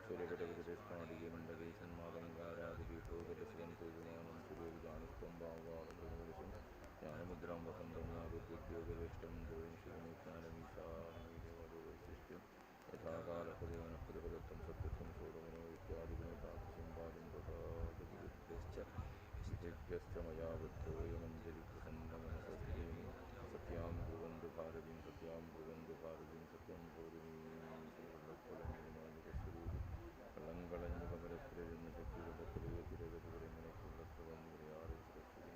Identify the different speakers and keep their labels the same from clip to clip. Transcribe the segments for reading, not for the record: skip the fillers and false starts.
Speaker 1: सूर्यकटकटस्फाटिके सन्मादनकारादिपीठोदरसिकं पूजमानं सूर्योजानुस्त्वं भावानुप्रमुदिशं ज्ञानमुद्रां वसन्तं नागुद्योगवेष्टं ज्योतिषगुणज्ञानमीशानमीदेवैशिष्ट्यं यथा कालपदेवनः पदपदत्तं सत्यत्वं सोदमनो इत्यादिगुणे तादृशं पादं तथा विधिभ्यश्च मया बुद्धोऽयमञ्जलिप्रसन्नमनसस्तेन सत्यां ब्रुवन्तु भारतीं सत्यां ब्रुवन्तु भारतीं सत्यं बोधिनीश्वरफलनिर्माणिकस्वरूपं कलङ्കളഞ്ഞു കമലത്തിലെഴുന്ന ശക്തിവെള്ളത്തിലെ തിരകതുപരങ്ങനക്കുള്ളത്രവന്മരയാറെ സരസ്വതി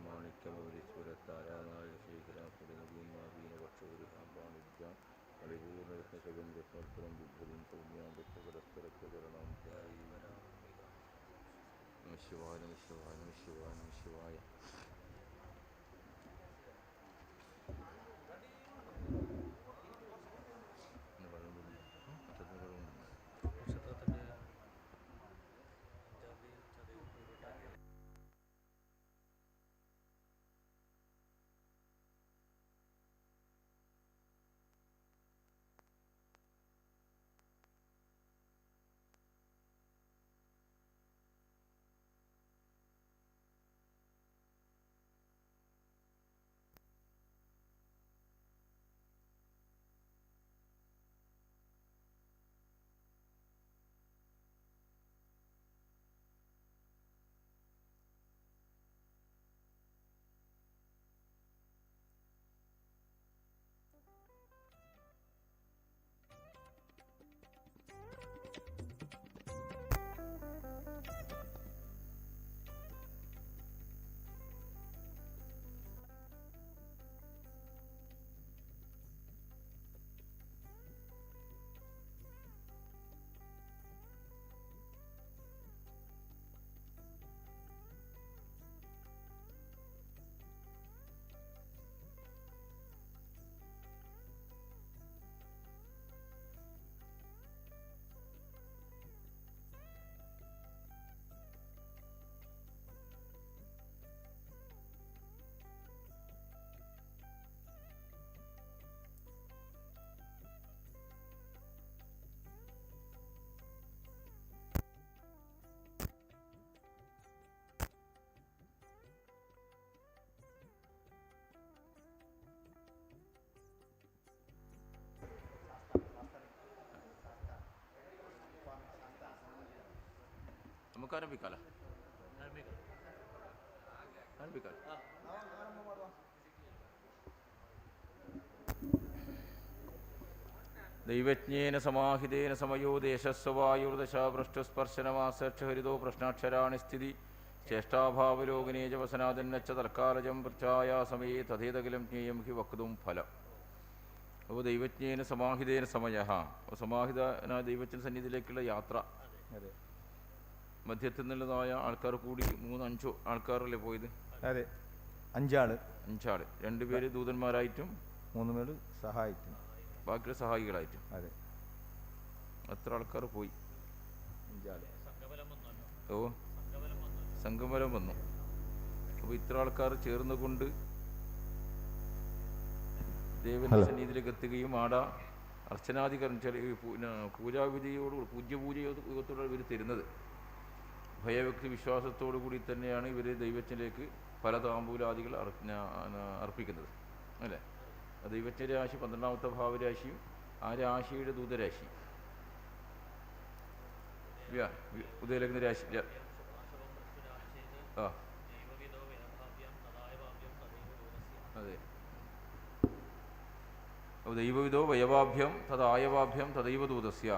Speaker 1: മാണീക്യമൗലീശ്വരത്താരാനായശേഖരാസ്ഫുടനദീമാദീനപക്ഷോരുഹാം പരിപൂർണരത്നശകം രത്നോത്തരം ബുദ്ധരിം സൗമ്യാം ഭക്തപരസ്പരക്തചരണം ശിവായ നമ ശിവായ നമ ശിവായ നമ ശിവായ. നമുക്ക് ആരംഭിക്കാലോ. ദൈവജ്ഞേന സമാഹിതേന സമയോ ദേശസ്വായുർദശാപൃഷ്ഠസ്പർശനമാസഹരിതോ പ്രശ്നാക്ഷരാണി സ്ഥിതി ചേഷ്ടാഭാവലോകനേ ജവസനാദന്നച്ച തൽക്കാലജം പൃച്ഛായാ സമയേ തഥേതകിലം ജ്ഞേയം ഹി വക്തും ഫലം. അപ്പോൾ ദൈവജ്ഞേന സമാഹിതേന സമയ, സമാഹിതനായ ദൈവജ്ഞ സന്നിധിയിലേക്കുള്ള യാത്ര. മധ്യത്തിൽ നിന്നുള്ളതായ ആൾക്കാർ കൂടി 3-5 ആൾക്കാരല്ലേ പോയത്?
Speaker 2: അതെ, 5 ആള്.
Speaker 1: 2 പേര് ദൂതന്മാരായിട്ടും
Speaker 2: 3 പേര് സഹായിക്കും,
Speaker 1: ബാക്കിയുള്ള സഹായികളായിട്ടും.
Speaker 2: അതെ,
Speaker 1: എത്ര ആൾക്കാർ പോയി?
Speaker 2: 5 ആള്.
Speaker 1: ഓ, സംഗമനം വന്നു. അപ്പോൾ ഇത്ര ആൾക്കാർ ചേർന്നുകൊണ്ട് ദേവന്റെ സന്നിധിയിലേക്ക് എത്തുകയും ആടെ അർച്ചനാധികരണം പൂജാവിധിയോട് പൂജ്യപൂജയോടുകൂടെ ഇവർ തരുന്നത് ഭയഭക്തി വിശ്വാസത്തോടു കൂടി തന്നെയാണ് ഇവർ ദൈവത്തിലേക്ക് പല താമ്പൂലാദികൾ അർപ്പിക്കുന്നത് അല്ലേ. ദൈവത്തിൻ്റെ രാശി 12ാമത്തെ ഭാവരാശിയും ആ രാശിയുടെ ദൂതരാശി ഉദയലഗ്ന രാശി. ആ അതെ, ദൈവവിധോ വയവാഭ്യം തദായവാഭ്യം തദൈവ ദൂതസ്യ.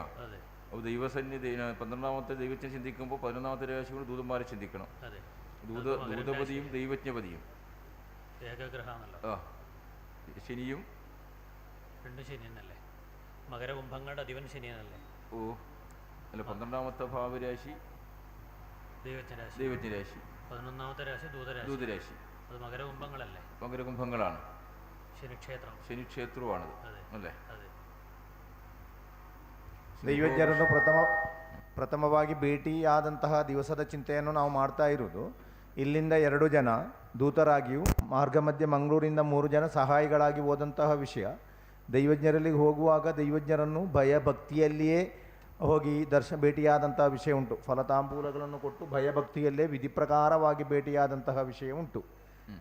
Speaker 1: അപ്പോൾ ദൈവസന്നിധി 12ാമത്തെ ദൈവജ്ഞ ചിന്തിക്കുമ്പോൾ 11ാമത്തെ രാശി കൊണ്ട് ദൂതന്മാരെ ചിന്തിക്കണം. ദൂതപതിയും ദൈവജ്ഞപതിയും ആ ശനിയും
Speaker 3: മകരകുംഭങ്ങളുടെ അധിപൻ ശനിയനല്ലേ?
Speaker 1: ഓ അല്ല, 12ാമത്തെ ഭാവരാശി ദൈവജ്ഞരാശി,
Speaker 3: 11ാമത്തെ രാശി ദൂതരാശി. അത് മകരകുംഭങ്ങളല്ലേ?
Speaker 1: മകരകുംഭങ്ങളാണ്.
Speaker 3: ശനിക്ഷേത്രമാണത്
Speaker 1: ಅಲ್ಲೇ.
Speaker 2: ದೈವಜ್ಞರನ್ನು ಪ್ರಥಮವಾಗಿ ಭೇಟಿಯಾದಂತಹ ದಿವಸದ ಚಿಂತೆಯನ್ನು ನಾವು ಮಾಡ್ತಾ ಇರೋದು. ಇಲ್ಲಿಂದ 2 ಜನ ದೂತರಾಗಿಯೂ ಮಾರ್ಗ ಮಧ್ಯೆ ಮಂಗಳೂರಿಂದ 3 ಜನ ಸಹಾಯಿಗಳಾಗಿ ಹೋದಂತಹ ವಿಷಯ ದೈವಜ್ಞರಲ್ಲಿ ಹೋಗುವಾಗ ದೈವಜ್ಞರನ್ನು ಭಯಭಕ್ತಿಯಲ್ಲಿಯೇ ಹೋಗಿ ಭೇಟಿಯಾದಂತಹ ವಿಷಯ ಉಂಟು. ಫಲತಾಂಬೂಲಗಳನ್ನು ಕೊಟ್ಟು ಭಯಭಕ್ತಿಯಲ್ಲೇ ವಿಧಿ ಪ್ರಕಾರವಾಗಿ ಭೇಟಿಯಾದಂತಹ ವಿಷಯ ಉಂಟು.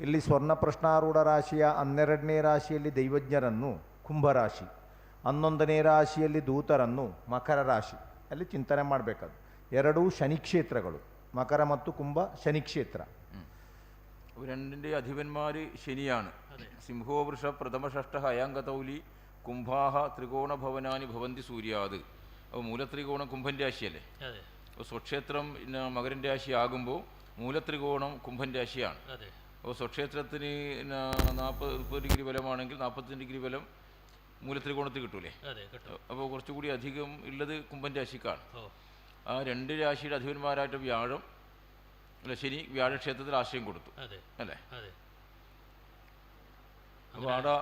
Speaker 2: ಇಲ್ಲಿ ಸ್ವರ್ಣ ಪ್ರಶ್ನಾರೂಢ ರಾಶಿಯ 12ನೇ ರಾಶಿಯಲ್ಲಿ ದೈವಜ್ಞರನ್ನು ಕುಂಭರಾಶಿ, 11ನೇ ರಾಶಿಯಲ್ಲಿ ದೂತರನ್ನು ಮಕರ ರಾಶಿ ಅಲ್ಲಿ ಚಿಂತನೆ ಮಾಡಬೇಕಾದ್ರು. ಎರಡೂ ಶನಿ ಕ್ಷೇತ್ರಗಳು, ಮಕರ ಮತ್ತು ಕುಂಭ ಶನಿ ಕ್ಷೇತ್ರ.
Speaker 1: രണ്ടിൻ്റെ അധിപന്മാർ ശനിയാണ്. സിംഹോ വൃഷ പ്രഥമ ഷഷ്ട അയാങ്കതൗലി കുംഭാഹ ത്രികോണഭവനാനി ഭവന്തി സൂര്യാത്. അപ്പോൾ മൂലത്രികോണം കുംഭൻ രാശിയല്ലേ. അപ്പോൾ സ്വക്ഷേത്രം മകരൻ രാശി ആകുമ്പോൾ മൂലത്രികോണം കുംഭൻ രാശിയാണ്. അപ്പോൾ സ്വക്ഷേത്രത്തിന് 40 ഡിഗ്രി ബലമാണെങ്കിൽ 45 ഡിഗ്രി ബലം മൂലത്രികോണത്തിൽ കിട്ടൂലേ. അപ്പോൾ കുറച്ചുകൂടി അധികം ഉള്ളത് കുംഭൻ രാശിക്കാണ്. ആ രണ്ട് രാശിയുടെ അധിപന്മാരായിട്ട് വ്യാഴം അല്ല ശനി വ്യാഴക്ഷേത്രത്തിൽ ആശ്രയം കൊടുത്തു അല്ലേ. അപ്പോൾ അവിടെ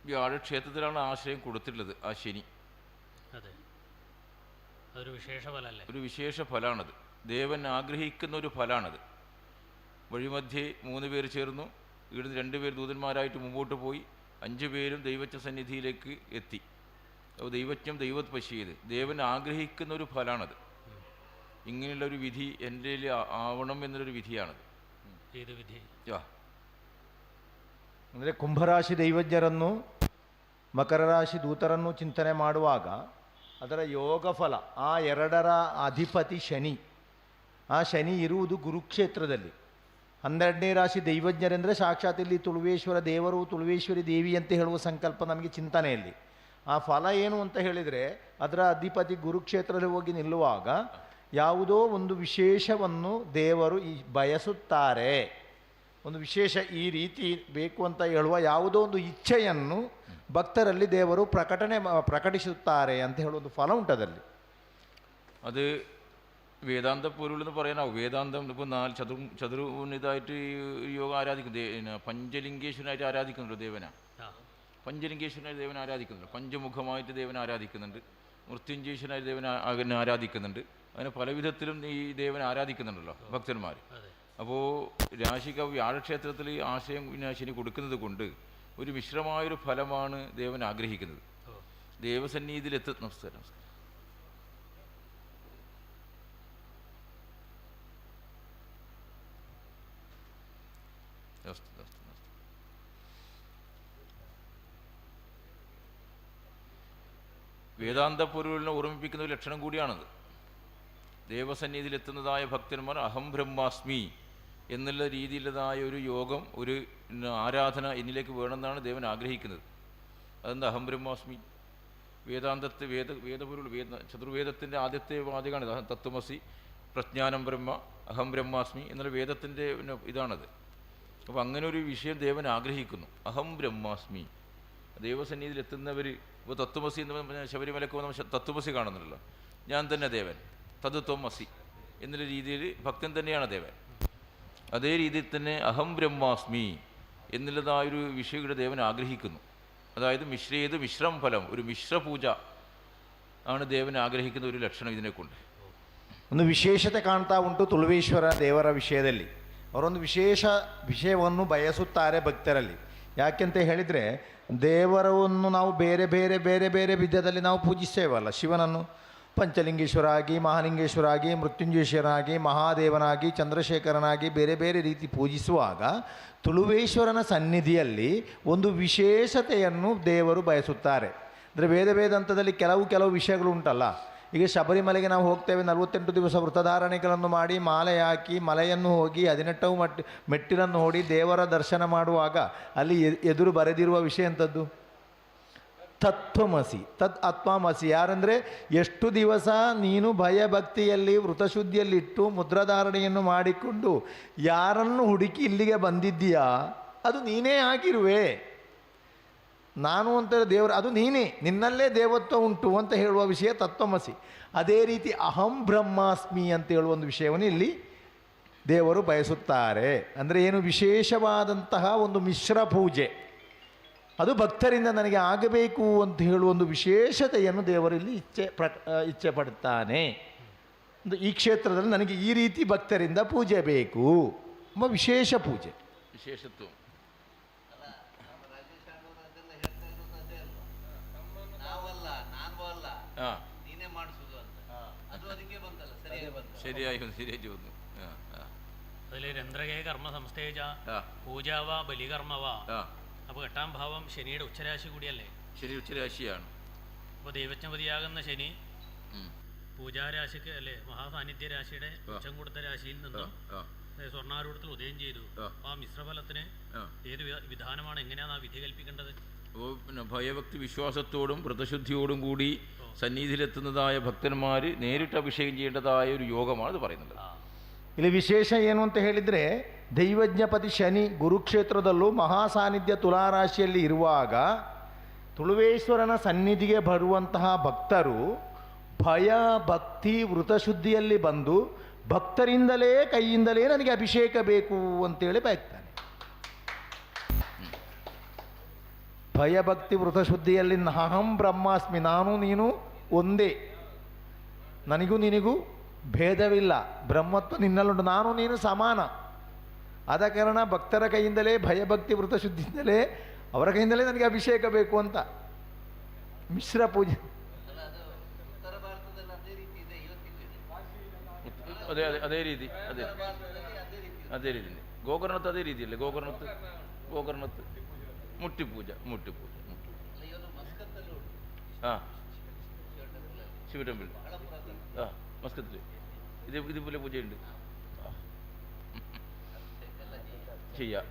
Speaker 1: വ്യാഴക്ഷേത്രത്തിലാണ് ആശ്രയം കൊടുത്തിട്ടുള്ളത് ആ ശനി. ഒരു വിശേഷ ഫലമാണത്. ദേവൻ ആഗ്രഹിക്കുന്ന ഒരു ഫലമാണത്. വഴിമധ്യേ 3 പേര് ചേർന്നു, ഇവിടുന്ന് 2 പേർ ദൂതന്മാരായിട്ട് മുമ്പോട്ട് പോയി, 5 പേരും ദൈവജ്ഞ സന്നിധിയിലേക്ക് എത്തി. അപ്പോൾ ദൈവജ്ഞം ദൈവത് പശ്യത്, ദേവൻ ആഗ്രഹിക്കുന്ന ഒരു ഫലമാണത്. ഇങ്ങനെയുള്ളൊരു വിധി എൻ്റെ ആവണം എന്നൊരു വിധിയാണത്.
Speaker 2: ಅಂದರೆ ಕುಂಭರಾಶಿ ದೈವಜ್ಞರನ್ನು ಮಕರ ರಾಶಿ ದೂತರನ್ನು ಚಿಂತನೆ ಮಾಡುವಾಗ ಅದರ ಯೋಗಫಲ, ಆ 2ರ ಅಧಿಪತಿ ಶನಿ, ಆ ಶನಿ ಇರುವುದು ಗುರುಕ್ಷೇತ್ರದಲ್ಲಿ. 12ನೇ ರಾಶಿ ದೈವಜ್ಞರೆಂದರೆ ಸಾಕ್ಷಾತ್ ಇಲ್ಲಿ ತುಳುವೇಶ್ವರ ದೇವರು, ತುಳುವೇಶ್ವರಿ ದೇವಿ ಅಂತ ಹೇಳುವ ಸಂಕಲ್ಪ ನಮಗೆ ಚಿಂತನೆಯಲ್ಲಿ. ಆ ಫಲ ಏನು ಅಂತ ಹೇಳಿದರೆ ಅದರ ಅಧಿಪತಿ ಗುರುಕ್ಷೇತ್ರದಲ್ಲಿ ಹೋಗಿ ನಿಲ್ಲುವಾಗ ಯಾವುದೋ ಒಂದು ವಿಶೇಷವನ್ನು ದೇವರು ಬಯಸುತ್ತಾರೆ. ಒಂದು ವಿಶೇಷ ಈ ರೀತಿ ಬೇಕು ಅಂತ ಹೇಳುವ ಯಾವುದೋ ಒಂದು ಇಚ್ಛೆಯನ್ನು ಭಕ್ತರಲ್ಲಿ ದೇವರು ಪ್ರಕಟಿಸುತ್ತಾರೆ ಅಂತ ಹೇಳುವ ಫಲ ಉಂಟದಲ್ಲಿ.
Speaker 1: അത് വേദാന്ത പൊരുൾ എന്ന് പറയാനാവും. വേദാന്തം ഇപ്പോൾ 4 ചതുർവിതായിട്ട് യോഗ ആരാധിക്കുന്നു. പഞ്ചലിംഗേശ്വരനായിട്ട് ആരാധിക്കുന്നുണ്ട് ദേവനാ. പഞ്ചലിംഗേശ്വരനായിട്ട് ദേവൻ ആരാധിക്കുന്നുണ്ട്. പഞ്ചമുഖമായിട്ട് ദേവൻ ആരാധിക്കുന്നുണ്ട്. മൃത്യുഞ്ജേശ്വരനായിട്ട് ദേവൻ ആരാധിക്കുന്നുണ്ട്. അങ്ങനെ പല വിധത്തിലും ഈ ദേവൻ ആരാധിക്കുന്നുണ്ടല്ലോ ഭക്തന്മാർ. അപ്പോൾ രാശിക്ക് വ്യാഴക്ഷേത്രത്തിൽ ആശയം ശനി കൊടുക്കുന്നത് കൊണ്ട് ഒരു മിശ്രമായൊരു ഫലമാണ് ദേവൻ ആഗ്രഹിക്കുന്നത്. ദേവസന്നിധിയിൽ നമസ്കാരം. വേദാന്ത പൊരുളിനെ ഓർമ്മിപ്പിക്കുന്ന ഒരു ലക്ഷണം കൂടിയാണത്. ദേവസന്നിധിയിലെത്തുന്നതായ ഭക്തന്മാർ അഹം ബ്രഹ്മാസ്മി എന്നുള്ള രീതിയിലുള്ളതായ ഒരു യോഗം, ഒരു ആരാധന എന്നിലേക്ക് വേണമെന്നാണ് ദേവൻ ആഗ്രഹിക്കുന്നത്. അതെന്താ അഹം ബ്രഹ്മാസ്മി? വേദാന്തത്തെ വേദപൊരുൾ ചതുർവേദത്തിൻ്റെ ആദ്യത്തെ വാചകമാണ് തത്വമസി പ്രജ്ഞാനം ബ്രഹ്മ അഹം ബ്രഹ്മാസ്മി എന്നുള്ള വേദത്തിൻ്റെ ഇതാണത്. അപ്പോൾ അങ്ങനെ ഒരു വിഷയം ദേവൻ ആഗ്രഹിക്കുന്നു. അഹം ബ്രഹ്മാസ്മി. ദൈവസന്നിധിയിൽ എത്തുന്നവർ ഇപ്പോൾ തത്വമസി എന്ന് ശബരിമലക്ക് നമ്മൾ തത്വമസി കാണുന്നുണ്ടല്ലോ. ഞാൻ തന്നെ ദേവൻ, തത്വം മസി എന്നുള്ള രീതിയിൽ ഭക്തൻ തന്നെയാണ് ദേവൻ. അതേ രീതിയിൽ തന്നെ അഹം ബ്രഹ്മാസ്മി എന്നുള്ളതായൊരു വിഷയയുടെ ദേവൻ ആഗ്രഹിക്കുന്നു. അതായത് മിശ്രം ഫലം, ഒരു മിശ്രപൂജ ആണ് ദേവൻ ആഗ്രഹിക്കുന്ന ഒരു ലക്ഷണം ഇതിനെക്കൊണ്ട്.
Speaker 2: ಒಂದು ವಿಶೇಷತೆ ಕಾಣ್ತಾ ಉಂಟು ತುಳುವೇಶ್ವರ ದೇವರ ವಿಷಯದಲ್ಲಿ. ಅವರೊಂದು ವಿಶೇಷ ವಿಷಯವನ್ನು ಬಯಸುತ್ತಾರೆ ಭಕ್ತರಲ್ಲಿ. ಯಾಕೆಂತ ಹೇಳಿದರೆ ದೇವರನ್ನು ನಾವು ಬೇರೆ ಬೇರೆ ಬೇರೆ ಬೇರೆ ವಿಧದಲ್ಲಿ ನಾವು ಪೂಜಿಸ್ತೇವಲ್ಲ. ಶಿವನನ್ನು ಪಂಚಲಿಂಗೇಶ್ವರ ಆಗಿ, ಮಹಾಲಿಂಗೇಶ್ವರ ಆಗಿ, ಮೃತ್ಯುಂಜಯೇಶ್ವರನಾಗಿ, ಮಹಾದೇವನಾಗಿ, ಚಂದ್ರಶೇಖರನಾಗಿ ಬೇರೆ ಬೇರೆ ರೀತಿ ಪೂಜಿಸುವಾಗ ತುಳುವೇಶ್ವರನ ಸನ್ನಿಧಿಯಲ್ಲಿ ಒಂದು ವಿಶೇಷತೆಯನ್ನು ದೇವರು ಬಯಸುತ್ತಾರೆ. ಅಂದರೆ ವೇದಾಂತದಲ್ಲಿ ಕೆಲವು ವಿಷಯಗಳು ಉಂಟಲ್ಲ. ಈಗ ಶಬರಿಮಲೆಗೆ ನಾವು ಹೋಗ್ತೇವೆ, 48 ದಿವಸ ವೃತಧಾರಣೆಗಳನ್ನು ಮಾಡಿ ಮಾಲೆ ಹಾಕಿ ಮಲೆಯನ್ನು ಹೋಗಿ 18 ಮೆಟ್ಟಿಲನ್ನು ಓಡಿ ದೇವರ ದರ್ಶನ ಮಾಡುವಾಗ ಅಲ್ಲಿ ಎದುರು ಬರೆದಿರುವ ವಿಷಯ ಎಂಥದ್ದು? ತತ್ವಮಸಿ, ತತ್ ಆತ್ಮಮಸಿ. ಯಾರಂದರೆ ಎಷ್ಟು ದಿವಸ ನೀನು ಭಯಭಕ್ತಿಯಲ್ಲಿ ವೃತಶುದ್ಧಿಯಲ್ಲಿಟ್ಟು ಮುದ್ರಾಧಾರಣೆಯನ್ನು ಮಾಡಿಕೊಂಡು ಯಾರನ್ನು ಹುಡುಕಿ ಇಲ್ಲಿಗೆ ಬಂದಿದ್ದೀಯಾ ಅದು ನೀನೇ ಆಗಿರುವೆ. ನಾನು ಅಂತ ದೇವರು, ಅದು ನೀನೇ, ನಿನ್ನಲ್ಲೇ ದೇವತ್ವ ಉಂಟು ಅಂತ ಹೇಳುವ ವಿಷಯ ತತ್ವಮಸಿ. ಅದೇ ರೀತಿ ಅಹಂ ಬ್ರಹ್ಮಾಸ್ಮಿ ಅಂತ ಹೇಳುವ ಒಂದು ವಿಷಯವನ್ನು ಇಲ್ಲಿ ದೇವರು ಬಯಸುತ್ತಾರೆ. ಅಂದರೆ ಏನು? ವಿಶೇಷವಾದಂತಹ ಒಂದು ಮಿಶ್ರ ಪೂಜೆ, ಅದು ಭಕ್ತರಿಂದ ನನಗೆ ಆಗಬೇಕು ಅಂತ ಹೇಳುವ ಒಂದು ವಿಶೇಷತೆಯನ್ನು ದೇವರಲ್ಲಿ ಇಚ್ಛೆ ಪಡುತ್ತಾನೆ. ಈ ಕ್ಷೇತ್ರದಲ್ಲಿ ನನಗೆ ಈ ರೀತಿ ಭಕ್ತರಿಂದ ಪೂಜೆ ಬೇಕು ಎಂಬ ವಿಶೇಷ ಪೂಜೆ, ವಿಶೇಷತ್ವ.
Speaker 1: ശരിയായി ചോദിച്ചു.
Speaker 3: അതിൽ രന്ധ്രകേ കർമ്മ സംസ്ഥേജ പൂജാവ ബലികർമ്മവ. അപ്പോൾ 8ാം ഭാവം ശനിയുടെ ഉച്ചരാശി കൂടിയല്ലേ?
Speaker 1: ശനി ഉച്ചരാശിയാണ്.
Speaker 3: അപ്പോൾ ദൈവജ്ഞപതിയാകുന്ന ശനി പൂജാരാശിക്ക് അല്ലേ, മഹാസാന്നിധ്യ രാശിയുടെ ഉച്ചം കൊടുത്ത രാശിയിൽ നിന്നും സ്വർണ്ണാരൂഢത്തിൽ ഉദയം ചെയ്തു. ആ മിശ്രഫലത്തിന് ഏത് വിധാനമാണ്, എങ്ങനെയാണ് ആ വിധി കൽപ്പിക്കേണ്ടത്?
Speaker 1: അപ്പോൾ പിന്നെ ഭയഭക്തി വിശ്വാസത്തോടും വ്രതശുദ്ധിയോടും കൂടി സന്നിധിയിലെത്തുന്നതായ ഭക്തന്മാർ നേരിട്ട് അഭിഷേകം ചെയ്യേണ്ടതായ ഒരു യോഗമാണ് ഇത് പറയുന്നത്.
Speaker 2: ಇಲ್ಲಿ ವಿಶೇಷ ಏನು ಅಂತ ಹೇಳಿದರೆ, ದೈವಜ್ಞಪತಿ ಶನಿ ಗುರುಕ್ಷೇತ್ರದಲ್ಲೂ ಮಹಾಸಾನ್ನಿಧ್ಯ ತುಲಾರಾಶಿಯಲ್ಲಿ ಇರುವಾಗ ತುಳುವೇಶ್ವರನ ಸನ್ನಿಧಿಗೆ ಬರುವಂತಹ ಭಕ್ತರು ಭಯ ಭಕ್ತಿ ವೃತಶುದ್ಧಿಯಲ್ಲಿ ಬಂದು ಭಕ್ತರಿಂದಲೇ ಕೈಯಿಂದಲೇ ನನಗೆ ಅಭಿಷೇಕ ಬೇಕು ಅಂತೇಳಿ ಬಯಸ್ತಾನೆ. ಭಯಭಕ್ತಿ ವೃತಶುದ್ಧಿಯಲ್ಲಿ ಅಹಂ ಬ್ರಹ್ಮಾಸ್ಮಿ, ನಾನು ನೀನು ಒಂದೇ, ನನಗೂ ನಿನಗೂ ಭೇದವಿಲ್ಲ, ಬ್ರಹ್ಮತ್ವ ನಿನ್ನಲ್ಲುಂಟು, ನಾನು ನೀನು ಸಮಾನ. ಆದ ಕಾರಣ ಭಕ್ತರ ಕೈಯಿಂದಲೇ ಭಯಭಕ್ತಿ ವೃತಶುದ್ಧಿಯಿಂದಲೇ ಅವರ ಕೈಯಿಂದಲೇ ನನಗೆ ಅಭಿಷೇಕ ಬೇಕು ಅಂತ ಮಿಶ್ರ ಪೂಜೆ.
Speaker 1: ಅದೇ ರೀತಿ ಗೋಕರ್ಣത്ത് ಅದೇ ರೀತಿಯല്ലേ? ಗೋಕರ್ಣത്ത് മുട്ടിപ്പൂജ ശിവ ടെമ്പിൾ മസ്കത്തിൽ ഇതുപോലെ പൂജയുണ്ട്, ചെയ്യാം.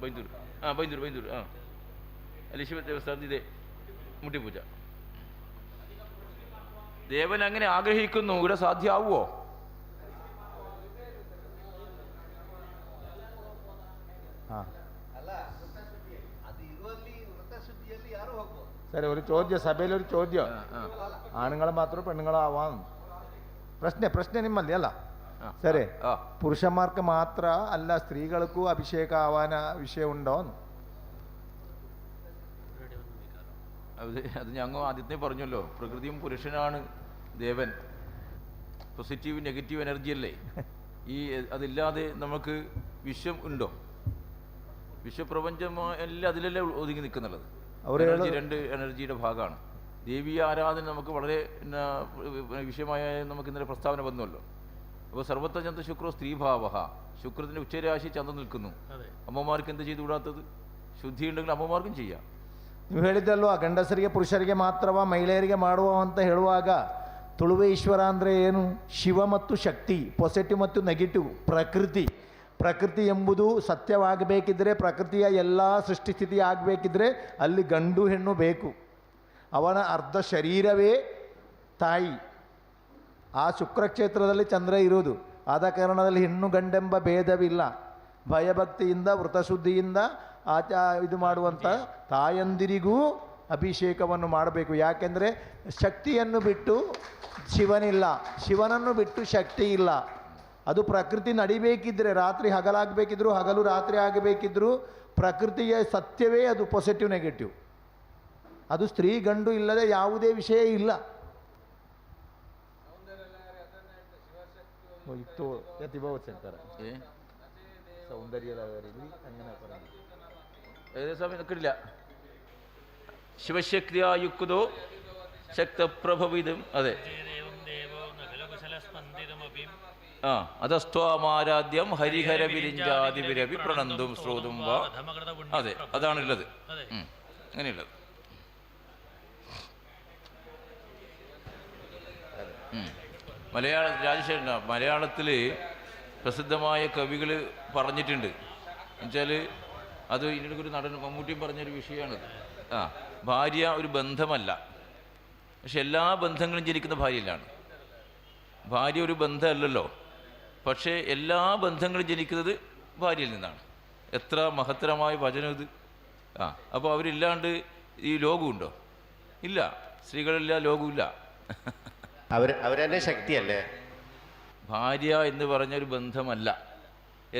Speaker 1: ബൈന്ദൂർ അല്ലെ ശിവ ദേവസ്ഥാനത്ത് ഇതേ മുട്ടിപ്പൂജ. ദേവൻ അങ്ങനെ ആഗ്രഹിക്കുന്നു, ഇവിടെ സാധ്യമാവുമോ?
Speaker 2: ಸರಿ, ഒരു ചോദ്യം, സഭയിൽ ഒരു ചോദ്യം, ആണുങ്ങൾ മാത്രം പെണ്ണുങ്ങളാവാം ಪ್ರಶ್ನೆ ನಿಮ್ಮಲ್ಲಿ ಅಲ್ಲ? ಸರಿ, ಪುರುಷന്മാർക്ക് ಮಾತ್ರ ಅಲ್ಲ ಸ್ತ್ರೀಗಳಿಗೂ ಅಭಿಷೇಕ ಆವಾನ ವಿಷಯ ഉണ്ടോ?
Speaker 1: അത് ഞങ്ങൾ ആദ്യത്തെ പറഞ്ഞല്ലോ, പ്രകൃതിയും പുരുഷനാണ് ദേവൻ. പോസിറ്റീവ് നെഗറ്റീവ് എനർജി അല്ലേ ഈ? അതില്ലാതെ നമുക്ക് വിശ്വം ഉണ്ടോ? വിശ്വപ്രപഞ്ചം എല്ലാം അതിലല്ലേ ഒതുങ്ങി നിൽക്കുന്നുള്ളത്. എനർജി 2 എനർജിയുടെ ഭാഗമാണ്. ദേവീയ ആരാധന നമുക്ക് വളരെ വിഷയമായ നമുക്ക് ഇന്നലെ പ്രസ്താവന വന്നുവല്ലോ. അപ്പോൾ സർവത്ര ചന്ദ്ര ശുക്രോ സ്ത്രീഭാവ, ശുക്രത്തിൻ്റെ ഉച്ചരാശി ചന്ദ്രൻ നിൽക്കുന്നു. അമ്മമാർക്ക് എന്ത് ചെയ്തുകൂടാത്തത്? ಶುದ್ಧಿ ಉണ്ടെങ്കിൽ ಅಮ್ಮಮಾರ್ಗು ചെയ്യാം.
Speaker 2: ನೀವು ಹೇಳಿದ್ದಲ್ವ ಗಂಡಸರಿಗೆ ಪುರುಷರಿಗೆ ಮಾತ್ರವ ಮಹಿಳೆಯರಿಗೆ ಮಾಡುವ ಅಂತ ಹೇಳುವಾಗ ತುಳುವೇಶ್ವರ ಅಂದರೆ ಏನು? ಶಿವ ಮತ್ತು ಶಕ್ತಿ, ಪಾಸಿಟಿವ್ ಮತ್ತು ನೆಗೆಟಿವ್, ಪ್ರಕೃತಿ ಎಂಬುದು ಸತ್ಯವಾಗಬೇಕಿದ್ರೆ, ಪ್ರಕೃತಿಯ ಎಲ್ಲ ಸೃಷ್ಟಿಸ್ಥಿತಿ ಆಗಬೇಕಿದ್ರೆ ಅಲ್ಲಿ ಗಂಡು ಹೆಣ್ಣು ಬೇಕು. ಅವನ ಅರ್ಧ ಶರೀರವೇ ತಾಯಿ. ಆ ಶುಕ್ರಕ್ಷೇತ್ರದಲ್ಲಿ ಚಂದ್ರ ಇರುವುದು. ಆದ ಕಾರಣದಲ್ಲಿ ಹೆಣ್ಣು ಗಂಡೆಂಬ ಭೇದವಿಲ್ಲ. ಭಯಭಕ್ತಿಯಿಂದ ವೃತಶುದ್ಧಿಯಿಂದ ಇದು ಮಾಡುವಂಥ ತಾಯಂದಿರಿಗೂ ಅಭಿಷೇಕವನ್ನು ಮಾಡಬೇಕು. ಯಾಕೆಂದರೆ ಶಕ್ತಿಯನ್ನು ಬಿಟ್ಟು ಶಿವನಿಲ್ಲ, ಶಿವನನ್ನು ಬಿಟ್ಟು ಶಕ್ತಿ ಇಲ್ಲ. ಅದು ಪ್ರಕೃತಿ ನಡಿಬೇಕಿದ್ರೆ, ರಾತ್ರಿ ಹಗಲಾಗಬೇಕಿದ್ರು, ಹಗಲು ರಾತ್ರಿ ಆಗಬೇಕಿದ್ರು, ಪ್ರಕೃತಿಯ ಸತ್ಯವೇ ಅದು ಪಾಸಿಟಿವ್ ನೆಗೆಟಿವ್. ಅದು ಸ್ತ್ರೀ ಗಂಡು ಇಲ್ಲದೆ ಯಾವುದೇ ವಿಷಯ ಇಲ್ಲ.
Speaker 1: സൗന്ദര്യ ശിവശക്തിയായുക്തോ ശക്തപ്രഭവിതം. അതെ, അധസ്ത്വാമാരാധ്യം ഹരിഹര വിരിഞ്ചാതിവിരവി പ്രണന്തും ശ്രോതും വാ. അതെ, അതാണുള്ളത്, അങ്ങനെയുള്ളത്. രാജശേഖരൻ മലയാളത്തിൽ പ്രസിദ്ധമായ കവികൾ പറഞ്ഞിട്ടുണ്ട്. എന്നുവെച്ചാൽ അത് ഇതിനൊരു നടൻ മമ്മൂട്ടിയും പറഞ്ഞൊരു വിഷയമാണ്. ഭാര്യ ഒരു ബന്ധമല്ല, പക്ഷെ എല്ലാ ബന്ധങ്ങളും ജനിക്കുന്ന ഭാര്യയിലാണ്. ഭാര്യ ഒരു ബന്ധമല്ലല്ലോ, പക്ഷേ എല്ലാ ബന്ധങ്ങളും ജനിക്കുന്നത് ഭാര്യയിൽ നിന്നാണ്. എത്ര മഹത്തരമായ വചനം ഇത്! അപ്പോൾ അവരില്ലാണ്ട് ഈ ലോകമുണ്ടോ? ഇല്ല. സ്ത്രീകളില്ല, ലോകമില്ല.
Speaker 4: അവരെന്നെ ശക്തിയല്ലേ?
Speaker 1: ഭാര്യ എന്ന് പറഞ്ഞൊരു ബന്ധമല്ല,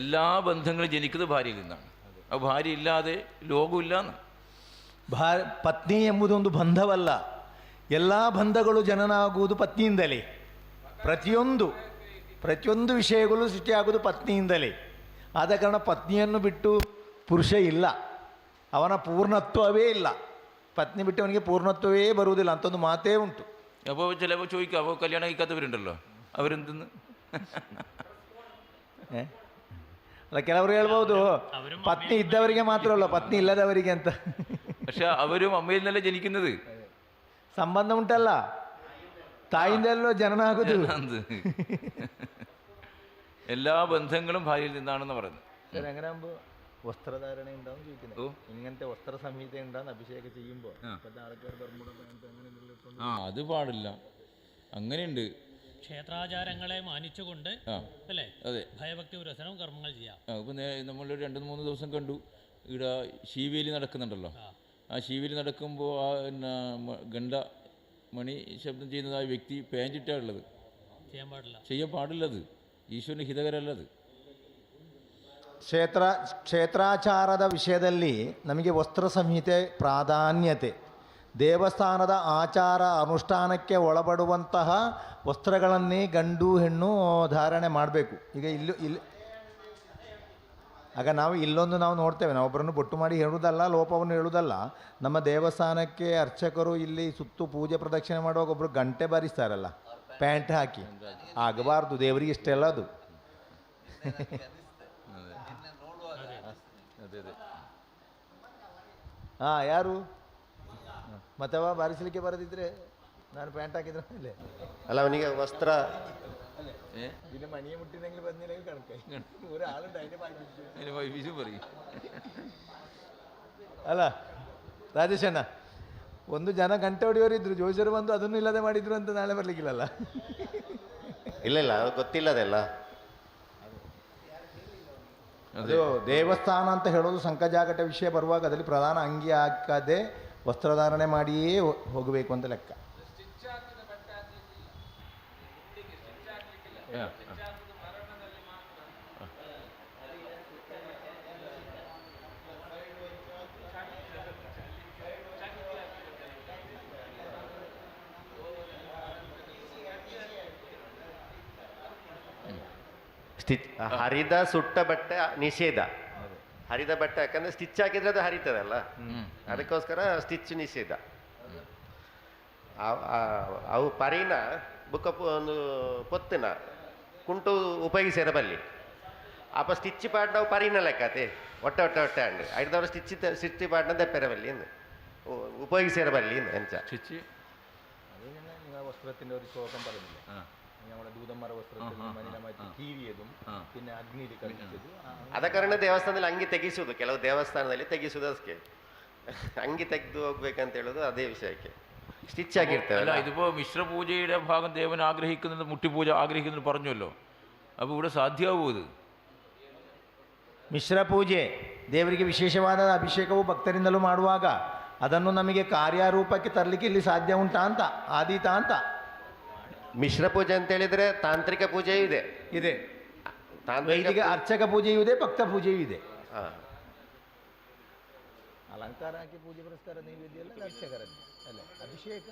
Speaker 1: എല്ലാ ബന്ധങ്ങളും ജനിക്കുന്നത് ഭാര്യയിൽ നിന്നാണ്. അപ്പോൾ ഭാര്യ ಇಲ್ಲದೆ ಲೋಕವಿಲ್ಲ.
Speaker 2: ಪತ್ನಿ ಎಂಬುದೊಂದು ಬಂಧವಲ್ಲ, ಎಲ್ಲ ಬಂಧಗಳು ಜನನ ಆಗುವುದು ಪತ್ನಿಯಿಂದಲೇ. ಪ್ರತಿಯೊಂದು ವಿಷಯಗಳು ಸೃಷ್ಟಿಯಾಗುವುದು ಪತ್ನಿಯಿಂದಲೇ. ಆದ ಕಾರಣ ಪತ್ನಿಯನ್ನು ಬಿಟ್ಟು ಪುರುಷ ಇಲ್ಲ, ಅವನ ಪೂರ್ಣತ್ವವೇ ಇಲ್ಲ. ಪತ್ನಿ ಬಿಟ್ಟು ಅವನಿಗೆ ಪೂರ್ಣತ್ವವೇ ಬರುವುದಿಲ್ಲ ಅಂತ ಒಂದು ಮಾತೇ ಉಂಟು.
Speaker 1: അപ്പോൾ ചിലപ്പോൾ ചോദിക്കാം, അപ്പോൾ കല്യാണം കഴിക്കാത്തവരുണ്ടല്ലോ, ಅವರೆಂತೆന്ന്
Speaker 2: ಅಲ್ಲ, ಕೆಲವರು ಹೇಳ್ಬೋದು ಪತ್ನಿ ಇದ್ದವರಿಗೆ ಮಾತ್ರ ಅಲ್ಲ, ಪತ್ನಿ ಇಲ್ಲದವರಿಗೆ ಅಂತ.
Speaker 1: പക്ഷെ അവരും അമ്മയിൽ നിന്നല്ലേ ജനിക്കുന്നത്.
Speaker 2: ಸಂಬಂಧ ಉಂಟಲ್ಲ, ತಾಯಿಂದಲ್ಲೋ ಜನನ ಆಗುದು.
Speaker 1: എല്ലാ ബന്ധങ്ങളും ഭാര്യയിൽ നിന്നാണെന്ന് പറയുന്നത്.
Speaker 2: സർ, അങ്ങനെ ആകുമ്പോൾ വസ്ത്രധാരണ ഉണ്ടാവും ചോദിക്കുന്നത്. ഇങ്ങനത്തെ വസ്ത്ര സംഹിത ഉണ്ടാകുന്ന അഭിഷേകം ചെയ്യുമ്പോൾ ആൾക്കാർ
Speaker 1: അത് പാടില്ല, അങ്ങനെയുണ്ട്.
Speaker 3: ക്ഷേത്രാചാരങ്ങളെ മാനിച്ചുകൊണ്ട് അല്ലേ,
Speaker 1: അതെ,
Speaker 3: ഭയഭക്തി പുരസരം കർമ്മങ്ങൾ ചെയ്യാം.
Speaker 1: ഇപ്പം നമ്മൾ 2-3 ദിവസം കണ്ടു, ഇവിടെ ശീവേലി നടക്കുന്നുണ്ടല്ലോ. ആ ശീവേലി നടക്കുമ്പോൾ ആ ഗണ്ട മണി ശബ്ദം ചെയ്യുന്നത് ആ വ്യക്തി പേഞ്ചിട്ടാണ് ഉള്ളത്. ചെയ്യാൻ പാടില്ലത്, ഈശ്വരന് ഹിതകരല്ലത്.
Speaker 2: ಕ್ಷೇತ್ರಾಚಾರದ ವಿಷಯದಲ್ಲಿ ನಮಗೆ ವಸ್ತ್ರ ಸಂಹಿತೆ ಪ್ರಾಧಾನ್ಯತೆ. ದೇವಸ್ಥಾನದ ಆಚಾರ ಅನುಷ್ಠಾನಕ್ಕೆ ಒಳಪಡುವಂತಹ ವಸ್ತ್ರಗಳನ್ನೇ ಗಂಡು ಹೆಣ್ಣು ಧಾರಣೆ ಮಾಡಬೇಕು. ಈಗ ಆಗ ನಾವು ಇಲ್ಲೊಂದು ನಾವು ನೋಡ್ತೇವೆ, ನಾವು ಒಬ್ಬರನ್ನು ಬೊಟ್ಟು ಮಾಡಿ ಹೇಳುವುದಲ್ಲ, ಲೋಪವನ್ನು ಹೇಳುವುದಲ್ಲ. ನಮ್ಮ ದೇವಸ್ಥಾನಕ್ಕೆ ಅರ್ಚಕರು ಇಲ್ಲಿ ಸುತ್ತು ಪೂಜೆ ಪ್ರದಕ್ಷಿಣೆ ಮಾಡುವಾಗ ಒಬ್ಬರು ಗಂಟೆ ಬಾರಿಸ್ತಾರಲ್ಲ ಪ್ಯಾಂಟ್ ಹಾಕಿ, ಆಗಬಾರ್ದು, ದೇವರಿಗೆ ಇಷ್ಟೆಲ್ಲ ಅದು. ಹಾಂ, ಯಾರು ಮತ್ತವ ಬಾರಿಸಲಿಕ್ಕೆ ಬರದಿದ್ರೆ ನಾನು ಪ್ಯಾಂಟ್ ಹಾಕಿದ್ರೆ
Speaker 4: ಅಲ್ಲ, ಅವನಿಗೆ ವಸ್ತ್ರ
Speaker 2: പിന്നെ മണിയെ മുട്ടിനെങ്കിൽ ಬಂದಿല്ലെങ്കിൽ കണക്കായി ഒരാളുണ്ട് അതിന്റെ
Speaker 1: വൈഫീസും പറയും.
Speaker 2: ಅಲ್ಲ ರಾಜೇಶಣ್ಣ, ಒಂದು ಜನ ಗಂಟೆ ಹೊಡೆಯೋರಿದ್ರು, ಜೋಶರು ಬಂದು ಅದನ್ನು ಇಲ್ಲದೆ ಮಾಡಿದ್ರು ಅಂತ ನಾಳೆ ಬರ್ಲಿಕ್ಕಿಲ್ಲಲ್ಲ.
Speaker 4: ಇಲ್ಲ ಇಲ್ಲ, ಗೊತ್ತಿಲ್ಲದೆಲ್ಲ.
Speaker 2: ಅದು ದೇವಸ್ಥಾನ ಅಂತ ಹೇಳೋದು ಸಂಕಜಾಗಟ ವಿಷಯ ಬರುವಾಗ ಅದರಲ್ಲಿ ಪ್ರಧಾನ ಅಂಗಿ ಹಾಕದೆ ವಸ್ತ್ರಧಾರಣೆ ಮಾಡಿಯೇ ಹೋಗಬೇಕು ಅಂತ ಲೆಕ್ಕ.
Speaker 4: ಹರಿದ ಸುಟ್ಟ ಬಟ್ಟೆ ನಿಷೇಧ. ಹರಿದ ಬಟ್ಟೆ ಯಾಕಂದ್ರೆ ಸ್ಟಿಚ್ ಹಾಕಿದ್ರೆ ಅದು ಹರಿತದಲ್ಲ, ಅದಕ್ಕೋಸ್ಕರ ಸ್ಟಿಚ್ ನಿಷೇಧ. ಅವು ಪರಿನ ಬುಕ್ಕ ಒಂದು ಪೊತ್ತಿನ ಕುಂಟು ಉಪಯೋಗಿಸಿರಬಲ್ಲಿ ಅಪ್ಪ ಸ್ಟಿಚ್ ಪಾಡ್ ನಾವು ಪರಿನ ಲೆಕ್ಕತೆ ಒಟ್ಟೆ ಒಟ್ಟೆ ಒಟ್ಟೆ ಅಂಡ್ ಐದವರು ಸ್ಟಿಚ್ ಪಾಡ್ನ ದೆಪ್ಪೆರಬಲ್ಲಿ ഉപയോഗിച്ചേരല്ലേ എന്നുവെച്ച
Speaker 1: സ്റ്റിച്ച്
Speaker 2: നിങ്ങൾ വസ്ത്രത്തിൻ്റെ ഒരു ശോകം പറയുന്നില്ല, നമ്മുടെ ദൂതന്മാര വസ്ത്രത്തിൽ മനില മാറ്റി കീറിയതും പിന്നെ അഗ്നിയിൽ കളിച്ചത്
Speaker 4: ಅದಕ್ಕೆ ದೇವಸ್ಥಾನದಲ್ಲಿ ಅಂಗಿ ತೆಗಿಸುವುದು, ಕೆಲವು ದೇವಸ್ಥಾನದಲ್ಲಿ ತೆಗಿಸುವುದು ಅದಕ್ಕೆ ಅಂಗಿ ತೆಗೆದು ಹೋಗ್ಬೇಕಂತ ಹೇಳೋದು ಅದೇ ವಿಷಯಕ್ಕೆ സ്റ്റിച്ച് ആക്കിയിರ್ತೇವೆ.
Speaker 1: അല്ല, ഇതിപ്പോൾ മിശ്രപൂജയുടെ ഭാഗം ദേവൻ ആഗ്രഹിക്കുന്നത് മുട്ടിപ്പൂജ ആഗ്രഹിക്കുന്നത് പറഞ്ഞല്ലോ, അപ്പോൾ ഇവിടെ സാധ്യമാവുമോ ഇത്?
Speaker 2: ಮಿಶ್ರಪೂಜೆ ದೇವರಿಗೆ ವಿಶೇಷವಾದ ಅಭಿಷೇಕವು ಭಕ್ತರಿಂದಲೂ ಮಾಡುವಾಗ ಅದನ್ನು ನಮಗೆ ಕಾರ್ಯರೂಪಕ್ಕೆ ತರಲಿಕ್ಕೆ ಇಲ್ಲಿ ಸಾಧ್ಯ ಉಂಟಾ ಅಂತ ಆದೀತಾ ಅಂತ.
Speaker 4: ಮಿಶ್ರ ಪೂಜೆ ಅಂತ ಹೇಳಿದ್ರೆ ತಾಂತ್ರಿಕ ಪೂಜೆಯೂ ಇದೆ,
Speaker 2: ಇದೆ ವೈದಿಕ ಅರ್ಚಕ ಪೂಜೆಯೂ ಇದೆ, ಭಕ್ತ ಪೂಜೆಯೂ ಇದೆ. ಅಲಂಕಾರ ಹಾಕಿ ಪೂಜೆ ಪುರಸ್ಕಾರ ನೈವೇದ್ಯ ಎಲ್ಲ ಅರ್ಚಕರದ್ದು ಅಲ್ಲ, ಅಭಿಷೇಕ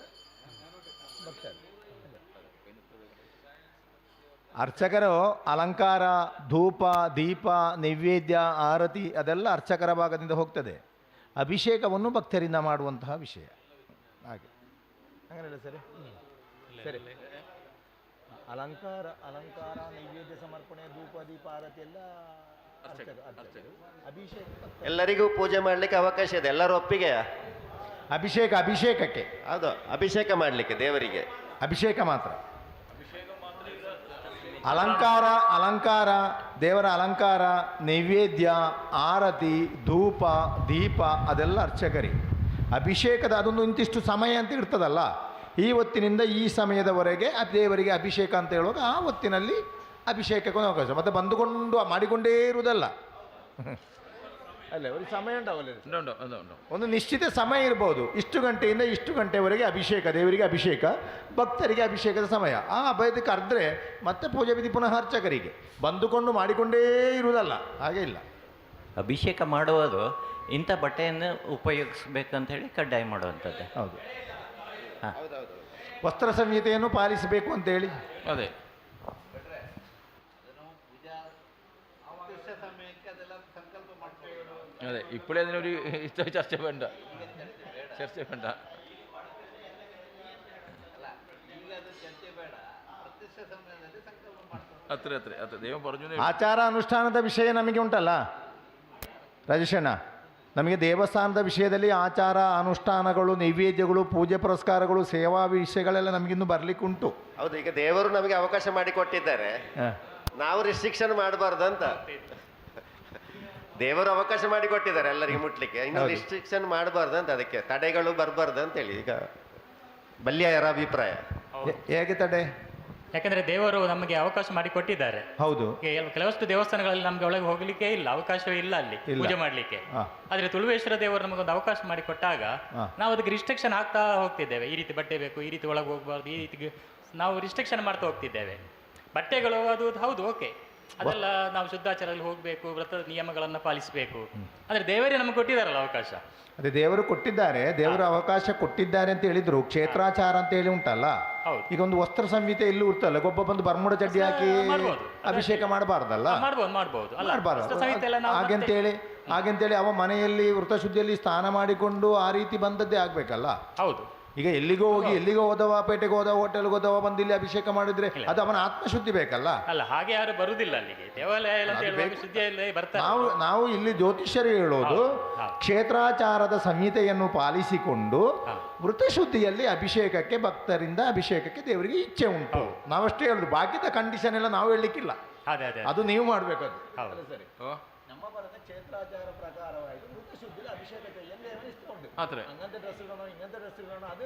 Speaker 2: ಭಕ್ತರ. ಅರ್ಚಕರು ಅಲಂಕಾರ, ಧೂಪ, ದೀಪ, ನೈವೇದ್ಯ, ಆರತಿ ಅದೆಲ್ಲ ಅರ್ಚಕರ ಭಾಗದಿಂದ ಹೋಗ್ತದೆ. ಅಭಿಷೇಕವನ್ನು ಭಕ್ತರಿಂದ ಮಾಡುವಂತಹ ವಿಷಯ. ಹಾಗೆ ಹಂಗಲ್ಲ ಸರಿ ಸರಿ. ಅಲಂಕಾರ ನೈವೇದ್ಯ ಸಮರ್ಪಣೆ, ಧೂಪ, ದೀಪ, ಆರತಿ ಎಲ್ಲ ಅರ್ಚಕರು. ಅಭಿಷೇಕ
Speaker 4: ಎಲ್ಲರಿಗೂ ಪೂಜೆ ಮಾಡಲಿಕ್ಕೆ ಅವಕಾಶ ಇದೆ, ಎಲ್ಲರೂ ಒಪ್ಪಿಗೆಯಾ?
Speaker 2: ಅಭಿಷೇಕಕ್ಕೆ
Speaker 4: ಹೌದು, ಅಭಿಷೇಕ ಮಾಡಲಿಕ್ಕೆ ದೇವರಿಗೆ
Speaker 2: ಅಭಿಷೇಕ ಮಾತ್ರ. ಅಲಂಕಾರ ದೇವರ ಅಲಂಕಾರ, ನೈವೇದ್ಯ, ಆರತಿ, ಧೂಪ, ದೀಪ ಅದೆಲ್ಲ ಅರ್ಚಕರಿಗೆ. ಅಭಿಷೇಕದ ಅದೊಂದು ಇಂತಿಷ್ಟು ಸಮಯ ಅಂತ ಇರ್ತದಲ್ಲ, ಈ ಹೊತ್ತಿನಿಂದ ಈ ಸಮಯದವರೆಗೆ ದೇವರಿಗೆ ಅಭಿಷೇಕ ಅಂತ ಹೇಳುವಾಗ ಆ ಹೊತ್ತಿನಲ್ಲಿ ಅಭಿಷೇಕಕ್ಕೆ ಅವಕಾಶ. ಮತ್ತು ಬಂದುಕೊಂಡು ಮಾಡಿಕೊಂಡೇ ಇರುವುದಲ್ಲ ಅಲ್ಲ, ಒಂದು ಸಮಯ ಉಂಟಾವಲ್ಲ, ಒಂದು ನಿಶ್ಚಿತ ಸಮಯ ಇರ್ಬೋದು. ಇಷ್ಟು ಗಂಟೆಯಿಂದ ಇಷ್ಟು ಗಂಟೆವರೆಗೆ ಅಭಿಷೇಕ, ದೇವರಿಗೆ ಅಭಿಷೇಕ, ಭಕ್ತರಿಗೆ ಅಭಿಷೇಕದ ಸಮಯ. ಆ ಅಭಯದಕ್ಕೆ ಕರೆದ್ರೆ ಮತ್ತೆ ಪೂಜೆ ವಿಧಿ ಪುನಃ ಅರ್ಚಕರಿಗೆ. ಬಂದುಕೊಂಡು ಮಾಡಿಕೊಂಡೇ ಇರುವುದಲ್ಲ, ಹಾಗೆ ಇಲ್ಲ.
Speaker 5: ಅಭಿಷೇಕ ಮಾಡುವುದು ಇಂಥ ಬಟ್ಟೆಯನ್ನು ಉಪಯೋಗಿಸ್ಬೇಕಂತ ಹೇಳಿ ಕಡ್ಡಾಯ ಮಾಡುವಂಥದ್ದು.
Speaker 2: ಹೌದು, ವಸ್ತ್ರ ಸಂಹಿತೆಯನ್ನು ಪಾಲಿಸಬೇಕು ಅಂತೇಳಿ.
Speaker 1: അതെ, അതെ. ഇപ്പോഴേ അതിനൊരു ചർച്ച വേണ്ട. അത്ര അത്ര അത്ര ദൈവം പറഞ്ഞു.
Speaker 2: ಆಚಾರ ಅನುಷ್ಠಾನದ ವಿಷಯ ನಮಗೆ ಉಂಟಲ್ಲ ರಾಜೇಶಣ್ಣ, ನಮಗೆ ದೇವಸ್ಥಾನದ ವಿಷಯದಲ್ಲಿ ಆಚಾರ ಅನುಷ್ಠಾನಗಳು, ನೈವೇದ್ಯಗಳು, ಪೂಜೆ ಪುರಸ್ಕಾರಗಳು, ಸೇವಾ ವಿಷಯಗಳೆಲ್ಲ ನಮಗಿನ್ನೂ ಬರ್ಲಿಕ್ಕುಂಟು.
Speaker 4: ಹೌದು, ಈಗ ದೇವರು ನಮಗೆ ಅವಕಾಶ ಮಾಡಿಕೊಟ್ಟಿದ್ದಾರೆ, ನಾವು ರಿಸ್ಟ್ರಿಕ್ಷನ್ ಮಾಡಬಾರ್ದು ಅಂತ. ದೇವರು ಅವಕಾಶ ಮಾಡಿಕೊಟ್ಟಿದ್ದಾರೆ ಎಲ್ಲರಿಗೆ ಮುಟ್ಲಿಕ್ಕೆ, ಇನ್ನು ರಿಸ್ಟ್ರಿಕ್ಷನ್ ಮಾಡಬಾರ್ದು ಅಂತ, ಅದಕ್ಕೆ ತಡೆಗಳು ಬರಬಾರ್ದು ಅಂತೇಳಿ ಈಗ ಬಲ್ಯಾಯರ ಅಭಿಪ್ರಾಯ.
Speaker 2: ಹೇಗೆ ತಡೆ?
Speaker 6: ಯಾಕಂದ್ರೆ ದೇವರು ನಮಗೆ ಅವಕಾಶ ಮಾಡಿ ಕೊಟ್ಟಿದ್ದಾರೆ.
Speaker 2: ಹೌದು,
Speaker 6: ಕೆಲವಷ್ಟು ದೇವಸ್ಥಾನಗಳಲ್ಲಿ ನಮ್ಗೆ ಒಳಗೆ ಹೋಗ್ಲಿಕ್ಕೆ ಇಲ್ಲ, ಅವಕಾಶವೇ ಇಲ್ಲ ಅಲ್ಲಿ ಪೂಜೆ ಮಾಡ್ಲಿಕ್ಕೆ. ಆದ್ರೆ ತುಳುವೇಶ್ವರ ದೇವರು ನಮಗೊಂದು ಅವಕಾಶ ಮಾಡಿ ಕೊಟ್ಟಾಗ ನಾವು ಅದಕ್ಕೆ ರಿಸ್ಟ್ರಿಕ್ಷನ್ ಹಾಕ್ತಾ ಹೋಗ್ತಿದ್ದೇವೆ. ಈ ರೀತಿ ಬಟ್ಟೆ ಬೇಕು, ಈ ರೀತಿ ಒಳಗೆ ಹೋಗ್ಬಾರ್ದು, ಈ ರೀತಿ ನಾವು ರಿಸ್ಟ್ರಿಕ್ಷನ್ ಮಾಡ್ತಾ ಹೋಗ್ತಿದ್ದೇವೆ. ಬಟ್ಟೆಗಳು ಅದು ಹೌದು, ಓಕೆ, ಅದೆಲ್ಲ ನಾವು ಶುದ್ಧಾಚಾರದಲ್ಲಿ ಹೋಗ್ಬೇಕು, ವ್ರತದ ನಿಯಮಗಳನ್ನ ಪಾಲಿಸಬೇಕು. ಅಂದ್ರೆ ದೇವರೇ ನಮಗೆ ಕೊಟ್ಟಿದ್ದಾರಲ್ಲ ಅವಕಾಶ.
Speaker 2: ಅದೇ ದೇವರು ಕೊಟ್ಟಿದ್ದಾರೆ, ದೇವರು ಅವಕಾಶ ಕೊಟ್ಟಿದ್ದಾರೆ ಅಂತ ಹೇಳಿದ್ರು. ಕ್ಷೇತ್ರಾಚಾರ ಅಂತ ಹೇಳಿ ಉಂಟಲ್ಲ, ಈಗ ಒಂದು ವಸ್ತ್ರ ಸಂಹಿತೆ ಇಲ್ಲೂ ಇರ್ತಲ್ಲ, ಗೊಬ್ಬ ಬಂದು ಬರ್ಮುಡ ಚಡ್ಡಿ ಹಾಕಿ ಅಭಿಷೇಕ ಮಾಡಬಾರ್ದಲ್ಲ, ಮಾಡಬಾರ್ದು. ಹಾಗೆಂತೇಳಿ ಅವ ಮನೆಯಲ್ಲಿ ವೃತಶುದ್ಧಿಯಲ್ಲಿ ಸ್ನಾನ ಮಾಡಿಕೊಂಡು ಆ ರೀತಿ ಬಂದದ್ದೇ ಆಗ್ಬೇಕಲ್ಲ.
Speaker 6: ಹೌದು,
Speaker 2: ಈಗ ಎಲ್ಲಿಗೋ ಹೋದವ, ಪೇಟೆಗೆ ಹೋದವ, ಹೋಟೆಲ್ಗೆ ಹೋದವ ಬಂದು ಇಲ್ಲಿ ಅಭಿಷೇಕ ಮಾಡಿದ್ರೆ ಅದು ಅವನ ಆತ್ಮಶುದ್ಧಿ ಬೇಕಲ್ಲ.
Speaker 6: ಅಲ್ಲ, ಹಾಗೆ ಯಾರು ಬರುದಿಲ್ಲ ಅಲ್ಲಿಗೆ, ದೇವಾಲಯ ಬರ್ತಾರೆ.
Speaker 2: ನಾವು ಇಲ್ಲಿ ಜ್ಯೋತಿಷ್ಯರು ಹೇಳೋದು ಕ್ಷೇತ್ರಾಚಾರದ ಸಂಹಿತೆಯನ್ನು ಪಾಲಿಸಿಕೊಂಡು ವೃತಶುದ್ಧಿಯಲ್ಲಿ ಅಭಿಷೇಕಕ್ಕೆ, ಭಕ್ತರಿಂದ ಅಭಿಷೇಕಕ್ಕೆ ದೇವರಿಗೆ ಇಚ್ಛೆ ಉಂಟು, ನಾವಷ್ಟೇ ಹೇಳುದು. ಬಾಕಿದ ಕಂಡೀಷನ್ ಎಲ್ಲ ನಾವು ಹೇಳಲಿಕ್ಕಿಲ್ಲ, ಅದು ನೀವು ಮಾಡಬೇಕು. ಅದು ಸರಿ. ನಮ್ಮ ಬರದ ಕ್ಷೇತ್ರಾಚಾರ ಪ್ರಕಾರವಾಗಿ ವೃತಶುದ್ಧಿಯಲ್ಲಿ ಅಭಿಷೇಕಕ್ಕೆ അങ്ങനത്തെ ഡ്രസ്സ് ഇടണോ ഇങ്ങനത്തെ ഡ്രസ്സ് ഇടണോ അത്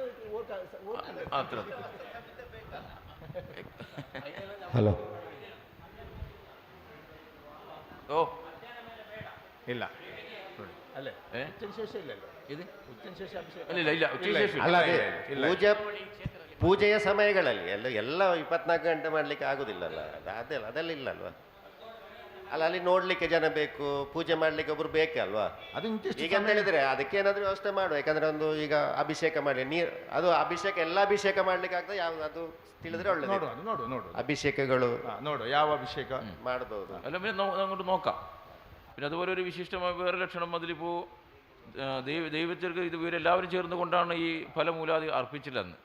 Speaker 2: ഹലോ
Speaker 1: ഓ
Speaker 2: ಇಲ್ಲ
Speaker 1: അല്ലേ
Speaker 2: ഉച്ചന് ശേഷം ഇല്ലല്ലോ ഇത് ഉച്ചന് ശേഷം അഭിഷേകം
Speaker 4: ಪೂಜೆ ಪೂಜೆಯ ಸಮಯಗಳಲ್ಲಿ ಎಲ್ಲ 24 ಗಂಟೆ ಮಾಡ್ಲಿಕ್ಕೆ ಆಗುದಿಲ್ಲಲ್ಲ, ಅದೆಲ್ಲ ಇಲ್ಲಲ್ವಾ. ಅಲ್ಲ, ಅಲ್ಲಿ ನೋಡ್ಲಿಕ್ಕೆ ಜನ ಬೇಕು, ಪೂಜೆ ಮಾಡ್ಲಿಕ್ಕೆ ಒಬ್ರು ಬೇಕಲ್ವಾ.
Speaker 2: ಅದು
Speaker 4: ಈಗ ಅಂತ ಹೇಳಿದ್ರೆ ಅದಕ್ಕೆ ಏನಾದ್ರೂ ವ್ಯವಸ್ಥೆ ಮಾಡುವ. ಯಾಕಂದ್ರೆ ಒಂದು ಈಗ ಅಭಿಷೇಕ ಮಾಡಿ ನೀರು, ಅದು ಅಭಿಷೇಕ ಎಲ್ಲ ಅಭಿಷೇಕ ಮಾಡ್ಲಿಕ್ಕೆ ಆಗ್ತದೆ, ಯಾವ್ದು ಅದು ತಿಳಿದ್ರೆ ಒಳ್ಳೆದು.
Speaker 2: ನೋಡು
Speaker 4: ಅಭಿಷೇಕಗಳು
Speaker 2: ನೋಡು ಯಾವ ಅಭಿಷೇಕ
Speaker 4: ಮಾಡಬಹುದು.
Speaker 1: അല്ല പിന്നെ അങ്ങോട്ട് നോക്കാം. പിന്നെ അതുപോലെ ഒരു വിശിഷ്ടമായ വേറെ ലക്ഷണം അതിലിപ്പോൾ ദൈവത്തിற்கு ഇത് ഇവരെല്ലാവരും ചേർന്ന് കൊണ്ടാണ് ഈ ഫലമൂലാദി അർപ്പിച്ചില്ലെന്ന്.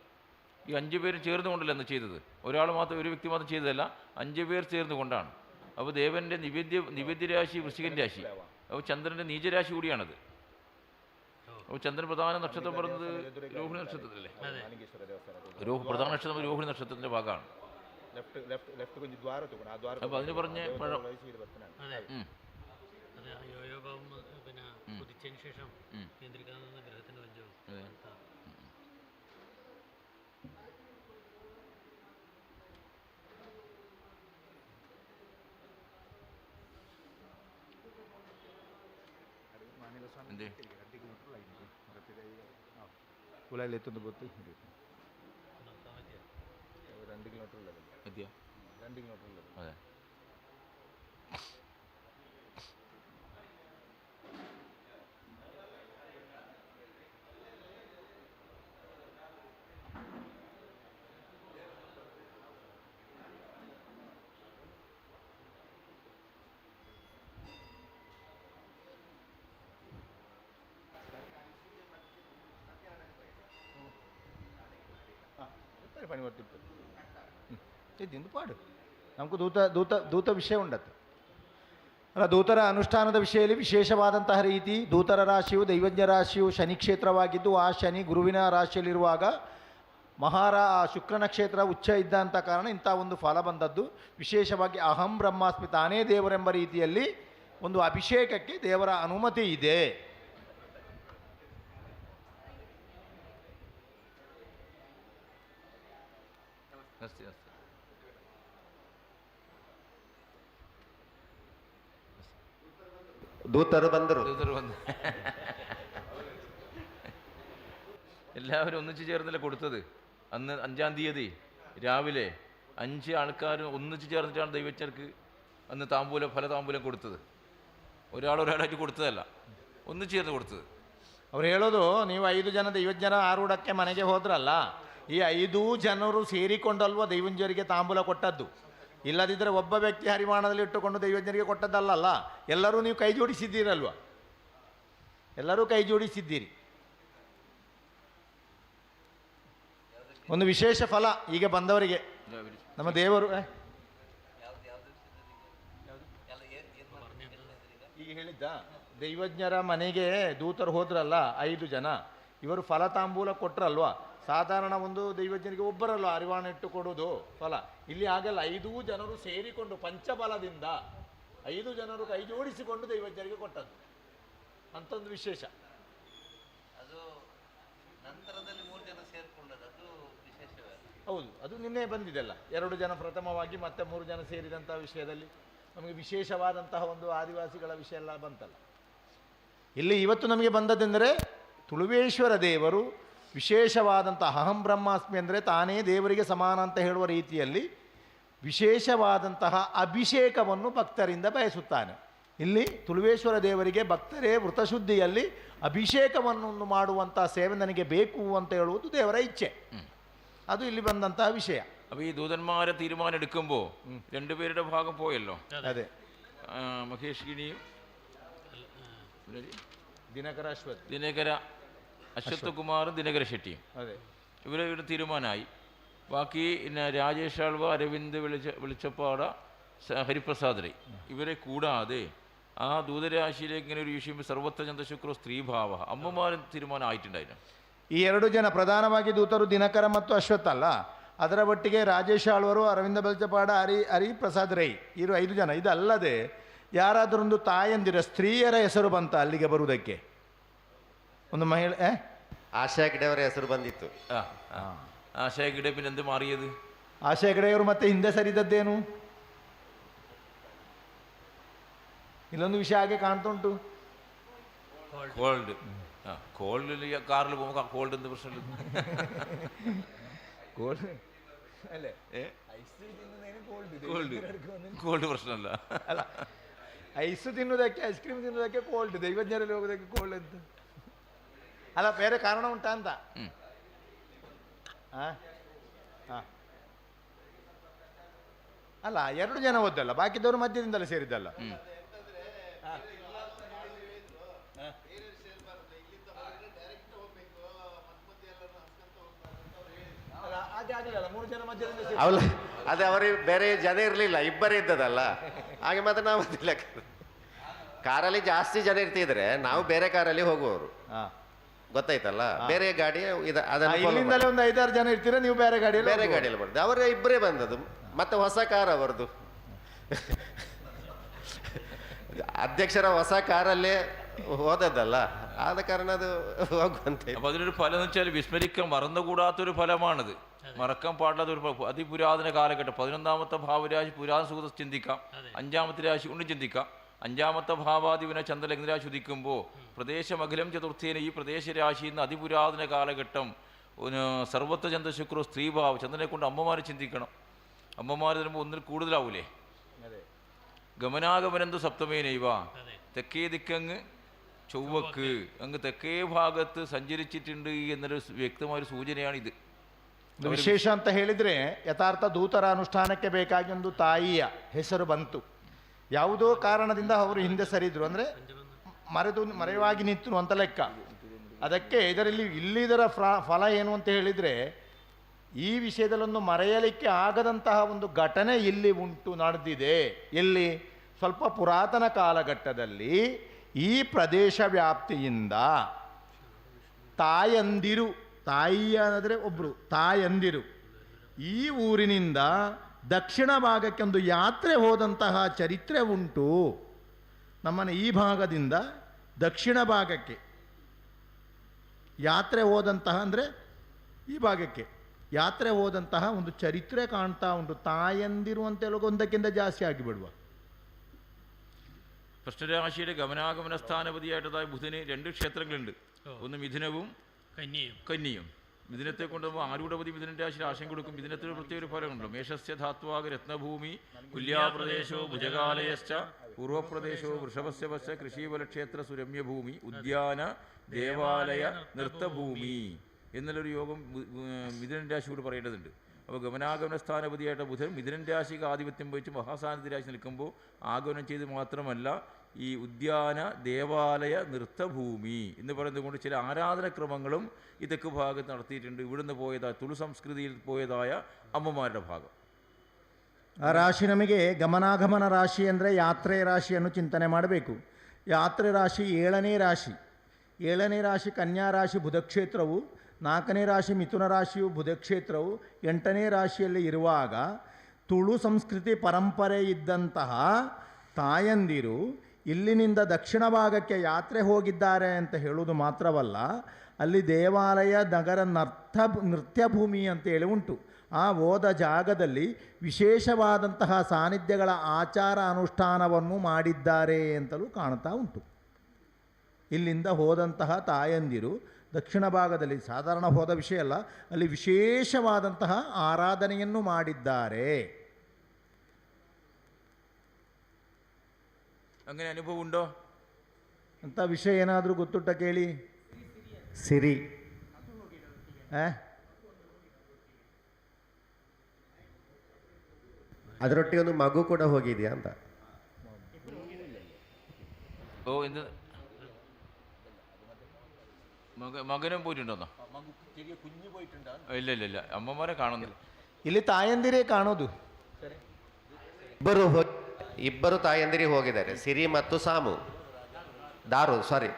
Speaker 1: ഈ 5 പേരും ചേർന്ന് കൊണ്ടല്ല എന്ന് ചെയ്തത്, ഒരാൾ മാത്രം, ഒരു വ്യക്തി മാത്രം ചെയ്തതല്ല, 5 പേർ ചേർന്ന് കൊണ്ടാണ്. അപ്പോൾ ദേവൻ്റെ നിവേദ്യരാശി വൃശ്ചികൻ രാശി, അപ്പോൾ ചന്ദ്രൻ്റെ നീചരാശി കൂടിയാണത്. അപ്പോൾ ചന്ദ്രൻ പ്രധാന നക്ഷത്രം പറയുന്നത് രോഹിണി നക്ഷത്രത്തിലല്ലേ, പ്രധാന നക്ഷത്രം രോഹിണി നക്ഷത്രത്തിൻ്റെ ഭാഗമാണ്. അപ്പോൾ അതിന് പറഞ്ഞ
Speaker 3: യോയോഭാവം പിന്നെ ഉദിച്ചതിന് ശേഷം കേന്ദ്രീകൃത ഗ്രഹത്തിൻ്റെ പഞ്ചവും.
Speaker 2: ಕುಲಾಯಲ್ಲಿ ಎತ್ತೊಂದು ಗೊತ್ತು 2 ಕಿಲೋಮೀಟರ್ ಇಲ್ಲ, 2 ಕಿಲೋಮೀಟರ್ ಇಲ್ಲ.
Speaker 1: അതെ.
Speaker 2: ಪಣಿ ಬರ್ತಿತ್ತು ಇದ್ದಿಂದು ಪಾಡು ನಮಗೂ ದೂತ ವಿಷಯ ಉಂಡತ್ತು ಅಲ್ಲ. ದೂತರ ಅನುಷ್ಠಾನದ ವಿಷಯದಲ್ಲಿ ವಿಶೇಷವಾದಂತಹ ರೀತಿ, ದೂತರ ರಾಶಿಯು ದೈವಜ್ಞ ರಾಶಿಯು ಶನಿ ಕ್ಷೇತ್ರವಾಗಿದ್ದು, ಆ ಶನಿ ಗುರುವಿನ ರಾಶಿಯಲ್ಲಿರುವಾಗ ಶುಕ್ರ ನಕ್ಷತ್ರ ಉಚ್ಚ ಇದ್ದಂಥ ಕಾರಣ ಇಂಥ ಒಂದು ಫಲ ಬಂದದ್ದು. ವಿಶೇಷವಾಗಿ ಅಹಂ ಬ್ರಹ್ಮಾಸ್ಮಿ, ತಾನೇ ದೇವರೆಂಬ ರೀತಿಯಲ್ಲಿ ಒಂದು ಅಭಿಷೇಕಕ್ಕೆ ದೇವರ ಅನುಮತಿ ಇದೆ.
Speaker 4: ദൂതർ ಬಂದರು.
Speaker 1: എല്ലാവരും ഒന്നിച്ചു ചേർന്നല്ലേ കൊടുത്തത്. അന്ന് 5-ാം തീയതി രാവിലെ 5 ആൾക്കാർ ഒന്നിച്ചു ചേർന്നിട്ടാണ് ദൈവജ്ഞർക്ക് അന്ന് ഫല താമ്പൂലം കൊടുത്തത്. ഒരാളായിട്ട് കൊടുത്തതല്ല, ഒന്നിച്ചു ചേർന്ന് കൊടുത്തത്.
Speaker 2: ಅವ್ರು ಹೇಳೋದು, ನೀವು 5 ಜನ ದೈವಜ್ಞರ ಆರೂಢಕ್ಕೆ ಮನೆಗೆ ಹೋದ್ರಲ್ಲ, ಈ 5 ಜನರು ಸೇರಿಕೊಂಡಲ್ವ ದೈವಜ್ಞರಿಗೆ ತಾಂಬೂಲ ಕೊಟ್ಟದ್ದು. ಇಲ್ಲದಿದ್ದರೆ ಒಬ್ಬ ವ್ಯಕ್ತಿ ಹರಿವಾಣದಲ್ಲಿ ಇಟ್ಟುಕೊಂಡು ದೈವಜ್ಞರಿಗೆ ಕೊಟ್ಟದ್ದಲ್ಲ. ಎಲ್ಲರೂ ನೀವು ಕೈ ಜೋಡಿಸಿದ್ದೀರಲ್ವ, ಎಲ್ಲರೂ ಕೈ ಜೋಡಿಸಿದ್ದೀರಿ. ಒಂದು ವಿಶೇಷ ಫಲ ಈಗ ಬಂದವರಿಗೆ. ನಮ್ಮ ದೇವರು ಈಗ ಹೇಳಿದ್ದ ದೈವಜ್ಞರ ಮನೆಗೆ ದೂತರು ಹೋದ್ರಲ್ಲ 5 ಜನ, ಇವರು ಫಲತಾಂಬೂಲ ಕೊಟ್ರಲ್ವಾ. ಸಾಧಾರಣ ಒಂದು ದೈವಜ್ಞರಿಗೆ ಒಬ್ಬರಲ್ವ ಅರಿವಾಣ ಇಟ್ಟು ಕೊಡೋದು ಫಲ. ಇಲ್ಲಿ ಆಗಲ್ಲ, 5 ಜನರು ಸೇರಿಕೊಂಡು ಪಂಚಬಲದಿಂದ 5 ಜನರು ಕೈ ಜೋಡಿಸಿಕೊಂಡು ದೈವಜ್ಞರಿಗೆ ಕೊಟ್ಟದ್ದು ಅಂತೊಂದು ವಿಶೇಷ.
Speaker 7: ಅದು ನಂತರದಲ್ಲಿ 3 ಜನ ಸೇರ್ಕೊಂಡದ್ದು, ಅದು ವಿಶೇಷವೇ.
Speaker 2: ಹೌದು, ಅದು ನಿನ್ನೆ ಬಂದಿದೆಲ್ಲ. 2 ಜನ ಪ್ರಥಮವಾಗಿ ಮತ್ತೆ 3 ಜನ ಸೇರಿದಂಥ ವಿಷಯದಲ್ಲಿ ನಮಗೆ ವಿಶೇಷವಾದಂತಹ ಒಂದು ಆದಿವಾಸಿಗಳ ವಿಷಯ ಎಲ್ಲ ಬಂತಲ್ಲ. ಇಲ್ಲಿ ಇವತ್ತು ನಮಗೆ ಬಂದದ್ದೆಂದರೆ ತುಳುವೇಶ್ವರ ದೇವರು ವಿಶೇಷವಾದಂತಹ ಅಹಂ ಬ್ರಹ್ಮಾಸ್ಮಿ ಅಂದರೆ ತಾನೇ ದೇವರಿಗೆ ಸಮಾನ ಅಂತ ಹೇಳುವ ರೀತಿಯಲ್ಲಿ ವಿಶೇಷವಾದಂತಹ ಅಭಿಷೇಕವನ್ನು ಭಕ್ತರಿಂದ ಬಯಸುತ್ತಾನೆ. ಇಲ್ಲಿ ತುಳುವೇಶ್ವರ ದೇವರಿಗೆ ಭಕ್ತರೇ ವೃತಶುದ್ಧಿಯಲ್ಲಿ ಅಭಿಷೇಕವನ್ನು ಮಾಡುವಂಥ ಸೇವೆ ನನಗೆ ಬೇಕು ಅಂತ ಹೇಳುವುದು ದೇವರ ಇಚ್ಛೆ. ಅದು ಇಲ್ಲಿ ಬಂದಂತಹ ವಿಷಯ.
Speaker 1: അപ്പോൾ ഈ ദൂതന്മാരെ തീരുമാനം എടുക്കുമ്പോൾ രണ്ടുപേരുടെ ഭാഗം പോയല്ലോ.
Speaker 2: അതെ,
Speaker 1: മഹേഷ് ഗിനിയും
Speaker 2: ദിനകര
Speaker 1: അശ്വത്ഥകുമാറും ദിനകര ഷെട്ടിയും ഇവരുടെ തീരുമാനമായി. ബാക്കി പിന്നെ രാജേഷ് ആൾവ, അരവിന്ദ് വെളിച്ചപ്പാട, ഹരിപ്രസാദ് റൈ ഇവരെ കൂടാതെ ആ ദൂതരാശിയിലേക്ക് ഇങ്ങനെ ഒരു വിഷയം സർവത്ര ചന്ദ്രശുക്ര സ്ത്രീഭാവ അമ്മമാരും തീരുമാനം ആയിട്ടുണ്ടായിരുന്നു.
Speaker 2: ಈ 2 ಜನ ಪ್ರಧಾನವಾಗಿ ದೂತರು ದಿನಕರ ಮತ್ತು ಅಶ್ವತ್ಥ ಅಲ್ಲ, ಅದರ ಒಟ್ಟಿಗೆ ರಾಜೇಶ್ ಆಳ್ವರು, ಅರವಿಂದ ಬೆಲ್ಚಪಾಡ, ಹರಿಪ್ರಸಾದ್ ರೈ, ಇವರು 5 ಜನ. ಇದಲ್ಲದೆ ಯಾರಾದರೊಂದು ತಾಯಂದಿರ ಸ್ತ್ರೀಯರ ಹೆಸರು ಬಂತ ಅಲ್ಲಿಗೆ ಬರುವುದಕ್ಕೆ? ಒಂದು ಮಹಿಳೆ
Speaker 4: ಆಶಾ ಗಿಡವರ ಹೆಸರು ಬಂದಿತ್ತು.
Speaker 1: ಆಶಾ ಗಿಡ ಪಿನ್ನೆಂದು ಮಾರಿಯದು?
Speaker 2: ಆಶಾ ಗಿಡೆಯವರು ಮತ್ತೆ ಹಿಂದೆ ಸರಿದದ್ದೇನು? ಇಲ್ಲೊಂದು ವಿಷಯ ಹಾಗೆ ಕಾಣ್ತುಂಟು.
Speaker 1: ಕೋಲ್ಡ್ ಕೋಲ್ಡ್ ಕಾರಲ್ಲಿ പോകുമ്പോൾ ಕೋಲ್ಡ್ എന്ത് പ്രശ്നമില്ല.
Speaker 2: അല്ലേ,
Speaker 1: ಕೋಲ್ಡ್ ಪ್ರಶ್ನಲ್ಲ.
Speaker 2: ಅಲ್ಲ, ಐಸ್ ತಿನ್ನುವುದಕ್ಕೆ, ಐಸ್ ಕ್ರೀಮ್ ತಿನ್ನುವುದಕ್ಕೆ ಕೋಲ್ಡ್, ದೈವಜ್ಞರಲ್ಲಿ ಹೋಗೋದಕ್ಕೆ ಕೋಲ್ಡ್ ಅಂತ ಅಲ್ಲ, ಬೇರೆ ಕಾರಣ ಉಂಟಾ ಅಂತ. ಅಲ್ಲ, 2 ಜನ ಓದ್ದಲ್ಲ, ಬಾಕಿದವರು ಮಧ್ಯದಿಂದಲೇ ಸೇರಿದ್ದಲ್ಲ.
Speaker 4: ಅವಳ ಅದೇ ಅವರಿಗೆ ಬೇರೆ ಜನ ಇರಲಿಲ್ಲ, ಇಬ್ಬರೇ ಇದ್ದದಲ್ಲ. ಹಾಗೆ ಮತ್ತೆ ನಾವು ಕಾರಲ್ಲಿ ಜಾಸ್ತಿ ಜನ ಇರ್ತಿದ್ರೆ ನಾವು ಬೇರೆ ಕಾರಲ್ಲಿ ಹೋಗುವವರು, ಗೊತ್ತಾಯ್ತಲ್ಲ. ಬೇರೆ ಗಾಡಿ
Speaker 2: ಇಲ್ಲಿಂದಲೇ ಒಂದು 5-6 ಜನ ಇರ್ತೀರ, ನೀವು ಬೇರೆ ಗಾಡಿಯಲ್ಲಿ
Speaker 4: ಬರ್ತದೆ. ಅವರೇ ಇಬ್ಬರೇ ಬಂದದ್ದು, ಮತ್ತೆ ಹೊಸ ಕಾರ್ ಅವರದು. ಅಧ್ಯಕ್ಷರ ಹೊಸ ಕಾರಲ್ಲೇ ಹೋದದ್ದಲ್ಲ, ಆದ ಕಾರಣ അത് ಹೋಗುವಂತೆ.
Speaker 1: അപ്പൊ അതിനൊരു ഫലം എന്ന് വെച്ചാൽ വിസ്മരിക്കാൻ മറന്നുകൂടാത്തൊരു ഫലമാണിത്. മറക്കാൻ പാടില്ലാത്ത ഒരു അതിപുരാതന കാലഘട്ടം. 11ാമത്തെ ഭാവരാശി പുരാതന സുഹൃത്ത് ചിന്തിക്കാം, 5ാമത്തെ രാശി കൊണ്ട് ചിന്തിക്കാം. 5ാമത്തെ ഭാവാധിപനെ ചന്ദ്രലഗ്നരാശി ഉദിക്കുമ്പോൾ പ്രദേശമഖിലം ചതുർത്ഥേന ഈ പ്രദേശരാശിയിൽ നിന്ന് അതിപുരാതന കാലഘട്ടം സർവത്ര ചന്ദ്രശുക്ര സ്ത്രീഭാവം ചന്ദ്രനെ കൊണ്ട് അമ്മമാരെ ചിന്തിക്കണം. അമ്മമാർ തരുമ്പോൾ ഒന്നിൽ കൂടുതലാവൂലേ? ഗമനാഗമനന്തു സപ്തമേ നൈവ, തെക്കേ ദിക്കങ്ങ് ചൊവ്വക്ക് അങ്ങ് തെക്കേ ഭാഗത്ത് സഞ്ചരിച്ചിട്ടുണ്ട് എന്നൊരു വ്യക്തമായൊരു സൂചനയാണിത്.
Speaker 2: ವಿಶೇಷ ಅಂತ ಹೇಳಿದರೆ ಯಥಾರ್ಥ ದೂತರ ಅನುಷ್ಠಾನಕ್ಕೆ ಬೇಕಾಗಿ ಒಂದು ತಾಯಿಯ ಹೆಸರು ಬಂತು. ಯಾವುದೋ ಕಾರಣದಿಂದ ಅವರು ಹಿಂದೆ ಸರಿದ್ರು, ಅಂದರೆ ಮರೆವಾಗಿ ನಿಂತರು ಅಂತ ಲೆಕ್ಕ. ಅದಕ್ಕೆ ಇಲ್ಲಿದರ ಫಲ ಏನು ಅಂತ ಹೇಳಿದರೆ, ಈ ವಿಷಯದಲ್ಲೊಂದು ಮರೆಯಲಿಕ್ಕೆ ಆಗದಂತಹ ಒಂದು ಘಟನೆ ಇಲ್ಲಿ ನಡೆದಿದೆ. ಎಲ್ಲಿ? ಸ್ವಲ್ಪ ಪುರಾತನ ಕಾಲಘಟ್ಟದಲ್ಲಿ ಈ ಪ್ರದೇಶ ವ್ಯಾಪ್ತಿಯಿಂದ ತಾಯಂದಿರು, ತಾಯಿ ಅಂದರೆ ಒಬ್ಬರು ತಾಯಂದಿರು, ಈ ಊರಿನಿಂದ ದಕ್ಷಿಣ ಭಾಗಕ್ಕೆ ಒಂದು ಯಾತ್ರೆ ಹೋದಂತಹ ಚರಿತ್ರೆ ಉಂಟು. ನಮ್ಮನ್ನು ಈ ಭಾಗದಿಂದ ದಕ್ಷಿಣ ಭಾಗಕ್ಕೆ ಯಾತ್ರೆ ಹೋದಂತಹ, ಅಂದರೆ ಈ ಭಾಗಕ್ಕೆ ಯಾತ್ರೆ ಹೋದಂತಹ ಒಂದು ಚರಿತ್ರೆ ಕಾಣ್ತಾ ಉಂಟು. ತಾಯಂದಿರು ಅಂತ ಹೇಳುವಾಗ ಒಂದಕ್ಕಿಂತ ಜಾಸ್ತಿ ಆಗಿಬಿಡುವ.
Speaker 1: വൃഷരാശിയുടെ ഗമനാഗമന സ്ഥാനപതിയായിട്ടതായ ബുധന് 2 ക്ഷേത്രങ്ങളുണ്ട്. ഒന്ന് മിഥുനവും കന്യയും. മിഥുനത്തെ കൊണ്ടുപോകുമ്പോൾ ആരൂഢപതി മിഥുനൻ രാശിയിൽ ആശങ്ക കൊടുക്കും. മിഥുനത്തിന് പ്രത്യേക ഒരു ഫലമുണ്ടല്ലോ. മേഷസ്യ ധാത്വാക രത്നഭൂമി കുല്യാപ്രദേശോ ഭുജകാലയശ്ച പൂർവപ്രദേശോ വൃഷഭസ്യ പശ്ച കൃഷിബലക്ഷേത്ര സുരമ്യഭൂമി ഉദ്യാന ദേവാലയ നൃത്തഭൂമി എന്നുള്ളൊരു യോഗം മിഥുനൻ രാശിയോട് പറയേണ്ടതുണ്ട്. അപ്പോൾ ഗമനാഗമന സ്ഥാനപതിയായിട്ട് ബുധൻ മിഥുനൻ രാശിക്ക് ആധിപത്യം വഹിച്ച് മഹാസാന്നിധ്യ രാശി നിൽക്കുമ്പോൾ ആഗമനം ചെയ്ത് മാത്രമല്ല ഈ ഉദ്യാന ദേവാലയ നൃത്തഭൂമി എന്ന് പറയുന്നത് കൊണ്ട് ചില ആരാധനക്രമങ്ങളും ഈ തെക്ക് ഭാഗത്ത് നടത്തിയിട്ടുണ്ട്. ഇവിടുന്ന് പോയതായ ತುಳು ಸಂಸ್ಕೃತಿയിൽ പോയതായ ಅಮ್ಮಮಾരുടെ ಭಾಗ.
Speaker 2: ಆ ರಾಶಿ ನಮಗೆ ಗಮನಾಗಮನ ರಾಶಿ ಅಂದರೆ ಯಾತ್ರೆ ರಾಶಿಯನ್ನು ಚಿಂತನೆ ಮಾಡಬೇಕು. ಯಾತ್ರೆ ರಾಶಿ 7ನೇ ರಾಶಿ. 7ನೇ ರಾಶಿ ಕನ್ಯಾ ರಾಶಿ ಬುಧಕ್ಷೇತ್ರವು, 4ನೇ ರಾಶಿ ಮಿಥುನ ರಾಶಿಯು ಬುಧಕ್ಷೇತ್ರವು 8ನೇ ರಾಶಿಯಲ್ಲಿ ಇರುವಾಗ ತುಳು ಸಂಸ್ಕೃತಿ ಪರಂಪರೆ ಇದ್ದಂತಹ ತಾಯಂದಿರು ಇಲ್ಲಿನಿಂದ ದಕ್ಷಿಣ ಭಾಗಕ್ಕೆ ಯಾತ್ರೆ ಹೋಗಿದ್ದಾರೆ ಅಂತ ಹೇಳುವುದು ಮಾತ್ರವಲ್ಲ, ಅಲ್ಲಿ ದೇವಾಲಯ ನಗರ ನೃತ್ಯಭೂಮಿ ಅಂತೇಳಿ ಉಂಟು. ಆ ಹೋದ ಜಾಗದಲ್ಲಿ ವಿಶೇಷವಾದಂತಹ ಸಾನ್ನಿಧ್ಯಗಳ ಆಚಾರ ಅನುಷ್ಠಾನವನ್ನು ಮಾಡಿದ್ದಾರೆ ಅಂತಲೂ ಕಾಣ್ತಾ ಉಂಟು. ಇಲ್ಲಿಂದ ಹೋದಂತಹ ತಾಯಂದಿರು ದಕ್ಷಿಣ ಭಾಗದಲ್ಲಿ ಸಾಧಾರಣ ಹೋದ ವಿಷಯ ಅಲ್ಲ, ಅಲ್ಲಿ ವಿಶೇಷವಾದಂತಹ ಆರಾಧನೆಯನ್ನು ಮಾಡಿದ್ದಾರೆ.
Speaker 1: അങ്ങനെ അനുഭവം ഉണ്ടോ
Speaker 2: ಅಂತ ವಿಷಯ ಏನಾದರೂ ಗೊತ್ತುಂಟ ಕೇಳಿ. ಸಿರಿ
Speaker 4: ಅದರೊಟ್ಟಿಗೆ ಒಂದು ಮಗು ಕೂಡ ಹೋಗಿದೆಯಾ ಅಂತ.
Speaker 1: ഓ എന്ത് മകനും പോയിട്ടുണ്ടോന്നോ? ഇല്ല ഇല്ല ಇಲ್ಲ ಅಮ್ಮമാരെ കാണുന്നില്ല.
Speaker 2: ಇಲ್ಲಿ ತಾಯಂದಿರೇ ಕಾಣೋದು.
Speaker 4: ಇಬ್ಬರು ತಾಯಂದಿರಿ ಹೋಗಿದ್ದಾರೆ, ಸಿರಿ ಮತ್ತು ಸಾಮು. ಸಾರಿ,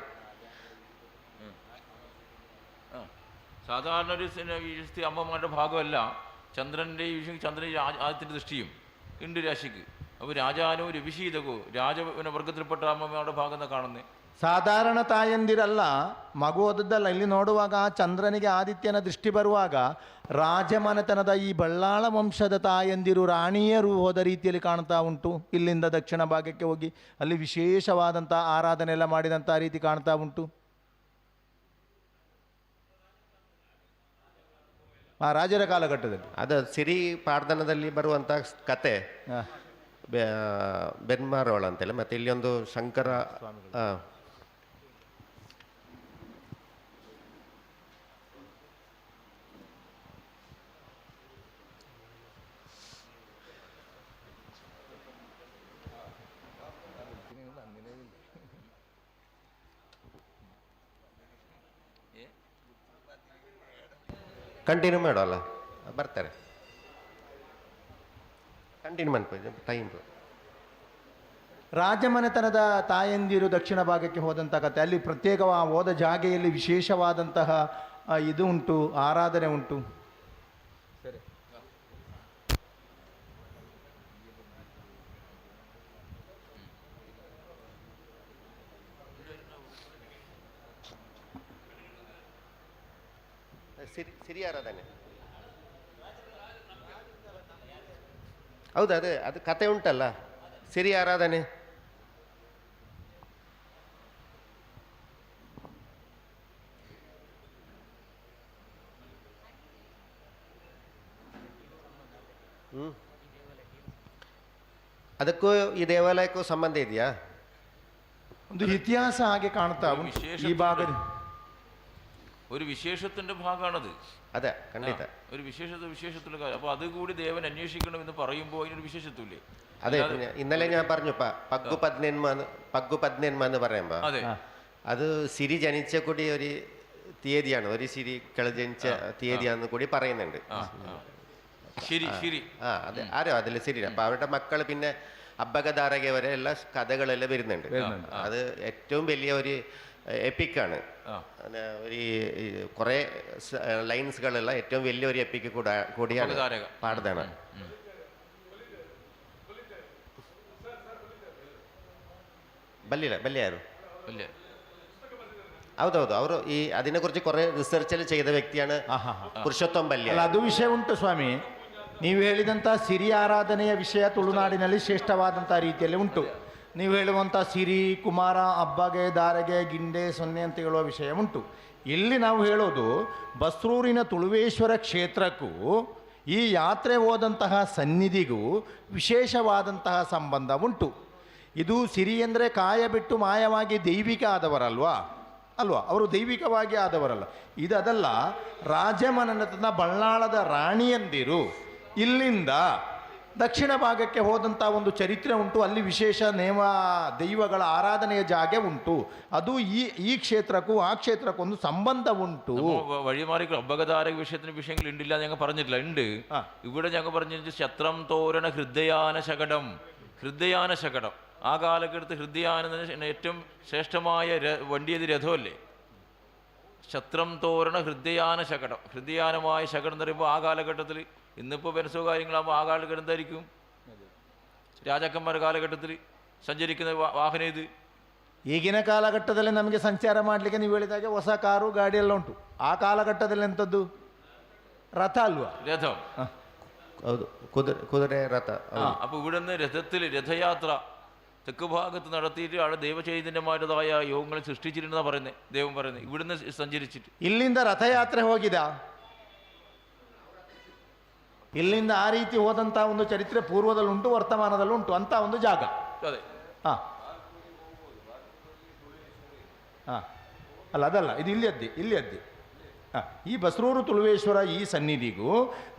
Speaker 1: സാധാരണ ഒരു അമ്മമാരുടെ ഭാഗമല്ല ചന്ദ്രൻ്റെ ചന്ദ്രൻ ആദ്യത്തിൻ്റെ ദൃഷ്ടിയും ഉണ്ട് രാശിക്ക്. അപ്പോൾ രാജാനോ രവിശീതകോ രാജവർഗത്തിൽപ്പെട്ട അമ്മമാരുടെ ഭാഗം എന്നാണ് കാണുന്നത്.
Speaker 2: ಸಾಧಾರಣ ತಾಯಂದಿರಲ್ಲ, ಮಗು ಓದದ್ದಲ್ಲ. ಇಲ್ಲಿ ನೋಡುವಾಗ ಚಂದ್ರನಿಗೆ ಆದಿತ್ಯನ ದೃಷ್ಟಿ ಬರುವಾಗ ರಾಜಮನೆತನದ ಈ ಬಳ್ಳಾಳ ವಂಶದ ತಾಯಂದಿರು ರಾಣಿಯರು ಹೋದ ರೀತಿಯಲ್ಲಿ ಕಾಣ್ತಾ ಉಂಟು. ಇಲ್ಲಿಂದ ದಕ್ಷಿಣ ಭಾಗಕ್ಕೆ ಹೋಗಿ ಅಲ್ಲಿ ವಿಶೇಷವಾದಂಥ ಆರಾಧನೆ ಎಲ್ಲ ಮಾಡಿದಂಥ ರೀತಿ ಕಾಣ್ತಾ ಉಂಟು. ಆ ರಾಜರ ಕಾಲಘಟ್ಟದಲ್ಲಿ
Speaker 4: ಅದು ಸಿರಿ ಪಾಡ್ದನದಲ್ಲಿ ಬರುವಂಥ ಕತೆ ಬೆನ್ಮಾರೋಳ ಅಂತೇಳಿ, ಮತ್ತು ಇಲ್ಲಿ ಒಂದು ಶಂಕರ ಕಂಟಿನ್ಯೂ ಮಾಡೋಲ್ಲ, ಬರ್ತಾರೆ. ಕಂಟಿನ್ಯೂ ಮಾಡ್ಬೋದು ಟೈಮ್.
Speaker 2: ರಾಜಮನೆತನದ ತಾಯಂದಿರು ದಕ್ಷಿಣ ಭಾಗಕ್ಕೆ ಹೋದಂಥ ಕತೆ, ಅಲ್ಲಿ ಪ್ರತ್ಯೇಕವಾಗಿ ಹೋದ ಜಾಗೆಯಲ್ಲಿ ವಿಶೇಷವಾದಂತಹ ಇದು ಉಂಟು, ಆರಾಧನೆ ಉಂಟು.
Speaker 1: ಸರಿ,
Speaker 4: ಸಿರಿ ಆರಾಧನೆ ಹೌದು, ಅದು ಕತೆ ಉಂಟಲ್ಲ, ಸಿರಿ ಆರಾಧನೆ. ಅದಕ್ಕೂ ಈ ದೇವಾಲಯಕ್ಕೂ ಸಂಬಂಧ ಇದೆಯಾ?
Speaker 2: ಒಂದು ಇತಿಹಾಸ ಹಾಗೆ ಕಾಣ್ತಾ ಈ ಭಾಗದ
Speaker 1: ഒരു വിശേഷത്തിന്റെ ഭാഗമാണത്.
Speaker 4: അതെ, ಖಂಡಿತ
Speaker 1: ഒരു വിശേഷത്തുള്ള കാര്യം. അപ്പോൾ അതുകൂടി ദേവൻ അന്വേഷിക്കണമെന്ന് പറയുമ്പോൾ അതിനൊരു വിശേഷത്വമില്ലേ?
Speaker 4: അതെ, ഇന്നലെ ഞാൻ പറഞ്ഞു പഗ്ഗു പദ്നന്മ എന്ന് പറയുമ്പോൾ അത് സിരി ജനിച്ച കൂടി ഒരു തീയതിയാണ്, ഒരു സിരി ജനിച്ച തീയതിയാണെന്ന് കൂടി പറയുന്നുണ്ട്. അതെ, ആരോ അതിൽ സിരി. അപ്പൊ അവരുടെ മക്കൾ പിന്നെ അബ്ബകധാരക വരെ എല്ലാ കഥകളെല്ലാം വരുന്നുണ്ട്. അത് ഏറ്റവും വലിയ ഒരു എപ്പിക്കാണ്. ഒരു കുറെ ലൈൻസുകളുള്ള ഏറ്റവും വലിയൊരു എപ്പിക്ക് കൂടിയാണ് പാടുന്നതാണ്. ಬಲ್ಲಿ ಯಾರು? ಹೌದೌದು, ಅವರು ಈ ಅದನ್ನ ಕುರಿತು ಕುറെ ರಿಸರ್ಚ್ ಎಲ್ಲ ചെയ്ത ವ್ಯಕ್ತಿയാണ് ಪುರುಷೋತ್ತಮ ಬಲ್ಯ.
Speaker 2: ಅಲ್ಲ, ಅದು ವಿಷಯ ಉಂಟು ಸ್ವಾಮಿ. ನೀವು ಹೇಳಿದಂಥ ಸಿರಿ ಆರಾಧನೆಯ ವಿಷಯ ತುಳುನಾಡಿನಲ್ಲಿ ಶ್ರೇಷ್ಠವಾದಂಥ ರೀತಿಯಲ್ಲಿ ಉಂಟು. ನೀವು ಹೇಳುವಂಥ ಸಿರಿ, ಕುಮಾರ, ಅಬ್ಬಗೆ, ದಾರಗೆ, ಗಿಂಡೆ, ಸೊನ್ನೆ ಅಂತ ಹೇಳುವ ವಿಷಯ ಉಂಟು. ಇಲ್ಲಿ ನಾವು ಹೇಳೋದು ಬಸ್ರೂರಿನ ತುಳುವೇಶ್ವರ ಕ್ಷೇತ್ರಕ್ಕೂ ಈ ಯಾತ್ರೆ ಹೋದಂತಹ ಸನ್ನಿಧಿಗೂ ವಿಶೇಷವಾದಂತಹ ಸಂಬಂಧ ಉಂಟು. ಇದು ಸಿರಿ ಅಂದರೆ ಕಾಯ ಬಿಟ್ಟು ಮಾಯವಾಗಿ ದೈವಿಕ ಆದವರಲ್ವಾ? ಅವರು ದೈವಿಕವಾಗಿ ಆದವರಲ್ಲ. ಇದಲ್ಲ, ರಾಜಮನೆತನ ಬಳ್ಳಾಳದ ರಾಣಿಯಂದಿರು ಇಲ್ಲಿಂದ ದಕ್ಷಿಣ ಭಾಗಕ್ಕೆ ಹೋದಂಥ ಒಂದು ಚರಿತ್ರೆ ಉಂಟು. ಅಲ್ಲಿ ವಿಶೇಷ ದೈವಗಳ ಆರಾಧನೆಯ ಜಾಗೆ ಉಂಟು. ಅದು ಈ ಕ್ಷೇತ್ರಕ್ಕೂ ആ ക്ഷേത്രക്കൊന്നും സംബന്ധ ഉണ്ടു.
Speaker 1: വഴിമാറി അപകതാരക വിഷയങ്ങൾ ഉണ്ടില്ല ഞങ്ങൾ പറഞ്ഞിട്ടില്ല, ഉണ്ട്. ഇവിടെ ഞങ്ങൾ പറഞ്ഞു ശത്രം തോരണ ഹൃദയാന ശകടം. ആ കാലഘട്ടത്ത് ഹൃദയാന ഏറ്റവും ശ്രേഷ്ഠമായ വണ്ടി ഏത് രഥമല്ലേ? ശത്രം തോരണ ഹൃദയാനമായ ശകടം എന്ന് പറയുമ്പോൾ ആ കാലഘട്ടത്തിൽ, ഇന്നിപ്പോൾ പെൻസോ കാര്യങ്ങളാകുമ്പോൾ ആ കാലഘട്ടം എന്തായിരിക്കും? രാജാക്കന്മാരുടെ കാലഘട്ടത്തിൽ സഞ്ചരിക്കുന്ന വാഹനം ഇത്.
Speaker 2: ಈಗಿನ ಕಾಲಘಟ್ಟದಲ್ಲಿ ನಮಗೆ ಸಂಚಾರ ಮಾಡಲಿಕ್ಕೆ ನೀವು ಹೇಳಿದಾಗೆ ಹೊಸ ಕಾರು ಗಾಡಿ ಎಲ್ಲ ಉಂಟು. ಆ ಕಾಲಘಟ್ಟದಲ್ಲಿ ಎಂಥದ್ದು? ರಥ ಅಲ್ವಾ?
Speaker 1: രഥം.
Speaker 4: ಹೌದು, ಕುದುರೆ ರಥ.
Speaker 1: അപ്പോൾ ഇവിടുന്ന് രഥയാത്ര തെക്ക് ഭാഗത്ത് നടത്തിയിട്ട് അവിടെ ദൈവചൈതന്യമാരതായ യോഗങ്ങൾ സൃഷ്ടിച്ചിട്ടുണ്ടെന്നാണ് പറയുന്നത്, ദൈവം പറയുന്നത്, ഇവിടുന്ന് സഞ്ചരിച്ചിട്ട്.
Speaker 2: ಇಲ್ಲಿಂದ ರಥಯಾತ್ರೆ ಹೋಗಿದ, ಇಲ್ಲಿಂದ ಆ ರೀತಿ ಹೋದಂಥ ಒಂದು ಚರಿತ್ರೆ ಪೂರ್ವದಲ್ಲುಂಟು, ವರ್ತಮಾನದಲ್ಲುಂಟು ಅಂತ ಒಂದು ಜಾಗ.
Speaker 1: ಅದೇ.
Speaker 2: ಹಾಂ ಹಾಂ ಅಲ್ಲ, ಅದಲ್ಲ, ಇದು ಇಲ್ಲಿ ಅದ್ದಿ. ಈ ಬಸರೂರು ತುಳುವೇಶ್ವರ ಈ ಸನ್ನಿಧಿಗೂ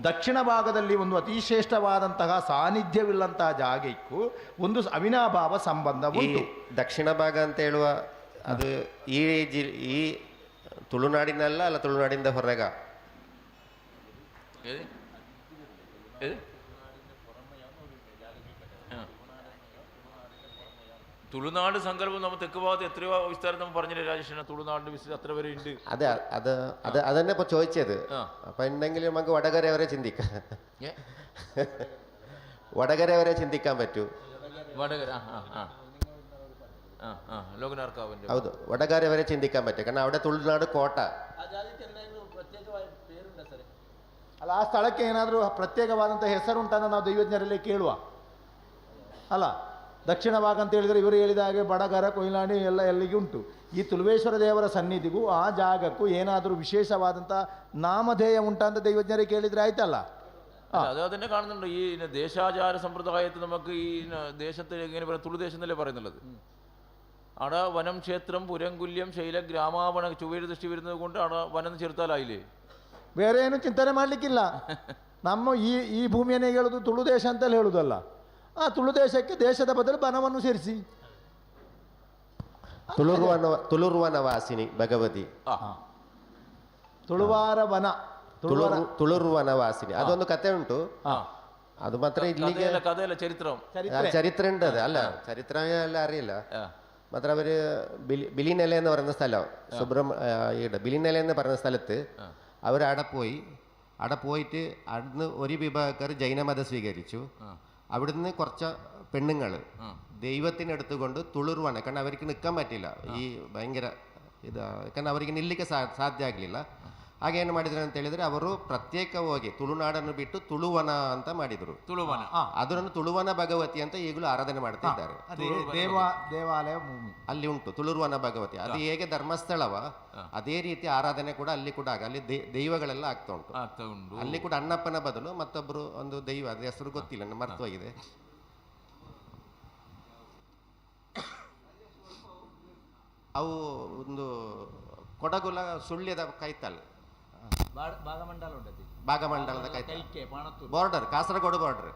Speaker 2: ದಕ್ಷಿಣ ಭಾಗದಲ್ಲಿ ಒಂದು ಅತಿ ಶ್ರೇಷ್ಠವಾದಂತಹ ಸಾನ್ನಿಧ್ಯವಿಲ್ಲಂತಹ ಜಾಗಕ್ಕೂ ಒಂದು ಅವಿನಾಭಾವ ಸಂಬಂಧ ಉಂಟು.
Speaker 4: ದಕ್ಷಿಣ ಭಾಗ ಅಂತ ಹೇಳುವ ಅದು ಈ ತುಳುನಾಡಿನಲ್ಲ, ಅಲ್ಲ ತುಳುನಾಡಿಂದ ಹೊರಗ?
Speaker 1: തുളുനാട് സങ്കല്പം നമ്മൾ തെക്ക് ഭാഗത്ത് എത്രയോ വിസ്താരം നമ്മൾ പറഞ്ഞില്ലേ രാജേഷ്? തുളുനാടിന്റെ വിസ്താരം അത്ര വരെ ഉണ്ട്.
Speaker 4: അതന്നെ ഇപ്പൊ ചോദിച്ചത്. അപ്പൊ ഉണ്ടെങ്കിൽ നമുക്ക് വടകര വരെ ചിന്തിക്കാം. വടകര വരെ ചിന്തിക്കാൻ പറ്റൂ.
Speaker 1: വടകര ലോകനാർക്കാവിന്റെ,
Speaker 4: ಹೌದು, ವಡಗಾರ ವರೆ ಚಿಂತಿക്കാൻ പറ്റും. കാരണം അവിടെ ತುಳುನಾಡು ಕೋಟ.
Speaker 2: ಅಲ್ಲ, ಆ ಸ್ಥಳಕ್ಕೆ ಏನಾದರೂ ಪ್ರತ್ಯೇಕವಾದಂಥ ಹೆಸರುಂಟನ್ನು ನಾವು ದೈವಜ್ಞರಲ್ಲಿ ಕೇಳುವ ಅಲ್ಲ. ದಕ್ಷಿಣ ಭಾಗ ಅಂತ ಹೇಳಿದರೆ ಇವರು ಹೇಳಿದ ಹಾಗೆ ಬಡಗರ, ಕೊಯ್ಲಾಣಿ ಎಲ್ಲ ಎಲ್ಲಿಗೆ ಉಂಟು. ಈ ತುಳುವೇಶ್ವರ ದೇವರ ಸನ್ನಿಧಿಗೂ ಆ ಜಾಗಕ್ಕೂ ಏನಾದರೂ ವಿಶೇಷವಾದಂಥ ನಾಮಧೇಯ ಉಂಟ ಅಂತ ದೈವಜ್ಞರಿಗೆ ಕೇಳಿದರೆ ಆಯ್ತಲ್ಲ.
Speaker 1: അത് തന്നെ കാണുന്നുണ്ട്. ഈ ദേശാചാര സമ്പ്രദായത്തിൽ നമുക്ക് ഈ ദേശത്തെ എങ്ങനെ പറയാം, തുളുദേശം എന്നല്ലേ പറയുന്നുള്ളത്. അവിടെ വനം, ക്ഷേത്രം, പുരങ്കുല്യം, ശൈല, ഗ്രാമാവണ ചൊവ്വയുടെ ദൃഷ്ടി വരുന്നത് കൊണ്ട് അവിടെ വനം ചേർത്താലായില്ലേ?
Speaker 2: ಬೇರೆ ಏನು ಚಿಂತನೆ ಮಾಡಲಿಕ್ಕಿಲ್ಲ. ನಮ್ಮ ಈ ಭೂಮಿಯನ್ನೇ ಹೇಳೋದು ತುಳು ದೇಶ ಅಂತಲೇ ಹೇಳೋದಲ್ಲ. ಆ ತುಳು ದೇಶಕ್ಕೆ ದೇಶದ ಬದಲು ವನವನ್ನು ಸೇರಿಸಿ
Speaker 4: ತುಳುರ್ವನ ವಾಸಿನಿ ಭಗವತಿ,
Speaker 2: ತುಳುವಾರ ವನ,
Speaker 4: ತುಳುರ್ವನ ವಾಸಿನಿ. ಅದೊಂದು ಕತೆ ಉಂಟು. ಅದು ಮಾತ್ರ ಇಲ್ಲಿಗೆ
Speaker 1: കഥയല്ല,
Speaker 4: ചരിത്രം ഉണ്ട്. അത് അല്ല, ചരിത്രം എല്ലാം അറിയില്ല. മാത്രം അവര് ബിലിനെല എന്ന് പറയുന്ന സ്ഥലം, ബിലിനെല എന്ന് പറയുന്ന സ്ഥലത്ത് അവരവിടെ പോയിട്ട് അവിടുന്ന് ഒരു വിഭാഗക്കാർ ജൈനമതം സ്വീകരിച്ചു. അവിടുന്ന് കുറച്ച് പെണ്ണുങ്ങൾ ദൈവത്തിനെടുത്തുകൊണ്ട് തുളുർവന, കാരണം അവർക്ക് നിൽക്കാൻ പറ്റില്ല, ഈ ഭയങ്കര കാരണം ಅವರಿಗೆ ನಿಲ್ಲಿಕ್ಕೆ ಸಾಧ್ಯ ಆಗಲಿಲ್ಲ. ಹಾಗೆ ಏನು ಮಾಡಿದ್ರು ಅಂತ ಹೇಳಿದ್ರೆ, ಅವರು ಪ್ರತ್ಯೇಕವಾಗಿ ತುಳುನಾಡನ್ನು ಬಿಟ್ಟು ತುಳುವನ ಅಂತ ಮಾಡಿದರು.
Speaker 1: ತುಳುವನ,
Speaker 4: ಅದನ್ನು ತುಳುವನ ಭಗವತಿ ಅಂತ ಈಗಲೂ ಆರಾಧನೆ ಮಾಡ್ತಿದ್ದಾರೆ.
Speaker 2: ದೇವಾಲಯ ಭೂಮಿ
Speaker 4: ಅಲ್ಲಿ ಉಂಟು ತುಳುರ್ವನ ಭಗವತಿ. ಅದು ಹೇಗೆ ಧರ್ಮಸ್ಥಳವ ಅದೇ ರೀತಿ ಆರಾಧನೆ ಕೂಡ ಅಲ್ಲಿ ಕೂಡ ಅಲ್ಲಿ ದೈವಗಳೆಲ್ಲ ಆಗ್ತಾ ಉಂಟು. ಅಲ್ಲಿ ಕೂಡ ಅಣ್ಣಪ್ಪನ ಬದಲು ಮತ್ತೊಬ್ಬರು ಒಂದು ದೈವ, ಅದ್ರ ಹೆಸರು ಗೊತ್ತಿಲ್ಲ, ನನಗೆ ಮರ್ತವಾಗಿದೆ. ಅವು ಒಂದು ಕೊಡಗುಲ ಸುಳ್ಯದ ಕೈತಲ್, ಭಾಗಮಂಡಲದ ಕೈತಲ್ ಬಾರ್ಡರ್, ಕಾಸರಗೋಡು ಬಾರ್ಡರ್.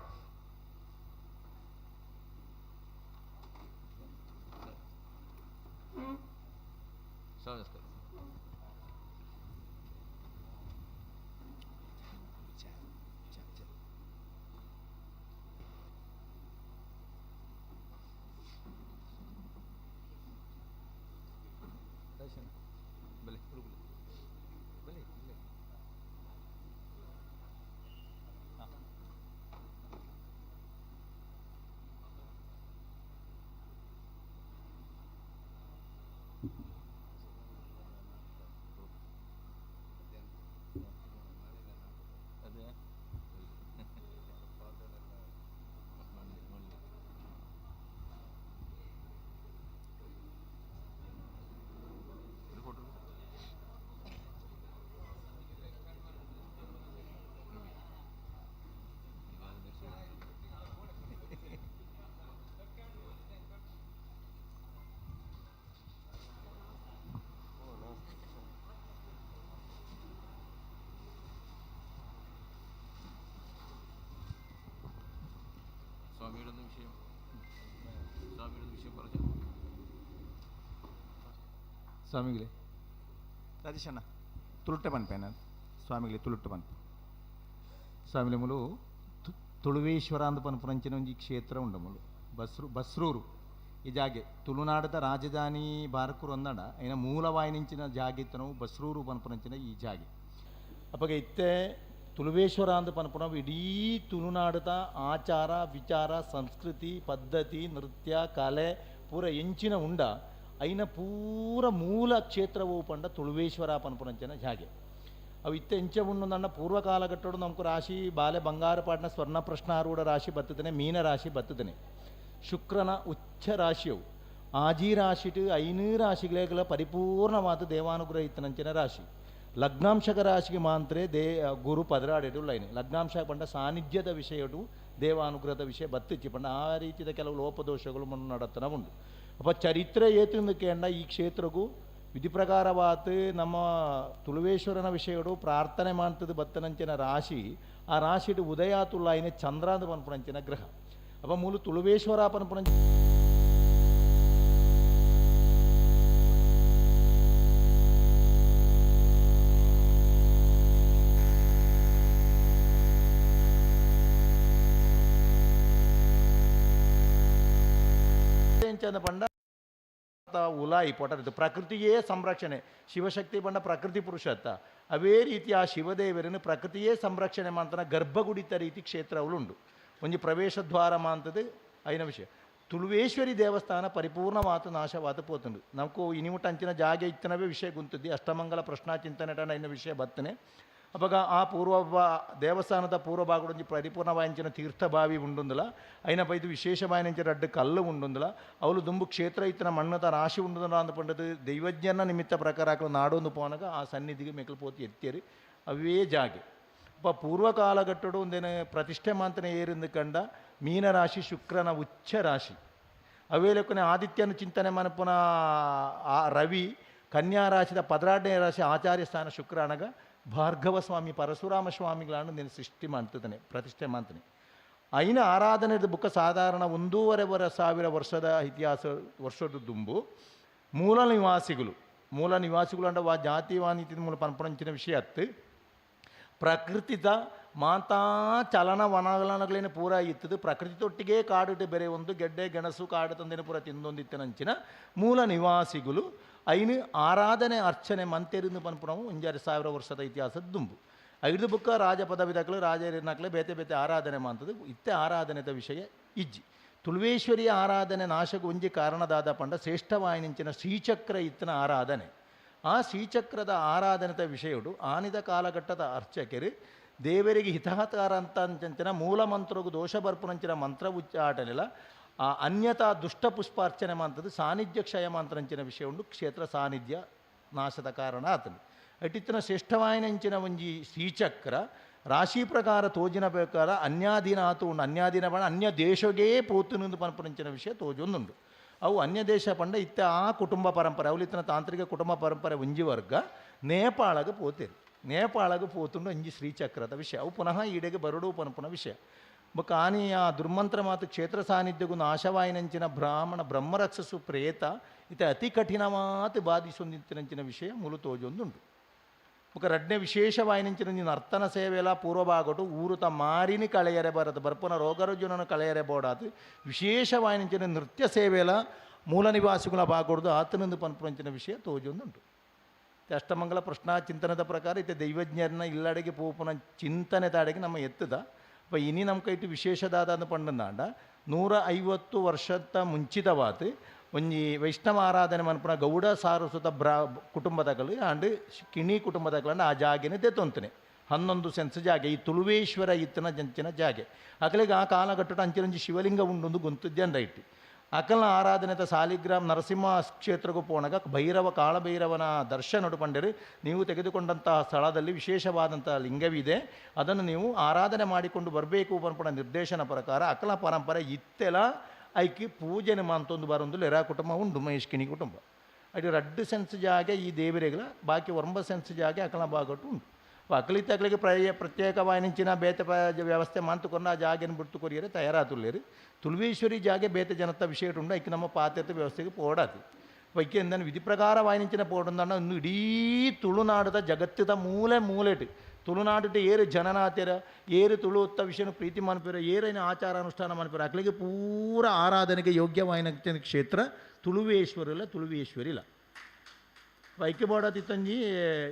Speaker 2: ಸ್ವಾಮಿಗಳೇ ರಾಜೇಶಣ್ಣ ತುಳುಟ್ಟೆ ಪನ್ಪೇನ ಸ್ವಾಮಿಗಳೇ ತುಳುಟ್ಟು ಪನ್ಪು ಸ್ವಾಮಿಲೆ ಮುಲು ತುಳುವೇಶ್ವರ ಅಂದ ಪನ್ಪುರಂಚಿನ ಒಂಜಿ ಕ್ಷೇತ್ರ ಉಂಡು ಮುಲು ಬಸ್ರೂರು ಈ ಜಾಗೆ ತುಳುನಾಡದ ರಾಜಧಾನಿ ಬಾರಕೂರು ಅಂದಡ ಐನ ಮೂಲವಾಯಿನಿಂಚಿನ ಜಾಗೆ ಇತ್ತು ನಾವು ಬಸ್ರೂರು ಪನ್ಪುರಂಚಿನ ಈ ಜಾಗೆ ಅಪ್ಪಗೆ ಇತ್ತೆ ತುಳುವೇಶ್ವರ ಅಂದ ಪನ್ಪುನ ಇಡೀ ತುಳುನಾಡದ ಆಚಾರ ವಿಚಾರ ಸಂಸ್ಕೃತಿ ಪದ್ಧತಿ ನೃತ್ಯ ಕಲೆ ಪೂರ ಎಂಚಿನ ಉಂಡ ಐನ ಪೂರ ಮೂಲ ಕ್ಷೇತ್ರವು ಪಂಡ ತುಳುವೇಶ್ವರ ಪನ್ಪುರಂಚಿನ ಜಾಗೆ ಅವು ಇತ್ತೆ ಎಂಚ ಉಂಡು ಪೂರ್ವ ಕಾಲಘಟ್ಟಡು ನಮಕು ರಾಶಿ ಬಾಲೆ ಬಂಗಾರಪಾಡಿನ ಸ್ವರ್ಣ ಪ್ರಶ್ನಾರೂಢ ರಾಶಿ ಬತ್ತದನೆ ಮೀನ ರಾಶಿ ಬತ್ತದನೆ ಶುಕ್ರನ ಉಚ್ಚ ರಾಶಿಯವು ಆಜಿ ರಾಶಿಟು ಐನೂ ರಾಶಿಗಳ ಪರಿಪೂರ್ಣವಾದ ದೇವಾನುಗ್ರಹ ಇತ್ತನಂಚಿನ ರಾಶಿ ಲಗ್ನಾಂಶಕ ರಾಶಿಗೆ ಮಾತ್ರ ಗುರು ಪದರಾಡಿಡು ಲೈನ್ ಲಗ್ನಾಂಶ ಪಂಡ ಸಾನ್ನಿಧ್ಯದ ವಿಷಯಡು ದೇವಾನುಗ್ರಹದ ವಿಷಯ ಬತ್ತಿಚ್ಚಿ ಪಂಡ ಆ ರೀತಿಯ ಕೆಲವು ಲೋಪದೋಷಗಳು ಮಣ್ಣು ನಡತನ ಉಂಟು ಅಪ್ಪ ಚರಿತ್ರೆ ಏತು ಕೇಂಡ ಈ ಕ್ಷೇತ್ರಗೂ ವಿಧಿ ಪ್ರಕಾರವಾತು ನಮ್ಮ ತುಳುವೇಶ್ವರನ ವಿಷಯಡು ಪ್ರಾರ್ಥನೆ ಮಾಡ್ತದೆ ಬತ್ತನಂಚಿನ ರಾಶಿ ಆ ರಾಶಿಡು ಉದಯಾತುಲ್ಲಾಯಿನ ಚಂದ್ರಾಂದ ಪನ್ಪುರಂಚಿನ ಗ್ರಹ ಅಪ್ಪ ಮೂಲ ತುಳುವೇಶ್ವರ ಪನ್ಪುರಂಚ ಪಂಡ ಉಲಾಯಿ ಪೊಟರಿದ್ದು ಪ್ರಕೃತಿಯೇ ಸಂರಕ್ಷಣೆ ಶಿವಶಕ್ತಿ ಬಂಡ ಪ್ರಕೃತಿ ಪುರುಷತ್ತ ಅವೇ ರೀತಿ ಆ ಶಿವದೇವರನ್ನು ಪ್ರಕೃತಿಯೇ ಸಂರಕ್ಷಣೆ ಮಾಡ್ತಾನೆ ಗರ್ಭಗುಡಿತ ರೀತಿ ಕ್ಷೇತ್ರಗಳುಂಡು ಒಂಜಿ ಪ್ರವೇಶ ದ್ವಾರ ಮಾಂತದ್ದು ಐನ ವಿಷಯ ತುಳುವೇಶ್ವರಿ ದೇವಸ್ಥಾನ ಪರಿಪೂರ್ಣವಾತ ನಾಶವಾತ ಪೋತುಂಡು ನಮಕು ಇನಿಮುಟ ಅಂಚಿನ ಜಾಗೆ ಇತ್ತನವೇ ವಿಷಯ ಗುಂತದ್ದಿ ಅಷ್ಟಮಂಗಲ ಪ್ರಶ್ನಾ ಚಿಂತನೆ ಐನ ವಿಷಯ ಬತ್ತನೆ ಅವಾಗ ಆ ದೇವಸ್ಥಾನದ ಪೂರ್ವ ಭಾಗಡೊಂಜಿ ಪರಿಪೂರ್ಣವಾಯಿನ ತೀರ್ಥಭಾವಿ ಉಂಡುಂದಿಲ್ಲ ಐನ ಪೈದು ವಿಶೇಷವಾಯಿನ ರಡ್ಡು ಕಲ್ಲು ಉಂಡುಂದಿಲ್ಲ ಅವಳು ದುಂಬು ಕ್ಷೇತ್ರ ಇತ್ತಿನ ಮಣ್ಣದ ರಾಶಿ ಉಂಡುದಿಲ್ಲ ಅಂದ ಪಂಡದು ದೈವಜ್ಞನ ನಿಮಿತ್ತ ಪ್ರಕಾರ ಹಾಕಲು ನಾಡೊಂದು ಪೋನಾಗ ಆ ಸನ್ನಿಧಿಗೆ ಮೆಕ್ಕಲು ಪೋತಿ ಎತ್ತೇರಿ ಅವೇ ಜಾಗೆ ಅಪ್ಪ ಪೂರ್ವ ಕಾಲಘಟ್ಟಡು ಒಂದೇನು ಪ್ರತಿಷ್ಠೆ ಮಾಂತನೆ ಏರಿಂದ ಕಂಡ ಮೀನರಾಶಿ ಶುಕ್ರನ ಉಚ್ಚ ರಾಶಿ ಅವೇ ಲೆಕ್ಕನೆ ಆದಿತ್ಯನ ಚಿಂತನೆ ಮನಪುನ ಆ ರವಿ ಕನ್ಯಾ ರಾಶಿದ ಪದರಾಡನೇ ರಾಶಿ ಆಚಾರ್ಯ ಸ್ಥಾನ ಶುಕ್ರನಗ ಭಾರ್ಗವ ಸ್ವಾಮಿ ಪರಶುರಾಮ ಸ್ವಾಮಿಗಳನ್ನು ನೀನು ಸೃಷ್ಟಿ ಮಾಡ್ತಾನೆ ಪ್ರತಿಷ್ಠೆ ಮಾಡ್ತಾನೆ ಐನ ಆರಾಧನೆದ ಬುಕ್ಕ ಸಾಧಾರಣ 1,500,000 ವರ್ಷದ ಇತಿಹಾಸ ವರ್ಷದ ದುಂಬು ಮೂಲ ನಿವಾಸಿಗಳು ಅಂಡ ವಾ ಜಾತಿವಾನಿತಿ ಮೂಲ ಪನ್ಪುರಂಚಿನ ವಿಷಯ ಅತ್ತು ಪ್ರಕೃತಿದ ಮಾತಾ ಚಲನ ವನಗಳೇನು ಪೂರ ಇತ್ತದು ಪ್ರಕೃತಿ ತೊಟ್ಟಿಗೆ ಕಾಡಿಟ್ಟು ಬೇರೆ ಒಂದು ಗೆಡ್ಡೆ ಗೆಣಸು ಕಾಡು ತಂದೇನು ಪೂರ ತಿಂದೊಂದಿತ್ತನಂಚಿನ ಮೂಲ ನಿವಾಸಿಗಳು ಐನು ಆರಾಧನೆ ಅರ್ಚನೆ ಮಂತೇರಿಂದ ಪನ್ಪುಣವು 1,000 ವರ್ಷದ ಇತಿಹಾಸದ ದುಂಬು ಐದು ಬುಕ್ಕ ರಾಜ ಪದವಿದಕ್ಕಳು ರಾಜರಿನಕ್ಲೆ ಬೇತೆ ಆರಾಧನೆ ಮಾಡ್ತದೆ ಇತ್ತೆ ಆರಾಧನೆದ ವಿಷಯ ಇಜ್ಜಿ ತುಳುವೇಶ್ವರಿಯ ಆರಾಧನೆ ನಾಶಕ್ಕೆ ಒಂಜಿ ಕಾರಣದಾದ ಪಂಡ ಶ್ರೇಷ್ಠವಾಯಿನಿಂಚಿನ ಶ್ರೀಚಕ್ರ ಇತ್ತಿನ ಆರಾಧನೆ ಆ ಶ್ರೀಚಕ್ರದ ಆರಾಧನೆದ ವಿಷಯಡು ಆನಿದ ಕಾಲಘಟ್ಟದ ಅರ್ಚಕರು ದೇವರಿಗೆ ಹಿತಹಕಾರ ಅಂತಂಚಿನ ಮೂಲ ಮಂತ್ರಗೂ ದೋಷ ಬರ್ಪುನಂಚಿನ ಮಂತ್ರ ಉಚ್ಚಾಟನೆಲ್ಲ ಆ ಅನ್ಯತಾ ದುಷ್ಟ ಪುಷ್ಪಾರ್ಚನೆ ಮಾಡ್ತದೆ ಸಾನ್ನಿಧ್ಯ ಕ್ಷಯ ಮಂತ್ರಂಚಿನ ವಿಷಯ ಉಂಡು ಕ್ಷೇತ್ರ ಸಾನ್ನಿಧ್ಯ ನಾಶದ ಕಾರಣ ಆತನು ಅಟಿತ್ತಿನ ಶ್ರೇಷ್ಠವಾಯಿನಂಚಿನ ಒಂಜಿ ಶ್ರೀಚಕ್ರ ರಾಶಿ ಪ್ರಕಾರ ತೋಜಿನ ಪ್ರಕಾರ ಅನ್ಯಾಧೀನ ಆತು ಉಂಡು ಅನ್ಯಾಧೀನ ಪಂಡ ಅನ್ಯ ದೇಶಗೇ ಪೋತುನಿಂದು ಪನ್ಪುನಂಚಿನ ವಿಷಯ ತೋಜೊಂದುಂಡು ಅವು ಅನ್ಯ ದೇಶ ಪಂಡ ಇತ್ತ ಆ ಕುಟುಂಬ ಪರಂಪರೆ ಅವಲಿತ್ತಿನ ತಾಂತ್ರಿಕ ಕುಟುಂಬ ಪರಂಪರೆ ಒಂಜಿ ವರ್ಗ ನೇಪಾಳಗೆ ಪೋತೇರು ನೇಪಾಳಗೆ ಪೋತುಂಡು ಒಂಜಿ ಶ್ರೀಚಕ್ರದ ವಿಷಯ ಅವು ಪುನಃ ಈಡೆಗೆ ಬರಡು ಪನ್ಪುನ ವಿಷಯ ಬೊಕ್ಕ ಆನಿ ಆ ದುರ್ಮಂತ್ರ ಮಾತು ಕ್ಷೇತ್ರ ಸಾನ್ನಿಧ್ಯಗೂ ನಾಶವಾಯಿನಂಚಿನ ಬ್ರಹ್ಮರಕ್ಷಸು ಪ್ರೇತ ಇತ ಅತಿ ಕಠಿಣವಾತು ಬಾಧಿಸೊಂದಿತ್ತಿನಂಚಿನ ವಿಷಯ ಮೂಲ ತೋಜೊಂದುಂಡು ಬೊಕ್ಕ ರಡ್ನೆ ವಿಶೇಷವಾಯಿನಂಚಿನ ನೀನು ಅರ್ತನ ಸೇವೆಲ್ಲ ಪೂರ್ವಭಾಗಟು ಊರುತ ಮಾರಿನಿ ಕಳೆಯರೆ ಬರದು ಬರ್ಪುನ ರೋಗರುಜುನನು ಕಳೆಯರೆ ಬೋಡಾತು ವಿಶೇಷವಾಯಿನಂಚಿನ ನೃತ್ಯ ಸೇವೆಲ್ಲ ಮೂಲ ನಿವಾಸಿಗಳ ಭಾಗಡ್ದು ಆತನೊಂದು ಪನ್ಪುರಂಚಿನ ವಿಷಯ ತೋಜೊಂದುಂಟು ಅಷ್ಟಮಂಗಲ ಪ್ರಶ್ನಾ ಚಿಂತನದ ಪ್ರಕಾರ ಇತ್ತೆ ದೈವಜ್ಞರನ್ನ ಇಲ್ಲಡೆಗೆ ಪೂಪುನ ಚಿಂತನೆ ತಾಡೆಗೆ ನಮ್ಮ ಎತ್ತದ ಅಪ್ಪ ಇನಿ ನಮ್ಮ ಕೈಟು ವಿಶೇಷದಾದ ಪಂಡಂದಾಂಡ 150 ವರ್ಷದ ಮುಂಚಿತವಾತು ಒಂಜಿ ವೈಷ್ಣವ ಆರಾಧನೆ ಮನ್ಪುನ ಗೌಡ ಸಾರಸ್ವತ ಕುಟುಂಬದಗಳು ಆಂಡ್ ಕಿಣಿ ಕುಟುಂಬದಗಳನ್ನ ಆ ಜಾಗೆನೇ ತೆತ್ತೊಂತನೆ 11 ಸೆನ್ಸ್ ಜಾಗೆ ಈ ತುಳುವೇಶ್ವರ ಇತ್ತನ ಜಂಚಿನ ಜಾಗೆ ಅಕಲಿಗೆ ಆ ಕಾಲಘಟ್ಟದ ಅಂಚಿನಂಜಿ ಶಿವಲಿಂಗ ಉಂಡೊಂದು ಗೊಂತುದ್ಯಂದ ಇಟ್ಟು ಅಕಲ್ನ ಆರಾಧನೆದ ಸಾಲಿಗ್ರಾಮ್ ನರಸಿಂಹ ಕ್ಷೇತ್ರಕ್ಕೂ ಪೋಣಗ ಕಾಳಭೈರವನ ದರ್ಶನ ಪಂಡರು ನೀವು ತೆಗೆದುಕೊಂಡಂತಹ ಸ್ಥಳದಲ್ಲಿ ವಿಶೇಷವಾದಂತಹ ಲಿಂಗವಿದೆ ಅದನ್ನು ನೀವು ಆರಾಧನೆ ಮಾಡಿಕೊಂಡು ಬರಬೇಕು ಪನ್ಪುಣ ನಿರ್ದೇಶನ ಪ್ರಕಾರ ಅಕಲ ಪರಂಪರೆ ಇತ್ತೆಲ್ಲ ಐಕಿ ಪೂಜೆನೆ ಮಾಂತೊಂದು ಬರೊಂದು ಲೆರಾ ಕುಟುಂಬ ಉಂಡು ಮಹೇಶ್ ಕಿಣಿ ಕುಟುಂಬ ಅದು 2 ಸೆನ್ಸ್ ಜಾಗೆ ಈ ದೇವರಿಗಳ ಬಾಕಿ 9 ಸೆನ್ಸ್ ಜಾಗೆ ಅಕಲ ಬಾಗಟ್ಟು ಉಂಟು ಅಕಲಿತಗಳಿಗೆ ಪ್ರತ್ಯೇಕವಾಯಿನಿಂಚಿನ ಬೇತೆ ವ್ಯವಸ್ಥೆ ಮಾಂತುಕೊಂಡು ಆ ಜಾಗೆನ ಬಿಟ್ಟು ಕೊರಿಯರೆ ತಯಾರಾತುಲ್ಲೇರು ತುಳುವೇಶ್ವರಿ ಜಾಗೆ ಬೇತೆ ಜನತ ವಿಷಯ ಉಂಡು ಐಕೆ ನಮ್ಮ ಪಾತ್ಯತೆ ವ್ಯವಸ್ಥೆಗೆ ಪೋಡಾತು ವೈಕೆ ಎಂದನ್ನು ವಿಧಿ ಪ್ರಕಾರ ವಾಯಿನಿಂಚಿನ ಪೋಟಂದಾಂಡ ಇನ್ನು ಇಡೀ ತುಳುನಾಡದ ಜಗತ್ತದ ಮೂಲೆ ಮೂಲೆಟ್ ತುಳುನಾಡಿಟ್ಟು ಏರು ಜನನಾತ್ಯರ ಏರು ತುಳುತ್ತ ವಿಷಯನ ಪ್ರೀತಿ ಮನ್ಪೇರ ಏರೇನು ಆಚಾರ ಅನುಷ್ಠಾನ ಮನ್ಪೇರ ಅಕ್ಲಿಗೆ ಪೂರ ಆರಾಧನೆಗೆ ಯೋಗ್ಯವಾಯಿನ ಕ್ಷೇತ್ರ ತುಳುವೇಶ್ವರಿಲ್ಲ ತುಳುವೇಶ್ವರಿಲ್ಲ ವೈಕೆ ಬೋಡತಿತ್ತಂಜಿ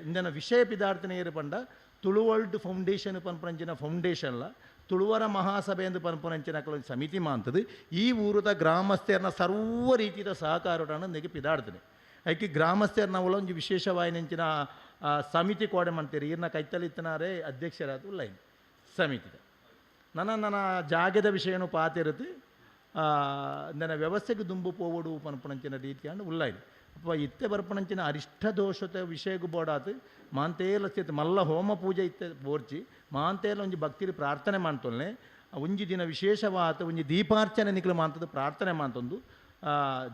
Speaker 2: ಇಂದನ ವಿಷಯ ಪಿದಾರ್ಥನೆ ಏರು ಪಂಡ ತುಳುವರ್ಲ್ಡ್ ಫೌಂಡೇಶನ್ ಪನ್ಪರಂಚಿನ ಫೌಂಡೇಶನ್ಲ ತುಳುವರ ಮಹಾಸಭೆ ಎಂದು ಪನ್ಪರಂಚಿನ ಅಕ್ಕಳೊಂದು ಸಮಿತಿ ಮಾಂತದು ಈ ಊರದ ಗ್ರಾಮಸ್ಥರನ್ನ ಸರ್ವ ರೀತಿಯ ಸಹಕಾರವನ್ನು ನೆಗೆ ಪಿದಾಡ್ತದೆ ಅದಕ್ಕೆ ಗ್ರಾಮಸ್ಥರನ್ನ ಒಂದು ವಿಶೇಷವಾಯಿನಂಚಿನ ಸಮಿತಿ ಕೋಡೆ ಮಾಡ್ತೀರಿ ಇರ್ನ ಕೈತಲಿತ್ತನಾರೇ ಅಧ್ಯಕ್ಷರಾದ ಉಲ್ಲೈನ್ ಸಮಿತಿದ ನನ್ನ ಜಾಗದ ವಿಷಯನೂ ಪಾತಿರುತ್ತೆ ನನ್ನ ವ್ಯವಸ್ಥೆಗೆ ದುಂಬು ಪೋವಡು ಪನ್ಪಣಂಚಿನ ರೀತಿಯನ್ನು ಉಲ್ಲೈನ್ ಅಪ್ಪ ಇತ್ತೆ ಬರ್ಪಣಂಚಿನ ಅರಿಷ್ಟ ದೋಷತೆ ವಿಷಯಗೂ ಬೋಡಾತು ಮಾಂತೇಲ ಸ್ಥಿತಿ ಮಲ್ಲ ಹೋಮ ಪೂಜೆ ಇತ್ತೆ ಬೋರ್ಚಿ ಮಾಂತೇಲ ಒಂಜಿ ಭಕ್ತಿರಿ ಪ್ರಾರ್ಥನೆ ಮಾಡ್ತೊಲ್ಲೆ ಒಂಜಿ ದಿನ ವಿಶೇಷವಾದ ಒಂಜಿ ದೀಪಾರ್ಚನೆ ನಿಕ್ಲು ಮಾಂತದ್ದು ಪ್ರಾರ್ಥನೆ ಮಾಡ್ತೊಂದು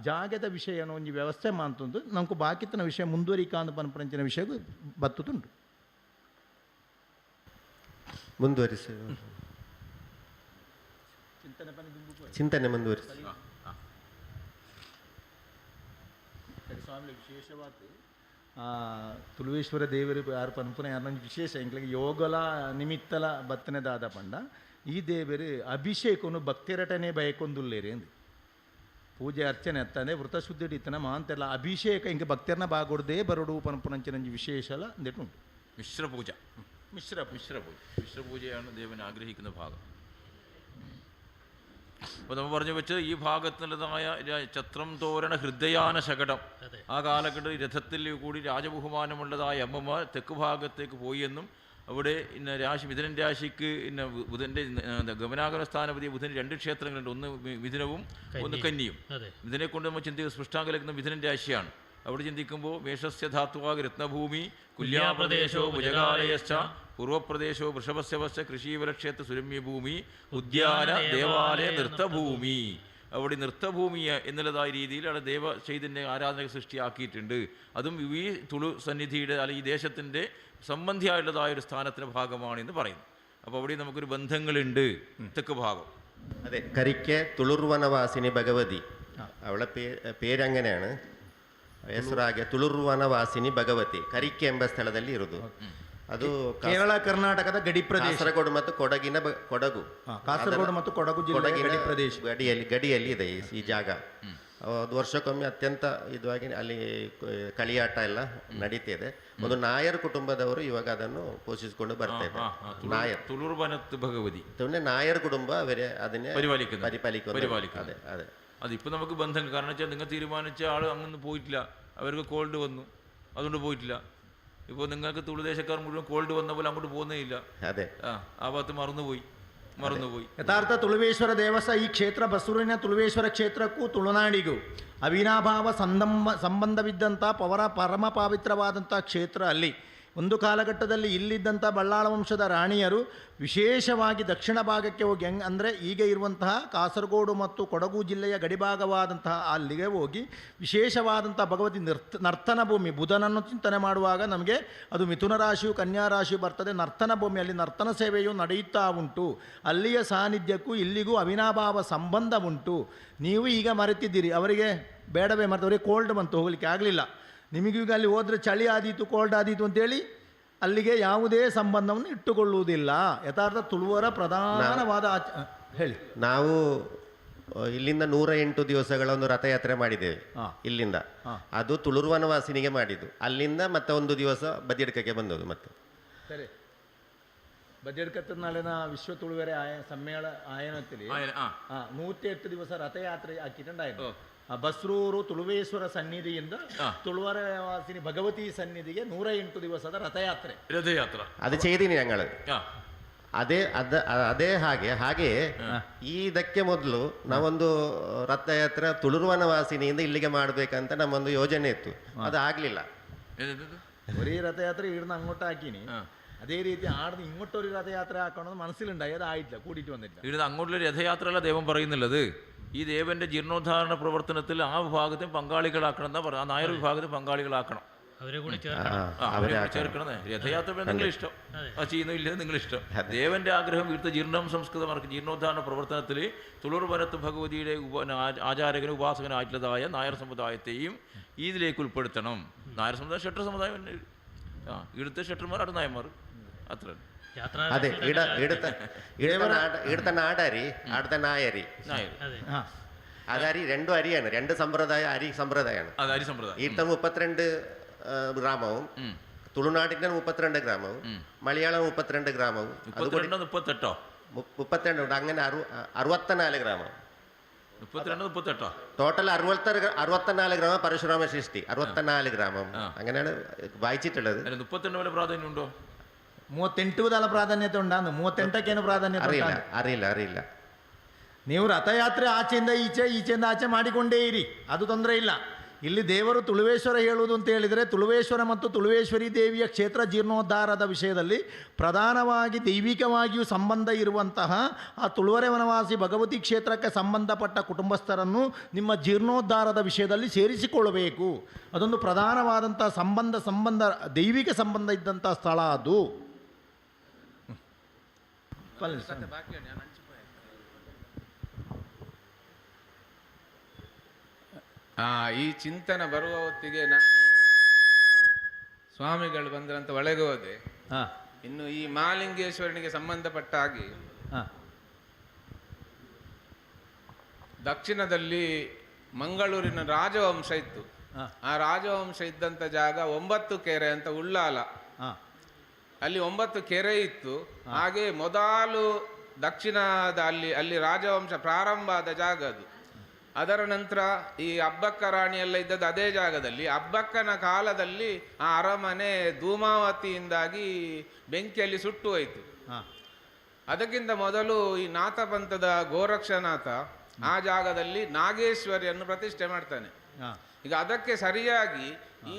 Speaker 2: ಜಾಗದ ವಿಷಯನ ಒಂಜಿ ವ್ಯವಸ್ಥೆ ಮಾಡ್ತೊಂದು ನಮ್ಗೆ ಬಾಕಿತ್ತನ ವಿಷಯ ಮುಂದುವರಿಕಾಂದು ಪನ್ಪರಂಚಿನ ವಿಷಯಗೂ ಬತ್ತುಂಟು
Speaker 4: ಮುಂದುವರಿಸಿ ಚಿಂತನೆ ಮುಂದುವರಿಸಿ
Speaker 2: ಸ್ವಾಮಿ ವಿಶೇಷವಾದ ತುಳುವೇಶ್ವರ ದೇವರು ಯಾರು ಪನ್ಪುನ ಯಾರನ್ನ ವಿಶೇಷ ಇಂಕ್ಲಿಗೆ ಯೋಗಲ ನಿಮಿತ್ತಲ ಬತ್ತನೆದಾದ ಪಂಡ ಈ ದೇವರು ಅಭಿಷೇಕವನ್ನು ಭಕ್ತಿರಟನೆ ಬಯಕೊಂದುಲ್ಲೇರಿ ಅಂದು ಪೂಜೆ ಅರ್ಚನೆ ಅತ್ತಂದೆ ವೃತ ಶುದ್ಧಿ ಇತ್ತನ ಮಾಂತೆಲ್ಲ ಅಭಿಷೇಕ ಇಂಕ ಭಕ್ತಿಯರ್ನ ಬಾಗೊಡ್ದೇ ಬರಡು ಪನ್ಪುನಂಚಿನಂಜಿ വിശേഷല എന്നിട്ടുണ്ട്
Speaker 1: മിശ്രപൂജ മിശ്രപൂജയാണ് ദേവൻ ആഗ്രഹിക്കുന്ന ഭാഗം. അപ്പോൾ നമ്മൾ പറഞ്ഞു വെച്ച് ഈ ഭാഗത്തുള്ളതായ ഛത്രം തോരണ ഹൃദയാന ശകടം ആ കാലഘട്ടത്തിൽ രഥത്തിൽ കൂടി രാജബഹുമാനമുള്ളതായ അമ്മമാർ തെക്ക് ഭാഗത്തേക്ക് പോയി എന്നും അവിടെ ഇന്ന രാശി മിഥുനൻ രാശിക്ക് ഇന്ന ബുധൻ്റെ ഗമനാഗമന സ്ഥാനപതി ബുധന് 2 ക്ഷേത്രങ്ങളുണ്ട്, ഒന്ന് മിഥുനവും ഒന്ന് കന്നിയും. ഇതിനെ കൊണ്ട് നമ്മൾ ചിന്തിക്കുക സ്പൃഷ്ടാങ്കലിക്കുന്ന മിഥുനൻ രാശിയാണ്. അവിടെ ചിന്തിക്കുമ്പോൾ മേഷസ്യ ധാത്വാഗ് രത്നഭൂമി കുല്യാപ്രദേശോ ഭുജകാലയശ്ച പൂർവപ്രദേശോ വൃഷഭസ്യവശ്ച കൃഷീവരക്ഷേത്ര സുരമ്യഭൂമി ഉദ്യാന ദേവാലയ നൃത്തഭൂമി. അവിടെ നൃത്തഭൂമി എന്നുള്ളതായ രീതിയിൽ അവിടെ ദേവചൈതന്യ ആരാധന സൃഷ്ടിയാക്കിയിട്ടുണ്ട്. അതും ഈ തുളു സന്നിധിയുടെ അല്ലെങ്കിൽ ഈ ദേശത്തിൻ്റെ സംബന്ധിയായിട്ടുള്ളതായ ഒരു സ്ഥാനത്തിൻ്റെ ഭാഗമാണെന്ന് പറയുന്നു. അപ്പോൾ അവിടെ നമുക്കൊരു ബന്ധങ്ങളുണ്ട്. തെക്ക് ഭാഗം
Speaker 4: അതെ, കരിക്കെ തുളുർവനവാസിനി ഭഗവതി, അവളെ പേരങ്ങനെയാണ്, ಹೆಸರಾಗೆ ತುಳುರ್ವನವಾಸಿನಿ ಭಗವತಿ ಕರಿಕೆ ಎಂಬ ಸ್ಥಳದಲ್ಲಿ ಇರುವುದು. ಅದು
Speaker 2: ಕೇರಳ ಕರ್ನಾಟಕದ ಗಡಿ ಪ್ರದೇಶ,
Speaker 4: ಕಾಸರಗೋಡು ಮತ್ತು ಕೊಡಗಿನ ಕೊಡಗು,
Speaker 2: ಕಾಸರಗೋಡು ಮತ್ತು ಕೊಡಗು ಜಿಲ್ಲೆಯ ಪ್ರದೇಶ
Speaker 4: ಗಡಿಯಲ್ಲಿ ಇದೆ ಈ ಜಾಗ. ಅದು ವರ್ಷಕ್ಕೊಮ್ಮೆ ಅತ್ಯಂತ ಇದಾಗಿ ಅಲ್ಲಿ ಕಳಿಯಾಟ ಎಲ್ಲ ನಡೀತಿದೆ. ಒಂದು ನಾಯರ್ ಕುಟುಂಬದವರು ಇವಾಗ ಅದನ್ನು ಪೋಷಿಸಿಕೊಂಡು ಬರ್ತಾ ಇದ್ದಾರೆ. ನಾಯರ್
Speaker 1: ತುಳುರ್ವನತ್ ಭಗವತಿ
Speaker 4: ನಾಯರ್ ಕುಟುಂಬ ಅವರೇ ಅದನ್ನೇ
Speaker 1: പരിപാലിക്കുന്നത്. അതെ, അതിപ്പോൾ നമുക്ക് ബന്ധം. കാരണം വെച്ചാൽ നിങ്ങൾ തീരുമാനിച്ച ആൾ അങ്ങൊന്നും പോയിട്ടില്ല, അവർക്ക് കോൾഡ് വന്നു, അതുകൊണ്ട് പോയിട്ടില്ല. ഇപ്പോൾ നിങ്ങൾക്ക് തുളുദേശക്കാർ മുഴുവൻ കോൾഡ് വന്ന പോലെ അങ്ങോട്ട് പോകുന്നേ ഇല്ല.
Speaker 4: അതെ,
Speaker 1: ആ ഭാഗത്ത് മറന്നുപോയി.
Speaker 2: ಯಥಾರ್ಥ ತುಳುವೇಶ್ವರ ದೇವಸ್ಥಾನ ಈ ಕ್ಷೇತ್ರ ಬಸೂರಿನ ತುಳುವೇಶ್ವರ ಕ್ಷೇತ್ರಕ್ಕೂ ತುಳುನಾಡಿಗೂ ಅವಿನಾಭಾವ ಸಂಬಂಧವಿದ್ದಂಥ ಪರಮ ಪವಿತ್ರವಾದಂಥ ಕ್ಷೇತ್ರ. ಅಲ್ಲಿ ಒಂದು ಕಾಲಘಟ್ಟದಲ್ಲಿ ಇಲ್ಲಿದ್ದಂಥ ಬಳ್ಳಾಳ ವಂಶದ ರಾಣಿಯರು ವಿಶೇಷವಾಗಿ ದಕ್ಷಿಣ ಭಾಗಕ್ಕೆ ಹೋಗಿ ಅಂದರೆ ಈಗ ಇರುವಂತಹ ಕಾಸರಗೋಡು ಮತ್ತು ಕೊಡಗು ಜಿಲ್ಲೆಯ ಗಡಿಭಾಗವಾದಂತಹ ಅಲ್ಲಿಗೆ ಹೋಗಿ ವಿಶೇಷವಾದಂಥ ಭಗವತಿ ನರ್ತನ ಭೂಮಿ, ಬುಧನನ್ನು ಚಿಂತನೆ ಮಾಡುವಾಗ ನಮಗೆ ಅದು ಮಿಥುನ ರಾಶಿಯು ಕನ್ಯಾ ರಾಶಿಯು ಬರ್ತದೆ. ನರ್ತನ ಭೂಮಿಯಲ್ಲಿ ನರ್ತನ ಸೇವೆಯು ನಡೆಯುತ್ತಾ ಉಂಟು. ಅಲ್ಲಿಯ ಸಾನ್ನಿಧ್ಯಕ್ಕೂ ಇಲ್ಲಿಗೂ ಅವಿನಾಭಾವ ಸಂಬಂಧ ಉಂಟು. ನೀವು ಈಗ ಮರೆತಿದ್ದೀರಿ, ಅವರಿಗೆ ಬೇಡವೇ ಮರೆತು ಅವರಿಗೆ ಕೋಲ್ಡ್ ಬಂತು, ಹೋಗಲಿಕ್ಕೆ ಆಗಲಿಲ್ಲ. ನಿಮಗೀಗ ಅಲ್ಲಿ ಹೋದರೆ ಚಳಿ ಆದೀತು, ಕೋಲ್ಡ್ ಆದೀತು ಅಂತೇಳಿ ಅಲ್ಲಿಗೆ ಯಾವುದೇ ಸಂಬಂಧವನ್ನು ಇಟ್ಟುಕೊಳ್ಳುವುದಿಲ್ಲ. ಯಥಾರ್ಥ ತುಳುವರ ಪ್ರಧಾನವಾದ ಹೇಳಿ.
Speaker 4: ನಾವು ಇಲ್ಲಿಂದ 108 ದಿವಸಗಳ ಒಂದು ರಥಯಾತ್ರೆ ಮಾಡಿದ್ದೇವೆ ಇಲ್ಲಿಂದ. ಅದು ತುಳುರ್ವನವಾಸಿನಿಗೆ ಮಾಡಿದ್ದು. ಅಲ್ಲಿಂದ ಮತ್ತೆ ಒಂದು ದಿವಸ ಬದಿಯಡ್ಕಕ್ಕೆ ಬಂದದ್ದು. ಮತ್ತೆ
Speaker 2: ಸರಿ, ಬದಿಯಡ್ಕತ್ತ ನಾಳಿನ ವಿಶ್ವ ತುಳುವೆರೆ ಸಮ್ಮೇಳ ಆಯನത്തിൽ 108 ದಿವಸ ರಥಯಾತ್ರೆ ಹಾಕಿಕೊಂಡಾಯ್ತು. ಬಸ್ರೂರು ತುಳುವೇಶ್ವರ ಸನ್ನಿಧಿಯಿಂದ ತುಳುವರವಾಸಿನಿ ಭಗವತಿ ಸನ್ನಿಧಿಗೆ 108 ದಿವಸದ ರಥಯಾತ್ರೆ.
Speaker 4: ಅದು ചെയ്തിനി ഞങ്ങൾ. ಅದೇ ಹಾಗೆ ಇದಕ್ಕೆ ಮೊದಲು ನಾವೊಂದು ರಥಯಾತ್ರೆ ತುಳುರ್ವನವಾಸಿನಿಯಿಂದ ಇಲ್ಲಿಗೆ ಮಾಡ್ಬೇಕಂತ ನಮ್ಮೊಂದು ಯೋಜನೆ ಇತ್ತು. ಅದು ಆಗ್ಲಿಲ್ಲ.
Speaker 2: ഒരേ ರಥಯಾತ್ರೆ ಇಡ್ನ അങ്ങോട്ട് ಹಾಕಿನಿ. അതേ രീതി ആടുന്ന് ഇങ്ങോട്ടൊരു രഥയാത്ര ആക്കണമെന്ന് മനസ്സിലുണ്ടായി. അത് ആയിട്ടില്ല, കൂടിയിട്ട് വന്നില്ല.
Speaker 1: ഇവിടുന്ന് അങ്ങോട്ടുള്ള രഥയാത്രയല്ല ദൈവം പറയുന്നുള്ളത്. ഈ ദേവന്റെ ജീർണോദ്ധാരണ പ്രവർത്തനത്തിൽ ആ വിഭാഗത്തെ പങ്കാളികളാക്കണം എന്നാ പറയുക. ആ നായർ വിഭാഗത്തെ പങ്കാളികളാക്കണം.
Speaker 3: അവരെ കൂടി
Speaker 4: അവരെ
Speaker 1: ചേർക്കണത്. രഥയാത്ര നിങ്ങളിഷ്ടം, ആ ചെയ്യുന്നില്ല നിങ്ങളിഷ്ടം. ദേവന്റെ ആഗ്രഹം ഇവിടുത്തെ ജീർണം സംസ്കൃതമാർക്ക് ജീർണോദ്ധാരണ പ്രവർത്തനത്തിൽ തുളുർവനത്ത് ഭഗവതിയുടെ ആചാരകനും ഉപാസകനായിട്ടുള്ളതായ നായർ സമുദായത്തെയും ഇതിലേക്ക് ഉൾപ്പെടുത്തണം. നായർ സമുദായം ഷട്ടർ സമുദായം, ഇവിടുത്തെ ഷട്ടർമാർ അവിടെ നായന്മാർ, അത്ര.
Speaker 4: അതെ, ഇവിടുത്തെ നാടരി, അവിടുത്തെ നായരി. അതരി രണ്ടും അരിയാണ്, രണ്ട് സമ്പ്രദായം, അരി സമ്പ്രദായമാണ്. ഇവിടുത്തെ 32 ഗ്രാമവും തുളുനാടിൻ്റെ 32 ഗ്രാമവും മലയാളം 32 ഗ്രാമവും 32 ഉണ്ട്. അങ്ങനെ 64 ഗ്രാമം, ടോട്ടൽ 64 ഗ്രാമം പരശുരാമ സൃഷ്ടി, 64 ഗ്രാമം അങ്ങനെയാണ് വായിച്ചിട്ടുള്ളത്.
Speaker 1: 32 വരെ പ്രാധാന്യമുണ്ടോ?
Speaker 2: 38 ಪ್ರಾಧಾನ್ಯತೆ ಉಂಟಾನು, 38ಕ್ಕೇನು ಪ್ರಾಧಾನ್ಯತೆ
Speaker 4: അറിയില്ല.
Speaker 2: ನೀವು ರಥಯಾತ್ರೆ ಆಚೆಯಿಂದ ಈಚೆಯಿಂದ ಆಚೆ ಮಾಡಿಕೊಂಡೇ ಇರಿ, ಅದು ತೊಂದರೆ ಇಲ್ಲ. ಇಲ್ಲಿ ದೇವರು ತುಳುವೇಶ್ವರ ಹೇಳುವುದು ಅಂತ ಹೇಳಿದರೆ, ತುಳುವೇಶ್ವರ ಮತ್ತು ತುಳುವೇಶ್ವರಿ ದೇವಿಯ ಕ್ಷೇತ್ರ ಜೀರ್ಣೋದ್ಧಾರದ ವಿಷಯದಲ್ಲಿ ಪ್ರಧಾನವಾಗಿ ದೈವಿಕವಾಗಿಯೂ ಸಂಬಂಧ ಇರುವಂತಹ ಆ ತುಳುವರೆ ವನವಾಸಿ ಭಗವತಿ ಕ್ಷೇತ್ರಕ್ಕೆ ಸಂಬಂಧಪಟ್ಟ ಕುಟುಂಬಸ್ಥರನ್ನು ನಿಮ್ಮ ಜೀರ್ಣೋದ್ಧಾರದ ವಿಷಯದಲ್ಲಿ ಸೇರಿಸಿಕೊಳ್ಳಬೇಕು. ಅದೊಂದು ಪ್ರಧಾನವಾದಂಥ ಸಂಬಂಧ ದೈವಿಕ ಸಂಬಂಧ ಇದ್ದಂಥ ಸ್ಥಳ ಅದು.
Speaker 8: ಈ ಚಿಂತನ ಬರುವ ಹೊತ್ತಿಗೆ ನಾನು ಸ್ವಾಮಿಗಳು ಬಂದ್ರಂತ ಒಳಗೆ ಹೋದೆ. ಇನ್ನು ಈ ಮಹಾಲಿಂಗೇಶ್ವರನಿಗೆ ಸಂಬಂಧಪಟ್ಟ ಹಾಗೆ ದಕ್ಷಿಣದಲ್ಲಿ ಮಂಗಳೂರಿನ ರಾಜವಂಶ ಇತ್ತು. ಆ ರಾಜವಂಶ ಇದ್ದಂಥ ಜಾಗ 9 ಕೆರೆ ಅಂತ ಉಳ್ಳಾಲ, ಅಲ್ಲಿ 9 ಕೆರೆ ಇತ್ತು. ಹಾಗೆ ಮೊದಲು ದಕ್ಷಿಣದ ಅಲ್ಲಿ ರಾಜವಂಶ ಪ್ರಾರಂಭ ಆದ ಜಾಗ ಅದು. ಅದರ ನಂತರ ಈ ಅಬ್ಬಕ್ಕ ರಾಣಿ ಎಲ್ಲ ಇದ್ದದ್ದು ಅದೇ ಜಾಗದಲ್ಲಿ. ಅಬ್ಬಕ್ಕನ ಕಾಲದಲ್ಲಿ ಆ ಅರಮನೆ ಧೂಮಾವತಿಯಿಂದಾಗಿ ಬೆಂಕಿಯಲ್ಲಿ ಸುಟ್ಟು ಹೋಯಿತು. ಅದಕ್ಕಿಂತ ಮೊದಲು ಈ ನಾಥ ಪಂಥದ ಗೋರಕ್ಷನಾಥ ಆ ಜಾಗದಲ್ಲಿ ನಾಗೇಶ್ವರಿಯನ್ನು ಪ್ರತಿಷ್ಠೆ ಮಾಡ್ತಾನೆ. ಈಗ ಅದಕ್ಕೆ ಸರಿಯಾಗಿ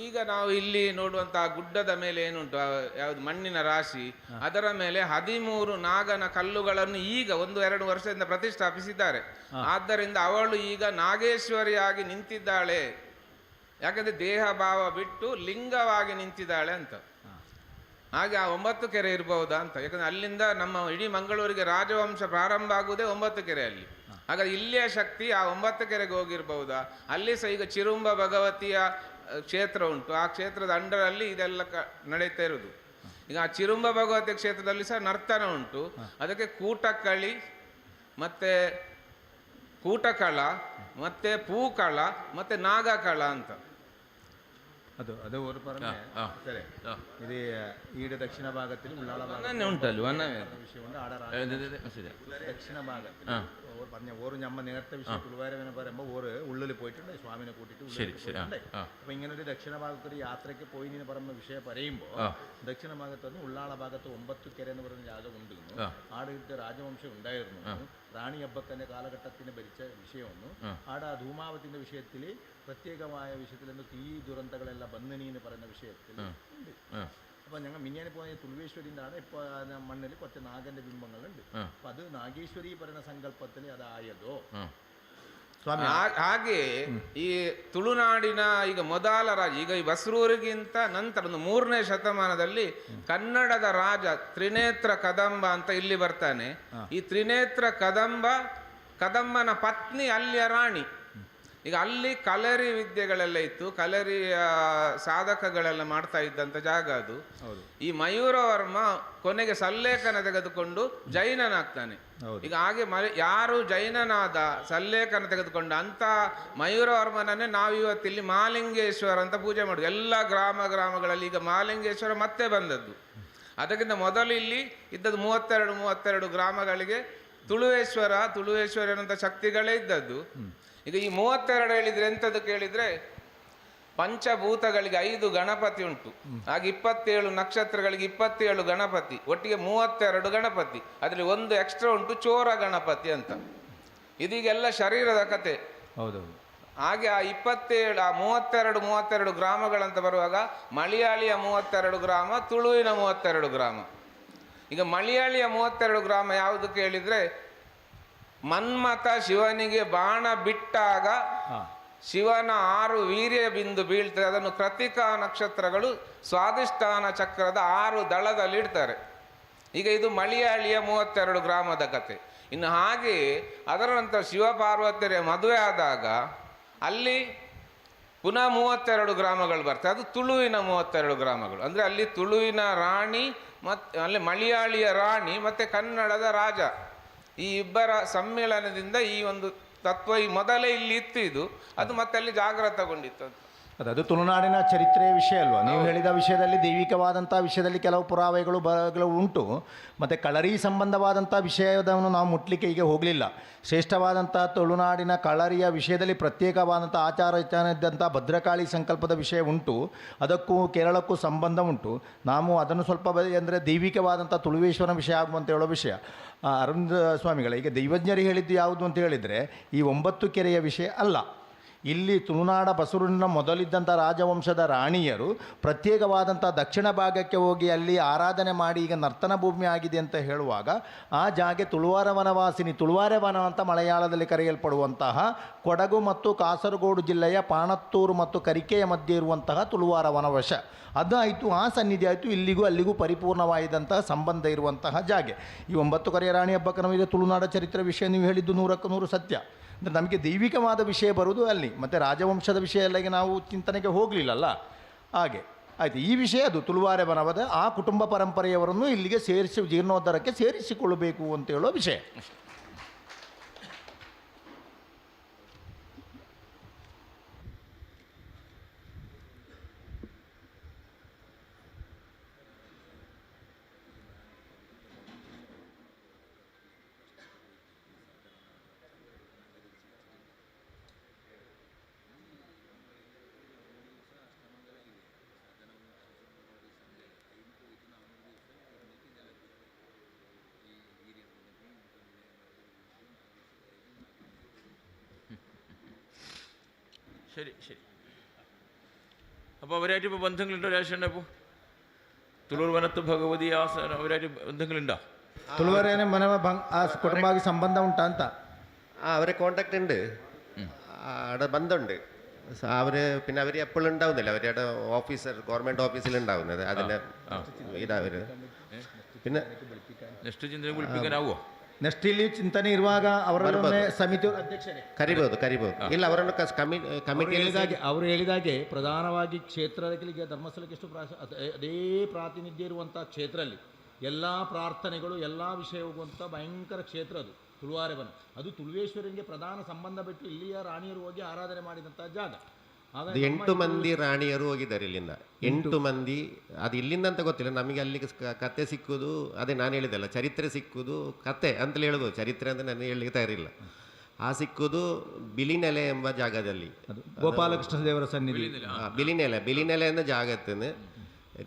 Speaker 8: ಈಗ ನಾವು ಇಲ್ಲಿ ನೋಡುವಂತಹ ಗುಡ್ಡದ ಮೇಲೆ ಏನುಂಟು, ಯಾವುದು ಮಣ್ಣಿನ ರಾಶಿ, ಅದರ ಮೇಲೆ 13 ನಾಗನ ಕಲ್ಲುಗಳನ್ನು ಈಗ 1-2 ವರ್ಷದಿಂದ ಪ್ರತಿಷ್ಠಾಪಿಸಿದ್ದಾರೆ. ಆದ್ದರಿಂದ ಅವಳು ಈಗ ನಾಗೇಶ್ವರಿಯಾಗಿ ನಿಂತಿದ್ದಾಳೆ. ಯಾಕಂದ್ರೆ ದೇಹ ಭಾವ ಬಿಟ್ಟು ಲಿಂಗವಾಗಿ ನಿಂತಿದ್ದಾಳೆ ಅಂತ. ಹಾಗೆ ಆ 9 ಕೆರೆ ಇರಬಹುದಾ ಅಂತ. ಯಾಕಂದ್ರೆ ಅಲ್ಲಿಂದ ನಮ್ಮ ಇಡೀ ಮಂಗಳೂರಿಗೆ ರಾಜವಂಶ ಪ್ರಾರಂಭ ಆಗುವುದೇ 9 ಕೆರೆಯಲ್ಲಿ. ಹಾಗಾದ್ರೆ ಇಲ್ಲಿಯ ಶಕ್ತಿ ಆ 9 ಕೆರೆಗೆ ಹೋಗಿರ್ಬಹುದಾ? ಅಲ್ಲಿ ಸಹ ಈಗ ಚಿರುಂಬ ಭಗವತಿಯ ಕ್ಷೇತ್ರ ಉಂಟು. ಆ ಕ್ಷೇತ್ರದ ಅಂಡರಲ್ಲಿ ಇದೆಲ್ಲ ನಡೀತಾ ಇರುವುದು. ಈಗ ಆ ಚಿರುಂಬ ಭಗವತಿ ಕ್ಷೇತ್ರದಲ್ಲಿ ಸಹ ನರ್ತನ ಉಂಟು. ಅದಕ್ಕೆ ಕೂಟಕಳಿ ಮತ್ತೆ ಕೂಟಕಳ ಮತ್ತೆ ಪೂಕಳ ಮತ್ತೆ ನಾಗಕಳ ಅಂತ.
Speaker 2: ಅದು ഒരു പറഞ്ഞ ಸರಿ. ಇದು ಈಡ ದಕ್ಷಿಣ ಭಾಗದಲ್ಲಿ ಉಳ್ಳಾಳ
Speaker 8: ಉಂಟಲ್ಲ
Speaker 2: ವಿಷಯವನ್ನು ദക്ഷിണ ഭാഗത്തിൽ പറഞ്ഞ ഓരോ ഞമ്മ നേരത്തെ വിഷയം തുളുവാരവനെ പറയുമ്പോൾ ഓരോ ഉള്ളിൽ പോയിട്ടുണ്ട്, സ്വാമിനെ കൂട്ടിയിട്ട് പോയിട്ടുണ്ട്. അപ്പൊ ഇങ്ങനെ ഒരു ദക്ഷിണ ഭാഗത്ത് ഒരു യാത്രയ്ക്ക് പോയി എന്ന് പറയുന്ന വിഷയം പറയുമ്പോൾ ദക്ഷിണ ഭാഗത്ത് നിന്ന് ഉള്ളാള ഭാഗത്ത് 9 ಕೆರೆ എന്ന് പറയുന്ന ജാഗം ഉണ്ട്. ആടുത്തെ രാജവംശം ഉണ്ടായിരുന്നു. റാണി അബ്ബക്കന്റെ കാലഘട്ടത്തിന് ഭരിച്ച വിഷയമൊന്നും ആടെ ധൂമാവത്തിന്റെ വിഷയത്തിൽ പ്രത്യേകമായ വിഷയത്തിൽ തീ ദുരന്തങ്ങളെല്ലാം ബന്ധനി എന്ന് പറയുന്ന വിഷയത്തിൽ ഉണ്ട്. അപ്പോൾ ഞങ്ങൾ മിനിയാനി പോയ തുളുവേശ്വരിൻ്റെ ആണ്. ഇപ്പോൾ മണ്ണിൽ കുറച്ച് നാഗൻ്റെ ബിംബങ്ങളുണ്ട്. അപ്പം അത് നാഗേശ്വരി പറയുന്ന സങ്കല്പത്തിൽ അതായതോ
Speaker 8: ಹಾಗೆ ಈ ತುಳುನಾಡಿನ ಈಗ ಮೊದಲ ರಾಜ, ಈಗ ಈ ಬಸ್ರೂರಿಗಿಂತ ನಂತರ 3ನೇ ಶತಮಾನದಲ್ಲಿ ಕನ್ನಡದ ರಾಜ ತ್ರಿನೇತ್ರ ಕದಂಬ ಅಂತ ಇಲ್ಲಿ ಬರ್ತಾನೆ. ಈ ತ್ರಿನೇತ್ರ ಕದಂಬನ ಪತ್ನಿ ಅಲ್ಲಿಯ ರಾಣಿ. ಈಗ ಅಲ್ಲಿ ಕಲರಿ ವಿದ್ಯೆಗಳೆಲ್ಲ ಇತ್ತು, ಕಲರಿಯ ಸಾಧಕಗಳೆಲ್ಲ ಮಾಡ್ತಾ ಇದ್ದಂಥ ಜಾಗ ಅದು. ಈ ಮಯೂರವರ್ಮ ಕೊನೆಗೆ ಸಲ್ಲೇಖನ ತೆಗೆದುಕೊಂಡು ಜೈನನಾಗ್ತಾನೆ. ಈಗ ಹಾಗೆ ಯಾರು ಜೈನನಾದ ಸಲ್ಲೇಖನ ತೆಗೆದುಕೊಂಡು ಅಂತ ಮಯೂರವರ್ಮನನ್ನೇ ನಾವಿವತ್ತಿಲ್ಲಿ ಮಹಾಲಿಂಗೇಶ್ವರ ಅಂತ ಪೂಜೆ ಮಾಡೋದು. ಎಲ್ಲ ಗ್ರಾಮಗಳಲ್ಲಿ ಈಗ ಮಹಾಲಿಂಗೇಶ್ವರ ಮತ್ತೆ ಬಂದದ್ದು. ಅದಕ್ಕಿಂತ ಮೊದಲು ಇಲ್ಲಿ ಇದ್ದದ್ದು 32 ಗ್ರಾಮಗಳಿಗೆ ತುಳುವೇಶ್ವರ ಅನ್ನೋಂಥ ಶಕ್ತಿಗಳೇ ಇದ್ದದ್ದು. ಈಗ ಈ 32 ಹೇಳಿದ್ರೆ ಎಂಥದ್ದು ಕೇಳಿದರೆ, ಪಂಚಭೂತಗಳಿಗೆ 5 ಗಣಪತಿ ಉಂಟು. ಹಾಗೆ 27 ನಕ್ಷತ್ರಗಳಿಗೆ 27 ಗಣಪತಿ, ಒಟ್ಟಿಗೆ 32 ಗಣಪತಿ. ಅದರಲ್ಲಿ ಒಂದು ಎಕ್ಸ್ಟ್ರಾ ಉಂಟು, ಚೋರ ಗಣಪತಿ ಅಂತ. ಇದೀಗೆಲ್ಲ ಶರೀರದ ಕತೆ.
Speaker 2: ಹೌದೌದು.
Speaker 8: ಹಾಗೆ ಆ 32 ಗ್ರಾಮಗಳಂತ ಬರುವಾಗ ಮಲಯಾಳಿಯ 32 ಗ್ರಾಮ, ತುಳುವಿನ 32 ಗ್ರಾಮ. ಈಗ ಮಲಯಾಳಿಯ 32 ಗ್ರಾಮ ಯಾವುದು ಕೇಳಿದರೆ, ಮನ್ಮಥ ಶಿವನಿಗೆ ಬಾಣ ಬಿಟ್ಟಾಗ ಶಿವನ 6 ವೀರ್ಯ ಬಿಂದು ಬೀಳ್ತದೆ. ಅದನ್ನು ಕೃತಿಕಾ ನಕ್ಷತ್ರಗಳು ಸ್ವಾಧಿಷ್ಠಾನ ಚಕ್ರದ 6 ದಳದಲ್ಲಿ ಇಡ್ತಾರೆ. ಈಗ ಇದು ಮಲಯಾಳಿಯ 32 ಗ್ರಾಮದ ಕತೆ. ಇನ್ನು ಹಾಗೆ ಅದರ ನಂತರ ಶಿವಪಾರ್ವತಿಯರ ಮದುವೆ ಆದಾಗ ಅಲ್ಲಿ ಪುನಃ 32 ಗ್ರಾಮಗಳು ಬರ್ತವೆ. ಅದು ತುಳುವಿನ 32 ಗ್ರಾಮಗಳು. ಅಂದರೆ ಅಲ್ಲಿ ತುಳುವಿನ ರಾಣಿ ಮತ್ತು ಅಲ್ಲಿ ಮಲಯಾಳಿಯ ರಾಣಿ ಮತ್ತು ಕನ್ನಡದ ರಾಜ, ಈ ಇಬ್ಬರ ಸಮ್ಮೇಳನದಿಂದ ಈ ಒಂದು ತತ್ವ ಈ ಮೊದಲೇ ಇಲ್ಲಿ ಇತ್ತು. ಇದು ಅದು ಮತ್ತೆ ಅಲ್ಲಿ ಜಾಗೃತಗೊಂಡಿತ್ತು ಅಂತ.
Speaker 2: ಅದು ತುಳುನಾಡಿನ ಚರಿತ್ರೆಯ ವಿಷಯ ಅಲ್ವಾ? ನೀವು ಹೇಳಿದ ವಿಷಯದಲ್ಲಿ ದೈವಿಕವಾದಂಥ ವಿಷಯದಲ್ಲಿ ಕೆಲವು ಪುರಾವೆಗಳು ಉಂಟು. ಮತ್ತು ಕಳರಿ ಸಂಬಂಧವಾದಂಥ ವಿಷಯವನ್ನು ನಾವು ಮುಟ್ಲಿಕ್ಕೆ ಈಗ ಹೋಗಲಿಲ್ಲ. ಶ್ರೇಷ್ಠವಾದಂಥ ತುಳುನಾಡಿನ ಕಳರಿಯ ವಿಷಯದಲ್ಲಿ ಪ್ರತ್ಯೇಕವಾದಂಥ ಆಚಾರ ಇದ್ದಂಥ ಭದ್ರಕಾಳಿ ಸಂಕಲ್ಪದ ವಿಷಯ ಉಂಟು. ಅದಕ್ಕೂ ಕೇರಳಕ್ಕೂ ಸಂಬಂಧ ಉಂಟು. ನಾವು ಅದನ್ನು ಸ್ವಲ್ಪ ಅಂದರೆ ದೈವಿಕವಾದಂಥ ತುಳುವೇಶ್ವರನ ವಿಷಯ ಆಗುವಂತ ಹೇಳೋ ವಿಷಯ. ಅರವಿಂದ ಸ್ವಾಮಿಗಳ ಈಗ ದೈವಜ್ಞರು ಹೇಳಿದ್ದು ಯಾವುದು ಅಂತ ಹೇಳಿದರೆ ಈ 9 ಕೆರೆಯ ವಿಷಯ ಅಲ್ಲ. ಇಲ್ಲಿ ತುಳುನಾಡ ಬಸರೂರಿನ ಮೊದಲಿದ್ದಂಥ ರಾಜವಂಶದ ರಾಣಿಯರು ಪ್ರತ್ಯೇಕವಾದಂಥ ದಕ್ಷಿಣ ಭಾಗಕ್ಕೆ ಹೋಗಿ ಅಲ್ಲಿ ಆರಾಧನೆ ಮಾಡಿ ಈಗ ನರ್ತನ ಭೂಮಿ ಆಗಿದೆ ಅಂತ ಹೇಳುವಾಗ ಆ ಜಾಗೆ ತುಳುವಾರ ವನವಾಸಿನಿ, ತುಳುವಾರೆ ವನ ಅಂತ ಮಲಯಾಳದಲ್ಲಿ ಕರೆಯಲ್ಪಡುವಂತಹ ಕೊಡಗು ಮತ್ತು ಕಾಸರಗೋಡು ಜಿಲ್ಲೆಯ ಪಾಣತ್ತೂರು ಮತ್ತು ಕರಿಕೆಯ ಮಧ್ಯೆ ಇರುವಂತಹ ತುಳುವಾರ ವನವಶ ಅದಾಯಿತು. ಆ ಸನ್ನಿಧಿ ಆಯಿತು. ಇಲ್ಲಿಗೂ ಅಲ್ಲಿಗೂ ಪರಿಪೂರ್ಣವಾದಂತಹ ಸಂಬಂಧ ಇರುವಂತಹ ಜಾಗೆ. ಈ 9 ಕೆರೆಯ ರಾಣಿ ಹಬ್ಬಕ್ಕೆ ನಮಗೆ ತುಳುನಾಡ ಚರಿತ್ರೆ ವಿಷಯ ನೀವು ಹೇಳಿದ್ದು 100ಕ್ಕೆ 100 ಸತ್ಯ. ಅಂದರೆ ನಮಗೆ ದೈವಿಕವಾದ ವಿಷಯ ಬರುವುದು ಅಲ್ಲಿ. ಮತ್ತು ರಾಜವಂಶದ ವಿಷಯ ಎಲ್ಲ ನಾವು ಚಿಂತನೆಗೆ ಹೋಗಲಿಲ್ಲಲ್ಲ. ಹಾಗೆ ಆಯಿತು. ಈ ವಿಷಯ ಅದು ತುಳುವಾರೆ ವನವದ ಆ ಕುಟುಂಬ ಪರಂಪರೆಯವರನ್ನು ಇಲ್ಲಿಗೆ ಸೇರಿಸಿ ಜೀರ್ಣೋದ್ಧಾರಕ್ಕೆ ಸೇರಿಸಿಕೊಳ್ಳಬೇಕು ಅಂತ ಹೇಳೋ ವಿಷಯ.
Speaker 1: ശരി ശരി. അപ്പോൾ അവരായിട്ട് ഇപ്പോൾ ബന്ധങ്ങളുണ്ടോ രാജേഷ്? ഇപ്പോൾ തുളൂർ വനത്ത് ഭഗവതി അവരായിട്ട് ബന്ധങ്ങളുണ്ടോ?
Speaker 2: ತುಳುವರೇನೆ ಮನೆ ಆ ಕುಟುಂಬವಾಗಿ ಸಂಬಂಧ ಉಂಟಾ ಅಂತ?
Speaker 4: അവരെ കോണ്ടാക്ട് ഉണ്ട്, അവിടെ ബന്ധമുണ്ട്. അവർ പിന്നെ അവർ എപ്പോഴും ഉണ്ടാവുന്നില്ല, അവരുടെ ഓഫീസർ ഗവൺമെൻറ് ഓഫീസിൽ ഉണ്ടാവുന്നത് അതിൻ്റെ ഇതവർ. പിന്നെ
Speaker 1: നെക്സ്റ്റ് ചിന്തನೆ വിളിപ്പിക്കാനാവോ?
Speaker 2: ನೆಕ್ಸ್ಟ್ ಇಲ್ಲಿ ಚಿಂತನೆ ಇರುವಾಗ ಅವರನ್ನೇ ಸಮಿತಿ ಅಧ್ಯಕ್ಷರೇ
Speaker 4: ಕರಿಬಹುದು. ಇಲ್ಲ ಅವರನ್ನು ಕಮಿಟಿ
Speaker 2: ಅವರು ಹೇಳಿದಾಗೆ ಪ್ರಧಾನವಾಗಿ ಕ್ಷೇತ್ರಗಳಿಗೆ ಧರ್ಮಸ್ಥಳಕ್ಕೆ ಎಷ್ಟು ಅದೇ ಪ್ರಾತಿನಿಧ್ಯ ಇರುವಂಥ ಕ್ಷೇತ್ರದಲ್ಲಿ ಎಲ್ಲ ಪ್ರಾರ್ಥನೆಗಳು ಎಲ್ಲ ವಿಷಯ ಹೋಗುವಂಥ ಭಯಂಕರ ಕ್ಷೇತ್ರ ಅದು ತುಳುವಾರೆ ವನ. ಅದು ತುಳುವೇಶ್ವರನಿಗೆ ಪ್ರಧಾನ ಸಂಬಂಧ ಬಿಟ್ಟು ಇಲ್ಲಿಯ ರಾಣಿಯರು ಹೋಗಿ ಆರಾಧನೆ ಮಾಡಿದಂಥ ಜಾಗ.
Speaker 4: 8 ಮಂದಿ ರಾಣಿಯರು ಹೋಗಿದ್ದಾರೆ ಇಲ್ಲಿಂದ. 8 ಮಂದಿ. ಅದು ಇಲ್ಲಿಂದ ಅಂತ ಗೊತ್ತಿಲ್ಲ ನಮಗೆ. ಅಲ್ಲಿಗೆ ಕತೆ ಸಿಕ್ಕುದು ಅದೇ ನಾನು ಹೇಳಿದಲ್ಲ, ಚರಿತ್ರೆ ಸಿಕ್ಕುದು ಕತೆ ಅಂತಲೇ ಹೇಳೋದು, ಚರಿತ್ರೆ ಅಂತ ನನಗೆ ಹೇಳಲಿಕ್ಕೆ ತಯಾರಿಲ್ಲ. ಆ ಸಿಕ್ಕುದು ಬಿಲಿನೆಲೆ ಎಂಬ ಜಾಗದಲ್ಲಿ,
Speaker 2: ಗೋಪಾಲಕೃಷ್ಣ ದೇವರ ಸನ್ನಿಧಿ.
Speaker 4: ബിലിനെല എന്ന ജാഗത്തിന്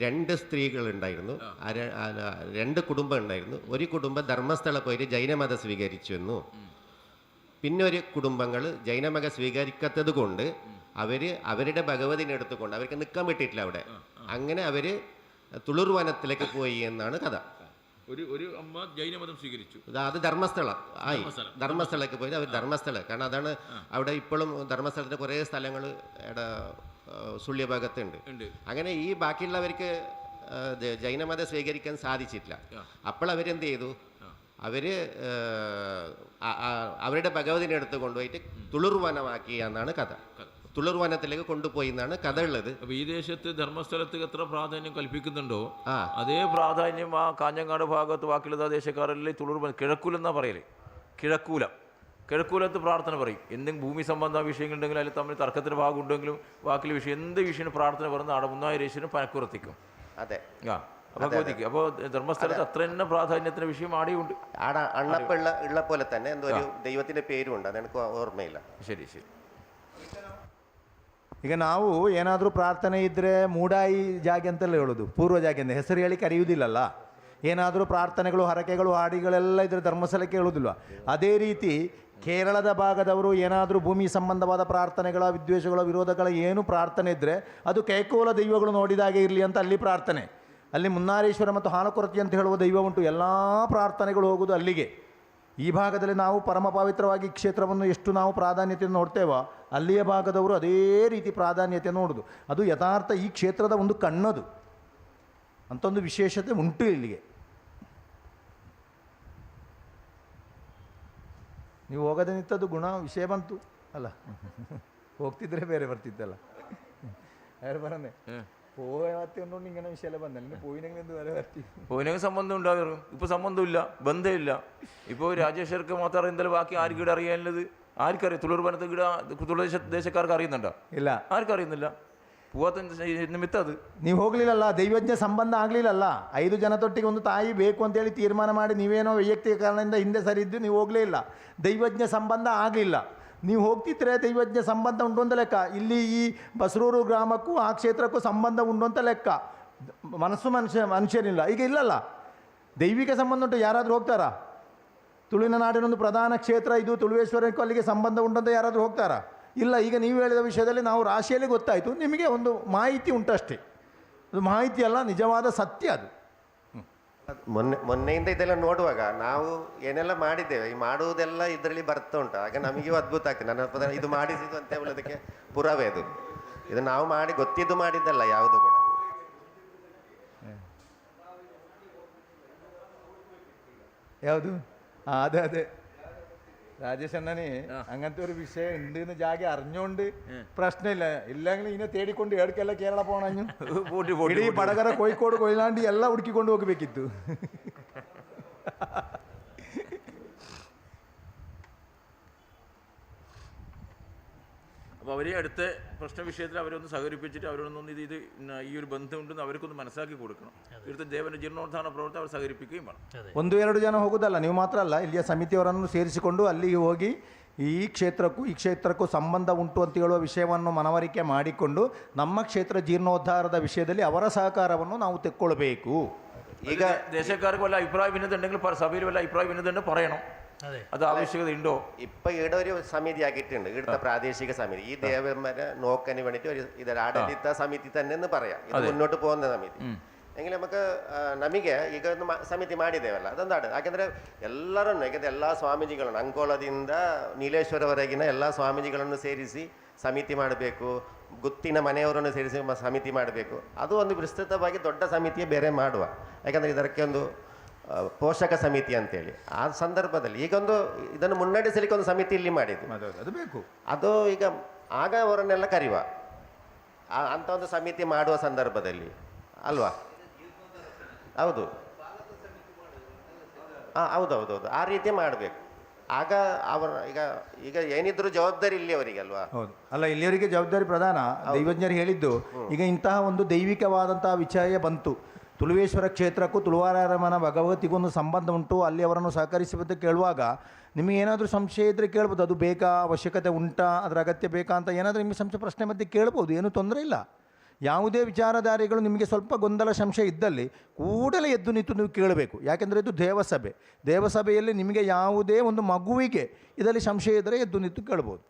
Speaker 4: 2 സ്ത്രീകളുണ്ടായിരുന്നു, 2 കുടുംബം ഉണ്ടായിരുന്നു. ഒരു കുടുംബം ധർമ്മസ്ഥല പോയിട്ട് ജൈനമത സ്വീകരിച്ചു എന്നു, പിന്നെ ഒരു കുടുംബങ്ങൾ ജൈനമത സ്വീകരിക്കാത്തത് കൊണ്ട് അവരുടെ ഭഗവതിനെ എടുത്തുകൊണ്ട് അവർക്ക് നിൽക്കാൻ പറ്റിയിട്ടില്ല അവിടെ. അങ്ങനെ അവർ തുളൂർ വനത്തിലേക്ക് പോയി എന്നാണ് കഥ.
Speaker 1: ഒരു അമ്മ ജൈനമതം സ്വീകരിച്ചു.
Speaker 4: അത് ധർമ്മസ്ഥലക്ക് പോയത് അവർ ധർമ്മസ്ഥല. കാരണം അതാണ് അവിടെ ഇപ്പോഴും ധർമ്മസ്ഥലത്തിന് കുറേ സ്ഥലങ്ങൾ ഇവിടെ സുള്ളിയ ഭാഗത്തുണ്ട്. അങ്ങനെ ഈ ബാക്കിയുള്ളവർക്ക് ജൈനമതം സ്വീകരിക്കാൻ സാധിച്ചിട്ടില്ല. അപ്പോൾ അവരെന്ത് ചെയ്തു? അവരുടെ ഭഗവതിനെ എടുത്ത് കൊണ്ടുപോയിട്ട് തുളൂർ വനമാക്കി എന്നാണ് കഥ. തുളൂർ വനത്തിലേക്ക് കൊണ്ടുപോയി എന്നാണ് കഥ ഉള്ളത്.
Speaker 1: അപ്പോൾ ഈ ദേശത്ത് ധർമ്മസ്ഥലത്ത് എത്ര പ്രാധാന്യം കൽപ്പിക്കുന്നുണ്ടോ അതേ പ്രാധാന്യം ആ കാഞ്ഞങ്ങാട് ഭാഗത്ത് ബാക്കിയുള്ള ദേശക്കാരെല്ലാം തുളൂർ കിഴക്കൂലെന്നാണ് പറയല്. കിഴക്കൂലത്ത് പ്രാർത്ഥന പറയും. എന്തെങ്കിലും ഭൂമി സംബന്ധ വിഷയങ്ങളുണ്ടെങ്കിലും അതിൽ തമ്മിൽ തർക്കത്തിന് ഭാഗം ഉണ്ടെങ്കിലും ബാക്കിയുള്ള വിഷയം എന്ത് വിഷയം പ്രാർത്ഥന പറഞ്ഞ് അവിടെ മുന്നായിരേശ്വരനും പനക്കുറത്തിക്കും.
Speaker 4: അതെ.
Speaker 1: ഭഗവതിക്ക്. അപ്പോൾ ധർമ്മസ്ഥലത്ത് അത്ര തന്നെ പ്രാധാന്യത്തിന് വിഷയം ആടെയുണ്ട്.
Speaker 4: അണ്ണപ്പ ഉള്ള പോലെ തന്നെ എന്തോ ഒരു ദൈവത്തിന്റെ പേരും ഉണ്ട്, അതെനിക്ക് ഓർമ്മയില്ല.
Speaker 1: ശരി.
Speaker 2: ಈಗ ನಾವು ಏನಾದರೂ ಪ್ರಾರ್ಥನೆ ಇದ್ದರೆ ಮೂಡಾಯಿ ಜಾಗೆ ಅಂತೆಲ್ಲ ಹೇಳೋದು, ಪೂರ್ವ ಜಾಗೆ ಅಂತ ಹೆಸರು ಹೇಳಿ ಕರೆಯುವುದಿಲ್ಲಲ್ಲ. ಏನಾದರೂ ಪ್ರಾರ್ಥನೆಗಳು ಹರಕೆಗಳು ಹಾಡಿಗಳೆಲ್ಲ ಇದ್ದರೆ ಧರ್ಮಸ್ಥಳಕ್ಕೆ ಹೇಳೋದಿಲ್ವ? ಅದೇ ರೀತಿ ಕೇರಳದ ಭಾಗದವರು ಏನಾದರೂ ಭೂಮಿ ಸಂಬಂಧವಾದ ಪ್ರಾರ್ಥನೆಗಳ ವಿದ್ವೇಷಗಳ ವಿರೋಧಗಳ ಏನು ಪ್ರಾರ್ಥನೆ ಇದ್ದರೆ ಅದು ಕೈಕೋಲ ದೈವಗಳು ನೋಡಿದಾಗೆ ಇರಲಿ ಅಂತ ಅಲ್ಲಿ ಪ್ರಾರ್ಥನೆ. ಅಲ್ಲಿ ಮುನ್ನಾರೇಶ್ವರ ಮತ್ತು ಹಾನಕೊರತಿ ಅಂತ ಹೇಳುವ ದೈವ ಉಂಟು. ಎಲ್ಲ ಪ್ರಾರ್ಥನೆಗಳು ಹೋಗೋದು ಅಲ್ಲಿಗೆ. ಈ ಭಾಗದಲ್ಲಿ ನಾವು ಪರಮ ಪವಿತ್ರವಾಗಿ ಕ್ಷೇತ್ರವನ್ನು ಎಷ್ಟು ನಾವು ಪ್ರಾಧಾನ್ಯತೆಯನ್ನು ನೋಡ್ತೇವೋ ಅಲ್ಲಿಯ ಭಾಗದವರು ಅದೇ ರೀತಿ ಪ್ರಾಧಾನ್ಯತೆ ನೋಡೋದು. ಅದು ಯಥಾರ್ಥ ಈ ಕ್ಷೇತ್ರದ ಒಂದು ಕಣ್ಣದು ಅಂತ ಒಂದು ವಿಶೇಷತೆ ಉಂಟು ಇಲ್ಲಿಗೆ. ನೀವು ಹೋಗದೆ ನಿಂತದ್ದು ಗುಣ ವಿಷಯ ಬಂತು ಅಲ್ಲ, ಹೋಗ್ತಿದ್ರೆ ಬೇರೆ ಬರ್ತಿತ್ತಲ್ಲ. ಯಾರು ಬರನೆ പോയത്തിനോണ്ട് ഇങ്ങനെ വിഷയം വന്നല്ലേ പോയിനെങ്കിൽ വരെ വരത്തി
Speaker 1: പോയിനെങ്കിൽ സംബന്ധം ഉണ്ടാകും. ഇപ്പോൾ സംബന്ധമില്ല, ബന്ധമില്ല. ഇപ്പോൾ രാജേശ്വർക്ക് മാത്രം അറിയുന്നതിൽ ബാക്കി ആർക്കും ഇവിടെ അറിയാനുള്ളത്? ആർക്കറിയാം? തുളൂർ വനത്ത് ഇവിടെ തുളൂർ ദേശക്കാർക്ക് അറിയുന്നുണ്ടോ?
Speaker 2: ಇಲ್ಲ,
Speaker 1: ആർക്കും അറിയുന്നില്ല. പോവാത്ത ನಿಮಿತ್ತ ಅದು
Speaker 2: ನೀವು ಹೋಗ್ಲಿಲ್ಲಲ್ಲ, ದೈವಜ್ಞ ಸಂಬಂಧ ಆಗಲಿಲ್ಲಲ್ಲ. 5 ಜನತೊಟ್ಟಿಗೆ ಒಂದು ತಾಯಿ ಬೇಕು ಅಂತೇಳಿ ತೀರ್ಮಾನ ಮಾಡಿ ನೀವೇನೋ ವೈಯಕ್ತಿಕ ಕಾರಣದಿಂದ ಹಿಂದೆ ಸರಿದ್ದು ನೀವು ಹೋಗಲೇ ಇಲ್ಲ. ದೈವಜ್ಞ ಸಂಬಂಧ ಆಗಲಿಲ್ಲ. ನೀವು ಹೋಗ್ತಿದ್ರೆ ದೈವಜ್ಞ ಸಂಬಂಧ ಉಂಟು ಅಂತ ಲೆಕ್ಕ. ಇಲ್ಲಿ ಈ ಬಸರೂರು ಗ್ರಾಮಕ್ಕೂ ಆ ಕ್ಷೇತ್ರಕ್ಕೂ ಸಂಬಂಧ ಉಂಟು ಅಂತ ಲೆಕ್ಕ. ಮನುಷ್ಯನಿಲ್ಲ ಈಗ ಇಲ್ಲಲ್ಲ. ದೈವಿಕ ಸಂಬಂಧ ಉಂಟು. ಯಾರಾದರೂ ಹೋಗ್ತಾರಾ? ತುಳುವಿನ ನಾಡಿನೊಂದು ಪ್ರಧಾನ ಕ್ಷೇತ್ರ ಇದು, ತುಳುವೇಶ್ವರಕ್ಕೂ ಅಲ್ಲಿಗೆ ಸಂಬಂಧ ಉಂಟಂತ ಯಾರಾದರೂ ಹೋಗ್ತಾರಾ? ಇಲ್ಲ. ಈಗ ನೀವು ಹೇಳಿದ ವಿಷಯದಲ್ಲಿ ನಾವು ರಾಶಿಯಲ್ಲಿ ಗೊತ್ತಾಯಿತು, ನಿಮಗೆ ಒಂದು ಮಾಹಿತಿ ಉಂಟಷ್ಟೇ. ಅದು ಮಾಹಿತಿ ಅಲ್ಲ, ನಿಜವಾದ ಸತ್ಯ ಅದು.
Speaker 4: ಮೊನ್ನೆಯಿಂದ ಇದೆಲ್ಲ ನೋಡುವಾಗ ನಾವು ಏನೆಲ್ಲ ಮಾಡಿದ್ದೇವೆ, ಈ ಮಾಡುವುದೆಲ್ಲ ಇದರಲ್ಲಿ ಬರ್ತಾ ಉಂಟು. ಆಗ ನಮಗೂ ಅದ್ಭುತ ಆಗ್ತದೆ. ನನ್ನ ಇದು ಮಾಡಿಸಿದ್ದು ಅಂತ ಹೇಳೋದಕ್ಕೆ ಪುರಾವೆ ಅದು. ಇದು ನಾವು ಮಾಡಿ ಗೊತ್ತಿದ್ದು ಮಾಡಿದ್ದಲ್ಲ ಯಾವುದು ಕೂಡ.
Speaker 2: ಯಾವುದು? അതെ അതെ രാജേഷ് അണ്ണനെ അങ്ങനത്തെ ഒരു വിഷയം ഉണ്ട് ജാഗ അറിഞ്ഞോണ്ട് പ്രശ്നമില്ല. ഇല്ലെങ്കിൽ ഇതിനെ തേടിക്കൊണ്ട് ഏടക്കെല്ലാം കേരള പോണഞ്ഞു ഇടീ പടകര കോഴിക്കോട് കൊയിലാണ്ടി എല്ലാം ಹುಡುಕಿಕೊಂಡು ಹೋಗಬೇಕಿತ್ತು.
Speaker 1: അപ്പോൾ അവരെ അടുത്ത പ്രശ്ന വിഷയത്തിൽ അവരൊന്ന് സഹകരിപ്പിച്ചിട്ട് അവരൊന്നൊന്ന് ഇത് ഈ ഒരു ബന്ധമുണ്ടെന്ന് അവർക്കൊന്ന് മനസ്സിലാക്കി കൊടുക്കണം. തീർത്തും ദേവന്റെ ജീർണോദ്ധാരണ പ്രവർത്തനം അവർ സഹകരിപ്പിക്കുകയും വേണം.
Speaker 2: 1-2 ಜನ ಹೋಗೋದಲ್ಲ, ನೀವು ಮಾತ್ರ ಅಲ್ಲ, ಇಲ್ಲಿಯ ಸಮಿತಿಯವರನ್ನು ಸೇರಿಸಿಕೊಂಡು ಅಲ್ಲಿಗೆ ಹೋಗಿ ಈ ಕ್ಷೇತ್ರಕ್ಕೂ ಸಂಬಂಧ ಉಂಟು ಅಂತ ಹೇಳುವ ವಿಷಯವನ್ನು ಮನವರಿಕೆ ಮಾಡಿಕೊಂಡು ನಮ್ಮ ಕ್ಷೇತ್ರ ಜೀರ್ಣೋದ್ಧಾರದ ವಿಷಯದಲ್ಲಿ ಅವರ ಸಹಕಾರವನ್ನು ನಾವು ತೆಕ್ಕೊಳ್ಬೇಕು.
Speaker 1: ಈಗ ദേശക്കാർക്ക് വല്ല അഭിപ്രായ ഭിന്നതയുണ്ടെങ്കിൽ സഭയിൽ വല്ല അഭിപ്രായ ഭിന്നതയുണ്ടെങ്കിൽ പറയണം. അത് ആവശ്യകത ഉണ്ടോ?
Speaker 4: ഇപ്പൊ ഇവിടെ ഒരു സമിതി ആക്കിയിട്ടുണ്ട്, ഇവിടുത്തെ പ്രാദേശിക സമിതി. ഈ ദേവന്മാരെ നോക്കാന് വേണ്ടിയിട്ട് ഒരു ഇത് ആഡಳಿತ ಸಮಿತಿ തന്നെ എന്ന് പറയാം. ഇത് മുന്നോട്ട് പോകുന്ന ಸಮಿತಿ എങ്കിൽ നമുക്ക് ನಮಗೆ ಈಗ ಒಂದು ಸಮಿತಿ ಮಾಡಿದ್ದೇವಲ್ಲ, ಅದೊಂದು ಯಾಕೆಂದರೆ ಎಲ್ಲರನ್ನು, ಯಾಕೆಂದರೆ ಎಲ್ಲ ಸ್ವಾಮೀಜಿಗಳನ್ನು ಅಂಕೋಲದಿಂದ ನೀಲೇಶ್ವರವರೆಗಿನ ಎಲ್ಲ ಸ್ವಾಮೀಜಿಗಳನ್ನು ಸೇರಿಸಿ ಸಮಿತಿ ಮಾಡಬೇಕು, ಗುತ್ತಿನ ಮನೆಯವರನ್ನು ಸೇರಿಸಿ ಸಮಿತಿ ಮಾಡಬೇಕು. ಅದು ಒಂದು ವಿಸ್ತೃತವಾಗಿ ದೊಡ್ಡ ಸಮಿತಿಯೇ ಬೇರೆ ಮಾಡುವ. ಯಾಕಂದರೆ ಇದಕ್ಕೆ ಒಂದು ಪೋಷಕ ಸಮಿತಿ ಅಂತೇಳಿ ಆ ಸಂದರ್ಭದಲ್ಲಿ ಈಗೊಂದು ಇದನ್ನು ಮುನ್ನಡೆಸಲಿಕ್ಕೆ ಒಂದು ಸಮಿತಿ ಇಲ್ಲಿ ಮಾಡಿದ್ದು
Speaker 2: ಅದು ಬೇಕು.
Speaker 4: ಅದು ಈಗ ಆಗ ಅವರನ್ನೆಲ್ಲ ಕರೆಯುವ ಅಂಥ ಒಂದು ಸಮಿತಿ ಮಾಡುವ ಸಂದರ್ಭದಲ್ಲಿ ಅಲ್ವಾ? ಹೌದು, ಹೌದೌದೌದು, ಆ ರೀತಿ ಮಾಡಬೇಕು. ಆಗ ಅವರ ಈಗ ಈಗ ಏನಿದ್ರು ಜವಾಬ್ದಾರಿ ಇಲ್ಲಿ ಅವರಿಗೆ ಅಲ್ವಾ?
Speaker 2: ಹೌದು. ಅಲ್ಲ, ಇಲ್ಲಿಯವರಿಗೆ ಜವಾಬ್ದಾರಿ ಪ್ರಧಾನ. ದೈವಜ್ಞರು ಹೇಳಿದ್ದು ಈಗ ಇಂತಹ ಒಂದು ದೈವಿಕವಾದಂತಹ ವಿಷಯ ಬಂತು. ತುಳುವೇಶ್ವರ ಕ್ಷೇತ್ರಕ್ಕೂ ತುಳುವಾರಮ್ಮನ ಭಗವತಿಗೊಂದು ಸಂಬಂಧ ಉಂಟು, ಅಲ್ಲಿ ಅವರನ್ನು ಸಹಕರಿಸುವಂತೆ ಕೇಳುವಾಗ ನಿಮಗೆ ಏನಾದರೂ ಸಂಶಯ ಇದ್ದರೆ ಕೇಳ್ಬೋದು. ಅದು ಬೇಕಾ, ಅವಶ್ಯಕತೆ ಉಂಟಾ, ಅದರ ಅಗತ್ಯ ಬೇಕಾ ಅಂತ ಏನಾದರೂ ನಿಮಗೆ ಸಂಶಯ ಪ್ರಶ್ನೆ ಮಧ್ಯೆ ಕೇಳ್ಬೋದು, ಏನೂ ತೊಂದರೆ ಇಲ್ಲ. ಯಾವುದೇ ವಿಚಾರಧಾರೆಗಳು ನಿಮಗೆ ಸ್ವಲ್ಪ ಗೊಂದಲ ಸಂಶಯ ಇದ್ದಲ್ಲಿ ಕೂಡಲೇ ಎದ್ದು ನಿಂತು ನೀವು ಕೇಳಬೇಕು. ಯಾಕೆಂದರೆ ಇದು ದೇವಸಭೆಯಲ್ಲಿ ನಿಮಗೆ ಯಾವುದೇ ಒಂದು ಮಗುವಿಗೆ ಇದರಲ್ಲಿ ಸಂಶಯ ಇದ್ದರೆ ಎದ್ದು ನಿಂತು ಕೇಳ್ಬೋದು.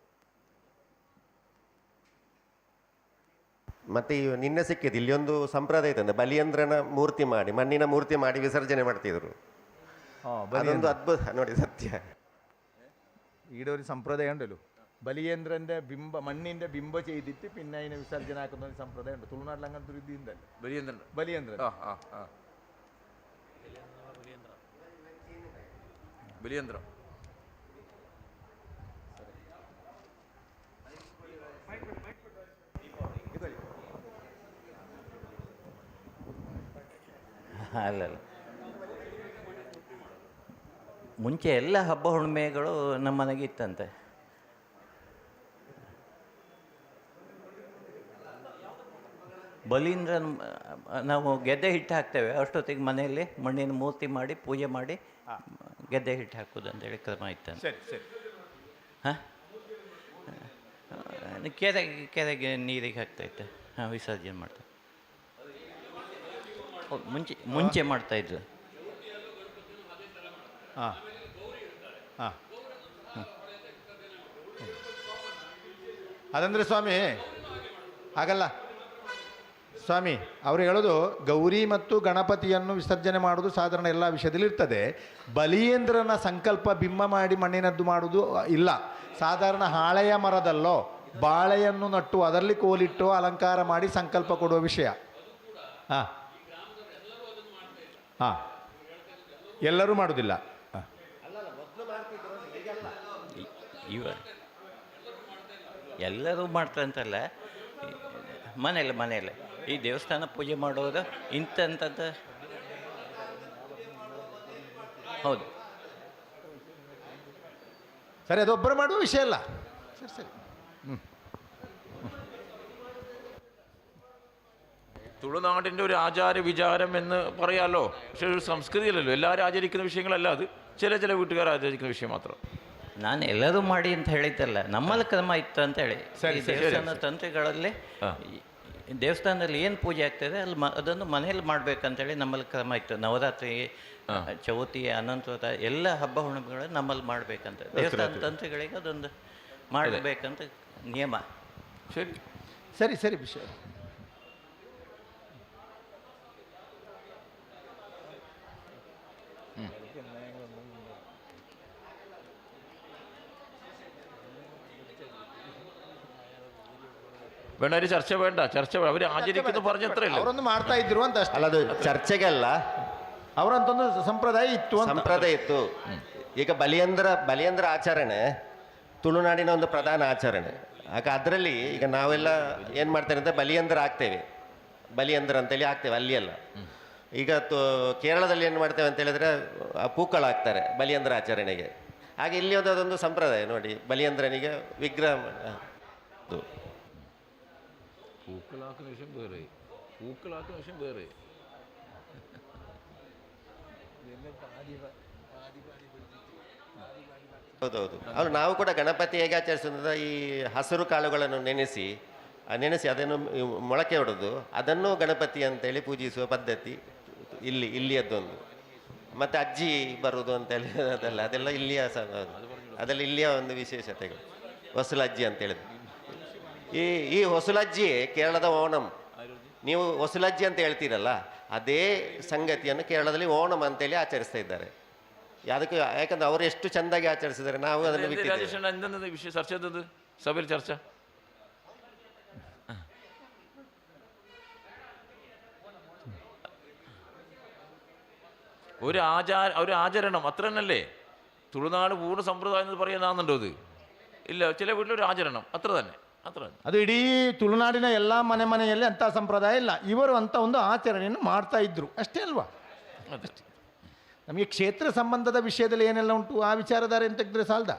Speaker 4: ಮತ್ತೆ ನಿನ್ನೆ ಸಿಕ್ಕಿದ್ದು ಇಲ್ಲಿ ಒಂದು ಸಂಪ್ರದಾಯ ಇತ್ತು, ಬಲಿಯಂದ್ರನ ಮೂರ್ತಿ ಮಾಡಿ, ಮಣ್ಣಿನ ಮೂರ್ತಿ ಮಾಡಿ ವಿಸರ್ಜನೆ ಮಾಡ್ತಿದ್ರು. ಅದೊಂದು ಅದ್ಭುತ ನೋಡಿ, ಸತ್ಯ.
Speaker 2: ഈടെ ഒരു സമ്പ്രദായം ഉണ്ടല്ലോ, ബലിയേന്ദ്രൻ്റെ മണ്ണിൻ്റെ ബിംബ ചെയ്തിട്ട് പിന്നെ അതിനെ വിസർജന ആക്കുന്ന ഒരു സമ്പ്രദായം ഉണ്ട്. തുളുനാട്ടിൽ അങ്ങനത്തെ ഒരു ഇതുണ്ടല്ലോ, ബലിയേന്ദ്രൻ.
Speaker 1: ബലിയന്ത്രം
Speaker 5: ಅಲ್ಲಲ್ಲ, ಮುಂಚೆ ಎಲ್ಲ ಹಬ್ಬ ಹುಣ್ಣಿಮೆಗಳು ನಮ್ಮ ಮನೆಗೆ ಇತ್ತಂತೆ. ಬಲೀಂದ್ರನ ನಾವು ಗೆದ್ದೆ ಹಿಟ್ಟು ಹಾಕ್ತೇವೆ, ಅಷ್ಟೊತ್ತಿಗೆ ಮನೆಯಲ್ಲಿ ಮಣ್ಣಿನ ಮೂರ್ತಿ ಮಾಡಿ ಪೂಜೆ ಮಾಡಿ ಗೆದ್ದೆ ಹಿಟ್ಟು ಹಾಕೋದು ಅಂತೇಳಿ ಕ್ರಮ ಇತ್ತಂತೆ. ಹಾಂ, ಕೆರೆಗೆ ನೀರಿಗೆ ಹಾಕ್ತೈತೆ. ಹಾಂ, ವಿಸರ್ಜನೆ ಮಾಡ್ತಾರೆ. ಮುಂಚೆ ಮಾಡ್ತಾಯಿದ್ರು.
Speaker 2: ಹಾಂ ಹಾಂ ಅದಂದರೆ ಸ್ವಾಮಿ ಆಗಲ್ಲ. ಸ್ವಾಮಿ ಅವರು ಹೇಳೋದು ಗೌರಿ ಮತ್ತು ಗಣಪತಿಯನ್ನು ವಿಸರ್ಜನೆ ಮಾಡೋದು ಸಾಧಾರಣ ಎಲ್ಲ ವಿಷಯದಲ್ಲಿ ಇರ್ತದೆ. ಬಲಿಯೇಂದ್ರನ ಸಂಕಲ್ಪ ಬಿಂಬ ಮಾಡಿ ಮಣ್ಣಿನದ್ದು ಮಾಡೋದು ಇಲ್ಲ. ಸಾಧಾರಣ ಹಾಳೆಯ ಮರದಲ್ಲೋ ಬಾಳೆಯನ್ನು ನಟ್ಟು ಅದರಲ್ಲಿ ಕೋಲಿಟ್ಟು ಅಲಂಕಾರ ಮಾಡಿ ಸಂಕಲ್ಪ ಕೊಡುವ ವಿಷಯ. ಹಾಂ ಹಾಂ, ಎಲ್ಲರೂ ಮಾಡೋದಿಲ್ಲ.
Speaker 5: ಇವ ಎಲ್ಲರೂ ಮಾಡ್ತಾರಂತಲ್ಲ, ಮನೆಯಲ್ಲೇ ಈ ದೇವಸ್ಥಾನ ಪೂಜೆ ಮಾಡೋದು ಇಂಥದ್ದು. ಹೌದು,
Speaker 2: ಸರಿ, ಅದೊಬ್ಬರು ಮಾಡುವ ವಿಷಯ ಅಲ್ಲ. ಸರಿ ಸರಿ.
Speaker 1: തുളുനാടിൻ്റെ ഒരു ആചാര വിചാരം എന്ന് പറയാമല്ലോ. പക്ഷെ ഒരു സംസ്കൃതിയല്ലല്ലോ, എല്ലാവരും ആചരിക്കുന്ന വിഷയങ്ങളല്ല അത്. ചില വീട്ടുകാർ ആചരിക്കുന്ന വിഷയം മാത്രം.
Speaker 5: ನಾನು ಎಲ್ಲರೂ ಮಾಡಿ ಅಂತ ಹೇಳಿದ್ದಲ್ಲ, ನಮ್ಮಲ್ಲಿ ಕ್ರಮ ಇತ್ತು ಅಂತ ಹೇಳಿ. ದೇವಸ್ಥಾನ ತಂತ್ರಿಗಳಲ್ಲಿ ದೇವಸ್ಥಾನದಲ್ಲಿ ಏನು ಪೂಜೆ ಆಗ್ತದೆ ಅಲ್ಲಿ ಅದನ್ನು ಮನೆಯಲ್ಲಿ ಮಾಡ್ಬೇಕಂತೇಳಿ ನಮ್ಮಲ್ಲಿ ಕ್ರಮ ಇತ್ತು. ನವರಾತ್ರಿ, ಚೌತಿ, ಅನಂತೋದ ಎಲ್ಲ ಹಬ್ಬ ಹುಣ್ಣಿಮೆಗಳು ನಮ್ಮಲ್ಲಿ ಮಾಡ್ಬೇಕಂತ ದೇವಸ್ಥಾನ ತಂತ್ರಿಗಳಿಗೆ ಅದೊಂದು ಮಾಡಬೇಕಂತ ನಿಯಮ.
Speaker 1: ಸರಿ
Speaker 2: ಸರಿ ಸರಿ ವಿಷಯ.
Speaker 1: വേണ്ട, ഒരു ചർച്ച വേണ്ട. ചർച്ച അവർ ആചരിക്കുന്നു പറഞ്ഞത്ര
Speaker 2: ಅವರೊಂದು ಮಾಡ್ತಾ ಇದ್ರು ಅಂತ ಅಷ್ಟೇ.
Speaker 4: ಅಲ್ಲ, ಅದು ಚರ್ಚೆಗಲ್ಲ,
Speaker 2: ಅವರಂತೊಂದು ಸಂಪ್ರದಾಯ ಇತ್ತು.
Speaker 4: ಸಂಪ್ರದಾಯ ಇತ್ತು. ಈಗ ಬಲಿಯಂದ್ರ ಆಚರಣೆ ತುಳುನಾಡಿನ ಒಂದು ಪ್ರಧಾನ ಆಚರಣೆ. ಅದರಲ್ಲಿ ಈಗ ನಾವೆಲ್ಲ ಏನು ಮಾಡ್ತೇವೆ ಅಂತ ಬಲಿಯಂದ್ರ ಅಂತೇಳಿ ಆಗ್ತೇವೆ ಅಲ್ಲಿ ಎಲ್ಲ. ಈಗ ಕೇರಳದಲ್ಲಿ ಏನು ಮಾಡ್ತೇವೆ ಅಂತ ಹೇಳಿದ್ರೆ ಪೂಕಳ ಹಾಕ್ತಾರೆ ಬಲಿಯಂದ್ರ ಆಚರಣೆಗೆ. ಹಾಗೆ ಇಲ್ಲಿ ಅದೊಂದು ಸಂಪ್ರದಾಯ ನೋಡಿ, ಬಲಿಯಂದ್ರನಿಗೆ ವಿಗ್ರಹ
Speaker 1: പൂക്കളാക്കുന്ന വിഷയം വേറെ, പൂക്കളാക്കുന്ന വിഷയം വേറെ.
Speaker 4: ಹೌದೌದು. ಅವ್ರು ನಾವು ಕೂಡ ಗಣಪತಿ ಹೇಗೆ ಆಚರಿಸೋದ್ರ ಈ ಹಸಿರು ಕಾಳುಗಳನ್ನು ನೆನೆಸಿ ಅದನ್ನು ಮೊಳಕೆ ಹೊಡೆದು ಅದನ್ನು ಗಣಪತಿ ಅಂತೇಳಿ ಪೂಜಿಸುವ ಪದ್ಧತಿ ಇಲ್ಲಿಯದ್ದೊಂದು. ಮತ್ತು ಅಜ್ಜಿ ಬರುವುದು ಅಂತೇಳಿ ಅದೆಲ್ಲ ಇಲ್ಲಿಯ ಅದೆಲ್ಲ ಇಲ್ಲಿಯ ಒಂದು ವಿಶೇಷತೆಗಳು. ಹೊಸಲಜ್ಜಿ ಅಂತೇಳಿದ್ರು. ಈ ಹೊಸಲಜ್ಜಿ ಕೇರಳದ ಓಣಂ. ನೀವು ಹೊಸಲಜ್ಜಿ ಅಂತ ಹೇಳ್ತೀರಲ್ಲ, ಅದೇ ಸಂಗತಿಯನ್ನು ಕೇರಳದಲ್ಲಿ ಓಣಂ ಅಂತೇಳಿ ಆಚರಿಸ್ತಾ ಇದ್ದಾರೆ. ಅದಕ್ಕೆ ಯಾಕಂದ್ರೆ ಅವರು ಎಷ್ಟು ಚೆಂದಾಗಿ ಆಚರಿಸಿದ್ದಾರೆ, ನಾವು ಅದನ್ನು
Speaker 1: ಬಿಟ್ಟಿದ್ದೇವೆ. ವಿಷಯ ಚರ್ಚೆ ಸಭೆಯಲ್ಲಿ ಚರ್ಚೆ ഒരു ആചരണം അത്ര തന്നെയല്ലേ. തുളുനാട് പൂർണ്ണ സമ്പ്രദായം എന്ന് പറയുന്നതാണെന്നുണ്ടോ? അത് ഇല്ല, ചില വീട്ടിലൊരു ആചരണം അത്ര തന്നെ.
Speaker 2: ಅದು ಇಡೀ ತುಳುನಾಡಿನ ಎಲ್ಲ ಮನೆಯಲ್ಲಿ ಅಂಥ ಸಂಪ್ರದಾಯ ಇಲ್ಲ. ಇವರು ಅಂಥ ಒಂದು ಆಚರಣೆಯನ್ನು ಮಾಡ್ತಾ ಇದ್ರು ಅಷ್ಟೇ ಅಲ್ವಾ? ನಮಗೆ ಕ್ಷೇತ್ರ ಸಂಬಂಧದ ವಿಷಯದಲ್ಲಿ ಏನೆಲ್ಲ ಉಂಟು ಆ ವಿಚಾರಧಾರೆ ಅಂತ ತೆಗೆದ್ರೆ ಸಾಲದ.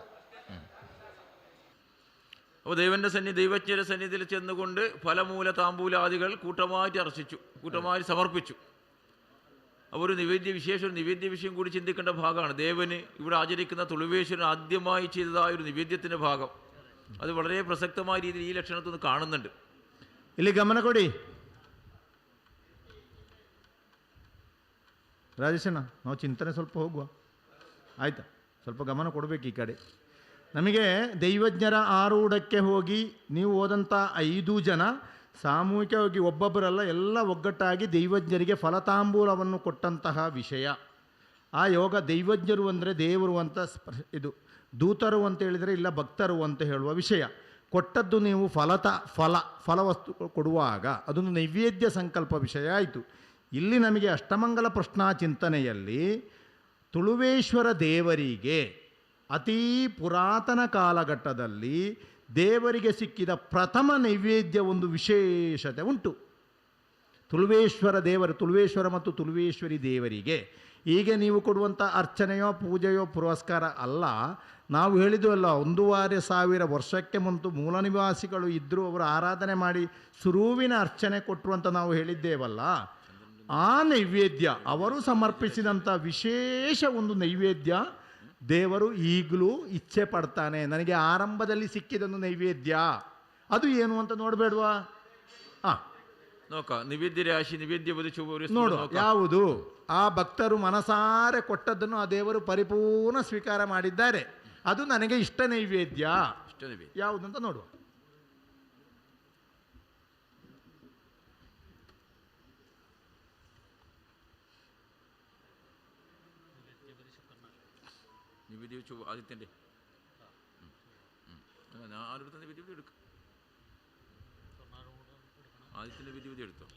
Speaker 1: അപ്പോൾ ദൈവജ്ഞരുടെ സന്നിധിയിൽ ചെന്നുകൊണ്ട് ഫലമൂല താമ്പൂലാദികൾ കൂട്ടമായി സമർപ്പിച്ചു. അപ്പോൾ ഒരു നിവേദ്യ വിഷയം കൂടി ചിന്തിക്കേണ്ട ഭാഗമാണ്. ദേവന് ഇവിടെ ആചരിക്കുന്ന തുളുവേശ്വരൻ ആദ്യമായി ചെയ്തതായ ഒരു നിവേദ്യത്തിൻ്റെ ഭാഗം ಅದು വളരെ ಪ್ರಸಕ್ತമായ രീതിയിൽ ಈ ಲಕ್ಷಣವನ್ನು കാണുന്നുണ്ട്.
Speaker 2: ಇಲ್ಲಿ ಗಮನ ಕೊಡಿ ರಾಜೇಶಣ್ಣ, ನಾವು ಚಿಂತನೆ ಸ್ವಲ್ಪ ಹೋಗುವ ಆಯಿತಾ? ಸ್ವಲ್ಪ ಗಮನ ಕೊಡಬೇಕು ಈ ಕಡೆ. ನಮಗೆ ದೈವಜ್ಞರ ಆರೂಢಕ್ಕೆ ಹೋಗಿ ನೀವು ಹೋದಂಥ 5 ಜನ ಸಾಮೂಹಿಕವಾಗಿ ಒಬ್ಬೊಬ್ಬರಲ್ಲ ಎಲ್ಲ ಒಗ್ಗಟ್ಟಾಗಿ ದೈವಜ್ಞರಿಗೆ ಫಲತಾಂಬೂಲವನ್ನು ಕೊಟ್ಟಂತಹ ವಿಷಯ. ಆ ಯೋಗ ದೈವಜ್ಞರು ಅಂದರೆ ದೇವರು ಅಂತ ಇದು, ದೂತರು ಅಂತ ಹೇಳಿದರೆ ಇಲ್ಲ ಭಕ್ತರು ಅಂತ ಹೇಳುವ ವಿಷಯ. ಕೊಟ್ಟದ್ದು ನೀವು ಫಲವಸ್ತು ಕೊಡುವಾಗ ಅದೊಂದು ನೈವೇದ್ಯ ಸಂಕಲ್ಪ ವಿಷಯ ಆಯಿತು. ಇಲ್ಲಿ ನಮಗೆ ಅಷ್ಟಮಂಗಲ ಪ್ರಶ್ನಾ ಚಿಂತನೆಯಲ್ಲಿ ತುಳುವೇಶ್ವರ ದೇವರಿಗೆ ಅತೀ ಪುರಾತನ ಕಾಲಘಟ್ಟದಲ್ಲಿ ದೇವರಿಗೆ ಸಿಕ್ಕಿದ ಪ್ರಥಮ ನೈವೇದ್ಯ ಒಂದು ವಿಶೇಷತೆ ಉಂಟು. ತುಳುವೇಶ್ವರ ಮತ್ತು ತುಳುವೇಶ್ವರಿ ದೇವರಿಗೆ ಹೀಗೆ ನೀವು ಕೊಡುವಂಥ ಅರ್ಚನೆಯೋ ಪೂಜೆಯೋ ಪುರಸ್ಕಾರ ಅಲ್ಲ. ನಾವು ಹೇಳಿದ್ವಲ್ಲ, 1,500 ವರ್ಷಕ್ಕೆ ಮುಂಚೆ ಮೂಲ ನಿವಾಸಿಗಳು ಇದ್ದರೂ ಅವರು ಆರಾಧನೆ ಮಾಡಿ ಸುರುವಿನ ಅರ್ಚನೆ ಕೊಟ್ಟರು ಅಂತ ನಾವು ಹೇಳಿದ್ದೇವಲ್ಲ. ಆ ನೈವೇದ್ಯ ಅವರು ಸಮರ್ಪಿಸಿದಂಥ ವಿಶೇಷ ಒಂದು ನೈವೇದ್ಯ ದೇವರು ಈಗಲೂ ಇಚ್ಛೆ ಪಡ್ತಾನೆ. ನನಗೆ ಆರಂಭದಲ್ಲಿ ಸಿಕ್ಕಿದೊಂದು ನೈವೇದ್ಯ ಅದು ಏನು ಅಂತ ನೋಡಬೇಡವಾ? ನೋಡು ಯಾವುದು ಆ ಭಕ್ತರು ಮನಸಾರೆ ಕೊಟ್ಟದ್ದನ್ನು ಆ ದೇವರು ಪರಿಪೂರ್ಣ ಸ್ವೀಕಾರ ಮಾಡಿದ್ದಾರೆ. ಅದು ನನಗೆ ಇಷ್ಟ ನೈವೇದ್ಯ ಯಾವುದಂತ ನೋಡುವ.
Speaker 1: നിവേദ്യ വെച്ചു ആദിത്യൻ്റെ ഞാൻ ആരെടുത്ത നിവേദ്യ എടുക്കാം. ആദിത്യൻ്റെ വിധി എടുത്തോ.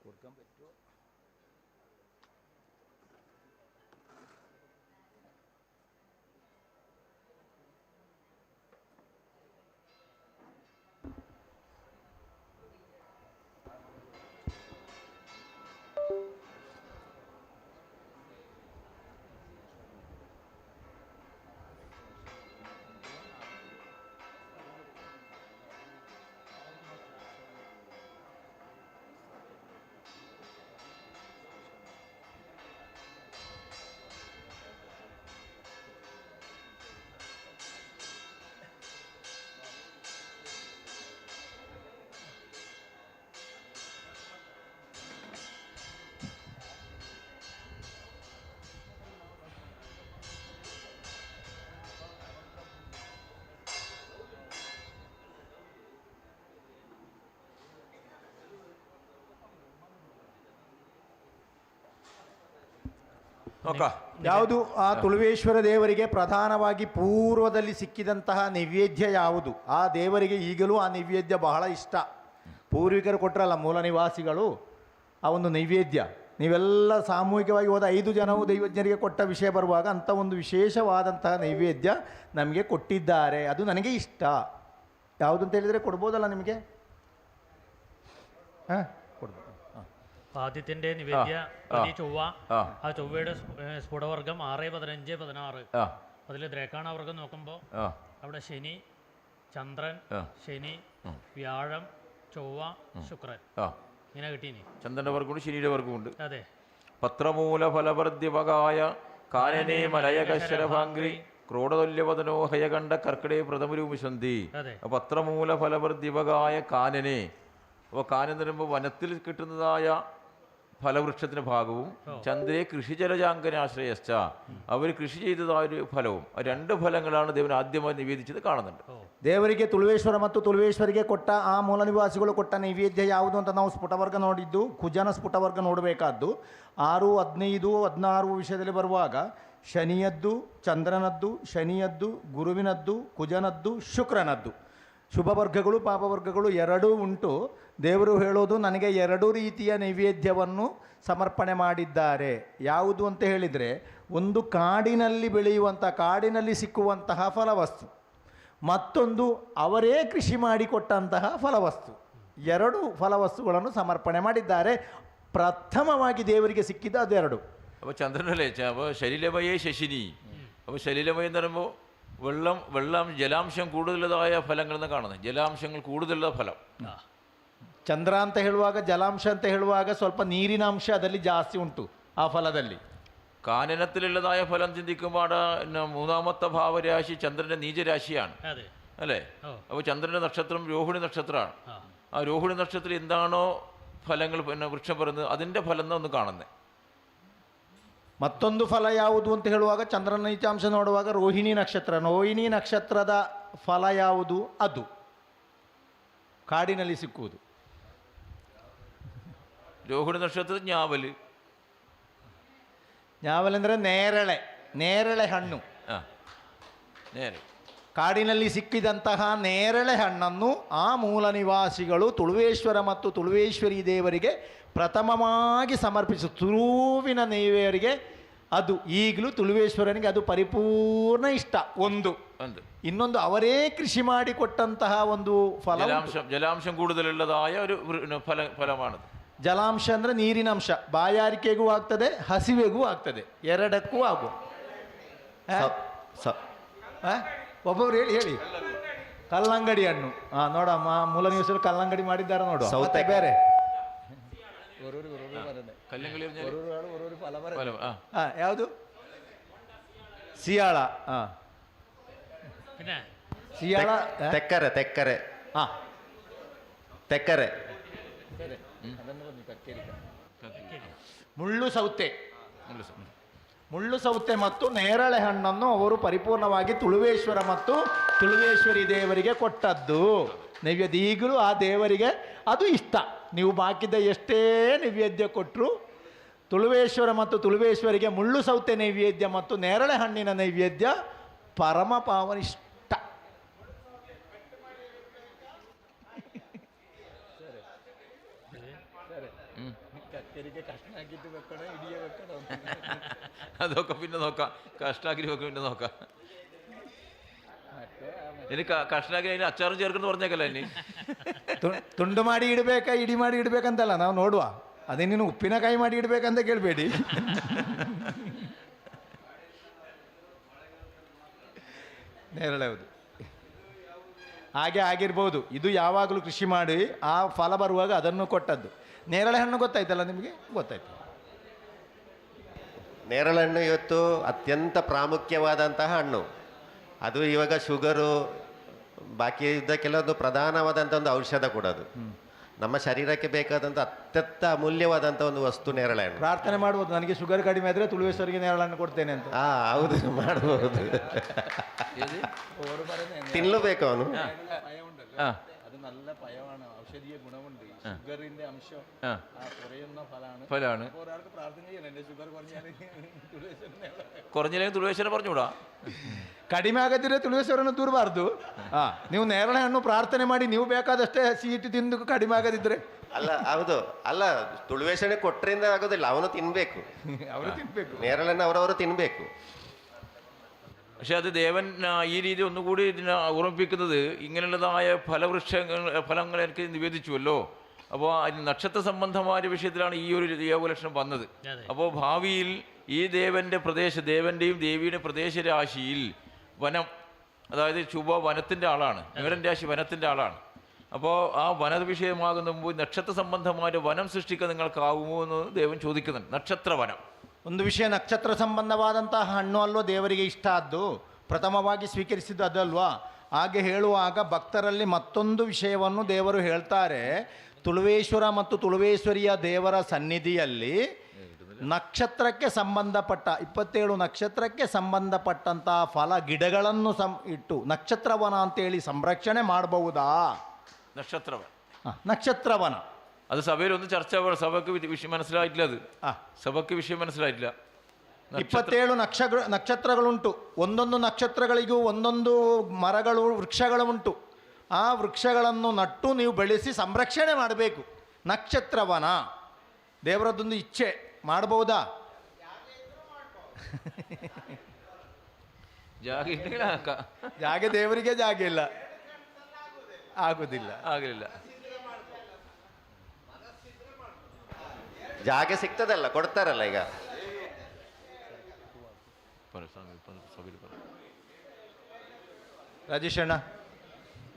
Speaker 1: കൊടുക്കാൻ പറ്റുമോ? ಯಾವುದು ಆ ತುಳುವೇಶ್ವರ ದೇವರಿಗೆ ಪ್ರಧಾನವಾಗಿ ಪೂರ್ವದಲ್ಲಿ ಸಿಕ್ಕಿದಂತಹ ನೈವೇದ್ಯ ಯಾವುದು? ಆ ದೇವರಿಗೆ ಈಗಲೂ ಆ ನೈವೇದ್ಯ ಬಹಳ ಇಷ್ಟ. ಪೂರ್ವಿಕರು ಕೊಟ್ಟರಲ್ಲ ಮೂಲ ನಿವಾಸಿಗಳು ಆ ಒಂದು ನೈವೇದ್ಯ, ನೀವೆಲ್ಲ ಸಾಮೂಹಿಕವಾಗಿ ಹೋದ 5 ಜನವು ದೈವಜ್ಞರಿಗೆ ಕೊಟ್ಟ ವಿಷಯ ಬರುವಾಗ ಅಂಥ ಒಂದು ವಿಶೇಷವಾದಂತಹ ನೈವೇದ್ಯ ನಮಗೆ ಕೊಟ್ಟಿದ್ದಾರೆ. ಅದು ನನಗೆ ಇಷ್ಟ. ಯಾವುದು ಅಂತ ಹೇಳಿದರೆ ಕೊಡ್ಬೋದಲ್ಲ ನಿಮಗೆ? ಹಾಂ, ಕೊಡ್ಬೋದು.
Speaker 3: ആദ്യത്തിന്റെ നിവേദ്യ ചൊവ്വ. ആ ചൊവ്വയുടെ സ്ഫുടവർഗം 6, 15, 16. അതിൽ ദ്രേക്കാണവർഗം നോക്കുമ്പോൾ അവിടെ ശനി, ചന്ദ്രൻ, ശനി, വ്യാഴം, ചൊവ്വ, ശുക്രൻ ഇങ്ങനെ കിട്ടീനി.
Speaker 1: ചന്ദ്രന്റെ വർഗമുണ്ട്, ശനിയുടെ വർഗമുണ്ട്.
Speaker 3: അതെ.
Speaker 1: പത്രമൂല ഫലവർദ്ധ്യവകായ കാനനേ മലയകശരഭാംഗ്രി ക്രോഡതുല്യവദനോ ഹയകണ്ഠ കർക്കിടേ പ്രഥമരൂപശന്തി. പത്രമൂല ഫലവർദ്ധ്യവകായ കാനനെ. അപ്പോൾ കാനൻ എന്ന് പറയുമ്പോൾ വനത്തിൽ കിട്ടുന്നതായ ഫലവൃക്ഷത്തിന് ഭാഗവും ചന്ദ്രയെ കൃഷിജലജാങ്കനാശ്രയശ്ച അവർ കൃഷി ചെയ്തതായ ഒരു ഫലവും, 2 ಫಲಗಳಾണ് ದೇವನ ಆದ್ಯವಾಗಿ ನಿವೇದಿಸಿದ ಕಾಣುന്നുണ്ട്.
Speaker 2: ದೇವರಿಗೆ ತುಳುವೇಶ್ವರ ಮತ್ತು ತುಳುವೇಶ್ವರಿಗೆ ಕೊಟ್ಟ ಆ ಮೂಲ ನಿವಾಸಿಗಳು ಕೊಟ್ಟ ನೈವೇದ್ಯ ಯಾವುದು ಅಂತ ನಾವು ಸ್ಫುಟವರ್ಗ ನೋಡಿದ್ದು, ಕುಜನ ಸ್ಫುಟವರ್ಗ ನೋಡಬೇಕಾದ್ದು. 6, 15, 16 ವಿಷಯದಲ್ಲಿ ಬರುವಾಗ ಶನಿಯದ್ದು, ಚಂದ್ರನದ್ದು, ಶನಿಯದ್ದು, ಗುರುವಿನದ್ದು, ಕುಜನದ್ದು, ಶುಕ್ರನದ್ದು ಶುಭವರ್ಗಗಳು ಪಾಪವರ್ಗಗಳು ಎರಡೂ ಉಂಟು. ದೇವರು ಹೇಳೋದು ನನಗೆ ಎರಡೂ ರೀತಿಯ ನೈವೇದ್ಯವನ್ನು ಸಮರ್ಪಣೆ ಮಾಡಿದ್ದಾರೆ. ಯಾವುದು ಅಂತ ಹೇಳಿದರೆ, ಒಂದು ಕಾಡಿನಲ್ಲಿ ಬೆಳೆಯುವಂಥ, ಕಾಡಿನಲ್ಲಿ ಸಿಕ್ಕುವಂತಹ ಫಲವಸ್ತು, ಮತ್ತೊಂದು ಅವರೇ ಕೃಷಿ ಮಾಡಿಕೊಟ್ಟಂತಹ ಫಲವಸ್ತು. ಎರಡು ಫಲವಸ್ತುಗಳನ್ನು ಸಮರ್ಪಣೆ ಮಾಡಿದ್ದಾರೆ. പ്രഥമವಾಗಿ ದೇವರಿಗೆ ಸಿಕ್ಕಿದ ಅದೆರಡು.
Speaker 1: അപ്പോൾ ചന്ദ്രനല്ലേ അപ്പോൾ ശരീരമയേ ശശിനി. അപ്പോൾ ശരീരമയം എന്ന് പറയുമ്പോൾ വെള്ളം ജലാംശം കൂടുതലുള്ളതായ ഫലങ്ങളെന്ന് കാണുന്നത്. ജലാംശങ്ങൾ കൂടുതലുള്ള ഫലം.
Speaker 2: ಚಂದ್ರ ಅಂತ ಹೇಳುವಾಗ, ಜಲಾಂಶ ಅಂತ ಹೇಳುವಾಗ ಸ್ವಲ್ಪ ನೀರಿನ ಅಂಶ ಅದರಲ್ಲಿ ಜಾಸ್ತಿ ಉಂಟು ಆ ಫಲದಲ್ಲಿ.
Speaker 1: കാനനത്തിലുള്ളതായ ഫലം ചിന്തിക്കുമ്പോൾ മൂന്നാമത്തെ ഭാവരാശി ചന്ദ്രൻ്റെ നീചരാശിയാണ് അല്ലേ? അപ്പോൾ ചന്ദ്രൻ്റെ നക്ഷത്രം രോഹിണി നക്ഷത്രമാണ്. ആ രോഹിണി നക്ഷത്രം എന്താണോ ഫലങ്ങൾ വൃക്ഷം പറയുന്നത് അതിൻ്റെ ഫലം ഒന്ന് കാണുന്നത്.
Speaker 2: ಮತ್ತೊಂದು ಫಲ ಯಾವುದು ಅಂತ ಹೇಳುವಾಗ, ಚಂದ್ರನ ನೀಚಾಂಶ ನೋಡುವಾಗ ರೋಹಿಣಿ ನಕ್ಷತ್ರ, ರೋಹಿಣಿ ನಕ್ಷತ್ರದ ಫಲ ಯಾವುದು? ಅದು ಕಾಡಿನಲ್ಲಿ ಸಿಕ್ಕುವುದು.
Speaker 1: ರೋಹಿಣಿ ನಕ್ಷತ್ರದ ஞாவல்.
Speaker 2: ஞாவಲೆಂದರೆ ನೇರಳೆ ಹಣ್ಣು. ಕಾಡಿನಲ್ಲಿ ಸಿಕ್ಕಿದಂತಹ ನೇರಳೆ ಹಣ್ಣನ್ನು ಆ ಮೂಲ ನಿವಾಸಿಗಳು ತುಳುವೇಶ್ವರ ಮತ್ತು ತುಳುವೇಶ್ವರಿ ದೇವರಿಗೆ ಪ್ರಥಮವಾಗಿ ಸಮರ್ಪಿಸು. ತುಳುವಿನ ದೇವರಿಗೆ ಅದು ಈಗಲೂ ತುಳುವೇಶ್ವರನಿಗೆ ಅದು ಪರಿಪೂರ್ಣ ಇಷ್ಟ. ಒಂದು ಇನ್ನೊಂದು ಅವರೇ ಕೃಷಿ ಮಾಡಿಕೊಟ್ಟಂತಹ ಒಂದು ಫಲ,
Speaker 1: ಜಲಾಂಶ കൂടുതലുള്ളതായ ഒരു ഫലമാണത്.
Speaker 2: ಜಲಾಂಶ ಅಂದರೆ ನೀರಿನ ಅಂಶ. ಬಾಯಾರಿಕೆಗೂ ಆಗ್ತದೆ, ಹಸಿವೆಗೂ ಆಗ್ತದೆ, ಎರಡಕ್ಕೂ ಆಗುವ. ಒಬ್ಬೊಬ್ರು ಹೇಳಿ ಕಲ್ಲಂಗಡಿ ಹಣ್ಣು. ನೋಡಮ್ಮ, ಮೂಲ ನಿವಾಸಿಗಳು ಕಲ್ಲಂಗಡಿ ಮಾಡಿದ್ದಾರೆ ನೋಡು. ಸೌತೆ ಬೇರೆ ಯಾವುದು? ಸಿಯಾಳ. ಸಿಯಾಳ,
Speaker 4: ತೆಕ್ಕರೆ.
Speaker 2: ಮುಳ್ಳು ಸೌತೆ ಮತ್ತು ನೇರಳೆ ಹಣ್ಣನ್ನು ಅವರು ಪರಿಪೂರ್ಣವಾಗಿ ತುಳುವೇಶ್ವರ ಮತ್ತು ತುಳುವೇಶ್ವರಿ ದೇವರಿಗೆ ಕೊಟ್ಟದ್ದು ನೈವೇದ್ಯ. ಈಗಲೂ ಆ ದೇವರಿಗೆ ಅದು ಇಷ್ಟ. ನೀವು ಬಾಕಿದ ಎಷ್ಟೇ ನೈವೇದ್ಯ ಕೊಟ್ಟರು ತುಳುವೇಶ್ವರ ಮತ್ತು ತುಳುವೇಶ್ವರಿಗೆ ಮುಳ್ಳು ಸೌತೆ ನೈವೇದ್ಯ ಮತ್ತು ನೇರಳೆ ಹಣ್ಣಿನ ನೈವೇದ್ಯ ಪರಮ ಪಾವನಿಷ್ಠ.
Speaker 1: അതൊക്കെ പിന്നെ നോക്കാം. കഷ്ണാക്കിരി വെക്കും, പിന്നെ നോക്കാം. ഇനി കഷ്ണാക്കി അതിന് അച്ചാറും ചേർക്കുന്നു പറഞ്ഞേക്കല്ല. ഇനി
Speaker 2: ತುಂಡು ಮಾಡಿ ಇಡಬೇಕಾ, ಇಡಿ ಮಾಡಿ ಇಡಬೇಕಂತಲ್ಲ, ನಾವು ನೋಡುವ. ಅದೇ ನೀನು ಉಪ್ಪಿನಕಾಯಿ ಮಾಡಿ ಇಡಬೇಕಂತ ಕೇಳಬೇಡಿ. ನೇರಳೆ ಹೌದು, ಹಾಗೆ ಆಗಿರ್ಬೋದು. ಇದು ಯಾವಾಗಲೂ ಕೃಷಿ ಮಾಡಿ ಆ ಫಲ ಬರುವಾಗ ಅದನ್ನು ಕೊಟ್ಟದ್ದು. ನೇರಳೆ ಹಣ್ಣು ಗೊತ್ತಾಯ್ತಲ್ಲ ನಿಮಗೆ? ಗೊತ್ತಾಯ್ತು.
Speaker 4: ನೇರಳೆ ಹಣ್ಣು ಇವತ್ತು ಅತ್ಯಂತ ಪ್ರಾಮುಖ್ಯವಾದಂತಹ ಹಣ್ಣು. ಅದು ಇವಾಗ ಶುಗರು ಬಾಕಿ ಇದಕ್ಕೆಲ್ಲ ಒಂದು ಪ್ರಧಾನವಾದಂಥ ಒಂದು ಔಷಧ ಕೂಡ. ಅದು ನಮ್ಮ ಶರೀರಕ್ಕೆ ಬೇಕಾದಂಥ ಅತ್ಯಂತ ಅಮೂಲ್ಯವಾದಂಥ ಒಂದು ವಸ್ತು ನೇರಳೆ ಹಣ್ಣು.
Speaker 2: ಪ್ರಾರ್ಥನೆ ಮಾಡ್ಬೋದು, ನನಗೆ ಶುಗರ್ ಕಡಿಮೆ ಆದರೆ ತುಳುವೇಶ್ವರಿಗೆ ನೇರಳೆ ಹಣ್ಣು ಕೊಡ್ತೇನೆ ಅಂತ.
Speaker 4: ಹೌದು, ಮಾಡ್ಬೋದು. ತಿನ್ನಲೇಬೇಕು ಅವನು.
Speaker 2: ಅದು നല്ല പഴമാണ്, ഔഷധീയ ഗുണമുണ്ട്. ഷുഗറിന്റെ അംശം കുറയുന്ന
Speaker 1: ഫലമാണ്.
Speaker 2: ഒരാൾക്ക് പ്രാർത്ഥന ചെയ്യണം, എൻ്റെ ഷുഗർ
Speaker 1: കുറഞ്ഞില്ലെങ്കിൽ ತುಳುವೇಶ್ವರ പറഞ്ഞുകൂടാ.
Speaker 2: ಕಡಿಮೆ ಆಗದಿದ್ರೆ ತುಳುವೇಶ್ವರನ್ನು ದೂರಬಾರ್ದು. ನೀವು ನೇರಳೆ ಹಣ್ಣು ಪ್ರಾರ್ಥನೆ ಮಾಡಿ, ನೀವು ಬೇಕಾದಷ್ಟೇ ಸೀಟು ತಿಂದು ಕಡಿಮೆ ಆಗದಿದ್ರೆ.
Speaker 4: ಹೌದು, ತುಳುವೇಶ್ವರನೇ ಕೊಟ್ಟರಿಂದ ಆಗೋದಿಲ್ಲ, ಅವನು ತಿನ್ಬೇಕು.
Speaker 2: ಅವರು ತಿನ್ಬೇಕು,
Speaker 4: ನೇರಳೆಯನ್ನು ಅವರವರು ತಿನ್ಬೇಕು.
Speaker 1: പക്ഷെ അത് ദേവൻ ഈ രീതി ഒന്നുകൂടി ഇതിനെ ഓർമ്മിപ്പിക്കുന്നത്, ഇങ്ങനെയുള്ളതായ ഫലങ്ങൾ എനിക്ക് നിവേദിച്ചുവല്ലോ. അപ്പോൾ നക്ഷത്ര സംബന്ധമായ വിഷയത്തിലാണ് ഈ ഒരു യോഗലക്ഷണം വന്നത്. അപ്പോൾ ഭാവിയിൽ ഈ ദേവൻ്റെയും ദേവിയുടെ പ്രദേശരാശിയിൽ വനം, അതായത് ശുഭ വനത്തിൻ്റെ ആളാണ്, മേടൻ രാശി വനത്തിൻ്റെ ആളാണ്. അപ്പോൾ ആ വന വിഷയമാകുന്ന മുമ്പ് നക്ഷത്ര സംബന്ധമായ വനം സൃഷ്ടിക്കാൻ നിങ്ങൾക്കാവുമോ എന്ന് ദേവൻ ചോദിക്കുന്നുണ്ട്. നക്ഷത്രവനം
Speaker 2: ಒಂದು ವಿಷಯ, ನಕ್ಷತ್ರ ಸಂಬಂಧವಾದಂತಹ ಹಣ್ಣು ಅಲ್ವೋ ದೇವರಿಗೆ ಇಷ್ಟ ಆದ್ದು, ಪ್ರಥಮವಾಗಿ ಸ್ವೀಕರಿಸಿದ್ದು ಅದಲ್ವಾ? ಹಾಗೆ ಹೇಳುವಾಗ ಭಕ್ತರಲ್ಲಿ ಮತ್ತೊಂದು ವಿಷಯವನ್ನು ದೇವರು ಹೇಳ್ತಾರೆ. ತುಳುವೇಶ್ವರ ಮತ್ತು ತುಳುವೇಶ್ವರಿಯ ದೇವರ ಸನ್ನಿಧಿಯಲ್ಲಿ ನಕ್ಷತ್ರಕ್ಕೆ ಸಂಬಂಧಪಟ್ಟ 27 ನಕ್ಷತ್ರಕ್ಕೆ ಸಂಬಂಧಪಟ್ಟಂತಹ ಫಲ ಗಿಡಗಳನ್ನು ಇಟ್ಟು ನಕ್ಷತ್ರವನ ಅಂತೇಳಿ ಸಂರಕ್ಷಣೆ ಮಾಡಬಹುದಾ? ನಕ್ಷತ್ರವನ
Speaker 1: അത് സഭയിലൊന്നും ചർച്ച, സഭയ്ക്ക് വിഷയം മനസ്സിലായിട്ടില്ല. സഭയ്ക്ക് വിഷയം മനസ്സിലായിട്ടില്ല.
Speaker 2: 27 ನಕ್ಷತ್ರಗಳುಂಟು. ಒಂದೊಂದು ನಕ್ಷತ್ರಗಳಿಗೂ ಒಂದೊಂದು ಮರಗಳು, ವೃಕ್ಷಗಳು ಉಂಟು. ಆ ವೃಕ್ಷಗಳನ್ನು ನಟ್ಟು ನೀವು ಬೆಳೆಸಿ ಸಂರಕ್ಷಣೆ ಮಾಡಬೇಕು. ನಕ್ಷತ್ರವನ ದೇವರದ್ದೊಂದು ಇಚ್ಛೆ, ಮಾಡಬಹುದಾ? ಜಾಗ ದೇವರಿಗೆ ಜಾಗ ಇಲ್ಲ, ಆಗುದಿಲ್ಲ,
Speaker 1: ಆಗಲಿಲ್ಲ.
Speaker 4: ಜಾಗ ಸಿಗ್ತದಲ್ಲ, ಕೊಡ್ತಾರಲ್ಲ ಈಗ.
Speaker 2: ರಾಜೇಶಣ್ಣ,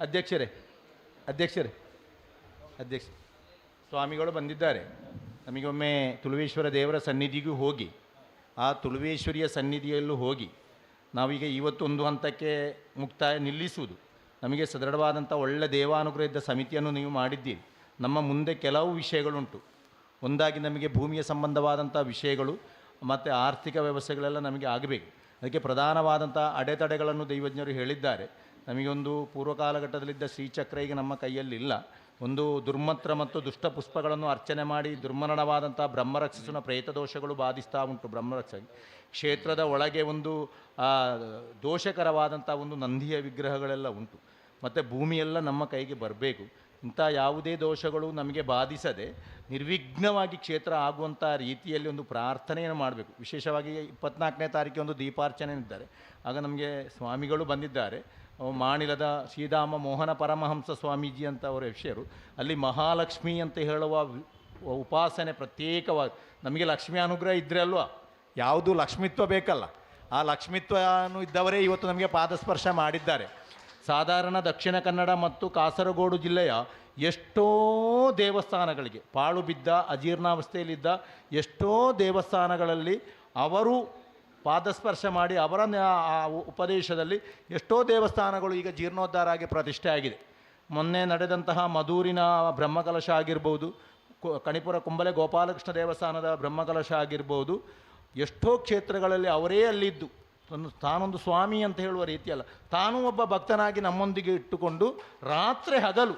Speaker 2: ಅಧ್ಯಕ್ಷರೇ ಸ್ವಾಮಿಗಳು ಬಂದಿದ್ದಾರೆ. ನಮಗೊಮ್ಮೆ ತುಳುವೇಶ್ವರ ದೇವರ ಸನ್ನಿಧಿಗೂ ಹೋಗಿ, ಆ ತುಳುವೇಶ್ವರಿಯ ಸನ್ನಿಧಿಯಲ್ಲೂ ಹೋಗಿ ನಾವೀಗ ಇವತ್ತೊಂದು ಹಂತಕ್ಕೆ ಮುಕ್ತಾಯ ನಿಲ್ಲಿಸುವುದು. ನಮಗೆ ಸದೃಢವಾದಂಥ ಒಳ್ಳೆಯ ದೇವಾನುಗ್ರಹ ಇದ್ದ ಸಮಿತಿಯನ್ನು ನೀವು ಮಾಡಿದ್ದೀರಿ. ನಮ್ಮ ಮುಂದೆ ಕೆಲವು ವಿಷಯಗಳುಂಟು. ಒಂದಾಗಿ ನಮಗೆ ಭೂಮಿಯ ಸಂಬಂಧವಾದಂಥ ವಿಷಯಗಳು ಮತ್ತು ಆರ್ಥಿಕ ವ್ಯವಸ್ಥೆಗಳೆಲ್ಲ ನಮಗೆ ಆಗಬೇಕು. ಅದಕ್ಕೆ ಪ್ರಧಾನವಾದಂಥ ಅಡೆತಡೆಗಳನ್ನು ದೈವಜ್ಞರು ಹೇಳಿದ್ದಾರೆ. ನಮಗೊಂದು ಪೂರ್ವಕಾಲಘಟ್ಟದಲ್ಲಿದ್ದ ಶ್ರೀಚಕ್ರ ಈಗ ನಮ್ಮ ಕೈಯಲ್ಲಿಲ್ಲ. ಒಂದು ದುರ್ಮಂತ್ರ ಮತ್ತು ದುಷ್ಟ ಪುಷ್ಪಗಳನ್ನು ಅರ್ಚನೆ ಮಾಡಿ ದುರ್ಮರಣವಾದಂಥ ಬ್ರಹ್ಮರಕ್ಷಸನ ಪ್ರೇತದೋಷಗಳು ಬಾಧಿಸ್ತಾ ಉಂಟು. ಬ್ರಹ್ಮರಕ್ಷ ಕ್ಷೇತ್ರದ ಒಳಗೆ ಒಂದು ದೋಷಕರವಾದಂಥ ಒಂದು ನಂದಿಯ ವಿಗ್ರಹಗಳೆಲ್ಲ ಉಂಟು. ಮತ್ತು ಭೂಮಿಯೆಲ್ಲ ನಮ್ಮ ಕೈಗೆ ಬರಬೇಕು. ಇಂಥ ಯಾವುದೇ ದೋಷಗಳು ನಮಗೆ ಬಾಧಿಸದೆ ನಿರ್ವಿಘ್ನವಾಗಿ ಕ್ಷೇತ್ರ ಆಗುವಂಥ ರೀತಿಯಲ್ಲಿ ಒಂದು ಪ್ರಾರ್ಥನೆಯನ್ನು ಮಾಡಬೇಕು. ವಿಶೇಷವಾಗಿ 24ನೇ ತಾರೀಕಿಗೆ ಒಂದು ದೀಪಾರ್ಚನೆ ಇದ್ದಾರೆ. ಆಗ ನಮಗೆ ಸ್ವಾಮಿಗಳು ಬಂದಿದ್ದಾರೆ. ಮಾಣಿಲದ ಶ್ರೀಧಾಮ ಮೋಹನ ಪರಮಹಂಸ ಸ್ವಾಮೀಜಿ ಅಂತ ಅವರ ವಿಷಯರು. ಅಲ್ಲಿ ಮಹಾಲಕ್ಷ್ಮಿ ಅಂತ ಹೇಳುವ ಉಪಾಸನೆ ಪ್ರತ್ಯೇಕವಾಗಿ. ನಮಗೆ ಲಕ್ಷ್ಮಿ ಅನುಗ್ರಹ ಇದ್ದರೆ ಅಲ್ವಾ ಯಾವುದು ಲಕ್ಷ್ಮಿತ್ವ ಬೇಕಲ್ಲ, ಆ ಲಕ್ಷ್ಮಿತ್ವನು ಇದ್ದವರೇ ಇವತ್ತು ನಮಗೆ ಪಾದಸ್ಪರ್ಶ ಮಾಡಿದ್ದಾರೆ. ಸಾಧಾರಣ ದಕ್ಷಿಣ ಕನ್ನಡ ಮತ್ತು ಕಾಸರಗೋಡು ಜಿಲ್ಲೆಯ ಎಷ್ಟೋ ದೇವಸ್ಥಾನಗಳಿಗೆ ಪಾಳು ಬಿದ್ದ ಅಜೀರ್ಣಾವಸ್ಥೆಯಲ್ಲಿದ್ದ ಎಷ್ಟೋ ದೇವಸ್ಥಾನಗಳಲ್ಲಿ ಅವರು ಪಾದಸ್ಪರ್ಶ ಮಾಡಿ ಅವರ ಉಪದೇಶದಲ್ಲಿ ಎಷ್ಟೋ ದೇವಸ್ಥಾನಗಳು ಈಗ ಜೀರ್ಣೋದ್ಧಾರ ಆಗಿ ಪ್ರತಿಷ್ಠೆ ಆಗಿದೆ. ಮೊನ್ನೆ ನಡೆದಂತಹ ಮಧೂರಿನ ಬ್ರಹ್ಮಕಲಶ ಆಗಿರ್ಬೋದು, ಕಣಿಪುರ ಕುಂಬಲೆ ಗೋಪಾಲಕೃಷ್ಣ ದೇವಸ್ಥಾನದ ಬ್ರಹ್ಮಕಲಶ ಆಗಿರ್ಬೋದು, ಎಷ್ಟೋ ಕ್ಷೇತ್ರಗಳಲ್ಲಿ ಅವರೇ ಅಲ್ಲಿದ್ದು ತಾನೊಂದು ಸ್ವಾಮಿ ಅಂತ ಹೇಳುವ ರೀತಿಯಲ್ಲ, ತಾನೂ ಒಬ್ಬ ಭಕ್ತನಾಗಿ ನಮ್ಮೊಂದಿಗೆ ಇಟ್ಟುಕೊಂಡು ರಾತ್ರಿ ಹಗಲು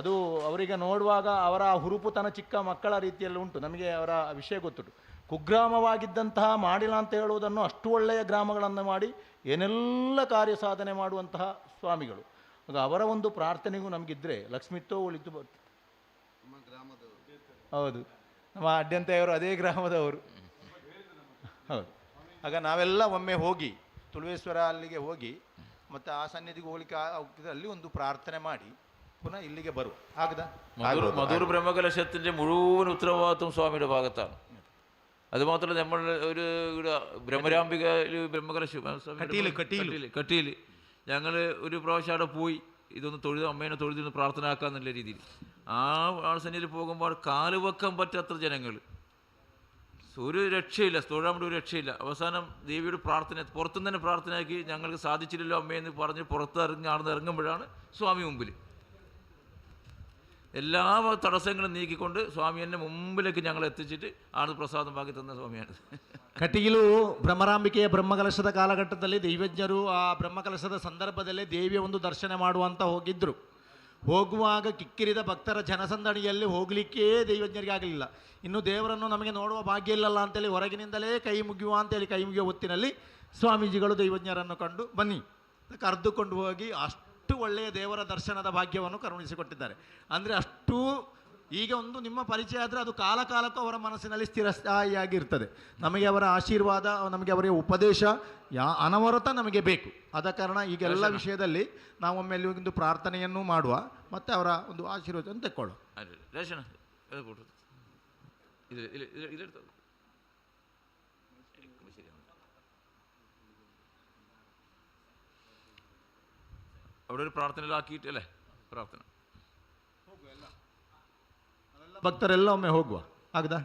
Speaker 2: ಅದು ಅವರಿಗೆ ನೋಡುವಾಗ ಅವರ ಹುರುಪುತನ ಚಿಕ್ಕ ಮಕ್ಕಳ ರೀತಿಯಲ್ಲಿ ಉಂಟು. ನಮಗೆ ಅವರ ವಿಷಯ ಗೊತ್ತುಂಟು. ಕುಗ್ರಾಮವಾಗಿದ್ದಂತಹ ಮಾಡಿಲ್ಲ ಅಂತ ಹೇಳುವುದನ್ನು ಅಷ್ಟು ಒಳ್ಳೆಯ ಗ್ರಾಮಗಳನ್ನು ಮಾಡಿ ಏನೆಲ್ಲ ಕಾರ್ಯ ಸಾಧನೆ ಮಾಡುವಂತಹ ಸ್ವಾಮಿಗಳು. ಆಗ ಅವರ ಒಂದು ಪ್ರಾರ್ಥನೆಗೂ ನಮಗಿದ್ರೆ ಲಕ್ಷ್ಮಿತ್ವ ಉಳಿತು. ಹೌದು, ನಮ್ಮ ಅಡ್ಯಂತೆಯವರು ಅದೇ ಗ್ರಾಮದವರು. ಹೌದು. ಆಗ ನಾವೆಲ್ಲ ಒಮ್ಮೆ ಹೋಗಿ ತುಳುವೇಶ್ವರ ಅಲ್ಲಿಗೆ ಹೋಗಿ ಮತ್ತು ಆ ಸನ್ನಿಧಿಗೆ ಹೋಗ್ಲಿಕ್ಕೆ ಅಲ್ಲಿ ಒಂದು ಪ್ರಾರ್ಥನೆ ಮಾಡಿ പുനഃ ഇಲ್ಲಿಗೆ ಬರುವ ಆಗದ
Speaker 1: മധൂർ ബ്രഹ്മകലശത്തിൻ്റെ മുഴുവൻ ഉത്തരവാദിത്വം സ്വാമിയുടെ ഭാഗത്താണ്. അതുമാത്രമല്ല, നമ്മൾ ഒരു ഇവിടെ ബ്രഹ്മരാംബികയിൽ ബ്രഹ്മകലശം കട്ടിയിൽ ഞങ്ങൾ ഒരു പ്രാവശ്യം അവിടെ പോയി ഇതൊന്ന് തൊഴുത് അമ്മേനെ തൊഴുതിന്ന് പ്രാർത്ഥനയാക്കാന്നുള്ള രീതിയിൽ ആ സന്നിധിയിൽ പോകുമ്പോൾ കാല് വെക്കാൻ പറ്റാത്ത ജനങ്ങൾ, ഒരു രക്ഷയില്ല, തൊഴാൻ വേണ്ടി ഒരു രക്ഷയില്ല. അവസാനം ദേവിയുടെ പ്രാർത്ഥന പുറത്തുനിന്ന് തന്നെ പ്രാർത്ഥനയാക്കി ഞങ്ങൾക്ക് സാധിച്ചില്ലല്ലോ അമ്മയെന്ന് പറഞ്ഞ് പുറത്തിറങ്ങി ഇറങ്ങുമ്പോഴാണ് സ്വാമി മുമ്പിൽ. എല്ലാ തടസ്സങ്ങളും നീക്കിക്കൊണ്ട് സ്വാമി എന്നെ മുമ്പിലേക്ക് ഞങ്ങൾ എത്തിച്ചിട്ട് ആണ് പ്രസാദം ബാക്കി തന്ന സ്വാമിയാണ്.
Speaker 2: ಕಟೀಲು ಬ್ರಹ್ಮರಾಂಬಿಕೆಯ ಬ್ರಹ್ಮಕಲಶದ ಕಾಲಘಟ್ಟದಲ್ಲಿ ದೈವಜ್ಞರು ಆ ಬ್ರಹ್ಮಕಲಶದ ಸಂದರ್ಭದಲ್ಲೇ ದೇವಿಯ ಒಂದು ದರ್ಶನ ಮಾಡುವಂತ ಹೋಗಿದ್ದರು. ಹೋಗುವಾಗ ಕಿಕ್ಕಿರಿದ ಭಕ್ತರ ಜನಸಂದಣಿಯಲ್ಲಿ ಹೋಗಲಿಕ್ಕೇ ದೈವಜ್ಞರಿಗೆ ಆಗಲಿಲ್ಲ. ಇನ್ನು ದೇವರನ್ನು ನಮಗೆ ನೋಡುವ ಭಾಗ್ಯ ಇಲ್ಲಲ್ಲ ಅಂತೇಳಿ ಹೊರಗಿನಿಂದಲೇ ಕೈ ಮುಗಿಯುವ ಅಂತೇಳಿ ಕೈ ಮುಗಿಯುವ ಹೊತ್ತಿನಲ್ಲಿ ಸ್ವಾಮೀಜಿಗಳು ದೈವಜ್ಞರನ್ನು ಕಂಡು ಬನ್ನಿ ಕರೆದುಕೊಂಡು ಹೋಗಿ ಅಷ್ಟು ಒಳ್ಳೆಯ ದೇವರ ದರ್ಶನದ ಭಾಗ್ಯವನ್ನು ಕರುಣಿಸಿಕೊಟ್ಟಿದ್ದಾರೆ. ಅಂದರೆ ಅಷ್ಟು ಈಗ ಒಂದು ನಿಮ್ಮ ಪರಿಚಯ ಆದರೆ ಅದು ಕಾಲ ಕಾಲಕ್ಕೂ ಅವರ ಮನಸ್ಸಿನಲ್ಲಿ ಸ್ಥಿರಸ್ಥಾಯಿಯಾಗಿರ್ತದೆ. ನಮಗೆ ಅವರ ಆಶೀರ್ವಾದ, ನಮಗೆ ಅವರ ಉಪದೇಶ ಅನವರತ ನಮಗೆ ಬೇಕು. ಆದ ಕಾರಣ ಈಗೆಲ್ಲ ವಿಷಯದಲ್ಲಿ ನಾವೊಮ್ಮೆ ಅಲ್ಲಿ ಒಂದು ಪ್ರಾರ್ಥನೆಯನ್ನು ಮಾಡುವ ಮತ್ತು ಅವರ ಒಂದು ಆಶೀರ್ವಾದವನ್ನು ತೆಕ್ಕೊಳ್ಳುವ.
Speaker 1: അവിടെ ഒരു പ്രാർത്ഥനയിലാക്കിയിട്ടല്ലേ പ്രാർത്ഥന
Speaker 2: ಭಕ್ತರೆಲ್ಲ ಒಮ್ಮೆ ಹೋಗುವ ಆಗದಾ?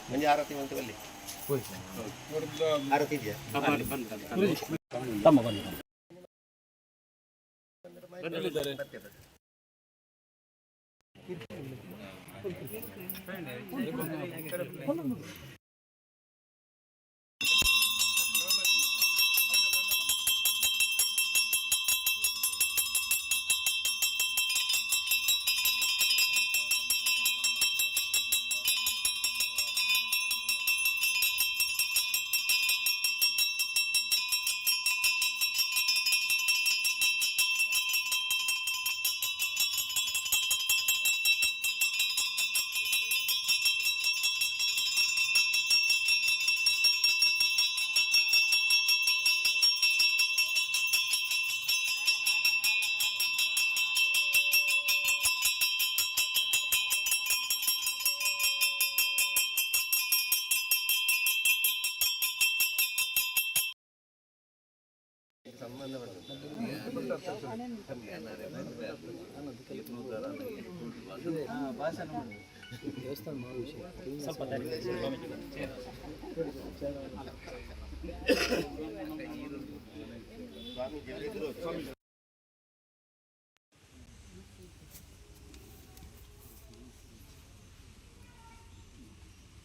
Speaker 4: ಮಂಜೆ ಆರತಿ ಬಂತು ಅಲ್ಲಿ ಆರತಿ ಇದೆಯಾ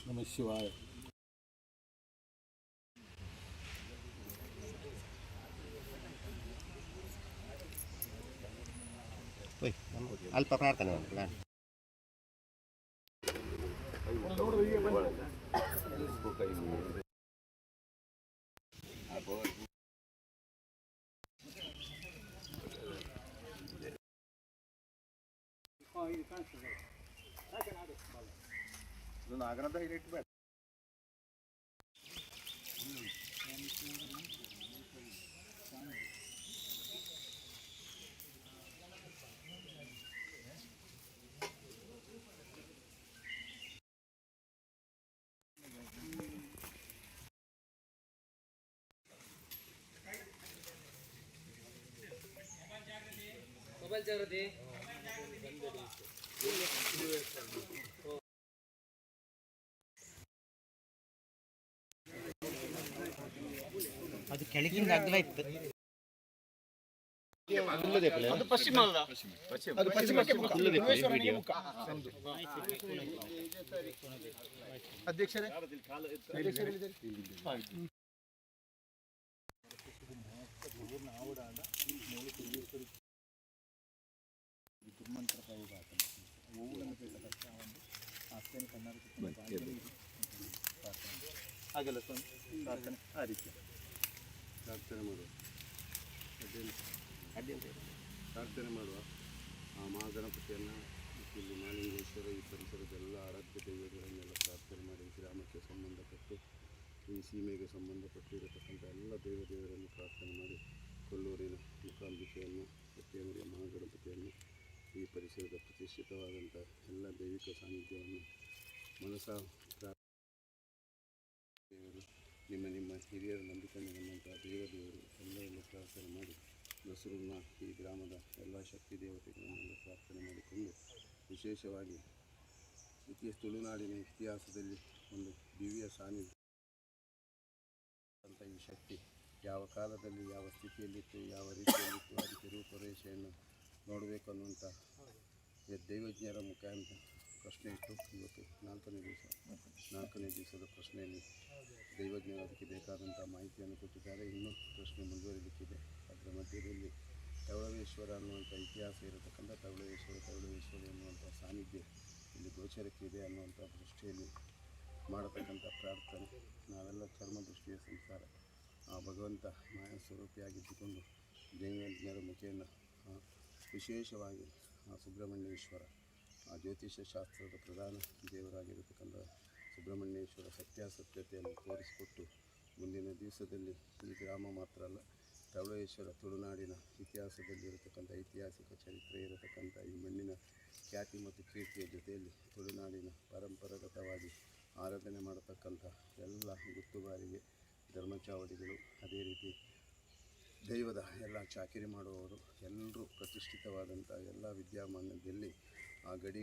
Speaker 9: ನಮಃ ಶಿವಾಯ.
Speaker 4: ಅಲ್ಪ ಪ್ರಾರ್ಥನೆ ಮಾಡಿ ನಾಗರದ ಇಟ್ಬೇಡ.
Speaker 9: ಅದು ಕೆಳಗಿಂದ ಅಗಲ ಇತ್ತು.
Speaker 10: ಅದು ಪಶ್ಚಿಮ ಅಲ್ಲ, ಅದು ಪಶ್ಚಿಮಕ್ಕೆ ಮುಖ. ಅಧ್ಯಕ್ಷರೇ ಹಾಗೆಲ್ಲ ಪ್ರಾರ್ಥನೆ ಆ ರೀತಿ ಪ್ರಾರ್ಥನೆ ಮಾಡುವ ಪ್ರಾರ್ಥನೆ ಮಾಡುವ. ಆ ಮಹಾಗಣಪತಿಯನ್ನು ಮತ್ತು ಇಲ್ಲಿ ಮಾಲಿಂಗೇಶ್ವರ ಈ ಪರಿಸರದ ಎಲ್ಲ ಆರಾಧ್ಯ ದೈವಗಳನ್ನೆಲ್ಲ ಪ್ರಾರ್ಥನೆ ಮಾಡಿ ಗ್ರಾಮಕ್ಕೆ ಸಂಬಂಧಪಟ್ಟು ಈ ಸೀಮೆಗೆ ಸಂಬಂಧಪಟ್ಟಿರತಕ್ಕಂಥ ಎಲ್ಲ ದೇವರನ್ನು ಪ್ರಾರ್ಥನೆ ಮಾಡಿ ಕೊಲ್ಲೂರಿನ ಮೂಕಾಂಬಿಕೆಯನ್ನು ಸತ್ಯಮರಿಯ ಮಹಾಗಣಪತಿಯನ್ನು ಈ ಪರಿಸರದ ಪ್ರತಿಷ್ಠಿತವಾದಂಥ ಎಲ್ಲ ದೈವಿಕ ಸಾನ್ನಿಧ್ಯವನ್ನು ಮನಸಾ ದೇವರು ನಿಮ್ಮ ಹಿರಿಯರ ನಂಬಿಕೆಯನ್ನು ಬಂದಂಥ ದೇವರು ಎಲ್ಲರೆಲ್ಲ ಪ್ರಾರ್ಥನೆ ಮಾಡಿ ಬಸರೂರಿನ ಈ ಗ್ರಾಮದ ಎಲ್ಲ ಶಕ್ತಿ ದೇವತೆಗಳನ್ನೆಲ್ಲ ಪ್ರಾರ್ಥನೆ ಮಾಡಿಕೊಂಡು ವಿಶೇಷವಾಗಿ ತುಳುನಾಡಿನ ಇತಿಹಾಸದಲ್ಲಿ ಒಂದು ದಿವ್ಯ ಸಾನ್ನಿಧ್ಯ ಅಂತ ಈ ಶಕ್ತಿ ಯಾವ ಕಾಲದಲ್ಲಿ ಯಾವ ಸ್ಥಿತಿಯಲ್ಲಿತ್ತು, ಯಾವ ರೀತಿಯಲ್ಲಿತ್ತು, ಅದಕ್ಕೆ ರೂಪರೇಷೆಯನ್ನು ನೋಡಬೇಕು ಅನ್ನುವಂಥ ದೈವಜ್ಞರ ಮುಖಾಂತರ ಪ್ರಶ್ನೆ ಇಟ್ಟು ಇವತ್ತು ನಾಲ್ಕನೇ ದಿವಸದ ಪ್ರಶ್ನೆಯಲ್ಲಿ ದೈವಜ್ಞರು ಅದಕ್ಕೆ ಬೇಕಾದಂಥ ಮಾಹಿತಿಯನ್ನು ಕೊಟ್ಟಿದ್ದಾರೆ. ಇನ್ನೂ ಪ್ರಶ್ನೆ ಮುಂದುವರಿಲಿಕ್ಕಿದೆ. ಅದರ ಮಧ್ಯದಲ್ಲಿ ತವಳವೇಶ್ವರ ಅನ್ನುವಂಥ ಇತಿಹಾಸ ಇರತಕ್ಕಂಥ ತವಳವೇಶ್ವರಿ ಅನ್ನುವಂಥ ಸಾನ್ನಿಧ್ಯ ಇಲ್ಲಿ ಗೋಚರಕ್ಕಿದೆ ಅನ್ನುವಂಥ ದೃಷ್ಟಿಯಲ್ಲಿ ಮಾಡತಕ್ಕಂಥ ಪ್ರಾರ್ಥನೆ. ನಾವೆಲ್ಲ ಚರ್ಮದೃಷ್ಟಿಯ ಸಂಸಾರ ಆ ಭಗವಂತ ಮಾಯ ಸ್ವರೂಪಿಯಾಗಿದ್ದುಕೊಂಡು ದೈವಜ್ಞರ ಮುಖೇನ ವಿಶೇಷವಾಗಿ ಆ ಸುಬ್ರಹ್ಮಣ್ಯೇಶ್ವರ ಆ ಜ್ಯೋತಿಷ್ಯ ಶಾಸ್ತ್ರದ ಪ್ರಧಾನ ದೇವರಾಗಿರತಕ್ಕಂಥ ಸುಬ್ರಹ್ಮಣ್ಯೇಶ್ವರ ಸತ್ಯಾಸತ್ಯತೆಯನ್ನು ತೋರಿಸಿಕೊಟ್ಟು ಮುಂದಿನ ದಿವಸದಲ್ಲಿ ಈ ಗ್ರಾಮ ಮಾತ್ರ ಅಲ್ಲ, ತವಳೇಶ್ವರ ತುಳುನಾಡಿನ ಇತಿಹಾಸದಲ್ಲಿರತಕ್ಕಂಥ ಐತಿಹಾಸಿಕ ಚರಿತ್ರೆ ಇರತಕ್ಕಂಥ ಈ ಮಣ್ಣಿನ ಖ್ಯಾತಿ ಮತ್ತು ಕೀರ್ತಿಯ ಜೊತೆಯಲ್ಲಿ ತುಳುನಾಡಿನ ಪರಂಪರಾಗತವಾಗಿ ಆರಾಧನೆ ಮಾಡತಕ್ಕಂಥ ಎಲ್ಲ ಗುತ್ತುಗಾರಿಗೆ ಧರ್ಮಚಾವಡಿಗಳು, ಅದೇ ರೀತಿ ದೈವದ ಎಲ್ಲ ಚಾಕಿರಿ ಮಾಡುವವರು ಎಲ್ಲರೂ ಪ್ರತಿಷ್ಠಿತವಾದಂಥ ಎಲ್ಲ ವಿದ್ಯಮಾನದಲ್ಲಿ ಆ ಗಡಿ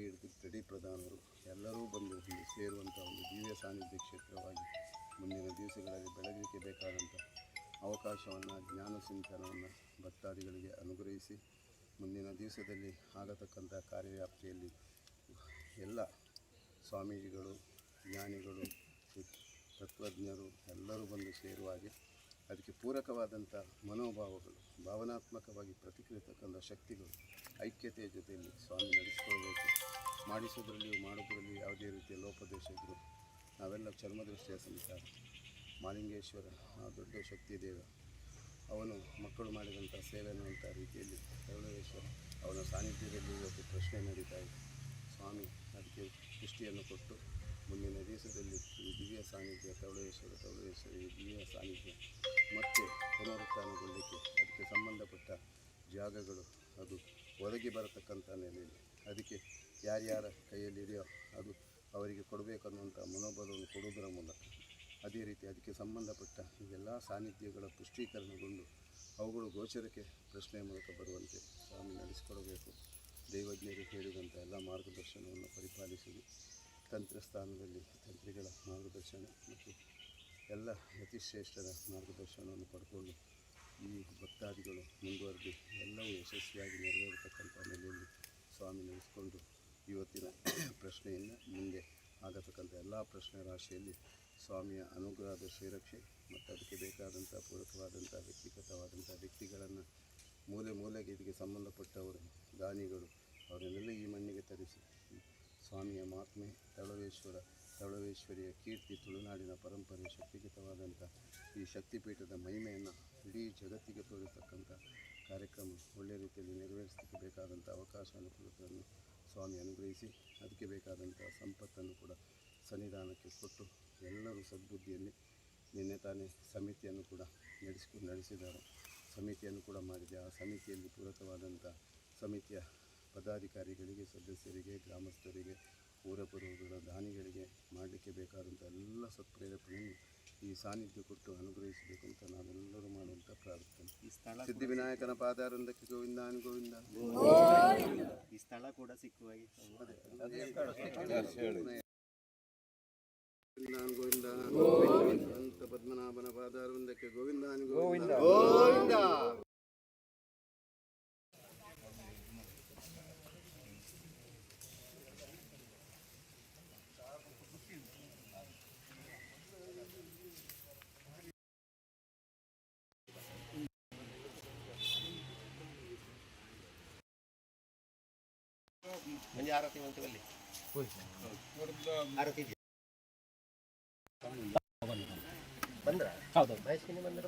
Speaker 10: ಪ್ರಧಾನರು ಎಲ್ಲರೂ ಬಂದು ಇಲ್ಲಿ ಸೇರುವಂಥ ಒಂದು ದಿವ್ಯ ಸಾನ್ನಿಧ್ಯ ಕ್ಷೇತ್ರವಾಗಿ ಮುಂದಿನ ದಿವಸಗಳಲ್ಲಿ ಬೆಳಗಲಿಕ್ಕೆ ಬೇಕಾದಂಥ ಅವಕಾಶವನ್ನು, ಜ್ಞಾನ ಸಿಂಚನವನ್ನು ಭಕ್ತಾದಿಗಳಿಗೆ ಅನುಗ್ರಹಿಸಿ ಮುಂದಿನ ದಿವಸದಲ್ಲಿ ಆಗತಕ್ಕಂಥ ಕಾರ್ಯವ್ಯಾಪ್ತಿಯಲ್ಲಿ ಎಲ್ಲ ಸ್ವಾಮೀಜಿಗಳು, ಜ್ಞಾನಿಗಳು, ತತ್ವಜ್ಞರು ಎಲ್ಲರೂ ಬಂದು ಸೇರುವ ಹಾಗೆ ಅದಕ್ಕೆ ಪೂರಕವಾದಂಥ ಮನೋಭಾವಗಳು, ಭಾವನಾತ್ಮಕವಾಗಿ ಪ್ರತಿಕ್ರಿಯತಕ್ಕಂಥ ಶಕ್ತಿಗಳು ಐಕ್ಯತೆಯ ಜೊತೆಯಲ್ಲಿ ಸ್ವಾಮಿ ನಡೆಸಿಕೊಳ್ಬೇಕು. ಮಾಡಿಸೋದ್ರಲ್ಲಿಯೂ ಮಾಡೋದ್ರಲ್ಲಿ ಯಾವುದೇ ರೀತಿಯ ಲೋಪದೋಷ ಇದ್ದರೂ ನಾವೆಲ್ಲ ಚರ್ಮದೃಷ್ಟಿಯ ಸಂಸಾರ. ಮಾಲಿಂಗೇಶ್ವರ ಆ ದೊಡ್ಡ ಶಕ್ತಿ ದೇವ, ಅವನು ಮಕ್ಕಳು ಮಾಡಿದಂಥ ಸೇವೆ ಅನ್ನುವಂಥ ರೀತಿಯಲ್ಲಿ ತವಳೇಶ್ವರ ಅವನ ಸಾನ್ನಿಧ್ಯದಲ್ಲಿ ಇವತ್ತು ಪ್ರಶ್ನೆ ನಡೀತಾ ಇದೆ. ಸ್ವಾಮಿ ಅದಕ್ಕೆ ಪುಷ್ಟಿಯನ್ನು ಕೊಟ್ಟು ಮುಂದಿನ ದಿವಸದಲ್ಲಿ ಈ ದಿವ್ಯ ಸಾನ್ನಿಧ್ಯ ತವಳೇಶ್ವರ ಈ ದಿವ್ಯ ಸಾನ್ನಿಧ್ಯ ಮತ್ತೆ ಪುನರುತ್ಥಾನಗೊಳ್ಳಲಿಕ್ಕೆ ಅದಕ್ಕೆ ಸಂಬಂಧಪಟ್ಟ ಜಾಗಗಳು ಅದು ಒದಗಿ ಬರತಕ್ಕಂಥ ನೆಲೆಯಲ್ಲಿ ಅದಕ್ಕೆ ಯಾರ್ಯಾರ ಕೈಯಲ್ಲಿದೆಯೋ ಅದು ಅವರಿಗೆ ಕೊಡಬೇಕನ್ನುವಂಥ ಮನೋಬಲವನ್ನು ಕೊಡುವುದರ ಮೂಲಕ, ಅದೇ ರೀತಿ ಅದಕ್ಕೆ ಸಂಬಂಧಪಟ್ಟ ಎಲ್ಲ ಸಾನ್ನಿಧ್ಯಗಳ ಪುಷ್ಟೀಕರಣಗೊಂಡು ಅವುಗಳು ಗೋಚರಕ್ಕೆ ಪ್ರಶ್ನೆಯ ಮೂಲಕ ಬರುವಂತೆ ಸ್ವಾಮಿ ನಡೆಸಿಕೊಡಬೇಕು. ದೈವಜ್ಞರು ಹೇಳಿದಂಥ ಎಲ್ಲ ಮಾರ್ಗದರ್ಶನವನ್ನು ಪರಿಪಾಲಿಸುವುದು, ತಂತ್ರಸ್ಥಾನದಲ್ಲಿ ತಂತ್ರಿಗಳ ಮಾರ್ಗದರ್ಶನ ಮತ್ತು ಎಲ್ಲ ಯತಿಶ್ರೇಷ್ಠರ ಮಾರ್ಗದರ್ಶನವನ್ನು ಪಡ್ಕೊಂಡು ಈ ಭಕ್ತಾದಿಗಳು ಮುಂದುವರೆದು ಎಲ್ಲವೂ ಯಶಸ್ವಿಯಾಗಿ ನೆರವೇರತಕ್ಕಂಥ ನೆಲೆಯಲ್ಲಿ ಸ್ವಾಮಿ ನಡೆಸಿಕೊಂಡು ಇವತ್ತಿನ ಪ್ರಶ್ನೆಯನ್ನು ಮುಂದೆ ಆಗತಕ್ಕಂಥ ಎಲ್ಲ ಪ್ರಶ್ನೆ ರಾಶಿಯಲ್ಲಿ ಸ್ವಾಮಿಯ ಅನುಗ್ರಹದ ಶ್ರೀರಕ್ಷೆ ಮತ್ತು ಅದಕ್ಕೆ ಬೇಕಾದಂಥ ಪೂರಕವಾದಂಥ ವ್ಯಕ್ತಿಗತವಾದಂಥ ವ್ಯಕ್ತಿಗಳನ್ನು ಮೂಲೆಗೆ ಇದಕ್ಕೆ ಸಂಬಂಧಪಟ್ಟವರು, ದಾನಿಗಳು ಅವರನ್ನೆಲ್ಲ ಈ ಮಣ್ಣಿಗೆ ತರಿಸಿ ಸ್ವಾಮಿಯ ಮಹಾತ್ಮೆ, ತವಳವೇಶ್ವರಿಯ ಕೀರ್ತಿ, ತುಳುನಾಡಿನ ಪರಂಪರೆ, ಶಕ್ತಿಗತವಾದಂಥ ಈ ಶಕ್ತಿಪೀಠದ ಮಹಿಮೆಯನ್ನು ಇಡೀ ಜಗತ್ತಿಗೆ ತೋರಿಸ್ತಕ್ಕಂಥ ಕಾರ್ಯಕ್ರಮ ಒಳ್ಳೆಯ ರೀತಿಯಲ್ಲಿ ನೆರವೇರಿಸಲಿಕ್ಕೆ ಬೇಕಾದಂಥ ಅವಕಾಶ ಅನುಕೂಲತೆಯನ್ನು ಸ್ವಾಮಿ ಅನುಗ್ರಹಿಸಿ ಅದಕ್ಕೆ ಬೇಕಾದಂಥ ಸಂಪತ್ತನ್ನು ಕೂಡ ಸನ್ನಿಧಾನಕ್ಕೆ ಕೊಟ್ಟು ಎಲ್ಲರೂ ಸದ್ಬುದ್ಧಿಯಲ್ಲಿ ನಿನ್ನೆ ತಾನೇ ಸಮಿತಿಯನ್ನು ಕೂಡ ನಡೆಸಿದ್ದಾರೆ. ಸಮಿತಿಯನ್ನು ಕೂಡ ಮಾಡಿದೆ. ಆ ಸಮಿತಿಯಲ್ಲಿ ಪೂರಕವಾದಂಥ ಸಮಿತಿಯ ಪದಾಧಿಕಾರಿಗಳಿಗೆ, ಸದಸ್ಯರಿಗೆ, ಗ್ರಾಮಸ್ಥರಿಗೆ, ಊರ ಪುರೋಹಿತರ, ದಾನಿಗಳಿಗೆ ಮಾಡಲಿಕ್ಕೆ ಬೇಕಾದಂಥ ಎಲ್ಲ ಸತ್ಪ್ರೇರೇಪಣೆಯನ್ನು ಈ ಸಾನ್ನಿಧ್ಯ ಕೊಟ್ಟು ಅನುಗ್ರಹಿಸಬೇಕು ಅಂತ ನಾವೆಲ್ಲರೂ ಮಾಡುವಂಥ ಪ್ರಾರ್ಥನೆ. ಸಿದ್ಧಿವಿನಾಯಕನ ಪಾದಾರೊಂದಕ್ಕೆ ಗೋವಿಂದಾನು ಗೋವಿಂದ.
Speaker 7: ಈ ಸ್ಥಳ ಕೂಡ ಸಿಕ್ಕುವ
Speaker 10: ಗೋವಿಂದ ಅಂತ ಪದ್ಮನಾಭನ ಪಾದಾರೊಂದಕ್ಕೆ ಗೋವಿಂದಾನು ಗೋವಿಂದ ಗೋವಿಂದ.
Speaker 4: ಮಂಜೆ ಆರತಿ ಮಂತ್ರಲ್ಲಿ ಆರತಿ ಬಂದ್ರ ಮಹೇಶ್ಕಿನಿ ಬಂದ್ರ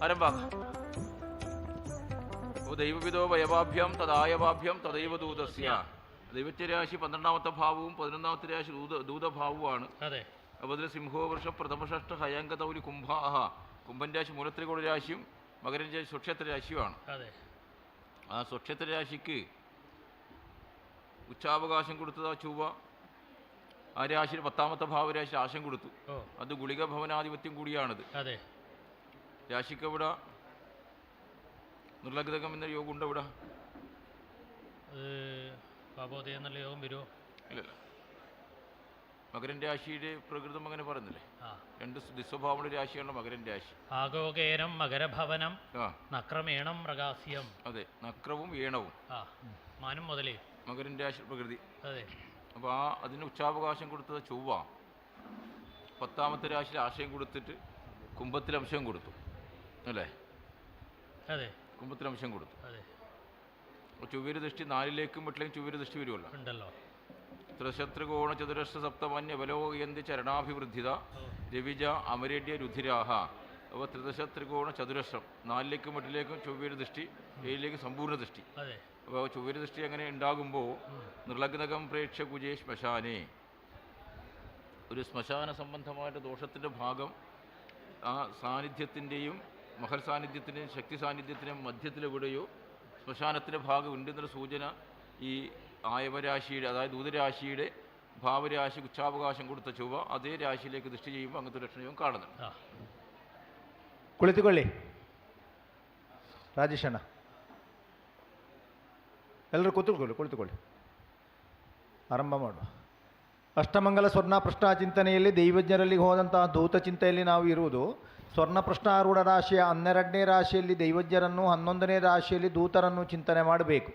Speaker 1: ആരംഭ ദൈവവിധോ വയവാഭ്യം തദായവാഭ്യം തദൈവ ദൂതസ്യ. ദൈവത്തെ രാശി 12ാമത്തെ ഭാവവും 11ാമത്തെ രാശി ദൂതഭാവവുമാണ്. അപ്പോൾ അതിൽ സിംഹോ വർഷ പ്രഥമഷഷ്ട ഹയങ്കതൗലി കുംഭാഹ. കുംഭൻ രാശി മൂലത്രികോണ രാശിയും മകരൻ രാശി സ്വക്ഷേത്ര രാശിയുമാണ്. ആ സ്വക്ഷേത്ര രാശിക്ക് ഉച്ചാവകാശം കൊടുത്തത് ചൊവ്വ. ആ രാശിയിൽ 10ാമത്തെ ഭാവരാശി ആശം കൊടുത്തു. അത് ഗുളിക ഭവനാധിപത്യം കൂടിയാണിത്. രാശിക്ക് എവിടെ നിർലഗ്നം എന്ന യോഗം ഉണ്ട്? എവിടെ
Speaker 3: യോഗം വരുമോ?
Speaker 1: ഇല്ലല്ല. മകരൻ രാശിയുടെ പ്രകൃതം അങ്ങനെ പറയുന്നില്ലേ? 2 ദിസ്വഭാവമുള്ള രാശിയാണ് മകരൻ രാശി.
Speaker 3: ആഗോകേരം മകരഭവനം നക്രമേണം മൃഗാസ്യം.
Speaker 1: അതെ, നക്രവും ഏണവും
Speaker 3: മാനം മുതലേ
Speaker 1: മകരൻ രാശി പ്രകൃതി.
Speaker 3: അതെ.
Speaker 1: അപ്പോൾ അതിന് ഉച്ചാവകാശം കൊടുത്തത് ചൊവ്വ. 10ാമത്തെ രാശിയിൽ ആശയം കൊടുത്തിട്ട് കുംഭത്തിൽ അംശം കൊടുത്തു അല്ലേ?
Speaker 3: അതെ,
Speaker 1: കുംഭത്തിൽ അംശം കൊടുത്തു.
Speaker 3: അതെ.
Speaker 1: ചൊവ്വയുടെ ദൃഷ്ടി 4ലേക്കും 8ലേക്കും ചൊവ്വയുടെ ദൃഷ്ടി വരുമല്ലോ.
Speaker 3: ഉണ്ടല്ലോ.
Speaker 1: ത്രിശത്രികോണ ചതുരശ്ര സപ്തമന്യ ബലോയന്തി ചരണാഭിവൃദ്ധിത രവിജ അമരേഡ്യ രുധിരാഹ. അപ്പോൾ ത്രിദശത്രികോണ ചതുരശ്രം 4ലേക്കും 8ലേക്കും ചൊവ്വയുടെ ദൃഷ്ടി, 7ലേക്ക് സമ്പൂർണ്ണ ദൃഷ്ടി. അപ്പോൾ ചൊവ്വയുടെ ദൃഷ്ടി അങ്ങനെ ഉണ്ടാകുമ്പോൾ നിർലഗ്നകം പ്രേക്ഷ കുജേ ശ്മശാനേ, ഒരു ശ്മശാന സംബന്ധമായിട്ട് ദോഷത്തിൻ്റെ ഭാഗം ആ സാന്നിധ്യത്തിൻ്റെയും മഹൽ സാന്നിധ്യത്തിൻ്റെയും ശക്തി സാന്നിധ്യത്തിൻ്റെയും മധ്യത്തിലെവിടെയോ ശ്മശാനത്തിൻ്റെ ഭാഗം ഉണ്ടെന്നൊരു സൂചന ഈ ആയവരാശിയുടെ, അതായത് ദൂതരാശിയുടെ ഭാവരാശി ഉച്ചാവകാശം കൊടുത്ത ചൊവ്വ അതേ രാശിയിലേക്ക് ദൃഷ്ടി ചെയ്യുമ്പോൾ അങ്ങനത്തെ ലക്ഷണവും കാണുന്നുണ്ട്.
Speaker 2: ಕುಳಿತುಕೊಳ್ಳಿ ರಾಜೇಶಣ್ಣ, ಎಲ್ಲರೂ ಕುಳಿತುಕೊಳ್ಳಿ. ಆರಂಭ ಮಾಡುವ. ಅಷ್ಟಮಂಗಲ ಸ್ವರ್ಣ ಪ್ರಶ್ನ ಚಿಂತನೆಯಲ್ಲಿ ದೈವಜ್ಞರಲ್ಲಿ ಹೋದಂತಹ ದೂತ ಚಿಂತೆಯಲ್ಲಿ ನಾವು ಇರುವುದು. ಸ್ವರ್ಣ ಪ್ರಶ್ನಾರೂಢ ರಾಶಿಯ 12ನೇ ರಾಶಿಯಲ್ಲಿ ದೈವಜ್ಞರನ್ನು, 11ನೇ ರಾಶಿಯಲ್ಲಿ ದೂತರನ್ನು ಚಿಂತನೆ ಮಾಡಬೇಕು.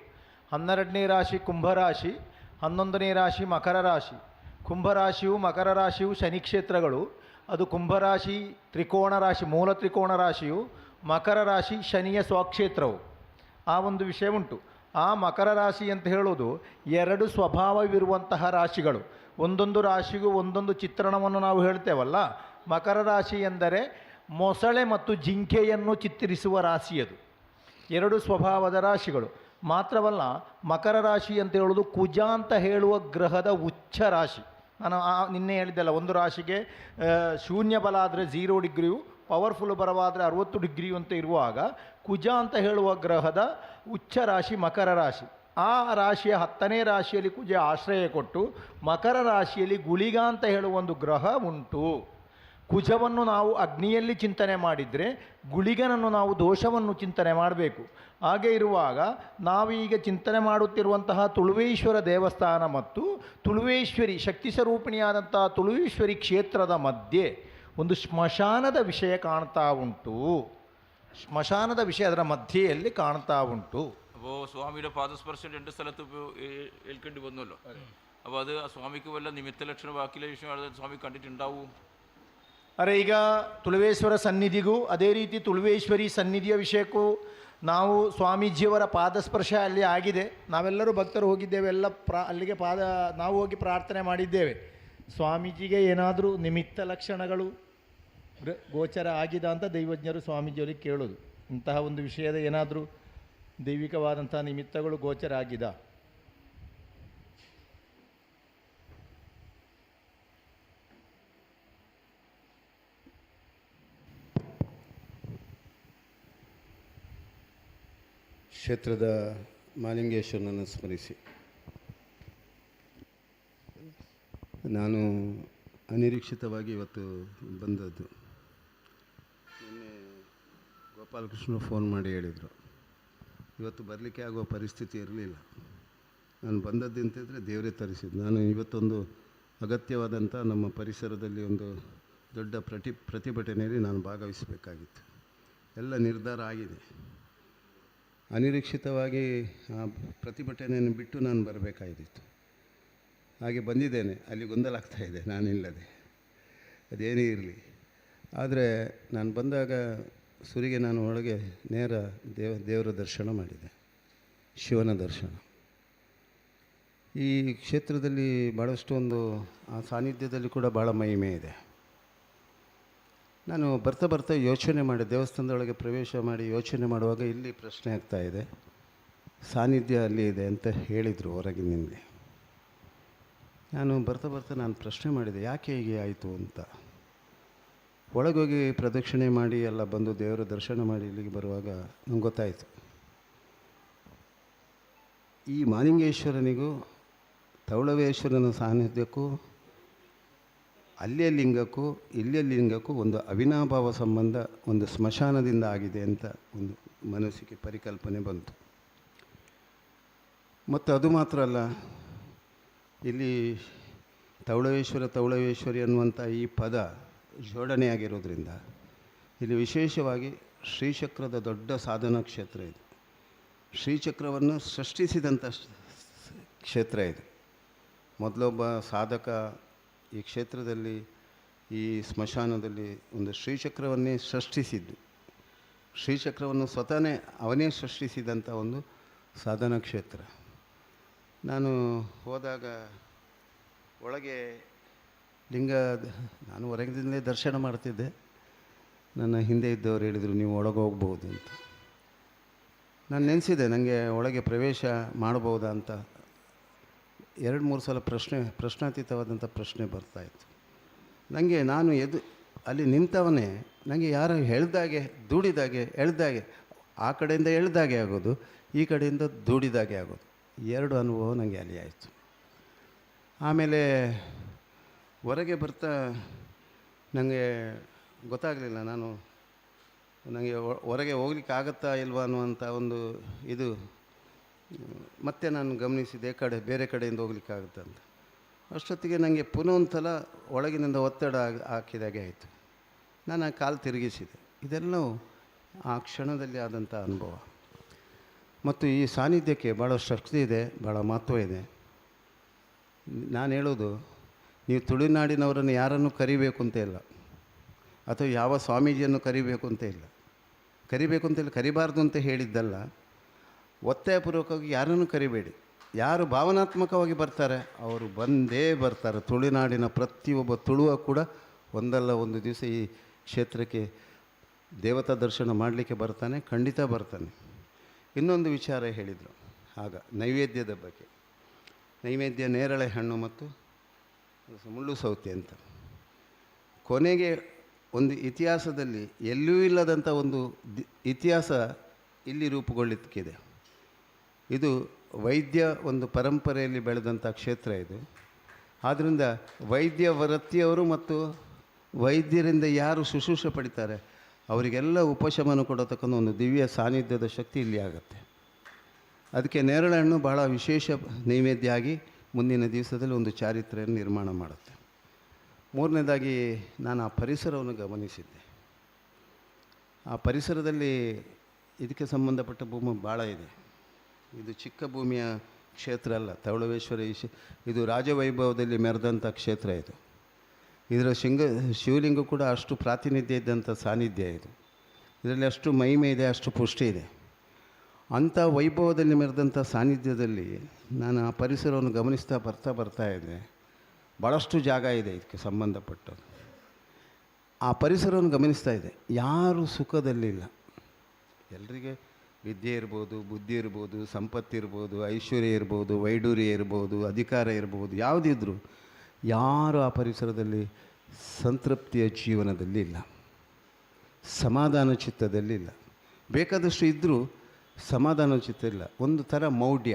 Speaker 2: 12ನೇ ರಾಶಿ ಕುಂಭರಾಶಿ, 11ನೇ ರಾಶಿ ಮಕರ ರಾಶಿ. ಕುಂಭರಾಶಿಯು ಮಕರ ರಾಶಿಯು ಶನಿ ಕ್ಷೇತ್ರಗಳು. ಅದು ಕುಂಭರಾಶಿ ತ್ರಿಕೋಣ ರಾಶಿ, ಮೂಲ ತ್ರಿಕೋಣ ರಾಶಿಯು, ಮಕರ ರಾಶಿ ಶನಿಯ ಸ್ವಕ್ಷೇತ್ರವು. ಆ ಒಂದು ವಿಷಯ ಉಂಟು. ಆ ಮಕರ ರಾಶಿ ಅಂತ ಹೇಳೋದು 2 ಸ್ವಭಾವವಿರುವಂತಹ ರಾಶಿಗಳು. ಒಂದೊಂದು ರಾಶಿಗೂ ಒಂದೊಂದು ಚಿತ್ರಣವನ್ನು ನಾವು ಹೇಳ್ತೇವಲ್ಲ. ಮಕರ ರಾಶಿ ಎಂದರೆ ಮೊಸಳೆ ಮತ್ತು ಜಿಂಕೆಯನ್ನು ಚಿತ್ರಿಸುವ ರಾಶಿಯದು. 2 ಸ್ವಭಾವದ ರಾಶಿಗಳು ಮಾತ್ರವಲ್ಲ. ಮಕರ ರಾಶಿ ಅಂತ ಹೇಳೋದು ಕುಜ ಅಂತ ಹೇಳುವ ಗ್ರಹದ ಉಚ್ಚ ರಾಶಿ. ನಾನು ನಿನ್ನೆ ಹೇಳಿದ್ದೆಲ್ಲ, ಒಂದು ರಾಶಿಗೆ ಶೂನ್ಯ ಬಲ ಆದರೆ 0 ಡಿಗ್ರಿಯು, ಪವರ್ಫುಲ್ ಬಲವಾದರೆ 60 ಡಿಗ್ರಿಯು ಅಂತ ಇರುವಾಗ ಕುಜ ಅಂತ ಹೇಳುವ ಗ್ರಹದ ಉಚ್ಚ ರಾಶಿ ಮಕರ ರಾಶಿ. ಆ ರಾಶಿಯ 10ನೇ ರಾಶಿಯಲ್ಲಿ ಕುಜ ಆಶ್ರಯ ಕೊಟ್ಟು ಮಕರ ರಾಶಿಯಲ್ಲಿ ಗುಳಿಗ ಅಂತ ಹೇಳುವ ಒಂದು ಗ್ರಹ ಉಂಟು. ಕುಜವನ್ನು ನಾವು ಅಗ್ನಿಯಲ್ಲಿ ಚಿಂತನೆ ಮಾಡಿದರೆ ಗುಳಿಗನನ್ನು ನಾವು ದೋಷವನ್ನು ಚಿಂತನೆ ಮಾಡಬೇಕು. ಹಾಗೆ ಇರುವಾಗ ನಾವೀಗ ಚಿಂತನೆ ಮಾಡುತ್ತಿರುವಂತಹ ತುಳುವೇಶ್ವರ ದೇವಸ್ಥಾನ ಮತ್ತು ತುಳುವೇಶ್ವರಿ ಶಕ್ತಿ ಸ್ವರೂಪಿಣಿಯಾದಂತಹ ತುಳುವೇಶ್ವರಿ ಕ್ಷೇತ್ರದ ಮಧ್ಯೆ ಒಂದು ಸ್ಮಶಾನದ ವಿಷಯ ಕಾಣ್ತಾ ಉಂಟು. ಸ್ಮಶಾನದ ವಿಷಯ ಅದರ ಮಧ್ಯೆಯಲ್ಲಿ ಕಾಣ್ತಾ ಉಂಟು.
Speaker 1: അപ്പോൾ സ്വാമിയുടെ പാദസ്പർശം 2 സ്ഥലത്ത് ഏൽക്കേണ്ടി വന്നല്ലോ. അപ്പോൾ അത് സ്വാമിക്ക് വല്ല നിമിത്ത ലക്ഷണ ബാക്കിയുള്ള വിഷയം സ്വാമി കണ്ടിട്ടുണ്ടാവൂ?
Speaker 2: ಅರೆ, ಈಗ ತುಳುವೇಶ್ವರ ಸನ್ನಿಧಿಗೂ ಅದೇ ರೀತಿ ತುಳುವೇಶ್ವರಿ ಸನ್ನಿಧಿಯ ವಿಷಯಕ್ಕೂ ನಾವು ಸ್ವಾಮೀಜಿಯವರ ಪಾದಸ್ಪರ್ಶ ಅಲ್ಲಿ ಆಗಿದೆ. ನಾವೆಲ್ಲರೂ ಭಕ್ತರು ಹೋಗಿದ್ದೇವೆ, ಎಲ್ಲ ಅಲ್ಲಿಗೆ ನಾವು ಹೋಗಿ ಪ್ರಾರ್ಥನೆ ಮಾಡಿದ್ದೇವೆ. ಸ್ವಾಮೀಜಿಗೆ ಏನಾದರೂ ನಿಮಿತ್ತ ಲಕ್ಷಣಗಳು ಗೋಚರ ಆಗಿದೆ ಅಂತ ದೈವಜ್ಞರು ಸ್ವಾಮೀಜಿಯವರಿಗೆ ಕೇಳೋದು. ಇಂತಹ ಒಂದು ವಿಷಯದ ಏನಾದರೂ ದೈವಿಕವಾದಂತಹ ನಿಮಿತ್ತಗಳು ಗೋಚರ ಆಗಿದ?
Speaker 10: ಕ್ಷೇತ್ರದ ಮಾಲಿಂಗೇಶ್ವರನನ್ನು ಸ್ಮರಿಸಿ. ನಾನು ಅನಿರೀಕ್ಷಿತವಾಗಿ ಇವತ್ತು ಬಂದದ್ದು. ನಿನ್ನೆ ಗೋಪಾಲಕೃಷ್ಣ ಫೋನ್ ಮಾಡಿ ಹೇಳಿದರು, ಇವತ್ತು ಬರಲಿಕ್ಕೆ ಆಗುವ ಪರಿಸ್ಥಿತಿ ಇರಲಿಲ್ಲ. ನಾನು ಬಂದದ್ದು ಅಂತಿದ್ರೆ ದೇವರೇ ತರಿಸಿದ್ದು. ನಾನು ಇವತ್ತೊಂದು ಅಗತ್ಯವಾದಂಥ ನಮ್ಮ ಪರಿಸರದಲ್ಲಿ ಒಂದು ದೊಡ್ಡ ಪ್ರತಿಭಟನೆಯಲ್ಲಿ ನಾನು ಭಾಗವಹಿಸಬೇಕಾಗಿತ್ತು. ಎಲ್ಲ ನಿರ್ಧಾರ ಆಗಿದೆ. ಅನಿರೀಕ್ಷಿತವಾಗಿ ಆ ಪ್ರತಿಭಟನೆಯನ್ನು ಬಿಟ್ಟು ನಾನು ಬರಬೇಕಾಗಿತ್ತು. ಹಾಗೆ ಬಂದಿದ್ದೇನೆ. ಅಲ್ಲಿ ಗೊಂದಲ ಆಗ್ತಾಯಿದೆ ನಾನಿಲ್ಲದೆ. ಅದೇನೇ ಇರಲಿ, ಆದರೆ ನಾನು ಬಂದಾಗ ಸುರಿಗೆ ನಾನು ಒಳಗೆ ನೇರ ದೇವರ ದರ್ಶನ ಮಾಡಿದೆ, ಶಿವನ ದರ್ಶನ. ಈ ಕ್ಷೇತ್ರದಲ್ಲಿ ಭಾಳಷ್ಟು ಒಂದು ಆ ಸಾನ್ನಿಧ್ಯದಲ್ಲಿ ಕೂಡ ಭಾಳ ಮಹಿಮೆ ಇದೆ. ನಾನು ಬರ್ತಾ ಬರ್ತಾ ಯೋಚನೆ ಮಾಡಿ ದೇವಸ್ಥಾನದೊಳಗೆ ಪ್ರವೇಶ ಮಾಡಿ ಯೋಚನೆ ಮಾಡುವಾಗ ಇಲ್ಲಿ ಪ್ರಶ್ನೆ ಆಗ್ತಾಯಿದೆ. ಸಾನ್ನಿಧ್ಯ ಅಲ್ಲಿ ಇದೆ ಅಂತ ಹೇಳಿದರು ಹೊರಗಿನಿಂದ. ನಾನು ಬರ್ತಾ ಬರ್ತಾ ನಾನು ಪ್ರಶ್ನೆ ಮಾಡಿದೆ, ಯಾಕೆ ಹೀಗೆ ಆಯಿತು ಅಂತ. ಒಳಗೋಗಿ ಪ್ರದಕ್ಷಿಣೆ ಮಾಡಿ ಎಲ್ಲ ಬಂದು ದೇವರ ದರ್ಶನ ಮಾಡಿ ಇಲ್ಲಿಗೆ ಬರುವಾಗ ನಂಗೆ ಗೊತ್ತಾಯಿತು, ಈ ಮಾಲಿಂಗೇಶ್ವರನಿಗೂ ತೌಳವೇಶ್ವರನ ಸಾನ್ನಿಧ್ಯಕ್ಕೂ ಅಲ್ಲಿಯ ಲಿಂಗಕ್ಕೂ ಇಲ್ಲಿಯ ಲಿಂಗಕ್ಕೂ ಒಂದು ಅವಿನಾಭಾವ ಸಂಬಂಧ ಒಂದು ಸ್ಮಶಾನದಿಂದ ಆಗಿದೆ ಅಂತ ಒಂದು ಮನಸ್ಸಿಗೆ ಪರಿಕಲ್ಪನೆ ಬಂತು. ಮತ್ತು ಅದು ಮಾತ್ರ ಅಲ್ಲ, ಇಲ್ಲಿ ತೌಳವೇಶ್ವರಿ ಅನ್ನುವಂಥ ಈ ಪದ ಜೋಡಣೆಯಾಗಿರೋದ್ರಿಂದ ಇಲ್ಲಿ ವಿಶೇಷವಾಗಿ ಶ್ರೀಚಕ್ರದ ದೊಡ್ಡ ಸಾಧನಾ ಕ್ಷೇತ್ರ ಇದೆ. ಶ್ರೀಚಕ್ರವನ್ನು ಸೃಷ್ಟಿಸಿದಂಥ ಕ್ಷೇತ್ರ ಇದು. ಮೊದಲೊಬ್ಬ ಸಾಧಕ ಈ ಕ್ಷೇತ್ರದಲ್ಲಿ ಈ ಸ್ಮಶಾನದಲ್ಲಿ ಒಂದು ಶ್ರೀಚಕ್ರವನ್ನೇ ಸೃಷ್ಟಿಸಿದ್ದು. ಶ್ರೀಚಕ್ರವನ್ನು ಸ್ವತಃನೇ ಅವನೇ ಸೃಷ್ಟಿಸಿದಂಥ ಒಂದು ಸಾಧನಾ ಕ್ಷೇತ್ರ. ನಾನು ಹೋದಾಗ ಒಳಗೆ ಲಿಂಗ, ನಾನು ಹೊರಗಿನಿಂದಲೇ ದರ್ಶನ ಮಾಡ್ತಿದ್ದೆ. ನನ್ನ ಹಿಂದೆ ಇದ್ದವರು ಹೇಳಿದರು, ನೀವು ಒಳಗೆ ಹೋಗ್ಬೋದು ಅಂತ. ನಾನು ನೆನೆಸಿದೆ, ನನಗೆ ಒಳಗೆ ಪ್ರವೇಶ ಮಾಡ್ಬೋದಾ ಅಂತ 2-3 ಸಲ ಪ್ರಶ್ನಾತೀತವಾದಂಥ ಪ್ರಶ್ನೆ ಬರ್ತಾಯಿತ್ತು ನನಗೆ. ನಾನು ಅಲ್ಲಿ ನಿಂತವನೇ ನನಗೆ ಯಾರು ಹೇಳ್ದಾಗೆ ದೂಡಿದಾಗೆ ಎಳ್ದಾಗೆ, ಆ ಕಡೆಯಿಂದ ಎಳ್ದಾಗೆ ಆಗೋದು, ಈ ಕಡೆಯಿಂದ ದೂಡಿದಾಗೆ ಆಗೋದು, 2 ಅನುಭವ ನನಗೆ ಅಲ್ಲಿ ಆಯಿತು. ಆಮೇಲೆ ಹೊರಗೆ ಬರ್ತಾ ನನಗೆ ಗೊತ್ತಾಗಲಿಲ್ಲ, ನನಗೆ ಹೊರಗೆ ಹೋಗ್ಲಿಕ್ಕೆ ಆಗುತ್ತಾ ಇಲ್ವಾ ಅನ್ನುವಂಥ ಒಂದು ಇದು. ಮತ್ತೆ ನಾನು ಗಮನಿಸಿದೆ, ಬೇರೆ ಕಡೆಯಿಂದ ಹೋಗ್ಲಿಕ್ಕಾಗುತ್ತೆ ಅಂತ. ಅಷ್ಟೊತ್ತಿಗೆ ನನಗೆ ಪುನಃ ಒಂದು ಸಲ ಒಳಗಿನಿಂದ ಒತ್ತಡ ಹಾಕಿದಾಗೆ ಆಯಿತು. ನಾನು ಆ ಕಾಲು ತಿರುಗಿಸಿದೆ. ಇದೆಲ್ಲವೂ ಆ ಕ್ಷಣದಲ್ಲಿ ಆದಂಥ ಅನುಭವ. ಮತ್ತು ಈ ಸಾನ್ನಿಧ್ಯಕ್ಕೆ ಭಾಳ ಶಕ್ತಿ ಇದೆ, ಭಾಳ ಮಹತ್ವ ಇದೆ. ನಾನು ಹೇಳೋದು, ನೀವು ತುಳುನಾಡಿನವರನ್ನು ಯಾರನ್ನು ಕರಿಬೇಕು ಅಂತ ಇಲ್ಲ, ಅಥವಾ ಯಾವ ಸ್ವಾಮೀಜಿಯನ್ನು ಕರಿಬೇಕು ಅಂತ ಇಲ್ಲ, ಕರಿಬಾರ್ದು ಅಂತ ಹೇಳಿದ್ದಲ್ಲ. ಒತ್ತಾಯಪೂರ್ವಕವಾಗಿ ಯಾರನ್ನು ಕರಿಬೇಡಿ. ಯಾರು ಭಾವನಾತ್ಮಕವಾಗಿ ಬರ್ತಾರೆ ಅವರು ಬಂದೇ ಬರ್ತಾರೆ. ತುಳುನಾಡಿನ ಪ್ರತಿಯೊಬ್ಬ ತುಳುವ ಕೂಡ ಒಂದಲ್ಲ ಒಂದು ದಿವಸ ಈ ಕ್ಷೇತ್ರಕ್ಕೆ ದೇವತಾ ದರ್ಶನ ಮಾಡಲಿಕ್ಕೆ ಬರ್ತಾನೆ, ಖಂಡಿತ ಬರ್ತಾನೆ. ಇನ್ನೊಂದು ವಿಚಾರ ಹೇಳಿದರು ಆಗ ನೈವೇದ್ಯದ ಬಗ್ಗೆ. ನೈವೇದ್ಯ ನೇರಳೆ ಹಣ್ಣು ಮತ್ತು ಮುಳ್ಳು ಸೌತೆ ಅಂತ. ಕೊನೆಗೆ ಒಂದು ಇತಿಹಾಸದಲ್ಲಿ ಎಲ್ಲೂ ಇಲ್ಲದಂಥ ಒಂದು ಇತಿಹಾಸ ಇಲ್ಲಿ ರೂಪುಗೊಳ್ಳಲಿಕ್ಕಿದೆ. ಇದು ವೈದ್ಯ ಒಂದು ಪರಂಪರೆಯಲ್ಲಿ ಬೆಳೆದಂಥ ಕ್ಷೇತ್ರ ಇದು. ಆದ್ದರಿಂದ ವೈದ್ಯ ವೃತ್ತಿಯವರು ಮತ್ತು ವೈದ್ಯರಿಂದ ಯಾರು ಶುಶ್ರೂಷೆ ಪಡಿತಾರೆ ಅವರಿಗೆಲ್ಲ ಉಪಶಮನ ಕೊಡತಕ್ಕಂಥ ಒಂದು ದಿವ್ಯ ಸಾನ್ನಿಧ್ಯದ ಶಕ್ತಿ ಇಲ್ಲಿ ಆಗುತ್ತೆ. ಅದಕ್ಕೆ ನೇರಳೆ ಹಣ್ಣು ಭಾಳ ವಿಶೇಷ ನೈವೇದ್ಯ ಆಗಿ ಮುಂದಿನ ದಿವಸದಲ್ಲಿ ಒಂದು ಚಾರಿತ್ರೆಯನ್ನು ನಿರ್ಮಾಣ ಮಾಡುತ್ತೆ. ಮೂರನೇದಾಗಿ ನಾನು ಆ ಪರಿಸರವನ್ನು ಗಮನಿಸಿದ್ದೆ. ಆ ಪರಿಸರದಲ್ಲಿ ಇದಕ್ಕೆ ಸಂಬಂಧಪಟ್ಟ ಭೂಮಿ ಭಾಳ ಇದೆ. ಇದು ಚಿಕ್ಕ ಭೂಮಿಯ ಕ್ಷೇತ್ರ ಅಲ್ಲ. ತೌಳವೇಶ್ವರ ಇದು ರಾಜವೈಭವದಲ್ಲಿ ಮೆರೆದಂಥ ಕ್ಷೇತ್ರ ಇದು. ಇದರ ಶಿವಲಿಂಗ ಕೂಡ ಅಷ್ಟು ಪ್ರಾತಿನಿಧ್ಯ ಇದ್ದಂಥ ಸಾನ್ನಿಧ್ಯ ಇದು. ಇದರಲ್ಲಿ ಅಷ್ಟು ಮಹಿಮೆ ಇದೆ, ಅಷ್ಟು ಪುಷ್ಟಿ ಇದೆ. ಅಂಥ ವೈಭವದಲ್ಲಿ ಮೆರೆದಂಥ ಸಾನ್ನಿಧ್ಯದಲ್ಲಿ ನಾನು ಆ ಪರಿಸರವನ್ನು ಗಮನಿಸ್ತಾ ಬರ್ತಾ ಇದ್ದೆ. ಭಾಳಷ್ಟು ಜಾಗ ಇದೆ ಇದಕ್ಕೆ ಸಂಬಂಧಪಟ್ಟದ್ದು. ಆ ಪರಿಸರವನ್ನು ಗಮನಿಸ್ತಾ ಇದೆ. ಯಾರು ಸುಖದಲ್ಲಿಲ್ಲ. ಎಲ್ರಿಗೆ ವಿದ್ಯೆ ಇರ್ಬೋದು, ಬುದ್ಧಿ ಇರ್ಬೋದು, ಸಂಪತ್ತಿರ್ಬೋದು, ಐಶ್ವರ್ಯ ಇರ್ಬೋದು, ವೈಡೂರ್ಯ ಇರ್ಬೋದು, ಅಧಿಕಾರ ಇರ್ಬೋದು, ಯಾವುದಿದ್ರೂ ಯಾರು ಆ ಪರಿಸರದಲ್ಲಿ ಸಂತೃಪ್ತಿಯ ಜೀವನದಲ್ಲಿಲ್ಲ, ಸಮಾಧಾನ ಚಿತ್ತದಲ್ಲಿಲ್ಲ. ಬೇಕಾದಷ್ಟು ಇದ್ದರೂ ಸಮಾಧಾನ ಚಿತ್ತ ಇಲ್ಲ. ಒಂದು ಥರ ಮೌಢ್ಯ.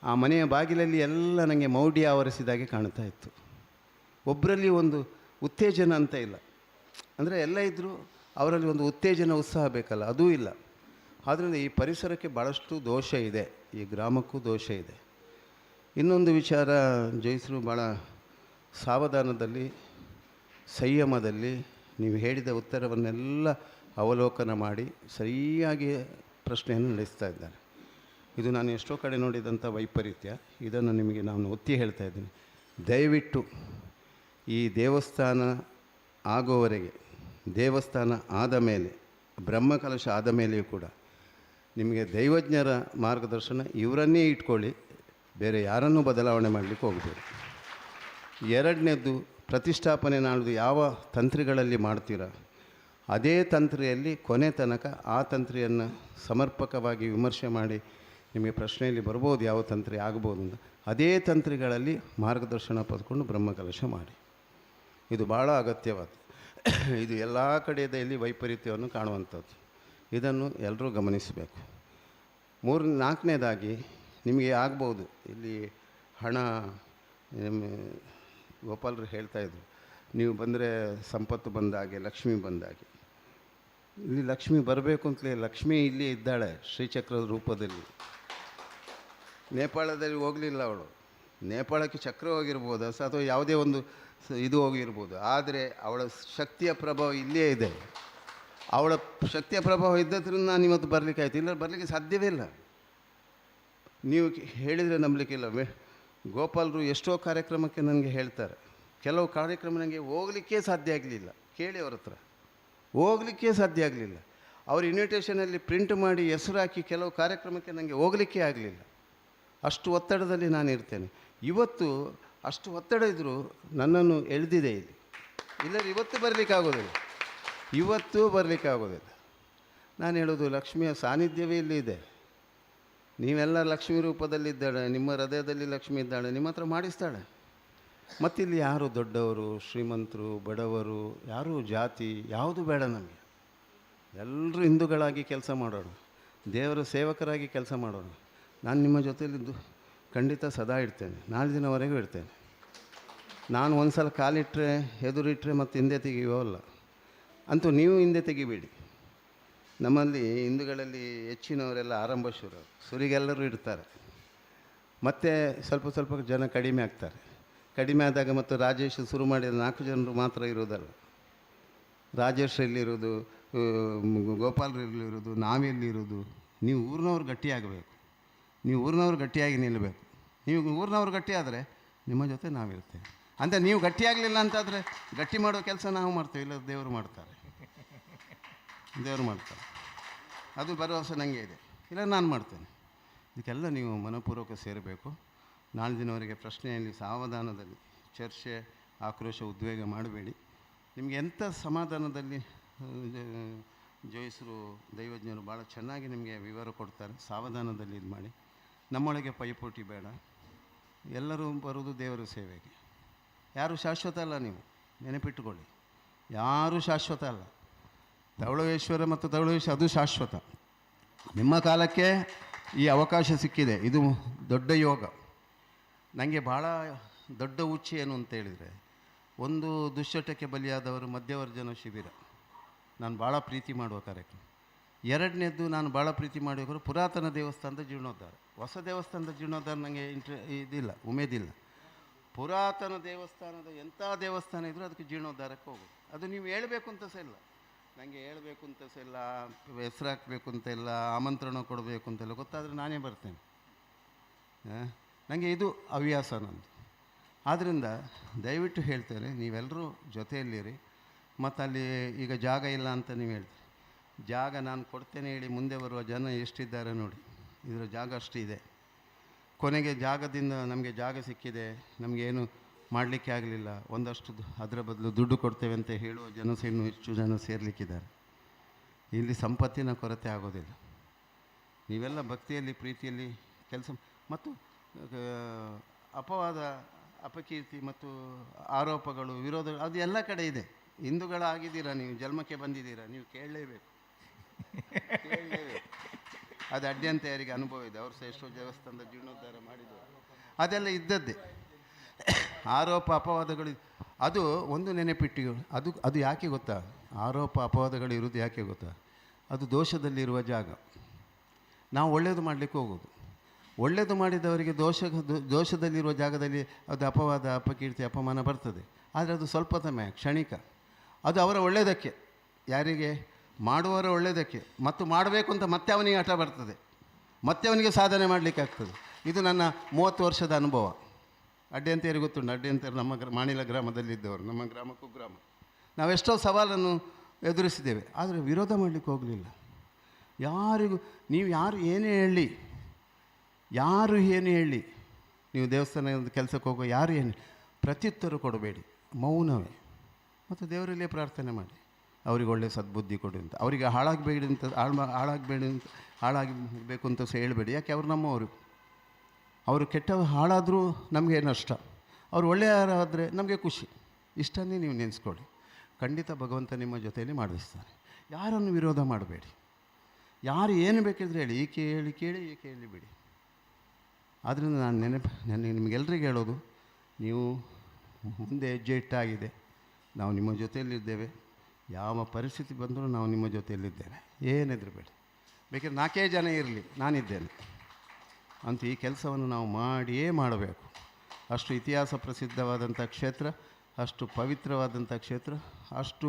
Speaker 10: ಆ ಮನೆಯ ಬಾಗಿಲಲ್ಲಿ ಎಲ್ಲ ನನಗೆ ಮೌಢ್ಯ ಆವರಿಸಿದಾಗೆ ಕಾಣ್ತಾ ಇತ್ತು. ಒಬ್ಬರಲ್ಲಿ ಒಂದು ಉತ್ತೇಜನ ಅಂತ ಇಲ್ಲ. ಅಂದರೆ ಎಲ್ಲ ಇದ್ದರೂ ಅವರಲ್ಲಿ ಒಂದು ಉತ್ತೇಜನ, ಉತ್ಸಾಹ ಬೇಕಲ್ಲ, ಅದೂ ಇಲ್ಲ. ಆದ್ದರಿಂದ ಈ ಪರಿಸರಕ್ಕೆ ಭಾಳಷ್ಟು ದೋಷ ಇದೆ, ಈ ಗ್ರಾಮಕ್ಕೂ ದೋಷ ಇದೆ. ಇನ್ನೊಂದು ವಿಚಾರ, ಜೈಸರು ಭಾಳ ಸಾವಧಾನದಲ್ಲಿ, ಸಂಯಮದಲ್ಲಿ ನೀವು ಹೇಳಿದ ಉತ್ತರವನ್ನೆಲ್ಲ ಅವಲೋಕನ ಮಾಡಿ ಸರಿಯಾಗಿ ಪ್ರಶ್ನೆಯನ್ನು ನಡೆಸ್ತಾ ಇದ್ದಾರೆ. ಇದು ನಾನು ಎಷ್ಟೋ ಕಡೆ ನೋಡಿದಂಥ ವೈಪರೀತ್ಯ. ಇದನ್ನು ನಿಮಗೆ ನಾನು ಒತ್ತಿ ಹೇಳ್ತಾ ಇದ್ದೀನಿ. ದಯವಿಟ್ಟು ಈ ದೇವಸ್ಥಾನ ಆಗೋವರೆಗೆ, ದೇವಸ್ಥಾನ ಆದ ಮೇಲೆ, ಬ್ರಹ್ಮಕಲಶ ಆದ ಮೇಲೆಯೂ ಕೂಡ ನಿಮಗೆ ದೈವಜ್ಞರ ಮಾರ್ಗದರ್ಶನ ಇವರನ್ನೇ ಇಟ್ಕೊಳ್ಳಿ, ಬೇರೆ ಯಾರನ್ನೂ ಬದಲಾವಣೆ ಮಾಡಲಿಕ್ಕೆ ಹೋಗಬೇಡಿ. ಎರಡನೇದ್ದು, ಪ್ರತಿಷ್ಠಾಪನೆ ನಾಳ್ದು ಯಾವ ತಂತ್ರಿಗಳಲ್ಲಿ ಮಾಡ್ತೀರ ಅದೇ ತಂತ್ರಿಯಲ್ಲಿ ಕೊನೆ ತನಕ ಆ ತಂತ್ರಿಯನ್ನು ಸಮರ್ಪಕವಾಗಿ ವಿಮರ್ಶೆ ಮಾಡಿ ನಿಮಗೆ ಪ್ರಶ್ನೆಯಲ್ಲಿ ಬರ್ಬೋದು ಯಾವ ತಂತ್ರಿ ಆಗ್ಬೋದು ಅಂತ. ಅದೇ ತಂತ್ರಿಗಳಲ್ಲಿ ಮಾರ್ಗದರ್ಶನ ಪಡೆದುಕೊಂಡು ಬ್ರಹ್ಮಕಲಶ ಮಾಡಿ. ಇದು ಭಾಳ ಅಗತ್ಯವಾದ. ಇದು ಎಲ್ಲ ಕಡೆಯಲ್ಲಿ ವೈಪರೀತ್ಯವನ್ನು ಕಾಣುವಂಥದ್ದು. ಇದನ್ನು ಎಲ್ಲರೂ ಗಮನಿಸಬೇಕು. ನಾಲ್ಕನೇದಾಗಿ ನಿಮಗೆ ಆಗ್ಬೋದು ಇಲ್ಲಿ ಹಣ, ಗೋಪಾಲರು ಹೇಳ್ತಾಯಿದ್ರು, ನೀವು ಬಂದರೆ ಸಂಪತ್ತು ಬಂದಾಗೆ, ಲಕ್ಷ್ಮಿ ಬಂದಾಗೆ. ಇಲ್ಲಿ ಲಕ್ಷ್ಮಿ ಬರಬೇಕು ಅಂತಲೇ, ಲಕ್ಷ್ಮಿ ಇಲ್ಲಿ ಇದ್ದಾಳೆ ಶ್ರೀಚಕ್ರದ ರೂಪದಲ್ಲಿ. ನೇಪಾಳದಲ್ಲಿ ಹೋಗಲಿಲ್ಲ ಅವಳು, ನೇಪಾಳಕ್ಕೆ ಚಕ್ರ ಹೋಗಿರ್ಬೋದು ಅಥವಾ ಯಾವುದೇ ಒಂದು ಇದು ಹೋಗಿರ್ಬೋದು, ಆದರೆ ಅವಳ ಶಕ್ತಿಯ ಪ್ರಭಾವ ಇಲ್ಲೇ ಇದೆ. ಅವಳ ಶಕ್ತಿಯ ಪ್ರಭಾವ ಇದ್ದದ್ರಿಂದ ನಾನು ಇವತ್ತು ಬರಲಿಕ್ಕೆ ಆಯಿತು, ಇಲ್ಲ ಬರಲಿಕ್ಕೆ ಸಾಧ್ಯವೇ ಇಲ್ಲ. ನೀವು ಹೇಳಿದರೆ ನಂಬಲಿಕ್ಕಿಲ್ಲ. ಗೋಪಾಲರು ಎಷ್ಟೋ ಕಾರ್ಯಕ್ರಮಕ್ಕೆ ನನಗೆ ಹೇಳ್ತಾರೆ, ಕೆಲವು ಕಾರ್ಯಕ್ರಮ ನನಗೆ ಹೋಗಲಿಕ್ಕೆ ಸಾಧ್ಯ ಆಗಲಿಲ್ಲ. ಕೇಳಿ ಅವ್ರ ಹತ್ರ, ಹೋಗಲಿಕ್ಕೆ ಸಾಧ್ಯ ಆಗಲಿಲ್ಲ. ಅವ್ರ ಇನ್ವಿಟೇಷನಲ್ಲಿ ಪ್ರಿಂಟ್ ಮಾಡಿ ಹೆಸರು ಹಾಕಿ ಕೆಲವು ಕಾರ್ಯಕ್ರಮಕ್ಕೆ ನನಗೆ ಹೋಗಲಿಕ್ಕೆ ಆಗಲಿಲ್ಲ. ಅಷ್ಟು ಒತ್ತಡದಲ್ಲಿ ನಾನು ಇರ್ತೇನೆ. ಇವತ್ತು ಅಷ್ಟು ಒತ್ತಡ ಇದ್ದರೂ ನನ್ನನ್ನು ಎಳೆದಿದೆ ಇಲ್ಲಿ. ಇಲ್ಲದ್ರೆ ಇವತ್ತು ಬರಲಿಕ್ಕಾಗೋದಿಲ್ಲ, ಇವತ್ತು ಬರಲಿಕ್ಕಾಗೋದಿಲ್ಲ. ನಾನು ಹೇಳೋದು ಲಕ್ಷ್ಮಿಯ ಸಾನ್ನಿಧ್ಯವೇ ಇಲ್ಲಿ ಇದೆ. ನೀವೆಲ್ಲ ಲಕ್ಷ್ಮೀ ರೂಪದಲ್ಲಿದ್ದಾಳೆ, ನಿಮ್ಮ ಹೃದಯದಲ್ಲಿ ಲಕ್ಷ್ಮಿ ಇದ್ದಾಳೆ, ನಿಮ್ಮ ಹತ್ರ ಮಾಡಿಸ್ತಾಳೆ. ಮತ್ತಿಲ್ಲಿ ಯಾರು ದೊಡ್ಡವರು, ಶ್ರೀಮಂತರು, ಬಡವರು, ಯಾರೂ ಜಾತಿ ಯಾವುದು ಬೇಡ ನಮಗೆ. ಎಲ್ಲರೂ ಹಿಂದೂಗಳಾಗಿ ಕೆಲಸ ಮಾಡೋಣ, ದೇವರ ಸೇವಕರಾಗಿ ಕೆಲಸ ಮಾಡೋಣ. ನಾನು ನಿಮ್ಮ ಜೊತೆಯಲ್ಲಿದ್ದು ಖಂಡಿತ ಸದಾ ಇರ್ತೇನೆ, ನಾಳೆ ದಿನವರೆಗೂ ಇರ್ತೇನೆ. ನಾನು ಒಂದು ಸಲ ಕಾಲಿಟ್ಟರೆ ಎದುರಿಟ್ಟರೆ ಮತ್ತು ಹಿಂದೆ ತೆಗೆಯೋಲ್ಲ. ಅಂತೂ ನೀವು ಹಿಂದೆ ತೆಗಿಬೇಡಿ. ನಮ್ಮಲ್ಲಿ ಹಿಂದೂಗಳಲ್ಲಿ ಹೆಚ್ಚಿನವರೆಲ್ಲ ಆರಂಭಶೂರು, ಸುರಿಗೆಲ್ಲರೂ ಇರ್ತಾರೆ. ಮತ್ತು ಸ್ವಲ್ಪ ಸ್ವಲ್ಪ ಜನ ಕಡಿಮೆ ಆಗ್ತಾರೆ. ಕಡಿಮೆ ಆದಾಗ ಮತ್ತು ರಾಜೇಶ್ ಶುರು ಮಾಡಿದ 4 ಜನರು ಮಾತ್ರ ಇರೋದಲ್ಲ. ರಾಜೇಶ್ ಎಲ್ಲಿರೋದು, ಗೋಪಾಲರು ಎಲ್ಲಿರೋದು, ನಾವೆಲ್ಲಿರೋದು. ನೀವು ಊರಿನವ್ರು ಗಟ್ಟಿಯಾಗಬೇಕು, ನೀವು ಊರಿನವ್ರು ಗಟ್ಟಿಯಾಗಿ ನಿಲ್ಲಬೇಕು. ನೀವು ಊರಿನವ್ರು ಗಟ್ಟಿ ಆದರೆ ನಿಮ್ಮ ಜೊತೆ ನಾವಿರ್ತೇವೆ. ಅಂತ ನೀವು ಗಟ್ಟಿಯಾಗಲಿಲ್ಲ ಅಂತಾದರೆ ಗಟ್ಟಿ ಮಾಡೋ ಕೆಲಸ ನಾವು ಮಾಡ್ತೇವೆ, ಇಲ್ಲ ದೇವರು ಮಾಡ್ತಾರೆ, ದೇವರು ಮಾಡ್ತಾರೆ. ಅದು ಭರವಸೆ ನನಗೆ ಇದೆ, ಇಲ್ಲ ನಾನು ಮಾಡ್ತೇನೆ. ಇದಕ್ಕೆಲ್ಲ ನೀವು ಮನಪೂರ್ವಕ ಸೇರಬೇಕು. ನಾಳೆ ದಿನವರೆಗೆ ಪ್ರಶ್ನೆಯಲ್ಲಿ ಸಾವಧಾನದಲ್ಲಿ ಚರ್ಚೆ, ಆಕ್ರೋಶ, ಉದ್ವೇಗ ಮಾಡಬೇಡಿ. ನಿಮಗೆ ಎಂಥ ಸಮಾಧಾನದಲ್ಲಿ ಜೋಯಿಸರು, ದೈವಜ್ಞರು ಭಾಳ ಚೆನ್ನಾಗಿ ನಿಮಗೆ ವಿವರ ಕೊಡ್ತಾರೆ. ಸಾವಧಾನದಲ್ಲಿ ಇದು ಮಾಡಿ. ನಮ್ಮೊಳಗೆ ಪೈಪೋಟಿ ಬೇಡ. ಎಲ್ಲರೂ ಬರೋದು ದೇವರ ಸೇವೆಗೆ. ಯಾರೂ ಶಾಶ್ವತ ಅಲ್ಲ, ನೀವು ನೆನಪಿಟ್ಟುಕೊಳ್ಳಿ. ಯಾರೂ ಶಾಶ್ವತ ಅಲ್ಲ. ಧವಳೇಶ್ವರ ಮತ್ತು ಧವಳೇಶ್ವರ ಅದು ಶಾಶ್ವತ. ನಿಮ್ಮ ಕಾಲಕ್ಕೆ ಈ ಅವಕಾಶ ಸಿಕ್ಕಿದೆ, ಇದು ದೊಡ್ಡ ಯೋಗ. ನನಗೆ ಭಾಳ ದೊಡ್ಡ ಹುಚ್ಚು ಏನು ಅಂತ ಹೇಳಿದರೆ, ಒಂದು ದುಶ್ಚಟಕ್ಕೆ ಬಲಿಯಾದವರು ಮಧ್ಯವರ್ಜನ ಶಿಬಿರ ನಾನು ಭಾಳ ಪ್ರೀತಿ ಮಾಡುವ ಕಾರ್ಯಕ್ರಮ. ಎರಡನೇದ್ದು ನಾನು ಭಾಳ ಪ್ರೀತಿ ಮಾಡಿದ್ರು ಪುರಾತನ ದೇವಸ್ಥಾನದ ಜೀರ್ಣೋದ್ಧಾರ. ಹೊಸ ದೇವಸ್ಥಾನದ ಜೀರ್ಣೋದ್ಧಾರ ನನಗೆ ಇದಿಲ್ಲ, ಉಮೇದಿಲ್ಲ. ಪುರಾತನ ದೇವಸ್ಥಾನದ ಎಂಥ ದೇವಸ್ಥಾನ ಇದ್ದರೂ ಅದಕ್ಕೆ ಜೀರ್ಣೋದ್ಧಾರಕ್ಕೆ ಹೋಗೋದು. ಅದು ನೀವು ಹೇಳಬೇಕು ಅಂತ ಸಹ ಇಲ್ಲ, ನನಗೆ ಹೇಳಬೇಕು ಅಂತ ಸಹ ಇಲ್ಲ, ಹೆಸರು ಹಾಕಬೇಕು ಅಂತ ಇಲ್ಲ, ಆಮಂತ್ರಣ ಕೊಡಬೇಕು ಅಂತೆಲ್ಲ. ಗೊತ್ತಾದರೆ ನಾನೇ ಬರ್ತೇನೆ. ನನಗೆ ಇದು ಹವ್ಯಾಸ ನಂದು. ಆದ್ದರಿಂದ ದಯವಿಟ್ಟು ಹೇಳ್ತೇನೆ, ನೀವೆಲ್ಲರೂ ಜೊತೆಯಲ್ಲಿರಿ. ಮತ್ತು ಅಲ್ಲಿ ಈಗ ಜಾಗ ಇಲ್ಲ ಅಂತ ನೀವು ಹೇಳ್ತೀರಿ. ಜಾಗ ನಾನು ಕೊಡ್ತೇನೆ ಹೇಳಿ ಮುಂದೆ ಬರುವ ಜನ ಎಷ್ಟಿದ್ದಾರೆ ನೋಡಿ. ಇದರ ಜಾಗ ಅಷ್ಟಿದೆ. ಕೊನೆಗೆ ಜಾಗದಿಂದ ನಮಗೆ ಜಾಗ ಸಿಕ್ಕಿದೆ, ನಮಗೇನು ಮಾಡಲಿಕ್ಕೆ ಆಗಲಿಲ್ಲ, ಒಂದಷ್ಟು ಅದರ ಬದಲು ದುಡ್ಡು ಕೊಡ್ತೇವೆ ಅಂತ ಹೇಳುವ ಜನ ಇನ್ನೂ ಹೆಚ್ಚು ಜನ ಸೇರಲಿಕ್ಕಿದ್ದಾರೆ. ಇಲ್ಲಿ ಸಂಪತ್ತಿನ ಕೊರತೆ ಆಗೋದಿಲ್ಲ. ನೀವೆಲ್ಲ ಭಕ್ತಿಯಲ್ಲಿ, ಪ್ರೀತಿಯಲ್ಲಿ ಕೆಲಸ ಮತ್ತು ಅಪವಾದ, ಅಪಕೀರ್ತಿ ಮತ್ತು ಆರೋಪಗಳು, ವಿರೋಧಗಳು ಅದು ಎಲ್ಲ ಕಡೆ ಇದೆ. ಹಿಂದೂಗಳಾಗಿದ್ದೀರಾ, ನೀವು ಜನ್ಮಕ್ಕೆ ಬಂದಿದ್ದೀರಾ, ನೀವು ಕೇಳಲೇಬೇಕು. ಅದು ಅಡ್ಡಿಯಂತ ಯಾರಿಗೆ ಅನುಭವ ಇದೆ, ಅವರು ಸಹ ಎಷ್ಟೋ ದೇವಸ್ಥಾನದ ಜೀರ್ಣೋದ್ಧಾರ ಮಾಡಿದರು, ಅದೆಲ್ಲ ಇದ್ದದ್ದೇ. ಆರೋಪ ಅಪವಾದಗಳು ಅದು ಒಂದು ನೆನಪಿಟ್ಟು. ಅದು ಯಾಕೆ ಗೊತ್ತಾ, ಆರೋಪ ಅಪವಾದಗಳು ಇರೋದು ಯಾಕೆ ಗೊತ್ತಾ, ಅದು ದೋಷದಲ್ಲಿರುವ ಜಾಗ. ನಾವು ಒಳ್ಳೆಯದು ಮಾಡಲಿಕ್ಕೆ ಹೋಗೋದು. ಒಳ್ಳೆಯದು ಮಾಡಿದವರಿಗೆ ದೋಷದಲ್ಲಿರುವ ಜಾಗದಲ್ಲಿ ಅದು ಅಪವಾದ, ಅಪಕೀರ್ತಿ, ಅಪಮಾನ ಬರ್ತದೆ. ಆದರೆ ಅದು ಸ್ವಲ್ಪ ಸಮಯ, ಕ್ಷಣಿಕ. ಅದು ಅವರ ಒಳ್ಳೆಯದಕ್ಕೆ, ಯಾರಿಗೆ ಮಾಡುವವರ ಒಳ್ಳೆಯದಕ್ಕೆ. ಮತ್ತು ಮಾಡಬೇಕು ಅಂತ ಮತ್ತೆ ಅವನಿಗೆ ಹಠ ಬರ್ತದೆ, ಮತ್ತೆ ಅವನಿಗೆ ಸಾಧನೆ ಮಾಡಲಿಕ್ಕೆ ಆಗ್ತದೆ. ಇದು ನನ್ನ 30 ವರ್ಷದ ಅನುಭವ. ಅಡ್ಡಿಯಂತೇರಿಗೆ ಗೊತ್ತುಂಟು. ಅಡ್ಡಿಯಂತೇರು ನಮ್ಮ ಮಾಣಿಲ ಗ್ರಾಮದಲ್ಲಿದ್ದವರು, ನಮ್ಮ ಗ್ರಾಮಕ್ಕೂ ಗ್ರಾಮ. ನಾವೆಷ್ಟೋ ಸವಾಲನ್ನು ಎದುರಿಸಿದ್ದೇವೆ, ಆದರೆ ವಿರೋಧ ಮಾಡಲಿಕ್ಕೆ ಹೋಗಲಿಲ್ಲ. ಯಾರಿಗೂ ನೀವು ಯಾರು ಏನೇ ಹೇಳಿ, ಯಾರು ಏನೇ ಹೇಳಿ, ನೀವು ದೇವಸ್ಥಾನದ ಕೆಲಸಕ್ಕೆ ಹೋಗೋ ಯಾರು ಏನು ಪ್ರತ್ಯುತ್ತರ ಕೊಡಬೇಡಿ. ಮೌನವೇ. ಮತ್ತು ದೇವರಲ್ಲೇ ಪ್ರಾರ್ಥನೆ ಮಾಡಿ ಅವ್ರಿಗೆ ಒಳ್ಳೆಯ ಸದ್ಬುದ್ಧಿ ಕೊಡಿ ಅಂತ. ಅವರಿಗೆ ಹಾಳಾಗಬೇಡಿ ಅಂತ ಹಾಳಾಗಬೇಕು ಅಂತ ಸಹ ಹೇಳಬೇಡಿ. ಯಾಕೆ ಅವ್ರು ನಮ್ಮವರು. ಅವರು ಕೆಟ್ಟ ಹಾಳಾದರೂ ನಮಗೆ ನಷ್ಟ, ಅವರು ಒಳ್ಳೆಯರಾದರೆ ನಮಗೆ ಖುಷಿ. ಇಷ್ಟನ್ನೇ ನೀವು ನೆನೆಸ್ಕೊಳ್ಳಿ. ಖಂಡಿತ ಭಗವಂತ ನಿಮ್ಮ ಜೊತೆಯಲ್ಲಿ ಮಾಡಿಸ್ತಾನೆ. ಯಾರನ್ನು ವಿರೋಧ ಮಾಡಬೇಡಿ. ಯಾರು ಏನು ಬೇಕಿದ್ರೆ ಹೇಳಿ, ಈಕೆ ಹೇಳಿ ಕೇಳಿ, ಈಕೆ ಹೇಳಿ ಬಿಡಿ. ಆದ್ದರಿಂದ ನಾನು ನಿಮಗೆಲ್ಲರಿಗೆ ಹೇಳೋದು, ನೀವು ಮುಂದೆ ಹೆಜ್ಜೆ ಇಟ್ಟಾಗಿದೆ. ನಾವು ನಿಮ್ಮ ಜೊತೆಯಲ್ಲಿದ್ದೇವೆ. ಯಾವ ಪರಿಸ್ಥಿತಿ ಬಂದರೂ ನಾವು ನಿಮ್ಮ ಜೊತೆಯಲ್ಲಿದ್ದೇವೆ. ಏನೆದ್ರಬೇಡಿ. ಬೇಕಾದ್ರೆ 4 ಜನ ಇರಲಿ, ನಾನಿದ್ದೇನೆ ಅಂತ ಈ ಕೆಲಸವನ್ನು ನಾವು ಮಾಡಿಯೇ ಮಾಡಬೇಕು. ಅಷ್ಟು ಇತಿಹಾಸ ಪ್ರಸಿದ್ಧವಾದಂಥ ಕ್ಷೇತ್ರ, ಅಷ್ಟು ಪವಿತ್ರವಾದಂಥ ಕ್ಷೇತ್ರ, ಅಷ್ಟು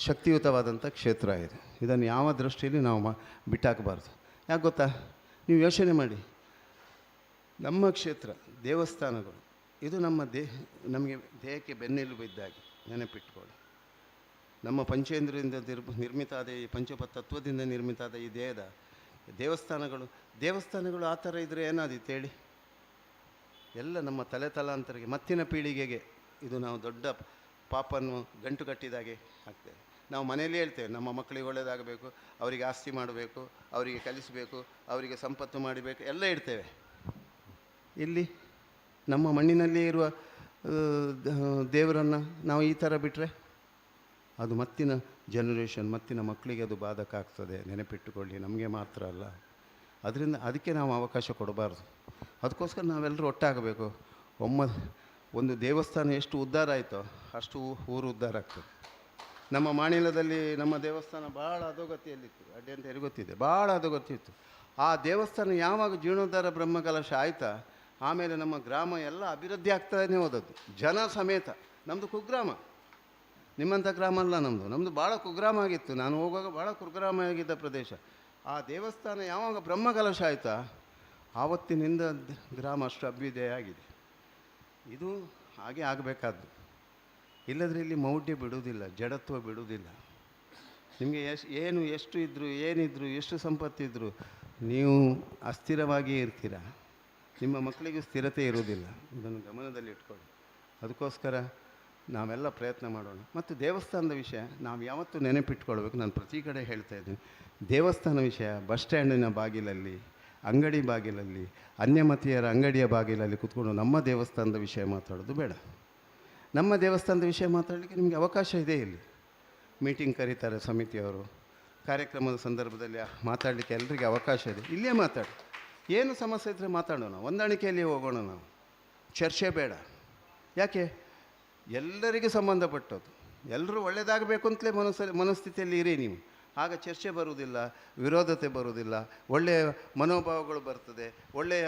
Speaker 10: ಶಕ್ತಿಯುತವಾದಂಥ ಕ್ಷೇತ್ರ ಇದೆ. ಇದನ್ನು ಯಾವ ದೃಷ್ಟಿಯಲ್ಲಿ ನಾವು ಬಿಟ್ಟಾಕಬಾರ್ದು. ಯಾಕೆ ಗೊತ್ತಾ? ನೀವು ಯೋಚನೆ ಮಾಡಿ, ನಮ್ಮ ಕ್ಷೇತ್ರ ದೇವಸ್ಥಾನಗಳು ಇದು ನಮ್ಮ ನಮಗೆ ದೇಹಕ್ಕೆ ಬೆನ್ನೆಲುಬು ಇದ್ದಾಗಿ ನೆನಪಿಟ್ಕೊಳ್ಳಿ. ನಮ್ಮ ಪಂಚೇಂದ್ರದಿಂದ ನಿರ್ಮಿತ ಆದ ಈ ಪಂಚತತ್ವದಿಂದ ನಿರ್ಮಿತ ಆದ ಈ ದೇಹದ ದೇವಸ್ಥಾನಗಳು ಆ ಥರ ಇದ್ದರೆ ಏನಾದಿತ್ತು ಹೇಳಿ? ಎಲ್ಲ ನಮ್ಮ ತಲೆತಲಾಂತರಿಗೆ ಮತ್ತಿನ ಪೀಳಿಗೆಗೆ ಇದು ನಾವು ದೊಡ್ಡ ಪಾಪನ್ನು ಗಂಟು ಕಟ್ಟಿದಾಗೆ ಆಗ್ತೇವೆ. ನಾವು ಮನೆಯಲ್ಲಿ ಹೇಳ್ತೇವೆ, ನಮ್ಮ ಮಕ್ಕಳಿಗೆ ಒಳ್ಳೆಯದಾಗಬೇಕು, ಅವರಿಗೆ ಆಸ್ತಿ ಮಾಡಬೇಕು, ಅವರಿಗೆ ಕಲಿಸಬೇಕು, ಅವರಿಗೆ ಸಂಪತ್ತು ಮಾಡಬೇಕು, ಎಲ್ಲ ಇಡ್ತೇವೆ. ಇಲ್ಲಿ ನಮ್ಮ ಮಣ್ಣಿನಲ್ಲಿ ಇರುವ ದೇವರನ್ನು ನಾವು ಈ ಥರ ಬಿಟ್ಟರೆ ಅದು ಮತ್ತಿನ ಜನರೇಷನ್, ಮತ್ತಿನ ಮಕ್ಕಳಿಗೆ ಅದು ಬಾಧಕ ಆಗ್ತದೆ. ನೆನಪಿಟ್ಟುಕೊಳ್ಳಿ, ನಮಗೆ ಮಾತ್ರ ಅಲ್ಲ. ಅದಕ್ಕೆ ನಾವು ಅವಕಾಶ ಕೊಡಬಾರ್ದು. ಅದಕ್ಕೋಸ್ಕರ ನಾವೆಲ್ಲರೂ ಒಟ್ಟಾಗಬೇಕು. ಒಂದು ದೇವಸ್ಥಾನ ಎಷ್ಟು ಉದ್ಧಾರ ಆಯಿತೋ ಅಷ್ಟು ಊರು ಉದ್ಧಾರ ಆಗ್ತದೆ. ನಮ್ಮ ಮಾಣಿಲದಲ್ಲಿ ನಮ್ಮ ದೇವಸ್ಥಾನ ಭಾಳ ಅಧೋಗತಿಯಲ್ಲಿತ್ತು. ಅಡ್ಡಿ ಅಂತ ಗೊತ್ತಿದೆ, ಭಾಳ ಅಧೋಗತಿ ಇತ್ತು. ಆ ದೇವಸ್ಥಾನ ಯಾವಾಗ ಜೀರ್ಣೋದ್ಧಾರ ಬ್ರಹ್ಮಕಲಶ ಆಯಿತಾ, ಆಮೇಲೆ ನಮ್ಮ ಗ್ರಾಮ ಎಲ್ಲ ಅಭಿವೃದ್ಧಿ ಆಗ್ತಾನೇ ಹೋದದ್ದು, ಜನ ಸಮೇತ. ನಮ್ಮದು ಕುಗ್ರಾಮ, ನಿಮ್ಮಂಥ ಗ್ರಾಮ ಅಲ್ಲ ನಮ್ಮದು ಭಾಳ ಕುಗ್ರಾಮ ಆಗಿತ್ತು. ನಾನು ಹೋಗುವಾಗ ಭಾಳ ಕುಗ್ರಾಮ ಆಗಿದ್ದ ಪ್ರದೇಶ. ಆ ದೇವಸ್ಥಾನ ಯಾವಾಗ ಬ್ರಹ್ಮಕಲಶ ಆಯಿತಾ, ಆವತ್ತಿನಿಂದ ಗ್ರಾಮ ಅಷ್ಟು ಅಭ್ಯುದಯ ಆಗಿದೆ. ಇದು ಹಾಗೆ ಆಗಬೇಕಾದ್ದು. ಇಲ್ಲದ್ರೆ ಇಲ್ಲಿ ಮೌಢ್ಯ ಬಿಡುವುದಿಲ್ಲ, ಜಡತ್ವ ಬಿಡುವುದಿಲ್ಲ. ನಿಮಗೆ ಏನಿದ್ರು ಎಷ್ಟು ಸಂಪತ್ತಿದ್ರು ನೀವು ಅಸ್ಥಿರವಾಗಿಯೇ ಇರ್ತೀರ. ನಿಮ್ಮ ಮಕ್ಕಳಿಗೂ ಸ್ಥಿರತೆ ಇರುವುದಿಲ್ಲ. ಇದನ್ನು ಗಮನದಲ್ಲಿ ಇಟ್ಕೊಳ್ಳಿ. ಅದಕ್ಕೋಸ್ಕರ ನಾವೆಲ್ಲ ಪ್ರಯತ್ನ ಮಾಡೋಣ. ಮತ್ತು ದೇವಸ್ಥಾನದ ವಿಷಯ ನಾವು ಯಾವತ್ತೂ ನೆನಪಿಟ್ಕೊಳ್ಬೇಕು. ನಾನು ಪ್ರತಿ ಕಡೆ ಹೇಳ್ತಾ ಇದ್ದೀನಿ, ದೇವಸ್ಥಾನ ವಿಷಯ ಬಸ್ ಸ್ಟ್ಯಾಂಡಿನ ಬಾಗಿಲಲ್ಲಿ, ಅಂಗಡಿ ಬಾಗಿಲಲ್ಲಿ, ಅನ್ಯಮತೀಯರ ಅಂಗಡಿಯ ಬಾಗಿಲಲ್ಲಿ ಕೂತ್ಕೊಂಡು ನಮ್ಮ ದೇವಸ್ಥಾನದ ವಿಷಯ ಮಾತಾಡೋದು ಬೇಡ. ನಮ್ಮ ದೇವಸ್ಥಾನದ ವಿಷಯ ಮಾತಾಡಲಿಕ್ಕೆ ನಿಮಗೆ ಅವಕಾಶ ಇದೆ. ಇಲ್ಲಿ ಮೀಟಿಂಗ್ ಕರೀತಾರೆ ಸಮಿತಿಯವರು, ಕಾರ್ಯಕ್ರಮದ ಸಂದರ್ಭದಲ್ಲಿ ಮಾತಾಡಲಿಕ್ಕೆ ಎಲ್ಲರಿಗೆ ಅವಕಾಶ ಇದೆ. ಇಲ್ಲೇ ಮಾತಾಡಿ, ಏನು ಸಮಸ್ಯೆ ಇದ್ದರೆ ಮಾತಾಡೋಣ, ಹೊಂದಾಣಿಕೆಯಲ್ಲಿ ಹೋಗೋಣ. ನಾವು ಚರ್ಚೆ ಬೇಡ. ಯಾಕೆ? ಎಲ್ಲರಿಗೆ ಸಂಬಂಧಪಟ್ಟದ್ದು, ಎಲ್ಲರೂ ಒಳ್ಳೆಯದಾಗಬೇಕು ಅಂತಲೇ ಮನಸ್ಥಿತಿಯಲ್ಲಿ ಇರಿ ನೀವು. ಆಗ ಚರ್ಚೆ ಬರುವುದಿಲ್ಲ, ವಿರೋಧತೆ ಬರುವುದಿಲ್ಲ, ಒಳ್ಳೆಯ ಮನೋಭಾವಗಳು ಬರ್ತದೆ, ಒಳ್ಳೆಯ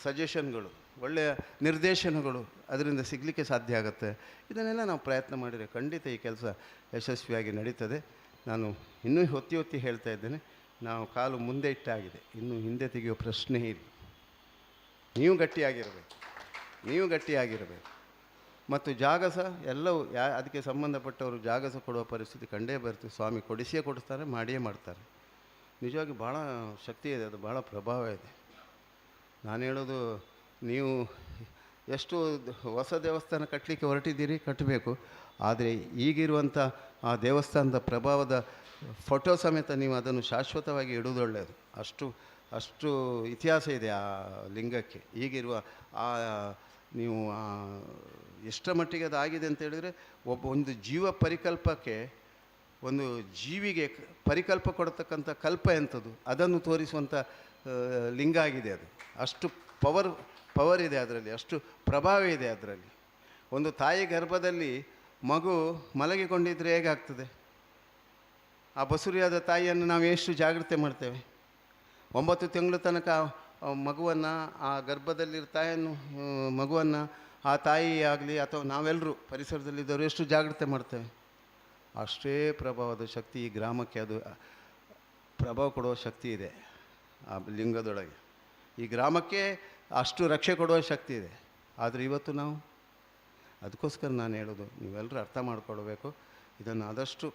Speaker 10: ಸಜೆಷನ್ಗಳು, ಒಳ್ಳೆಯ ನಿರ್ದೇಶನಗಳು ಅದರಿಂದ ಸಿಗಲಿಕ್ಕೆ ಸಾಧ್ಯ ಆಗುತ್ತೆ. ಇದನ್ನೆಲ್ಲ ನಾವು ಪ್ರಯತ್ನ ಮಾಡಿದರೆ ಖಂಡಿತ ಈ ಕೆಲಸ ಯಶಸ್ವಿಯಾಗಿ ನಡೀತದೆ. ನಾನು ಇನ್ನೂ ಹೊತ್ತಿ ಹೇಳ್ತಾ ಇದ್ದೇನೆ, ನಾವು ಕಾಲು ಮುಂದೆ ಇಟ್ಟಾಗಿದೆ, ಇನ್ನು ಹಿಂದೆ ತೆಗೆಯುವ ಪ್ರಶ್ನೆ ಇಲ್ಲ. ನೀವು ಗಟ್ಟಿಯಾಗಿರಬೇಕು. ಮತ್ತು ಜಾಗ ಸಹ ಎಲ್ಲವೂ ಅದಕ್ಕೆ ಸಂಬಂಧಪಟ್ಟವರು ಜಾಗ ಸಹ ಕೊಡುವ ಪರಿಸ್ಥಿತಿ ಕಂಡೇ ಬರ್ತೀವಿ. ಸ್ವಾಮಿ ಕೊಡಿಸಿಯೇ ಕೊಡಿಸ್ತಾರೆ, ಮಾಡಿಯೇ ಮಾಡ್ತಾರೆ. ನಿಜವಾಗಿ ಭಾಳ ಶಕ್ತಿ ಇದೆ, ಅದು ಭಾಳ ಪ್ರಭಾವ ಇದೆ. ನಾನು ಹೇಳೋದು, ನೀವು ಎಷ್ಟು ಹೊಸ ದೇವಸ್ಥಾನ ಕಟ್ಟಲಿಕ್ಕೆ ಹೊರಟಿದ್ದೀರಿ, ಕಟ್ಟಬೇಕು. ಆದರೆ ಈಗಿರುವಂಥ ಆ ದೇವಸ್ಥಾನದ ಪ್ರಭಾವದ ಫೋಟೋ ಸಮೇತ ನೀವು ಅದನ್ನು ಶಾಶ್ವತವಾಗಿ ಇಡುವುದು ಒಳ್ಳೆಯದು. ಅಷ್ಟು ಇತಿಹಾಸ ಇದೆ ಆ ಲಿಂಗಕ್ಕೆ. ಈಗಿರುವ ನೀವು ಎಷ್ಟರ ಮಟ್ಟಿಗೆ ಅದು ಆಗಿದೆ ಅಂತ ಹೇಳಿದರೆ, ಒಂದು ಜೀವ ಪರಿಕಲ್ಪಕ್ಕೆ, ಒಂದು ಜೀವಿಗೆ ಪರಿಕಲ್ಪ ಕೊಡ್ತಕ್ಕಂಥ ಕಲ್ಪ ಎಂಥದ್ದು ಅದನ್ನು ತೋರಿಸುವಂಥ ಲಿಂಗ ಆಗಿದೆ ಅದು. ಅಷ್ಟು ಪವರ್ ಇದೆ ಅದರಲ್ಲಿ, ಅಷ್ಟು ಪ್ರಭಾವ ಇದೆ ಅದರಲ್ಲಿ. ಒಂದು ತಾಯಿ ಗರ್ಭದಲ್ಲಿ ಮಗು ಮಲಗಿಕೊಂಡಿದ್ದರೆ ಹೇಗಾಗ್ತದೆ? ಆ ಬಸುರಿಯಾದ ತಾಯಿಯನ್ನು ನಾವು ಎಷ್ಟು ಜಾಗ್ರತೆ ಮಾಡ್ತೇವೆ. 9 ತಿಂಗಳ ತನಕ ಮಗುವನ್ನು, ಆ ಗರ್ಭದಲ್ಲಿರೋ ತಾಯಿಯನ್ನು, ಮಗುವನ್ನು ಆ ತಾಯಿ ಆಗಲಿ ಅಥವಾ ನಾವೆಲ್ಲರೂ ಪರಿಸರದಲ್ಲಿದ್ದವರು ಎಷ್ಟು ಜಾಗ್ರತೆ ಮಾಡ್ತೇವೆ. ಅಷ್ಟೇ ಪ್ರಭಾವದ ಶಕ್ತಿ ಈ ಗ್ರಾಮಕ್ಕೆ, ಅದು ಪ್ರಭಾವ ಕೊಡುವ ಶಕ್ತಿ ಇದೆ ಆ ಲಿಂಗದೊಳಗೆ. ಈ ಗ್ರಾಮಕ್ಕೆ ಅಷ್ಟು ರಕ್ಷೆ ಕೊಡುವ ಶಕ್ತಿ ಇದೆ. ಆದರೆ ಇವತ್ತು ನಾವು, ಅದಕ್ಕೋಸ್ಕರ ನಾನು ಹೇಳೋದು, ನೀವೆಲ್ಲರೂ ಅರ್ಥ ಮಾಡಿಕೊಳ್ಬೇಕು ಇದನ್ನು. ಆದಷ್ಟು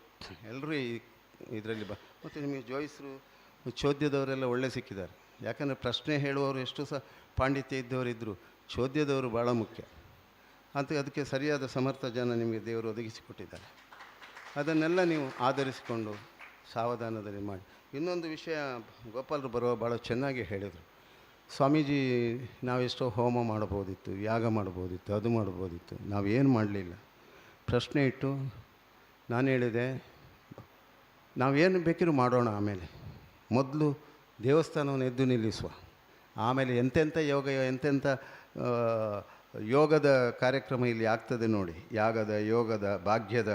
Speaker 10: ಎಲ್ಲರೂ ಇದರಲ್ಲಿ ಮತ್ತು ನಿಮಗೆ ಜೋಯಿಸರು, ಚೋದ್ಯದವರೆಲ್ಲ ಒಳ್ಳೆ ಸಿಕ್ಕಿದ್ದಾರೆ. ಯಾಕಂದರೆ ಪ್ರಶ್ನೆ ಹೇಳುವವರು ಎಷ್ಟು ಸಹ ಪಾಂಡಿತ್ಯ ಇದ್ದವರಿದ್ದರು, ಚೋದ್ಯದವರು ಭಾಳ ಮುಖ್ಯ. ಅದಕ್ಕೆ ಸರಿಯಾದ ಸಮರ್ಥ ಜನ ನಿಮಗೆ ದೇವರು ಒದಗಿಸಿಕೊಟ್ಟಿದ್ದಾರೆ. ಅದನ್ನೆಲ್ಲ ನೀವು ಆಧರಿಸಿಕೊಂಡು ಸಾವಧಾನದಲ್ಲಿ ಮಾಡಿ. ಇನ್ನೊಂದು ವಿಷಯ ಗೋಪಾಲರು ಬರುವ ಭಾಳ ಚೆನ್ನಾಗಿ ಹೇಳಿದರು. ಸ್ವಾಮೀಜಿ ನಾವೆಷ್ಟೋ ಹೋಮ ಮಾಡ್ಬೋದಿತ್ತು, ಯಾಗ ಮಾಡ್ಬೋದಿತ್ತು, ಅದು ಮಾಡ್ಬೋದಿತ್ತು, ನಾವೇನು ಮಾಡಲಿಲ್ಲ. ಪ್ರಶ್ನೆ ಇಟ್ಟು ನಾನು ಹೇಳಿದೆ, ನಾವೇನು ಬೇಕಿರೂ ಮಾಡೋಣ, ಆಮೇಲೆ ಮೊದಲು ದೇವಸ್ಥಾನವನ್ನು ಎದ್ದು ನಿಲ್ಲಿಸುವ, ಆಮೇಲೆ ಎಂತೆಂಥ ಎಂತೆಂಥ ಯೋಗದ ಕಾರ್ಯಕ್ರಮ ಇಲ್ಲಿ ಆಗ್ತದೆ ನೋಡಿ. ಯಾಗದ, ಯೋಗದ, ಭಾಗ್ಯದ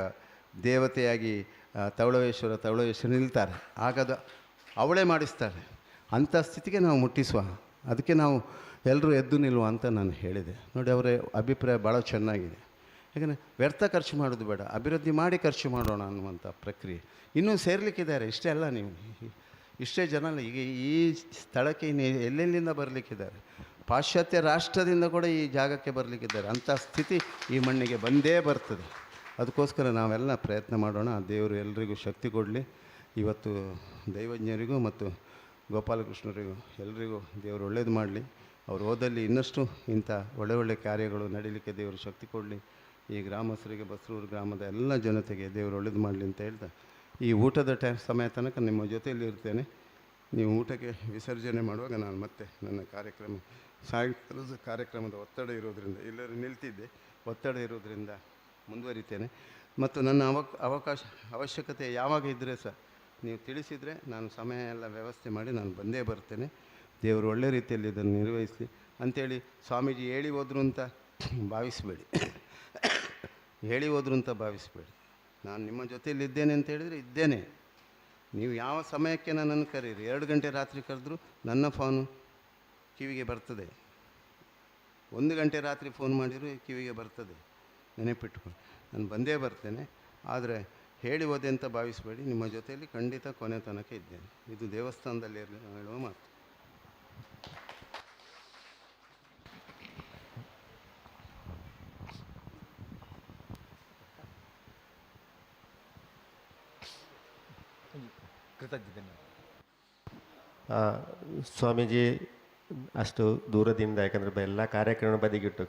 Speaker 10: ದೇವತೆಯಾಗಿ ತವಳವೇಶ್ವರ ನಿಲ್ತಾರೆ, ಆಗದ ಅವಳೇ ಮಾಡಿಸ್ತಾರೆ. ಅಂಥ ಸ್ಥಿತಿಗೆ ನಾವು ಮುಟ್ಟಿಸುವ, ಅದಕ್ಕೆ ನಾವು ಎಲ್ಲರೂ ಎದ್ದು ನಿಲ್ಲುವ ಅಂತ ನಾನು ಹೇಳಿದೆ. ನೋಡಿ, ಅವರ ಅಭಿಪ್ರಾಯ ಭಾಳ ಚೆನ್ನಾಗಿದೆ. ಯಾಕಂದರೆ ವ್ಯರ್ಥ ಖರ್ಚು ಮಾಡೋದು ಬೇಡ, ಅಭಿವೃದ್ಧಿ ಮಾಡಿ ಖರ್ಚು ಮಾಡೋಣ ಅನ್ನುವಂಥ ಪ್ರಕ್ರಿಯೆ. ಇನ್ನೂ ಸೇರಲಿಕ್ಕಿದ್ದಾರೆ, ಇಷ್ಟೇ ಅಲ್ಲ, ನೀವು ಇಷ್ಟೇ ಜನ ಅಲ್ಲ, ಈಗ ಈ ಸ್ಥಳಕ್ಕೆ ಇನ್ನು ಎಲ್ಲೆಲ್ಲಿಂದ ಬರಲಿಕ್ಕಿದ್ದಾರೆ. ಪಾಶ್ಚಾತ್ಯ ರಾಷ್ಟ್ರದಿಂದ ಕೂಡ ಈ ಜಾಗಕ್ಕೆ ಬರಲಿಕ್ಕಿದ್ದಾರೆ. ಅಂಥ ಸ್ಥಿತಿ ಈ ಮಣ್ಣಿಗೆ ಬಂದೇ ಬರ್ತದೆ. ಅದಕ್ಕೋಸ್ಕರ ನಾವೆಲ್ಲ ಪ್ರಯತ್ನ ಮಾಡೋಣ. ದೇವರು ಎಲ್ರಿಗೂ ಶಕ್ತಿ ಕೊಡಲಿ. ಇವತ್ತು ದೈವಜ್ಞರಿಗೂ ಮತ್ತು ಗೋಪಾಲಕೃಷ್ಣರಿಗೂ ಎಲ್ರಿಗೂ ದೇವರು ಒಳ್ಳೇದು ಮಾಡಲಿ. ಅವರು ಹೋದಲ್ಲಿ ಇನ್ನಷ್ಟು ಇಂಥ ಒಳ್ಳೆ ಕಾರ್ಯಗಳು ನಡೀಲಿಕ್ಕೆ ದೇವರು ಶಕ್ತಿ ಕೊಡಲಿ. ಈ ಗ್ರಾಮಸ್ಥರಿಗೆ, ಬಸರೂರು ಗ್ರಾಮದ ಎಲ್ಲ ಜನತೆಗೆ ದೇವರು ಒಳ್ಳೇದು ಮಾಡಲಿ ಅಂತ ಹೇಳ್ತಾ, ಈ ಊಟದ ಸಮಯ ತನಕ ನಿಮ್ಮ ಜೊತೆಯಲ್ಲಿ ಇರ್ತೇನೆ. ನೀವು ಊಟಕ್ಕೆ ವಿಸರ್ಜನೆ ಮಾಡುವಾಗ ನಾನು ಮತ್ತೆ ನನ್ನ ಸಾಯಂಕಾಲದ ಕಾರ್ಯಕ್ರಮದ ಒತ್ತಡ ಇರೋದರಿಂದ ಎಲ್ಲರೂ ನಿಲ್ತಿದ್ದೆ, ಒತ್ತಡ ಇರೋದರಿಂದ ಮುಂದುವರಿತೇನೆ. ಮತ್ತು ನನ್ನ ಅವಶ್ಯಕತೆ ಯಾವಾಗ ಇದ್ದರೆ ಸಹ ನೀವು ತಿಳಿಸಿದರೆ ನಾನು ಸಮಯ ಎಲ್ಲ ವ್ಯವಸ್ಥೆ ಮಾಡಿ ನಾನು ಬಂದೇ ಬರ್ತೇನೆ. ದೇವರು ಒಳ್ಳೆ ರೀತಿಯಲ್ಲಿ ಇದನ್ನು ನಿರ್ವಹಿಸಲಿ ಅಂಥೇಳಿ ಸ್ವಾಮೀಜಿ ಹೇಳಿ ಹೋದ್ರು ಅಂತ ಭಾವಿಸಬೇಡಿ, ನಾನು ನಿಮ್ಮ ಜೊತೆಯಲ್ಲಿ ಇದ್ದೇನೆ ಅಂತ ಹೇಳಿದರೆ ಇದ್ದೇನೆ. ನೀವು ಯಾವ ಸಮಯಕ್ಕೆ ನನ್ನನ್ನು ಕರೀರಿ, 2 ಗಂಟೆ ರಾತ್ರಿ ಕರೆದ್ರೂ ನನ್ನ ಫೋನು ಕಿವಿಗೆ ಬರ್ತದೆ, 1 ಗಂಟೆ ರಾತ್ರಿ ಫೋನ್ ಮಾಡಿದರೂ ಕಿವಿಗೆ ಬರ್ತದೆ. ನೆನಪಿಟ್ಟುಕೊಂಡು ನಾನು ಬಂದೇ ಬರ್ತೇನೆ. ಆದರೆ ಹೇಳಿ ಹೋದೆ ಅಂತ ಭಾವಿಸಬೇಡಿ, ನಿಮ್ಮ ಜೊತೆಯಲ್ಲಿ ಖಂಡಿತ ಕೊನೆ ತನಕ ಇದ್ದೇನೆ. ಇದು ದೇವಸ್ಥಾನದಲ್ಲಿ ಹೇಳುವ ಮಾತು.
Speaker 4: ಸ್ವಾಮೀಜಿ ಅಷ್ಟು ದೂರದಿಂದ, ಯಾಕಂದರೆ ಎಲ್ಲ ಕಾರ್ಯಕ್ರಮ ಬದಿಗಿಟ್ಟು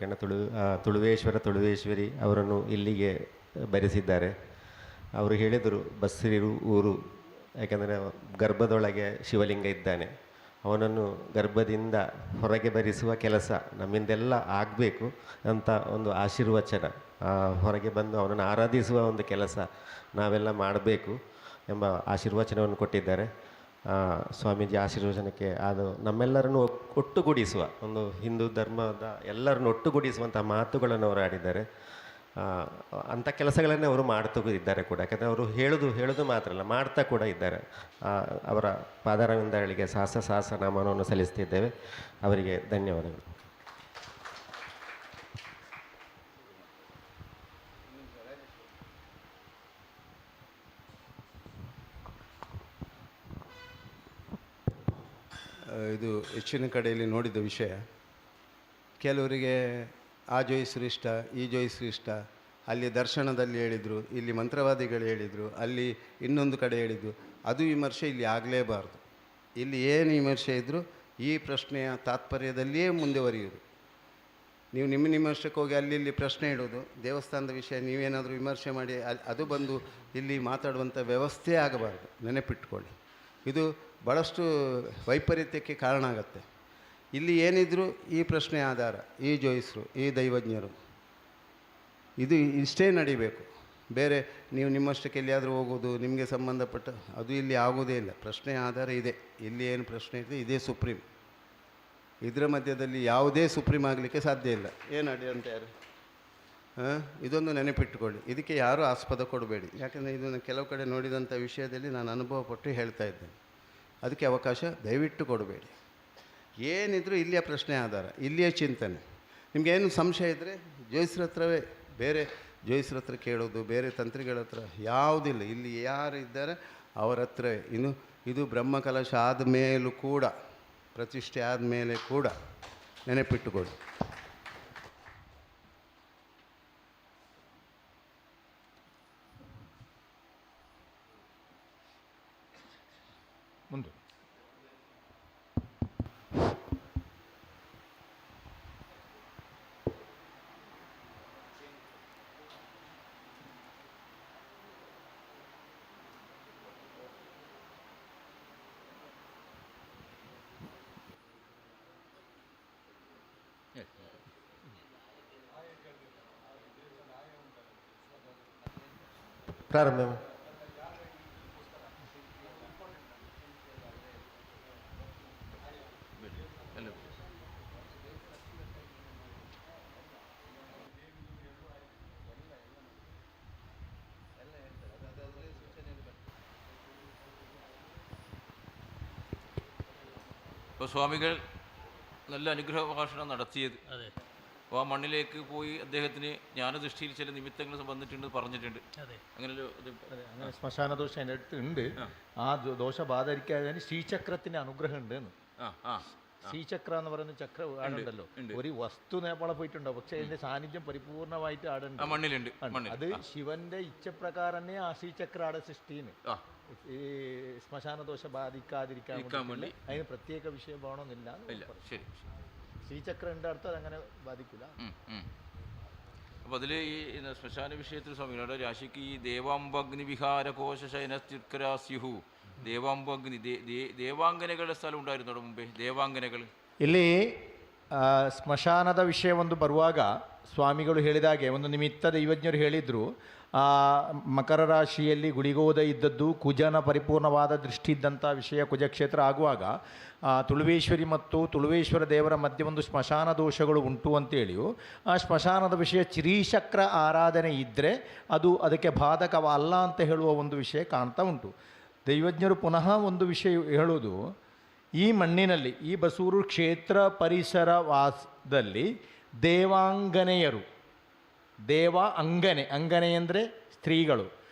Speaker 4: ತುಳುವೇಶ್ವರಿ ಅವರನ್ನು ಇಲ್ಲಿಗೆ ಬರೆಸಿದ್ದಾರೆ. ಅವರು ಹೇಳಿದರು, ಬಸ್ರಿರು ಊರು, ಯಾಕೆಂದರೆ ಗರ್ಭದೊಳಗೆ ಶಿವಲಿಂಗ ಇದ್ದಾನೆ, ಅವನನ್ನು ಗರ್ಭದಿಂದ ಹೊರಗೆ ಬರಿಸುವ ಕೆಲಸ ನಮ್ಮಿಂದೆಲ್ಲ ಆಗಬೇಕು ಅಂತ ಒಂದು ಆಶೀರ್ವಚನ. ಹೊರಗೆ ಬಂದು ಅವನನ್ನು ಆರಾಧಿಸುವ ಒಂದು ಕೆಲಸ ನಾವೆಲ್ಲ ಮಾಡಬೇಕು ಎಂಬ ಆಶೀರ್ವಚನವನ್ನು ಕೊಟ್ಟಿದ್ದಾರೆ. ಸ್ವಾಮೀಜಿ ಆಶೀರ್ವಚನಕ್ಕೆ ಅದು ನಮ್ಮೆಲ್ಲರನ್ನು ಒಟ್ಟುಗೂಡಿಸುವ, ಒಂದು ಹಿಂದೂ ಧರ್ಮದ ಎಲ್ಲರನ್ನು ಒಟ್ಟುಗೂಡಿಸುವಂಥ ಮಾತುಗಳನ್ನು ಅವರು ಆಡಿದ್ದಾರೆ. ಅಂಥ ಕೆಲಸಗಳನ್ನೇ ಅವರು ಮಾಡ್ತಾ ಇದ್ದಾರೆ ಕೂಡ. ಯಾಕಂದರೆ ಅವರು ಹೇಳೋದು ಮಾತ್ರ ಅಲ್ಲ, ಮಾಡ್ತಾ ಕೂಡ ಇದ್ದಾರೆ. ಅವರ ಪಾದಾರವಿಂದಗಳಿಗೆ ಸಾಹಸ ನಾಮವನ್ನು ಸಲ್ಲಿಸ್ತಿದ್ದೇವೆ. ಅವರಿಗೆ ಧನ್ಯವಾದಗಳು.
Speaker 10: ಇದು ಹೆಚ್ಚಿನ ಕಡೆಯಲ್ಲಿ ನೋಡಿದ ವಿಷಯ. ಕೆಲವರಿಗೆ ಆ ಜೋಯಿಸ್ರು ಇಷ್ಟ, ಈ ಜೋಯಿಸ್ರು ಇಷ್ಟ. ಅಲ್ಲಿ ದರ್ಶನದಲ್ಲಿ ಹೇಳಿದರು, ಇಲ್ಲಿ ಮಂತ್ರವಾದಿಗಳು ಹೇಳಿದರು, ಅಲ್ಲಿ ಇನ್ನೊಂದು ಕಡೆ ಹೇಳಿದರು. ಅದು ವಿಮರ್ಶೆ ಇಲ್ಲಿ ಆಗಲೇಬಾರ್ದು. ಇಲ್ಲಿ ಏನು ವಿಮರ್ಶೆ ಇದ್ದರೂ ಈ ಪ್ರಶ್ನೆಯ ತಾತ್ಪರ್ಯದಲ್ಲಿಯೇ ಮುಂದುವರಿಯುವುದು. ನೀವು ನಿಮ್ಮಷ್ಟಕ್ಕೆ ಹೋಗಿ ಅಲ್ಲಿ ಪ್ರಶ್ನೆ ಇಡೋದು, ದೇವಸ್ಥಾನದ ವಿಷಯ ನೀವೇನಾದರೂ ವಿಮರ್ಶೆ ಮಾಡಿ ಅದು ಬಂದು ಇಲ್ಲಿ ಮಾತಾಡುವಂಥ ವ್ಯವಸ್ಥೆ ಆಗಬಾರ್ದು. ನೆನಪಿಟ್ಕೊಳ್ಳಿ, ಇದು ಭಾಳಷ್ಟು ವೈಪರೀತ್ಯಕ್ಕೆ ಕಾರಣ ಆಗುತ್ತೆ. ಇಲ್ಲಿ ಏನಿದ್ರು ಈ ಪ್ರಶ್ನೆ ಆಧಾರ, ಈ ಜೋಯಿಸ್ರು, ಈ ದೈವಜ್ಞರು, ಇದು ಇಷ್ಟೇ ನಡಿಬೇಕು. ಬೇರೆ ನೀವು ನಿಮ್ಮಷ್ಟಕ್ಕೆ ಎಲ್ಲಿಯಾದರೂ ಹೋಗೋದು, ನಿಮಗೆ ಸಂಬಂಧಪಟ್ಟ ಅದು ಇಲ್ಲಿ ಆಗೋದೇ ಇಲ್ಲ. ಪ್ರಶ್ನೆ ಆಧಾರ ಇದೆ. ಇಲ್ಲಿ ಏನು ಪ್ರಶ್ನೆ ಇದೆ, ಇದೇ ಸುಪ್ರೀಂ. ಇದರ ಮಧ್ಯದಲ್ಲಿ ಯಾವುದೇ ಸುಪ್ರೀಂ ಆಗಲಿಕ್ಕೆ ಸಾಧ್ಯ ಇಲ್ಲ. ಏನು ಅಡಿ ಅಂತ ಯಾರು ಇದೊಂದು ನೆನಪಿಟ್ಟುಕೊಳ್ಳಿ. ಇದಕ್ಕೆ ಯಾರೂ ಆಸ್ಪದ ಕೊಡಬೇಡಿ. ಯಾಕಂದರೆ ಇದನ್ನು ಕೆಲವು ಕಡೆ ನೋಡಿದಂಥ ವಿಷಯದಲ್ಲಿ ನಾನು ಅನುಭವಪಟ್ಟು ಹೇಳ್ತಾ ಇದ್ದೇನೆ. ಅದಕ್ಕೆ ಅವಕಾಶ ದಯವಿಟ್ಟು ಕೊಡಬೇಡಿ. ಏನಿದ್ರು ಇಲ್ಲಿಯ ಪ್ರಶ್ನೆ ಆಧಾರ, ಇಲ್ಲಿಯ ಚಿಂತನೆ. ನಿಮಗೇನು ಸಂಶಯ ಇದ್ದರೆ ಜೋಯಿಸ್ರ ಹತ್ರವೇ, ಬೇರೆ ಜೋಯಿಸ್ರ ಹತ್ರ ಕೇಳೋದು, ಬೇರೆ ತಂತ್ರಿಗಳ ಹತ್ರ ಯಾವುದಿಲ್ಲ. ಇಲ್ಲಿ ಯಾರು ಇದ್ದಾರೆ ಅವರ ಹತ್ರ. ಇದು ಬ್ರಹ್ಮಕಲಶ ಆದಮೇಲೂ ಕೂಡ, ಪ್ರತಿಷ್ಠೆ ಆದಮೇಲೆ ಕೂಡ ನೆನಪಿಟ್ಟುಕೊಳ್ಳಿ.
Speaker 2: ಮುಂದೆ
Speaker 4: ಪ್ರಾರಂಭ.
Speaker 1: ഇപ്പോൾ സ്വാമികൾ നല്ല അനുഗ്രഹ ഭാഷണം നടത്തിയത്. അപ്പോൾ ആ മണ്ണിലേക്ക് പോയി അദ്ദേഹത്തിന് ജ്ഞാനദൃഷ്ടിയിൽ ചില നിമിത്തങ്ങൾ വന്നിട്ടുണ്ട് പറഞ്ഞിട്ടുണ്ട്. അങ്ങനെ
Speaker 2: അങ്ങനെ ശ്മശാന ദോഷം എൻ്റെ അടുത്ത് ഉണ്ട്. ആ ദോഷ ബാധരിക്കാതെ ശ്രീചക്രത്തിൻ്റെ അനുഗ്രഹം ഉണ്ട്. ശ്രീചക്ര എന്ന് പറയുന്ന ചക്ര ആടുണ്ടല്ലോ, ഒരു വസ്തു നേപ്പാളെ പോയിട്ടുണ്ടോ, പക്ഷെ അതിന്റെ സാന്നിധ്യം പരിപൂർണമായിട്ട് ആടുണ്ട്,
Speaker 1: മണ്ണിലുണ്ട്.
Speaker 2: അത് ശിവന്റെ ഇച്ഛപ്രകാരം തന്നെ ആ ശ്രീചക്ര ആടെ സൃഷ്ടിന് ഈ ശ്മശാന ദോഷം ബാധിക്കാതിരിക്കാൻ വേണ്ടി അതിന് പ്രത്യേക വിഷയം വേണമെന്നില്ല. ശ്രീചക്ര ഉണ്ട്, അടുത്തത് അങ്ങനെ ബാധിക്കില്ല.
Speaker 1: അപ്പോൾ അതിൽ ഈ ശ്മശാന വിഷയത്തിൽ സ്വാമികളുടെ രാശിക്ക് ഈ ദേവാംബഗ്നി വിഹാര കോശ ശയനസ്യുഹു ದೇವಾಂಬಗ್ನಿ ದೇವಾಂಗನೆಗಳ ಸ್ಥಳ ಉಂಟಾയിരുന്നു അവിടെ മുമ്പേ ದೇವಾಂಗನೆಗಳು.
Speaker 2: ಇಲ್ಲಿ ಸ್ಮಶಾನದ ವಿಷಯ ಒಂದು ಬರುವಾಗ ಸ್ವಾಮಿಗಳು ಹೇಳಿದಾಗೆ ಒಂದು ನಿಮಿತ್ತ ದೈವಜ್ಞರು ಹೇಳಿದರು, ಮಕರ ರಾಶಿಯಲ್ಲಿ ಗುಳಿಗೋದ ಇದ್ದದ್ದು ಕುಜನ ಪರಿಪೂರ್ಣವಾದ ದೃಷ್ಟಿ ಇದ್ದಂಥ ವಿಷಯ ಕುಜಕ್ಷೇತ್ರ ಆಗುವಾಗ ತುಳುವೇಶ್ವರಿ ಮತ್ತು ತುಳುವೇಶ್ವರ ದೇವರ ಮಧ್ಯೆ ಒಂದು ಸ್ಮಶಾನ ದೋಷಗಳು ಉಂಟು ಅಂತೇಳಿಯು ಆ ಸ್ಮಶಾನದ ವಿಷಯ ಶ್ರೀಚಕ್ರ ಆರಾಧನೆ ಇದ್ದರೆ ಅದು ಅದಕ್ಕೆ ಬಾಧಕವಲ್ಲ ಅಂತ ಹೇಳುವ ಒಂದು ವಿಷಯ ಕಾಣ್ತಾ ಉಂಟು. ದೈವಜ್ಞರು ಪುನಃ ಒಂದು ವಿಷಯ ಹೇಳೋದು, ಈ ಮಣ್ಣಿನಲ್ಲಿ ಈ ಬಸೂರು ಕ್ಷೇತ್ರ ಪರಿಸರ ವಾಸದಲ್ಲಿ ದೇವಾಂಗನೆಯರು, ಅಂಗನೆ ಅಂದರೆ ಸ್ತ್ರೀಗಳು,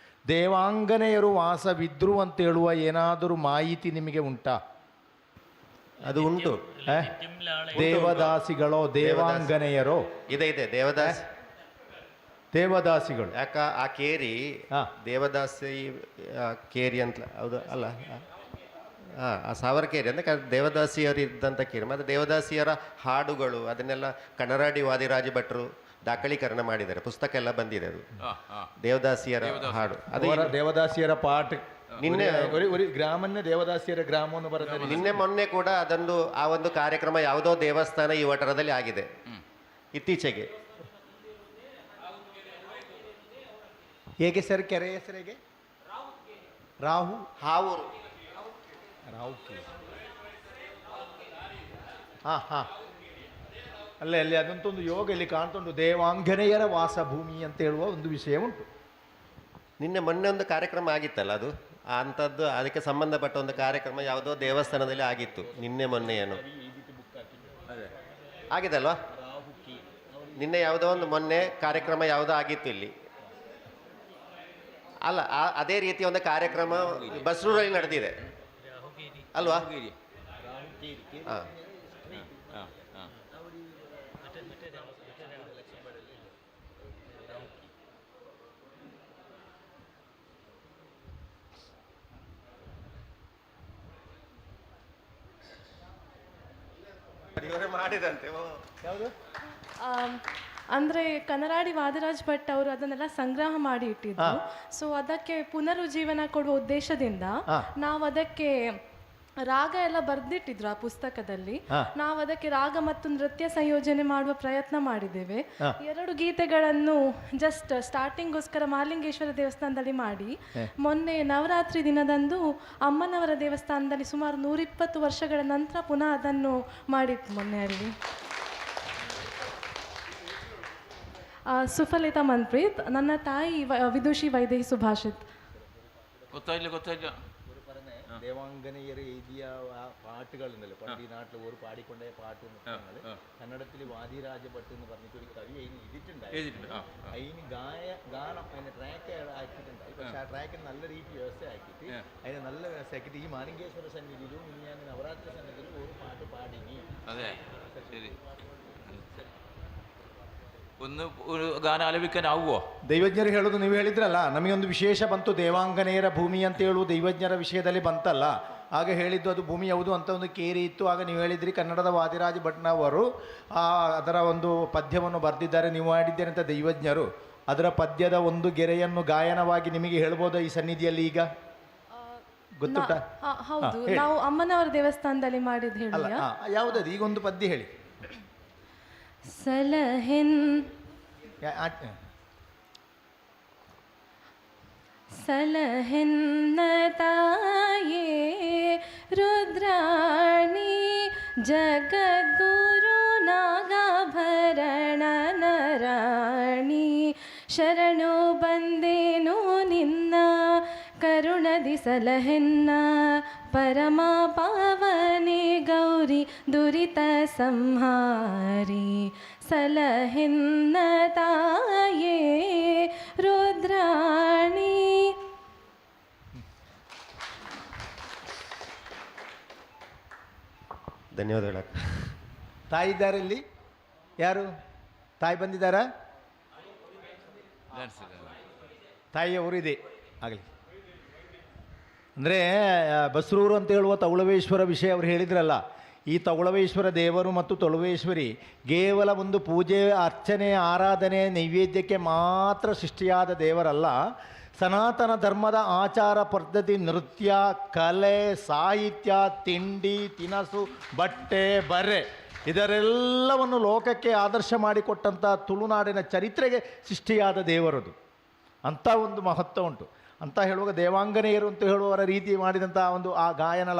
Speaker 2: ದೇವಾಂಗನೆಯರು ವಾಸವಿದ್ರು ಅಂತ ಹೇಳುವ ಏನಾದರೂ ಮಾಹಿತಿ ನಿಮಗೆ ಉಂಟಾ?
Speaker 4: ಅದು ಉಂಟು.
Speaker 2: ದೇವದಾಸಿಗಳೋ ದೇವಾಂಗನೆಯರೋ?
Speaker 4: ಇದೆ
Speaker 2: ದೇವದಾಸಿಗಳು.
Speaker 4: ಯಾಕ ಆ ಕೇರಿ ದೇವದಾಸಿ ಕೇರಿ ಅಂತ ಹೌದು ಅಲ್ಲ, ಆ ಸಾವರ್ಕೇರಿ ಅಂದರೆ ದೇವದಾಸಿಯರು ಇದ್ದಂಥ ಕೇರಿ. ಮತ್ತು ದೇವದಾಸಿಯರ ಹಾಡುಗಳು ಅದನ್ನೆಲ್ಲ ಕನ್ನಡಾಡಿ ವಾದಿರಾಜ ಭಟ್ರು ದಾಖಲೀಕರಣ ಮಾಡಿದ್ದಾರೆ, ಪುಸ್ತಕ ಎಲ್ಲ ಬಂದಿದೆ. ಅದು ದೇವದಾಸಿಯರ ಹಾಡು, ಅದು
Speaker 2: ದೇವದಾಸಿಯರ ಪಾಠ.
Speaker 4: ನಿನ್ನೆ
Speaker 2: ഒരു ഗ്രാമന്നെ ದೇವದಾಸಿಯರ ಗ್ರಾಮ എന്ന് പറയുന്നത്.
Speaker 4: ನಿನ್ನೆ ಮೊನ್ನೆ ಕೂಡ ಅದೊಂದು ಆ ಒಂದು ಕಾರ್ಯಕ್ರಮ ಯಾವುದೋ ದೇವಸ್ಥಾನ ಈ ವಠರದಲ್ಲಿ ಆಗಿದೆ ಇತ್ತೀಚೆಗೆ.
Speaker 2: ಹೇಗೆ ಸರ್ ಕೆರೆ ಹೆಸರು ಹೇಗೆ? ರಾಹು
Speaker 4: ಹಾವೂರು
Speaker 2: ಅಲ್ಲಿ ಅದಂತ ಒಂದು ಯೋಗ ಇಲ್ಲಿ ಕಾಣ್ತುಂಟು, ದೇವಾಂಗನೆಯರ ವಾಸಭೂಮಿ ಅಂತ ಹೇಳುವ ಒಂದು ವಿಷಯ ಉಂಟು.
Speaker 4: ನಿನ್ನೆ ಮೊನ್ನೆ ಒಂದು ಕಾರ್ಯಕ್ರಮ ಆಗಿತ್ತಲ್ಲ, ಅದು ಅಂಥದ್ದು ಅದಕ್ಕೆ ಸಂಬಂಧಪಟ್ಟ ಒಂದು ಕಾರ್ಯಕ್ರಮ ಯಾವುದೋ ದೇವಸ್ಥಾನದಲ್ಲಿ ಆಗಿತ್ತು ನಿನ್ನೆ ಮೊನ್ನೆ. ಏನು ಆಗಿದೆ ಅಲ್ವಾ? ನಿನ್ನೆ ಯಾವುದೋ ಒಂದು ಮೊನ್ನೆ ಕಾರ್ಯಕ್ರಮ ಯಾವುದೋ ಆಗಿತ್ತು ಇಲ್ಲಿ ಅಲ್ಲ, ಅದೇ ರೀತಿಯ ಒಂದು ಕಾರ್ಯಕ್ರಮ ಬಸ್ರೂರಲ್ಲಿ ನಡೆದಿದೆ ಅಲ್ವಾ? ಹಾಂ, ಮಾಡಿದಂತೆ.
Speaker 2: ಯಾವುದು
Speaker 11: ಅಂದರೆ ಕನ್ನಡಾಡಿ ವಾದಿರಾಜ್ ಭಟ್ ಅವರು ಅದನ್ನೆಲ್ಲ ಸಂಗ್ರಹ ಮಾಡಿ ಇಟ್ಟಿದ್ರು. ಸೊ ಅದಕ್ಕೆ ಪುನರುಜ್ಜೀವನ ಕೊಡುವ ಉದ್ದೇಶದಿಂದ ನಾವು ಅದಕ್ಕೆ ರಾಗ ಎಲ್ಲ ಬರ್ದಿಟ್ಟಿದ್ರು ಆ ಪುಸ್ತಕದಲ್ಲಿ. ನಾವು ಅದಕ್ಕೆ ರಾಗ ಮತ್ತು ನೃತ್ಯ ಸಂಯೋಜನೆ ಮಾಡುವ ಪ್ರಯತ್ನ ಮಾಡಿದ್ದೇವೆ. 2 ಗೀತೆಗಳನ್ನು ಜಸ್ಟ್ ಸ್ಟಾರ್ಟಿಂಗ್ಗೋಸ್ಕರ ಮಹಾಲಿಂಗೇಶ್ವರ ದೇವಸ್ಥಾನದಲ್ಲಿ ಮಾಡಿ, ಮೊನ್ನೆ ನವರಾತ್ರಿ ದಿನದಂದು ಅಮ್ಮನವರ ದೇವಸ್ಥಾನದಲ್ಲಿ ಸುಮಾರು 120 ವರ್ಷಗಳ ನಂತರ ಪುನಃ ಅದನ್ನು ಮಾಡಿತ್ತು ಮೊನ್ನೆ ಅಲ್ಲಿ. ಸುಫಲಿತಾ ಮನ್ಪ್ರೀತ್, ನನ್ನ ತಾಯಿ ವಿದುಷಿ ವೈದೇಹಿ ಸುಭಾಷಿತ್.
Speaker 1: ಗೊತ್ತಾಯಿಲ್ಲ.
Speaker 2: ദേവാംഗനയർ എഴുതിയ ആ പാട്ടുകളുണ്ടല്ലോ, പണ്ട് ഈ നാട്ടിൽ ഒരു പാടിക്കൊണ്ടേ പാട്ട് കന്നഡത്തിൽ വാദിരാജ ഭട്ട് എന്ന് പറഞ്ഞിട്ട് ഒരു കവി അതിന് എഴുതിയിട്ടുണ്ടായിരുന്നു. അതിന് ഗാനം അതിന് ട്രാക്ക് ആക്കിയിട്ടുണ്ടായി. പക്ഷെ ആ ട്രാക്കിന് നല്ല രീതി വ്യവസ്ഥയാക്കിയിട്ട് അതിന് നല്ല വ്യവസ്ഥയാക്കിയിട്ട് ഈ മാലിംഗേശ്വര സന്നിധിയിലും ഞാൻ നവരാത്രി സന്നിധിയിലും ഒരു പാട്ട് പാടിനി.
Speaker 1: അതെ, ശരി. ಒಂದು ಗಾನ ಆಲಪಿക്കാനാവുമോ?
Speaker 2: ದೈವಜ್ಞರು ಹೇಳೋದು ನೀವು ಹೇಳಿದ್ರಲ್ಲ, ನಮಗೊಂದು ವಿಶೇಷ ಬಂತು, ದೇವಾಂಗನೆಯರ ಭೂಮಿ ಅಂತ ಹೇಳುವ ದೈವಜ್ಞರ ವಿಷಯದಲ್ಲಿ ಬಂತಲ್ಲ, ಆಗ ಹೇಳಿದ್ದು ಅದು ಭೂಮಿ ಯಾವುದು ಅಂತ ಒಂದು ಕೇರಿ ಇತ್ತು. ಆಗ ನೀವು ಹೇಳಿದ್ರಿ ಕನ್ನಡದ ವಾದಿರಾಜ ಭಟ್ನವರು ಅದರ ಒಂದು ಪದ್ಯವನ್ನು ಬರೆದಿದ್ದಾರೆ, ನೀವು ಮಾಡಿದ್ದೇನೆ ಅಂತ ದೈವಜ್ಞರು. ಅದರ ಪದ್ಯದ ಒಂದು ಗೆರೆಯನ್ನು ಗಾಯನವಾಗಿ ನಿಮಗೆ ಹೇಳ್ಬೋದಾ ಈ ಸನ್ನಿಧಿಯಲ್ಲಿ? ಈಗ ಗೊತ್ತುಂಟಾ?
Speaker 11: ಹೌದು, ನಾವು ಅಮ್ಮನವರ ದೇವಸ್ಥಾನದಲ್ಲಿ ಮಾಡಿದ್ದು ಹೇಳಿ.
Speaker 2: ಯಾವುದದು? ಈಗ ಒಂದು ಪದ್ಯ ಹೇಳಿ.
Speaker 11: ಸಲಹೆನ್ ಸಲಹೆನ್ನ ತಾಯೇ ರುದ್ರಾಣಿ ಜಗದ್ಗುರು ನಾಗಾಭರಣ ನರಾಣಿ ಶರಣು ಬಂದೇನು ನಿನ್ನ ಕರುಣದಿ ಸಲಹೆನ್ನ ಪರಮ ಪಾವನೆ ಗೌರಿ ದುರಿತ ಸಂಹಾರಿ ಸಲಹೆನ್ನ ತಾಯೇ ರುದ್ರಾಣಿ.
Speaker 4: ಧನ್ಯವಾದಗಳು.
Speaker 2: ತಾಯಿ ಇದ್ದಾರೆ ಇಲ್ಲಿ? ಯಾರು ತಾಯಿ ಬಂದಿದ್ದಾರಾ? ತಾಯಿಯವರು ಇದೆ ಆಗಲಿ. ಅಂದರೆ ಬಸ್ರೂರು ಅಂತ ಹೇಳುವ ತೌಳವೇಶ್ವರ ವಿಷಯ ಅವರು ಹೇಳಿದ್ರಲ್ಲ, ಈ ತೌಳವೇಶ್ವರ ದೇವರು ಮತ್ತು ತೊಳವೇಶ್ವರಿ ಕೇವಲ ಒಂದು ಪೂಜೆ, ಅರ್ಚನೆ, ಆರಾಧನೆ, ನೈವೇದ್ಯಕ್ಕೆ ಮಾತ್ರ ಸೃಷ್ಟಿಯಾದ ದೇವರಲ್ಲ. ಸನಾತನ ಧರ್ಮದ ಆಚಾರ ಪದ್ಧತಿ, ನೃತ್ಯ, ಕಲೆ, ಸಾಹಿತ್ಯ, ತಿಂಡಿ, ತಿನಸು, ಬಟ್ಟೆ, ಬರೆ ಇದರೆಲ್ಲವನ್ನು ಲೋಕಕ್ಕೆ ಆದರ್ಶ ಮಾಡಿಕೊಟ್ಟಂಥ ತುಳುನಾಡಿನ ಚರಿತ್ರೆಗೆ ಸೃಷ್ಟಿಯಾದ ದೇವರದು. ಅಂಥ ಒಂದು ಮಹತ್ವ ಉಂಟು. ಅಂತ ಹೇಳುವಾಗ ದೇವಾಂಗನೆಯರು ಅಂತ ಹೇಳುವವರ ರೀತಿ ಮಾಡಿದಂಥ ಒಂದು ಆ ಗಾಯನ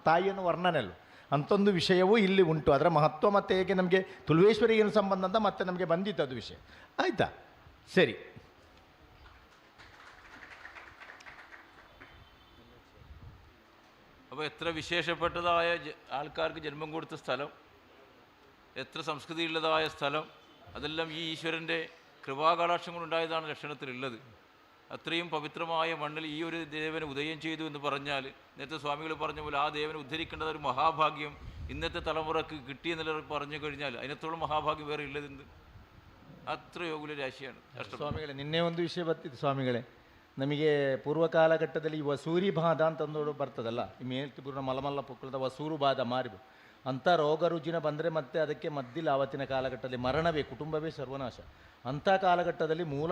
Speaker 2: ತಾಯಿಯನ್ನು ವರ್ಣನೆಲ್ಲ ಅಂಥೊಂದು ವಿಷಯವೂ ಇಲ್ಲಿ ಉಂಟು. ಅದರ ಮಹತ್ವ ಮತ್ತು ಹೇಗೆ ನಮಗೆ ತುಳುವೇಶ್ವರಿಗೆ ಏನು ಸಂಬಂಧ ಅಂತ ಮತ್ತೆ ನಮಗೆ ಬಂದಿತ್ತು ಅದು ವಿಷಯ. ಆಯಿತಾ? ಸರಿ.
Speaker 1: അപ്പോൾ എത്ര വിശേഷപ്പെട്ടതായ ആൾക്കാർക്ക് ജന്മം കൊടുത്ത സ്ഥലം, എത്ര സംസ്കൃതിയുള്ളതായ സ്ഥലം, അതെല്ലാം ഈ ഈശ്വരൻ്റെ കൃപാകടാക്ഷം കൊണ്ടുണ്ടായതാണ് ലക്ഷണത്തിലുള്ളത്. അത്രയും പവിത്രമായ മണ്ണിൽ ഈ ഒരു ദേവന് ഉദയം ചെയ്തു എന്ന് പറഞ്ഞാൽ, നേരത്തെ സ്വാമികൾ പറഞ്ഞ പോലെ ആ ദേവനെ ഉദ്ധരിക്കേണ്ടത് ഒരു മഹാഭാഗ്യം ഇന്നത്തെ തലമുറക്ക് കിട്ടിയെന്നുള്ള പറഞ്ഞു കഴിഞ്ഞാൽ അതിനത്തോളം മഹാഭാഗ്യം വേറെ ഉള്ളതെന്ത്? ಅತ್ರ ಯೋಗುಲ ರಾಶಿയാണ്.
Speaker 2: ಸ್ವಾಮಿಗಳೇ, ನಿನ್ನೆ ಒಂದು ವಿಷಯ ಬರ್ತಿತ್ತು ಸ್ವಾಮಿಗಳೇ. ನಮಗೆ ಪೂರ್ವ ಕಾಲಘಟ್ಟದಲ್ಲಿ ಈ ವಸೂರಿ ಬಾಧ ಅಂತಂದು ಬರ್ತದಲ್ಲ, ಈ ಮೇಲ್ತಿಪುರ ಮಲಮಲ್ಲ ಪುಕ್ಕಳದ ವಸೂರು ಬಾಧ ಮಾರಿಬು ಅಂಥ ರೋಗ ರುಜಿನ ಬಂದರೆ ಮತ್ತೆ ಅದಕ್ಕೆ ಮದ್ದಿಲ್ಲ. ಆವತ್ತಿನ ಕಾಲಘಟ್ಟದಲ್ಲಿ ಮರಣವೇ, ಕುಟುಂಬವೇ ಸರ್ವನಾಶ. ಅಂಥ ಕಾಲಘಟ್ಟದಲ್ಲಿ ಮೂಲ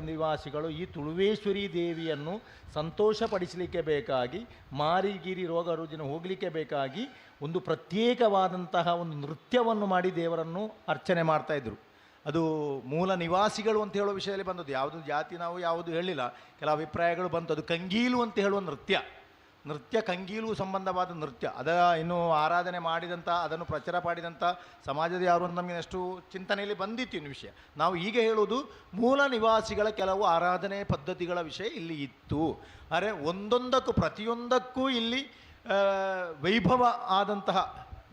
Speaker 2: ನಿವಾಸಿಗಳು ಈ ತುಳುವೇಶ್ವರಿ ದೇವಿಯನ್ನು ಸಂತೋಷಪಡಿಸಲಿಕ್ಕೆ ಬೇಕಾಗಿ, ಮಾರಿಗಿರಿ ರೋಗ ರುಜಿನ ಹೋಗಲಿಕ್ಕೆ ಬೇಕಾಗಿ ಒಂದು ಪ್ರತ್ಯೇಕವಾದಂತಹ ಒಂದು ನೃತ್ಯವನ್ನು ಮಾಡಿ ದೇವರನ್ನು ಅರ್ಚನೆ ಮಾಡ್ತಾಯಿದ್ರು. ಅದು ಮೂಲ ನಿವಾಸಿಗಳು ಅಂತ ಹೇಳೋ ವಿಷಯದಲ್ಲಿ ಬಂದದ್ದು. ಯಾವುದು ಜಾತಿ ನಾವು ಯಾವುದು ಹೇಳಿಲ್ಲ, ಕೆಲವು ಅಭಿಪ್ರಾಯಗಳು ಬಂತು. ಅದು ಕಂಗೀಲು ಅಂತ ಹೇಳುವ ನೃತ್ಯ ಕಂಗೀಲು ಸಂಬಂಧವಾದ ನೃತ್ಯ. ಇನ್ನು ಆರಾಧನೆ ಮಾಡಿದಂಥ, ಅದನ್ನು ಪ್ರಚಾರ ಮಾಡಿದಂಥ ಸಮಾಜದ ಯಾರು ಅಂತ ನಮಗೆ ಅಷ್ಟು ಚಿಂತನೆಯಲ್ಲಿ ಬಂದಿತ್ತು ಇನ್ನು ವಿಷಯ. ನಾವು ಈಗ ಹೇಳೋದು ಮೂಲ ನಿವಾಸಿಗಳ ಕೆಲವು ಆರಾಧನೆ ಪದ್ಧತಿಗಳ ವಿಷಯ ಇಲ್ಲಿ ಇತ್ತು. ಆದರೆ ಒಂದೊಂದಕ್ಕೂ ಪ್ರತಿಯೊಂದಕ್ಕೂ ಇಲ್ಲಿ ವೈಭವ ಆದಂತಹ,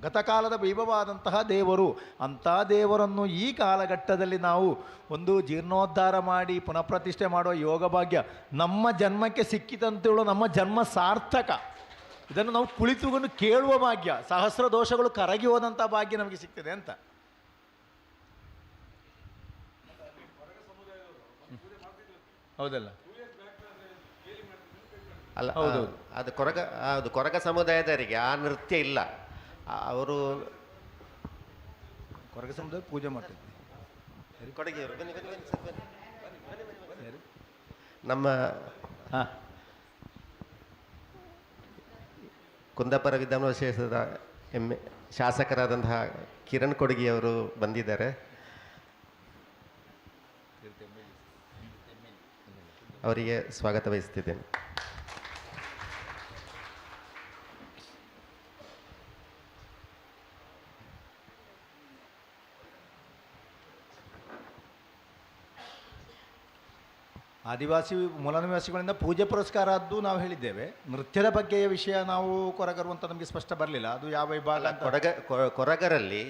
Speaker 2: ಗತಕಾಲದ ವೈಭವ ಆದಂತಹ ದೇವರು. ಅಂಥ ದೇವರನ್ನು ಈ ಕಾಲಘಟ್ಟದಲ್ಲಿ ನಾವು ಒಂದು ಜೀರ್ಣೋದ್ಧಾರ ಮಾಡಿ ಪುನಃಪ್ರತಿಷ್ಠೆ ಮಾಡುವ ಯೋಗ ಭಾಗ್ಯ ನಮ್ಮ ಜನ್ಮಕ್ಕೆ ಸಿಕ್ಕಿತಂತೇಳೋ ನಮ್ಮ ಜನ್ಮ ಸಾರ್ಥಕ. ಇದನ್ನು ನಾವು ಕುಳಿತುಕೊಂಡು ಕೇಳುವ ಭಾಗ್ಯ, ಸಹಸ್ರ ದೋಷಗಳು ಕರಗಿ ಹೋದಂಥ ಭಾಗ್ಯ ನಮಗೆ ಸಿಗ್ತದೆ ಅಂತ. ಹೌದಲ್ಲ?
Speaker 4: ಅಲ್ಲ, ಅದು ಕೊರಗ ಸಮುದಾಯದವರಿಗೆ ಆ ನೃತ್ಯ ಇಲ್ಲ. ಅವರು
Speaker 2: ಕೊರಗ ಸಮುದಾಯ ಪೂಜೆ ಮಾಡ್ತಿದ್ವಿ.
Speaker 4: ಕೊಡಗಿಯವರು ನಮ್ಮ ಕುಂದಾಪುರ ವಿಧಾನ ಪರಿಷತ್ದ ಶಾಸಕರಾದಂತಹ ಕಿರಣ್ ಕೊಡಗಿಯವರು ಬಂದಿದ್ದಾರೆ. ಅವರಿಗೆ ಸ್ವಾಗತ ಬಯಸ್ತಿದ್ದೇನೆ.
Speaker 2: ಆದಿವಾಸಿ ಮೂಲ ನಿವಾಸಿಗಳಿಂದ ಪೂಜೆ ಪುರಸ್ಕಾರ ಆದ್ದು ನಾವು ಹೇಳಿದ್ದೇವೆ. ನೃತ್ಯದ ಬಗ್ಗೆಯ ವಿಷಯ ನಾವು ಕೊರಗರು ಅಂತ ನಮಗೆ ಸ್ಪಷ್ಟ ಬರಲಿಲ್ಲ. ಅದು ಯಾವ ವಿಭಾಗ ಅಂತ?
Speaker 4: ಕೊರಗರಲ್ಲಿ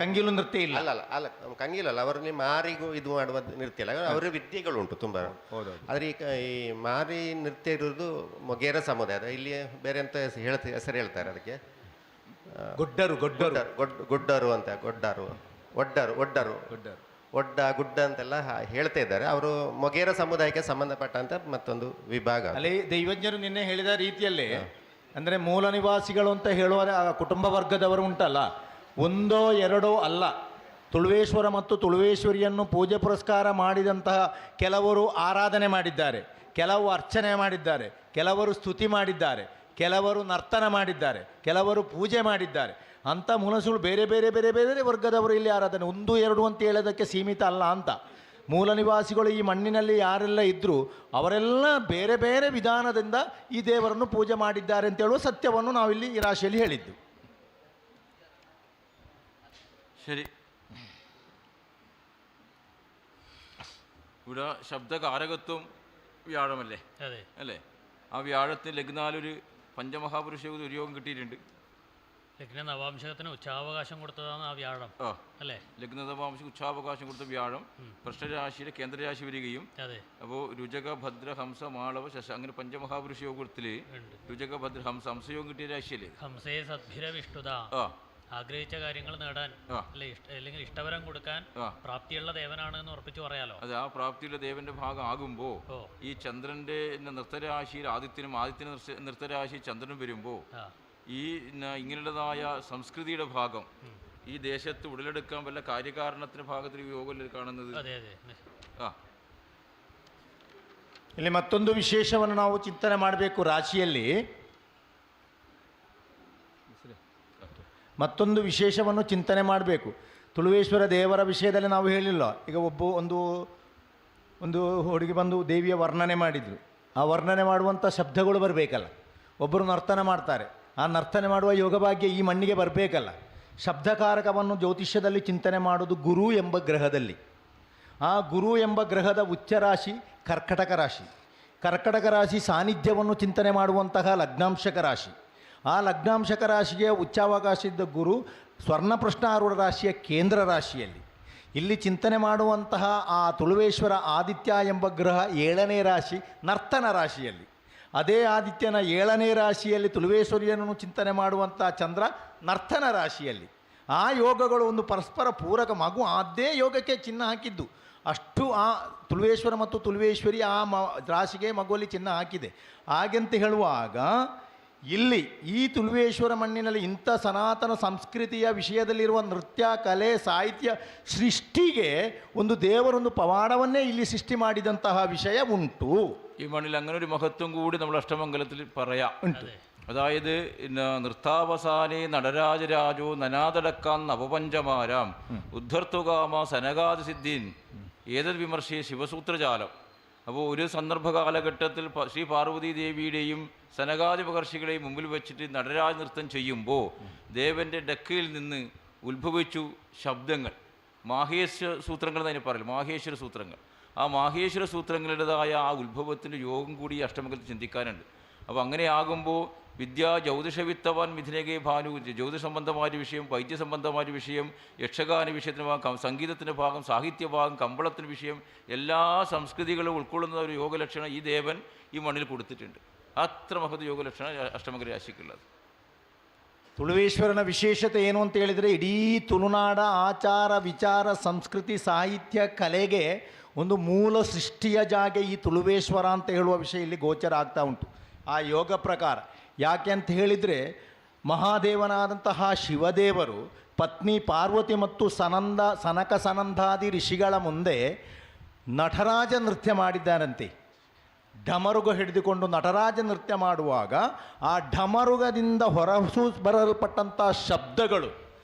Speaker 2: ಕಂಗೀಲು ನೃತ್ಯ ಇಲ್ಲ.
Speaker 4: ಅಲ್ಲ ಕಂಗೀಲಲ್ಲ, ಅವರಲ್ಲಿ ಮಾರಿಗೂ ಇದು ಮಾಡುವ ನೃತ್ಯ ಅಲ್ಲ, ಅವರ ವಿದ್ಯೆಗಳು ಉಂಟು ತುಂಬ. ಆದರೆ ಈ ಮಾರಿ ನೃತ್ಯ ಇರುವುದು ಮೊಗೇರ ಸಮುದಾಯ. ಇಲ್ಲಿ ಬೇರೆ ಅಂತ ಹೆಸರು ಹೇಳ್ತಾರೆ ಅದಕ್ಕೆ. ಗುಡ್ಡರು ಅಂತ, ಒಡ್ಡ ಗುಡ್ಡ ಅಂತೆಲ್ಲ ಹೇಳ್ತಾ ಇದ್ದಾರೆ. ಅವರು ಮೊಗೇರ ಸಮುದಾಯಕ್ಕೆ ಸಂಬಂಧಪಟ್ಟಂತ ಮತ್ತೊಂದು ವಿಭಾಗ.
Speaker 2: ಅಲ್ಲಿ ದೈವಜ್ಞರು ನಿನ್ನೆ ಹೇಳಿದ ರೀತಿಯಲ್ಲೇ, ಅಂದರೆ ಮೂಲ ನಿವಾಸಿಗಳು ಅಂತ ಹೇಳುವ ಕುಟುಂಬ ವರ್ಗದವರು ಉಂಟಲ್ಲ, ಒಂದೋ ಎರಡೋ ಅಲ್ಲ. ತುಳುವೇಶ್ವರ ಮತ್ತು ತುಳುವೇಶ್ವರಿಯನ್ನು ಪೂಜೆ ಪುರಸ್ಕಾರ ಮಾಡಿದಂತಹ ಕೆಲವರು ಆರಾಧನೆ ಮಾಡಿದ್ದಾರೆ, ಕೆಲವು ಅರ್ಚನೆ ಮಾಡಿದ್ದಾರೆ, ಕೆಲವರು ಸ್ತುತಿ ಮಾಡಿದ್ದಾರೆ, ಕೆಲವರು ನರ್ತನ ಮಾಡಿದ್ದಾರೆ, ಕೆಲವರು ಪೂಜೆ ಮಾಡಿದ್ದಾರೆ. ಅಂಥ ಮೂಲಸುಗಳು ಬೇರೆ ಬೇರೆ ಬೇರೆ ಬೇರೆ ವರ್ಗದವರು ಇಲ್ಲಿ ಆರಾಧನೆ, 1 2 ಅಂತ ಹೇಳೋದಕ್ಕೆ ಸೀಮಿತ ಅಲ್ಲ ಅಂತ. ಮೂಲ ನಿವಾಸಿಗಳು ಈ ಮಣ್ಣಿನಲ್ಲಿ ಯಾರೆಲ್ಲ ಇದ್ದರೂ ಅವರೆಲ್ಲ ಬೇರೆ ಬೇರೆ ವಿಧಾನದಿಂದ ಈ ದೇವರನ್ನು ಪೂಜೆ ಮಾಡಿದ್ದಾರೆ ಅಂತ ಹೇಳುವ ಸತ್ಯವನ್ನು ನಾವಿಲ್ಲಿ ಈ ರಾಶಿಯಲ್ಲಿ ಹೇಳಿದ್ದು.
Speaker 1: ശരി. ഇവിടെ ശബ്ദകാരകത്വം വ്യാഴമല്ലേ?
Speaker 3: അതെ
Speaker 1: അല്ലേ? ആ വ്യാഴത്തിന് ലഗ്നാലൊരു പഞ്ചമഹാപുരുഷ ഒരു യോഗം കിട്ടിയിട്ടുണ്ട്.
Speaker 3: ലഗ്ന നവാംശകത്തിന് ഉച്ചാവകാശം കൊടുത്തതാണ് ആ വ്യാഴം അല്ലേ?
Speaker 1: ലഗ്ന നവാംശം ഉച്ചാവകാശം കൊടുത്ത വ്യാഴം വൃഷരാശിയുടെ കേന്ദ്രരാശി വരികയും, അപ്പോൾ രുചക ഭദ്ര ഹംസ മാളവ ശശ അങ്ങനെ പഞ്ചമഹാപുരുഷ യോഗത്തിൽ രുചക ഭദ്ര ഹംസ ഹംസയോഗം കിട്ടിയ രാശിയല്ലേ?
Speaker 3: ഹംസയെ സദ്ഭിര വിഷ്ണുത, ആഗ്രഹിച്ച കാര്യങ്ങൾ നേടാൻ അല്ലെ അല്ലെങ്കിൽ ഇഷ്ടവരം കൊടുക്കാൻ പ്രാപ്തിയുള്ള ദേവനാണ് എന്ന് ഉറപ്പിച്ചു പറയാലോ.
Speaker 1: അതെ, ആ പ്രാപ്തിയുള്ള ദേവന്റെ ഭാഗം ആകുമ്പോൾ ഈ ചന്ദ്രന്റെ നൃത്തരാശിയിൽ ആദിത്യനും നൃത്തരാശി ചന്ദ്രനും വരുമ്പോൾ ഈ ഇങ്ങനെയുള്ളതായ സംസ്കൃതിയുടെ ഭാഗം ഈ ദേശത്ത് ഉടലെടുക്കാൻ വല്ല കാര്യകാരണത്തിന്റെ ഭാഗത്തിൽ യോഗത്തിൽ കാണുന്നത്.
Speaker 2: ಇಲ್ಲಿ ಮತ್ತೊಂದು ವಿಶೇಷವನ್ನು ನಾವು ಚಿಂತನೆ ಮಾಡಬೇಕು. ರಾಶಿಯಲ್ಲಿ ಮತ್ತೊಂದು ವಿಶೇಷವನ್ನು ಚಿಂತನೆ ಮಾಡಬೇಕು. ತುಳುವೇಶ್ವರ ದೇವರ ವಿಷಯದಲ್ಲಿ ನಾವು ಹೇಳಿಲ್ಲ. ಈಗ ಒಂದು ಹುಡುಗಿ ಬಂದು ದೇವಿಯ ವರ್ಣನೆ ಮಾಡಿದರು. ಆ ವರ್ಣನೆ ಮಾಡುವಂಥ ಶಬ್ದಗಳು ಬರಬೇಕಲ್ಲ. ಒಬ್ಬರು ನರ್ತನ ಮಾಡ್ತಾರೆ, ಆ ನರ್ತನೆ ಮಾಡುವ ಯೋಗಭಾಗ್ಯ ಈ ಮಣ್ಣಿಗೆ ಬರಬೇಕಲ್ಲ. ಶಬ್ದಕಾರಕವನ್ನು ಜ್ಯೋತಿಷ್ಯದಲ್ಲಿ ಚಿಂತನೆ ಮಾಡೋದು ಗುರು ಎಂಬ ಗ್ರಹದಲ್ಲಿ. ಆ ಗುರು ಎಂಬ ಗ್ರಹದ ಉಚ್ಚರಾಶಿ ಕರ್ಕಟಕ ರಾಶಿ. ಕರ್ಕಟಕ ರಾಶಿ ಸಾನ್ನಿಧ್ಯವನ್ನು ಚಿಂತನೆ ಮಾಡುವಂತಹ ಲಗ್ನಾಂಶಕ ರಾಶಿ. ಆ ಲಗ್ನಾಂಶಕ ರಾಶಿಗೆ ಉಚ್ಚಾವಕಾಶ ಇದ್ದ ಗುರು ಸ್ವರ್ಣಪ್ರಶ್ನಾರೂಢ ರಾಶಿಯ ಕೇಂದ್ರ ರಾಶಿಯಲ್ಲಿ. ಇಲ್ಲಿ ಚಿಂತನೆ ಮಾಡುವಂತಹ ಆ ತುಳುವೇಶ್ವರ ಆದಿತ್ಯ ಎಂಬ ಗ್ರಹ 7ನೇ ರಾಶಿ ನರ್ತನ ರಾಶಿಯಲ್ಲಿ. ಅದೇ ಆದಿತ್ಯನ 7ನೇ ರಾಶಿಯಲ್ಲಿ ತುಳುವೇಶ್ವರಿಯನ್ನು ಚಿಂತನೆ ಮಾಡುವಂಥ ಚಂದ್ರ ನರ್ತನ ರಾಶಿಯಲ್ಲಿ. ಆ ಯೋಗಗಳು ಒಂದು ಪರಸ್ಪರ ಪೂರಕ ಮಗು ಅದೇ ಯೋಗಕ್ಕೆ ಚಿಹ್ನ ಹಾಕಿದ್ದು. ಅಷ್ಟು ಆ ತುಳುವೇಶ್ವರ ಮತ್ತು ತುಳುವೇಶ್ವರಿ ಆ ರಾಶಿಗೆ ಮಗುವಲ್ಲಿ ಚಿಹ್ನ ಹಾಕಿದೆ. ಹಾಗೆಂತ ಹೇಳುವಾಗ ಇಲ್ಲಿ ಈ ತುಳುವೇಶ್ವರ ಮಣ್ಣಿನಲ್ಲಿ ಇಂಥ ಸನಾತನ ಸಂಸ್ಕೃತಿಯ ವಿಷಯದಲ್ಲಿರುವ ನೃತ್ಯ, ಕಲೆ, ಸಾಹಿತ್ಯ ಸೃಷ್ಟಿಗೆ ಒಂದು ದೇವರೊಂದು ಪವಾಡವನ್ನೇ ಇಲ್ಲಿ ಸೃಷ್ಟಿ ಮಾಡಿದಂತಹ ವಿಷಯ ಉಂಟು.
Speaker 1: ഈ മണ്ണിൽ അങ്ങനെ ഒരു മഹത്വം കൂടി നമ്മൾ അഷ്ടമംഗലത്തിൽ പറയാം. അതായത് നൃത്താവസാനേ നടരാജരാജോ നനാതടക്കാൻ നവപഞ്ചമാരാം ഉദ്ധർത്തുകാമ സനകാദ സിദ്ധീൻ ഏതത് വിമർശേ ശിവസൂത്രജാലം. അപ്പോൾ ഒരു സന്ദർഭ കാലഘട്ടത്തിൽ ശ്രീ പാർവതി ദേവിയുടെയും സനകാദി മഹർഷികളെയും മുമ്പിൽ വെച്ചിട്ട് നടരാജ നൃത്തം ചെയ്യുമ്പോൾ ദേവൻ്റെ ഡക്കയിൽ നിന്ന് ഉത്ഭവിച്ചു ശബ്ദങ്ങൾ. മാഹേശ്വര സൂത്രങ്ങൾ എന്ന് പറയില്ല, മാഹേശ്വര സൂത്രങ്ങൾ. ആ മാഹേശ്വര സൂത്രങ്ങളുടേതായ ആ ഉത്ഭവത്തിൻ്റെ യോഗം കൂടി അഷ്ടമംഗലത്തിൽ ചിന്തിക്കാനുണ്ട്. അപ്പോൾ അങ്ങനെയാകുമ്പോൾ വിദ്യാ ജ്യോതിഷവിത്തവാൻ മിഥുനകേ ഭാനു, ജ്യോതിഷ സംബന്ധമായ വിഷയം, വൈദ്യസംബന്ധമായ വിഷയം, യക്ഷഗാന വിഷയത്തിൻ്റെ ഭാഗം, സംഗീതത്തിൻ്റെ ഭാഗം, സാഹിത്യഭാഗം, കമ്പളത്തിൻ്റെ വിഷയം, എല്ലാ സംസ്കൃതികളും ഉൾക്കൊള്ളുന്ന ഒരു യോഗലക്ഷണം ഈ ദേവൻ ഈ മണ്ണിൽ കൊടുത്തിട്ടുണ്ട്. അത്ര മഹത് യോഗലക്ഷണം അഷ്ടമംഗല രാശിക്കുള്ളത്.
Speaker 2: ತುಳುವೇಶ್ವರನ ವಿಶೇಷತೆ ಏನು ಅಂತ ಹೇಳಿದರೆ, ಇಡೀ ತುಳುನಾಡ ಆಚಾರ ವಿಚಾರ ಸಂಸ್ಕೃತಿ ಸಾಹಿತ್ಯ ಕಲೆಗೆ ಒಂದು ಮೂಲ ಸೃಷ್ಟಿಯ ಜಾಗ ಈ ತುಳುವೇಶ್ವರ ಅಂತ ಹೇಳುವ ವಿಷಯ ಇಲ್ಲಿ ಗೋಚರ ಆಗ್ತಾ ಉಂಟು ಆ ಯೋಗ ಪ್ರಕಾರ. ಯಾಕೆ ಅಂತ ಹೇಳಿದರೆ, ಮಹಾದೇವನಾದಂತಹ ಶಿವದೇವರು ಪತ್ನಿ ಪಾರ್ವತಿ ಮತ್ತು ಸನಕ ಸನಂದಾದಿ ಋಷಿಗಳ ಮುಂದೆ ನಟರಾಜ ನೃತ್ಯ ಮಾಡಿದ್ದಾರಂತೆ. ಢಮರುಗ ಹಿಡಿದುಕೊಂಡು ನಟರಾಜ ನೃತ್ಯ ಮಾಡುವಾಗ ಆ ಢಮರುಗದಿಂದ ಬರಲ್ಪಟ್ಟಂಥ ಶಬ್ದಗಳು,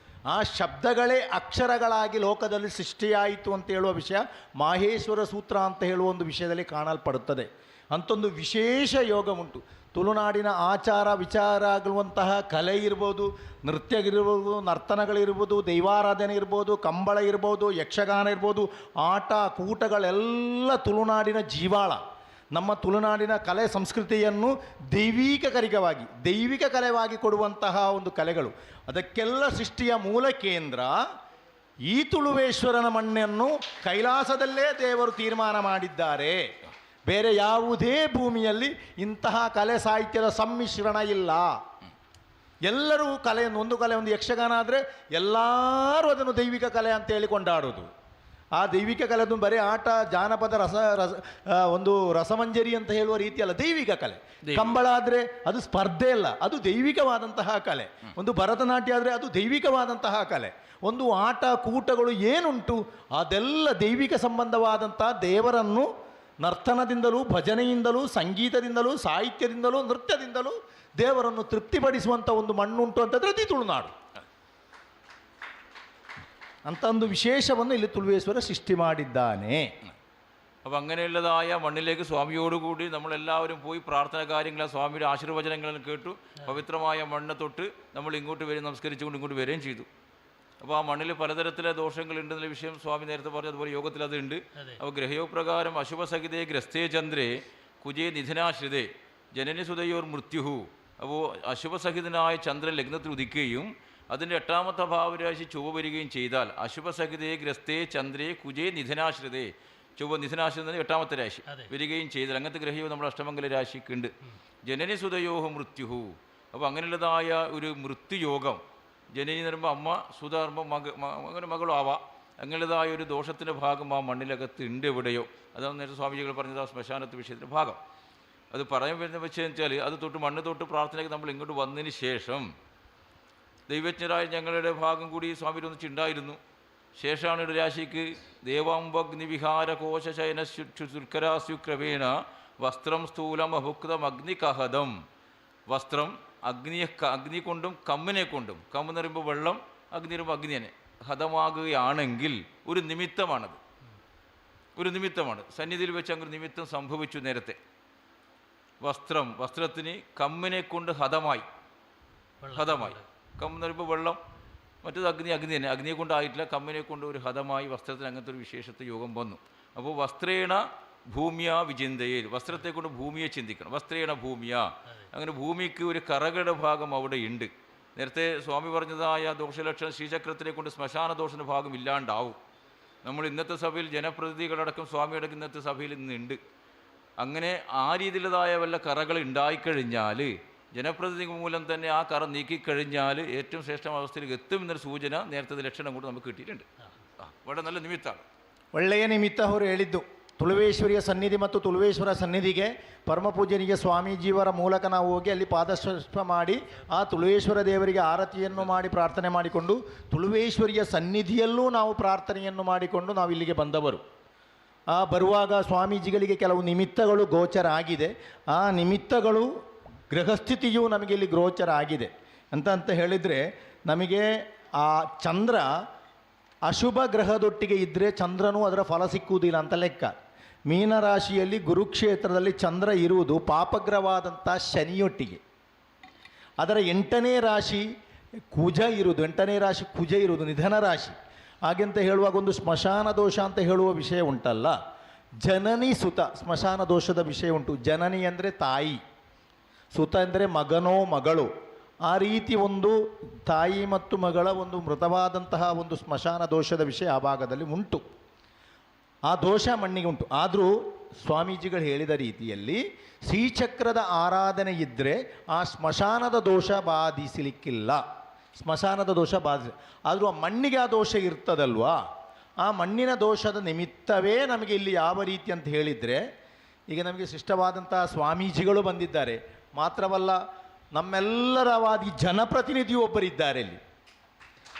Speaker 2: ಆ ಶಬ್ದಗಳೇ ಅಕ್ಷರಗಳಾಗಿ ಲೋಕದಲ್ಲಿ ಸೃಷ್ಟಿಯಾಯಿತು ಅಂತ ಹೇಳುವ ವಿಷಯ ಮಾಹೇಶ್ವರ ಸೂತ್ರ ಅಂತ ಹೇಳುವ ಒಂದು ವಿಷಯದಲ್ಲಿ ಕಾಣಲ್ಪಡುತ್ತದೆ. ಅಂಥೊಂದು ವಿಶೇಷ ಯೋಗ ಉಂಟು. ತುಳುನಾಡಿನ ಆಚಾರ ವಿಚಾರ ಆಗುವಂತಹ ಕಲೆ ಇರ್ಬೋದು, ನೃತ್ಯ ಇರ್ಬೋದು, ನರ್ತನಗಳಿರ್ಬೋದು, ದೈವಾರಾಧನೆ ಇರ್ಬೋದು, ಕಂಬಳ ಇರ್ಬೋದು, ಯಕ್ಷಗಾನ ಇರ್ಬೋದು, ಆಟ ಕೂಟಗಳೆಲ್ಲ ತುಳುನಾಡಿನ ಜೀವಾಳ. ನಮ್ಮ ತುಳುನಾಡಿನ ಕಲೆ ಸಂಸ್ಕೃತಿಯನ್ನು ದೈವಿಕ ಕಲೆವಾಗಿ ಕೊಡುವಂತಹ ಒಂದು ಕಲೆಗಳು. ಅದಕ್ಕೆಲ್ಲ ಸೃಷ್ಟಿಯ ಮೂಲ ಕೇಂದ್ರ ಈ ತುಳುವೇಶ್ವರನ ಮಣ್ಣನ್ನು ಕೈಲಾಸದಲ್ಲೇ ದೇವರು ತೀರ್ಮಾನ ಮಾಡಿದ್ದಾರೆ. ಬೇರೆ ಯಾವುದೇ ಭೂಮಿಯಲ್ಲಿ ಇಂತಹ ಕಲೆ ಸಾಹಿತ್ಯದ ಸಮ್ಮಿಶ್ರಣ ಇಲ್ಲ. ಎಲ್ಲರೂ ಕಲೆಯನ್ನು, ಒಂದು ಕಲೆ, ಒಂದು ಯಕ್ಷಗಾನ ಆದರೆ ಎಲ್ಲರೂ ಅದನ್ನು ದೈವಿಕ ಕಲೆ ಅಂತ ಹೇಳಿ ಕೊಂಡಾಡೋದು. ಆ ದೈವಿಕ ಕಲೆದು ಬರೀ ಆಟ, ಜಾನಪದ ಒಂದು ರಸಮಂಜರಿ ಅಂತ ಹೇಳುವ ರೀತಿಯಲ್ಲ, ದೈವಿಕ ಕಲೆ. ಕಂಬಳ ಆದರೆ ಅದು ಸ್ಪರ್ಧೆ ಅಲ್ಲ, ಅದು ದೈವಿಕವಾದಂತಹ ಕಲೆ. ಒಂದು ಭರತನಾಟ್ಯ ಆದರೆ ಅದು ದೈವಿಕವಾದಂತಹ ಕಲೆ. ಒಂದು ಆಟ ಕೂಟಗಳು ಏನುಂಟು ಅದೆಲ್ಲ ದೈವಿಕ ಸಂಬಂಧವಾದಂತಹ ದೇವರನ್ನು ನರ್ತನದಿಂದಲೂ, ಭಜನೆಯಿಂದಲೂ, ಸಂಗೀತದಿಂದಲೂ, ಸಾಹಿತ್ಯದಿಂದಲೂ, ನೃತ್ಯದಿಂದಲೂ ದೇವರನ್ನು ತೃಪ್ತಿಪಡಿಸುವಂಥ ಒಂದು ಮಣ್ಣುಂಟು ಅಂತಂದರೆ ಅದು ತುಳುನಾಡು. ಅಂತ ಒಂದು വിശേഷವನ್ನು ಇಲ್ಲಿ ತುಳುವೇಶ್ವರ ಸೃಷ್ಟಿ ಮಾಡಿದ್ದಾನೆ.
Speaker 1: അപ്പോൾ അങ്ങനെയുള്ളതായ മണ്ണിലേക്ക് സ്വാമിയോടുകൂടി നമ്മളെല്ലാവരും പോയി പ്രാർത്ഥന കാര്യങ്ങൾ സ്വാമിയുടെ ആശീർവചനങ്ങളും കേട്ടു. പവിത്രമായ മണ്ണ് തൊട്ട് നമ്മൾ ഇങ്ങോട്ട് വരും, നമസ്കരിച്ചുകൊണ്ട് ഇങ്ങോട്ട് വരികയും ചെയ്തു. അപ്പോൾ ആ മണ്ണിൽ പലതരത്തിലെ ദോഷങ്ങളുണ്ടെന്നുള്ള വിഷയം സ്വാമി നേരത്തെ പറഞ്ഞു, അതുപോലെ യോഗത്തിൽ അതുണ്ട്. അപ്പോൾ ഗ്രഹയോഗപ്രകാരം അശുഭസഹിതേ ഗ്രസ്തേ ചന്ദ്രേ കുജേ നിധനാശ്രിതേ ജനനി സുതയോർ മൃത്യുഹു. അപ്പോൾ അശുഭസഹിതനായ ചന്ദ്രൻ ലഗ്നത്തിൽ ഉദിക്കുകയും അതിൻ്റെ 8ാമത്തെ ഭാവരാശി ചൊവ്വ വരികയും ചെയ്താൽ അശുഭസഹിതേ ഗ്രസ്തേ ചന്ദ്രേ കുജേ നിധനാശ്രിതേ, ചൊവ്വ നിധനാശ്രിതം 8ാമത്തെ രാശി വരികയും ചെയ്താൽ അങ്ങനത്തെ ഗ്രഹയോഗം നമ്മുടെ അഷ്ടമംഗല രാശിക്കുണ്ട്. ജനനി സുതയോഹ മൃത്യുഹു. അപ്പോൾ അങ്ങനെയുള്ളതായ ഒരു മൃത്യുയോഗം, ജനനി എന്ന് പറയുമ്പോൾ അമ്മ, സുത പറയുമ്പോൾ അങ്ങനെ മകളും ആവാം, അങ്ങനെയുള്ളതായ ഒരു ദോഷത്തിൻ്റെ ഭാഗം ആ മണ്ണിലകത്ത് ഉണ്ട് എവിടെയോ. അതാണ് നേരത്തെ സ്വാമിജികൾ പറഞ്ഞത് ആ ശ്മശാനത്തെ വിഷയത്തിൻ്റെ ഭാഗം. അത് പറയാൻ വരുന്ന വെച്ചാൽ അത് തൊട്ട് മണ്ണ് തൊട്ട് പ്രാർത്ഥനയ്ക്ക് നമ്മൾ ഇങ്ങോട്ട് വന്നതിന് ശേഷം ദൈവജ്ഞരായ ഞങ്ങളുടെ ഭാഗം കൂടി സ്വാമിയിൽ ഒന്നിച്ചുണ്ടായിരുന്നു. ശേഷമാണ് ഒരു രാശിക്ക് ദേവാംബഗ്നിവിഹാര കോശശയന ശുൽക്കരാസ്യുക്രമേണ വസ്ത്രം സ്ഥൂലം അഭുക്തം അഗ്നികഹദം. വസ്ത്രം അഗ്നി കൊണ്ടും കമ്മിനെ കൊണ്ടും, കമ്മെന്ന് പറയുമ്പോൾ വെള്ളം, അഗ്നി പറയുമ്പോൾ അഗ്നി തന്നെ, ഹതമാകുകയാണെങ്കിൽ ഒരു നിമിത്തമാണത്, ഒരു നിമിത്തമാണ്. സന്നിധിയിൽ വെച്ച് അങ്ങനെ നിമിത്തം സംഭവിച്ചു നേരത്തെ. വസ്ത്രത്തിന് കമ്മിനെ കൊണ്ട് ഹതമായി. കമ്മെന്ന് പറയുമ്പോൾ വെള്ളം, മറ്റേത് അഗ്നി തന്നെ, അഗ്നിയെ കൊണ്ടായിട്ടില്ല, കമ്മിനെ കൊണ്ട് ഒരു ഹതമായി വസ്ത്രത്തിന് അങ്ങനത്തെ ഒരു വിശേഷത്തെ യോഗം വന്നു. അപ്പോൾ വസ്ത്രേണ ഭൂമിയ വിചിന്തയിൽ, വസ്ത്രത്തെ കൊണ്ട് ഭൂമിയെ ചിന്തിക്കണം. വസ്ത്രേണ ഭൂമിയ, അങ്ങനെ ഭൂമിക്ക് ഒരു കറകളുടെ ഭാഗം അവിടെ ഉണ്ട്. നേരത്തെ സ്വാമി പറഞ്ഞതായ ദോഷലക്ഷണം ശ്രീചക്രത്തിനെ കൊണ്ട് ശ്മശാന ദോഷത്തിൻ്റെ ഭാഗം ഇല്ലാണ്ടാവും. നമ്മൾ ഇന്നത്തെ സഭയിൽ ജനപ്രതിനിധികളടക്കം സ്വാമിയടക്കം ഇന്നത്തെ സഭയിൽ ഇന്നുണ്ട്. അങ്ങനെ ആ രീതിയിലുള്ളതായ വല്ല കറകൾ ഉണ്ടായിക്കഴിഞ്ഞാൽ, ജനപ്രതിനിധി മൂലം തന്നെ ആ കറ നീക്കിക്കഴിഞ്ഞാൽ ഏറ്റവും ശ്രേഷ്ഠ അവസ്ഥയിലേക്ക് എത്തും എന്നൊരു സൂചന നേരത്തെ ലക്ഷണം കൊണ്ട് നമുക്ക് കിട്ടിയിട്ടുണ്ട്. വളരെ നല്ല ನಿಮಿತ್ತമാണ്.
Speaker 2: ಒಳ್ಳೆಯ ನಿಮಿತ್ತ ಅವರು ಹೇಳಿದ್ದು. ತುಳುವೇಶ್ವರಿಯ ಸನ್ನಿಧಿ ಮತ್ತು ತುಳುವೇಶ್ವರ ಸನ್ನಿಧಿಗೆ ಪರಮಪೂಜ್ಯನಿಗೆ ಸ್ವಾಮೀಜಿಯವರ ಮೂಲಕ ನಾವು ಹೋಗಿ ಅಲ್ಲಿ ಪಾದಸ್ಪರ್ಶ ಮಾಡಿ ಆ ತುಳುವೇಶ್ವರ ದೇವರಿಗೆ ಆರತಿಯನ್ನು ಮಾಡಿ ಪ್ರಾರ್ಥನೆ ಮಾಡಿಕೊಂಡು ತುಳುವೇಶ್ವರಿಯ ಸನ್ನಿಧಿಯಲ್ಲೂ ನಾವು ಪ್ರಾರ್ಥನೆಯನ್ನು ಮಾಡಿಕೊಂಡು ನಾವು ಇಲ್ಲಿಗೆ ಬಂದವರು. ಆ ಬರುವಾಗ ಸ್ವಾಮೀಜಿಗಳಿಗೆ ಕೆಲವು ನಿಮಿತ್ತಗಳು ಗೋಚರ ಆಗಿದೆ. ಆ ನಿಮಿತ್ತಗಳು ಗೃಹಸ್ಥಿತಿಯೂ ನಮಗೆ ಇಲ್ಲಿ ಗೋಚರ ಆಗಿದೆ ಅಂತ ಹೇಳಿದರೆ, ನಮಗೆ ಆ ಚಂದ್ರ ಅಶುಭ ಗ್ರಹದೊಟ್ಟಿಗೆ ಇದ್ದರೆ ಚಂದ್ರನೂ ಅದರ ಫಲ ಸಿಕ್ಕುವುದಿಲ್ಲ ಅಂತ ಲೆಕ್ಕ. ಮೀನರಾಶಿಯಲ್ಲಿ ಗುರುಕ್ಷೇತ್ರದಲ್ಲಿ ಚಂದ್ರ ಇರುವುದು ಪಾಪಗ್ರಹವಾದಂಥ ಶನಿಯೊಟ್ಟಿಗೆ. ಅದರ 8ನೇ ರಾಶಿ ಕುಜ ಇರುವುದು, 8ನೇ ರಾಶಿ ಕುಜ ಇರುವುದು ನಿಧನ ರಾಶಿ. ಹಾಗೆಂತ ಹೇಳುವಾಗ ಒಂದು ಸ್ಮಶಾನ ದೋಷ ಅಂತ ಹೇಳುವ ವಿಷಯ ಉಂಟಲ್ಲ, ಜನನಿ ಸುತ ಸ್ಮಶಾನ ದೋಷದ ವಿಷಯ ಉಂಟು. ಜನನಿ ಅಂದರೆ ತಾಯಿ, ಸುತ ಅಂದರೆ ಮಗನೋ ಮಗಳು. ಆ ರೀತಿ ಒಂದು ತಾಯಿ ಮತ್ತು ಮಗಳ ಒಂದು ಮೃತವಾದಂತಹ ಒಂದು ಸ್ಮಶಾನ ದೋಷದ ವಿಷಯ ಆ ಭಾಗದಲ್ಲಿ ಉಂಟು. ಆ ದೋಷ ಮಣ್ಣಿಗೆ ಉಂಟು. ಆದರೂ ಸ್ವಾಮೀಜಿಗಳು ಹೇಳಿದ ರೀತಿಯಲ್ಲಿ ಶ್ರೀಚಕ್ರದ ಆರಾಧನೆ ಇದ್ದರೆ ಆ ಸ್ಮಶಾನದ ದೋಷ ಬಾಧಿಸಲಿಕ್ಕಿಲ್ಲ. ಸ್ಮಶಾನದ ದೋಷ ಆದರೂ ಆ ಮಣ್ಣಿಗೆ ಆ ದೋಷ ಇರ್ತದಲ್ವಾ, ಆ ಮಣ್ಣಿನ ದೋಷದ ನಿಮಿತ್ತವೇ ನಮಗೆ ಇಲ್ಲಿ ಯಾವ ರೀತಿ ಅಂತ ಹೇಳಿದರೆ, ಈಗ ನಮಗೆ ಶಿಷ್ಟವಾದಂಥ ಸ್ವಾಮೀಜಿಗಳು ಬಂದಿದ್ದಾರೆ. ಮಾತ್ರವಲ್ಲ, ನಮ್ಮೆಲ್ಲರವಾದಿ ಜನಪ್ರತಿನಿಧಿಯು ಒಬ್ಬರಿದ್ದಾರೆ ಇಲ್ಲಿ.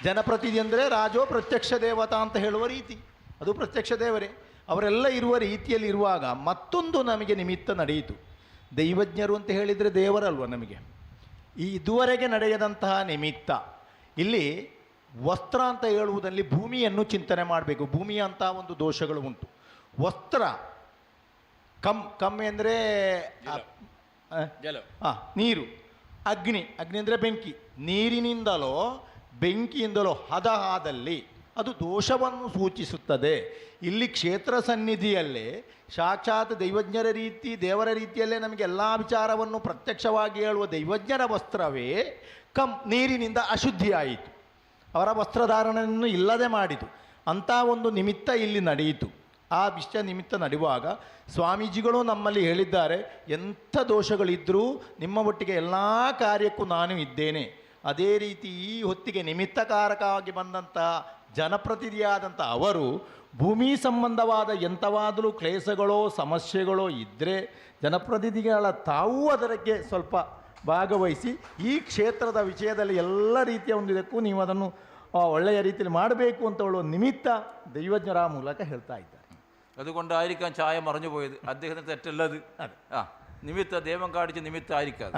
Speaker 2: ಜನಪ್ರತಿನಿಧಿ ಅಂದರೆ ರಾಜೋ ಪ್ರತ್ಯಕ್ಷ ದೇವತಾ ಅಂತ ಹೇಳುವ ರೀತಿ, ಅದು ಪ್ರತ್ಯಕ್ಷ ದೇವರೇ. ಅವರೆಲ್ಲ ಇರುವ ರೀತಿಯಲ್ಲಿ ಇರುವಾಗ ಮತ್ತೊಂದು ನಮಗೆ ನಿಮಿತ್ತ ನಡೆಯಿತು. ದೈವಜ್ಞರು ಅಂತ ಹೇಳಿದರೆ ದೇವರಲ್ವ ನಮಗೆ. ಈ ಇದುವರೆಗೆ ನಡೆಯದಂತಹ ನಿಮಿತ್ತ ಇಲ್ಲಿ ವಸ್ತ್ರ ಅಂತ ಹೇಳುವುದರಲ್ಲಿ ಭೂಮಿಯನ್ನು ಚಿಂತನೆ ಮಾಡಬೇಕು. ಭೂಮಿಯ ಅಂತ ಒಂದು ದೋಷಗಳು ಉಂಟು. ವಸ್ತ್ರ ಕಮ್ಮಿ ಅಂದರೆ ನೀರು, ಅಗ್ನಿ ಅಂದರೆ ಬೆಂಕಿ. ನೀರಿನಿಂದಲೋ ಬೆಂಕಿಯಿಂದಲೋ ಹದ ಆದಲ್ಲಿ ಅದು ದೋಷವನ್ನು ಸೂಚಿಸುತ್ತದೆ. ಇಲ್ಲಿ ಕ್ಷೇತ್ರ ಸನ್ನಿಧಿಯಲ್ಲೇ ಸಾಕ್ಷಾತ್ ದೈವಜ್ಞರ ರೀತಿ, ದೇವರ ರೀತಿಯಲ್ಲೇ ನಮಗೆ ಎಲ್ಲ ವಿಚಾರವನ್ನು ಪ್ರತ್ಯಕ್ಷವಾಗಿ ಹೇಳುವ ದೈವಜ್ಞರ ವಸ್ತ್ರವೇ ನೀರಿನಿಂದ ಅಶುದ್ಧಿಯಾಯಿತು, ಅವರ ವಸ್ತ್ರಧಾರಣೆಯನ್ನು ಇಲ್ಲದೆ ಮಾಡಿತು. ಅಂಥ ಒಂದು ನಿಮಿತ್ತ ಇಲ್ಲಿ ನಡೆಯಿತು. ಆ ವಿಷಯ ನಿಮಿತ್ತ ನಡೆಯುವಾಗ ಸ್ವಾಮೀಜಿಗಳು ನಮ್ಮಲ್ಲಿ ಹೇಳಿದ್ದಾರೆ, ಎಂಥ ದೋಷಗಳಿದ್ದರೂ ನಿಮ್ಮ ಒಟ್ಟಿಗೆ ಎಲ್ಲ ಕಾರ್ಯಕ್ಕೂ ನಾನು ಇದ್ದೇನೆ. ಅದೇ ರೀತಿ ಈ ಹೊತ್ತಿಗೆ ನಿಮಿತ್ತಕಾರಕವಾಗಿ ಬಂದಂಥ ಜನಪ್ರತಿನಿಧಿಯಾದಂಥ ಅವರು ಭೂಮಿ ಸಂಬಂಧವಾದ ಎಂಥವಾದರೂ ಕ್ಲೇಶಗಳೋ ಸಮಸ್ಯೆಗಳೋ ಇದ್ದರೆ ಜನಪ್ರತಿನಿಧಿಗಳ ತಾವೂ ಅದಕ್ಕೆ ಸ್ವಲ್ಪ ಭಾಗವಹಿಸಿ ಈ ಕ್ಷೇತ್ರದ ವಿಷಯದಲ್ಲಿ ಎಲ್ಲ ರೀತಿಯ ಒಂದು ಇದಕ್ಕೂ ನೀವು ಅದನ್ನು ಒಳ್ಳೆಯ ರೀತಿಯಲ್ಲಿ ಮಾಡಬೇಕು ಅಂತ ಹೇಳುವ ನಿಮಿತ್ತ ದೈವಜ್ಞರ ಮೂಲಕ ಹೇಳ್ತಾ ಇದ್ದಾರೆ.
Speaker 1: അതുകൊണ്ടായിരിക്കാം ചായ മറഞ്ഞു പോയത്. അദ്ദേഹത്തിന് തെറ്റുള്ളത് നിമിത്ത ദൈവം കാണിച്ച നിമിത്തമായിരിക്കാം.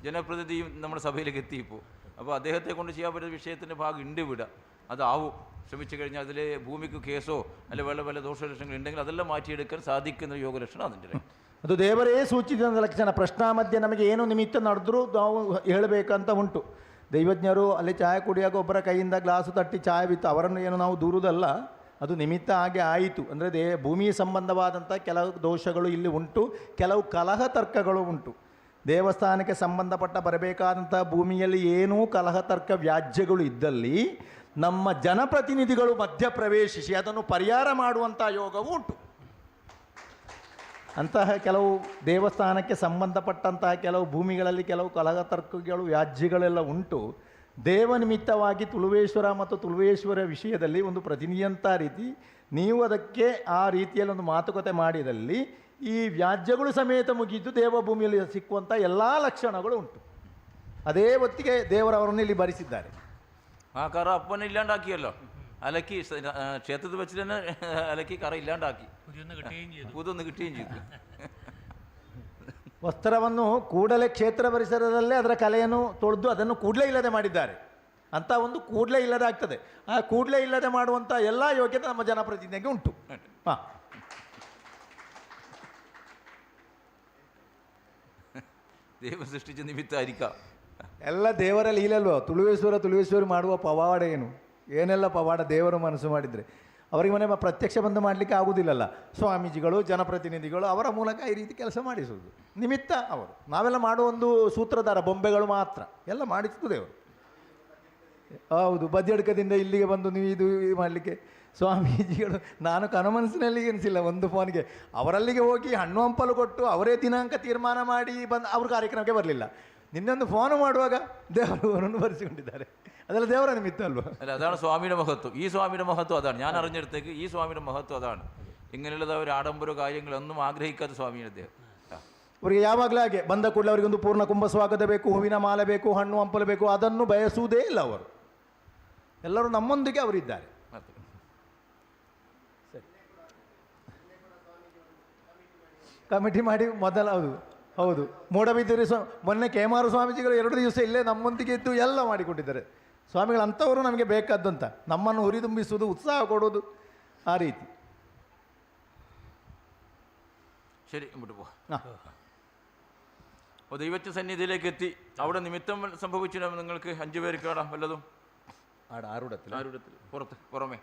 Speaker 1: ജനപ്രതിനിധിയും നമ്മുടെ സഭയിലേക്ക് എത്തിയപ്പോൾ അപ്പോൾ അദ്ദേഹത്തെ കൊണ്ട് ചെയ്യാൻ പറ്റുന്ന വിഷയത്തിൻ്റെ ഭാഗം ഉണ്ട് വിടുക, അതാവും. ശ്രമിച്ചു കഴിഞ്ഞാൽ അതിൽ ഭൂമിക്ക് കേസോ അല്ലെങ്കിൽ വല്ല ದೋಷಲಕ್ಷಣಗಳು ഉണ്ടെങ്കിൽ അതെല്ലാം ಮಾറ്റിയെടുക്കാൻ ಸಾಧಿക്കുന്ന ಯೋಗಲಕ್ಷಣ അതിൻ്റെ
Speaker 2: ಅದು ದೇವರೇ ಸೂಚಿಸಿದ ಲಕ್ಷಣ. ಪ್ರಶ್ನಾ ಮಧ್ಯೆ ನಮಗೆ ಏನು ನಿಮಿತ್ತ ನಡೆದ್ರೂ ನಾವು ಹೇಳಬೇಕಂತ ಉಂಟು. ದೈವಜ್ಞರು ಅಲ್ಲಿ ಚಾಯ್ ಕುಡಿಯಾಗ ಒಬ್ಬರ ಕೈಯಿಂದ ಗ್ಲಾಸು ತಟ್ಟಿ ಚಾಯ್ ಬಿತ್ತು, ಅವರನ್ನು ಏನು ನಾವು ದೂರುವುದಲ್ಲ, ಅದು ನಿಮಿತ್ತ ಹಾಗೆ ಆಯಿತು. ಅಂದರೆ ಭೂಮಿಯ ಸಂಬಂಧವಾದಂಥ ಕೆಲವು ದೋಷಗಳು ಇಲ್ಲಿ ಉಂಟು, ಕೆಲವು ಕಲಹ ತರ್ಕಗಳು ಉಂಟು. ದೇವಸ್ಥಾನಕ್ಕೆ ಸಂಬಂಧಪಟ್ಟ ಬರಬೇಕಾದಂಥ ಭೂಮಿಯಲ್ಲಿ ಏನೂ ಕಲಹ ತರ್ಕ ವ್ಯಾಜ್ಯಗಳು ಇದ್ದಲ್ಲಿ ನಮ್ಮ ಜನಪ್ರತಿನಿಧಿಗಳು ಮಧ್ಯ ಪ್ರವೇಶಿಸಿ ಅದನ್ನು ಪರಿಹಾರ ಮಾಡುವಂಥ ಯೋಗವೂ ಉಂಟು. ಅಂತಹ ಕೆಲವು ದೇವಸ್ಥಾನಕ್ಕೆ ಸಂಬಂಧಪಟ್ಟಂತಹ ಕೆಲವು ಭೂಮಿಗಳಲ್ಲಿ ಕೆಲವು ಕಲಹ ತರ್ಕಗಳು ವ್ಯಾಜ್ಯಗಳೆಲ್ಲ ಉಂಟು. ದೇವನಿಮಿತ್ತವಾಗಿ ತುಳುವೇಶ್ವರ ಮತ್ತು ತುಳುವೇಶ್ವರ ವಿಷಯದಲ್ಲಿ ಒಂದು ಪ್ರತಿನಿಧಿಯಂಥ ರೀತಿ ನೀವು ಅದಕ್ಕೆ ಆ ರೀತಿಯಲ್ಲಿ ಒಂದು ಮಾತುಕತೆ ಮಾಡಿದಲ್ಲಿ ಈ ವ್ಯಾಜ್ಯಗಳು ಸಮೇತ ಮುಗಿದು ದೇವಭೂಮಿಯಲ್ಲಿ ಸಿಕ್ಕುವಂಥ ಎಲ್ಲ ಲಕ್ಷಣಗಳು ಉಂಟು. ಅದೇ ಹೊತ್ತಿಗೆ ದೇವರವರನ್ನು ಇಲ್ಲಿ ಭರಿಸಿದ್ದಾರೆ.
Speaker 1: ആ കറ അപ്പനെ ഇല്ലാണ്ടാക്കിയല്ലോ, അലക്കി ക്ഷേത്രത്തിൽ വെച്ചിട്ട് തന്നെ അലക്കി കറ ഇല്ലാണ്ടാക്കി, പുതൊന്ന് കിട്ടുകയും ചെയ്തു.
Speaker 2: ವಸ್ತ್ರವನ್ನು ಕೂಡಲೇ ಕ್ಷೇತ್ರ ಪರಿಸರದಲ್ಲೇ ಅದರ ಕಲೆಯನ್ನು ತೊಳೆದು ಅದನ್ನು ಕೂಡಲೇ ಇಲ್ಲದೆ ಮಾಡಿದ್ದಾರೆ. ಅಂಥ ಒಂದು ಕೂಡಲೇ ಇಲ್ಲದೆ ಆಗ್ತದೆ. ಆ ಕೂಡಲೇ ಇಲ್ಲದೆ ಮಾಡುವಂಥ ಎಲ್ಲ ಯೋಗ್ಯತೆ ನಮ್ಮ ಜನಪ್ರತಿನಿಧಿಗೆ ಉಂಟು. ಹಾಂ,
Speaker 1: ದೇವ ಸೃಷ್ಟಿച്ച ನಿಮಿತ್ತ
Speaker 2: ಎಲ್ಲ ದೇವರ ಲೀಲಲ್ವೋ. ತುಳುವೇಶ್ವರಿ ಮಾಡುವ ಪವಾಡ ಏನೆಲ್ಲ ಪವಾಡ ದೇವರು ಮನಸ್ಸು ಮಾಡಿದರೆ ಅವರಿಗೆ ಮನೆ ಪ್ರತ್ಯಕ್ಷ ಬಂದು ಮಾಡಲಿಕ್ಕೆ ಆಗುವುದಿಲ್ಲಲ್ಲ. ಸ್ವಾಮೀಜಿಗಳು, ಜನಪ್ರತಿನಿಧಿಗಳು ಅವರ ಮೂಲಕ ಈ ರೀತಿ ಕೆಲಸ ಮಾಡಿಸುವುದು ನಿಮಿತ್ತ ಅವರು. ನಾವೆಲ್ಲ ಮಾಡುವ ಒಂದು ಸೂತ್ರಧಾರ, ಬೊಂಬೆಗಳು ಮಾತ್ರ, ಎಲ್ಲ ಮಾಡಿಸುವುದು ದೇವರು. ಹೌದು, ಬದಿಯಡ್ಕದಿಂದ ಇಲ್ಲಿಗೆ ಬಂದು ನೀವು ಇದು ಮಾಡಲಿಕ್ಕೆ ಸ್ವಾಮೀಜಿಗಳು, ನಾನು ಕನಮನಸ್ಸಿನಲ್ಲಿ ಎನಿಸಿಲ್ಲ ಒಂದು ಫೋನ್ಗೆ ಅವರಲ್ಲಿಗೆ ಹೋಗಿ ಹಣ್ಣು ಹಂಪಲು ಕೊಟ್ಟು ಅವರೇ ದಿನಾಂಕ ತೀರ್ಮಾನ ಮಾಡಿ ಬಂದು ಅವ್ರ ಕಾರ್ಯಕ್ರಮಕ್ಕೆ ಬರಲಿಲ್ಲ. ನಿನ್ನೊಂದು ಫೋನ್ ಮಾಡುವಾಗ ದೇವರನ್ನು ಬರೆಸಿಕೊಂಡಿದ್ದಾರೆ. ಅದೆಲ್ಲ ದೇವರ ನಿಮಿತ್ತ ಅಲ್ವಾ?
Speaker 1: അല്ല, അതാണ് സ്വാമിയുടെ മഹത്വം. ഈ സ്വാമിയുടെ മഹത്വം അതാണ്. ഞാൻ അറിഞ്ഞെടുത്തേക്ക് ഈ സ്വാമിയുടെ മഹത്വം അതാണ്. ഇങ്ങനെയുള്ളത് ഒരു ആഡംബര കാര്യങ്ങളൊന്നും ആഗ്രഹിക്കാത്ത സ്വാമിയാണ് അദ്ദേഹം.
Speaker 2: ಅವರಿಗೆ ಯಾವಾಗಲೂ ಹಾಗೆ ಬಂದ ಕೂಡಲೇ ಅವರಿಗೊಂದು ಪೂರ್ಣ ಕುಂಭ ಸ್ವಾಗತ ಬೇಕು, ಹೂವಿನ ಮಾಲೆ ಬೇಕು, ಹಣ್ಣು ಹಂಪಲು ಬೇಕು, ಅದನ್ನು ಬಯಸುವುದೇ ಇಲ್ಲ ಅವರು. ಎಲ್ಲರೂ ನಮ್ಮೊಂದಿಗೆ ಅವರಿದ್ದಾರೆ. ಸರಿ, ಕಮಿಟಿ ಮಾಡಿ ಮೊದಲ ಹೌದು ಮೂಡಬಿದ್ದಿರಿ ಮೊನ್ನೆ ಕೇಮಾರು ಸ್ವಾಮೀಜಿಗಳು 2 ದಿವಸ ಇಲ್ಲೇ ನಮ್ಮೊಂದಿಗೆ ಇದ್ದು ಎಲ್ಲ ಮಾಡಿಕೊಟ್ಟಿದ್ದಾರೆ. ಸ್ವಾಮಿಗಳು ಅಂಥವರು ನಮಗೆ ಬೇಕಾದಂತ ನಮ್ಮನ್ನು ಹುರಿದುಂಬಿಸುವುದು, ಉತ್ಸಾಹ ಕೊಡೋದು, ಆ ರೀತಿ.
Speaker 1: ശരി, ഇങ്ങോട്ട് പോവാം. അപ്പോൾ ദൈവച്ച സന്നിധിയിലേക്ക് എത്തി. അവിടെ നിമിത്തം സംഭവിച്ചിട്ട് നിങ്ങൾക്ക് 5 പേർക്ക് കാണാം വല്ലതും ആരുടത്തിൽ പുറമേ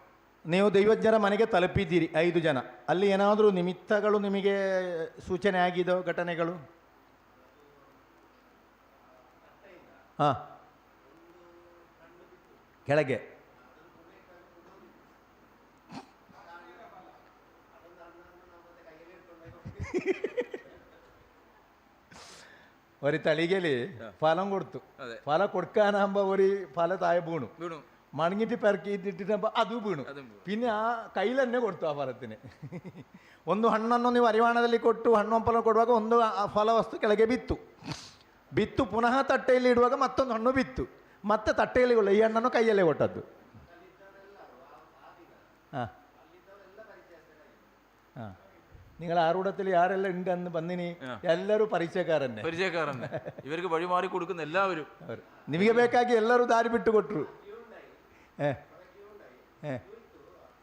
Speaker 2: ನೀವು ದೈವಜ್ಞರ ಮನೆಗೆ ತಲುಪಿದ್ದೀರಿ 5 ಜನ. ಅಲ್ಲಿ ಏನಾದರೂ ನಿಮಿತ್ತಗಳು ನಿಮಗೆ ಸೂಚನೆ ಆಗಿದೋ, ಘಟನೆಗಳು? ಹಾಂ, ಕೆಳಗೆ ഒരു തളികല് ഫലം കൊടുത്തു. ഫല കൊടുക്കാനാകുമ്പോ ഒരു ഫല താഴെ വീണു. മണങ്ങിട്ട് പെറുക്കിയിട്ടിട്ടുമ്പോ അത് വീണു. പിന്നെ ആ കയ്യിൽ തന്നെ കൊടുത്തു ആ ಫಲത്തിന്. ಒಂದು ಹಣ್ಣನ್ನು ನೀವು ಅರಿವಾಣದಲ್ಲಿ ಕೊಟ್ಟು ಹಣ್ಣು ಹಂಪಲ ಕೊಡುವಾಗ ಒಂದು ಫಲ ವಸ್ತು ಕೆಳಗೆ ಬಿತ್ತು ಪುನಃ ತಟ್ಟೆಯಲ್ಲಿ ಇಡುವಾಗ ಮತ್ತೊಂದು ಹಣ್ಣು ಬಿತ್ತು, ಮತ್ತೆ ತಟ್ಟೆಯಲ್ಲಿ ಈ ಹಣ್ಣನ್ನು ಕೈಯಲ್ಲೇ ಕೊಟ್ಟದ್ದು. ಹಾಂ ಹಾಂ, നിങ്ങൾ ആറൂടത്തിൽ ಯಾರೆಲ್ಲ ഉണ്ടെന്ന് ಬಂದಿನಿ ಎಲ್ಲರೂ ಪರಿಚಯಕಾರನ್ನೇ
Speaker 1: ಇವರಿಗೆ ಬಳಿ ಮಾರಿ ಕೊಡುക്കുന്ന ಎಲ್ಲവരും
Speaker 2: ನಿಮಗೆ ಬೇಕಾಗಿ ಎಲ್ಲರೂ ದಾರಿ ಬಿಟ್ಟು ಕೊಟ್ಟರು.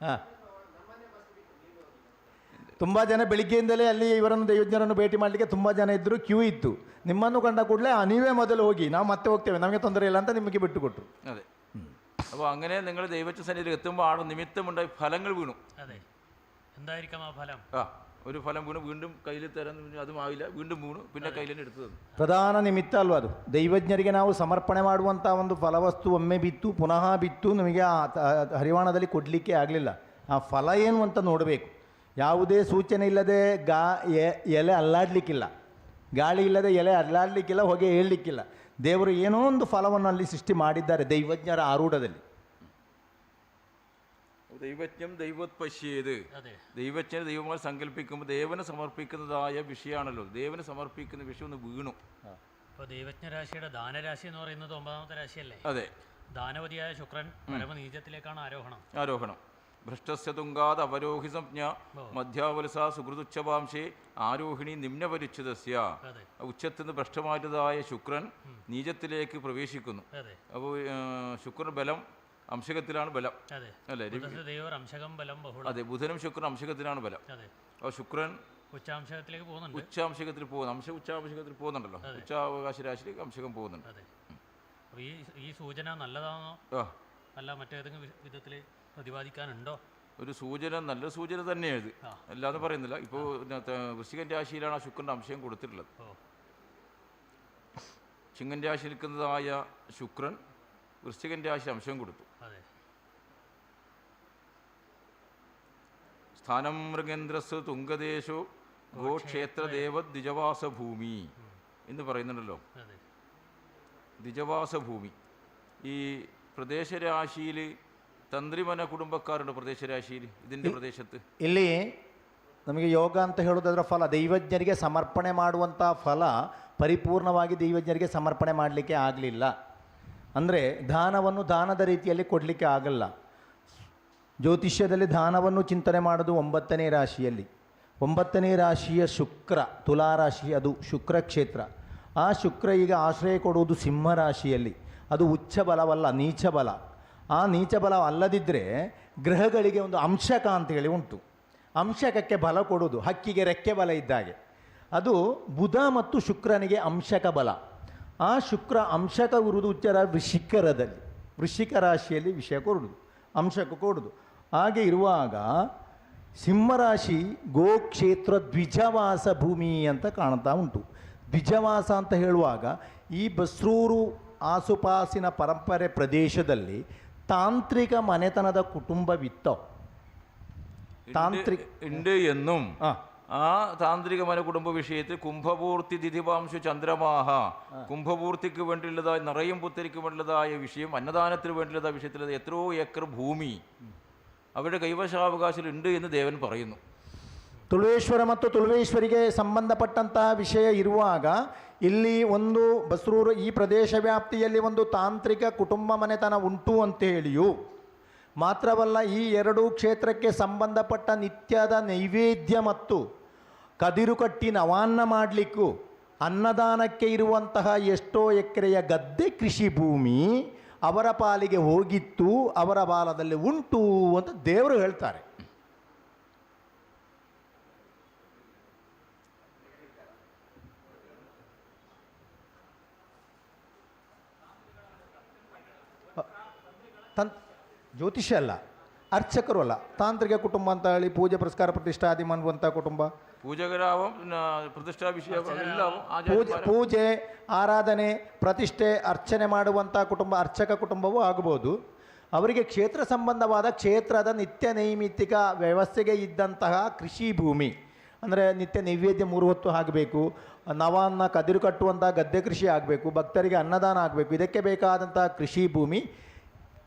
Speaker 2: ಹಾಂ, ತುಂಬ ಜನ ಬೆಳಿಗ್ಗೆಯಿಂದಲೇ ಅಲ್ಲಿ ಇವರನ್ನು ದೈವಜ್ಞರನ್ನು ಭೇಟಿ ಮಾಡಲಿಕ್ಕೆ ತುಂಬ ಜನ ಇದ್ದರು, ಕ್ಯೂ ಇತ್ತು. ನಿಮ್ಮನ್ನು ಕಂಡ ಕೂಡಲೇ ನೀವೇ ಮೊದಲು ಹೋಗಿ, ನಾವು ಮತ್ತೆ ಹೋಗ್ತೇವೆ, ನಮಗೆ ತೊಂದರೆ ಇಲ್ಲ ಅಂತ ನಿಮಗೆ ಬಿಟ್ಟು ಕೊಟ್ಟರು.
Speaker 1: അതെ, അപ്പോൾ അങ്ങനെ നിങ്ങൾ ദൈവച്ച സന്നിധിയിൽ എത്തുമ്പോൾ ആടെ നിമിത്തമുണ്ടായി ഫലങ്ങൾ വീണു.
Speaker 3: അതെ, എന്തായിരിക്കാം ആ ഫലം?
Speaker 1: ഒരു ഫലം വീണു, വീണ്ടും കയ്യിൽ തരാൻ അതും ആവില്ല, വീണ്ടും വീണു, പിന്നെ കയ്യിൽ തന്നെ എടുത്തത്.
Speaker 2: ಪ್ರಧಾನ ನಿಮಿತ್ತ ಅಲ್ವ ಅದು. ದೈವಜ್ಞರಿಗೆ ನಾವು ಸಮರ್ಪಣೆ ಮಾಡುವಂಥ ಒಂದು ಫಲವಸ್ತು ಒಮ್ಮೆ ಬಿತ್ತು, ಪುನಃ ಬಿತ್ತು, ನಮಗೆ ಆ ಹರಿವಾಣದಲ್ಲಿ ಕೊಡಲಿಕ್ಕೆ ಆಗಲಿಲ್ಲ. ಆ ಫಲ ಏನು ಅಂತ ನೋಡಬೇಕು. ಯಾವುದೇ ಸೂಚನೆ ಇಲ್ಲದೆ ಎಲೆ ಅಲ್ಲಾಡಲಿಕ್ಕಿಲ್ಲ, ಗಾಳಿ ಇಲ್ಲದೆ ಎಲೆ ಅಲ್ಲಾಡಲಿಕ್ಕಿಲ್ಲ, ಹೊಗೆ ಏಳಲಿಕ್ಕಿಲ್ಲ. ದೇವರು ಏನೋ ಒಂದು ಫಲವನ್ನು ಅಲ್ಲಿ ಸೃಷ್ಟಿ ಮಾಡಿದ್ದಾರೆ ದೈವಜ್ಞರ ಆರೂಢದಲ್ಲಿ.
Speaker 1: ദൈവജ്ഞം ദൈവോത്പശ്യേത്. ദൈവജ്ഞനെ ദൈവമായി സങ്കല്പിക്കുമ്പോൾ ദേവനെ സമർപ്പിക്കുന്നതായ വിഷയമാണല്ലോ. ദേവനെ സമർപ്പിക്കുന്ന വിഷയം ഒന്ന് വീണു.
Speaker 3: ഇപ്പോൾ ദൈവജ്ഞ രാശിയുടെ ദാനരാശി എന്ന് പറയുന്നത് 9ാമത്തെ രാശിയല്ലേ?
Speaker 1: അതെ,
Speaker 3: ദാനവതിയായ ശുക്രൻ പരമനീചത്തിലേക്കാണ് ആരോഹണം.
Speaker 1: ഭ്രഷ്ടസ്യ തുങ്കാത് അവരോഹി സംജ്ഞ മധ്യാവലസ സുഹൃതുച്ഛവാംശേ ആരോഹിണി നിമ്നപരിച്ഛിതസ്യ. ഉച്ചത്തിൽ നിന്ന് ഭ്രഷ്ടമാറ്റതായ ശുക്രൻ നീചത്തിലേക്ക് പ്രവേശിക്കുന്നു. അപ്പോൾ ശുക്രൻ ബലം അംശകത്തിലാണ് ബലം
Speaker 3: അതെ
Speaker 1: അല്ലേ?
Speaker 3: ബുധദേവർ അംശകം ബലം ബഹുളം.
Speaker 1: അതെ, ബുധനും ശുക്രനും അംശകത്തിലാണ് ബലം.
Speaker 3: അതെ,
Speaker 1: അപ്പോൾ ശുക്രൻ
Speaker 3: ഉച്ചാംശകത്തിലേക്ക് പോകുന്നുണ്ട്.
Speaker 1: ഉച്ചാംശകത്തിൽ പോകുന്നു, ഉച്ചാംശകത്തിൽ പോകുന്നുണ്ടല്ലോ, ഉച്ചാവകാശ രാശിയിലേക്ക് അംശകം പോകുന്നുണ്ട്.
Speaker 3: അതെ. അപ്പോൾ ഈ സൂചന നല്ലതാണോ അല്ല മറ്റേതെങ്കിലും വിധത്തിൽ പ്രതിപാദിക്കാനുണ്ടോ?
Speaker 1: ഒരു സൂചന, നല്ല സൂചന തന്നെയാണ് ഇത്, അല്ലാതെ പറയുന്നില്ല. ഇപ്പോൾ വൃശ്ചികൻ രാശിയിലാണ് ആ ശുക്രൻ്റെ അംശം കൊടുത്തിട്ടുള്ളത്. ചിങ്ങൻ രാശി നിൽക്കുന്നതായ ശുക്രൻ വൃശ്ചികൻ രാശി അംശം കൊടുത്തു. സ്ഥാനം മൃഗേന്ദ്രസ് തുംഗദേശോ ഗോക്ഷേത്രദേവ ദ്വിജവാസഭൂമി എന്ന് പറയുന്നുണ്ടല്ലോ. ദ്വിജവാസഭൂമി ഈ പ്രദേശരാശിയിൽ തന്ത്രിമന കുടുംബക്കാരുണ്ട്. ಪ್ರದೇಶರಾಶಿയിൽ ഇതിൻ്റെ ಪ್ರದೇಶത്ത്
Speaker 2: ಇಲ್ಲಿ ನಮಗೆ ಯೋಗ ಅಂತ ಹೇಳೋದಾದ್ರೆ ಫಲ ದೈವಜ್ಞರಿಗೆ ಸಮರ್ಪಣೆ ಮಾಡುವಂಥ ಫಲ ಪರಿಪೂರ್ಣವಾಗಿ ದೈವಜ್ಞರಿಗೆ ಸಮರ್ಪಣೆ ಮಾಡಲಿಕ್ಕೆ ಆಗಲಿಲ್ಲ. ಅಂದರೆ ದಾನವನ್ನು ದಾನದ ರೀತಿಯಲ್ಲಿ ಕೊಡಲಿಕ್ಕೆ ಆಗಲ್ಲ. ಜ್ಯೋತಿಷ್ಯದಲ್ಲಿ ದಾನವನ್ನು ಚಿಂತನೆ ಮಾಡೋದು 9ನೇ ರಾಶಿಯಲ್ಲಿ. 9ನೇ ರಾಶಿಯ ಶುಕ್ರ, ತುಲಾರಾಶಿ, ಅದು ಶುಕ್ರ ಕ್ಷೇತ್ರ. ಆ ಶುಕ್ರ ಈಗ ಆಶ್ರಯ ಕೊಡುವುದು ಸಿಂಹರಾಶಿಯಲ್ಲಿ. ಅದು ಉಚ್ಚ ಬಲವಲ್ಲ, ನೀಚ ಬಲ. ಆ ನೀಚ ಬಲ ಅಲ್ಲದಿದ್ದರೆ ಗ್ರಹಗಳಿಗೆ ಒಂದು ಅಂಶಕ ಅಂತೇಳಿ ಉಂಟು. ಅಂಶಕಕ್ಕೆ ಬಲ ಕೊಡೋದು ಹಕ್ಕಿಗೆ ರೆಕ್ಕೆ ಬಲ ಇದ್ದಾಗೆ. ಅದು ಬುಧ ಮತ್ತು ಶುಕ್ರನಿಗೆ ಅಂಶಕ ಬಲ. ಆ ಶುಕ್ರ ಅಂಶಕ ಉರುವುದು ಉಚ್ಚರ ವೃಶ್ಚಿಕರದಲ್ಲಿ, ವೃಶ್ಚಿಕ ರಾಶಿಯಲ್ಲಿ ವಿಷಯ ಕೊಡುವುದು, ಅಂಶಕ ಕೊಡುವುದು. ಹಾಗೆ ಇರುವಾಗ ಸಿಂಹರಾಶಿ ಗೋಕ್ಷೇತ್ರ ದ್ವಿಜವಾಸ ಭೂಮಿ ಅಂತ ಕಾಣ್ತಾ ಉಂಟು. ದ್ವಿಜವಾಸ ಅಂತ ಹೇಳುವಾಗ ಈ ಬಸ್ರೂರು ಆಸುಪಾಸಿನ ಪರಂಪರೆ ಪ್ರದೇಶದಲ್ಲಿ ತಾಂತ್ರಿಕ ಮನೆತನದ ಕುಟುಂಬವಿತ್ತೋ താന്ത്രിക
Speaker 1: ഉണ്ട് എന്നും ആ താന്ത്രിക മന കുടുംബ വിഷയത്തിൽ കുംഭപൂർത്തി ദിതിപാംശു ചന്ദ്രമാഹ കുംഭപൂർത്തിക്ക് വേണ്ടിയുള്ളതായ നിറയും പുത്തരിക്ക് വേണ്ടിയുള്ളതായ വിഷയം, അന്നദാനത്തിന് വേണ്ടിയുള്ളതായ വിഷയത്തിൽ എത്രയോ ഏക്കർ ഭൂമി അവരുടെ കൈവശാവകാശത്തിൽ ഉണ്ട് എന്ന് ദേവൻ പറയുന്നു.
Speaker 2: ತುಳುವೇಶ್ವರ ಮತ್ತು ತುಳುವೇಶ್ವರಿಗೆ ಸಂಬಂಧಪಟ್ಟಂತಹ ವಿಷಯ ಇರುವಾಗ ಇಲ್ಲಿ ಒಂದು ಬಸ್ರೂರು ಈ ಪ್ರದೇಶ ವ್ಯಾಪ್ತಿಯಲ್ಲಿ ಒಂದು ತಾಂತ್ರಿಕ ಕುಟುಂಬ ಮನೆತನ ಉಂಟು ಅಂತ ಹೇಳಿಯೂ ಮಾತ್ರವಲ್ಲ, ಈ ಎರಡೂ ಕ್ಷೇತ್ರಕ್ಕೆ ಸಂಬಂಧಪಟ್ಟ ನಿತ್ಯದ ನೈವೇದ್ಯ ಮತ್ತು ಕದಿರು ಕಟ್ಟಿ ನವಾನ್ನ ಮಾಡಲಿಕ್ಕೂ ಅನ್ನದಾನಕ್ಕೆ ಇರುವಂತಹ ಎಷ್ಟೋ ಎಕರೆಯ ಗದ್ದೆ ಕೃಷಿ ಭೂಮಿ ಅವರ ಪಾಲಿಗೆ ಹೋಗಿತ್ತು, ಅವರ ಬಾಲದಲ್ಲಿ ಉಂಟು ಅಂತ ದೇವರು ಹೇಳ್ತಾರೆ. ಜ್ಯೋತಿಷ್ಯ ಅಲ್ಲ, ಅರ್ಚಕರು ಅಲ್ಲ, ತಾಂತ್ರಿಕ ಕುಟುಂಬ ಅಂತ ಹೇಳಿ ಪೂಜೆ ಪುರಸ್ಕಾರ ಪ್ರತಿಷ್ಠಾದಿ ಮಾಡುವಂಥ ಕುಟುಂಬ,
Speaker 1: പൂജകരാവും പ്രതിഷ്ഠಾ ವಿಷಯ
Speaker 2: ಪೂಜೆ ಆರಾಧನೆ ಪ್ರತಿಷ್ಠೆ ಅರ್ಚನೆ ಮಾಡುವಂಥ ಕುಟುಂಬ ಅರ್ಚಕ ಕುಟುಂಬವೂ ಆಗಬಹುದು. ಅವರಿಗೆ ಕ್ಷೇತ್ರ ಸಂಬಂಧವಾದ ಕ್ಷೇತ್ರದ ನಿತ್ಯ ನೈಮಿತ್ತಿಕ ವ್ಯವಸ್ಥೆಗೆ ಇದ್ದಂತಹ ಕೃಷಿ ಭೂಮಿ, ಅಂದರೆ ನಿತ್ಯ ನೈವೇದ್ಯ 3 ಹೊತ್ತು ಆಗಬೇಕು, ನವಾನ್ನ ಕದಿರು ಕಟ್ಟುವಂಥ ಗದ್ದೆ ಕೃಷಿ ಆಗಬೇಕು, ಭಕ್ತರಿಗೆ ಅನ್ನದಾನ ಆಗಬೇಕು, ಇದಕ್ಕೆ ಬೇಕಾದಂಥ ಕೃಷಿ ಭೂಮಿ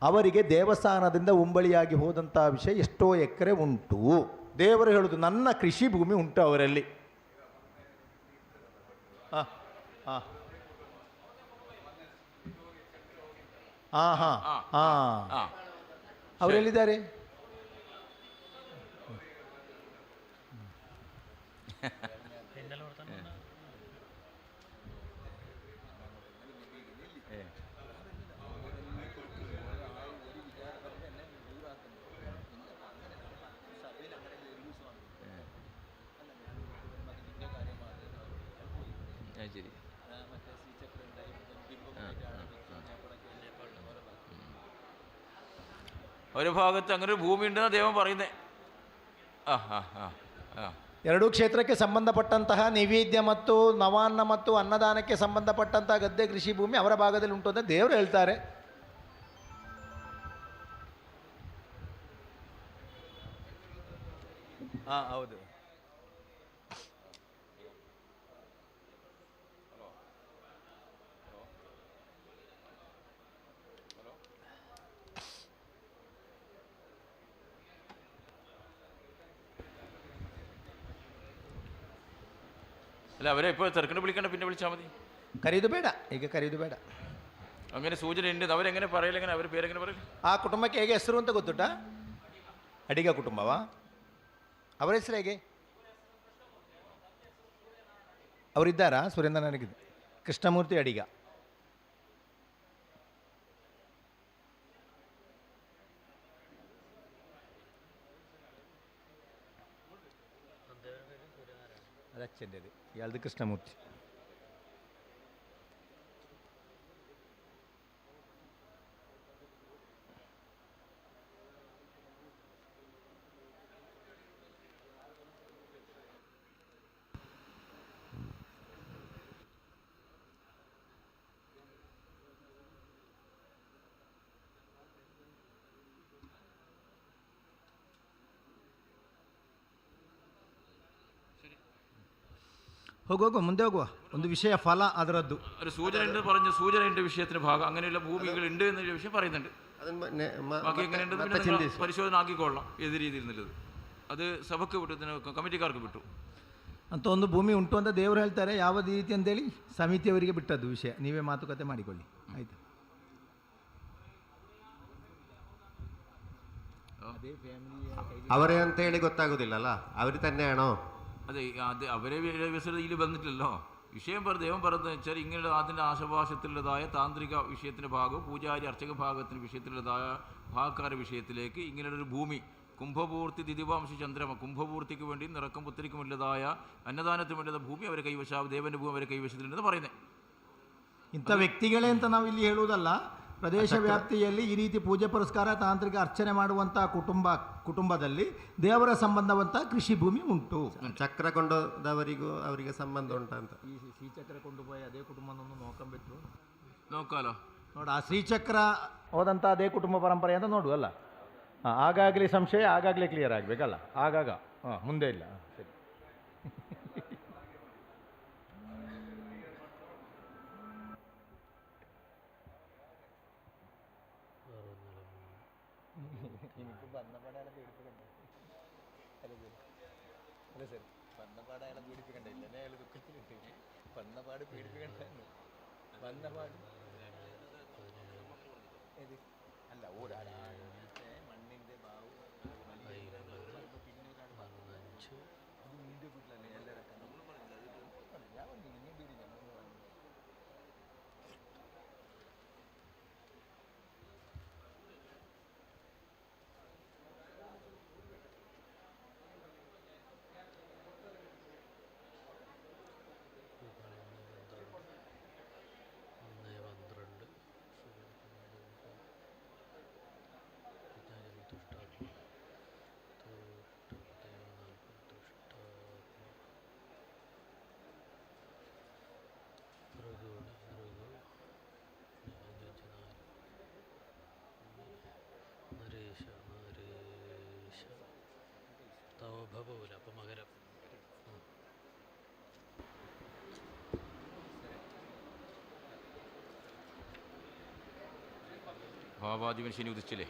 Speaker 2: ಅವರಿಗೆ ದೇವಸ್ಥಾನದಿಂದ ಉಂಬಳಿಯಾಗಿ ಹೋದಂಥ ವಿಷಯ ಎಷ್ಟೋ ಎಕರೆ ಉಂಟು. ದೇವರು ಹೇಳೋದು ನನ್ನ ಕೃಷಿ ಭೂಮಿ ಉಂಟು ಅವರಲ್ಲಿ. ಹಾಂ ಹಾಂ ಹಾಂ ಹಾಂ ಹಾಂ ಅವರೆಲ್ಲಿದ್ದಾರೆ?
Speaker 1: ശരി. ഒരു ഭാഗത്ത് അങ്ങനെ ഒരു ഭൂമി ഉണ്ടെന്ന് ദൈവം പറയുന്നേ.
Speaker 2: ಎರಡೂ ಕ್ಷೇತ್ರಕ್ಕೆ ಸಂಬಂಧಪಟ್ಟಂತಹ ನೈವೇದ್ಯ ಮತ್ತು ನವಾನ್ನ ಮತ್ತು ಅನ್ನದಾನಕ್ಕೆ ಸಂಬಂಧಪಟ್ಟಂತಹ ಗದ್ದೆ ಕೃಷಿ ಭೂಮಿ ಅವರ ಭಾಗದಲ್ಲಿ ಉಂಟು ಅಂತ ದೇವರು ಹೇಳ್ತಾರೆ. ಹೌದು.
Speaker 1: അല്ല, അവരെ ഇപ്പോൾ തിരക്കിന് വിളിക്കണ്ട, പിന്നെ വിളിച്ചാൽ മതി.
Speaker 2: ಕರೆಯೋದು ಬೇಡ, ಈಗ ಕರೆಯೋದು ಬೇಡ.
Speaker 1: അങ്ങനെ സൂചന ഉണ്ട്. അവരെങ്ങനെ പറയില്ല, എങ്ങനെ അവർ പേരെങ്ങനെ പറയില്ല?
Speaker 2: ಆ ಕುಟುಂಬಕ್ಕೆ ಹೇಗೆ ಹೆಸರು ಅಂತ ಗೊತ್ತುಂಟಾ? ಅಡಿಗ ಕುಟುಂಬವಾ? ಅವರ ಹೆಸರು ಹೇಗೆ? ಅವರಿದ್ದಾರಾ? ಸುರೇಂದ್ರ ನನಗಿದೆ, ಕೃಷ್ಣಮೂರ್ತಿ ಅಡಿಗ. അച്ഛൻ്റെത്, ഇയാളത് കൃഷ്ണമൂർത്തി. ಹೋಗುವ ಮುಂದೆ ಹೋಗುವ. ಒಂದು ವಿಷಯ ಫಲ ಅದರದ್ದು
Speaker 1: ഒരു സൂചനയുണ്ട് പറഞ്ഞു, സൂചനയുടെ വിഷയത്തിന് ഭാഗം അങ്ങനെയുള്ള ഭൂമികൾ ഉണ്ട് എന്നൊരു വിഷയം പറയുന്നുണ്ട്. ബാക്കി എങ്ങനെയുണ്ട് പരിശോധന ആക്കിക്കൊള്ളാം ഏത് രീതിയിൽ എന്നുള്ളത്. ಅದು ಸಭಕ್ಕೆ ಬಿಟ್ಟು ಕಮಿಟಿಗಾರ್ಗೆ ಬಿಟ್ಟು
Speaker 2: ಅಂತ ಒಂದು ಭೂಮಿ ಉಂಟು ಅಂತ ದೇವರು ಹೇಳ್ತಾರೆ. ಯಾವ ರೀತಿ ಅಂತೇಳಿ ಸಮಿತಿಯವರಿಗೆ ಬಿಟ್ಟದ್ದು ವಿಷಯ, ನೀವೇ ಮಾತುಕತೆ ಮಾಡಿಕೊಳ್ಳಿ ಆಯಿತು.
Speaker 4: ಅವರೇ ಅಂತ ಹೇಳಿ ಗೊತ್ತಾಗೋದಿಲ್ಲಲ್ಲ, അവർ തന്നെയാണോ?
Speaker 1: അതെ, അത് അവരെ ഇതിൽ വന്നിട്ടില്ലല്ലോ. വിഷയം ദൈവം പറഞ്ഞതെന്ന് വെച്ചാൽ ഇങ്ങനെ അതിൻ്റെ ആശഭാഷത്തിലുള്ളതായ താന്ത്രിക വിഷയത്തിൻ്റെ ഭാഗവും പൂജാരി അർച്ചക ഭാഗത്തിൻ്റെ വിഷയത്തിലുള്ളതായ ഭാഗക്കാരുടെ വിഷയത്തിലേക്ക് ഇങ്ങനെയുള്ളൊരു ഭൂമി കുംഭപൂർത്തി ദിദിവാംശ ചന്ദ്രമ കുംഭപൂർത്തിക്ക് വേണ്ടി നിറക്കം പുത്തിരിക്കുമുള്ളതായ അന്നദാനത്തിന് വേണ്ടതായ ഭൂമി അവരെ കൈവശ ദേവൻ്റെ ഭൂമി അവരെ കൈവശത്തിലുണ്ടെന്ന് പറയുന്നത്.
Speaker 2: ಇಂಥ ವ್ಯಕ್ತಿಗಳೇ ಅಂತ ನಾವು ಇಲ್ಲಿ ಹೇಳುವುದಲ್ಲ, ಪ್ರದೇಶ ವ್ಯಾಪ್ತಿಯಲ್ಲಿ ಈ ರೀತಿ ಪೂಜೆ ಪುರಸ್ಕಾರ ತಾಂತ್ರಿಕ ಅರ್ಚನೆ ಮಾಡುವಂಥ ಕುಟುಂಬದಲ್ಲಿ ದೇವರ ಸಂಬಂಧವಂಥ ಕೃಷಿ ಭೂಮಿ ಉಂಟು.
Speaker 4: ಚಕ್ರ ಕೊಂಡವರಿಗೂ ಅವರಿಗೆ ಸಂಬಂಧ ಉಂಟು ಅಂತ.
Speaker 2: ಈ ಶ್ರೀಚಕ್ರ ಕೊಂಡುപോയി ಅದೇ ಕುಟುಂಬವನ್ನು ನೋಡ್ಕೊಂಡ್ಬಿಟ್ರು
Speaker 1: നോക്കാലോ.
Speaker 2: ನೋಡು, ಆ ಶ್ರೀಚಕ್ರ ಹೋದಂಥ ಅದೇ ಕುಟುಂಬ ಪರಂಪರೆ ಅಂತ ನೋಡುವಲ್ಲ. ಆಗಾಗಲೇ ಸಂಶಯ, ಆಗಾಗಲೇ ಕ್ಲಿಯರ್ ಆಗಬೇಕಲ್ಲ, ಆಗಾಗ ಮುಂದೆ ಇಲ್ಲ. ಸರಿ. അല്ല ഒരാഴ്ച മണ്ണിൻ്റെ ബാവ് നിന്റെ വീട്ടിലല്ലേ എല്ലാവരൊക്കെ നമ്മൾ പറഞ്ഞില്ല. ഞാൻ
Speaker 3: ഭവൂല അപ്പം മകരം.
Speaker 1: ഭാവാധിപൻ ശനി ഉദിച്ചില്ലേ?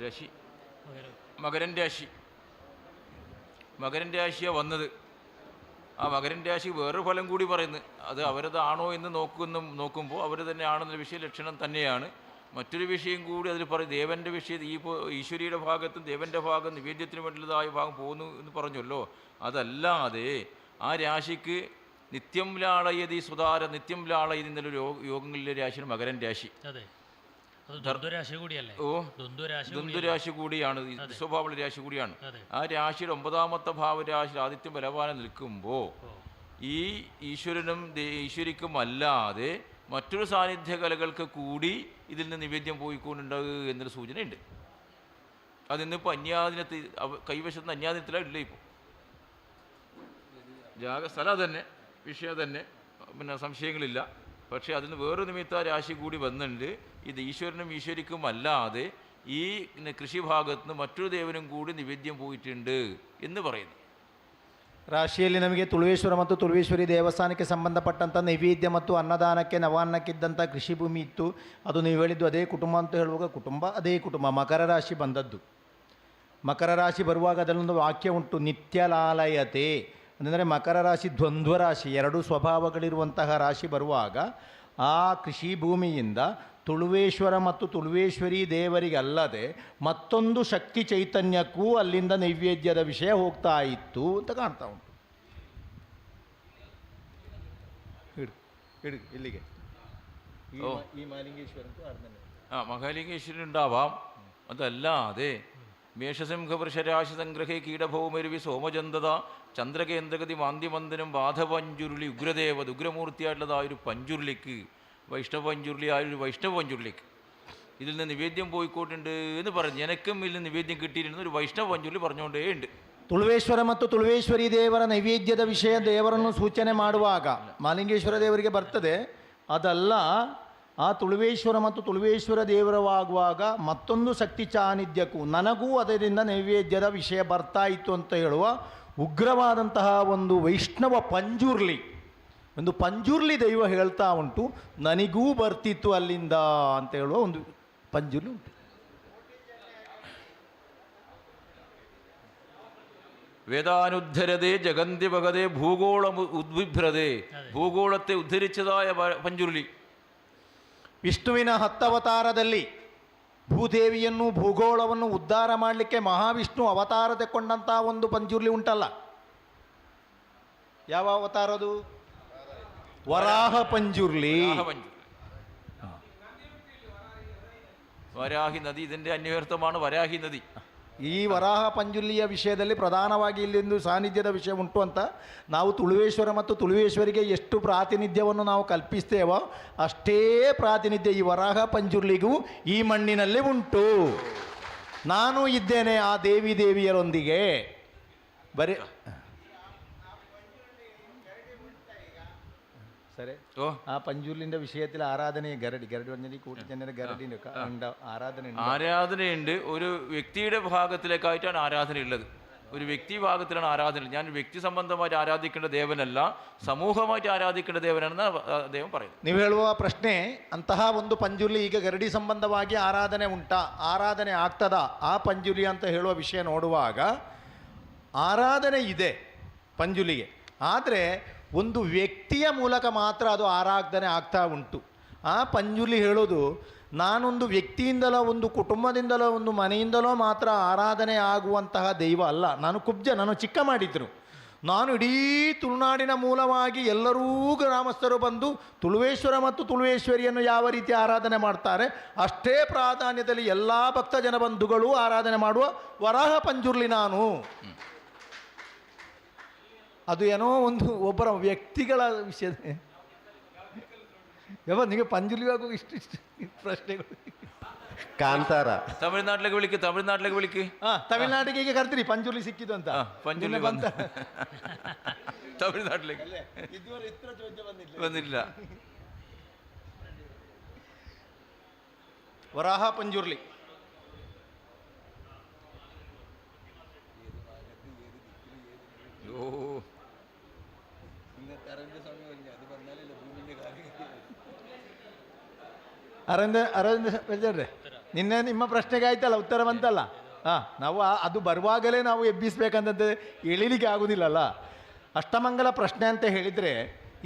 Speaker 1: രാശി മകരൻ രാശി. മകരൻ രാശിയാണ് വന്നത്. ആ മകരൻ രാശി വേറൊരു ഫലം കൂടി പറയുന്നത്, അത് അവരതാണോ എന്ന് നോക്കുമ്പോൾ അവർ തന്നെയാണെന്ന വിഷയ ലക്ഷണം തന്നെയാണ്. മറ്റൊരു വിഷയം കൂടി അതിൽ പറയും, ദേവൻ്റെ വിഷയം ഈ ഈശ്വരിയുടെ ഭാഗത്തും ദേവൻ്റെ ഭാഗം നിവേദ്യത്തിന് വേണ്ടിയുള്ളതായ ഭാഗം പോകുന്നു എന്ന് പറഞ്ഞല്ലോ. അതല്ലാതെ ആ രാശിക്ക് നിത്യം ലാളയതി സുതാര നിത്യം ലാളയതി എന്നുള്ള യോഗങ്ങളിലെ രാശിയാണ് മകരൻ രാശി. ഓ, ദ്വന്ദ്വരാശി കൂടിയാണ്, സ്വഭാവമുള്ള രാശി കൂടിയാണ്. ആ രാശിയുടെ 9ാമത്തെ ഭാവരാശി ആദിത്യം ബലവാനം നിൽക്കുമ്പോൾ ഈ ഈശ്വരനും ഈശ്വരിക്കും അല്ലാതെ മറ്റൊരു സാന്നിധ്യ കലകൾക്ക് കൂടി ഇതിൽ നിന്ന് നിവേദ്യം പോയിക്കൊണ്ടുണ്ടാകുക എന്നൊരു സൂചനയുണ്ട്. അതിന്നിപ്പോൾ അന്യാദിനത്തിൽ കൈവശത്ത് അന്യാദിനത്തിലാണ് ഇല്ല. ഇപ്പോൾ സ്ഥലം തന്നെ വിഷയം തന്നെ, പിന്നെ സംശയങ്ങളില്ല. പക്ഷേ അതിന് വേറൊരു നിമിത്ത രാശി കൂടി വന്നിട്ടുണ്ട്. ഇത് ഈശ്വരനും ഈശ്വരിക്കും അല്ലാതെ ഈ കൃഷിഭാഗത്ത് നിന്ന് മറ്റൊരു ദേവനും കൂടി നിവേദ്യം പോയിട്ടുണ്ട് എന്ന് പറയുന്നു.
Speaker 2: ರಾಶಿಯಲ್ಲಿ ನಮಗೆ ತುಳುವೇಶ್ವರ ಮತ್ತು ತುಳುವೇಶ್ವರಿ ದೇವಸ್ಥಾನಕ್ಕೆ ಸಂಬಂಧಪಟ್ಟಂಥ ನೈವೇದ್ಯ ಮತ್ತು ಅನ್ನದಾನಕ್ಕೆ ನವಾನ್ನಕ್ಕಿದ್ದಂಥ ಕೃಷಿ ಭೂಮಿ ಇತ್ತು. ಅದು ನೀವು ಹೇಳಿದ್ದು ಅದೇ ಕುಟುಂಬ ಅಂತ ಹೇಳುವಾಗ ಅದೇ ಕುಟುಂಬ ಮಕರ ರಾಶಿ ಬಂದದ್ದು. ಮಕರ ರಾಶಿ ಬರುವಾಗ ಅದರಲ್ಲೊಂದು ವಾಕ್ಯ ಉಂಟು, ನಿತ್ಯಲಾಲಯತೆ. ಅಂದರೆ ಮಕರ ರಾಶಿ ದ್ವಂದ್ವ ರಾಶಿ, ಎರಡು ಸ್ವಭಾವಗಳಿರುವಂತಹ ರಾಶಿ ಬರುವಾಗ ಆ ಕೃಷಿ ಭೂಮಿಯಿಂದ ತುಳುವೇಶ್ವರ ಮತ್ತು ತುಳುವೇಶ್ವರಿ ದೇವರಿಗಲ್ಲದೆ ಮತ್ತೊಂದು ಶಕ್ತಿ ಚೈತನ್ಯಕ್ಕೂ ಅಲ್ಲಿಂದ ನೈವೇದ್ಯದ ವಿಷಯ ಹೋಗ್ತಾ ಇತ್ತು ಅಂತ ಕಾಣ್ತಾ ಉಂಟು. ಇಲ್ಲಿಗೆ
Speaker 1: മഹാലിംഗേശ്വരൻ ഉണ്ടാവാം. അതല്ലാതെ മേഷസിംഹവൃഷരാശിസംഗ്രഹേ കീടഭൗമരുവി സോമചന്ദത ചന്ദ്രകേന്ദ്രഗതി മാന്ദ്യമന്ദനം ബാധപഞ്ചുരുളി ഉഗ്രദേവത ഉഗ്രമൂർത്തിയായിട്ടുള്ളതായൊരു പഞ്ചുരുളിക്ക് വൈഷ്ണവപഞ്ചുരുളിയായൊരു വൈഷ്ണവപഞ്ചുരുളിക്ക് ഇതിൽ നിന്ന് നിവേദ്യം പോയിക്കോട്ടുണ്ട് എന്ന് പറഞ്ഞ് എനിക്കും ഇതിൽ നിവേദ്യം കിട്ടിയിരുന്ന ഒരു വൈഷ്ണവപഞ്ചുരുളി പറഞ്ഞുകൊണ്ടേ ഉണ്ട്.
Speaker 2: ತುಳುವೇಶ್ವರ ಮತ್ತು ತುಳುವೇಶ್ವರಿ ದೇವರ ನೈವೇದ್ಯದ ವಿಷಯ ದೇವರನ್ನು ಸೂಚನೆ ಮಾಡುವಾಗ ಮಾಲಿಂಗೇಶ್ವರ ದೇವರಿಗೆ ಬರ್ತದೆ. ಅದಲ್ಲ, ಆ ತುಳುವೇಶ್ವರ ಮತ್ತು ತುಳುವೇಶ್ವರ ದೇವರವಾಗುವಾಗ ಮತ್ತೊಂದು ಶಕ್ತಿ ಸಾನ್ನಿಧ್ಯಕ್ಕೂ ನನಗೂ ಅದರಿಂದ ನೈವೇದ್ಯದ ವಿಷಯ ಬರ್ತಾ ಇತ್ತು ಅಂತ ಹೇಳುವ ಉಗ್ರವಾದಂತಹ ಒಂದು ವೈಷ್ಣವ ಪಂಜುರ್ಲಿ, ಒಂದು ಪಂಜುರ್ಲಿ ದೈವ ಹೇಳ್ತಾ ಉಂಟು, ನನಗೂ ಬರ್ತಿತ್ತು ಅಲ್ಲಿಂದ ಅಂತ ಹೇಳುವ ಒಂದು ಪಂಜುರ್ಲಿ ಉಂಟು.
Speaker 1: വേദാനുദ്ധരതേ ജഗന്തി ഭഗതേ ഭൂഗോളം ഉദ്വിഭ്രതേ, ഭൂഗോളത്തെ ഉദ്ധരിച്ചതായ പഞ്ചുരുളി.
Speaker 2: ವಿಷ್ಣುವಿನ 10 ಅವತಾರದಲ್ಲಿ ಭೂದೇವಿಯನ್ನು ಭೂಗೋಳವನ್ನು ಉದ್ಧಾರ ಮಾಡಲಿಕ್ಕೆ ಮಹಾವಿಷ್ಣು ಅವತಾರ ತೆಕ್ಕೊಂಡಂಥ ಒಂದು ಪಂಜುರ್ಲಿ ಉಂಟಲ್ಲ, ಯಾವ ಅವತಾರದು? ವರಾಹ ಪಂಜುರ್ಲಿ.
Speaker 1: വരാഹി നദി, ഇതിൻ്റെ അന്വർത്ഥമാണ് വരാഹി നദി.
Speaker 2: ಈ ವರಾಹ ಪಂಜುರ್ಲಿಯ ವಿಷಯದಲ್ಲಿ ಪ್ರಧಾನವಾಗಿ ಇಲ್ಲಿಂದು ಸಾನ್ನಿಧ್ಯದ ವಿಷಯ ಉಂಟು ಅಂತ ನಾವು ತುಳುವೇಶ್ವರ ಮತ್ತು ತುಳುವೇಶ್ವರಿಗೆ ಎಷ್ಟು ಪ್ರಾತಿನಿಧ್ಯವನ್ನು ನಾವು ಕಲ್ಪಿಸ್ತೇವೋ ಅಷ್ಟೇ ಪ್ರಾತಿನಿಧ್ಯ ಈ ವರಾಹ ಪಂಜುರ್ಲಿಗೂ ಈ ಮಣ್ಣಿನಲ್ಲಿ ಉಂಟು. ನಾನು ಇದ್ದೇನೆ ಆ ದೇವಿಯರೊಂದಿಗೆ. ಬರೀ ಸರಿ, ആ പഞ്ചുർലിന്റെ വിഷയത്തിൽ ആരാധന ഗരടി പറഞ്ഞാൽ കൂട്ടിച്ചെന്നെ ഗരടി
Speaker 1: ആരാധനയുണ്ട്. ഒരു വ്യക്തിയുടെ ഭാഗത്തിലേക്കായിട്ടാണ് ആരാധന ഉള്ളത്. ഒരു വ്യക്തി ഭാഗത്തിലാണ് ആരാധന. ഞാൻ വ്യക്തി സംബന്ധമായിട്ട് ആരാധിക്കേണ്ട ദേവനല്ല, സമൂഹമായിട്ട് ആരാധിക്കേണ്ട ദേവനാണെന്ന് അദ്ദേഹം പറയുന്നത്.
Speaker 2: ನೀವು ಹೇಳುವ ಪ್ರಶ್ನೆ, ಅಂತಹ ಒಂದು ಪಂಜುರ್ಲಿ ಈಗ ಗರಡಿ ಸಂಬಂಧವಾಗಿ ಆರಾಧನೆ ಉಂಟಾ, ಆರಾಧನೆ ಆಗ್ತದ ಆ ಪಂಜುರ್ಲಿ ಅಂತ ಹೇಳುವ ವಿಷಯ ನೋಡುವಾಗ ಆರಾಧನೆ ಇದೆ ಪಂಜುರ್ಲಿಗೆ, ಆದರೆ ಒಂದು ವ್ಯಕ್ತಿಯ ಮೂಲಕ ಮಾತ್ರ ಅದು ಆರಾಧನೆ ಆಗ್ತಾ ಉಂಟು. ಆ ಪಂಜುರ್ಲಿ ಹೇಳೋದು ನಾನೊಂದು ವ್ಯಕ್ತಿಯಿಂದಲೋ ಒಂದು ಕುಟುಂಬದಿಂದಲೋ ಒಂದು ಮನೆಯಿಂದಲೋ ಮಾತ್ರ ಆರಾಧನೆ ಆಗುವಂತಹ ದೈವ ಅಲ್ಲ. ನಾನು ಕುಬ್ಜ, ನಾನು ಚಿಕ್ಕ ಮಾಡಿದ್ರು. ನಾನು ಇಡೀ ತುಳುನಾಡಿನ ಮೂಲವಾಗಿ ಎಲ್ಲರೂ ಗ್ರಾಮಸ್ಥರು ಬಂದು ತುಳುವೇಶ್ವರ ಮತ್ತು ತುಳುವೇಶ್ವರಿಯನ್ನು ಯಾವ ರೀತಿ ಆರಾಧನೆ ಮಾಡ್ತಾರೆ ಅಷ್ಟೇ ಪ್ರಾಧಾನ್ಯದಲ್ಲಿ ಎಲ್ಲ ಭಕ್ತ ಜನ ಬಂಧುಗಳು ಆರಾಧನೆ ಮಾಡುವ ವರಾಹ ಪಂಜುರ್ಲಿ ನಾನು. ಅದು ಏನೋ ಒಂದು ಒಬ್ಬರ ವ್ಯಕ್ತಿಗಳ ವಿಷಯ. ನಿಮಗೆ ಪಂಜುರ್ಲಿ ಆಗುವ ಇಷ್ಟು ಪ್ರಶ್ನೆಗಳು.
Speaker 4: ಕಾಂತಾರ
Speaker 1: ತಮಿಳ್ನಾട്ടിലേക്ക് വിളിക്ക്.
Speaker 2: ತಮಿಳ್ನಾಡಿಗೆ ಈಗ ಕರ್ತೀರಿ ಪಂಜುರ್ಲಿ ಸಿಕ್ಕಿದ್ದು ಅಂತ.
Speaker 1: ಪಂಜುರ್ಲಿ ಬಂತ ತಮಿಳ್ನಾട്ടിലേക്ക് ಬಂದಿಲ್ಲ.
Speaker 2: ವರಾಹ ಪಂಜುರ್ಲಿ ಅರವಿಂದ ನಿನ್ನೆ ನಿಮ್ಮ ಪ್ರಶ್ನೆಗೆ ಆಯ್ತಲ್ಲ, ಉತ್ತರ ಬಂತಲ್ಲ. ನಾವು ಅದು ಬರುವಾಗಲೇ ನಾವು ಎಬ್ಬಿಸ್ಬೇಕಂತಂದ್ರೆ ಎಳಿಲಿಕ್ಕೆ ಆಗೋದಿಲ್ಲಲ್ಲ. ಅಷ್ಟಮಂಗಲ ಪ್ರಶ್ನೆ ಅಂತ ಹೇಳಿದರೆ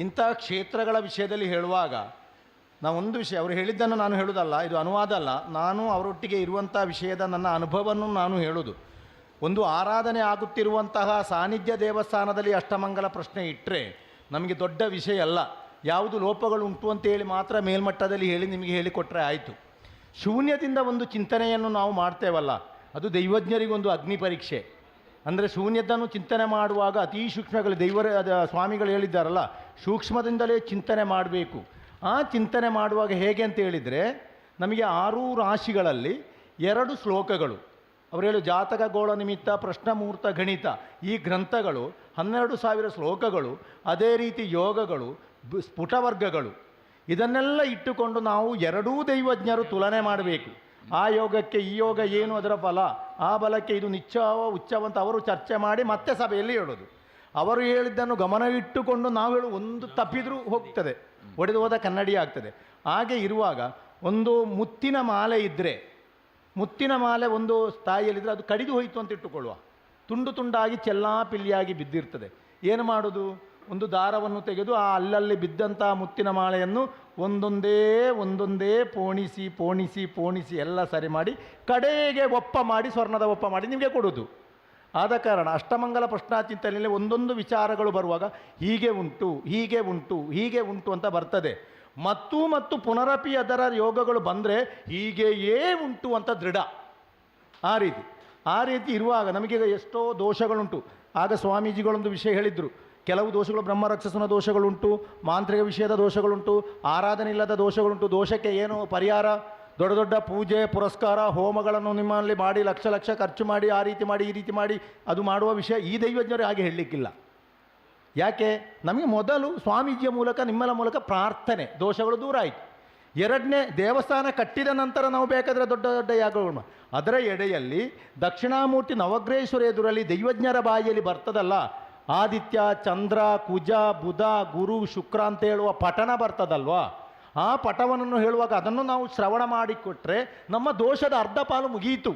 Speaker 2: ಇಂಥ ಕ್ಷೇತ್ರಗಳ ವಿಷಯದಲ್ಲಿ ಹೇಳುವಾಗ ನಾವು ಒಂದು ವಿಷಯ, ಅವರು ಹೇಳಿದ್ದನ್ನು ನಾನು ಹೇಳೋದಲ್ಲ, ಇದು ಅನುವಾದ ಅಲ್ಲ, ನಾನು ಅವರೊಟ್ಟಿಗೆ ಇರುವಂಥ ವಿಷಯದ ನನ್ನ ಅನುಭವವನ್ನು ನಾನು ಹೇಳೋದು. ಒಂದು ಆರಾಧನೆ ಆಗುತ್ತಿರುವಂತಹ ಸಾನ್ನಿಧ್ಯ ದೇವಸ್ಥಾನದಲ್ಲಿ ಅಷ್ಟಮಂಗಲ ಪ್ರಶ್ನೆ ಇಟ್ಟರೆ ನಮಗೆ ದೊಡ್ಡ ವಿಷಯ ಅಲ್ಲ. ಯಾವುದು ಲೋಪಗಳು ಉಂಟು ಅಂತೇಳಿ ಮಾತ್ರ ಮೇಲ್ಮಟ್ಟದಲ್ಲಿ ಹೇಳಿ ನಿಮಗೆ ಹೇಳಿಕೊಟ್ರೆ ಆಯಿತು. ಶೂನ್ಯದಿಂದ ಒಂದು ಚಿಂತನೆಯನ್ನು ನಾವು ಮಾಡ್ತೇವಲ್ಲ, ಅದು ದೈವಜ್ಞರಿಗೊಂದು ಅಗ್ನಿ ಪರೀಕ್ಷೆ. ಅಂದರೆ ಶೂನ್ಯದನ್ನು ಚಿಂತನೆ ಮಾಡುವಾಗ ಅತೀ ಸೂಕ್ಷ್ಮಗಳು ಸ್ವಾಮಿಗಳು ಹೇಳಿದ್ದಾರಲ್ಲ, ಸೂಕ್ಷ್ಮದಿಂದಲೇ ಚಿಂತನೆ ಮಾಡಬೇಕು. ಆ ಚಿಂತನೆ ಮಾಡುವಾಗ ಹೇಗೆ ಅಂತ ಹೇಳಿದರೆ ನಮಗೆ 6 ರಾಶಿಗಳಲ್ಲಿ 2 ಶ್ಲೋಕಗಳು, ಅವರು ಹೇಳು ಜಾತಕ ಗೋಳ ನಿಮಿತ್ತ ಪ್ರಶ್ನಮೂರ್ತ ಗಣಿತ, ಈ ಗ್ರಂಥಗಳು 12,000 ಶ್ಲೋಕಗಳು, ಅದೇ ರೀತಿ ಯೋಗಗಳು, ಸ್ಫುಟವರ್ಗಗಳು, ಇದನ್ನೆಲ್ಲ ಇಟ್ಟುಕೊಂಡು ನಾವು 2 ದೈವಜ್ಞರು ತುಲನೆ ಮಾಡಬೇಕು. ಆ ಯೋಗಕ್ಕೆ ಈ ಯೋಗ ಏನು, ಅದರ ಫಲ, ಆ ಬಲಕ್ಕೆ ಇದು ನಿಚ್ಚವ ಉಚ್ಚವಂತ ಅವರು ಚರ್ಚೆ ಮಾಡಿ ಮತ್ತೆ ಸಭೆಯಲ್ಲಿ ಹೇಳೋದು. ಅವರು ಹೇಳಿದ್ದನ್ನು ಗಮನವಿಟ್ಟುಕೊಂಡು ನಾವು ಹೇಳು ಒಂದು ತಪ್ಪಿದ್ರೂ ಹೋಗ್ತದೆ, ಒಡೆದು ಹೋದ ಕನ್ನಡಿ ಆಗ್ತದೆ. ಹಾಗೆ ಇರುವಾಗ ಒಂದು ಮುತ್ತಿನ ಮಾಲೆ ಇದ್ದರೆ, ಮುತ್ತಿನ ಮಾಲೆ ಒಂದು ಸ್ಥಾಯಿಯಲ್ಲಿದ್ದರೆ ಅದು ಕಡಿದು ಹೋಯಿತು ಅಂತ ಇಟ್ಟುಕೊಳ್ಳುವ, ತುಂಡು ತುಂಡಾಗಿ ಚೆಲ್ಲಾಪಿಲ್ಲಿಯಾಗಿ ಬಿದ್ದಿರ್ತದೆ. ಏನು ಮಾಡೋದು? ಒಂದು ದಾರವನ್ನು ತೆಗೆದು ಆ ಅಲ್ಲಲ್ಲಿ ಬಿದ್ದಂಥ ಮುತ್ತಿನ ಮಾಲೆಯನ್ನು ಒಂದೊಂದೇ ಪೋಣಿಸಿ ಎಲ್ಲ ಸರಿ ಮಾಡಿ ಕಡೆಗೆ ಒಪ್ಪ ಮಾಡಿ, ಸ್ವರ್ಣದ ಒಪ್ಪ ಮಾಡಿ ನಿಮಗೆ ಕೊಡೋದು. ಆದ ಕಾರಣ ಅಷ್ಟಮಂಗಲ ಪ್ರಶ್ನಾಚಿಂತನೆಯಲ್ಲಿ ಒಂದೊಂದು ವಿಚಾರಗಳು ಬರುವಾಗ ಹೀಗೆ ಉಂಟು ಅಂತ ಬರ್ತದೆ. ಮತ್ತು ಪುನರಪಿ ಅದರ ಯೋಗಗಳು ಬಂದರೆ ಹೀಗೆಯೇ ಉಂಟು ಅಂತ ದೃಢ. ಆ ರೀತಿ ಆ ರೀತಿ ಇರುವಾಗ ನಮಗೀಗ ಎಷ್ಟೋ ದೋಷಗಳುಂಟು. ಆಗ ಸ್ವಾಮೀಜಿಗಳೊಂದು ವಿಷಯ ಹೇಳಿದರು, ಕೆಲವು ದೋಷಗಳು ಬ್ರಹ್ಮರಕ್ಷಸನ ದೋಷಗಳುಂಟು, ಮಾಂತ್ರಿಕ ವಿಷಯದ ದೋಷಗಳುಂಟು, ಆರಾಧನೆ ಇಲ್ಲದ ದೋಷಗಳುಂಟು. ದೋಷಕ್ಕೆ ಏನು ಪರಿಹಾರ? ದೊಡ್ಡ ದೊಡ್ಡ ಪೂಜೆ ಪುರಸ್ಕಾರ ಹೋಮಗಳನ್ನು ನಿಮ್ಮಲ್ಲಿ ಮಾಡಿ ಲಕ್ಷ ಲಕ್ಷ ಖರ್ಚು ಮಾಡಿ ಆ ರೀತಿ ಮಾಡಿ ಈ ರೀತಿ ಮಾಡಿ ಅದು ಮಾಡುವ ವಿಷಯ ಈ ದೈವಜ್ಞರು ಹಾಗೆ ಹೇಳಲಿಕ್ಕಿಲ್ಲ. ಯಾಕೆ? ನಮಗೆ ಮೊದಲು ಸ್ವಾಮೀಜಿಯ ಮೂಲಕ ನಿಮ್ಮಲ ಮೂಲಕ ಪ್ರಾರ್ಥನೆ, ದೋಷಗಳು ದೂರ ಆಯಿತು. ಎರಡನೇ, ದೇವಸ್ಥಾನ ಕಟ್ಟಿದ ನಂತರ ನಾವು ಬೇಕಾದರೆ ದೊಡ್ಡ ದೊಡ್ಡ ಯಾಗಗಳು. ಅದರ ಎಡೆಯಲ್ಲಿ ದಕ್ಷಿಣಾಮೂರ್ತಿ ನವಗ್ರಹೇಶ್ವರ ಎದುರಲ್ಲಿ ದೈವಜ್ಞರ ಬಾಯಿಯಲ್ಲಿ ಬರ್ತದಲ್ಲ, ಆದಿತ್ಯ ಚಂದ್ರ ಕುಜ ಬುಧ ಗುರು ಶುಕ್ರ ಅಂತ ಹೇಳುವ ಪಠಣ ಬರ್ತದಲ್ವಾ, ಆ ಪಠವನ್ನು ಹೇಳುವಾಗ ಅದನ್ನು ನಾವು ಶ್ರವಣ ಮಾಡಿಕೊಟ್ರೆ ನಮ್ಮ ದೋಷದ ಅರ್ಧ ಪಾಲು ಮುಗಿಯಿತು.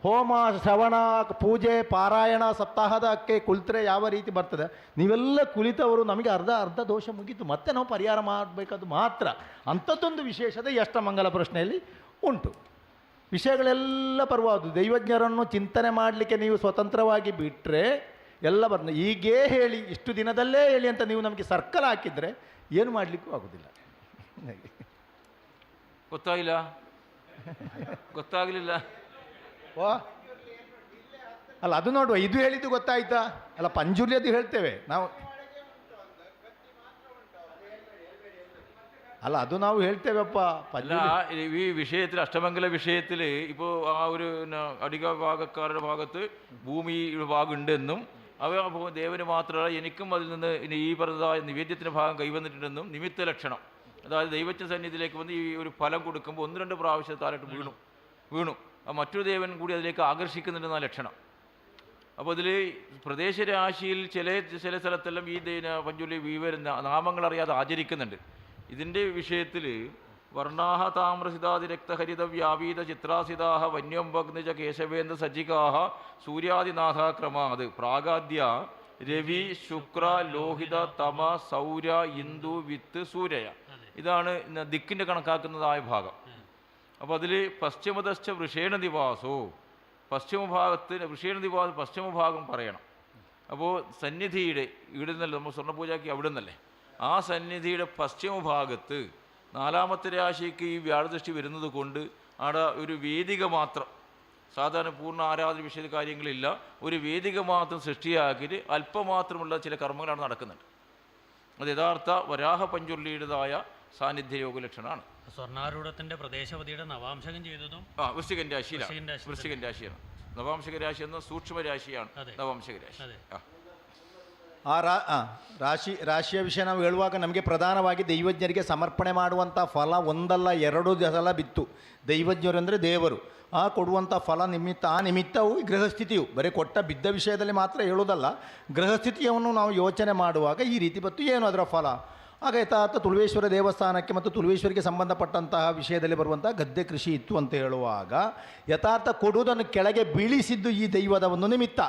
Speaker 2: ಹೋಮ ಶ್ರವಣ ಪೂಜೆ ಪಾರಾಯಣ ಸಪ್ತಾಹದಕ್ಕೆ ಕುಳಿತರೆ ಯಾವ ರೀತಿ ಬರ್ತದೆ, ನೀವೆಲ್ಲ ಕುಳಿತವರು ನಮಗೆ ಅರ್ಧ ದೋಷ ಮುಗೀತು. ಮತ್ತೆ ನಾವು ಪರಿಹಾರ ಮಾಡಬೇಕಾದ್ದು ಮಾತ್ರ. ಅಂಥದ್ದೊಂದು ವಿಶೇಷತೆ ಅಷ್ಟಮಂಗಲ ಪ್ರಶ್ನೆಯಲ್ಲಿ ಉಂಟು. ವಿಷಯಗಳೆಲ್ಲ ಪರವಾದು. ದೈವಜ್ಞರನ್ನು ಚಿಂತನೆ ಮಾಡಲಿಕ್ಕೆ ನೀವು ಸ್ವತಂತ್ರವಾಗಿ ಬಿಟ್ಟರೆ ಎಲ್ಲ ಬರ್ತದೆ. ಹೀಗೇ ಹೇಳಿ ಇಷ್ಟು ದಿನದಲ್ಲೇ ಹೇಳಿ ಅಂತ ನೀವು ನಮಗೆ ಸರ್ಕಲ್ ಹಾಕಿದರೆ ಏನು ಮಾಡಲಿಕ್ಕೂ ಆಗೋದಿಲ್ಲ.
Speaker 1: ಗೊತ್ತಾಗಿಲ್ಲ, ಗೊತ್ತಾಗಲಿಲ್ಲ.
Speaker 2: ಓ ಅಲ್ಲ, ಅದು ನೋಡುವ. ಇದು ಹೇಳಿದ್ದು ಗೊತ್ತಾಯ್ತಾ? ಅಲ್ಲ, ಪಂಜುರ್ಲಿಯದು ಹೇಳ್ತೇವೆ ನಾವು. അല്ല അത് നാം ಹೇಳ್ತೇವಪ್ಪ.
Speaker 1: അല്ല ഈ വിഷയത്തിൽ അഷ്ടമംഗല വിഷയത്തിൽ ഇപ്പോൾ ആ ഒരു അടിക ഭാഗക്കാരുടെ ഭാഗത്ത് ഭൂമിയുടെ ഭാഗം ഉണ്ടെന്നും അവ ദേവന് മാത്രമല്ല എനിക്കും അതിൽ നിന്ന് ഈ പറഞ്ഞതായ നിവേദ്യത്തിൻ്റെ ഭാഗം കൈവന്നിട്ടുണ്ടെന്നും നിമിത്ത ലക്ഷണം, അതായത് ദൈവജ്ഞ സന്നിധിയിലേക്ക് വന്ന് ഈ ഒരു ഫലം കൊടുക്കുമ്പോൾ 1-2 പ്രാവശ്യത്താലായിട്ട് വീണു ആ മറ്റൊരു ദേവൻ കൂടി അതിലേക്ക് ആകർഷിക്കുന്നുണ്ടെന്ന ലക്ഷണം. അപ്പോൾ ഇതിൽ പ്രദേശരാശിയിൽ ചില സ്ഥലത്തെല്ലാം ഈ പഞ്ചുലി വീവരുന്ന നാമങ്ങൾ അറിയാതെ ആചരിക്കുന്നുണ്ട്. ഇതിൻ്റെ വിഷയത്തിൽ വർണ്ണാഹ താമ്രസിതാതി രക്തഹരിത വ്യാപീത ചിത്രാസിതാഹ വന്യംഭഗ്നിജ കേശവേന്ദ്ര സജ്ജികാഹ സൂര്യാദിനാഥ ക്രമാത് പ്രാഗാദ്യ രവി ശുക്ര ലോഹിത തമ സൗര ഇന്ദു വിത്ത് സൂര്യ, ഇതാണ് ദിക്കിൻ്റെ കണക്കാക്കുന്നതായ ഭാഗം. അപ്പോൾ അതിൽ പശ്ചിമദശ്ച വൃഷേണ നിവാസോ, പശ്ചിമഭാഗത്തിന് വൃഷേണ നിവാസം പശ്ചിമഭാഗം പറയണം. അപ്പോൾ സന്നിധിയുടെ ഇവിടെ നിന്നല്ലേ നമ്മൾ സ്വർണ്ണപൂജയ്ക്ക് അവിടെ നിന്നല്ലേ, ആ സന്നിധിയുടെ പശ്ചിമഭാഗത്ത് 4ാമത്തെ രാശിക്ക് ഈ വ്യാഴദൃഷ്ടി വരുന്നത് കൊണ്ട് അവിടെ ഒരു വേദിക മാത്രം, സാധാരണ പൂർണ്ണ ആരാധന വിഷയ കാര്യങ്ങളില്ല, ഒരു വേദിക മാത്രം സൃഷ്ടിയാക്കിയിട്ട് അല്പമാത്രമുള്ള ചില കർമ്മങ്ങളാണ് നടക്കുന്നുണ്ട്. അത് യഥാർത്ഥ വരാഹ പഞ്ചുർലിയുടേതായ സാന്നിധ്യ യോഗ ലക്ഷണമാണ്.
Speaker 3: സ്വർണ്ണാരൂഢത്തിൻ്റെ പ്രദേശപതിയുടെ നവാംശകം ചെയ്തതും
Speaker 1: വൃശ്ചികൻ രാശിയിലാണ്. വൃശ്ചികൻ രാശിയാണ്. നവാംശക രാശി എന്ന സൂക്ഷ്മ രാശിയാണ് നവാംശക രാശി.
Speaker 2: ರಾಶಿಯ ವಿಷಯ ನಾವು ಹೇಳುವಾಗ ನಮಗೆ ಪ್ರಧಾನವಾಗಿ ದೈವಜ್ಞರಿಗೆ ಸಮರ್ಪಣೆ ಮಾಡುವಂಥ ಫಲ ಒಂದಲ್ಲ 2 ಸಲ ಬಿತ್ತು. ದೈವಜ್ಞರು ಅಂದರೆ ದೇವರು, ಆ ಕೊಡುವಂಥ ಫಲ ಆ ನಿಮಿತ್ತವು ಗೃಹಸ್ಥಿತಿಯು ಬರೀ ಕೊಟ್ಟ ಬಿದ್ದ ವಿಷಯದಲ್ಲಿ ಮಾತ್ರ ಹೇಳೋದಲ್ಲ, ಗೃಹಸ್ಥಿತಿಯನ್ನು ನಾವು ಯೋಚನೆ ಮಾಡುವಾಗ ಈ ರೀತಿ ಬತ್ತು. ಏನು ಅದರ ಫಲ? ಆಗ ಯಥಾರ್ಥ ತುಳುವೇಶ್ವರ ದೇವಸ್ಥಾನಕ್ಕೆ ಮತ್ತು ತುಳುವೇಶ್ವರಿಗೆ ಸಂಬಂಧಪಟ್ಟಂತಹ ವಿಷಯದಲ್ಲಿ ಬರುವಂತಹ ಗದ್ದೆ ಕೃಷಿ ಇತ್ತು ಅಂತ ಹೇಳುವಾಗ ಯಥಾರ್ಥ ಕೊಡುವುದನ್ನು ಕೆಳಗೆ ಬೀಳಿಸಿದ್ದು ಈ ದೈವದ ಒಂದು ನಿಮಿತ್ತ.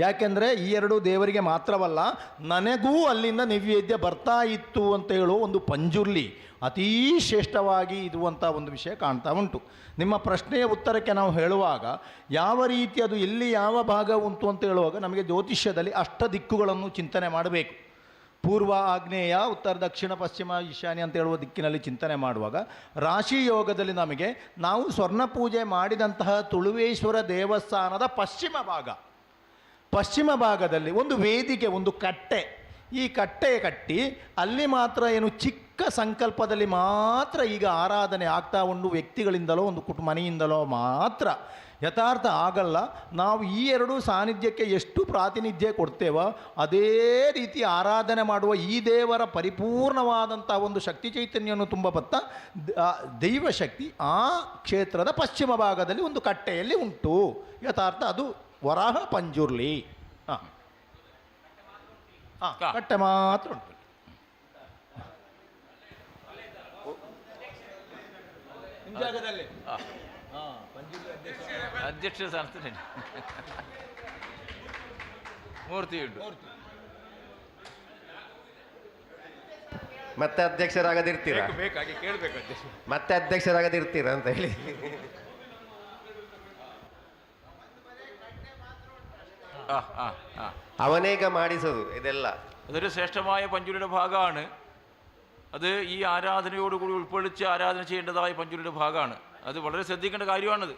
Speaker 2: ಯಾಕೆಂದರೆ ಈ 2 ದೇವರಿಗೆ ಮಾತ್ರವಲ್ಲ, ನನಗೂ ಅಲ್ಲಿಂದ ನೈವೇದ್ಯ ಬರ್ತಾ ಇತ್ತು ಅಂತ ಹೇಳುವ ಒಂದು ಪಂಜುರ್ಲಿ ಅತೀ ಶ್ರೇಷ್ಠವಾಗಿ ಇರುವಂಥ ಒಂದು ವಿಷಯ ಕಾಣ್ತಾ ಉಂಟು. ನಿಮ್ಮ ಪ್ರಶ್ನೆಯ ಉತ್ತರಕ್ಕೆ ನಾವು ಹೇಳುವಾಗ ಯಾವ ರೀತಿ ಅದು ಎಲ್ಲಿ ಯಾವ ಭಾಗ ಉಂಟು ಅಂತ ಹೇಳುವಾಗ ನಮಗೆ ಜ್ಯೋತಿಷ್ಯದಲ್ಲಿ ಅಷ್ಟ ದಿಕ್ಕುಗಳನ್ನು ಚಿಂತನೆ ಮಾಡಬೇಕು. ಪೂರ್ವ ಆಗ್ನೇಯ ಉತ್ತರ ದಕ್ಷಿಣ ಪಶ್ಚಿಮ ಈಶಾನ್ಯ ಅಂತ ಹೇಳುವ ದಿಕ್ಕಿನಲ್ಲಿ ಚಿಂತನೆ ಮಾಡುವಾಗ ರಾಶಿ ಯೋಗದಲ್ಲಿ ನಮಗೆ ನಾವು ಸ್ವರ್ಣ ಪೂಜೆ ಮಾಡಿದಂತಹ ತುಳುವೇಶ್ವರ ದೇವಸ್ಥಾನದ ಪಶ್ಚಿಮ ಭಾಗದಲ್ಲಿ ಒಂದು ವೇದಿಕೆ, ಒಂದು ಕಟ್ಟೆ, ಈ ಕಟ್ಟೆ ಕಟ್ಟಿ ಅಲ್ಲಿ ಮಾತ್ರ ಏನು ಚಿಕ್ಕ ಸಂಕಲ್ಪದಲ್ಲಿ ಮಾತ್ರ ಈಗ ಆರಾಧನೆ ಆಗ್ತಾ ಉಂಟು. ವ್ಯಕ್ತಿಗಳಿಂದಲೋ ಒಂದು ಮನೆಯಿಂದಲೋ ಮಾತ್ರ ಯಥಾರ್ಥ ಆಗಲ್ಲ. ನಾವು ಈ 2 ಸಾನ್ನಿಧ್ಯಕ್ಕೆ ಎಷ್ಟು ಪ್ರಾತಿನಿಧ್ಯ ಕೊಡ್ತೇವೋ ಅದೇ ರೀತಿ ಆರಾಧನೆ ಮಾಡುವ ಈ ದೇವರ ಪರಿಪೂರ್ಣವಾದಂಥ ಒಂದು ಶಕ್ತಿ ಚೈತನ್ಯವನ್ನು ತುಂಬ ಬತ್ತ ದೈವಶಕ್ತಿ ಆ ಕ್ಷೇತ್ರದ ಪಶ್ಚಿಮ ಭಾಗದಲ್ಲಿ ಒಂದು ಕಟ್ಟೆಯಲ್ಲಿ ಉಂಟು. ಯಥಾರ್ಥ ಅದು ವರಾಹ ಪಂಜುರ್ಲಿ. ಕಟ್ಟೆ ಮಾತ್ರ ಉಂಟು. ನಿಮ್ಮ ಜಾಗದಲ್ಲಿ
Speaker 1: ಅಧ್ಯಕ್ಷ ಸ್ಥಾನದಲ್ಲಿ ಮೂರ್ತಿ ಉಂಟು.
Speaker 4: ಮತ್ತೆ ಅಧ್ಯಕ್ಷರಾಗದಿರ್ತೀರಾ?
Speaker 1: ಬೇಕಾಗಿ ಕೇಳಬೇಕು ಅಧ್ಯಕ್ಷ.
Speaker 4: ಮತ್ತೆ ಅಧ್ಯಕ್ಷರಾಗದಿರ್ತೀರಾ ಅಂತ ಹೇಳಿ ಅವನೇಗ ಮಾಡಿಸೋದು ಇದೆಲ್ಲ
Speaker 1: അതൊരു ശ്രേഷ്ഠമായ പഞ്ചുലിയുടെ ഭാഗമാണ്. അത് ഈ ആരാധനയോടുകൂടി ഉൾപ്പെടുത്തി ആരാധന ചെയ്യേണ്ടതായ പഞ്ചുലിയുടെ ഭാഗമാണ്. അത് വളരെ ശ്രദ്ധിക്കേണ്ട കാര്യമാണത്.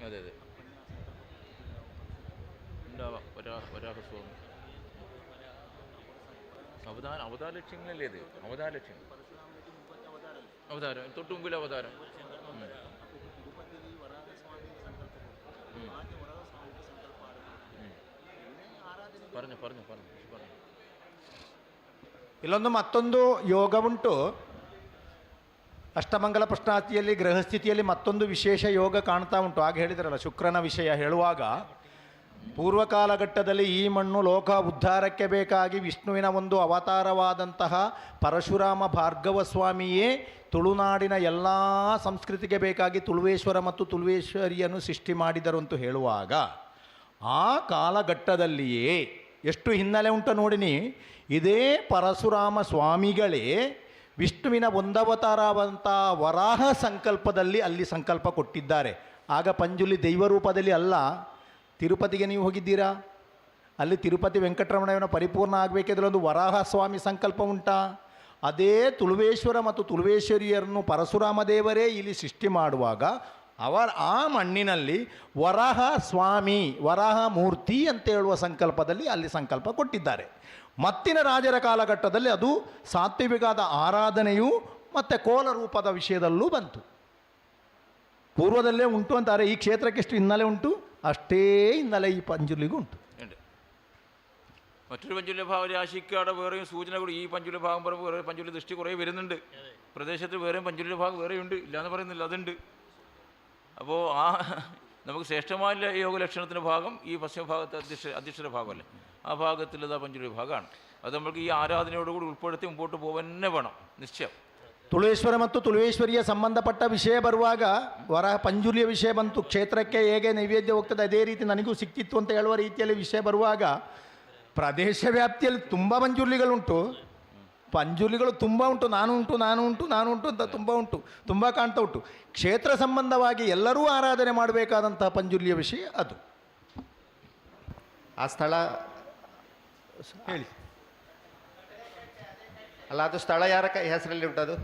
Speaker 1: അതെ അതെ ഉണ്ടാവാം. വരാഹസ്വാമി അവതാര ലക്ഷ്യങ്ങളല്ലേ ഇത്? അവതാര ലക്ഷ്യങ്ങൾ, അവതാരം തൊട്ട് മുമ്പിൽ അവതാരം. പറഞ്ഞു പറഞ്ഞു പറഞ്ഞു പറഞ്ഞു.
Speaker 2: ಇಲ್ಲೊಂದು ಮತ್ತೊಂದು ಯೋಗ ಉಂಟು. ಅಷ್ಟಮಂಗಲ ಪ್ರಶ್ನಾರ್ಥಿಯಲ್ಲಿ ಗ್ರಹಸ್ಥಿತಿಯಲ್ಲಿ ಮತ್ತೊಂದು ವಿಶೇಷ ಯೋಗ ಕಾಣ್ತಾ ಉಂಟು. ಆಗ ಹೇಳಿದ್ರಲ್ಲ ಶುಕ್ರನ ವಿಷಯ ಹೇಳುವಾಗ, ಪೂರ್ವಕಾಲಘಟ್ಟದಲ್ಲಿ ಈ ಮಣ್ಣು ಲೋಕ ಉದ್ಧಾರಕ್ಕೆ ಬೇಕಾಗಿ ವಿಷ್ಣುವಿನ ಒಂದು ಅವತಾರವಾದಂತಹ ಪರಶುರಾಮ ಭಾರ್ಗವ ಸ್ವಾಮಿಯೇ ತುಳುನಾಡಿನ ಎಲ್ಲ ಸಂಸ್ಕೃತಿಗೆ ಬೇಕಾಗಿ ತುಳುವೇಶ್ವರ ಮತ್ತು ತುಳುವೇಶ್ವರಿಯನ್ನು ಸೃಷ್ಟಿ ಮಾಡಿದರು ಅಂತ ಹೇಳುವಾಗ, ಆ ಕಾಲಘಟ್ಟದಲ್ಲಿಯೇ ಎಷ್ಟು ಹಿನ್ನೆಲೆ ಉಂಟು ನೋಡಿನಿ. ಇದೇ ಪರಶುರಾಮ ಸ್ವಾಮಿಗಳೇ ವಿಷ್ಣುವಿನ ಒಂದವತಾರವಂಥ ವರಾಹ ಸಂಕಲ್ಪದಲ್ಲಿ ಅಲ್ಲಿ ಸಂಕಲ್ಪ ಕೊಟ್ಟಿದ್ದಾರೆ. ಆಗ ಪಂಜುಲಿ ದೈವ ರೂಪದಲ್ಲಿ ಅಲ್ಲ. ತಿರುಪತಿಗೆ ನೀವು ಹೋಗಿದ್ದೀರಾ? ಅಲ್ಲಿ ತಿರುಪತಿ ವೆಂಕಟರಮಣನ ಪರಿಪೂರ್ಣ ಆಗಬೇಕಿದ್ರೆ ಒಂದು ವರಾಹ ಸ್ವಾಮಿ ಸಂಕಲ್ಪ ಉಂಟಾ? ಅದೇ ತುಳುವೇಶ್ವರ ಮತ್ತು ತುಳುವೇಶ್ವರಿಯರನ್ನು ಪರಶುರಾಮ ದೇವರೇ ಇಲ್ಲಿ ಸೃಷ್ಟಿ ಮಾಡುವಾಗ ಆ ಮಣ್ಣಿನಲ್ಲಿ ವರಾಹ ಸ್ವಾಮಿ, ವರಾಹ ಮೂರ್ತಿ ಅಂತ ಹೇಳುವ ಸಂಕಲ್ಪದಲ್ಲಿ ಅಲ್ಲಿ ಸಂಕಲ್ಪ ಕೊಟ್ಟಿದ್ದಾರೆ. ಮತ್ತಿನ ರಾಜರ ಕಾಲಘಟ್ಟದಲ್ಲಿ ಅದು ಸಾತ್ವಿಕವಾದ ಆರಾಧನೆಯು ಮತ್ತು ಕೋಲ ರೂಪದ ವಿಷಯದಲ್ಲೂ ಬಂತು. ಪೂರ್ವದಲ್ಲೇ ಉಂಟು ಅಂತಾರೆ. ಈ ಕ್ಷೇತ್ರಕ್ಕೆ ಎಷ್ಟು ಹಿನ್ನೆಲೆ ಉಂಟು ಅಷ್ಟೇ ಹಿನ್ನೆಲೆ ಈ പഞ്ചുലിಗೂ ഉണ്ട്.
Speaker 1: മറ്റൊരു പഞ്ചുല്യ ഭാവ രാശിക്കാടെ വേറെയും സൂചനകൾ ഈ പഞ്ചുല്യ ഭാഗം പറയുമ്പോൾ വേറെ പഞ്ചുല്യ ദൃഷ്ടി കുറേ വരുന്നുണ്ട്. പ്രദേശത്ത് വേറെയും പഞ്ചുല്യ ഭാഗം വേറെയുണ്ട്, ഇല്ലയെന്ന് പറയുന്നില്ല, അതുണ്ട്. അപ്പോൾ നമുക്ക് ശ്രേഷ്ഠമായ യോഗലക്ഷണത്തിൻ്റെ ഭാഗം ഈ പശ്ചിമഭാഗത്തെ അധ്യക്ഷര ഭാഗമല്ലേ, ആ ഭാഗത്തുള്ളത് പഞ്ചുല്യ ഭാഗമാണ്. അത് നമുക്ക് ഈ ആരാധനയോടുകൂടി ഉൾപ്പെടുത്തി മുമ്പോട്ട് പോകാൻ തന്നെ വേണം നിശ്ചയം.
Speaker 2: ತುಳೇಶ್ವರ ಮತ್ತು ತುಳೇಶ್ವರಿಯ ಸಂಬಂಧಪಟ್ಟ ವಿಷಯ ಬರುವಾಗ ವರಹ ಪಂಜುಲಿಯ ವಿಷಯ ಬಂತು. ಕ್ಷೇತ್ರಕ್ಕೆ ಹೇಗೆ ನೈವೇದ್ಯ ಹೋಗ್ತದೆ ಅದೇ ರೀತಿ ನನಗೂ ಸಿಕ್ತಿತ್ತು ಅಂತ ಹೇಳುವ ರೀತಿಯಲ್ಲಿ ವಿಷಯ ಬರುವಾಗ, ಪ್ರದೇಶ ವ್ಯಾಪ್ತಿಯಲ್ಲಿ ತುಂಬ ಪಂಜುರ್ಲಿಗಳುಂಟು, ಪಂಜುರ್ಲಿಗಳು ತುಂಬ ಉಂಟು. ನಾನು ಉಂಟು ಅಂತ ತುಂಬ ಉಂಟು, ತುಂಬ ಕಾಣ್ತಾ ಉಂಟು. ಕ್ಷೇತ್ರ ಸಂಬಂಧವಾಗಿ ಎಲ್ಲರೂ ಆರಾಧನೆ ಮಾಡಬೇಕಾದಂತಹ ಪಂಜುರ್ಲಿಯ ವಿಷಯ ಅದು.
Speaker 4: ಆ ಸ್ಥಳ
Speaker 2: ಹೇಳಿ
Speaker 4: ಅಲ್ಲ, ಅದು ಸ್ಥಳ ಯಾರ ಹೆಸರಲ್ಲಿ ಉಂಟದು?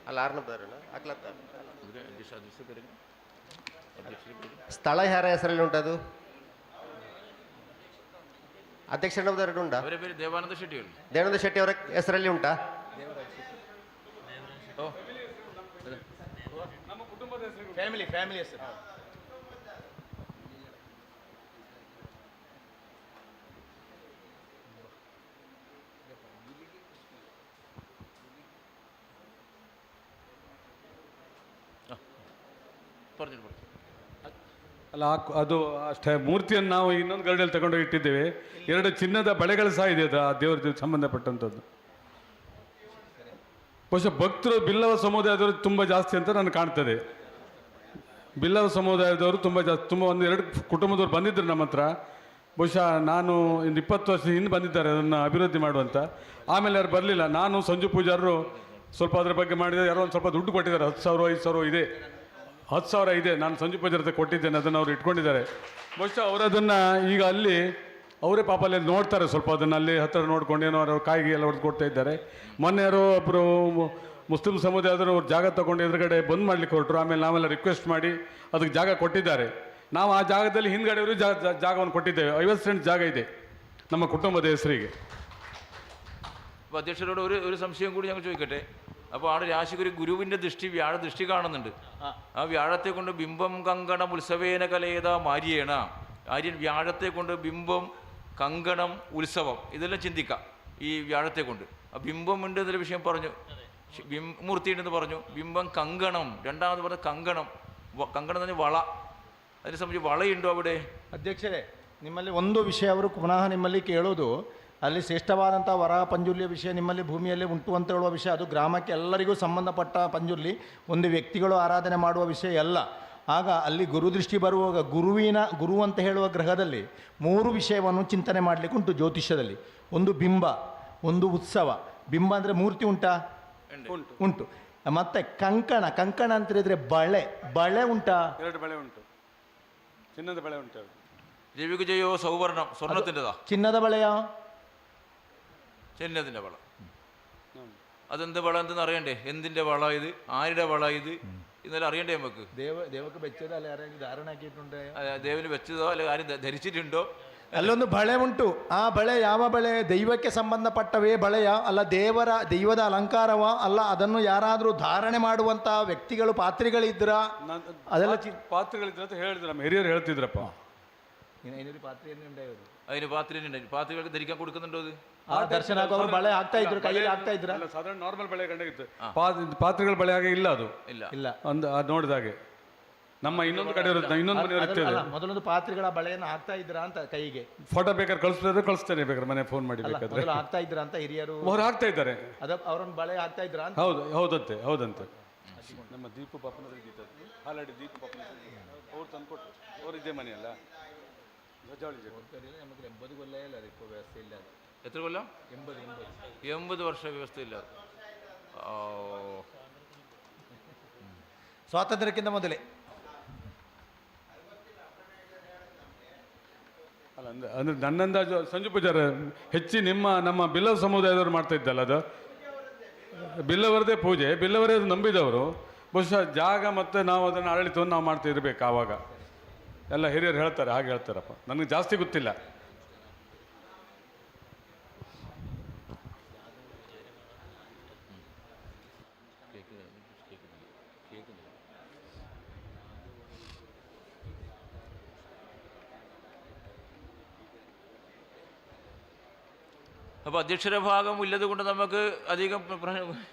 Speaker 4: ಅಲ್ಲ ಸ್ಥಳ ಯಾರ ಹೆಸರಲ್ಲಿ ಉಂಟದು? ಅಧ್ಯಕ್ಷರು ಉಂಟಾ?
Speaker 1: ದೇವಾನಂದ ಶೆಟ್ಟಿ.
Speaker 4: ದೇವಾನಂದ ಶೆಟ್ಟಿ ಅವರ ಹೆಸರಲ್ಲಿ ಉಂಟಾ?
Speaker 2: ಫ್ಯಾಮಿಲಿ ಹೆಸರು.
Speaker 12: ಅಲ್ಲ, ಅದು ಅಷ್ಟೇ. ಮೂರ್ತಿಯನ್ನು ನಾವು ಇನ್ನೊಂದು ಗರಡಿಯಲ್ಲಿ ತಗೊಂಡೋಗಿ ಇಟ್ಟಿದ್ದೇವೆ. 2 ಚಿನ್ನದ ಬಳೆಗಳು ಸಹ ಇದೆ ಅದು ಆ ದೇವರಿಗೆ ಸಂಬಂಧಪಟ್ಟಂಥದ್ದು. ಬಹುಶಃ ಭಕ್ತರು ಬಿಲ್ಲವ ಸಮುದಾಯದವರು ತುಂಬ ಜಾಸ್ತಿ ಅಂತ ನನಗೆ ಕಾಣ್ತದೆ. ಬಿಲ್ಲವ ಸಮುದಾಯದವರು ತುಂಬ ಜಾಸ್ತಿ, ತುಂಬ 1-2 ಕುಟುಂಬದವ್ರು ಬಂದಿದ್ದರು ನಮ್ಮ ಹತ್ರ. ಬಹುಶಃ ನಾನು 20 ವರ್ಷದ ಹಿಂದೆ ಬಂದಿದ್ದಾರೆ ಅದನ್ನು ಅಭಿವೃದ್ಧಿ ಮಾಡುವಂಥ. ಆಮೇಲೆ ಯಾರು ಬರಲಿಲ್ಲ. ನಾನು ಸಂಜು ಪೂಜಾರರು ಸ್ವಲ್ಪ ಅದರ ಬಗ್ಗೆ ಮಾಡಿದರೆ ಯಾರೋ ಒಂದು ಸ್ವಲ್ಪ ದುಡ್ಡು ಕೊಟ್ಟಿದ್ದಾರೆ. 10,000 5,000 ಇದೆ, 10,000 ಇದೆ. ನಾನು ಸಂಜು ಪೂಜಾರ ಹತ್ರ ಕೊಟ್ಟಿದ್ದೇನೆ, ಅದನ್ನು ಅವ್ರು ಇಟ್ಕೊಂಡಿದ್ದಾರೆ. ಬಹುಶಃ ಅವರದನ್ನು ಈಗ ಅಲ್ಲಿ ಅವರೇ ಪಾಪ ಅಲ್ಲಿ ನೋಡ್ತಾರೆ, ಸ್ವಲ್ಪ ಅದನ್ನು ಅಲ್ಲಿ ಹತ್ತಿರ ನೋಡ್ಕೊಂಡು ಏನೋ ಅವ್ರ ಕಾಯಿಗೆ ಎಲ್ಲ ಹೊಡೆದು ಕೊಡ್ತಾ ಇದ್ದಾರೆ. ಮೊನ್ನೆ ಯಾರೋ ಒಬ್ಬರು ಮುಸ್ಲಿಂ ಸಮುದಾಯದವರು ಅವ್ರು ಜಾಗ ತೊಗೊಂಡು ಎದುರುಗಡೆ ಬಂದ್ ಮಾಡಲಿಕ್ಕೆ ಹೊರಟರು. ಆಮೇಲೆ ನಾವೆಲ್ಲ ರಿಕ್ವೆಸ್ಟ್ ಮಾಡಿ ಅದಕ್ಕೆ ಜಾಗ ಕೊಟ್ಟಿದ್ದಾರೆ. ನಾವು ಆ ಜಾಗದಲ್ಲಿ ಹಿಂದ್ಗಡೆಯವರು ಜಾಗವನ್ನು ಕೊಟ್ಟಿದ್ದೇವೆ. 50 ಸೆಂಟ್ ಜಾಗ ಇದೆ ನಮ್ಮ കുടുംബದ ಹೆಸರಿಗೆ.
Speaker 1: അപ്പോൾ അധ്യക്ഷരോട് ഒരു സംശയം കൂടി ഞങ്ങൾ ചോദിക്കട്ടെ. അപ്പോൾ അവിടെ രാശിക്ക് ഒരു ഗുരുവിൻ്റെ വ്യാഴ ദൃഷ്ടി കാണുന്നുണ്ട്. ആ വ്യാഴത്തെ കൊണ്ട് ബിംബം കങ്കണം ഉത്സവേന കലയേത മാര്യേണ. ആര്യൻ വ്യാഴത്തെ കൊണ്ട് ബിംബം, കങ്കണം, ഉത്സവം ഇതെല്ലാം ചിന്തിക്കാം ഈ വ്യാഴത്തെ കൊണ്ട്. ആ ബിംബം ഉണ്ട് എന്നൊരു വിഷയം പറഞ്ഞു, മൂർത്തി ഉണ്ടെന്ന് പറഞ്ഞു. ബിംബം, കങ്കണം, രണ്ടാമത് പറഞ്ഞ കങ്കണം. കങ്കണം എന്ന് പറഞ്ഞാൽ വള. അതിനെ സംബന്ധിച്ച് വളയുണ്ടോ അവിടെ?
Speaker 2: ಅಧ್ಯಕ್ಷರೇ, ನಿಮ್ಮಲ್ಲಿ ಒಂದು ವಿಷಯ ಅವರು ಪುನಃ ನಿಮ್ಮಲ್ಲಿ ಕೇಳೋದು, ಅಲ್ಲಿ ಶ್ರೇಷ್ಠವಾದಂಥ ವರಾಹ ಪಂಜುರ್ಲಿಯ ವಿಷಯ ನಿಮ್ಮಲ್ಲಿ ಭೂಮಿಯಲ್ಲಿ ಉಂಟು ಅಂತ ಹೇಳುವ ವಿಷಯ, ಅದು ಗ್ರಾಮಕ್ಕೆ ಎಲ್ಲರಿಗೂ ಸಂಬಂಧಪಟ್ಟ ಪಂಜುರ್ಲಿ, ಒಂದು ವ್ಯಕ್ತಿಗಳು ಆರಾಧನೆ ಮಾಡುವ ವಿಷಯ ಅಲ್ಲ. ಆಗ ಅಲ್ಲಿ ಗುರುದೃಷ್ಟಿ ಬರುವಾಗ ಗುರು ಅಂತ ಹೇಳುವ ಗ್ರಹದಲ್ಲಿ 3 ವಿಷಯವನ್ನು ಚಿಂತನೆ ಮಾಡಲಿಕ್ಕೆ ಉಂಟು ಜ್ಯೋತಿಷ್ಯದಲ್ಲಿ. ಒಂದು ಬಿಂಬ, ಒಂದು ಉತ್ಸವ. ಬಿಂಬ ಅಂದರೆ ಮೂರ್ತಿ ಉಂಟಾ? ಉಂಟು. ಮತ್ತು ಕಂಕಣ ಅಂತ ಹೇಳಿದರೆ ಬಳೆ ಉಂಟಾ?
Speaker 12: 2 ಬಳೆ ಉಂಟು, ಚಿನ್ನದ ಬಳೆ ಉಂಟು.
Speaker 1: രവികുജയോ സൗവർണം, സ്വർണത്തിൻ്റെതാ.
Speaker 2: ചിന്നದ ಬಳೆಯ?
Speaker 1: ചിന്നതിൻ്റെ വള. അതെന്ത് വള എന്തെന്ന് അറിയണ്ടേ? എന്തിൻ്റെ വള ഇത്, ആരുടെ വള ഇത്, ഇന്നലെ അറിയണ്ടേ നമുക്ക്?
Speaker 2: ദേവക്ക് വെച്ചതോ അല്ലെ ആരെങ്കിലും ധാരണ ആക്കിയിട്ടുണ്ടോ?
Speaker 1: ദേവന് വെച്ചതോ അല്ലെ ആരും ധരിച്ചിട്ടുണ്ടോ?
Speaker 2: ಅಲ್ಲೊಂದು ಬಳೆ ಉಂಟು. ಆ ಬಳೆ ಯಾವ ಬಳೆ? ದೈವಕ್ಕೆ ಸಂಬಂಧಪಟ್ಟವೇ ಬಳೆಯ ಅಲ್ಲ ದೈವದ ಅಲಂಕಾರವ ಅಲ್ಲ ಅದನ್ನು ಯಾರಾದರೂ ಧಾರಣೆ ಮಾಡುವಂತ ವ್ಯಕ್ತಿಗಳು ಪಾತ್ರಿಗಳಿದ್ರ ಅದೆಲ್ಲ
Speaker 12: ಪಾತ್ರೆಗಳಿದ್ರ ಅಂತ ಹೇಳಿದ್ರು ನಮ್ಮ ಹಿರಿಯರು ಹೇಳ್ತಿದ್ರಪ್ಪ.
Speaker 2: അതിനൊരു പാത്രിയുണ്ടായിരുന്നു.
Speaker 1: അതിന് പാത്രികൾക്ക് ധരിക്കാൻ കൊടുക്കുന്നുണ്ടോ? അത്
Speaker 2: ಆ ದರ್ಶನ ಅವರು ಬಳೆ ಹಾಕ್ತಾ ಇದ್ರು, ಕೈಯಲ್ಲಿ ಹಾಕ್ತಾ ಇದ್ರ.
Speaker 12: ಸಾಧಾರಣ ನಾರ್ಮಲ್ ಬಳೆ ಕಂಡಿತ್ತು, ಪಾತ್ರೆಗಳ ಬಳೆ ಹಾಗೆ ಇಲ್ಲ. ಅದು
Speaker 2: ಇಲ್ಲ
Speaker 12: ಒಂದು ನೋಡಿದಾಗೆ ನಮ್ಮ ಇನ್ನೊಂದು ಕಡೆ ಇರುತ್ತೆ, ಇನ್ನೊಂದು ಮನೆಯವರು
Speaker 2: ಮೊದಲೊಂದು ಪಾತ್ರೆಗಳ ಬಳೆಯನ್ನು ಹಾಕ್ತಾ ಇದ್ರ ಅಂತ ಕೈಗೆ.
Speaker 12: ಫೋಟೋ ಬೇಕಾದ್ರೆ ಕಳಿಸ್ತೇನೆ, ಬೇಕಾದ್ರೆ ಮನೆ ಫೋನ್ ಮಾಡಿ ಬೇಕಾದ್ರೆ.
Speaker 2: ಹಾಕ್ತಾ ಇದ್ರ ಅಂತ ಹಿರಿಯರು
Speaker 12: ಅವ್ರು ಹಾಕ್ತಾ ಇದ್ದಾರೆ.
Speaker 2: ಅವರೊಂದು ಬಳೆ ಹಾಕ್ತಾ ಇದ್ರ ಅಂತ.
Speaker 12: ಹೌದಂತೆ. ನಮ್ಮ ದೀಪು ಪಾಪನ ಹಾಲಾಡಿ ದೀಪು ಪಾಪನ ಅವ್ರು ತಂದ್ಕೊಟ್ಟು ಅವ್ರು ಇದೇ ಮನೆಯಲ್ಲ ಗಜಾವಳಿ
Speaker 2: ನಮಗೆ 80 ಕೊಲ್ಲ ಇಲ್ಲ ഇപ്പോൾ ವ್ಯವಸ್ಥೆ ಇಲ್ಲ.
Speaker 1: എത്ര കൊല്ലം? 80 വർഷ വ്യവസ്ഥ ഇല്ല.
Speaker 2: ಸ್ವಾತಂತ್ರ್ಯಕ್ಕಿಂತ ಮೊದಲೇ
Speaker 12: ಅಲ್ಲ ಅಂದ್ರೆ ನನ್ನಂದಾಜು ಸಂಜು ಪೂಜಾರ ಹೆಚ್ಚಿ ನಮ್ಮ ಬಿಲ್ಲವ ಸಮುದಾಯದವರು ಮಾಡ್ತಾ ಇದ್ದಲ್ಲ, ಅದು ಬಿಲ್ಲವರದೇ ಪೂಜೆ, ಬಿಲ್ಲವರೇ ನಂಬಿದವರು. ಬಹುಶಃ ಜಾಗ ಮತ್ತು ನಾವು ಅದನ್ನು ಆಡಳಿತವನ್ನು ನಾವು ಮಾಡ್ತಾ ಇರಬೇಕು. ಆವಾಗ ಎಲ್ಲ ಹಿರಿಯರು ಹೇಳ್ತಾರೆ, ಹಾಗೆ ಹೇಳ್ತಾರಪ್ಪ, ನನಗೆ ಜಾಸ್ತಿ ಗೊತ್ತಿಲ್ಲ.
Speaker 1: അപ്പോൾ അധ്യക്ഷര ഭാഗം ഇല്ലത് കൊണ്ട് നമുക്ക് അധികം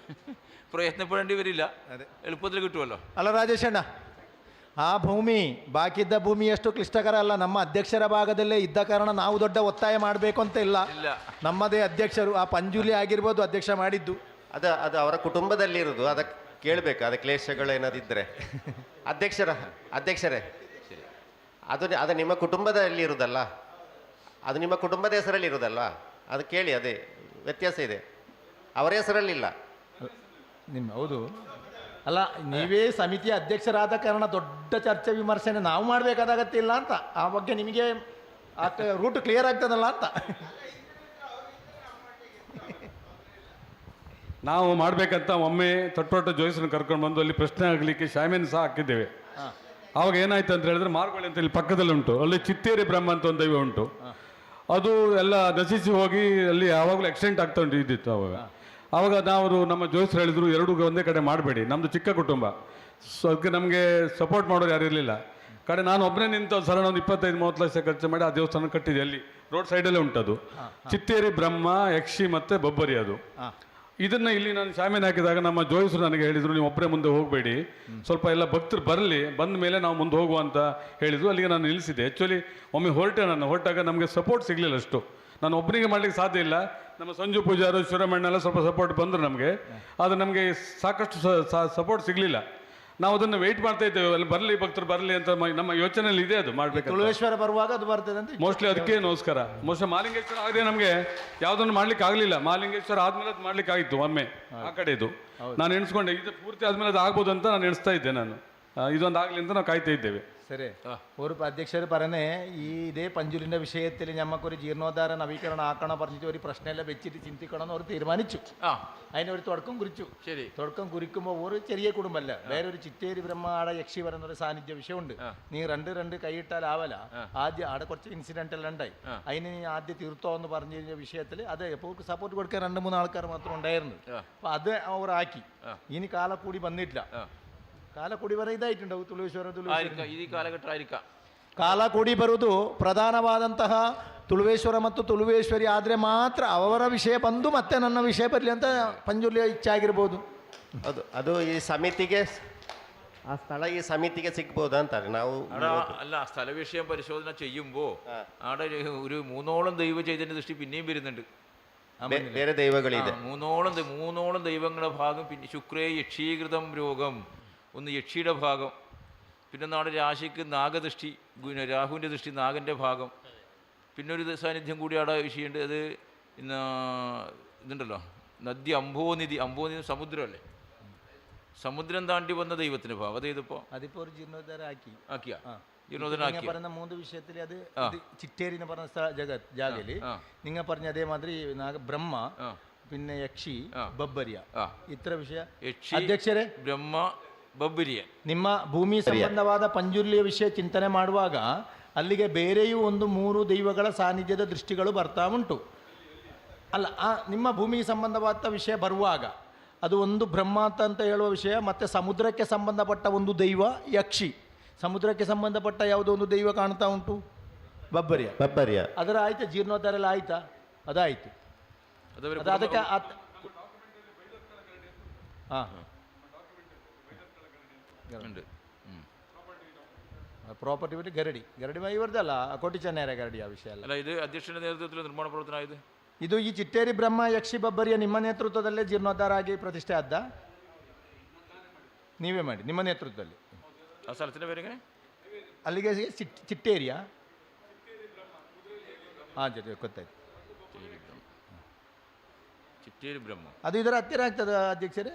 Speaker 1: ಪ್ರಯತ್ನಪಡೇണ്ടി ವರಿಲ್ಲ, ಎಳುಪದಲ್ಲಿ കിട്ടുമല്ലോ.
Speaker 2: ಅಲ್ಲ ರಾಜೇಶಣ್ಣ, ಆ ಭೂಮಿ ಬಾಕಿದ್ದ ಭೂಮಿ ಎಷ್ಟು ಕ್ಲಿಷ್ಟಕರ ಅಲ್ಲ. ನಮ್ಮ ಅಧ್ಯಕ್ಷರ ಭಾಗದಲ್ಲೇ ಇದ್ದ ಕಾರಣ ನಾವು ದೊಡ್ಡ ಒತ್ತಾಯ ಮಾಡಬೇಕು ಅಂತ ಇಲ್ಲ. ನಮ್ಮದೇ ಅಧ್ಯಕ್ಷರು, ಆ ಪಂಜುಲಿ ಆಗಿರ್ಬೋದು ಅಧ್ಯಕ್ಷ ಮಾಡಿದ್ದು.
Speaker 4: ಅದು ಅವರ ಕುಟುಂಬದಲ್ಲಿರೋದು, ಅದಕ್ಕೆ ಕೇಳಬೇಕು. ಅದು ಕ್ಲೇಶಗಳು ಏನಾದಿದ್ದರೆ ಅಧ್ಯಕ್ಷರೇ ಅದು ನಿಮ್ಮ ಕುಟುಂಬದಲ್ಲಿ ಇರುವುದಲ್ಲ, ಅದು ನಿಮ್ಮ ಕುಟುಂಬದ ಹೆಸರಲ್ಲಿ ಇರುವುದಲ್ಲ, ಅದು ಕೇಳಿ. ಅದೇ ವ್ಯತ್ಯಾಸ ಇದೆ, ಅವರ ಹೆಸರಲ್ಲಿಲ್ಲ.
Speaker 2: ಹೌದು. ಅಲ್ಲ, ನೀವೇ ಸಮಿತಿಯ ಅಧ್ಯಕ್ಷರಾದ ಕಾರಣ ದೊಡ್ಡ ಚರ್ಚೆ ವಿಮರ್ಶನೆ ನಾವು ಮಾಡಬೇಕಾದ ಅಗತ್ಯ ಇಲ್ಲ ಅಂತ. ಆ ಬಗ್ಗೆ ನಿಮಗೆ ರೂಟ್ ಕ್ಲಿಯರ್ ಆಗ್ತದಲ್ಲ ಅಂತ.
Speaker 12: ನಾವು ಮಾಡಬೇಕಂತ ಒಮ್ಮೆ ತೊಟ್ಟೊಟ್ಟ ಜೋಯಿಸನ್ನು ಕರ್ಕೊಂಡು ಬಂದು ಅಲ್ಲಿ ಪ್ರಶ್ನೆ ಆಗಲಿಕ್ಕೆ ಶಾಮಿಯಾನ ಸಹ ಹಾಕಿದ್ದೇವೆ. ಆವಾಗ ಏನಾಯ್ತು ಅಂತ ಹೇಳಿದ್ರೆ, ಮಾರ್ಗೋಳಿ ಅಂತ ಇಲ್ಲಿ ಪಕ್ಕದಲ್ಲಿ ಉಂಟು, ಅಲ್ಲಿ ಚಿತ್ತೇರಿ ಬ್ರಹ್ಮ ಅಂತ ಒಂದು ದೈವ ಉಂಟು. ಅದು ಎಲ್ಲ ನಶಿಸಿ ಹೋಗಿ ಅಲ್ಲಿ ಯಾವಾಗಲೂ ಆಕ್ಸಿಡೆಂಟ್ ಆಗ್ತಾ ಇದ್ದಿತ್ತು. ಆವಾಗ ನಾವು ನಮ್ಮ ಜೋಯಿಸರು ಹೇಳಿದ್ರು, ಎರಡೂ ಒಂದೇ ಕಡೆ ಮಾಡಬೇಡಿ, ನಮ್ಮದು ಚಿಕ್ಕ ಕುಟುಂಬ, ಸೊ ಅದಕ್ಕೆ ನಮಗೆ ಸಪೋರ್ಟ್ ಮಾಡೋರು ಯಾರು ಇರಲಿಲ್ಲ. ಕಡೆ ನಾನು ಒಬ್ಬನೇ ನಿಂತು ಸರಣ ಒಂದು 25-30 ಲಕ್ಷ ಖರ್ಚು ಮಾಡಿ ಆ ದೇವಸ್ಥಾನ ಕಟ್ಟಿದೆ. ಅಲ್ಲಿ ರೋಡ್ ಸೈಡಲ್ಲೇ ಉಂಟದು, ಚಿತ್ತೇರಿ ಬ್ರಹ್ಮ, ಯಕ್ಷಿ ಮತ್ತು ಬೊಬ್ಬರಿ. ಅದು ಇದನ್ನು ಇಲ್ಲಿ ನಾನು ಶಾಮಿಯಾನ ಹಾಕಿದಾಗ ನಮ್ಮ ಜೋಯಿಸರು ನನಗೆ ಹೇಳಿದರು, ನೀವು ಒಬ್ಬರೇ ಮುಂದೆ ಹೋಗಬೇಡಿ, ಸ್ವಲ್ಪ ಎಲ್ಲ ಭಕ್ತರು ಬರಲಿ, ಬಂದ ಮೇಲೆ ನಾವು ಮುಂದೆ ಹೋಗುವ ಅಂತ ಹೇಳಿದರು. ಅಲ್ಲಿಗೆ ನಾನು ನಿಲ್ಲಿಸಿದೆ. ಆ್ಯಕ್ಚುಲಿ ಒಮ್ಮೆ ಹೊರಟಾಗ ನಮಗೆ ಸಪೋರ್ಟ್ ಸಿಗಲಿಲ್ಲ ಅಷ್ಟು. ನಾನು ಒಬ್ಬನಿಗೆ ಮಾಡಲಿಕ್ಕೆ ಸಾಧ್ಯ ಇಲ್ಲ. ನಮ್ಮ ಸಂಜು ಪೂಜಾರು, ಶಿವರಾಮಣ್ಣೆಲ್ಲ ಸ್ವಲ್ಪ ಸಪೋರ್ಟ್ ಬಂದರು ನಮಗೆ, ಆದರೆ ನಮಗೆ ಸಾಕಷ್ಟು ಸಪೋರ್ಟ್ ಸಿಗಲಿಲ್ಲ. ನಾವು ಅದನ್ನು ವೆಯ್ಟ್ ಮಾಡ್ತಾ ಇದ್ದೇವೆ, ಅಲ್ಲಿ ಬರಲಿ, ಭಕ್ತರು ಬರಲಿ ಅಂತ ನಮ್ಮ ಯೋಚನೆಯಲ್ಲಿ ಇದೆ. ಅದು ಮಾಡಬೇಕು.
Speaker 2: ತುಳುವೇಶ್ವರ ಬರುವಾಗ ಅದು ಬರ್ತದೆ ಅಂತ
Speaker 12: ಮೋಸ್ಟ್ಲಿ ಅದಕ್ಕೆ ನಮಸ್ಕಾರ. ಮೋಸ್ಟ್ಲಿ ಮಾಲಿಂಗೇಶ್ವರ ಆಗದೆ ನಮಗೆ ಯಾವುದನ್ನು ಮಾಡ್ಲಿಕ್ಕೆ ಆಗಲಿಲ್ಲ. ಮಾಲಿಂಗೇಶ್ವರ ಆದ್ಮೇಲೆ ಅದು ಮಾಡ್ಲಿಕ್ಕೆ ಆಗಿತ್ತು ಒಮ್ಮೆ ಆ ಕಡೆದು. ನಾನು ಎಣಿಸ್ಕೊಂಡೆ ಇದು ಪೂರ್ತಿ ಆದ್ಮೇಲೆ ಅದು ಆಗ್ಬೋದು ಅಂತ ನಾನು ಎಣಿಸ್ತಾ ಇದ್ದೆ. ನಾನು ಇದೊಂದು ಆಗಲಿ ಅಂತ ನಾವು ಕಾಯ್ತಾ ഇದ್ದೇವೆ.
Speaker 2: ശരി, ഒരു അധ്യക്ഷർ പറഞ്ഞേ ഈ ഇതേ പഞ്ചുലിൻ്റെ വിഷയത്തിൽ ഞമ്മക്കൊരു ജീർണോദ്ധാര നവീകരണം ആക്കണം പറഞ്ഞിട്ട് ഒരു പ്രശ്നമെല്ലാം വെച്ചിട്ട് ചിന്തിക്കണം എന്ന് അവർ തീരുമാനിച്ചു. അതിനൊരു തുടക്കം കുറിച്ചു. ശരി, തുടക്കം കുറിക്കുമ്പോൾ ഒരു ചെറിയ കുടുംബമല്ല, വേറൊരു ചിറ്റേരി ബ്രഹ്മാട യക്ഷി പറയുന്നൊരു സാന്നിധ്യ വിഷയമുണ്ട്. നീ രണ്ട് കൈയിട്ടാൽ ആവല. ആദ്യം അവിടെ കുറച്ച് ഇൻസിഡന്റ് എല്ലാം ഉണ്ടായി, അതിന് നീ ആദ്യം തീർത്തോ എന്ന് പറഞ്ഞ വിഷയത്തിൽ അത് എപ്പോൾ സപ്പോർട്ട് കൊടുക്കാൻ 2-3 ആൾക്കാർ മാത്രം ഉണ്ടായിരുന്നു. അപ്പൊ അത് അവർ ആക്കി. ഇനി കാലം കൂടി വന്നിട്ടില്ല. ಕಾಲ ಕೂಡಿ ಬರ ಇದಾയിട്ടുണ്ടാവും ತುಳುವೇಶ್ವರ
Speaker 1: ಈ ಕಾಲಘಟ್ಟ
Speaker 2: ಕಾಲ ಕೂಡಿ ಬರುವುದು ಪ್ರಧಾನವಾದಂತಹ ತುಳುವೇಶ್ವರ ಮತ್ತು ತುಳುವೇಶ್ವರಿ ಆದರೆ ಮಾತ್ರ ಅವರ ವಿಷಯ ಬಂದು ಮತ್ತೆ ನನ್ನ ವಿಷಯ ಬರಲಿ ಅಂತ ಪಂಜುರ್ಲಿಯ ಇಚ್ಛೆ ಆಗಿರ್ಬೋದು.
Speaker 4: ಅದು ಈ ಸಮಿತಿಗೆ, ആ സ്ഥലം ഈ സമിതിക്ക് സിഗ്ബോധ ಅಂತಾರೆ. ನಾವು
Speaker 1: അല്ല, സ്ഥല വിഷയം പരിശോധന ചെയ്യുമ്പോൾ അവിടെ ഒരു 3ഓളം ദൈവ ചൈതന്യ ദൃഷ്ടി പിന്നെയും വരുന്നുണ്ട്.
Speaker 4: വേറെ ദൈവങ്ങളിದೆ.
Speaker 1: മൂന്നോളം ദൈവങ്ങളുടെ ഭാഗം. പിന്നെ ശുക്രേ യക്ഷീകൃതം രോഗം, ഒന്ന് യക്ഷിയുടെ ഭാഗം, പിന്നെ നാളെ രാശിക്ക് നാഗദൃഷ്ടി, രാഹുവിൻ്റെ ദൃഷ്ടി നാഗൻ്റെ ഭാഗം, പിന്നെ ഒരു സാന്നിധ്യം കൂടി അവിടെ വിഷയമുണ്ട്. അത് ഇതുണ്ടല്ലോ, നദി അംബോനിധി സമുദ്രമല്ലേ, സമുദ്രം താണ്ടി വന്ന ദൈവത്തിൻ്റെ ഭാവം. അതേതിപ്പോൾ
Speaker 2: അതിപ്പോൾ ഒരു ജീർണോദ്ധാരം
Speaker 1: ആക്കിയ
Speaker 2: പറഞ്ഞ 3 വിഷയത്തിൽ അത് ചിറ്റേരി എന്ന് പറഞ്ഞ ജാഗയില് നിങ്ങൾ പറഞ്ഞ അതേമാതിരി ബ്രഹ്മ, പിന്നെ യക്ഷി, ബബ്ബരിയ, ഇത്ര വിഷയ.
Speaker 1: യക്ഷി,
Speaker 2: അധ്യക്ഷരെ
Speaker 1: ബ്രഹ്മ, ಬಬ್ಬರಿಯ.
Speaker 2: ನಿಮ್ಮ ಭೂಮಿ ಸಂಬಂಧವಾದ ಪಂಜುರ್ಲಿಯ ವಿಷಯ ಚಿಂತನೆ ಮಾಡುವಾಗ ಅಲ್ಲಿಗೆ ಬೇರೆಯೂ ಒಂದು 3 ದೈವಗಳ ಸಾನ್ನಿಧ್ಯದ ದೃಷ್ಟಿಗಳು ಬರ್ತಾ ಉಂಟು. ಅಲ್ಲ, ನಿಮ್ಮ ಭೂಮಿಗೆ ಸಂಬಂಧವಾದ ವಿಷಯ ಬರುವಾಗ ಅದು ಒಂದು ಬ್ರಹ್ಮಾತ ಅಂತ ಹೇಳುವ ವಿಷಯ, ಮತ್ತು ಸಮುದ್ರಕ್ಕೆ ಸಂಬಂಧಪಟ್ಟ ಒಂದು ದೈವ ಯಕ್ಷಿ, ಸಮುದ್ರಕ್ಕೆ ಸಂಬಂಧಪಟ್ಟ ಯಾವುದೋ ಒಂದು ದೈವ ಕಾಣ್ತಾ ಉಂಟು, ಬಬ್ಬರಿಯ. ಅದರ ಆಯ್ತಾ ಜೀರ್ಣೋದ್ಧಾರ ಎಲ್ಲ ಆಯ್ತಾ? ಅದಾಯಿತು. ಅದಕ್ಕೆ ಹಾಂ ಪ್ರಾಪರ್ಟಿ ಬಿಟ್ಟು ಗರಡಿ ಇವರದಲ್ಲ, ಕೋಟಿ ಚೆನ್ನೈರ ಗರಡಿ ಆ ವಿಷಯ ಅಲ್ಲ.
Speaker 1: ಇದು ಅಧ್ಯಕ್ಷರ ನೇತೃತ್ವದಲ್ಲಿ ನಿರ್ಮಾಣ ಪ್ರವರ್ತನ ಆಗಿದೆ.
Speaker 2: ಇದು ಈ ಚಿಟ್ಟೇರಿ ಬ್ರಹ್ಮ ಯಕ್ಷಿ ಬಬ್ಬರಿಯ ನಿಮ್ಮ ನೇತೃತ್ವದಲ್ಲೇ ಜೀರ್ಣೋದ್ಧಾರ ಆಗಿ ಪ್ರತಿಷ್ಠೆ ಆದ್ದ? ನೀವೇ ಮಾಡಿ ನಿಮ್ಮ ನೇತೃತ್ವದಲ್ಲಿ? ಅಲ್ಲಿಗೆ ಚಿಟ್ಟೇರಿಯಾ? ಹಾಂ ಜೊತೆ ಗೊತ್ತಾಯ್ತು.
Speaker 1: ಚಿಟ್ಟೇರಿ ಬ್ರಹ್ಮ
Speaker 2: ಅದು ಇದರ ಹತ್ತಿರ ಆಗ್ತದೆ ಅಧ್ಯಕ್ಷರೇ,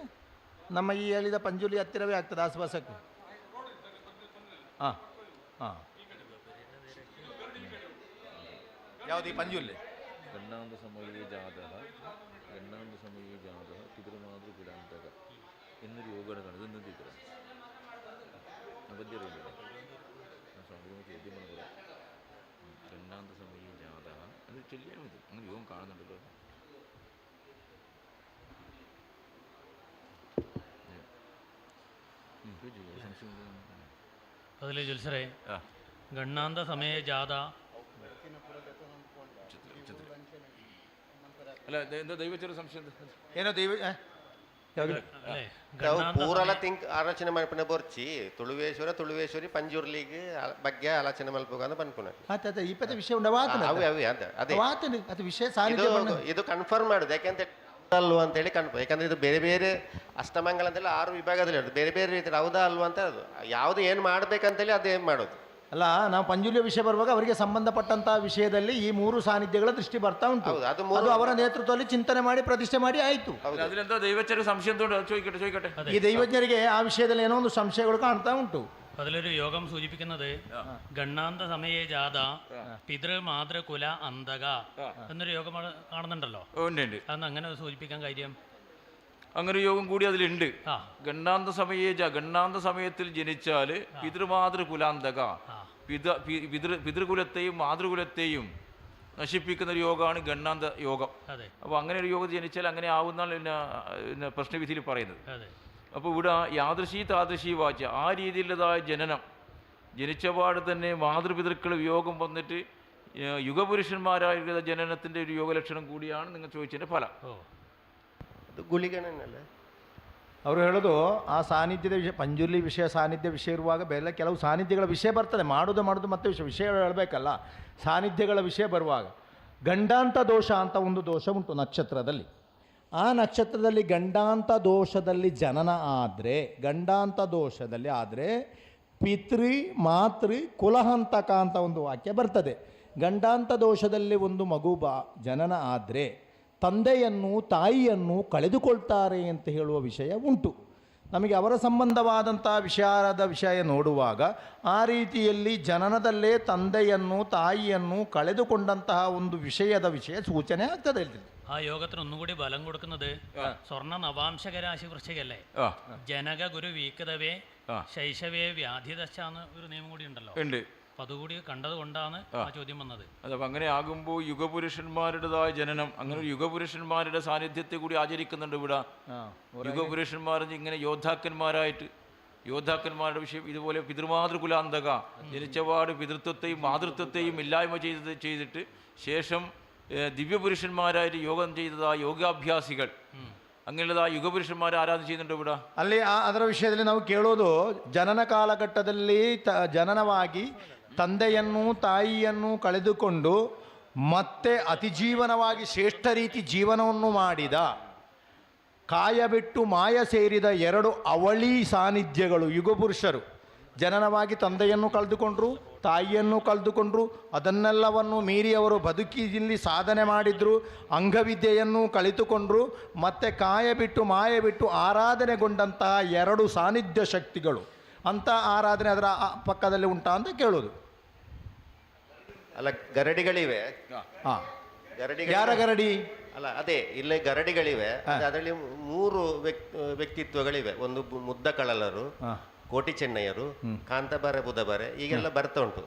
Speaker 2: ನಮ್ಮ ಈ ಹೇಳಿದ ಪಂಜುಲಿ ಹತ್ತಿರವೇ ಆಗ್ತದೆ ಆಸುಪಾಸಕ್ಕೆ. ಹಾಂ ಹಾಂ ಯಾವುದು ಈ ಪಂಜುಲಿ?
Speaker 1: ಗಣ್ಣಾಂಧ ಸಮಯೇ ಜಾತಃ ಪಿತೃಮಾತೃ ಪಿಡಾಂತಕ എന്നൊരു യോഗമാണ് കാണുന്നത്. ഇന്നത്തെ ഇത്ര അബദ്ധ്യറിയില്ല സ്വാമിക്ക് ചോദ്യമാണ് പറയാം. ഗണ്ണാന്ത സമയേ ജാതഃ അത് ചൊല്ലിയാൽ മതി. അങ്ങനെ യോഗം കാണുന്നുണ്ടല്ലോ.
Speaker 3: അതിലെ ജുൽസറേ ഗണ്ണാന്ത സമയ ജാഥ
Speaker 1: ಅಲ್ಲ ದೈವಚರ ಸಂಶಯ
Speaker 2: ಏನೋ ದೈವ
Speaker 4: ಪೂರಲ ತಿಂಕ್ ಆಲೋಚನೆ ಮಲ್ಪನೆ ಬರ್ಚಿ ತುಳುವೇಶ್ವರಿ ಪಂಜುರ್ಲಿಗೆ ಬಗ್ಗೆ ಆಲೋಚನೆ ಮಲ್ಪೋಗ ಅಂತ ಪನ್ಪುನ
Speaker 2: ಇಪ್ಪತ್ತ ವಿಷಯ ಅದು ವಿಷಯ
Speaker 4: ಇದು ಕನ್ಫರ್ಮ್ ಮಾಡುದು. ಯಾಕೆಂತ ಅಲ್ವಾ ಅಂತೇಳಿ ಕನ್ಫರ್ಮ್, ಯಾಕಂದ್ರೆ ಇದು ಬೇರೆ ಬೇರೆ ಅಷ್ಟಮಂಗಲ ಅಂತೇಳಿ 6 ವಿಭಾಗದಲ್ಲಿ ಇರೋದು, ಬೇರೆ ಬೇರೆ ರೀತಿ ಹೌದಾ ಅಲ್ವಾ ಅಂತ ಅದು ಯಾವುದು ಏನು ಮಾಡ್ಬೇಕಂತೇಳಿ ಅದೇನು ಮಾಡೋದು
Speaker 2: ಅಲ್ಲ. ನಾವು ಪಂಜುಲಿಯ ವಿಷಯ ಬರುವಾಗ ಅವರಿಗೆ ಸಂಬಂಧಪಟ್ಟಂತಹ ವಿಷಯದಲ್ಲಿ ಈ 3 ಸಾನ್ನಿಧ್ಯಗಳ ದೃಷ್ಟಿ ಬರ್ತಾ ಉಂಟು. ಅದು ಅವರ ನೇತೃತ್ವದಲ್ಲಿ ಚಿಂತನೆ ಮಾಡಿ ಪ್ರತಿಷ್ಠೆ ಮಾಡಿ ಆಯ್ತು.
Speaker 1: ದೈವಚರ ಸಂಶಯ ചോദിക്കട്ടെ.
Speaker 2: ಈ ದೈವಜ್ಞರಿಗೆ ಆ ವಿಷಯದಲ್ಲಿ ಏನೋ ಒಂದು ಸಂಶಯಗಳು ಕಾಣ್ತಾ ಉಂಟು.
Speaker 3: അതിലൊരു യോഗം സൂചിപ്പിക്കുന്നത് ഗണ്ണാന്ത സമയേ ജാത പിതൃ മാതൃ കുല അന്തക എന്നൊരു യോഗം കാണുന്നുണ്ടല്ലോ. അന്ന് അങ്ങനെ സൂചിപ്പിക്കാൻ കാര്യം
Speaker 1: അങ്ങനെ യോഗം കൂടി അതിലുണ്ട്. ഗണ്ണാന്ത സമയത്തിൽ ജനിച്ചാൽ പിതൃമാതൃ കുലാന്തക പിതൃകുലത്തെയും മാതൃകുലത്തെയും നശിപ്പിക്കുന്ന ഒരു യോഗമാണ് ഗണ്ണാന്ത യോഗം. അപ്പോൾ അങ്ങനെ ഒരു യോഗം ജനിച്ചാൽ അങ്ങനെ ആവുന്നാണ് പിന്നെ പ്രശ്നവിധിയിൽ പറയുന്നത്. അപ്പോൾ ഇവിടെ യാദൃശി താദൃശി വാച്യ ആ രീതിയിലുള്ളതായ ജനനം ജനിച്ചപാട് തന്നെ മാതൃപിതൃക്കൾ വിയോഗം വന്നിട്ട് യുഗപുരുഷന്മാരായ ജനനത്തിൻ്റെ ഒരു യോഗലക്ഷണം കൂടിയാണ് നിങ്ങൾ ചോദിച്ചതിൻ്റെ ഫലം.
Speaker 4: ಗುಳಿಗಣ್ಣನಲ್ಲ
Speaker 2: ಅವರು ಹೇಳೋದು ಆ ಸಾನ್ನಿಧ್ಯದ ವಿಷಯ, ಪಂಜುರ್ಲಿ ವಿಷಯ ಸಾನ್ನಿಧ್ಯ ವಿಷಯ ಇರುವಾಗ ಬೇರೆ ಕೆಲವು ಸಾನ್ನಿಧ್ಯಗಳ ವಿಷಯ ಬರ್ತದೆ. ಮಾಡೋದು ಮತ್ತೆ ವಿಷಯಗಳು ಹೇಳಬೇಕಲ್ಲ. ಸಾನ್ನಿಧ್ಯಗಳ ವಿಷಯ ಬರುವಾಗ ಗಂಡಾಂತ ದೋಷ ಅಂತ ಒಂದು ದೋಷ ಉಂಟು ನಕ್ಷತ್ರದಲ್ಲಿ. ಆ ನಕ್ಷತ್ರದಲ್ಲಿ ಗಂಡಾಂತ ದೋಷದಲ್ಲಿ ಜನನ ಗಂಡಾಂತ ದೋಷದಲ್ಲಿ ಆದರೆ ಪಿತೃ ಮಾತೃ ಕುಲಹಂತಕ ಅಂತ ಒಂದು ವಾಕ್ಯ ಬರ್ತದೆ. ಗಂಡಾಂತ ದೋಷದಲ್ಲಿ ಒಂದು ಮಗು ಜನನ ಆದರೆ ತಂದೆಯನ್ನು ತಾಯಿಯನ್ನು ಕಳೆದುಕೊಳ್ತಾರೆ ಅಂತ ಹೇಳುವ ವಿಷಯ ಉಂಟು. ನಮಗೆ ಅವರ ಸಂಬಂಧವಾದಂಥ ವಿಷಯ ನೋಡುವಾಗ ಆ ರೀತಿಯಲ್ಲಿ ಜನನದಲ್ಲೇ ತಂದೆಯನ್ನು ತಾಯಿಯನ್ನು ಕಳೆದುಕೊಂಡಂತಹ ಒಂದು ವಿಷಯ ಸೂಚನೆ ಆಗ್ತದೆ. ಹೇಳ್ತೀನಿ
Speaker 3: ആ യോഗത്തിന് ഒന്നുകൂടി ബലം കൊടുക്കുന്നത് സ്വർണ്ണ നവാംശകരാശി വൃശ്ചികല്ലേ, ജനക ഗുരു വീക്കതവേ ശൈശവേ വ്യാധിദശാന്ന് ഒരു നിയമം കൂടി ഉണ്ടല്ലോ. അപ്പം അതുകൂടി കണ്ടതുകൊണ്ടാണ് ആ ചോദ്യം വന്നത്.
Speaker 1: അതപ്പോൾ അങ്ങനെ ആകുമ്പോൾ യുഗപുരുഷന്മാരുടേതായ ജനനം, അങ്ങനെ ഒരു യുഗപുരുഷന്മാരുടെ സാന്നിധ്യത്തെ കൂടി ആചരിക്കുന്നുണ്ട് ഇവിടെ. യുഗപുരുഷന്മാർ ഇങ്ങനെ യോദ്ധാക്കന്മാരുടെ വിഷയം ഇതുപോലെ പിതൃമാതൃകുലാന്തക ജനിച്ചപാട് പിതൃത്വത്തെയും മാതൃത്വത്തെയും ഇല്ലായ്മ ചെയ്തിട്ട് ശേഷം ദിവ്യപുരുഷന്മാരായിട്ട് യോഗം ചെയ്തതായ യോഗാഭ്യാസികൾ, അങ്ങനെയുള്ളതായ ಯುಗಪುರುಷന്മാരെ ಆರಾಧನೆ ചെയ്യുന്നുണ്ട് ഇവിടെ.
Speaker 2: ಅಲ್ಲಿ ಅದರ ವಿಷಯದಲ್ಲಿ ನಾವು ಕೇಳೋದು, ಜನನ ಕಾಲಘಟ್ಟದಲ್ಲಿ ಜನನವಾಗಿ ತಂದೆಯನ್ನು ತಾಯಿಯನ್ನು ಕಳೆದುಕೊಂಡು ಮತ್ತೆ ಅತಿಜೀವನವಾಗಿ ಶ್ರೇಷ್ಠ ರೀತಿ ಜೀವನವನ್ನು ಮಾಡಿದ, ಕಾಯ ಬಿಟ್ಟು ಮಾಯ ಸೇರಿದ 2 ಅವಳಿ ಸಾನ್ನಿಧ್ಯಗಳು ಯುಗಪುರುಷರು. ಜನನವಾಗಿ ತಂದೆಯನ್ನು ಕಳೆದುಕೊಂಡ್ರು, ತಾಯಿಯನ್ನು ಕಳೆದುಕೊಂಡ್ರು, ಅದನ್ನೆಲ್ಲವನ್ನು ಮೀರಿ ಅವರು ಬದುಕಿನಲ್ಲಿ ಸಾಧನೆ ಮಾಡಿದ್ರು, ಅಂಗವಿದ್ಯೆಯನ್ನು ಕಲಿತುಕೊಂಡ್ರು, ಮತ್ತು ಕಾಯ ಬಿಟ್ಟು ಮಾಯ ಬಿಟ್ಟು ಆರಾಧನೆಗೊಂಡಂತಹ 2 ಸಾನ್ನಿಧ್ಯ ಶಕ್ತಿಗಳು. ಅಂಥ ಆರಾಧನೆ ಅದರ ಪಕ್ಕದಲ್ಲಿ ಉಂಟಾ ಅಂತ ಕೇಳೋದು.
Speaker 4: ಅಲ್ಲ, ಗರಡಿಗಳಿವೆ.
Speaker 2: ಯಾರ ಗರಡಿ?
Speaker 4: ಅಲ್ಲ ಅದೇ ಇಲ್ಲೇ ಗರಡಿಗಳಿವೆ, ಅದರಲ್ಲಿ 3 ವ್ಯಕ್ತಿತ್ವಗಳಿವೆ. ಒಂದು ಮುದ್ದ ಕಳಲರು, ಕೋಟಿ ಚೆನ್ನಯ್ಯರು, ಕಾಂತಬಾರೆ ಬುಧಬಾರೆ ಈಗೆಲ್ಲ ಬರ್ತಾ ಉಂಟು.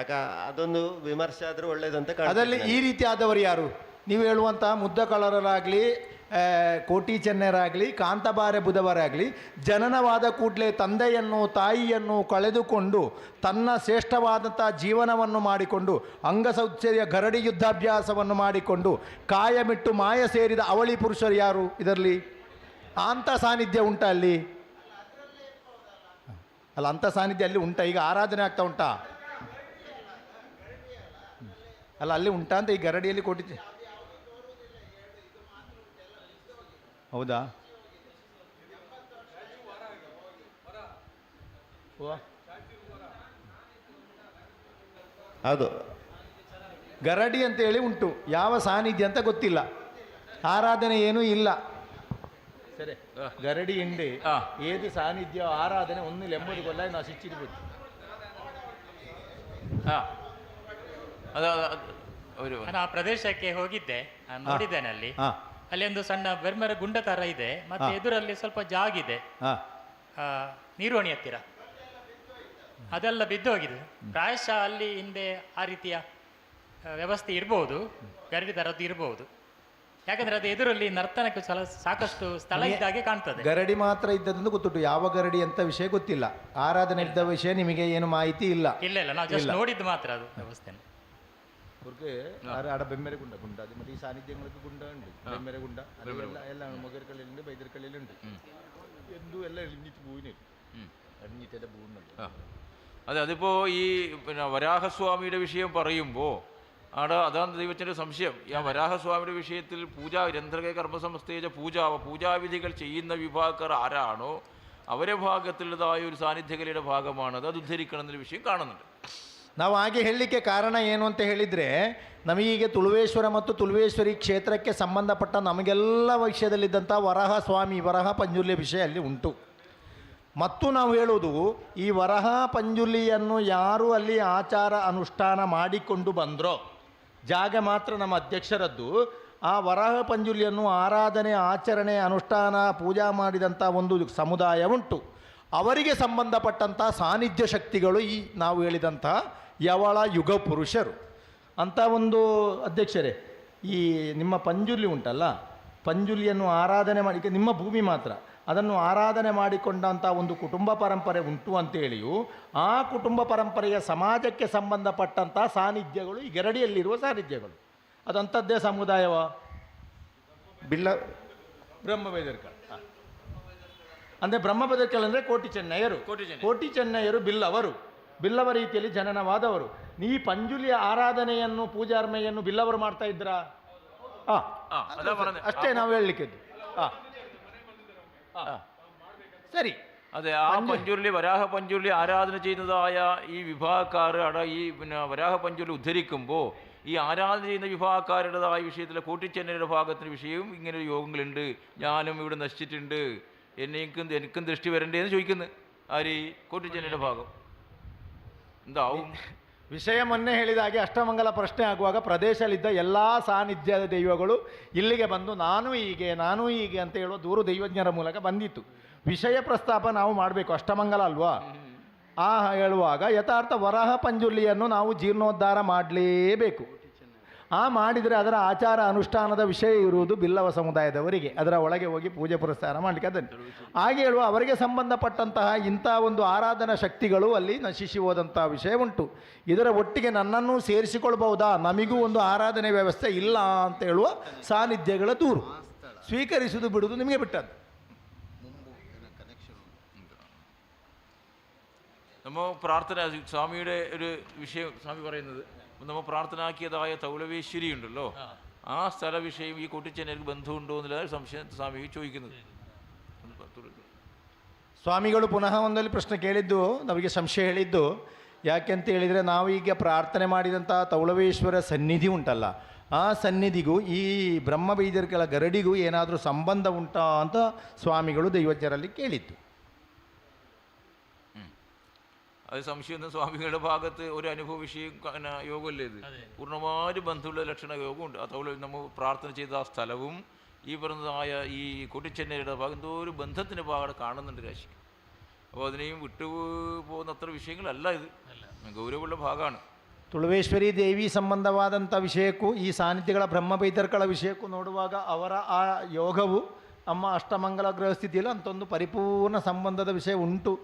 Speaker 4: ಆಗ ಅದೊಂದು ವಿಮರ್ಶೆ ಆದ್ರೂ ಒಳ್ಳೇದಂತ
Speaker 2: ಅದರಲ್ಲಿ ಈ ರೀತಿ ಆದವರು ಯಾರು? ನೀವು ಹೇಳುವಂತಹ ಮುದ್ದ ಕಳರರಾಗಲಿ, ಕೋಟಿ ಚೆನ್ನರಾಗಲಿ, ಕಾಂತಬಾರೆ ಬುಧಬಾರಾಗಲಿ ಜನನವಾದ ಕೂಡಲೇ ತಂದೆಯನ್ನು ತಾಯಿಯನ್ನು ಕಳೆದುಕೊಂಡು ತನ್ನ ಶ್ರೇಷ್ಠವಾದಂಥ ಜೀವನವನ್ನು ಮಾಡಿಕೊಂಡು ಅಂಗಸೌಚರ್ಯ ಗರಡಿ ಯುದ್ಧಾಭ್ಯಾಸವನ್ನು ಮಾಡಿಕೊಂಡು ಕಾಯಮಿಟ್ಟು ಮಾಯ ಸೇರಿದ ಅವಳಿ ಪುರುಷರು ಯಾರು ಇದರಲ್ಲಿ? ಅಂಥ ಸಾನ್ನಿಧ್ಯ ಉಂಟಾ ಅಲ್ಲಿ? ಅಲ್ಲ, ಅಂಥ ಸಾನ್ನಿಧ್ಯ ಅಲ್ಲಿ ಉಂಟಾ? ಈಗ ಆರಾಧನೆ ಆಗ್ತಾ ಉಂಟಾ? ಅಲ್ಲ, ಅಲ್ಲಿ ಉಂಟಾ ಅಂತ ಈ ಗರಡಿಯಲ್ಲಿ ಕೊಟ್ಟಿದ್ದೆ. ಹೌದಾ?
Speaker 4: ಹೌದು,
Speaker 2: ಗರಡಿ ಅಂತ ಹೇಳಿ ಉಂಟು, ಯಾವ ಸಾನ್ನಿಧ್ಯ ಅಂತ ಗೊತ್ತಿಲ್ಲ, ಆರಾಧನೆ ಏನೂ ಇಲ್ಲ. ಸರಿ, ಗರಡಿ ಇಂಡಿ ಏದು ಸಾನ್ನಿಧ್ಯ ಆರಾಧನೆ ಒಂದು ಎಂಬುದು ಕೊಲ್ಲ ನಾವು ಸಿಚ್ಚಿರ್ಬೇಕು.
Speaker 6: ನಾನು ಆ ಪ್ರದೇಶಕ್ಕೆ ಹೋಗಿದ್ದೆ, ನಾನು ನೋಡಿದ್ದೇನೆ. ಅಲ್ಲಿ ಒಂದು ಸಣ್ಣ ಬೆರ್ಮರ ಗುಂಡ ತರ ಇದೆ, ಮತ್ತೆ ಎದುರಲ್ಲಿ ಸ್ವಲ್ಪ ಜಾಗಿದೆ, ನೀರುವಣಿ ಹತ್ತಿರ ಅದೆಲ್ಲ ಬಿದ್ದು ಹೋಗಿದೆ. ಪ್ರಾಯಶಃ ಅಲ್ಲಿ ಹಿಂದೆ ಆ ರೀತಿಯ ವ್ಯವಸ್ಥೆ ಇರಬಹುದು, ಗರಡಿ ತರದ್ದು ಇರಬಹುದು. ಯಾಕಂದ್ರೆ ಅದು ಎದುರಲ್ಲಿ ನರ್ತನಕ್ಕೆ ಸಾಕಷ್ಟು ಸ್ಥಳ ಇದ್ದಾಗೆ ಕಾಣ್ತದೆ.
Speaker 2: ಗರಡಿ ಮಾತ್ರ ಇದ್ದದ್ದು ಗೊತ್ತುಂಟು, ಯಾವ ಗರಡಿ ಅಂತ ವಿಷಯ ಗೊತ್ತಿಲ್ಲ. ಆರಾಧನೆ ಇದ್ದ ವಿಷಯ ನಿಮಗೆ ಏನು ಮಾಹಿತಿ ಇಲ್ಲ?
Speaker 6: ಇಲ್ಲ, ನಾವು ಜಸ್ಟ್ ನೋಡಿದ್ದು ಮಾತ್ರ ಅದು ವ್ಯವಸ್ಥೆ.
Speaker 2: ಆಡ ಬೆಮ್ಮೆರೆ ಗುಂಡ ಅದು ಮತ್ತೆ ಈ ಸಾನ್ನಿಧ್ಯങ്ങൾക്ക് ಗುಂಡ ಉಂಟು, ಬೆಮ್ಮೆರೆ ಗುಂಡ ಅದೆಲ್ಲ ಎಲ್ಲ ಮೊಗೇರ್ ಕಳ್ಳಿಯಲ್ಲಿ ಉಂಟು, ಬೈದರ್ ಕಳ್ಳಿಯಲ್ಲಿ ಉಂಟು, ಎಂದು ಎಲ್ಲ ഇളിഞ്ഞിട്ട് പൂവിനെ അടിഞ്ഞിട്ടെല്ലാം പോകുന്നുണ്ട്.
Speaker 1: അതെ, അതിപ്പോൾ ഈ വരാഹസ്വാമിയുടെ വിഷയം പറയുമ്പോൾ അവിടെ അതാണ് ദൈവത്തിൻ്റെ സംശയം. ഈ വരാഹസ്വാമിയുടെ വിഷയത്തിൽ രന്ധ്രക കർമ്മസംസ്ഥേജ പൂജാവിധികൾ ചെയ്യുന്ന വിഭാഗക്കാർ ആരാണോ അവരെ ഭാഗത്തുള്ളതായ ഒരു സാന്നിധ്യകലയുടെ ഭാഗമാണത്, അത് ഉദ്ധരിക്കണം എന്നൊരു വിഷയം കാണുന്നുണ്ട്.
Speaker 2: ನಾವು ಹಾಗೆ ಹೇಳಲಿಕ್ಕೆ ಕಾರಣ ಏನು ಅಂತ ಹೇಳಿದರೆ, ನಮಗೀಗ ತುಳುವೇಶ್ವರ ಮತ್ತು ತುಳುವೇಶ್ವರಿ ಕ್ಷೇತ್ರಕ್ಕೆ ಸಂಬಂಧಪಟ್ಟ ನಮಗೆಲ್ಲ ವಿಷಯದಲ್ಲಿದ್ದಂಥ ವರಹ ಸ್ವಾಮಿ ವರಹ ಪಂಜುರ್ಲಿಯ ವಿಷಯ ಅಲ್ಲಿ ಉಂಟು. ಮತ್ತು ನಾವು ಹೇಳೋದು, ಈ ವರಹ ಪಂಜುರ್ಲಿಯನ್ನು ಯಾರು ಅಲ್ಲಿ ಆಚಾರ ಅನುಷ್ಠಾನ ಮಾಡಿಕೊಂಡು ಬಂದರೋ, ಜಾಗ ಮಾತ್ರ ನಮ್ಮ ಅಧ್ಯಕ್ಷರದ್ದು, ಆ ವರಹ ಪಂಜುರ್ಲಿಯನ್ನು ಆರಾಧನೆ ಆಚರಣೆ ಅನುಷ್ಠಾನ ಪೂಜಾ ಮಾಡಿದಂಥ ಒಂದು ಸಮುದಾಯ ಉಂಟು. ಅವರಿಗೆ ಸಂಬಂಧಪಟ್ಟಂಥ ಸಾನ್ನಿಧ್ಯ ಶಕ್ತಿಗಳು ಈ ನಾವು ಹೇಳಿದಂಥ ಯವಳ ಯುಗ ಪುರುಷರು ಅಂಥ ಒಂದು ಅಧ್ಯಕ್ಷರೇ. ಈ ನಿಮ್ಮ ಪಂಜುರ್ಲಿ ಉಂಟಲ್ಲ, ಪಂಜುರ್ಲಿಯನ್ನು ಆರಾಧನೆ ಮಾಡಿ, ನಿಮ್ಮ ಭೂಮಿ ಮಾತ್ರ ಅದನ್ನು ಆರಾಧನೆ ಮಾಡಿಕೊಂಡಂಥ ಒಂದು ಕುಟುಂಬ ಪರಂಪರೆ ಉಂಟು ಅಂತೇಳಿಯೂ ಆ ಕುಟುಂಬ ಪರಂಪರೆಯ ಸಮಾಜಕ್ಕೆ ಸಂಬಂಧಪಟ್ಟಂಥ ಸಾನ್ನಿಧ್ಯಗಳು ಈ ಗರಡಿಯಲ್ಲಿರುವ ಸಾನ್ನಿಧ್ಯಗಳು. ಅದಂಥದ್ದೇ ಸಮುದಾಯವ ಬ್ರಹ್ಮವೇದರ್ಕಳ ಅಂದರೆ ಬ್ರಹ್ಮಬದಕಲ್ ಅಂದರೆ ಕೋಟಿ ಚೆನ್ನಯ್ಯರು ಬಿಲ್ಲವ ರೀತಿಯಲ್ಲಿ ಜನನವಾದವರು. ಈ ಪಂಜುಲಿಯ ಆರಾಧನೆಯನ್ನು ಪೂಜಾರ್ಮೆಯನ್ನು ಬಿಲ್ಲವರು ಮಾಡ್ತಾ ಇದ್ರಾ? ಅಷ್ಟೇ ನಾವು ಹೇಳಲಿಕ್ಕಿದ್ದು. ಸರಿ,
Speaker 1: അതെ, ആ പഞ്ചുരുളി വരാഹ പഞ്ചുരുളി ആരാധന ചെയ്യുന്നതായ ഈ വിഭാഗക്കാർ അവിടെ ഈ വരാഹ പഞ്ചുരുളി ഉദ്ധരിക്കുമ്പോൾ ഈ ആരാധന ചെയ്യുന്ന വിഭാഗക്കാരുടേതായ വിഷയത്തിലെ കോട്ടിച്ചെന്നൈയുടെ ഭാഗത്തിന് വിഷയവും ഇങ്ങനെ യോഗങ്ങളുണ്ട്, ഞാനും ഇവിടെ നശിച്ചിട്ടുണ്ട്, എനിക്കും ദൃഷ്ടി വരണ്ടേന്ന് ചോദിക്കുന്നു. ആര്? കോട്ടിച്ചെന്നൈയുടെ ഭാഗം എന്താവും
Speaker 2: ವಿಷಯ ಮೊನ್ನೆ ಹೇಳಿದ ಹಾಗೆ ಅಷ್ಟಮಂಗಲ ಪ್ರಶ್ನೆ ಆಗುವಾಗ ಪ್ರದೇಶದಲ್ಲಿದ್ದ ಎಲ್ಲ ಸಾನ್ನಿಧ್ಯದ ದೈವಗಳು ಇಲ್ಲಿಗೆ ಬಂದು ನಾನು ಹೀಗೆ ಅಂತ ಹೇಳುವ ದೂರು ದೈವಜ್ಞರ ಮೂಲಕ ಬಂದಿತ್ತು. ವಿಷಯ ಪ್ರಸ್ತಾಪ ನಾವು ಮಾಡಬೇಕು, ಅಷ್ಟಮಂಗಲ ಅಲ್ವಾ? ಆ ಹೇಳುವಾಗ ಯಥಾರ್ಥ ವರಹ ಪಂಜುರ್ಲಿಯನ್ನು ನಾವು ಜೀರ್ಣೋದ್ಧಾರ ಮಾಡಲೇಬೇಕು. ಮಾಡಿದರೆ ಅದರ ಆಚಾರ ಅನುಷ್ಠಾನದ ವಿಷಯ ಇರುವುದು ಬಿಲ್ಲವ ಸಮುದಾಯದವರಿಗೆ, ಅದರ ಒಳಗೆ ಹೋಗಿ ಪೂಜೆ ಪುರಸ್ಕಾರ ಮಾಡಲಿಕ್ಕೆ ಅದನ್ನು ಹಾಗೆ ಹೇಳುವ ಅವರಿಗೆ ಸಂಬಂಧಪಟ್ಟಂತಹ ಇಂಥ ಒಂದು ಆರಾಧನಾ ಶಕ್ತಿಗಳು ಅಲ್ಲಿ ನಶಿಸಿ ಹೋದಂಥ ವಿಷಯ ಉಂಟು. ಇದರ ಒಟ್ಟಿಗೆ ನನ್ನನ್ನು ಸೇರಿಸಿಕೊಳ್ಬಹುದಾ? ನಮಗೂ ಒಂದು ಆರಾಧನೆ ವ್ಯವಸ್ಥೆ ಇಲ್ಲ ಅಂತ ಹೇಳುವ ಸಾನ್ನಿಧ್ಯಗಳ ದೂರು ಸ್ವೀಕರಿಸುವುದು ಬಿಡುವುದು ನಿಮಗೆ ಬಿಟ್ಟದ್ದು.
Speaker 1: നമ്മൾ പ്രാർത്ഥന സ്വാമിയുടെ ഒരു വിഷയം സ്വാമി പറയുന്നത്, നമ്മൾ പ്രാർത്ഥനാക്കിയതായ തൗളവേശ്വരി ഉണ്ടല്ലോ, ആ സ്ഥല വിഷയം ഈ കോട്ടിച്ചെന്നൈക്ക് ബന്ധമുണ്ടോ എന്നുള്ള സംശയം സ്വാമി ചോദിക്കുന്നത്.
Speaker 2: ಸ್ವಾಮಿಗಳು ಪುನಃ ಒಂದಲ್ಲಿ ಪ್ರಶ್ನೆ ಕೇಳಿದ್ದು, ನಮಗೆ ಸಂಶಯ ಹೇಳಿದ್ದು ಯಾಕೆ ಅಂತ ಹೇಳಿದರೆ, ನಾವು ಈಗ ಪ್ರಾರ್ಥನೆ ಮಾಡಿದಂಥ ತೌಳವೇಶ್ವರ ಸನ್ನಿಧಿ ಉಂಟಲ್ಲ, ಆ ಸನ್ನಿಧಿಗೂ ಈ ಬ್ರಹ್ಮಬೀಜರ್ಗಳ ಗರಡಿಗೂ ಏನಾದರೂ ಸಂಬಂಧ ಉಂಟಾ ಅಂತ ಸ್ವಾಮಿಗಳು ದೈವಜ್ಞರಲ್ಲಿ ಕೇಳಿದ್ದು.
Speaker 1: അത് സംശയമൊന്നും സ്വാമികളുടെ ഭാഗത്ത് ഒരു അനുഭവ വിഷയം യോഗമല്ലേ ഇത്, പൂർണ്ണമായും ബന്ധമുള്ള ലക്ഷണ യോഗമുണ്ട്. അതുപോലെ നമ്മൾ പ്രാർത്ഥന ചെയ്ത ആ സ്ഥലവും ഈ പറഞ്ഞതായ ഈ കൊട്ടിച്ചെന്നൈയുടെ ഭാഗം എന്തോ ഒരു ബന്ധത്തിൻ്റെ ഭാഗം കാണുന്നുണ്ട് രാശിക്ക്. അപ്പോൾ അതിനെയും വിട്ടു പോകുന്നത്ര ವಿಷಯಗಳಲ್ಲ ಇದು, ಗೌರವವುಳ್ಳ ಭಾಗമാണ്.
Speaker 2: ತುಳುವೇಶ್ವರಿ ದೇವಿ ಸಂಬಂಧವಾದಂಥ ವಿಷಯಕ್ಕೂ ಈ ಸಾನ್ನಿಧ್ಯಗಳ ಬ್ರಹ್ಮಬೈದರ್ಕಳ ವಿಷಯಕ್ಕೂ ನೋಡುವಾಗ ಅವರ ಆ ಯೋಗವು ನಮ್ಮ ಅಷ್ಟಮಂಗಲ ಗೃಹಸ್ಥಿತಿಯಲ್ಲಿ ಅಂತೊಂದು ಪರಿಪೂರ್ಣ ಸಂಬಂಧದ ವಿಷಯ ಉಂಟು.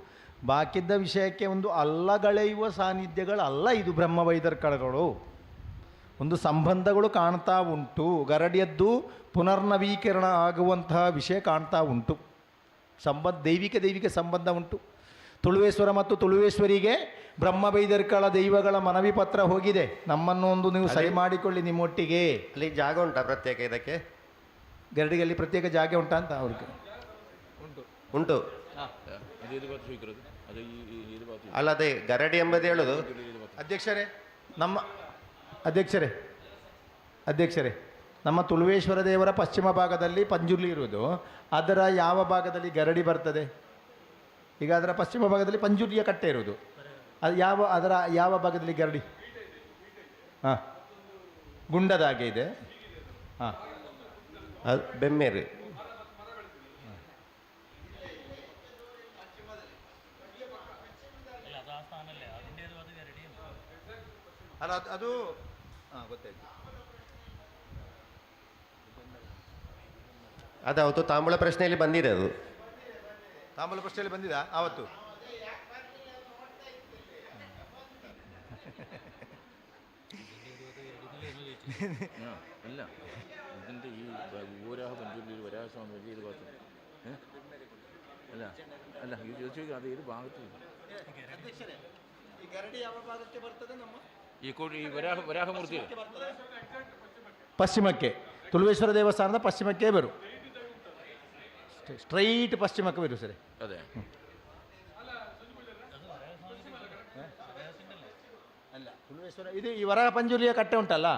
Speaker 2: ಬಾಕಿದ್ದ ವಿಷಯಕ್ಕೆ ಒಂದು ಅಲ್ಲಗಳೆಯುವ ಸಾನ್ನಿಧ್ಯಗಳಲ್ಲ ಇದು ಬ್ರಹ್ಮಬೈದರ್ಕಳಗಳು. ಒಂದು ಸಂಬಂಧಗಳು ಕಾಣ್ತಾ ಉಂಟು, ಗರಡಿಯದ್ದು ಪುನರ್ನವೀಕರಣ ಆಗುವಂತಹ ವಿಷಯ ಕಾಣ್ತಾ ಉಂಟು. ದೈವಿಕ ಸಂಬಂಧ ಉಂಟು. ತುಳುವೇಶ್ವರ ಮತ್ತು ತುಳುವೇಶ್ವರಿಗೆ ಬ್ರಹ್ಮಬೈದರ್ಕಳ ದೈವಗಳ ಮನವಿ ಪತ್ರ ಹೋಗಿದೆ, ನಮ್ಮನ್ನು ಒಂದು ನೀವು ಸಹಿ ಮಾಡಿಕೊಳ್ಳಿ ನಿಮ್ಮೊಟ್ಟಿಗೆ.
Speaker 4: ಅಲ್ಲಿ ಜಾಗ ಉಂಟಾ ಪ್ರತ್ಯೇಕ ಇದಕ್ಕೆ?
Speaker 2: ಗರಡಿಗೆ ಅಲ್ಲಿ ಪ್ರತ್ಯೇಕ ಜಾಗ ಉಂಟಾ ಅಂತ ಅವ್ರಿಗೆ
Speaker 4: ಉಂಟು. ಅಲ್ಲ ಅದೇ ಗರಡಿ ಎಂಬುದು ಹೇಳೋದು.
Speaker 2: ಅಧ್ಯಕ್ಷರೇ ನಮ್ಮ ತುಳುವೇಶ್ವರ ದೇವರ ಪಶ್ಚಿಮ ಭಾಗದಲ್ಲಿ ಪಂಜುರ್ಲಿ ಇರುವುದು, ಅದರ ಯಾವ ಭಾಗದಲ್ಲಿ ಗರಡಿ ಬರ್ತದೆ? ಈಗ ಅದರ ಪಶ್ಚಿಮ ಭಾಗದಲ್ಲಿ ಪಂಜುರ್ಲಿಯ ಕಟ್ಟೆ ಇರುವುದು, ಅದು ಅದರ ಯಾವ ಭಾಗದಲ್ಲಿ ಗರಡಿ? ಹಾಂ, ಗುಂಡದ ಹಾಗೆ ಇದೆ. ಹಾಂ,
Speaker 4: ಅದು ಬೆಮ್ಮೇರು.
Speaker 2: ಅಲ್ಲ ಅದು ಹಾಂ ಗೊತ್ತಾಯ್ತು.
Speaker 4: ಅದು ಅವತ್ತು ತಾಂಬೂಲ ಪ್ರಶ್ನೆಯಲ್ಲಿ ಬಂದಿದೆ. ಅದು
Speaker 2: ತಾಂಬೂಲ ಪ್ರಶ್ನೆಯಲ್ಲಿ ಬಂದಿದ ಆವತ್ತು.
Speaker 1: അല്ല ഇതിൻ്റെ ഈ ഊരാഹ പഞ്ചൂരിൽ വരാഹസ്വാമി വലിയ ഇത് ഭാഗത്ത് അല്ല അല്ല ഇത് ചോദിച്ചു അത് ഏത് ഭാഗത്ത് ಈ ವರಾಹಮೂರ್ತಿ
Speaker 2: ಪಶ್ಚಿಮಕ್ಕೆ ತುಳುವೇಶ್ವರ ದೇವಸ್ಥಾನದ ಪಶ್ಚಿಮಕ್ಕೆ ಬರು, ಸ್ಟ್ರೈಟ್ ಪಶ್ಚಿಮಕ್ಕೆ ಬರು ಸರಿ.
Speaker 1: ಅದೇ
Speaker 2: ಅಲ್ಲ ತುಳುವೇಶ್ವರ ಇದು ಈ ವರಾಹ ಪಂಜುರ್ಲಿಯ ಕಟ್ಟೆ ಉಂಟಲ್ಲ,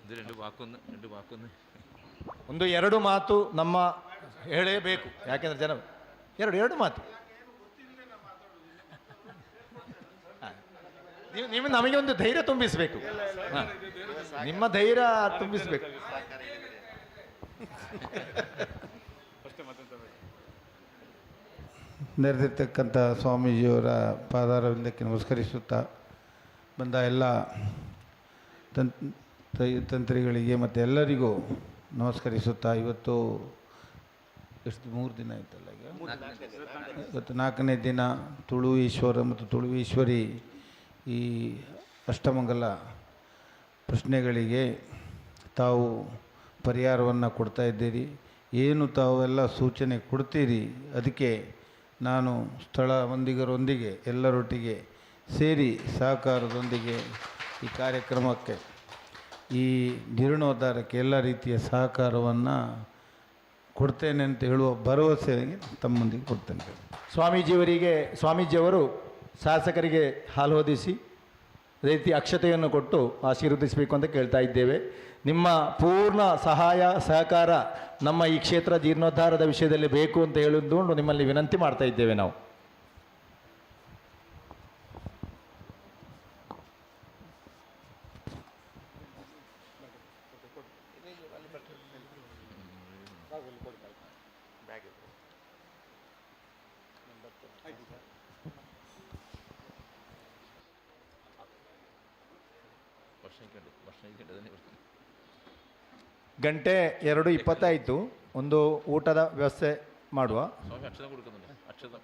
Speaker 1: ಇದು ಎರಡು ವಾಕೊಂದು
Speaker 2: ಒಂದು ಎರಡು ಮಾತು ನಮ್ಮ ಹೇಳೇಬೇಕು. ಯಾಕೆಂದ್ರೆ ಜನ ಎರಡು ಮಾತು ನೀವು ನಮಗೆ ಒಂದು ಧೈರ್ಯ ತುಂಬಿಸಬೇಕು, ನಿಮ್ಮ ಧೈರ್ಯ ತುಂಬಿಸಬೇಕು.
Speaker 13: ನೆರೆದಿರ್ತಕ್ಕಂಥ ಸ್ವಾಮೀಜಿಯವರ ಪಾದಾರವಿಂದಕ್ಕೆ ನಮಸ್ಕರಿಸುತ್ತಾ ಬಂದ ಎಲ್ಲ ತಂತ್ರಿಗಳಿಗೆ ಮತ್ತು ಎಲ್ಲರಿಗೂ ನಮಸ್ಕರಿಸುತ್ತಾ, ಇವತ್ತು ಎಷ್ಟು 3 ದಿನ ಆಯ್ತಲ್ಲ, ಇವತ್ತು 4ನೇ ದಿನ ತುಳು ಈಶ್ವರ ಮತ್ತು ತುಳು ಈಶ್ವರಿ ಈ ಅಷ್ಟಮಂಗಲ ಪ್ರಶ್ನೆಗಳಿಗೆ ತಾವು ಪರಿಹಾರವನ್ನು ಕೊಡ್ತಾ ಇದ್ದೀರಿ. ಏನು ತಾವೆಲ್ಲ ಸೂಚನೆ ಕೊಡ್ತೀರಿ ಅದಕ್ಕೆ ನಾನು ಸ್ಥಳ ಮಂದಿಗರೊಂದಿಗೆ ಎಲ್ಲರೊಟ್ಟಿಗೆ ಸೇರಿ ಸಹಕಾರದೊಂದಿಗೆ ಈ ಕಾರ್ಯಕ್ರಮಕ್ಕೆ, ಈ ಜೀರ್ಣೋದ್ಧಾರಕ್ಕೆ ಎಲ್ಲ ರೀತಿಯ ಸಹಕಾರವನ್ನು ಕೊಡ್ತೇನೆ ಅಂತ ಹೇಳುವ ಭರವಸೆ ತಮ್ಮೊಂದಿಗೆ ಕೊಡ್ತೇನೆ.
Speaker 2: ಸ್ವಾಮೀಜಿಯವರು ಶಾಸಕರಿಗೆ ಹಾಲು ಹೊದಿಸಿ ಅದೇ ರೀತಿ ಅಕ್ಷತೆಯನ್ನು ಕೊಟ್ಟು ಆಶೀರ್ವದಿಸಬೇಕು ಅಂತ ಕೇಳ್ತಾ ಇದ್ದೇವೆ. ನಿಮ್ಮ ಪೂರ್ಣ ಸಹಾಯ ಸಹಕಾರ ನಮ್ಮ ಈ ಕ್ಷೇತ್ರ ಜೀರ್ಣೋದ್ಧಾರದ ವಿಷಯದಲ್ಲಿ ಬೇಕು ಅಂತ ಹೇಳಿಕೊಂಡು ನಿಮ್ಮಲ್ಲಿ ವಿನಂತಿ ಮಾಡ್ತಾ ಇದ್ದೇವೆ ನಾವು. ಗಂಟೆ 2:20 ಆಯಿತು. ಒಂದು ಊಟದ ವ್ಯವಸ್ಥೆ ಮಾಡುವ.
Speaker 1: ಸ್ವಾಮಿ ಅಕ್ಷತ ಕೊಡ್ക്കുന്നുണ്ട്. ಅಕ್ಷತ ಕೊಡು.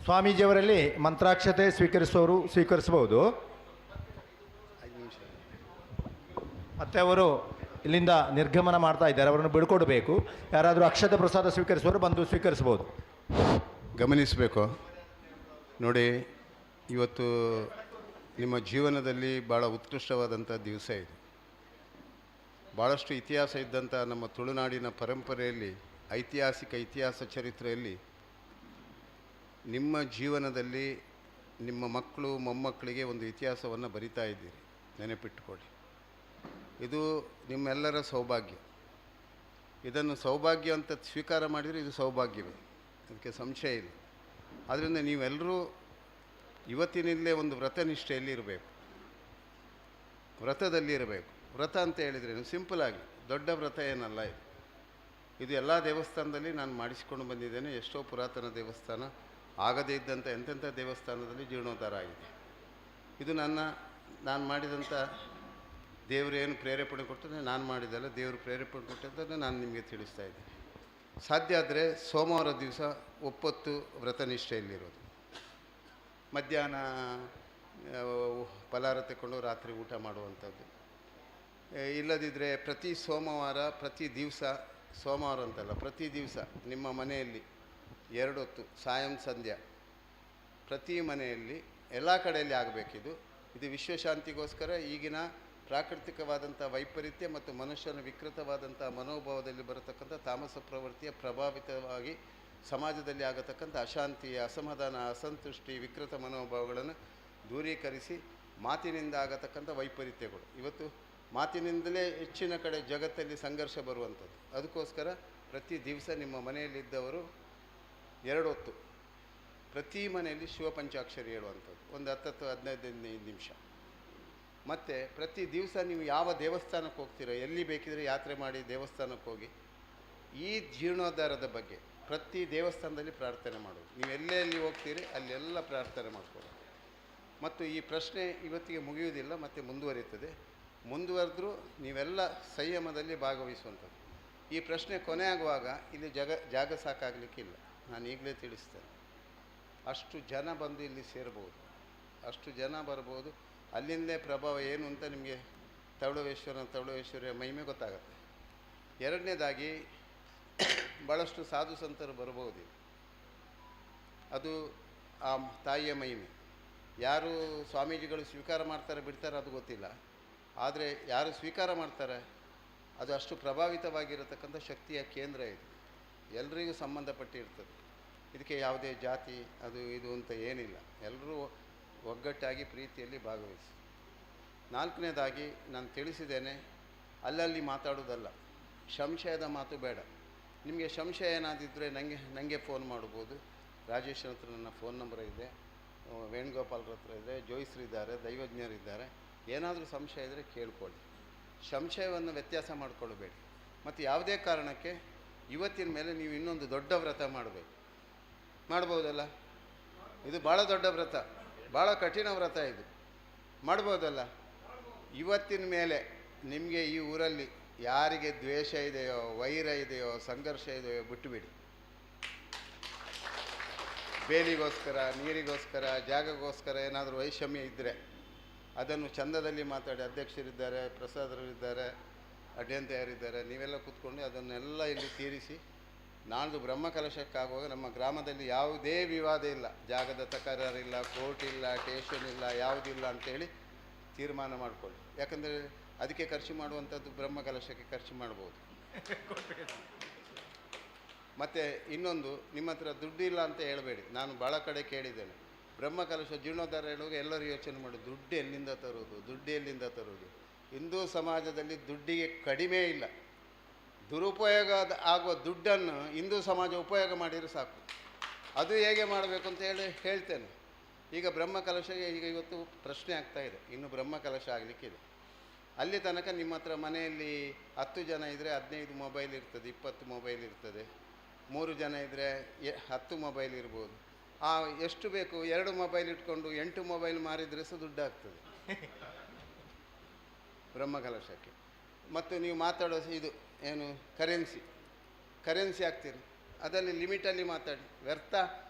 Speaker 2: ಸ್ವಾಮೀಜಿಯವರಲ್ಲಿ ಮಂತ್ರಾಕ್ಷತೆ ಸ್ವೀಕರಿಸುವವರು ಸ್ವೀಕರಿಸಬಹುದು. ಮತ್ತು ಅವರು ಇಲ್ಲಿಂದ ನಿರ್ಗಮನ ಮಾಡ್ತಾ ಇದ್ದಾರೆ, ಅವರನ್ನು ಬಿಡ್ಕೊಡ್ಬೇಕು. ಯಾರಾದರೂ ಅಕ್ಷತೆ ಪ್ರಸಾದ ಸ್ವೀಕರಿಸುವವರು ಬಂದು ಸ್ವೀಕರಿಸಬಹುದು.
Speaker 10: ಗಮನಿಸಬೇಕು. ನೋಡಿ, ಇವತ್ತು ನಿಮ್ಮ ಜೀವನದಲ್ಲಿ ಭಾಳ ಉತ್ಕೃಷ್ಟವಾದಂಥ ದಿವಸ ಇದು. ಭಾಳಷ್ಟು ಇತಿಹಾಸ ಇದ್ದಂಥ ನಮ್ಮ ತುಳುನಾಡಿನ ಪರಂಪರೆಯಲ್ಲಿ, ಐತಿಹಾಸಿಕ ಇತಿಹಾಸ ಚರಿತ್ರೆಯಲ್ಲಿ ನಿಮ್ಮ ಜೀವನದಲ್ಲಿ ನಿಮ್ಮ ಮಕ್ಕಳು ಮೊಮ್ಮಕ್ಕಳಿಗೆ ಒಂದು ಇತಿಹಾಸವನ್ನು ಬರಿತಾ ಇದ್ದೀರಿ. ನೆನಪಿಟ್ಟುಕೊಳ್ಳಿ, ಇದು ನಿಮ್ಮೆಲ್ಲರ ಸೌಭಾಗ್ಯ. ಇದನ್ನು ಸೌಭಾಗ್ಯ ಅಂತ ಸ್ವೀಕಾರ ಮಾಡಿದರೆ ಇದು ಸೌಭಾಗ್ಯವೇ, ಅದಕ್ಕೆ ಸಂಶಯ ಇಲ್ಲ. ಆದ್ದರಿಂದ ನೀವೆಲ್ಲರೂ ಇವತ್ತಿನಿಂದಲೇ ಒಂದು ವ್ರತನಿಷ್ಠೆಯಲ್ಲಿ ಇರಬೇಕು, ವ್ರತದಲ್ಲಿ ಇರಬೇಕು. ವ್ರತ ಅಂತ ಹೇಳಿದರೆ ಸಿಂಪಲಾಗಿ ದೊಡ್ಡ ವ್ರತ ಏನಲ್ಲ ಇದು. ಇದು ಎಲ್ಲ ದೇವಸ್ಥಾನದಲ್ಲಿ ನಾನು ಮಾಡಿಸಿಕೊಂಡು ಬಂದಿದ್ದೇನೆ. ಎಷ್ಟೋ ಪುರಾತನ ದೇವಸ್ಥಾನ, ಆಗದೇ ಇದ್ದಂಥ ಎಂತೆಂಥ ದೇವಸ್ಥಾನದಲ್ಲಿ ಜೀರ್ಣೋದ್ಧಾರ ಆಗಿದೆ. ಇದು ನಾನು ಮಾಡಿದಂಥ ದೇವರು ಏನು ಪ್ರೇರೇಪಣೆ ಕೊಟ್ಟರೆ ನಾನು ಮಾಡಿದ್ದಲ್ಲ, ದೇವರು ಪ್ರೇರೇಪಣೆ ಕೊಟ್ಟದ್ದನ್ನು ನಾನು ನಿಮಗೆ ತಿಳಿಸ್ತಾ ಇದ್ದೀನಿ. ಸಾಧ್ಯ ಆದರೆ ಸೋಮವಾರ ದಿವಸ ಒಪ್ಪತ್ತು ವ್ರತನಿಷ್ಠೆಯಲ್ಲಿರೋದು, ಮಧ್ಯಾಹ್ನ ಫಲಾರ ತಗೊಂಡು ರಾತ್ರಿ ಊಟ ಮಾಡುವಂಥದ್ದು. ಇಲ್ಲದಿದ್ದರೆ ಪ್ರತಿ ಸೋಮವಾರ, ಪ್ರತಿ ದಿವಸ, ಸೋಮವಾರ ಅಂತಲ್ಲ, ಪ್ರತಿ ದಿವಸ ನಿಮ್ಮ ಮನೆಯಲ್ಲಿ 2 ಹೊತ್ತು ಸಾಯಂ ಸಂಧ್ಯಾ ಪ್ರತಿ ಮನೆಯಲ್ಲಿ ಎಲ್ಲ ಕಡೆಯಲ್ಲಿ ಆಗಬೇಕಿದು. ಇದು ವಿಶ್ವಶಾಂತಿಗೋಸ್ಕರ ಈಗಿನ ಪ್ರಾಕೃತಿಕವಾದಂಥ ವೈಪರೀತ್ಯ ಮತ್ತು ಮನುಷ್ಯನ ವಿಕೃತವಾದಂಥ ಮನೋಭಾವದಲ್ಲಿ ಬರತಕ್ಕಂಥ ತಾಮಸ ಪ್ರವೃತ್ತಿಯ ಪ್ರಭಾವಿತವಾಗಿ ಸಮಾಜದಲ್ಲಿ ಆಗತಕ್ಕಂಥ ಅಶಾಂತಿ, ಅಸಮಾಧಾನ, ಅಸಂತುಷ್ಟಿ, ವಿಕೃತ ಮನೋಭಾವಗಳನ್ನು ದೂರೀಕರಿಸಿ ಮಾತಿನಿಂದ ಆಗತಕ್ಕಂಥ ವೈಪರೀತ್ಯಗಳು. ಇವತ್ತು ಮಾತಿನಿಂದಲೇ ಹೆಚ್ಚಿನ ಕಡೆ ಜಗತ್ತಲ್ಲಿ ಸಂಘರ್ಷ ಬರುವಂಥದ್ದು. ಅದಕ್ಕೋಸ್ಕರ ಪ್ರತಿ ದಿವಸ ನಿಮ್ಮ ಮನೆಯಲ್ಲಿದ್ದವರು 2 ಹೊತ್ತು ಪ್ರತಿ ಮನೆಯಲ್ಲಿ ಶಿವಪಂಚಾಕ್ಷರಿ ಹೇಳುವಂಥದ್ದು, ಒಂದು 10-15 ನಿಮಿಷ. ಮತ್ತು ಪ್ರತಿ ದಿವಸ ನೀವು ಯಾವ ದೇವಸ್ಥಾನಕ್ಕೆ ಹೋಗ್ತೀರೋ, ಎಲ್ಲಿ ಬೇಕಿದ್ರೆ ಯಾತ್ರೆ ಮಾಡಿ ದೇವಸ್ಥಾನಕ್ಕೆ ಹೋಗಿ ಈ ಜೀರ್ಣೋದ್ಧಾರದ ಬಗ್ಗೆ ಪ್ರತಿ ದೇವಸ್ಥಾನದಲ್ಲಿ ಪ್ರಾರ್ಥನೆ ಮಾಡೋದು. ನೀವು ಎಲ್ಲೆಲ್ಲಿ ಹೋಗ್ತೀರಿ ಅಲ್ಲೆಲ್ಲ ಪ್ರಾರ್ಥನೆ ಮಾಡ್ಕೊಳ್ಳಿ. ಮತ್ತು ಈ ಪ್ರಶ್ನೆ ಇವತ್ತಿಗೆ ಮುಗಿಯುವುದಿಲ್ಲ, ಮತ್ತು ಮುಂದುವರಿಯುತ್ತದೆ. ಮುಂದುವರೆದ್ರೂ ನೀವೆಲ್ಲ ಸಂಯಮದಲ್ಲಿ ಭಾಗವಹಿಸುವಂಥದ್ದು. ಈ ಪ್ರಶ್ನೆ ಕೊನೆ ಆಗುವಾಗ ಇಲ್ಲಿ ಜಾಗ ಸಾಕಾಗಲಿಕ್ಕಿಲ್ಲ, ನಾನು ಈಗಲೇ ತಿಳಿಸ್ತೇನೆ. ಅಷ್ಟು ಜನ ಬಂದು ಇಲ್ಲಿ ಸೇರ್ಬೋದು, ಅಷ್ಟು ಜನ ಬರ್ಬೋದು. ಅಲ್ಲಿಂದಲೇ ಪ್ರಭಾವ ಏನು ಅಂತ ನಿಮಗೆ ತೌಳವೇಶ್ವರಿಯ ಮಹಿಮೆ ಗೊತ್ತಾಗುತ್ತೆ. ಎರಡನೇದಾಗಿ ಭಾಳಷ್ಟು ಸಾಧು ಸಂತರು ಬರ್ಬೋದು, ಅದು ಆ ತಾಯಿಯ ಮಹಿಮೆ. ಯಾರು ಸ್ವಾಮೀಜಿಗಳು ಸ್ವೀಕಾರ ಮಾಡ್ತಾರೆ ಬಿಡ್ತಾರೆ ಅದು ಗೊತ್ತಿಲ್ಲ, ಆದರೆ ಯಾರು ಸ್ವೀಕಾರ ಮಾಡ್ತಾರೆ ಅದು ಅಷ್ಟು ಪ್ರಭಾವಿತವಾಗಿರತಕ್ಕಂಥ ಶಕ್ತಿಯ ಕೇಂದ್ರ ಇದು. ಎಲ್ರಿಗೂ ಸಂಬಂಧಪಟ್ಟಿರ್ತದೆ. ಇದಕ್ಕೆ ಯಾವುದೇ ಜಾತಿ ಅದು ಇದು ಅಂತ ಏನಿಲ್ಲ, ಎಲ್ಲರೂ ಒಗ್ಗಟ್ಟಾಗಿ ಪ್ರೀತಿಯಲ್ಲಿ ಭಾಗವಹಿಸಿ. ನಾಲ್ಕನೇದಾಗಿ ನಾನು ತಿಳಿಸಿದ್ದೇನೆ, ಅಲ್ಲಲ್ಲಿ ಮಾತಾಡೋದಲ್ಲ, ಸಂಶಯದ ಮಾತು ಬೇಡ. ನಿಮಗೆ ಸಂಶಯ ಏನಾದಿದ್ದರೆ ನನಗೆ ಫೋನ್ ಮಾಡ್ಬೋದು. ರಾಜೇಶ್ವರ ಹತ್ರ ನನ್ನ ಫೋನ್ ನಂಬರ್ ಇದೆ, ವೇಣುಗೋಪಾಲ್ರ ಹತ್ರ ಇದೆ, ಜೋಯಿಸ್ರಿದ್ದಾರೆ, ದೈವಜ್ಞರಿದ್ದಾರೆ. ಏನಾದರೂ ಸಂಶಯ ಇದ್ದರೆ ಕೇಳ್ಕೊಳ್ಳಿ. ಸಂಶಯವನ್ನು ವ್ಯತ್ಯಾಸ ಮಾಡಿಕೊಳ್ಬೇಡಿ. ಮತ್ತು ಯಾವುದೇ ಕಾರಣಕ್ಕೆ ಇವತ್ತಿನ ಮೇಲೆ ನೀವು ಇನ್ನೊಂದು ದೊಡ್ಡ ವ್ರತ ಮಾಡಬೇಕು. ಮಾಡ್ಬೋದಲ್ಲ? ಇದು ಭಾಳ ದೊಡ್ಡ ವ್ರತ, ಭಾಳ ಕಠಿಣ ವ್ರತ ಇದು. ಮಾಡ್ಬೋದಲ್ಲ? ಇವತ್ತಿನ ಮೇಲೆ ನಿಮಗೆ ಈ ಊರಲ್ಲಿ ಯಾರಿಗೆ ದ್ವೇಷ ಇದೆಯೋ, ವೈರ ಇದೆಯೋ, ಸಂಘರ್ಷ ಇದೆಯೋ ಬಿಟ್ಟುಬಿಡಿ. ಬೇಲಿಗೋಸ್ಕರ, ನೀರಿಗೋಸ್ಕರ, ಜಾಗಗೋಸ್ಕರ ಏನಾದರೂ ವೈಷಮ್ಯ ಇದ್ದರೆ ಅದನ್ನು ಚಂದದಲ್ಲಿ ಮಾತಾಡಿ. ಅಧ್ಯಕ್ಷರಿದ್ದಾರೆ, ಪ್ರಸಾದರಿದ್ದಾರೆ, ಅಡ್ಯಂತೆಯರಿದ್ದಾರೆ, ನೀವೆಲ್ಲ ಕೂತ್ಕೊಂಡು ಅದನ್ನೆಲ್ಲ ಇಲ್ಲಿ ತೀರಿಸಿ ನಾಳ್ದು ಬ್ರಹ್ಮಕಲಶಕ್ಕಾಗುವಾಗ ನಮ್ಮ ಗ್ರಾಮದಲ್ಲಿ ಯಾವುದೇ ವಿವಾದ ಇಲ್ಲ, ಜಾಗದ ತಕರಾರಿಲ್ಲ, ಕೋರ್ಟ್ ಇಲ್ಲ, ಸ್ಟೇಷನ್ ಇಲ್ಲ, ಯಾವುದಿಲ್ಲ ಅಂಥೇಳಿ ತೀರ್ಮಾನ ಮಾಡಿಕೊಳ್ಳಿ. ಯಾಕಂದರೆ ಅದಕ್ಕೆ ಖರ್ಚು ಮಾಡುವಂಥದ್ದು ಬ್ರಹ್ಮಕಲಶಕ್ಕೆ ಖರ್ಚು ಮಾಡ್ಬೋದು. ಮತ್ತು ಇನ್ನೊಂದು, ನಿಮ್ಮ ಹತ್ರ ದುಡ್ಡಿಲ್ಲ ಅಂತ ಹೇಳಬೇಡಿ. ನಾನು ಭಾಳ ಕಡೆ ಕೇಳಿದ್ದೇನೆ, ಬ್ರಹ್ಮಕಲಶ ಜೀರ್ಣೋದ್ಧಾರ ಹೇಳುವಾಗ ಎಲ್ಲರೂ ಯೋಚನೆ ಮಾಡಿ ದುಡ್ಡು ಎಲ್ಲಿಂದ ತರೋದು, ದುಡ್ಡು ಎಲ್ಲಿಂದ ತರೋದು. ಹಿಂದೂ ಸಮಾಜದಲ್ಲಿ ದುಡ್ಡಿಗೆ ಕಡಿಮೆ ಇಲ್ಲ. ದುರುಪಯೋಗ ಆಗುವ ದುಡ್ಡನ್ನು ಹಿಂದೂ ಸಮಾಜ ಉಪಯೋಗ ಮಾಡಿದರೆ ಸಾಕು. ಅದು ಹೇಗೆ ಮಾಡಬೇಕು ಅಂತ ಹೇಳ್ತೇನೆ. ಈಗ ಬ್ರಹ್ಮಕಲಶ ಈಗ ಇವತ್ತು ಪ್ರಶ್ನೆ ಆಗ್ತಾಯಿದೆ, ಇನ್ನು ಬ್ರಹ್ಮಕಲಶ ಆಗಲಿಕ್ಕಿದೆ. ಅಲ್ಲಿ ತನಕ ನಿಮ್ಮ ಹತ್ರ ಮನೆಯಲ್ಲಿ 10 ಜನ ಇದ್ದರೆ 15 ಮೊಬೈಲ್ ಇರ್ತದೆ, 20 ಮೊಬೈಲ್ ಇರ್ತದೆ. 3 ಜನ ಇದ್ದರೆ 10 ಮೊಬೈಲ್ ಇರ್ಬೋದು. ಎಷ್ಟು ಬೇಕು 2 ಮೊಬೈಲ್ ಇಟ್ಕೊಂಡು 8 ಮೊಬೈಲ್ ಮಾರಿದರೆ ಸಹ ದುಡ್ಡಾಗ್ತದೆ ಬ್ರಹ್ಮಕಲಶಕ್ಕೆ. ಮತ್ತು ನೀವು ಮಾತಾಡೋ ಇದು ಏನು ಕರೆನ್ಸಿ ಆಗ್ತೀರಿ, ಅದರಲ್ಲಿ ಲಿಮಿಟಲ್ಲಿ ಮಾತಾಡಿ. ವ್ಯರ್ಥ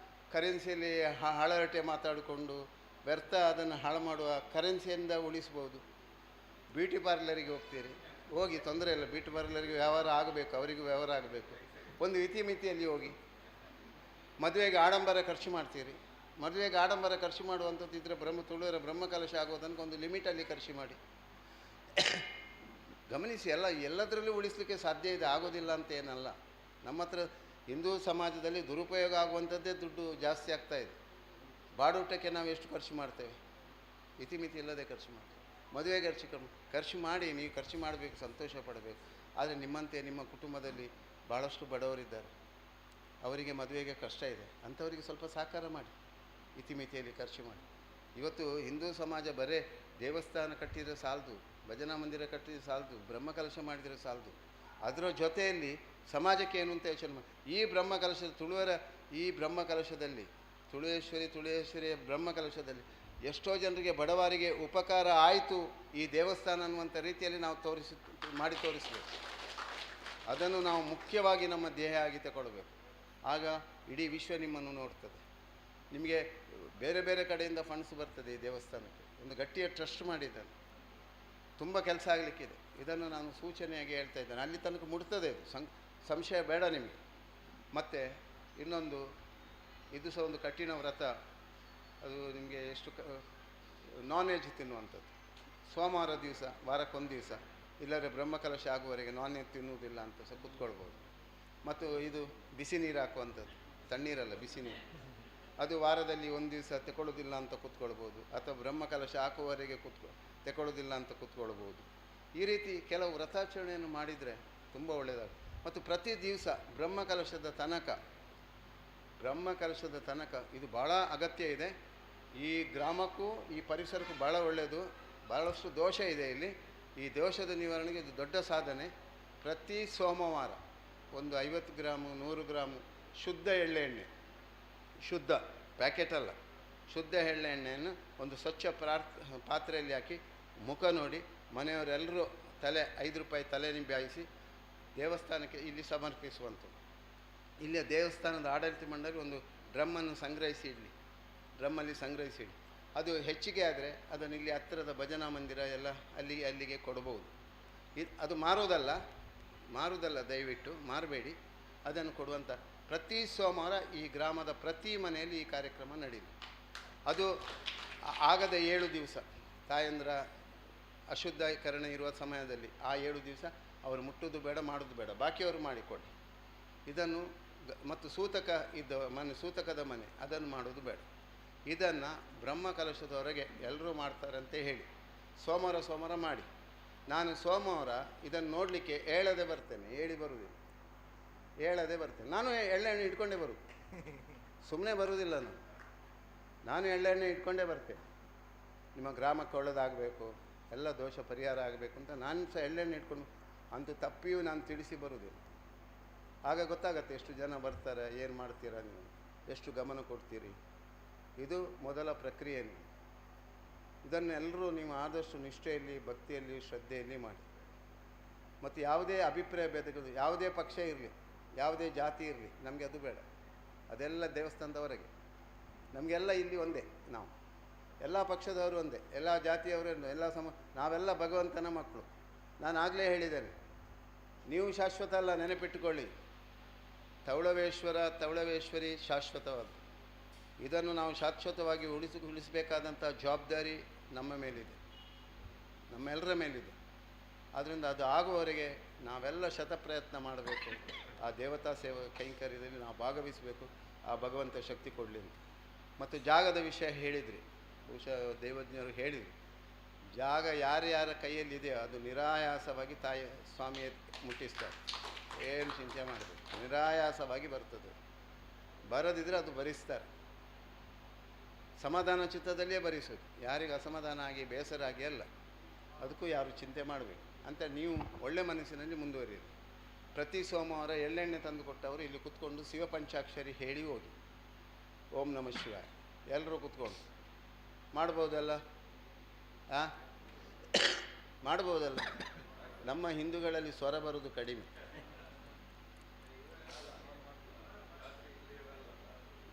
Speaker 10: ಕರೆನ್ಸಿಯಲ್ಲಿ ಹಳರಟೆ ಮಾತಾಡಿಕೊಂಡು ವ್ಯರ್ಥ ಅದನ್ನು ಹಾಳು ಮಾಡುವ ಕರೆನ್ಸಿಯಿಂದ ಉಳಿಸ್ಬೋದು. ಬ್ಯೂಟಿ ಪಾರ್ಲರಿಗೆ ಹೋಗ್ತೀರಿ, ಹೋಗಿ, ತೊಂದರೆ ಇಲ್ಲ. ಬ್ಯೂಟಿ ಪಾರ್ಲರಿಗೆ ವ್ಯವಹಾರ ಆಗಬೇಕು, ಅವರಿಗೂ ವ್ಯವಹಾರ ಆಗಬೇಕು. ಒಂದು ಇತಿಮಿತಿಯಲ್ಲಿ ಹೋಗಿ. ಮದುವೆಗೆ ಆಡಂಬರ ಖರ್ಚು ಮಾಡ್ತೀರಿ. ಮದುವೆಗೆ ಆಡಂಬರ ಖರ್ಚು ಮಾಡುವಂಥದ್ದು ಇದ್ದರೆ ತುಳುವರ ಬ್ರಹ್ಮಕಲಶ ಆಗೋದಕ್ಕೆ ಒಂದು ಲಿಮಿಟಲ್ಲಿ ಖರ್ಚು ಮಾಡಿ. ಗಮನಿಸಿ, ಎಲ್ಲದರಲ್ಲೂ ಉಳಿಸಲಿಕ್ಕೆ ಸಾಧ್ಯ ಇದೆ, ಆಗೋದಿಲ್ಲ ಅಂತ ಏನಲ್ಲ. ನಮ್ಮ ಹತ್ರ ಹಿಂದೂ ಸಮಾಜದಲ್ಲಿ ದುರುಪಯೋಗ ಆಗುವಂಥದ್ದೇ ದುಡ್ಡು ಜಾಸ್ತಿ ಆಗ್ತಾಯಿದೆ. ಬಾಡೂಟಕ್ಕೆ ನಾವು ಎಷ್ಟು ಖರ್ಚು ಮಾಡ್ತೇವೆ? ಇತಿಮಿತಿ ಇಲ್ಲದೆ ಖರ್ಚು ಮಾಡ್ತೇವೆ. ಮದುವೆಗೆ ಖರ್ಚು ಮಾಡಿ, ನೀವು ಖರ್ಚು ಮಾಡಬೇಕು, ಸಂತೋಷ ಪಡಬೇಕು. ಆದರೆ ನಿಮ್ಮಂತೆ ನಿಮ್ಮ ಕುಟುಂಬದಲ್ಲಿ ಭಾಳಷ್ಟು ಬಡವರಿದ್ದಾರೆ, ಅವರಿಗೆ ಮದುವೆಗೆ ಕಷ್ಟ ಇದೆ, ಅಂಥವರಿಗೆ ಸ್ವಲ್ಪ ಸಹಕಾರ ಮಾಡಿ, ಇತಿಮಿತಿಯಲ್ಲಿ ಖರ್ಚು ಮಾಡಿ. ಇವತ್ತು ಹಿಂದೂ ಸಮಾಜ ಬರೇ ದೇವಸ್ಥಾನ ಕಟ್ಟಿದರೆ ಸಾಲದು, ಭಜನಾ ಮಂದಿರ ಕಟ್ಟಿದರೆ ಸಾಲದು, ಬ್ರಹ್ಮಕಲಶ ಮಾಡಿದರೆ ಸಾಲದು, ಅದರ ಜೊತೆಯಲ್ಲಿ ಸಮಾಜಕ್ಕೆ ಏನು ಅಂತ ಯೋಚನೆ ಮಾಡಿ. ಈ ಬ್ರಹ್ಮಕಲಶದ ತುಳುವರ ಈ ಬ್ರಹ್ಮಕಲಶದಲ್ಲಿ ತುಳುವೇಶ್ವರಿಯ ಬ್ರಹ್ಮಕಲಶದಲ್ಲಿ ಎಷ್ಟೋ ಜನರಿಗೆ ಬಡವರಿಗೆ ಉಪಕಾರ ಆಯಿತು ಈ ದೇವಸ್ಥಾನ ಅನ್ನುವಂಥ ರೀತಿಯಲ್ಲಿ ನಾವು ಮಾಡಿ ತೋರಿಸಬೇಕು. ಅದನ್ನು ನಾವು ಮುಖ್ಯವಾಗಿ ನಮ್ಮ ದೇಹ ಆಗಿ ತಗೊಳ್ಬೇಕು. ಆಗ ಇಡೀ ವಿಶ್ವ ನಿಮ್ಮನ್ನು ನೋಡ್ತದೆ. ನಿಮಗೆ ಬೇರೆ ಬೇರೆ ಕಡೆಯಿಂದ ಫಂಡ್ಸ್ ಬರ್ತದೆ ಈ ದೇವಸ್ಥಾನಕ್ಕೆ. ಒಂದು ಗಟ್ಟಿಯ ಟ್ರಸ್ಟ್ ಮಾಡಿದ್ದಾನೆ, ತುಂಬ ಕೆಲಸ ಆಗಲಿಕ್ಕಿದೆ. ಇದನ್ನು ನಾನು ಸೂಚನೆಯಾಗಿ ಹೇಳ್ತಾ ಇದ್ದೇನೆ. ಅಲ್ಲಿ ತನಕ ಮುಟ್ತದೆ, ಸಂಶಯ ಬೇಡ ನಿಮಗೆ. ಮತ್ತು ಇನ್ನೊಂದು, ಇದು ಸಹ ಒಂದು ಕಠಿಣ ವ್ರತ. ಅದು ನಿಮಗೆ ಎಷ್ಟು ನಾನ್ ವೆಜ್ ತಿನ್ನುವಂಥದ್ದು. ಸೋಮವಾರ ದಿವಸ, ವಾರಕ್ಕೊಂದು ದಿವಸ, ಇಲ್ಲದ್ರೆ ಬ್ರಹ್ಮಕಲಶ ಆಗುವವರೆಗೆ ನಾನ್ ವೆಜ್ ತಿನ್ನುವುದಿಲ್ಲ ಅಂತ ಸಹ ಕೂತ್ಕೊಳ್ಬೋದು. ಮತ್ತು ಇದು ಬಿಸಿ ನೀರು ಹಾಕುವಂಥದ್ದು, ತಣ್ಣೀರಲ್ಲ ಬಿಸಿ ನೀರು, ಅದು ವಾರದಲ್ಲಿ ಒಂದು ದಿವಸ ತಗೊಳ್ಳೋದಿಲ್ಲ ಅಂತ ಕೂತ್ಕೊಳ್ಬೋದು. ಅಥವಾ ಬ್ರಹ್ಮಕಲಶ ಹಾಕುವವರೆಗೆ ತಗೊಳ್ಳೋದಿಲ್ಲ ಅಂತ ಕೂತ್ಕೊಳ್ಬೋದು. ಈ ರೀತಿ ಕೆಲವು ವ್ರತಾಚರಣೆಯನ್ನು ಮಾಡಿದರೆ ತುಂಬ ಒಳ್ಳೆಯದಾಗುತ್ತೆ. ಮತ್ತು ಪ್ರತಿ ದಿವಸ ಬ್ರಹ್ಮಕಲಶದ ತನಕ ಇದು ಭಾಳ ಅಗತ್ಯ ಇದೆ. ಈ ಗ್ರಾಮಕ್ಕೂ ಈ ಪರಿಸರಕ್ಕೂ ಭಾಳ ಒಳ್ಳೆಯದು. ಭಾಳಷ್ಟು ದೋಷ ಇದೆ ಇಲ್ಲಿ. ಈ ದೋಷದ ನಿವಾರಣೆಗೆ ಇದು ದೊಡ್ಡ ಸಾಧನೆ. ಪ್ರತಿ ಸೋಮವಾರ ಒಂದು 50 ಗ್ರಾಮು 100 ಗ್ರಾಮು ಶುದ್ಧ ಎಳ್ಳೆಣ್ಣೆ, ಶುದ್ಧ ಪ್ಯಾಕೆಟ್ ಅಲ್ಲ, ಶುದ್ಧ ಎಳ್ಳೆಣ್ಣೆಯನ್ನು ಒಂದು ಸ್ವಚ್ಛ ಪಾತ್ರೆಯಲ್ಲಿ ಹಾಕಿ ಮುಖ ನೋಡಿ ಮನೆಯವರೆಲ್ಲರೂ 5 ರೂಪಾಯಿ ತಲೆ ನಿಂಬಾಯಿಸಿ ದೇವಸ್ಥಾನಕ್ಕೆ ಇಲ್ಲಿ ಸಮರ್ಪಿಸುವಂಥದ್ದು. ಇಲ್ಲಿಯ ದೇವಸ್ಥಾನದ ಆಡಳಿತ ಮಂಡಳಿ ಒಂದು ಡ್ರಮ್ಮಲ್ಲಿ ಸಂಗ್ರಹಿಸಿ ಇಡಲಿ. ಅದು ಹೆಚ್ಚಿಗೆ ಆದರೆ ಅದನ್ನು ಇಲ್ಲಿ ಹತ್ತಿರದ ಭಜನಾ ಮಂದಿರ ಎಲ್ಲ ಅಲ್ಲಿಗೆ ಕೊಡಬಹುದು. ಅದು ಮಾರುವುದಲ್ಲ, ದಯವಿಟ್ಟು ಮಾರಬೇಡಿ. ಅದನ್ನು ಕೊಡುವಂಥ ಪ್ರತಿ ಸೋಮವಾರ ಈ ಗ್ರಾಮದ ಪ್ರತಿ ಮನೆಯಲ್ಲಿ ಈ ಕಾರ್ಯಕ್ರಮ ನಡೆಯಿತು. ಅದು ಆಗದ 7 ದಿವಸ ತಾಯಂದ್ರ ಅಶುದ್ಧೀಕರಣ ಇರುವ ಸಮಯದಲ್ಲಿ ಆ 7 ದಿವಸ ಅವರು ಮುಟ್ಟುವುದು ಬೇಡ, ಮಾಡೋದು ಬೇಡ, ಬಾಕಿಯವರು ಮಾಡಿಕೊಡಿ. ಇದನ್ನು ಮತ್ತು ಸೂತಕದ ಮನೆ ಅದನ್ನು ಮಾಡೋದು ಬೇಡ. ಇದನ್ನು ಬ್ರಹ್ಮಕಲಶದವರೆಗೆ ಎಲ್ಲರೂ ಮಾಡ್ತಾರಂತೆ ಹೇಳಿ ಸೋಮವಾರ ಮಾಡಿ. ನಾನು ಸೋಮವಾರ ಇದನ್ನು ನೋಡಲಿಕ್ಕೆ ಹೇಳದೆ ಬರ್ತೇನೆ, ಹೇಳದೆ ಬರ್ತೇನೆ. ನಾನು ಎಳ್ಳೆಣ್ಣೆ ಇಟ್ಕೊಂಡೇ ಬರುವುದು, ಸುಮ್ಮನೆ ಬರುವುದಿಲ್ಲ. ನಾನು ಎಳ್ಳೆಣ್ಣೆ ಇಟ್ಕೊಂಡೇ ಬರ್ತೇನೆ. ನಿಮ್ಮ ಗ್ರಾಮಕ್ಕೆ ಒಳ್ಳೆಯದಾಗಬೇಕು, ಎಲ್ಲ ದೋಷ ಪರಿಹಾರ ಆಗಬೇಕು ಅಂತ ನಾನು ಸಹ ಎಳ್ಳೆಣ್ಣೆ ಇಟ್ಕೊಂಡು ಅಂತೂ ತಪ್ಪಿಯೂ ನಾನು ತಿಳಿಸಿ ಬರುವುದಿಲ್ಲ. ಆಗ ಗೊತ್ತಾಗತ್ತೆ ಎಷ್ಟು ಜನ ಬರ್ತಾರೆ, ಏನು ಮಾಡ್ತೀರಾ ನೀವು, ಎಷ್ಟು ಗಮನ ಕೊಡ್ತೀರಿ. ಇದು ಮೊದಲ ಪ್ರಕ್ರಿಯೆ. ಇದನ್ನೆಲ್ಲರೂ ನೀವು ಆದಷ್ಟು ನಿಷ್ಠೆಯಲ್ಲಿ, ಭಕ್ತಿಯಲ್ಲಿ, ಶ್ರದ್ಧೆಯಲ್ಲಿ ಮಾಡಿ. ಮತ್ತು ಯಾವುದೇ ಅಭಿಪ್ರಾಯ ಭೇದಗಳು, ಯಾವುದೇ ಪಕ್ಷ ಇರಲಿ, ಯಾವುದೇ ಜಾತಿ ಇರಲಿ, ನಮಗೆ ಅದು ಬೇಡ. ಅದೆಲ್ಲ ದೇವಸ್ಥಾನದವರೆಗೆ. ನಮಗೆಲ್ಲ ಇಲ್ಲಿ ಒಂದೇ, ನಾವು ಎಲ್ಲ ಪಕ್ಷದವರು ಒಂದೇ, ಎಲ್ಲ ಜಾತಿಯವರು ಎಲ್ಲ ನಾವೆಲ್ಲ ಭಗವಂತನ ಮಕ್ಕಳು. ನಾನು ಆಗಲೇ ಹೇಳಿದ್ದೇನೆ, ನೀವು ಶಾಶ್ವತ ಅಲ್ಲ, ನೆನಪಿಟ್ಟುಕೊಳ್ಳಿ. ತೌಳವೇಶ್ವರಿ ಶಾಶ್ವತವಾದ. ಇದನ್ನು ನಾವು ಶಾಶ್ವತವಾಗಿ ಉಳಿಸಬೇಕಾದಂಥ ಜವಾಬ್ದಾರಿ ನಮ್ಮ ಮೇಲಿದೆ, ನಮ್ಮೆಲ್ಲರ ಮೇಲಿದೆ. ಆದ್ದರಿಂದ ಅದು ಆಗುವವರೆಗೆ ನಾವೆಲ್ಲ ಶತಪ್ರಯತ್ನ ಮಾಡಬೇಕು. ಆ ದೇವತಾ ಕೈಂಕರ್ಯದಲ್ಲಿ ನಾವು ಭಾಗವಹಿಸಬೇಕು. ಆ ಭಗವಂತ ಶಕ್ತಿ ಕೊಡಲಿ ಅಂತ. ಮತ್ತು ಜಾಗದ ವಿಷಯ ಹೇಳಿದ್ರಿ, ಬಹುಶಃ ದೇವಜ್ಞರು ಹೇಳಿದರು, ಜಾಗ ಯಾರ್ಯಾರ ಕೈಯಲ್ಲಿದೆಯೋ ಅದು ನಿರಾಯಾಸವಾಗಿ ಸ್ವಾಮಿಯ ಮುಟ್ಟಿಸ್ತಾರೆ. ಏನು ಚಿಂತೆ ಮಾಡಬೇಕು, ನಿರಾಯಾಸವಾಗಿ ಬರ್ತದೆ. ಬರದಿದ್ದರೆ ಅದು ಭರಿಸ್ತಾರೆ. ಸಮಾಧಾನ ಚಿತ್ತದಲ್ಲೇ ಭರಿಸೋದು, ಯಾರಿಗೆ ಅಸಮಾಧಾನ ಆಗಿ ಬೇಸರ ಆಗಿ ಅಲ್ಲ. ಅದಕ್ಕೂ ಯಾರು ಚಿಂತೆ ಮಾಡಬೇಕು ಅಂತ ನೀವು ಒಳ್ಳೆ ಮನಸ್ಸಿನಲ್ಲಿ ಮುಂದುವರಿಯಿರಿ. ಪ್ರತಿ ಸೋಮವಾರ ಎಳ್ಳೆಣ್ಣೆ ತಂದು ಕೊಟ್ಟವರು ಇಲ್ಲಿ ಕೂತ್ಕೊಂಡು ಶಿವಪಂಚಾಕ್ಷರಿ ಹೇಳಿ ಹೋಗಿ ಓಂ ನಮಃ ಶಿವಾಯ ಎಲ್ಲರೂ ಕೂತ್ಕೊಂಡು ಮಾಡ್ಬೋದಲ್ಲ? ಮಾಡ್ಬೋದಲ್ಲ? ನಮ್ಮ ಹಿಂದೂಗಳಲ್ಲಿ ಸ್ವರ ಬರೋದು ಕಡಿಮೆ.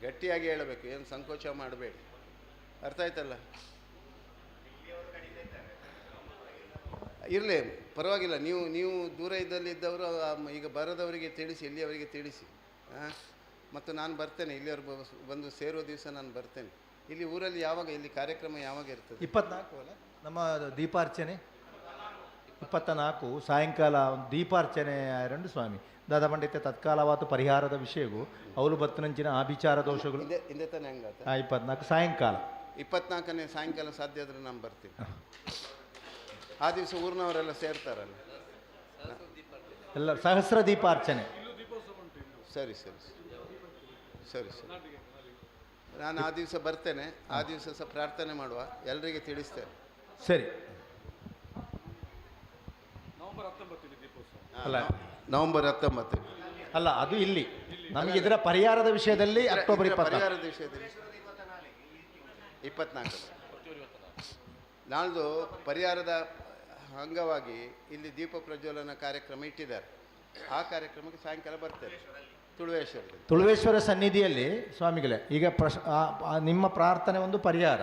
Speaker 10: ಗಟ್ಟಿಯಾಗಿ ಹೇಳಬೇಕು, ಏನು ಸಂಕೋಚ ಮಾಡಬೇಡಿ. ಅರ್ಥ ಆಯ್ತಲ್ಲ? ಇರಲಿ, ಪರವಾಗಿಲ್ಲ. ನೀವು ದೂರ ಇದ್ದಲ್ಲಿದ್ದವರು ಈಗ ಬರೋದವರಿಗೆ ತಿಳಿಸಿ, ಇಲ್ಲಿಯವರಿಗೆ ತಿಳಿಸಿ. ಮತ್ತು ನಾನು ಬರ್ತೇನೆ ಇಲ್ಲಿಯವ್ರು ಬಂದು ಸೇರೋ ದಿವಸ ನಾನು ಬರ್ತೇನೆ. ಇಲ್ಲಿ ಊರಲ್ಲಿ ಯಾವಾಗ ಇಲ್ಲಿ ಕಾರ್ಯಕ್ರಮ ಯಾವಾಗ ಇರ್ತದೆ?
Speaker 2: 24 ಅಲ್ಲ ನಮ್ಮ ದೀಪಾರ್ಚನೆ 24 ಸಾಯಂಕಾಲ ಒಂದು ದೀಪಾರ್ಚನೆ ಆಯರಂಡು ಸ್ವಾಮಿ ದಾದ ಪಂಡಿತ ತತ್ಕಾಲವಾತು ಪರಿಹಾರದ ವಿಷಯಗೂ ಅವಳು ಬತ್ತನಂಚಿನ ಆಭಿಚಾರ ದೋಷಗಳು
Speaker 10: ಹಿಂದೆ ತಾನೆ ಹಂಗಾತ
Speaker 2: 24 ಸಾಯಂಕಾಲ
Speaker 10: 24ನೇ ಸಾಯಂಕಾಲ ಸಾಧ್ಯ ಆದರೆ ನಾನು ಬರ್ತೀನಿ. ಆ ದಿವಸ ಊರಿನವರೆಲ್ಲ ಸೇರ್ತಾರಲ್ಲ
Speaker 2: ಎಲ್ಲ ಸಹಸ್ರ ದೀಪಾರ್ಚನೆ.
Speaker 10: ಸರಿ ಸರಿ ಸರಿ ಸರಿ ನಾನು ಆ ದಿವಸ ಬರ್ತೇನೆ. ಆ ದಿವಸ ಸಹ ಪ್ರಾರ್ಥನೆ ಮಾಡುವ, ಎಲ್ಲರಿಗೆ ತಿಳಿಸ್ತೇನೆ.
Speaker 2: ಸರಿ.
Speaker 10: ಅಲ್ಲ ನವೆಂಬರ್ 19
Speaker 2: ಅಲ್ಲ ಅದು ಇಲ್ಲಿ ನಮಗೆ ಇದರ ಪರಿಹಾರದ ವಿಷಯದಲ್ಲಿ ಅಕ್ಟೋಬರ್ 24
Speaker 10: ಪರಿಹಾರದ ವಿಷಯದಲ್ಲಿ 24 ನಾಳ್ದು ಪರಿಹಾರದ ಅಂಗವಾಗಿ ಇಲ್ಲಿ ದೀಪ ಪ್ರಜ್ವಲನ ಕಾರ್ಯಕ್ರಮ ಇಟ್ಟಿದ್ದಾರೆ. ಆ ಕಾರ್ಯಕ್ರಮಕ್ಕೆ ಸಾಯಂಕಾಲ ಬರ್ತೇನೆ
Speaker 2: ತುಳುವೇಶ್ವರ ಸನ್ನಿಧಿಯಲ್ಲಿ. ಸ್ವಾಮಿಗಳೇ, ಈಗ ನಿಮ್ಮ ಪ್ರಾರ್ಥನೆ ಒಂದು ಪರಿಹಾರ,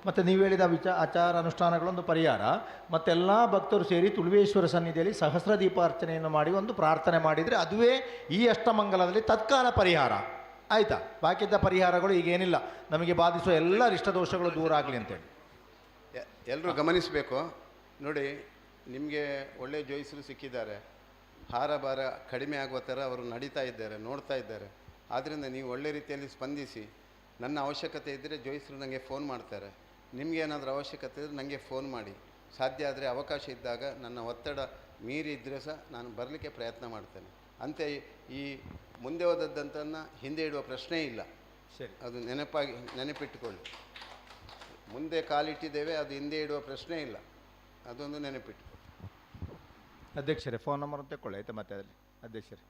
Speaker 2: ಮತ್ತು ನೀವು ಹೇಳಿದ ಆಚಾರ ಅನುಷ್ಠಾನಗಳೊಂದು ಪರಿಹಾರ, ಮತ್ತೆಲ್ಲ ಭಕ್ತರು ಸೇರಿ ತುಳುವೇಶ್ವರ ಸನ್ನಿಧಿಯಲ್ಲಿ ಸಹಸ್ರ ದೀಪಾರ್ಚನೆಯನ್ನು ಮಾಡಿ ಒಂದು ಪ್ರಾರ್ಥನೆ ಮಾಡಿದರೆ ಅದುವೇ ಈ ಅಷ್ಟಮಂಗಲದಲ್ಲಿ ತತ್ಕಾಲ ಪರಿಹಾರ ಆಯಿತಾ. ಬಾಕಿದ್ದ ಪರಿಹಾರಗಳು ಈಗೇನಿಲ್ಲ, ನಮಗೆ ಬಾಧಿಸುವ ಎಲ್ಲ ಇಷ್ಟದೋಷಗಳು ದೂರ ಆಗಲಿ ಅಂತೇಳಿ
Speaker 10: ಎಲ್ಲರೂ ಗಮನಿಸಬೇಕು. ನೋಡಿ, ನಿಮಗೆ ಒಳ್ಳೆಯ ಜೋಯಿಸರು ಸಿಕ್ಕಿದ್ದಾರೆ, ಹಾರ ಭಾರ ಕಡಿಮೆ ಆಗುವ ಥರ ಅವರು ನಡೀತಾ ಇದ್ದಾರೆ, ನೋಡ್ತಾ ಇದ್ದಾರೆ. ಆದ್ದರಿಂದ ನೀವು ಒಳ್ಳೆ ರೀತಿಯಲ್ಲಿ ಸ್ಪಂದಿಸಿ. ನನ್ನ ಅವಶ್ಯಕತೆ ಇದ್ದರೆ ಜೋಯಿಸರು ನನಗೆ ಫೋನ್ ಮಾಡ್ತಾರೆ. ನಿಮಗೆ ಏನಾದರೂ ಅವಶ್ಯಕತೆ ಇದ್ದರೆ ನನಗೆ ಫೋನ್ ಮಾಡಿ. ಸಾಧ್ಯ ಆದರೆ ಅವಕಾಶ ಇದ್ದಾಗ ನನ್ನ ಒತ್ತಡ ಮೀರಿ ಇದ್ದರೆ ಸಹ ನಾನು ಬರಲಿಕ್ಕೆ ಪ್ರಯತ್ನ ಮಾಡ್ತೇನೆ. ಅಂತೆ ಈ ಮುಂದೆ ಹೋದದ್ದಂತನ್ನು ಹಿಂದೆ ಇಡುವ ಪ್ರಶ್ನೆ ಇಲ್ಲ.
Speaker 2: ಸರಿ,
Speaker 10: ಅದು ನೆನಪಿಟ್ಟುಕೊಳ್ಳಿ. ಮುಂದೆ ಕಾಲಿಟ್ಟಿದ್ದೇವೆ, ಅದು ಹಿಂದೆ ಇಡುವ ಪ್ರಶ್ನೆ ಇಲ್ಲ. ಅದೊಂದು ನೆನಪಿಟ್ಟು.
Speaker 2: ಅಧ್ಯಕ್ಷರೇ, ಫೋನ್ ನಂಬರ್ ತಗೊಳ್ಳಿ ಆಯಿತಾ. ಮತ್ತೆ ಅದರಲ್ಲಿ ಅಧ್ಯಕ್ಷರೇ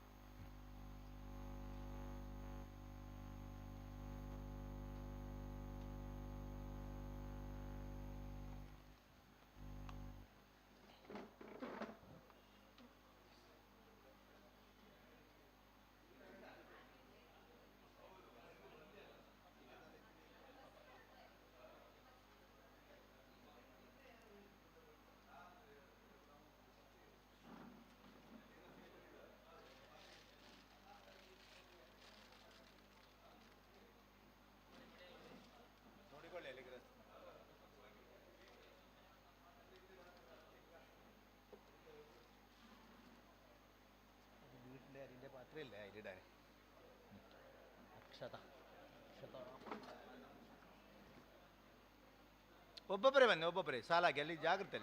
Speaker 2: ಪಾತ್ರೆ ಇಲ್ಲ ಇಲ್ಲಿದ್ದಾರೆ. ಒಬ್ಬೊಬ್ಬರೇ ಬನ್ನಿ, ಒಬ್ಬೊಬ್ಬರೇ ಸಾಲಾಗಿ ಅಲ್ಲಿ ಜಾಗ್ರತೆ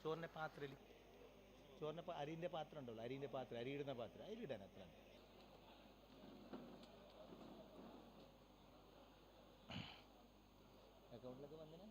Speaker 2: ചോറിൻ്റെ പാത്രയിൽ അരിൻ്റെ പാത്രം ഉണ്ടല്ലോ, അരിൻ്റെ പാത്രം, അരിയിടുന്ന പാത്രം അതിലിടാൻ അത്ര അക്കൗണ്ടിലൊക്കെ വന്നിന്.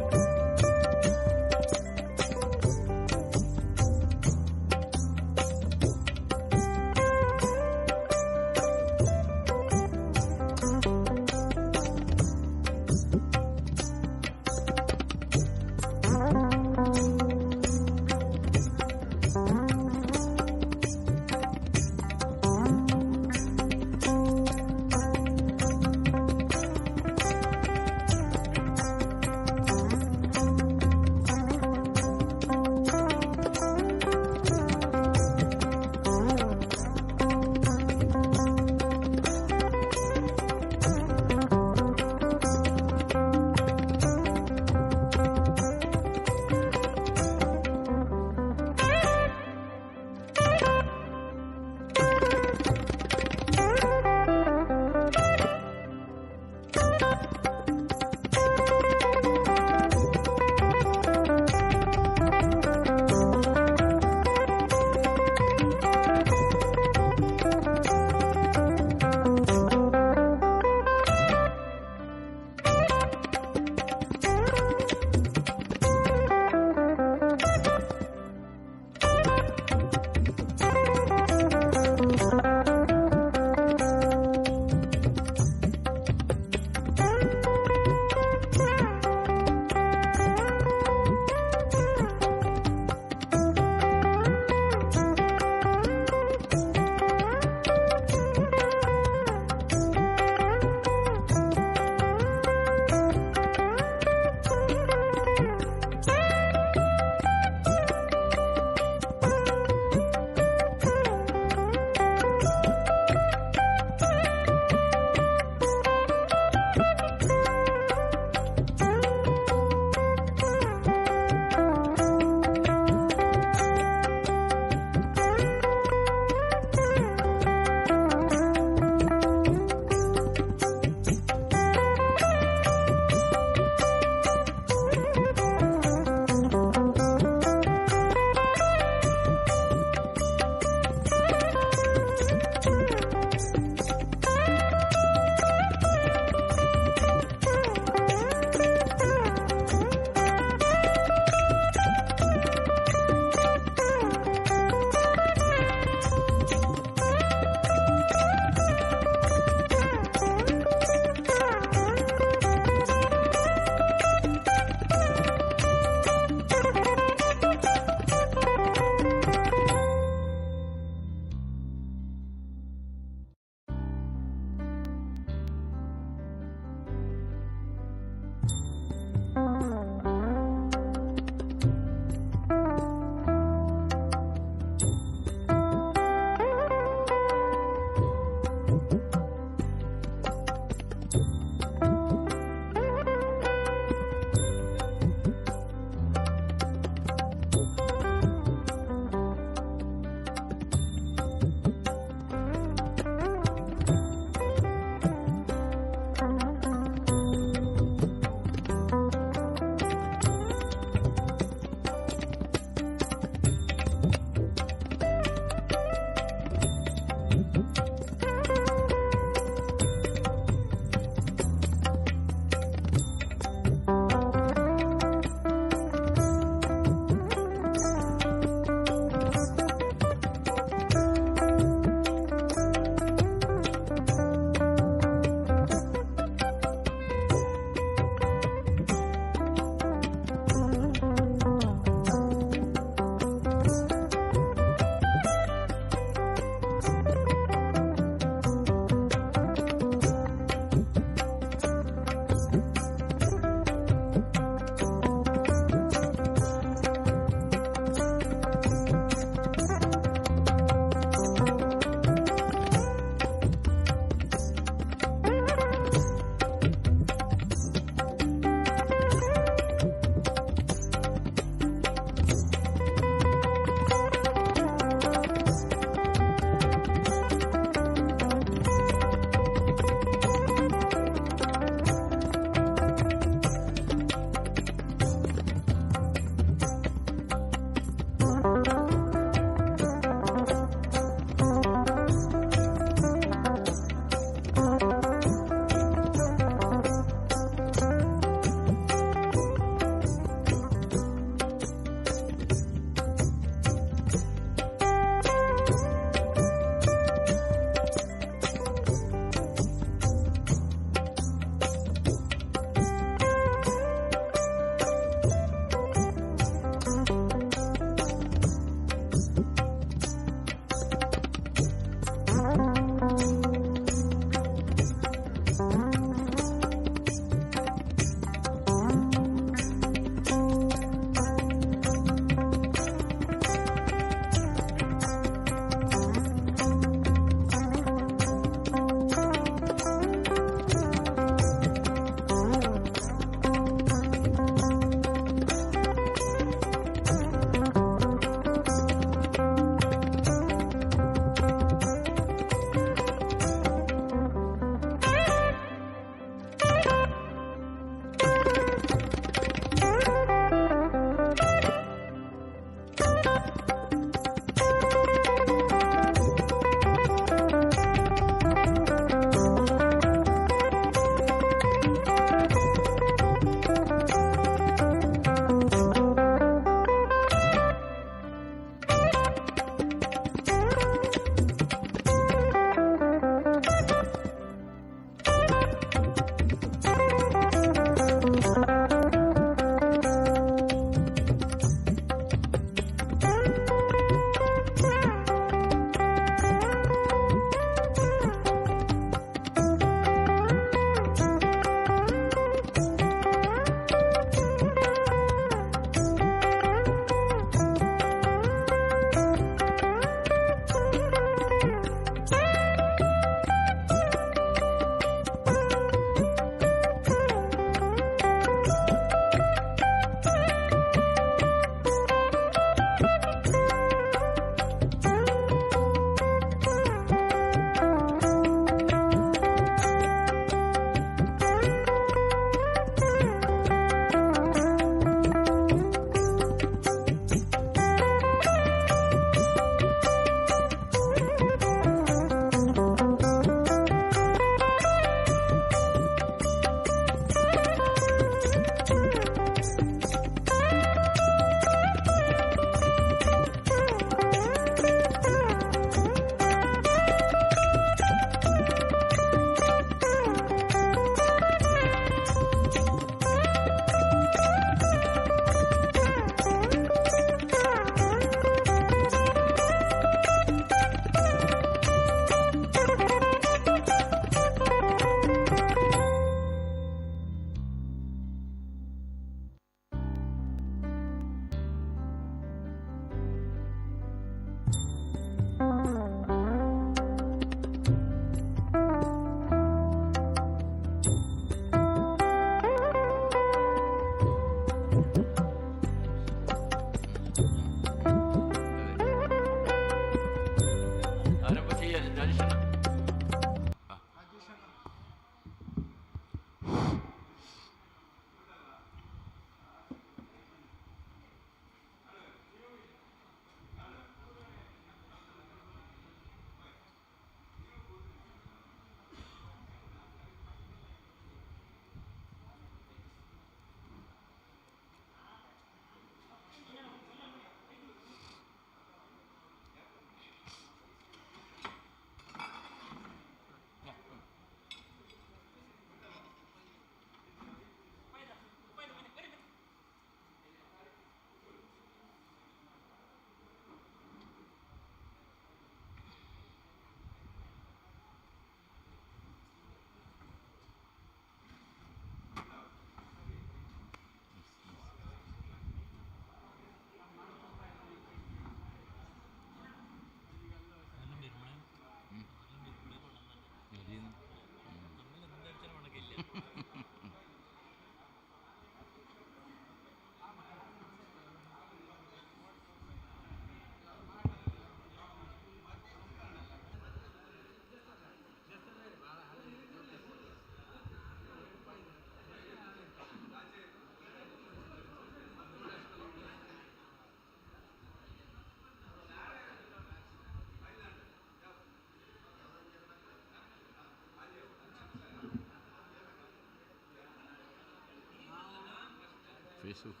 Speaker 1: ಫೇಸ್ಬುಕ್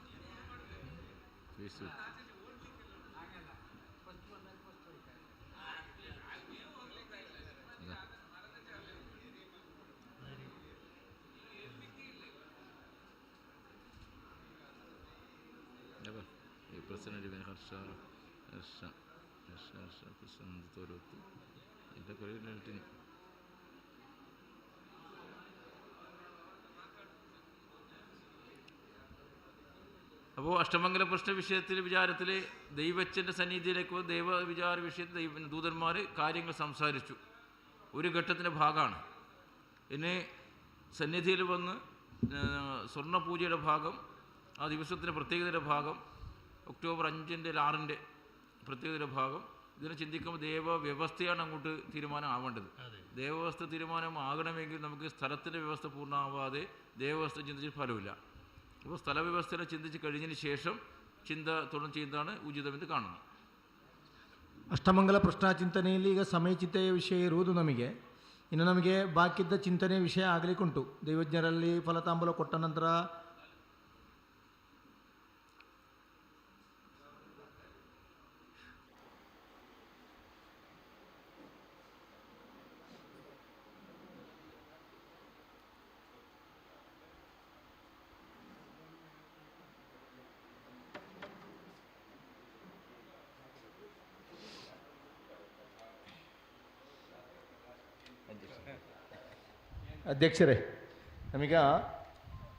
Speaker 1: ಈ ಪ್ರಸನ್ನ ಹರ್ಷ ಪ್ರಸನ್ನ ತೋರುತ್ತು ಎಲ್ಲ ಕಡೆ ಹೇಳ್ತೀನಿ. അപ്പോൾ അഷ്ടമംഗല പ്രശ്ന വിഷയത്തിൽ വിചാരത്തിൽ ദൈവച്ചൻ്റെ സന്നിധിയിലേക്ക് ദൈവ വിചാര വിഷയത്തിൽ ദൂതന്മാർ കാര്യങ്ങൾ സംസാരിച്ചു. ഒരു ഘട്ടത്തിൻ്റെ ഭാഗമാണ്. ഇനി സന്നിധിയിൽ വന്ന് സ്വർണ്ണപൂജയുടെ ഭാഗം, ആ ദിവസത്തിൻ്റെ പ്രത്യേകതയുടെ ഭാഗം, ഒക്ടോബർ 5-ൻ്റെ 6-ൻ്റെ പ്രത്യേകതയുടെ ഭാഗം, ഇതിനെ ചിന്തിക്കുമ്പോൾ ദേവവ്യവസ്ഥയാണ് അങ്ങോട്ട് തീരുമാനം ആവേണ്ടത്. ദേവവ്യവസ്ഥ തീരുമാനം ആകണമെങ്കിൽ നമുക്ക് സ്ഥലത്തിൻ്റെ വ്യവസ്ഥ പൂർണ്ണമാവാതെ ദേവവ്യവസ്ഥ ചിന്തിച്ചിട്ട് ഫലമില്ല. അപ്പോൾ സ്ഥലവ്ಯವಸ್ಥೆಯನ್ನು ചിന്തിച്ച് കഴിഞ്ഞതിന് ശേഷം ಚಿಂತ തുടർന്ന് ചെയ്യുന്നതാണ് ಉಚಿತವೆಂದು കാണുന്നു.
Speaker 2: ಅಷ್ಟಮಂಗಲ ಪ್ರಶ್ನಾ ಚಿಂತನೆಯಲ್ಲಿ ಈಗ ಸಮಯ ಚಿಂತೆಯ ವಿಷಯ ಇರುವುದು ನಮಗೆ. ಇನ್ನು ನಮಗೆ ಬಾಕಿದ್ದ ಚಿಂತನೆಯ ವಿಷಯ ಆಗಲಿಕ್ಕುಂಟು. ದೈವಜ್ಞರಲ್ಲಿ ಫಲತಾಂಬೂಲ ಕೊಟ್ಟ ನಂತರ ಅಧ್ಯಕ್ಷರೇ, ನಮೀಗ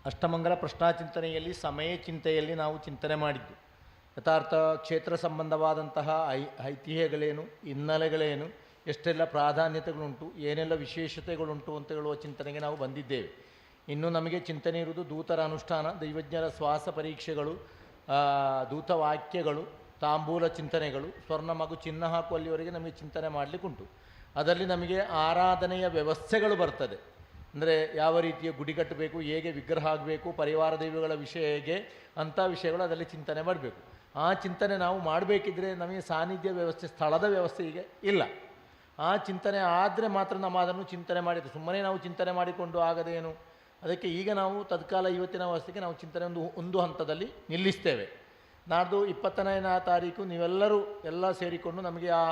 Speaker 2: ಅಷ್ಟಮಂಗಲ ಪ್ರಶ್ನಾಚಿಂತನೆಯಲ್ಲಿ ಸಮಯ ಚಿಂತೆಯಲ್ಲಿ ನಾವು ಚಿಂತನೆ ಮಾಡಿದ್ದು ಯಥಾರ್ಥ ಕ್ಷೇತ್ರ ಸಂಬಂಧವಾದಂತಹ ಐತಿಹ್ಯಗಳೇನು, ಹಿನ್ನೆಲೆಗಳೇನು, ಎಷ್ಟೆಲ್ಲ ಪ್ರಾಧಾನ್ಯತೆಗಳುಂಟು, ಏನೆಲ್ಲ ವಿಶೇಷತೆಗಳುಂಟು ಅಂತ ಹೇಳುವ ಚಿಂತನೆಗೆ ನಾವು ಬಂದಿದ್ದೇವೆ. ಇನ್ನು ನಮಗೆ ಚಿಂತನೆ ಇರುವುದು ದೂತರ ಅನುಷ್ಠಾನ, ದೈವಜ್ಞರ ಶ್ವಾಸ ಪರೀಕ್ಷೆಗಳು, ದೂತವಾಕ್ಯಗಳು, ತಾಂಬೂಲ ಚಿಂತನೆಗಳು, ಸ್ವರ್ಣ ಮಗು ಚಿನ್ನ ಹಾಕುವಲ್ಲಿವರೆಗೆ ನಮಗೆ ಚಿಂತನೆ ಮಾಡಲಿಕ್ಕುಂಟು. ಅದರಲ್ಲಿ ನಮಗೆ ಆರಾಧನೆಯ ವ್ಯವಸ್ಥೆಗಳು ಬರ್ತದೆ. ಅಂದರೆ ಯಾವ ರೀತಿಯ ಗುಡಿ ಕಟ್ಟಬೇಕು, ಹೇಗೆ ವಿಗ್ರಹ ಆಗಬೇಕು, ಪರಿವಾರ ದೈವಗಳ ವಿಷಯ ಹೇಗೆ, ಅಂಥ ವಿಷಯಗಳು ಅದರಲ್ಲಿ ಚಿಂತನೆ ಮಾಡಬೇಕು. ಆ ಚಿಂತನೆ ನಾವು ಮಾಡಬೇಕಿದ್ರೆ ನಮಗೆ ಸಾನ್ನಿಧ್ಯ ವ್ಯವಸ್ಥೆ, ಸ್ಥಳದ ವ್ಯವಸ್ಥೆ ಈಗ ಇಲ್ಲ. ಆ ಚಿಂತನೆ ಆದರೆ ಮಾತ್ರ ನಾವು ಅದನ್ನು ಚಿಂತನೆ ಮಾಡಿದ್ದು. ಸುಮ್ಮನೆ ನಾವು ಚಿಂತನೆ ಮಾಡಿಕೊಂಡು ಆಗದೇನು. ಅದಕ್ಕೆ ಈಗ ನಾವು ತತ್ಕಾಲ ಇವತ್ತಿನ ವ್ಯವಸ್ಥೆಗೆ ನಾವು ಚಿಂತನೆ ಒಂದು ಹಂತದಲ್ಲಿ ನಿಲ್ಲಿಸ್ತೇವೆ. ನಾಡ್ದು 20ನೇ ತಾರೀಕು ನೀವೆಲ್ಲರೂ ಎಲ್ಲ ಸೇರಿಕೊಂಡು ನಮಗೆ ಆ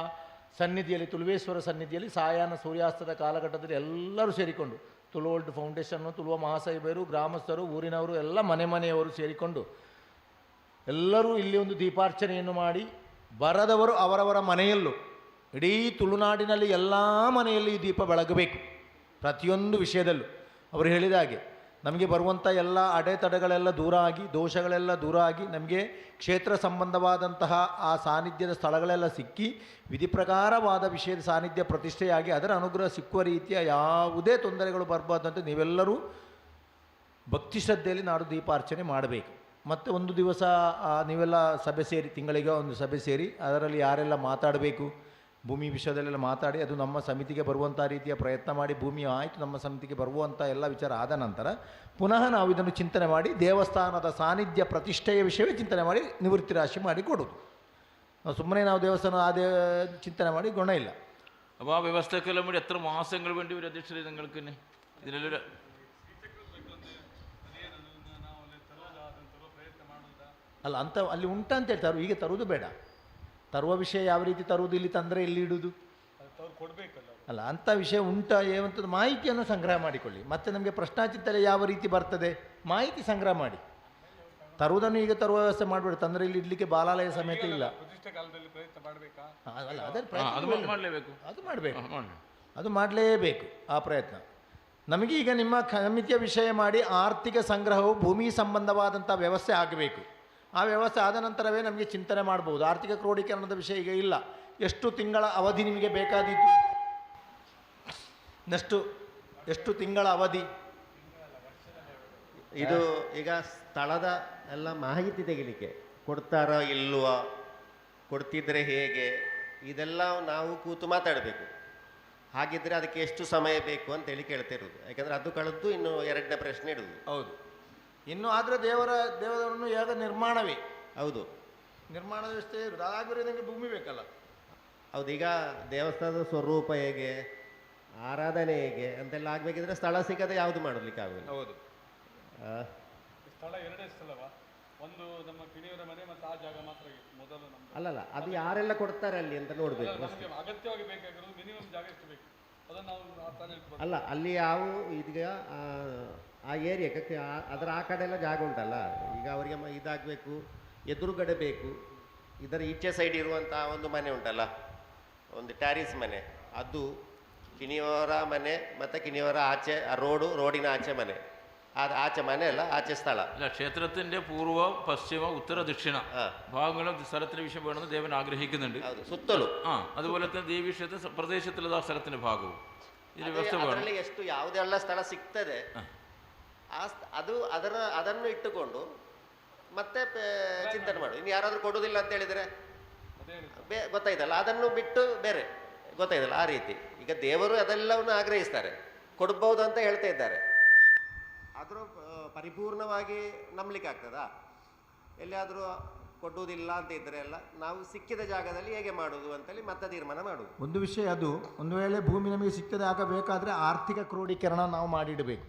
Speaker 2: ಸನ್ನಿಧಿಯಲ್ಲಿ, ತುಳುವೇಶ್ವರ ಸನ್ನಿಧಿಯಲ್ಲಿ ಸಾಯಾಹ್ನ ಸೂರ್ಯಾಸ್ತದ ಕಾಲಘಟ್ಟದಲ್ಲಿ ಎಲ್ಲರೂ ಸೇರಿಕೊಂಡು, ತುಳು ಓಲ್ಡ್ ಫೌಂಡೇಶನ್ನು, ತುಳುವ ಮಹಾಸಾಹಿಬರು, ಗ್ರಾಮಸ್ಥರು, ಊರಿನವರು ಎಲ್ಲ ಮನೆಯವರು ಸೇರಿಕೊಂಡು ಎಲ್ಲರೂ ಇಲ್ಲಿ ಒಂದು ದೀಪಾರ್ಚನೆಯನ್ನು ಮಾಡಿ, ಬರದವರು ಅವರವರ ಮನೆಯಲ್ಲೂ, ಇಡೀ ತುಳುನಾಡಿನಲ್ಲಿ ಎಲ್ಲ ಮನೆಯಲ್ಲಿ ಈ ದೀಪ ಬೆಳಗಬೇಕು. ಪ್ರತಿಯೊಂದು ವಿಷಯದಲ್ಲೂ ಅವರು ಹೇಳಿದ ಹಾಗೆ ನಮಗೆ ಬರುವಂಥ ಎಲ್ಲ ಅಡೆತಡೆಗಳೆಲ್ಲ ದೂರ ಆಗಿ, ದೋಷಗಳೆಲ್ಲ ದೂರ ಆಗಿ, ನಮಗೆ ಕ್ಷೇತ್ರ ಸಂಬಂಧವಾದಂತಹ ಆ ಸಾನ್ನಿಧ್ಯದ ಸ್ಥಳಗಳೆಲ್ಲ ಸಿಕ್ಕಿ, ವಿಧಿ ಪ್ರಕಾರವಾದ ವಿಷಯದ ಸಾನ್ನಿಧ್ಯ ಪ್ರತಿಷ್ಠೆಯಾಗಿ ಅದರ ಅನುಗ್ರಹ ಸಿಕ್ಕುವ ರೀತಿಯ ಯಾವುದೇ ತೊಂದರೆಗಳು ಬರಬಾರ್ದಂತೆ ನೀವೆಲ್ಲರೂ ಭಕ್ತಿ ಶ್ರದ್ಧೆಯಲ್ಲಿ ನಾಡು ದೀಪಾರ್ಚನೆ ಮಾಡಬೇಕು. ಮತ್ತು ಒಂದು ದಿವಸ ನೀವೆಲ್ಲ ಸಭೆ ಸೇರಿ, ತಿಂಗಳಿಗೆ ಒಂದು ಸಭೆ ಸೇರಿ ಅದರಲ್ಲಿ ಯಾರೆಲ್ಲ ಮಾತಾಡಬೇಕು, ಭೂಮಿ ವಿಷಯದಲ್ಲೆಲ್ಲ ಮಾತಾಡಿ ಅದು ನಮ್ಮ ಸಮಿತಿಗೆ ಬರುವಂಥ ರೀತಿಯ ಪ್ರಯತ್ನ ಮಾಡಿ, ಭೂಮಿ ಆಯಿತು ನಮ್ಮ ಸಮಿತಿಗೆ ಬರುವಂಥ ಎಲ್ಲ ವಿಚಾರ ಆದ ನಂತರ ಪುನಃ ನಾವು ಇದನ್ನು ಚಿಂತನೆ ಮಾಡಿ ದೇವಸ್ಥಾನದ ಸಾನ್ನಿಧ್ಯ ಪ್ರತಿಷ್ಠೆಯ ವಿಷಯವೇ ಚಿಂತನೆ ಮಾಡಿ ನಿವೃತ್ತಿ ರಾಶಿ ಮಾಡಿ ಕೊಡೋದು. ಸುಮ್ಮನೆ ನಾವು ದೇವಸ್ಥಾನ ಅದೇ ಚಿಂತನೆ ಮಾಡಿ ಗುಣ ಇಲ್ಲ.
Speaker 1: അപ്പോൾ ആ വ്യവസ്ഥക്കെല്ലാം വേണ്ടി എത്ര മാസങ്ങൾ വേണ്ടി വരും അധ്യക്ഷരെ നിങ്ങൾക്ക് തന്നെ ഇതിനെല്ലാം?
Speaker 2: ಅಲ್ಲ, ಅಂತ ಅಲ್ಲಿ ಉಂಟಾ ಅಂತ ಹೇಳ್ತಾರೆ. ಈಗ ತರುವುದು ಬೇಡ, ತರುವ ವಿಷಯ ಯಾವ ರೀತಿ ತರುವುದು, ಇಲ್ಲಿ ತಂದರೆ ಎಲ್ಲಿ ಇಡುವುದು ಅಲ್ಲ, ಅಂಥ ವಿಷಯ ಉಂಟಾ ಏನಂಥದ್ದು ಮಾಹಿತಿಯನ್ನು ಸಂಗ್ರಹ ಮಾಡಿಕೊಳ್ಳಿ. ಮತ್ತು ನಮಗೆ ಪ್ರಶ್ನಾಚಿತ್ತಲೆ ಯಾವ ರೀತಿ ಬರ್ತದೆ ಮಾಹಿತಿ ಸಂಗ್ರಹ ಮಾಡಿ. ತರುವುದನ್ನು ಈಗ ತರುವ ವ್ಯವಸ್ಥೆ ಮಾಡಬೇಡಿ, ತಂದರೆ ಇಲ್ಲಿ ಇಡಲಿಕ್ಕೆ ಬಾಲಾಲಯ ಸಮೇತ ಇಲ್ಲ. ಅಲ್ಲ, ಅದೇ ಅದು ಮಾಡಲೇಬೇಕು ಆ ಪ್ರಯತ್ನ. ನಮಗೀಗ ನಿಮ್ಮ ಸಮಿತಿಯ ವಿಷಯ ಮಾಡಿ ಆರ್ಥಿಕ ಸಂಗ್ರಹವು ಭೂಮಿ ಸಂಬಂಧವಾದಂಥ ವ್ಯವಸ್ಥೆ ಆಗಬೇಕು. ಆ ವ್ಯವಸ್ಥೆ ಆದ ನಂತರವೇ ನಮಗೆ ಚಿಂತನೆ ಮಾಡ್ಬೋದು. ಆರ್ಥಿಕ ಕ್ರೋಢೀಕರಣದ ವಿಷಯ ಈಗ ಇಲ್ಲ. ಎಷ್ಟು ತಿಂಗಳ ಅವಧಿ ನಿಮಗೆ ಬೇಕಾದೀತು? ಎಷ್ಟು ತಿಂಗಳ ಅವಧಿ?
Speaker 4: ಇದು ಈಗ ಸ್ಥಳದ ಎಲ್ಲ ಮಾಹಿತಿ ತೆಗಿಲಿಕ್ಕೆ ಕೊಡ್ತಾರೋ ಇಲ್ವಾ, ಕೊಡ್ತಿದ್ರೆ ಹೇಗೆ, ಇದೆಲ್ಲ ನಾವು ಕೂತು ಮಾತಾಡಬೇಕು. ಹಾಗಿದ್ರೆ ಅದಕ್ಕೆ ಎಷ್ಟು ಸಮಯ ಬೇಕು ಅಂತೇಳಿ ಕೇಳ್ತಿರೋದು. ಯಾಕಂದರೆ ಅದು ಕಳೆದು ಇನ್ನು 2ನೇ ಪ್ರಶ್ನೆ ಇಡುವುದು.
Speaker 2: ಹೌದು. ಇನ್ನು ಆದರೆ ದೇವರನ್ನು ಯಾಗ ನಿರ್ಮಾಣವೇ.
Speaker 4: ಹೌದು,
Speaker 2: ನಿರ್ಮಾಣದ ವ್ಯವಸ್ಥೆ ಇರುವುದು. ಅದಾಗಬೇಕು, ನನಗೆ ಭೂಮಿ ಬೇಕಲ್ಲ.
Speaker 4: ಹೌದು. ಈಗ ದೇವಸ್ಥಾನದ ಸ್ವರೂಪ ಹೇಗೆ, ಆರಾಧನೆ ಹೇಗೆ ಅಂತೆಲ್ಲ ಆಗಬೇಕಿದ್ರೆ ಸ್ಥಳ ಸಿಗದೆ ಯಾವುದು ಮಾಡಲಿಕ್ಕೆ ಆಗೋದಿಲ್ಲ.
Speaker 2: ಹೌದು.
Speaker 12: ಸ್ಥಳ 2 ಸ್ಥಳವಾ? ಒಂದು ನಮ್ಮ ಕಿಣಿಯವರ ಮನೆ ಮತ್ತು ಆ ಜಾಗ ಮಾತ್ರ ಮೊದಲು ನಮ್ದು.
Speaker 4: ಅಲ್ಲಲ್ಲ, ಅದು ಯಾರೆಲ್ಲ ಕೊಡ್ತಾರೆ ಅಲ್ಲಿ ಅಂತ ನೋಡಬೇಕು.
Speaker 12: ನಮಗೆ ಅಗತ್ಯವಾಗಿ ಬೇಕಾಗಿರೋದು ಮಿನಿಮಮ್ ಜಾಗ ಎಷ್ಟು ಬೇಕು ಅದನ್ನು ನಾವು ತಾನೇ ಇಟ್ಕೊಳ್ಬೇಕು.
Speaker 4: ಅಲ್ಲ, ಅಲ್ಲಿ ಯಾವ ಇದೀಗ ಆ ಏರಿಯಾಕ್ಕೆ ಅದರ ಆ ಕಡೆ ಎಲ್ಲ ಜಾಗ ಉಂಟಲ್ಲ, ಈಗ ಅವರಿಗೆ ಇದಾಗಬೇಕು, ಎದುರುಗಡೆ ಬೇಕು. ಇದರ ಈಚೆ ಸೈಡ್ ಇರುವಂಥ ಒಂದು ಮನೆ ಉಂಟಲ್ಲ, ಒಂದು ಟ್ಯಾರಿಸ್ ಮನೆ, ಅದು ಕಿಣಿಯವರ ಮನೆ ಮತ್ತು ಕಿಣಿಯವರ ಆಚೆ ರೋಡಿನ ಆಚೆ ಮನೆ. അത് ആച്ച മനയല്ല, ആച്ച സ്ഥല
Speaker 1: അല്ല, ക്ഷേത്രത്തിന്റെ പൂർവ്വ പശ്ചിമ ഉത്തര ദക്ഷിണ ഭാഗങ്ങളും സ്ഥലത്തിന് വിഷയം വേണമെന്ന് ദേവൻ ആഗ്രഹിക്കുന്നുണ്ട്.
Speaker 4: ಸುತ್ತಲೂ
Speaker 1: അതുപോലെ തന്നെ ദേവീക്ഷേത്ര പ്രദേശത്തുള്ള ആ സ്ഥലത്തിന്റെ ഭാഗവും ഇതിന് ವ್ಯವಸ್ಥೆ വേണം.
Speaker 4: ಎಷ್ಟು ಯಾವುದೆಲ್ಲ ಸ್ಥಳ ಸಿಗ್ತದೆ ಅದನ್ನು ಇಟ್ಟುಕೊಂಡು ಮತ್ತೆ ಚಿಂತನೆ ಮಾಡು. ಇನ್ನು ಯಾರಾದರೂ ಕೊಡುವುದಿಲ್ಲ ಅಂತ ಹೇಳಿದರೆ ಗೊತ್ತಾಯ್ತಲ್ಲ, ಅದನ್ನು ಬಿಟ್ಟು ಬೇರೆ ಗೊತ್ತಾಯ್ತಲ್ಲ, ಆ ರೀತಿ. ಈಗ ದೇವರು ಅದೆಲ್ಲವನ್ನು ಆಗ್ರಹಿಸ್ತಾರೆ, ಕೊಡ್ಬೋದು ಅಂತ ಹೇಳ್ತಾ ಇದ್ದಾರೆ. ಆದರೂ ಪರಿಪೂರ್ಣವಾಗಿ ನಂಬಲಿಕ್ಕೆ ಆಗ್ತದಾ? ಎಲ್ಲಿಯಾದರೂ ಕೊಡುವುದಿಲ್ಲ ಅಂತ ಇದ್ದರೆ ಎಲ್ಲ ನಾವು ಸಿಕ್ಕಿದ ಜಾಗದಲ್ಲಿ ಹೇಗೆ ಮಾಡುವುದು ಅಂತೇಳಿ ಮತ್ತೆ ತೀರ್ಮಾನ ಮಾಡುವುದು.
Speaker 2: ಒಂದು ವಿಷಯ ಅದು, ಒಂದು ವೇಳೆ ಭೂಮಿ ನಮಗೆ ಸಿಗ್ತದೆ ಆಗಬೇಕಾದ್ರೆ ಆರ್ಥಿಕ ಕ್ರೋಢೀಕರಣ ನಾವು ಮಾಡಿಡಬೇಕು.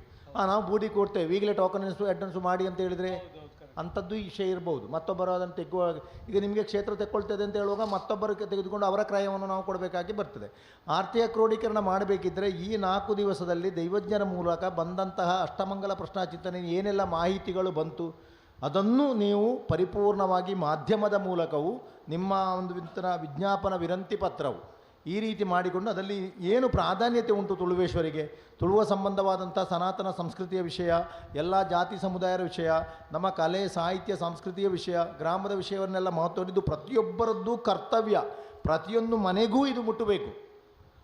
Speaker 2: ನಾವು ಬೂಡಿ ಕೊಡ್ತೇವೆ, ಈಗಲೇ ಟೋಕನ್ಸು ಅಡ್ವಾನ್ಸು ಮಾಡಿ ಅಂತ ಹೇಳಿದರೆ ಅಂಥದ್ದು ವಿಷಯ ಇರ್ಬೋದು. ಮತ್ತೊಬ್ಬರು ಅದನ್ನು ತೆಗುವಾಗ, ಈಗ ನಿಮಗೆ ಕ್ಷೇತ್ರ ತೆಕ್ಕೊಳ್ತದೆ ಅಂತ ಹೇಳುವಾಗ ಮತ್ತೊಬ್ಬರಿಗೆ ತೆಗೆದುಕೊಂಡು ಅವರ ಕ್ರಯವನ್ನು ನಾವು ಕೊಡಬೇಕಾಗಿ ಬರ್ತದೆ. ಆರ್ಥಿಕ ಕ್ರೋಢೀಕರಣ ಮಾಡಬೇಕಿದ್ದರೆ ಈ 4 ದಿವಸದಲ್ಲಿ ದೈವಜ್ಞರ ಮೂಲಕ ಬಂದಂತಹ ಅಷ್ಟಮಂಗಲ ಪ್ರಶ್ನಾಚಿಂತನೆ ಏನೆಲ್ಲ ಮಾಹಿತಿಗಳು ಬಂತು ಅದನ್ನು ನೀವು ಪರಿಪೂರ್ಣವಾಗಿ ಮಾಧ್ಯಮದ ಮೂಲಕವೂ ನಿಮ್ಮ ಒಂದು ವಿಜ್ಞಾಪನ ವಿನಂತಿ ಪತ್ರವು ಈ ರೀತಿ ಮಾಡಿಕೊಂಡು ಅದರಲ್ಲಿ ಏನು ಪ್ರಾಧಾನ್ಯತೆ ಉಂಟು ತುಳುವೇಶ್ವರಿಗೆ, ತುಳುವ ಸಂಬಂಧವಾದಂಥ ಸನಾತನ ಸಂಸ್ಕೃತಿಯ ವಿಷಯ, ಎಲ್ಲ ಜಾತಿ ಸಮುದಾಯದ ವಿಷಯ, ನಮ್ಮ ಕಲೆ ಸಾಹಿತ್ಯ ಸಂಸ್ಕೃತಿಯ ವಿಷಯ, ಗ್ರಾಮದ ವಿಷಯವನ್ನೆಲ್ಲ ಮಹತ್ವದ್ದು ಪ್ರತಿಯೊಬ್ಬರದ್ದು ಕರ್ತವ್ಯ. ಪ್ರತಿಯೊಂದು ಮನೆಗೂ ಇದು ಮುಟ್ಟಬೇಕು.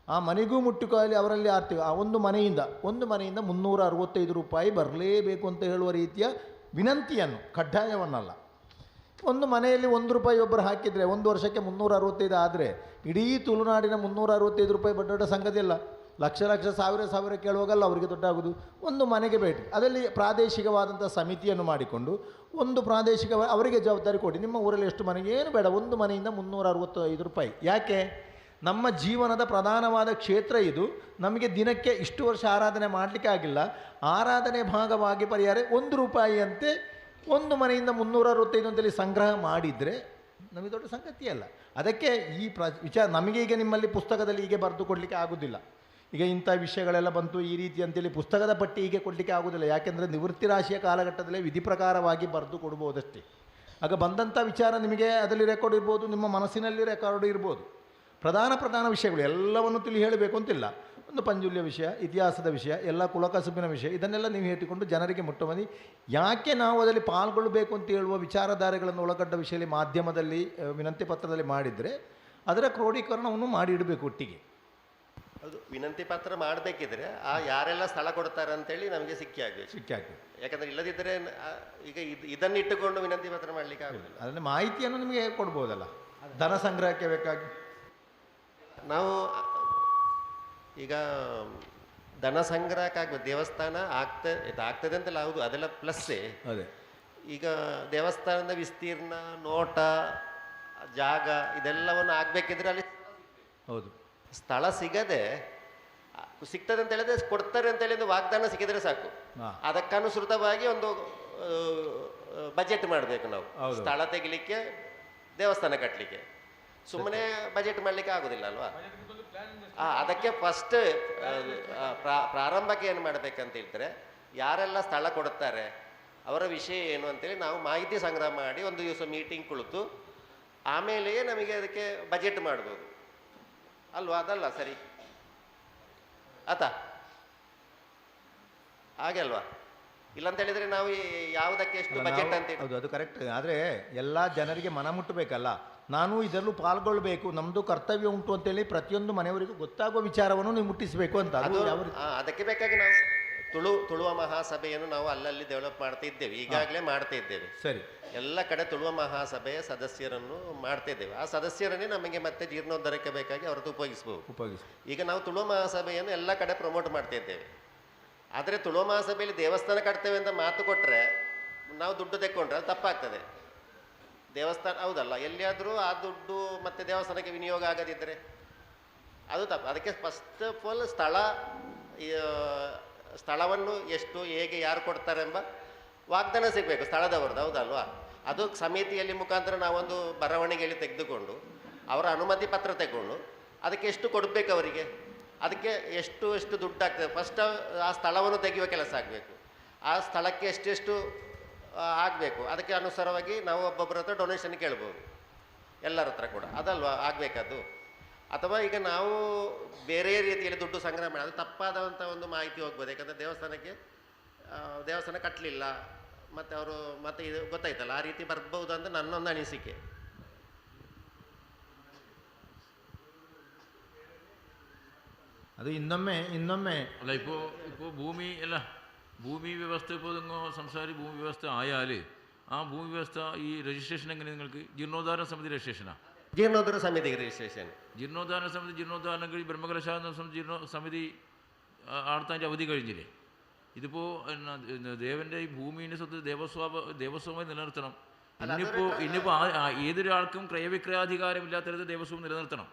Speaker 2: ಆ ಮನೆಗೂ ಮುಟ್ಟುಕೊಳ್ಳಿ ಅವರಲ್ಲಿ ಆರ್ಥಿಕ ಒಂದು ಮನೆಯಿಂದ 365 ರೂಪಾಯಿ ಬರಲೇಬೇಕು ಅಂತ ಹೇಳುವ ರೀತಿಯ ವಿನಂತಿಯನ್ನು, ಕಡ್ಡಾಯವನ್ನಲ್ಲ. ಒಂದು ಮನೆಯಲ್ಲಿ 1 ರೂಪಾಯಿ ಒಬ್ಬರು ಹಾಕಿದರೆ 1 ವರ್ಷಕ್ಕೆ 365 ಆದರೆ ಇಡೀ ತುಳುನಾಡಿನ 365 ರೂಪಾಯಿ ದೊಡ್ಡ ಸಂಗತಿ ಅಲ್ಲ. ಲಕ್ಷ ಸಾವಿರ ಕೇಳುವಾಗಲ್ಲ ಅವರಿಗೆ ದೊಡ್ಡಾಗೋದು. ಒಂದು ಮನೆಗೆ ಭೇಟಿ, ಅದರಲ್ಲಿ ಪ್ರಾದೇಶಿಕವಾದಂಥ ಸಮಿತಿಯನ್ನು ಮಾಡಿಕೊಂಡು ಒಂದು ಪ್ರಾದೇಶಿಕ ಅವರಿಗೆ ಜವಾಬ್ದಾರಿ ಕೊಡಿ. ನಿಮ್ಮ ಊರಲ್ಲಿ ಎಷ್ಟು ಮನೆಗೆ ಏನು ಬೇಡ, ಒಂದು ಮನೆಯಿಂದ 365 ರೂಪಾಯಿ. ಯಾಕೆ? ನಮ್ಮ ಜೀವನದ ಪ್ರಧಾನವಾದ ಕ್ಷೇತ್ರ ಇದು. ನಮಗೆ ದಿನಕ್ಕೆ ಇಷ್ಟು ವರ್ಷ ಆರಾಧನೆ ಮಾಡಲಿಕ್ಕೆ ಆಗಿಲ್ಲ, ಆರಾಧನೆ ಭಾಗವಾಗಿ ಪರಿಹಾರ 1 ರೂಪಾಯಿಯಂತೆ ಒಂದು ಮನೆಯಿಂದ 365 ಅಂತೇಳಿ ಸಂಗ್ರಹ ಮಾಡಿದರೆ ನಮಗೆ ದೊಡ್ಡ ಸಂಗತಿಯಲ್ಲ. ಅದಕ್ಕೆ ಈ ವಿಚಾರ ನಮಗೆ ಈಗ ನಿಮ್ಮಲ್ಲಿ ಪುಸ್ತಕದಲ್ಲಿ ಹೀಗೆ ಬರೆದು ಕೊಡಲಿಕ್ಕೆ ಆಗೋದಿಲ್ಲ. ಈಗ ಇಂಥ ವಿಷಯಗಳೆಲ್ಲ ಬಂತು ಈ ರೀತಿ ಅಂತೇಳಿ ಪುಸ್ತಕದ ಪಟ್ಟಿ ಹೀಗೆ ಕೊಡಲಿಕ್ಕೆ ಆಗೋದಿಲ್ಲ. ಯಾಕೆಂದರೆ ನಿವೃತ್ತಿ ರಾಶಿಯ ಕಾಲಘಟ್ಟದಲ್ಲೇ ವಿಧಿ ಪ್ರಕಾರವಾಗಿ ಬರೆದು ಕೊಡ್ಬೋದಷ್ಟೇ. ಆಗ ಬಂದಂಥ ವಿಚಾರ ನಿಮಗೆ ಅದರಲ್ಲಿ ರೆಕಾರ್ಡ್ ಇರ್ಬೋದು, ನಿಮ್ಮ ಮನಸ್ಸಿನಲ್ಲಿ ರೆಕಾರ್ಡ್ ಇರ್ಬೋದು. ಪ್ರಧಾನ ವಿಷಯಗಳು ಎಲ್ಲವನ್ನು ತಿಳಿ ಹೇಳಬೇಕು ಅಂತಿಲ್ಲ. ಒಂದು ಪಂಜುಲ್ಯ ವಿಷಯ, ಇತಿಹಾಸದ ವಿಷಯ, ಎಲ್ಲ ಕುಲಕಸುಬಿನ ವಿಷಯ, ಇದನ್ನೆಲ್ಲ ನೀವು ಹೇಳಿಕೊಂಡು ಜನರಿಗೆ ಮುಟ್ಟುಮದಿ. ಯಾಕೆ ನಾವು ಅದರಲ್ಲಿ ಪಾಲ್ಗೊಳ್ಳಬೇಕು ಅಂತ ಹೇಳುವ ವಿಚಾರಧಾರೆಗಳನ್ನು ಒಳಗಡ್ಡ ವಿಷಯದಲ್ಲಿ ಮಾಧ್ಯಮದಲ್ಲಿ ವಿನಂತಿ ಪತ್ರದಲ್ಲಿ ಮಾಡಿದರೆ ಅದರ ಕ್ರೋಢೀಕರಣವನ್ನು ಮಾಡಿ ಇಡಬೇಕು ಒಟ್ಟಿಗೆ.
Speaker 4: ಅದು ವಿನಂತಿ ಪತ್ರ ಮಾಡಬೇಕಿದ್ರೆ ಯಾರೆಲ್ಲ ಸ್ಥಳ ಕೊಡ್ತಾರೆ ಅಂತೇಳಿ ನಮಗೆ ಸಿಕ್ಕಿ ಆಗಬೇಕು. ಯಾಕಂದರೆ ಇಲ್ಲದಿದ್ದರೆ ಈಗ ಇದನ್ನು ಇಟ್ಟುಕೊಂಡು ವಿನಂತಿ ಪತ್ರ ಮಾಡಲಿಕ್ಕೆ ಆಗೋದಿಲ್ಲ.
Speaker 2: ಅದನ್ನು ಮಾಹಿತಿಯನ್ನು ನಿಮಗೆ ಕೊಡ್ಬೋದಲ್ಲ, ಧನ ಸಂಗ್ರಹಕ್ಕೆ ಬೇಕಾಗಿ.
Speaker 4: ನಾವು ಈಗ ಧನ ಸಂಗ್ರಹಕ್ಕಾಗಬೇಕು. ದೇವಸ್ಥಾನ ಆಗ್ತದೆ ಅಂತೆಲ್ಲ ಹೌದು, ಅದೆಲ್ಲ ಪ್ಲಸ್ಸೇ.
Speaker 2: ಅದೇ
Speaker 4: ಈಗ ದೇವಸ್ಥಾನದ ವಿಸ್ತೀರ್ಣ, ನೋಟ, ಜಾಗ ಇದೆಲ್ಲವನ್ನು ಆಗಬೇಕಿದ್ರೆ ಅಲ್ಲಿ
Speaker 2: ಹೌದು
Speaker 4: ಸ್ಥಳ ಸಿಗದೆ ಸಿಗ್ತದೆ ಅಂತ ಹೇಳಿದ್ರೆ ಕೊಡ್ತಾರೆ ಅಂತ ಹೇಳಿ ಒಂದು ವಾಗ್ದಾನ ಸಿಕ್ಕಿದ್ರೆ ಸಾಕು. ಅದಕ್ಕನುಸೃತವಾಗಿ ಒಂದು ಬಜೆಟ್ ಮಾಡಬೇಕು ನಾವು, ಸ್ಥಳ ತೆಗಿಲಿಕ್ಕೆ, ದೇವಸ್ಥಾನ ಕಟ್ಟಲಿಕ್ಕೆ. ಸುಮ್ಮನೆ ಬಜೆಟ್ ಮಾಡಲಿಕ್ಕೆ ಆಗೋದಿಲ್ಲ ಅಲ್ವಾ? ಅದಕ್ಕೆ ಫಸ್ಟ್ ಪ್ರಾರಂಭಕ್ಕೆ ಏನು ಮಾಡಬೇಕಂತ ಹೇಳ್ತಾರೆ, ಯಾರೆಲ್ಲ ಸ್ಥಳ ಕೊಡುತ್ತಾರೆ ಅವರ ವಿಷಯ ಏನು ಅಂತೇಳಿ ನಾವು ಮಾಹಿತಿ ಸಂಗ್ರಹ ಮಾಡಿ ಒಂದು ದಿವಸ ಮೀಟಿಂಗ್ ಕುಳಿತು ಆಮೇಲೆಯೇ ನಮಗೆ ಅದಕ್ಕೆ ಬಜೆಟ್ ಮಾಡ್ಬೋದು ಅಲ್ವಾ? ಅದಲ್ಲ ಸರಿ ಹಾಗೆ ಅಲ್ವಾ? ಇಲ್ಲಂತ ಹೇಳಿದರೆ ನಾವು ಯಾವುದಕ್ಕೆ ಎಷ್ಟು ಬಜೆಟ್ ಅಂತ
Speaker 2: ಹೌದು, ಅದು ಕರೆಕ್ಟ್. ಆದರೆ ಎಲ್ಲ ಜನರಿಗೆ ಮನ ಮುಟ್ಟಬೇಕಲ್ಲ. ನಾನು ಇದರಲ್ಲೂ ಪಾಲ್ಗೊಳ್ಬೇಕು, ನಮ್ಮದು ಕರ್ತವ್ಯ ಉಂಟು ಅಂತೇಳಿ ಪ್ರತಿಯೊಂದು ಮನೆಯವರಿಗೂ ಗೊತ್ತಾಗುವ ವಿಚಾರವನ್ನು ನೀವು ಮುಟ್ಟಿಸಬೇಕು ಅಂತ.
Speaker 4: ಅದಕ್ಕೆ ಬೇಕಾಗಿ ನಾವು ತುಳುವ ಮಹಾಸಭೆಯನ್ನು ನಾವು ಅಲ್ಲಲ್ಲಿ ಡೆವಲಪ್ ಮಾಡ್ತಾ ಇದ್ದೇವೆ, ಈಗಾಗಲೇ ಮಾಡ್ತಾ ಇದ್ದೇವೆ.
Speaker 2: ಸರಿ,
Speaker 4: ಎಲ್ಲ ಕಡೆ ತುಳುವ ಮಹಾಸಭೆಯ ಸದಸ್ಯರನ್ನು ಮಾಡ್ತಾ ಇದ್ದೇವೆ. ಆ ಸದಸ್ಯರನ್ನೇ ನಮಗೆ ಮತ್ತೆ ಜೀರ್ಣೋದ್ಧಾರಕ್ಕೆ ಬೇಕಾಗಿ ಅವರದ್ದು ಉಪಯೋಗಿಸ್ಬೋದು. ಈಗ ನಾವು ತುಳುವ ಮಹಾಸಭೆಯನ್ನು ಎಲ್ಲ ಕಡೆ ಪ್ರಮೋಟ್ ಮಾಡ್ತಾ ಇದ್ದೇವೆ. ಆದರೆ ತುಳುವ ಮಹಾಸಭೆಯಲ್ಲಿ ದೇವಸ್ಥಾನ ಕಟ್ತೇವೆ ಅಂತ ಮಾತು ಕೊಟ್ಟರೆ ನಾವು ದುಡ್ಡು ತೆಕ್ಕೊಂಡ್ರೆ ಅದು ತಪ್ಪಾಗ್ತದೆ. ದೇವಸ್ಥಾನ ಹೌದಲ್ಲ, ಎಲ್ಲಿಯಾದರೂ ಆ ದುಡ್ಡು ಮತ್ತೆ ದೇವಸ್ಥಾನಕ್ಕೆ ವಿನಿಯೋಗ ಆಗದಿದ್ದರೆ ಅದು ತಪ್ಪು. ಅದಕ್ಕೆ ಫಸ್ಟ್ ಆಫ್ ಆಲ್ ಸ್ಥಳವನ್ನು ಎಷ್ಟು, ಹೇಗೆ, ಯಾರು ಕೊಡ್ತಾರೆ ಎಂಬ ವಾಗ್ದಾನ ಸಿಗಬೇಕು ಸ್ಥಳದವ್ರದ್ದು, ಹೌದಲ್ವಾ? ಅದು ಸಮಿತಿಯಲ್ಲಿ ಮುಖಾಂತರ ನಾವೊಂದು ಬರವಣಿಗೆಯಲ್ಲಿ ತೆಗೆದುಕೊಂಡು ಅವರ ಅನುಮತಿ ಪತ್ರ ತಗೊಂಡು ಅದಕ್ಕೆ ಎಷ್ಟು ಕೊಡಬೇಕು ಅವರಿಗೆ, ಅದಕ್ಕೆ ಎಷ್ಟು ಎಷ್ಟು ದುಡ್ಡು ಆಗ್ತದೆ, ಫಸ್ಟ್ ಆ ಸ್ಥಳವನ್ನು ತೆಗೆಯುವ ಕೆಲಸ ಆಗಬೇಕು. ಆ ಸ್ಥಳಕ್ಕೆ ಎಷ್ಟೆಷ್ಟು ಆಗಬೇಕು ಅದಕ್ಕೆ ಅನುಸಾರವಾಗಿ ನಾವು ಒಬ್ಬೊಬ್ಬರ ಹತ್ರ ಡೊನೇಷನ್ ಕೇಳ್ಬೋದು, ಎಲ್ಲರ ಹತ್ರ ಕೂಡ ಅದಲ್ವಾ ಆಗಬೇಕದು. ಅಥವಾ ಈಗ ನಾವು ಬೇರೆ ರೀತಿಯಲ್ಲಿ ದುಡ್ಡು ಸಂಗ್ರಹ ಮಾಡಿ ಅದು ತಪ್ಪಾದಂಥ ಒಂದು ಮಾಹಿತಿ ಹೋಗ್ಬೋದು. ಯಾಕಂದರೆ ದೇವಸ್ಥಾನ ಕಟ್ಟಲಿಲ್ಲ ಮತ್ತು ಅವರು ಮತ್ತೆ ಇದು ಗೊತ್ತಾಯ್ತಲ್ಲ, ಆ ರೀತಿ ಬರ್ಬೋದು ಅಂತ ನನ್ನೊಂದು ಅನಿಸಿಕೆ.
Speaker 2: അത് ഇന്നൊമ്മേ
Speaker 1: അല്ല ഇപ്പോൾ ഭൂമി വ്യവസ്ഥ ഇപ്പോൾ സംസാരിച്ച് ഭൂമി വ്യവസ്ഥ ആയാൽ ആ ഭൂമി വ്യവസ്ഥ ഈ രജിസ്ട്രേഷൻ എങ്ങനെ നിങ്ങൾക്ക് ജീർണോദ്ധാരണ സമിതി രജിസ്ട്രേഷനാണ്?
Speaker 4: ജീർണോദ്ധാരണ സമിതി രജിസ്ട്രേഷൻ.
Speaker 1: ജീർണോദ്ധാരണ ബ്രഹ്മകലശാല സമിതി ആടത്താൻ്റെ അവധി കഴിഞ്ഞില്ലേ? ഇതിപ്പോൾ ദേവൻ്റെ ഈ ഭൂമിയുടെ സ്വത്ത് ദേവസ്വമായി നിലനിർത്തണം. ഇന്നിപ്പോൾ ഏതൊരാൾക്കും ക്രയവിക്രയാധികാരമില്ലാത്തത് ദേവസ്വം നിലനിർത്തണം.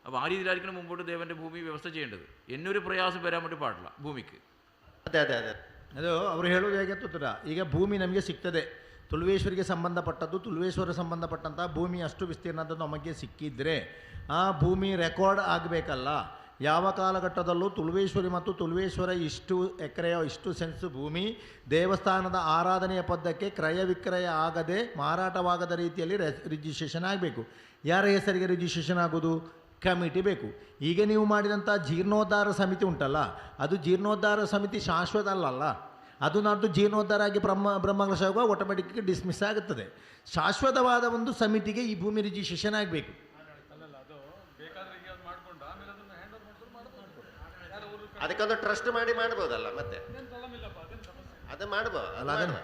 Speaker 1: അപ്പോൾ ആ രീതിയിലായിരിക്കണം മുമ്പോട്ട് ദേവൻ്റെ ഭൂമി വ്യവസ്ഥ ചെയ്യേണ്ടത്. എന്നൊരു പ്രയാസം വരാൻ വേണ്ടി പാടില്ല ಭೂಮಿಗೆ.
Speaker 4: ಅದೇ ಅದೇ ಅದೇ
Speaker 2: ಅದು ಅವರು ಹೇಳೋದು ಹೇಗೆ ಗೊತ್ತಾ, ಈಗ ಭೂಮಿ ನಮಗೆ ಸಿಗ್ತದೆ, ತುಳುವೇಶ್ವರಿಗೆ ಸಂಬಂಧಪಟ್ಟದ್ದು, ತುಳುವೇಶ್ವರ ಸಂಬಂಧಪಟ್ಟಂಥ ಭೂಮಿ ಅಷ್ಟು ವಿಸ್ತೀರ್ಣದ್ದು ನಮಗೆ ಸಿಕ್ಕಿದ್ರೆ ಆ ಭೂಮಿ ರೆಕಾರ್ಡ್ ಆಗಬೇಕಲ್ಲ. ಯಾವ ಕಾಲಘಟ್ಟದಲ್ಲೂ ತುಳುವೇಶ್ವರಿ ಮತ್ತು ತುಳುವೇಶ್ವರ ಇಷ್ಟು ಎಕರೆಯೋ ಇಷ್ಟು ಸೆನ್ಸ್ ಭೂಮಿ ದೇವಸ್ಥಾನದ ಆರಾಧನೆಯ ಪದ್ದಕ್ಕೆ ಕ್ರಯ ವಿಕ್ರಯ ಆಗದೆ ಮಾರಾಟವಾಗದ ರೀತಿಯಲ್ಲಿ ರಿಜಿಸ್ಟ್ರೇಷನ್ ಆಗಬೇಕು. ಯಾರ ಹೆಸರಿಗೆ ರಿಜಿಸ್ಟ್ರೇಷನ್ ಆಗೋದು? ಕಮಿಟಿ ಬೇಕು. ಈಗ ನೀವು ಮಾಡಿದಂಥ ಜೀರ್ಣೋದ್ಧಾರ ಸಮಿತಿ ಉಂಟಲ್ಲ, ಅದು ಜೀರ್ಣೋದ್ಧಾರ ಸಮಿತಿ ಶಾಶ್ವತ ಅಲ್ಲಲ್ಲ. ಅದು ನಾಡ್ದು ಜೀರ್ಣೋದ್ಧಾರ ಆಗಿ ಬ್ರಹ್ಮಕಲಶ ಆಟೋಮೆಟಿಕ್ ಡಿಸ್ಮಿಸ್ ಆಗುತ್ತದೆ. ಶಾಶ್ವತವಾದ ಒಂದು ಸಮಿತಿಗೆ ಈ ಭೂಮಿ ರಿಜಿಸ್ಟ್ರೇಷನ್ ಆಗಬೇಕು.
Speaker 4: ಅದಕ್ಕೊಂದು ಟ್ರಸ್ಟ್ ಮಾಡಿ ಮಾಡ್ಬೋದಲ್ಲ, ಮತ್ತೆ ಅದು ಮಾಡ್ಬೋದು ಅಲ್ಲ. ಅದನ್ನು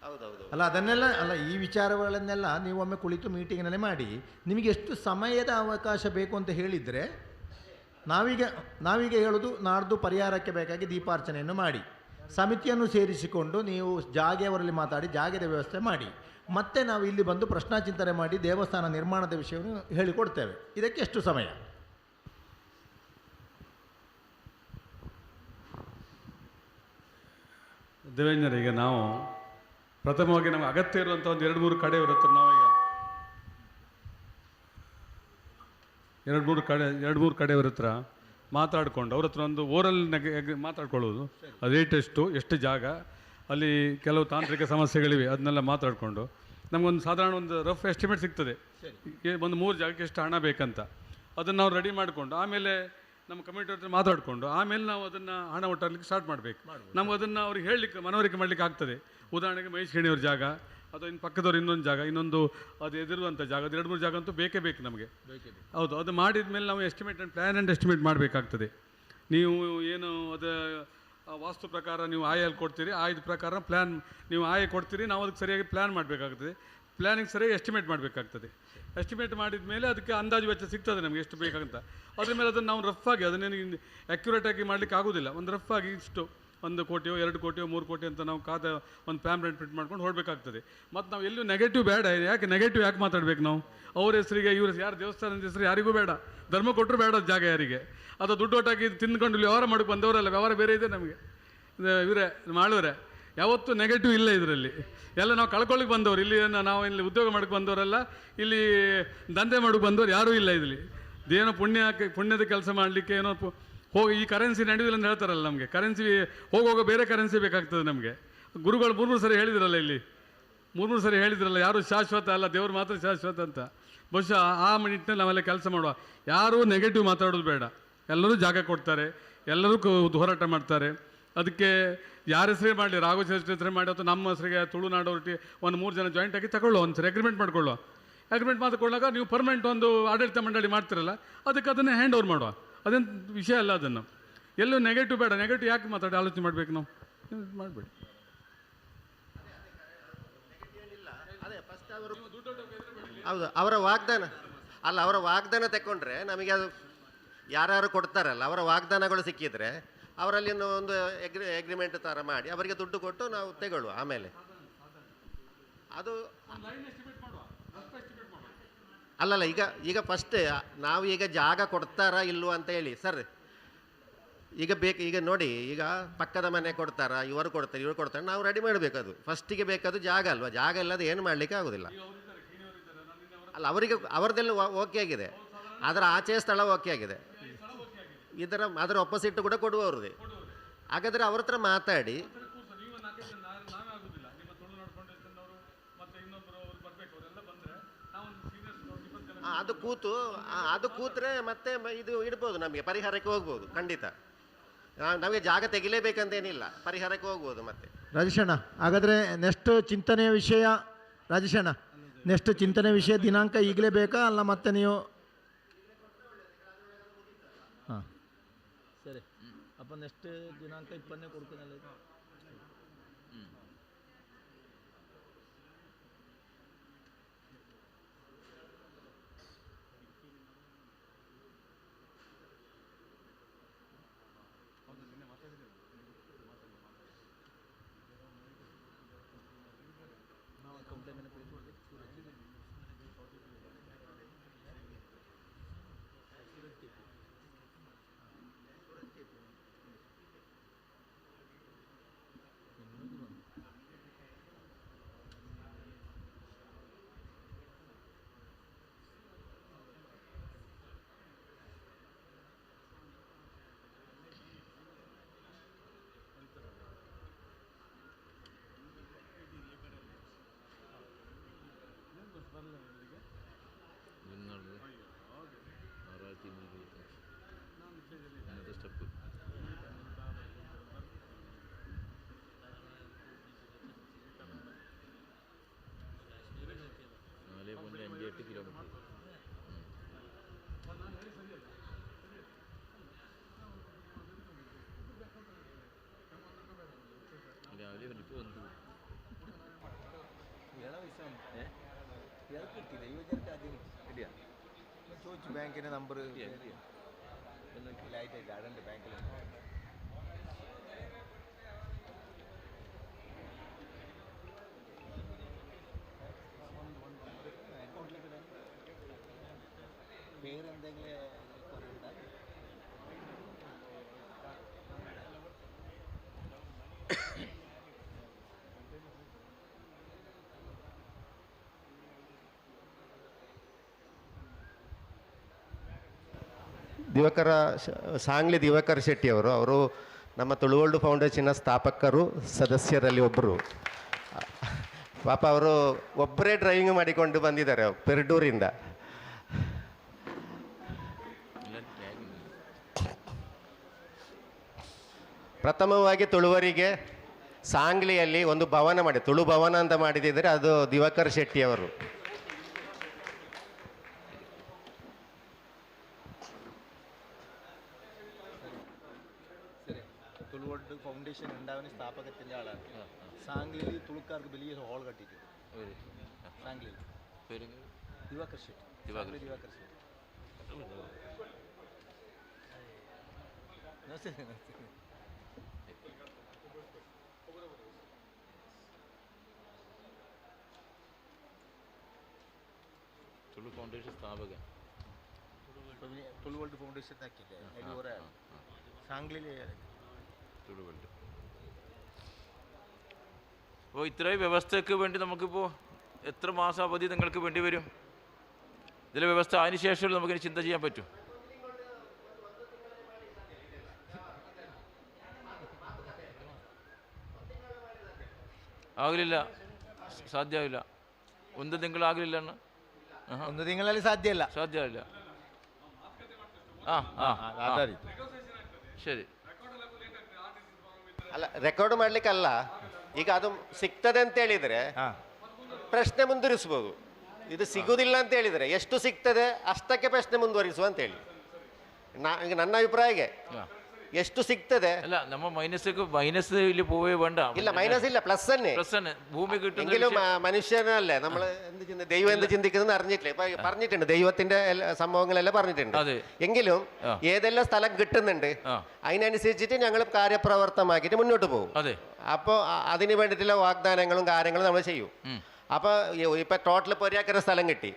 Speaker 4: ಹೌದೌದು
Speaker 2: ಅಲ್ಲ ಅದನ್ನೆಲ್ಲ ಅಲ್ಲ, ಈ ವಿಚಾರಗಳನ್ನೆಲ್ಲ ನೀವು ಒಮ್ಮೆ ಕುಳಿತು ಮೀಟಿಂಗ್ನಲ್ಲಿ ಮಾಡಿ ನಿಮಗೆ ಎಷ್ಟು ಸಮಯದ ಅವಕಾಶ ಬೇಕು ಅಂತ ಹೇಳಿದರೆ ನಾವೀಗ ಹೇಳೋದು ನಾಡ್ದು ಪರಿಹಾರಕ್ಕೆ ಬೇಕಾಗಿ ದೀಪಾರ್ಚನೆಯನ್ನು ಮಾಡಿ ಸಮಿತಿಯನ್ನು ಸೇರಿಸಿಕೊಂಡು ನೀವು ಜಾಗೆಯವರಲ್ಲಿ ಮಾತಾಡಿ ಜಾಗದ ವ್ಯವಸ್ಥೆ ಮಾಡಿ ಮತ್ತೆ ನಾವು ಇಲ್ಲಿ ಬಂದು ಪ್ರಶ್ನಾಚಿಂತನೆ ಮಾಡಿ ದೇವಸ್ಥಾನ ನಿರ್ಮಾಣದ ವಿಷಯವನ್ನು ಹೇಳಿಕೊಡ್ತೇವೆ. ಇದಕ್ಕೆ ಎಷ್ಟು ಸಮಯ?
Speaker 12: ದೇವೇಂದ್ರರಿಗೆ ನಾವು ಪ್ರಥಮವಾಗಿ ನಮಗೆ ಅಗತ್ಯ ಇರುವಂಥ ಒಂದು 2-3 ಕಡೆ ಇರುತ್ತೆ. ನಾವೀಗ 2-3 ಕಡೆಯವ್ರ ಹತ್ರ ಮಾತಾಡಿಕೊಂಡು ಅವ್ರ ಹತ್ರ ಒಂದು ಓರಲ್ ಮಾತಾಡ್ಕೊಳ್ಳೋದು, ಅದು ರೇಟ್ ಎಷ್ಟು ಜಾಗ, ಅಲ್ಲಿ ಕೆಲವು ತಾಂತ್ರಿಕ ಸಮಸ್ಯೆಗಳಿವೆ, ಅದನ್ನೆಲ್ಲ ಮಾತಾಡಿಕೊಂಡು ನಮಗೊಂದು ಸಾಧಾರಣ ಒಂದು ರಫ್ ಎಸ್ಟಿಮೇಟ್ ಸಿಗ್ತದೆ. ಒಂದು 3 ಜಾಗಕ್ಕೆ ಎಷ್ಟು ಹಣ ಬೇಕಂತ ಅದನ್ನು ನಾವು ರೆಡಿ ಮಾಡಿಕೊಂಡು ಆಮೇಲೆ ನಮ್ಮ ಕಮಿಟಿ ಹತ್ರ ಮಾತಾಡಿಕೊಂಡು ಆಮೇಲೆ ನಾವು ಅದನ್ನು ಹಣ ಒಟ್ಟಾಗಲಿಕ್ಕೆ ಸ್ಟಾರ್ಟ್ ಮಾಡಬೇಕು. ನಮ್ಗೆ ಅದನ್ನು ಅವ್ರಿಗೆ ಹೇಳಲಿಕ್ಕೆ ಮನವರಿಕೆ ಮಾಡಲಿಕ್ಕೆ ಆಗ್ತದೆ. ಉದಾಹರಣೆಗೆ ಮಹೇಶ್ ಗಣಿಯವ್ರ ಜಾಗ ಅಥವಾ ಇನ್ನು ಪಕ್ಕದವ್ರು ಇನ್ನೊಂದು ಜಾಗ, ಇನ್ನೊಂದು ಅದು ಎದುರುವಂಥ ಜಾಗ, ಅದು 2-3 ಜಾಗ ಅಂತೂ ಬೇಕೇ ಬೇಕು ನಮಗೆ. ಹೌದು, ಅದು ಮಾಡಿದ ಮೇಲೆ ನಾವು ಪ್ಲ್ಯಾನ್ ಆ್ಯಂಡ್ ಎಸ್ಟಿಮೇಟ್ ಮಾಡಬೇಕಾಗ್ತದೆ. ನೀವು ಏನು ಅದು ವಾಸ್ತು ಪ್ರಕಾರ ನೀವು ಆಯಲ್ಲಿ ಕೊಡ್ತೀರಿ, ಆಯ್ದ ಪ್ರಕಾರ ಪ್ಲ್ಯಾನ್ ನೀವು ಆಯ ಕೊಡ್ತೀರಿ, ನಾವು ಅದಕ್ಕೆ ಸರಿಯಾಗಿ ಪ್ಲ್ಯಾನ್ ಮಾಡಬೇಕಾಗ್ತದೆ. ಪ್ಲ್ಯಾನಿಂಗ್ ಸರಿಯಾಗಿ ಎಸ್ಟಿಮೇಟ್ ಮಾಡಬೇಕಾಗ್ತದೆ. ಎಸ್ಟಿಮೇಟ್ ಮಾಡಿದ ಮೇಲೆ ಅದಕ್ಕೆ ಅಂದಾಜು ವೆಚ್ಚ ಸಿಗ್ತದೆ ನಮಗೆ ಎಷ್ಟು ಬೇಕಂತ. ಅದ್ರ ಮೇಲೆ ಅದನ್ನು ನಾವು ರಫ್ಫಾಗಿ ಅದನ್ನೇನು ಅಕ್ಯುರೇಟಾಗಿ ಮಾಡಲಿಕ್ಕೆ ಆಗೋದಿಲ್ಲ. ಒಂದು ರಫ್ಫಾಗಿ ಇಷ್ಟು 1 ಕೋಟಿಯೋ 2 ಕೋಟಿಯೋ 3 ಕೋಟಿ ಅಂತ ನಾವು ಒಂದು ಪ್ಯಾಂಪ್ಲೆಟ್ ಪ್ರಿಂಟ್ ಮಾಡ್ಕೊಂಡು ಹೊರಬೇಕಾಗ್ತದೆ. ಮತ್ತು ನಾವು ಎಲ್ಲೂ ನೆಗೆಟಿವ್ ಬೇಡ. ಯಾಕೆ ಮಾತಾಡಬೇಕು ನಾವು? ಅವ್ರ ಹೆಸರಿಗೆ ಇವ್ರ ಯಾರು ದೇವಸ್ಥಾನದ ಹೆಸರು ಯಾರಿಗೂ ಬೇಡ, ಧರ್ಮ ಕೊಟ್ಟರು ಬೇಡ ಜಾಗ ಯಾರಿಗೆ. ಅದು ದುಡ್ಡು ಒಟ್ಟಾಗಿ ತಿಂದ್ಕೊಂಡು ಇಲ್ಲಿ ವ್ಯವಹಾರ ಮಾಡೋಕ್ಕೆ ಬಂದವರಲ್ಲ, ವ್ಯವಹಾರ ಬೇರೆ ಇದೆ ನಮಗೆ. ಇವರೇ ಮಾಡುವರೆ ಯಾವತ್ತೂ ನೆಗೆಟಿವ್ ಇಲ್ಲ ಇದರಲ್ಲಿ. ಎಲ್ಲ ನಾವು ಕಳ್ಕೊಳ್ಳಿಕ್ಕೆ ಬಂದವರು, ಇಲ್ಲಿ ನಾವು ಇಲ್ಲಿ ಉದ್ಯೋಗ ಮಾಡೋಕ್ಕೆ ಬಂದವರೆಲ್ಲ, ಇಲ್ಲಿ ದಂಧೆ ಮಾಡೋಕ್ಕೆ ಬಂದವರು ಯಾರೂ ಇಲ್ಲ ಇಲ್ಲಿ. ಇದೇನೋ ಪುಣ್ಯದ ಕೆಲಸ ಮಾಡಲಿಕ್ಕೆ ಏನೋ ಹೋಗಿ ಈ ಕರೆನ್ಸಿ ನಡೆಯುವುದಿಲ್ಲ ಅಂತ ಹೇಳ್ತಾರಲ್ಲ, ನಮಗೆ ಕರೆನ್ಸಿ ಹೋಗುವಾಗ ಬೇರೆ ಕರೆನ್ಸಿ ಬೇಕಾಗ್ತದೆ ನಮಗೆ. ಗುರುಗಳು 3 ಸರಿ ಹೇಳಿದ್ರಲ್ಲ, ಇಲ್ಲಿ 3 ಸರಿ ಹೇಳಿದ್ರಲ್ಲ, ಯಾರು ಶಾಶ್ವತ ಅಲ್ಲ, ದೇವರು ಮಾತ್ರ ಶಾಶ್ವತ ಅಂತ. ಬಹುಶಃ ಆ ನಿಟ್ಟಿನಲ್ಲಿ ನಾವೆಲ್ಲ ಕೆಲಸ ಮಾಡುವ. ಯಾರೂ ನೆಗೆಟಿವ್ ಮಾತಾಡೋದು ಬೇಡ. ಎಲ್ಲರೂ ಜಾಗ ಕೊಡ್ತಾರೆ, ಎಲ್ಲರೂ ಹೋರಾಟ ಮಾಡ್ತಾರೆ. ಅದಕ್ಕೆ ಯಾರ ಹೆಸರೇ ಮಾಡಲಿ, ರಾಘವೇಶ್ವರ ಹೆಸರೇ ಮಾಡಿ ಅಥವಾ ನಮ್ಮ ಹೆಸರಿಗೆ ತುಳುನಾಡವ್ರಿಗೆ ಒಂದು 3 ಜನ ಜಾಯಿಂಟ್ ಆಗಿ ತಗೊಳ್ಳೋ, ಒಂದು ಸರಿ ಅಗ್ರಿಮೆಂಟ್ ಮಾಡ್ಕೊಳ್ಳೋ. ಅಗ್ರಿಮೆಂಟ್ ಮಾಡಿಕೊಳ್ಳಾಗ ನೀವು ಪರ್ಮನೆಂಟ್ ಒಂದು ಆಡಳಿತ ಮಂಡಳಿ ಮಾಡ್ತಿರಲ್ಲ, ಅದಕ್ಕೆ ಅದನ್ನೇ ಹ್ಯಾಂಡ್ ಓವರ್ ಮಾಡುವ. ಅದೇನು ವಿಷಯ ಅಲ್ಲ. ಅದನ್ನು ಎಲ್ಲೂ ನೆಗೆಟಿವ್ ಬೇಡ. ನೆಗೆಟಿವ್ ಯಾಕೆ ಮಾತಾಡಿ ಆಲೋಚನೆ ಮಾಡಬೇಕು ನಾವು? ಮಾಡಬೇಡಿ.
Speaker 4: ಹೌದು, ಅವರ ವಾಗ್ದಾನ ತಗೊಂಡ್ರೆ ನಮಗೆ ಅದು ಯಾರು ಕೊಡ್ತಾರಲ್ಲ ಅವರ ವಾಗ್ದಾನಗಳು ಸಿಕ್ಕಿದ್ರೆ ಅವರಲ್ಲಿ ಒಂದು ಅಗ್ರಿಮೆಂಟ್ ಥರ ಮಾಡಿ ಅವರಿಗೆ ದುಡ್ಡು ಕೊಟ್ಟು ನಾವು ತಗೊಳ್ಳುವ. ಆಮೇಲೆ ಅದು ಅಲ್ಲಲ್ಲ, ಈಗ ಫಸ್ಟ್ ನಾವು ಈಗ ಜಾಗ ಕೊಡ್ತಾರಾ ಇಲ್ವಾ ಅಂತ ಹೇಳಿ ಸರ್. ಈಗ ನೋಡಿ, ಈಗ ಪಕ್ಕದ ಮನೆ ಕೊಡ್ತಾರಾ, ಇವರು ಕೊಡ್ತಾರೆ, ಇವರು ಕೊಡ್ತಾರೆ, ನಾವು ರೆಡಿ ಮಾಡಬೇಕು. ಅದು ಫಸ್ಟಿಗೆ ಬೇಕಾದ ಜಾಗ ಅಲ್ವಾ? ಜಾಗ ಇಲ್ಲದೆ ಏನು ಮಾಡಲಿಕ್ಕೆ ಆಗೋದಿಲ್ಲ ಅಲ್ಲ. ಅವರದೆಲ್ಲ ಓಕೆ ಆಗಿದೆ, ಅದರ ಆಚೆ ಸ್ಥಳ ಓಕೆ ಆಗಿದೆ. ಅದರ ಒಪ್ಪೋಸಿಟ್ ಕೂಡ ಕೊಡುವವ್ರದೇ. ಹಾಗಾದರೆ ಅವ್ರ ಹತ್ರ ಮಾತಾಡಿ ಅದು ಕೂತ್ರೆ ಮತ್ತೆ ಇದು ಇಡ್ಬೋದು, ನಮಗೆ ಪರಿಹಾರಕ್ಕೆ ಹೋಗ್ಬೋದು. ಖಂಡಿತ ನಮಗೆ ಜಾಗ ತೆಗಿಲೇಬೇಕಂತೇನಿಲ್ಲ, ಪರಿಹಾರಕ್ಕೆ ಹೋಗ್ಬೋದು. ಮತ್ತೆ
Speaker 2: ರಾಜೇಶಣ್ಣ, ಹಾಗಾದರೆ ನೆಕ್ಸ್ಟ್ ಚಿಂತನೆಯ ವಿಷಯ ರಾಜೇಶಣ್ಣ, ನೆಕ್ಸ್ಟ್ ಚಿಂತನೆ ವಿಷಯ ದಿನಾಂಕ ಈಗಲೇ ಬೇಕಾ ಅಲ್ಲ ಮತ್ತೆ ನೀವು? ಹಾಂ ಸರಿ ಅಪ್ಪ, ನೆಕ್ಸ್ಟ್ ದಿನಾಂಕ 20ನೇ ಕೊಡ್ತೀನಲ್ಲ. ಬ್ಯಾಂಕಿನ ನಂಬರ್ ಆಯ್ತಾಯ್ತು, ಅದಂತೆ ಬ್ಯಾಂಕಲ್ಲಿ പേരെന്തെങ്കിലും
Speaker 4: ಸಾಂಗ್ಲಿ ದಿವಾಕರ್ ಶೆಟ್ಟಿ ಅವರು ನಮ್ಮ ತುಳುವಳ್ಳು ಫೌಂಡೇಶನ್ನ ಸ್ಥಾಪಕರು, ಸದಸ್ಯರಲ್ಲಿ ಒಬ್ಬರು. ಪಾಪ ಅವರು ಒಬ್ಬರೇ ಡ್ರೈವಿಂಗ್ ಮಾಡಿಕೊಂಡು ಬಂದಿದ್ದಾರೆ ಪೆರ್ಡೂರಿಂದ. ಪ್ರಥಮವಾಗಿ ತುಳುವರಿಗೆ ಸಾಂಗ್ಲಿಯಲ್ಲಿ ಒಂದು ಭವನ ಮಾಡಿ, ತುಳು ಭವನ ಅಂತ ಮಾಡಿದಿದ್ದಾರೆ, ಅದು ದಿವಾಕರ್ ಶೆಟ್ಟಿ ಅವರು.
Speaker 2: തുളുവോട്ട് ഫൗണ്ടേഷൻ ഉണ്ടാവുന്ന സ്ഥാപകത്തിൻ്റെ ആളാണ്. സാംഗ്ലിയിൽ തുളുക്കാർക്ക് വലിയ ഹോൾ കട്ടിട്ടുണ്ട്. സാംഗ്ലിയിൽ ദിവാകർ ഷെട്ടി. ദിവാകർ ഷെട്ടി.
Speaker 1: ತುಳು ಫೌಂಡೇಶನ್ ಸ್ಥಾಪಕ
Speaker 2: ತುಳುವೋಲ್ಡ್ ಫೌಂಡೇಶನ್ ಹಾಕಿದ್ದೆ സാംഗ്ലിയിലെ
Speaker 1: തുളുവോൾഡ്. അപ്പോൾ ഇത്രയും വ്യവസ്ഥയ്ക്ക് വേണ്ടി നമുക്കിപ്പോൾ എത്ര മാസം അവധി നിങ്ങൾക്ക് വേണ്ടി വരും? ഇതിലെ വ്യവസ്ഥ അതിനുശേഷം നമുക്കിനി ചിന്ത ചെയ്യാൻ പറ്റും. ಆಗಲಿಲ್ಲ, ಸಾಧ್ಯವಿಲ್ಲ. ಒಂದು ತಿಂಗಳಾಗಲಿಲ್ಲ ಅಣ್ಣ,
Speaker 2: ಒಂದು ತಿಂಗಳಲ್ಲಿ ಸಾಧ್ಯ ಇಲ್ಲ.
Speaker 1: ಸರಿ
Speaker 4: ಅಲ್ಲ, ರೆಕಾರ್ಡ್ ಮಾಡ್ಲಿಕ್ಕಲ್ಲ. ಈಗ ಅದು ಸಿಗ್ತದೆ ಅಂತ ಹೇಳಿದರೆ ಪ್ರಶ್ನೆ ಮುಂದುವರಿಸ್ಬೋದು. ಇದು ಸಿಗುವುದಿಲ್ಲ ಅಂತ ಹೇಳಿದರೆ ಎಷ್ಟು ಸಿಗ್ತದೆ ಅಷ್ಟಕ್ಕೆ ಪ್ರಶ್ನೆ ಮುಂದುವರಿಸುವ ಅಂತೇಳಿ ಈಗ ನನ್ನ ಅಭಿಪ್ರಾಯಗೆ. ಎಷ್ಟು ಸಿಗ್ತದೆ
Speaker 1: ಅಲ್ಲ, ನಮ್ಮ ಮೈನಸ್ ಇಲ್ಲಿ പോവേ വേണ്ട.
Speaker 4: ಇಲ್ಲ, ಮೈನಸ್ ಇಲ್ಲ, ಪ್ಲಸ್ ಅನ್ನೇ.
Speaker 1: ഭൂമി
Speaker 4: എങ്കിലും മനുഷ്യനല്ലേ നമ്മൾ ദൈവം എന്ത് ചിന്തിക്കുന്നത് അറിഞ്ഞിട്ടില്ലേ? പറഞ്ഞിട്ടുണ്ട്, ദൈവത്തിന്റെ സംഭവങ്ങളെല്ലാം പറഞ്ഞിട്ടുണ്ട്. എങ്കിലും ഏതെല്ലാം സ്ഥലം കിട്ടുന്നുണ്ട് അതിനനുസരിച്ചിട്ട് ഞങ്ങൾ കാര്യപ്രവർത്തമാക്കിയിട്ട് മുന്നോട്ട് പോകും. അപ്പോൾ അതിന് വേണ്ടിയിട്ടുള്ള വാഗ്ദാനങ്ങളും കാര്യങ്ങളും നമ്മൾ ചെയ്യും. അപ്പോൾ ഇപ്പം ടോട്ടൽ ഇപ്പോൾ 1 ഏക്കർ സ്ഥലം കിട്ടി.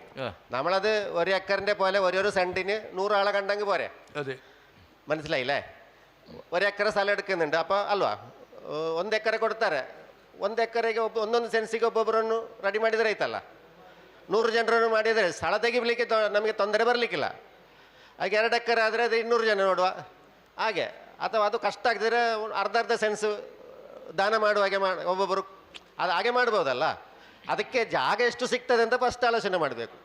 Speaker 4: നമ്മളത് 1 ഏക്കറിൻ്റെ പോലെ ഒരു സെൻറ്റിന് 100 ആളെ കണ്ടെങ്കിൽ പോരെ?
Speaker 1: അതെ,
Speaker 4: മനസ്സിലായില്ലേ? 1 ಏಕರ್ സ്ഥലം എടുക്കുന്നുണ്ട്. അപ്പോൾ ಅಲ್ವಾ 1 ಎಕರೆ ಕೊಡ್ತಾರೆ. 1 ಎಕರೆಗೆ ಒಂದೊಂದು ಸೆನ್ಸಿಗೆ ಒಬ್ಬೊಬ್ಬರನ್ನು ರೆಡಿ ಮಾಡಿದರೆ ಆಯ್ತಲ್ಲ. 100 ಜನರನ್ನು ಮಾಡಿದರೆ ಸ್ಥಳ ತೆಗಿಲಿಕ್ಕೆ ನಮಗೆ ತೊಂದರೆ ಬರಲಿಕ್ಕಿಲ್ಲ. ಹಾಗೆ 2 ಎಕರೆ ಆದರೆ ಅದು 200 ಜನ ನೋಡುವ ಹಾಗೆ. ಅಥವಾ ಅದು ಕಷ್ಟ ಆಗ್ತಿದ್ರೆ ಅರ್ಧ ಸೆನ್ಸು ದಾನ ಮಾಡುವ ಹಾಗೆ ಒಬ್ಬೊಬ್ಬರು ಅದು ಹಾಗೆ ಮಾಡ್ಬೋದಲ್ಲ. ಅದಕ್ಕೆ ಜಾಗ ಎಷ್ಟು ಸಿಗ್ತದೆ ಅಂತ ಫಸ್ಟ್ ಆಲೋಚನೆ ಮಾಡಬೇಕು,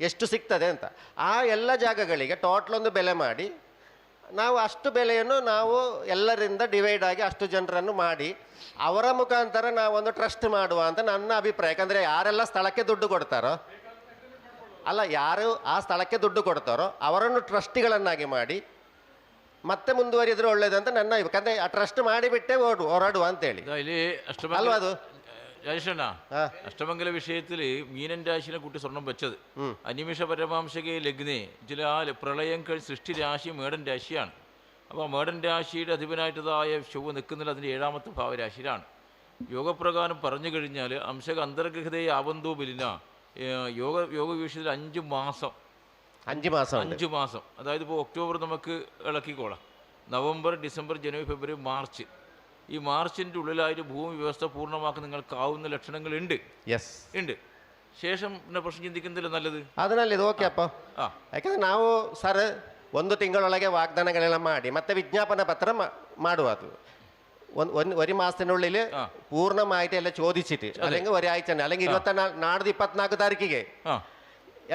Speaker 4: ಎಷ್ಟು ಸಿಗ್ತದೆ ಅಂತ. ಆ ಎಲ್ಲ ಜಾಗಗಳಿಗೆ ಟೋಟಲ್ ಒಂದು ಬೆಲೆ ಮಾಡಿ ನಾವು ಅಷ್ಟು ಬೆಲೆಯನ್ನು ನಾವು ಎಲ್ಲರಿಂದ ಡಿವೈಡ್ ಆಗಿ ಅಷ್ಟು ಜನರನ್ನು ಮಾಡಿ ಅವರ ಮುಖಾಂತರ ನಾವೊಂದು ಟ್ರಸ್ಟ್ ಮಾಡುವ ಅಂತ ನನ್ನ ಅಭಿಪ್ರಾಯ. ಯಾಕಂದರೆ ಯಾರೆಲ್ಲ ಸ್ಥಳಕ್ಕೆ ದುಡ್ಡು ಕೊಡ್ತಾರೋ ಅಲ್ಲ, ಯಾರು ಆ ಸ್ಥಳಕ್ಕೆ ದುಡ್ಡು ಕೊಡ್ತಾರೋ ಅವರನ್ನು ಟ್ರಸ್ಟಿಗಳನ್ನಾಗಿ ಮಾಡಿ ಮತ್ತೆ ಮುಂದುವರಿದ್ರೆ ಒಳ್ಳೇದಂತ ನನ್ನ ಯಾಕಂದರೆ ಆ ಟ್ರಸ್ಟ್ ಮಾಡಿಬಿಟ್ಟೆ ಹೊರಡುವ ಅಂತೇಳಿ
Speaker 1: ಇಲ್ಲಿ
Speaker 4: ಅಲ್ವಾ ಅದು
Speaker 1: രാജേഷണ്ണ. അഷ്ടമംഗല വിഷയത്തിൽ മീനൻ രാശിനെ കൂട്ടി സ്വർണം വെച്ചത് അനിമിഷ പരമാംശകെ ലഗ്നെ ചില പ്രളയം കഴിഞ്ഞ് സൃഷ്ടി രാശി മേടൻ രാശിയാണ്. അപ്പോൾ മേടൻ രാശിയുടെ അധിപനായിട്ടതായ ചൊവ്വ നിൽക്കുന്നില്ല അതിൻ്റെ 7ാമത്തെ ഭാവരാശിയിലാണ്. യോഗപ്രകാരം പറഞ്ഞു കഴിഞ്ഞാൽ അംശക അന്തർഗ്രഹതയെ ആബന്ധോ ബലിന യോഗ വീക്ഷത്തിൽ 5 മാസം 5 മാസം അതായത് ഇപ്പോൾ ഒക്ടോബർ നമുക്ക് ഇളക്കിക്കോളാം. നവംബർ, ഡിസംബർ, ജനുവരി, ഫെബ്രുവരി, മാർച്ച്. ഈ മാർച്ചിൻ്റെ ഉള്ളിലായിട്ട് ഭൂമി വ്യവസ്ഥ പൂർണ്ണമാക്കി നിങ്ങൾക്കാവുന്ന ലക്ഷണങ്ങളുണ്ട്. ഉണ്ട്. ശേഷം പിന്നെ പ്രശ്നം ചിന്തിക്കുന്നില്ല നല്ലത്.
Speaker 4: ಅದರಲ್ಲಿ ಓಕೆ ಅಪ್ಪ. ಯಾಕಂದರೆ ನಾವು ಸರ್ 1 ತಿಂಗಳೊಳಗೆ ವಾಗ್ದಾನಗಳೆಲ್ಲ ಮಾಡಿ ಮತ್ತೆ ವಿಜ್ಞಾಪನ ಪತ್ರ ಮಾಡುವ. ಅದು ഒരു മാസത്തിനുള്ളിൽ പൂർണ്ണമായിട്ട് എല്ലാം ചോദിച്ചിട്ട് അല്ലെങ്കിൽ ഒരാഴ്ച അല്ലെങ്കിൽ 24 ತಾರೀಕಿಗೆ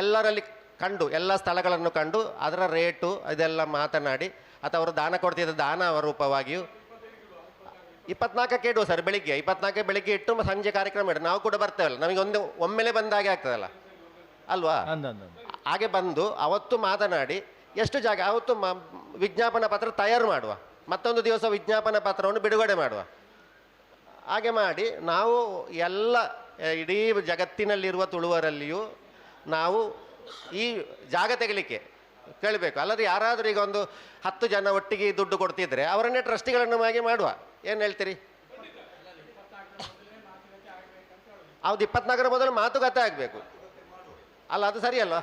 Speaker 4: ಎಲ್ಲರಲ್ಲಿ ಕಂಡು ಎಲ್ಲ ಸ್ಥಳಗಳನ್ನು ಕಂಡು ಅದರ ರೇಟು ಇದೆಲ್ಲ ಮಾತನಾಡಿ ಅಥವಾ ಅವರು ದಾನ ಕೊಡ್ತಿದ್ದ ದಾನ ರೂಪವಾಗಿಯೂ 24ಕ್ಕೆ ಇಡುವ ಸರ್. ಬೆಳಿಗ್ಗೆ 24ಕ್ಕೆ ಬೆಳಿಗ್ಗೆ ಇಟ್ಟು ಸಂಜೆ ಕಾರ್ಯಕ್ರಮ ಇಡು. ನಾವು ಕೂಡ ಬರ್ತೇವಲ್ಲ, ನಮಗೆ ಒಮ್ಮೆಲೆ ಬಂದಾಗೆ ಆಗ್ತದಲ್ಲ ಅಲ್ವಾ? ಹಾಗೆ ಬಂದು ಅವತ್ತು ಮಾತನಾಡಿ ಎಷ್ಟು ಜಾಗ ಅವತ್ತು ವಿಜ್ಞಾಪನಾ ಪತ್ರ ತಯಾರು ಮಾಡುವ. ಮತ್ತೊಂದು ದಿವಸ ವಿಜ್ಞಾಪನಾ ಪತ್ರವನ್ನು ಬಿಡುಗಡೆ ಮಾಡುವ. ಹಾಗೆ ಮಾಡಿ ನಾವು ಎಲ್ಲ ಇಡೀ ಜಗತ್ತಿನಲ್ಲಿರುವ ತುಳುವರಲ್ಲಿಯೂ ನಾವು ಈ ಜಾಗ ತೆಗಲಿಕ್ಕೆ ಕೇಳಬೇಕು. ಅಲ್ಲದೆ ಯಾರಾದರೂ ಈಗ ಒಂದು 10 ಜನ ಒಟ್ಟಿಗೆ ದುಡ್ಡು ಕೊಡ್ತಿದ್ರೆ ಅವರನ್ನೇ ಟ್ರಸ್ಟಿಗಳನ್ನು ಹಾಗೆ ಮಾಡುವ. ಏನು ಹೇಳ್ತೀರಿ? ಹೌದು, 24ರ ಮೊದಲು ಮಾತುಕತೆ ಆಗಬೇಕು ಅಲ್ಲ? ಅದು ಸರಿಯಲ್ವಾ?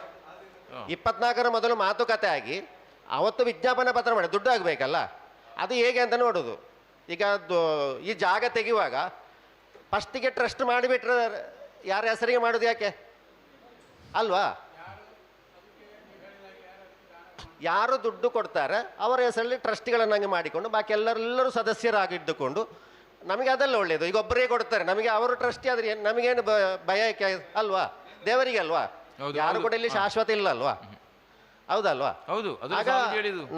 Speaker 4: 24ರ ಮೊದಲು ಮಾತುಕತೆ ಆಗಿ ಅವತ್ತು ವಿಜ್ಞಾಪನಾ ಪತ್ರ ಮಾಡಿ ದುಡ್ಡು ಆಗಬೇಕಲ್ಲ. ಅದು ಹೇಗೆ ಅಂತ ನೋಡೋದು. ಈಗ ಈ ಜಾಗ ತೆಗೆಯುವಾಗ ಫಸ್ಟಿಗೆ ಟ್ರಸ್ಟ್ ಮಾಡಿಬಿಟ್ರೆ ಯಾರ ಹೆಸರಿಗೆ ಮಾಡೋದು ಯಾಕೆ ಅಲ್ವಾ? ಯಾರು ದುಡ್ಡು ಕೊಡ್ತಾರೆ ಅವರ ಹೆಸರಲ್ಲಿ ಟ್ರಸ್ಟಿಗಳನ್ನಾಗಿ ಮಾಡಿಕೊಂಡು ಬಾಕಿ ಎಲ್ಲರೂ ಸದಸ್ಯರಾಗಿದ್ದುಕೊಂಡು ನಮಗೆ ಅದೆಲ್ಲ ಒಳ್ಳೆಯದು. ಈಗ ಒಬ್ಬರೇ ಕೊಡ್ತಾರೆ ನಮಗೆ, ಅವರು ಟ್ರಸ್ಟಿ ಆದರೆ ನಮಗೇನು ಭಯ ಅಲ್ವಾ? ದೇವರಿಗೆ ಅಲ್ವಾ? ಯಾರು ಕೂಡ ಇಲ್ಲಿ ಶಾಶ್ವತ ಇಲ್ಲ ಅಲ್ವಾ? ಹೌದಲ್ವಾ? ಆಗ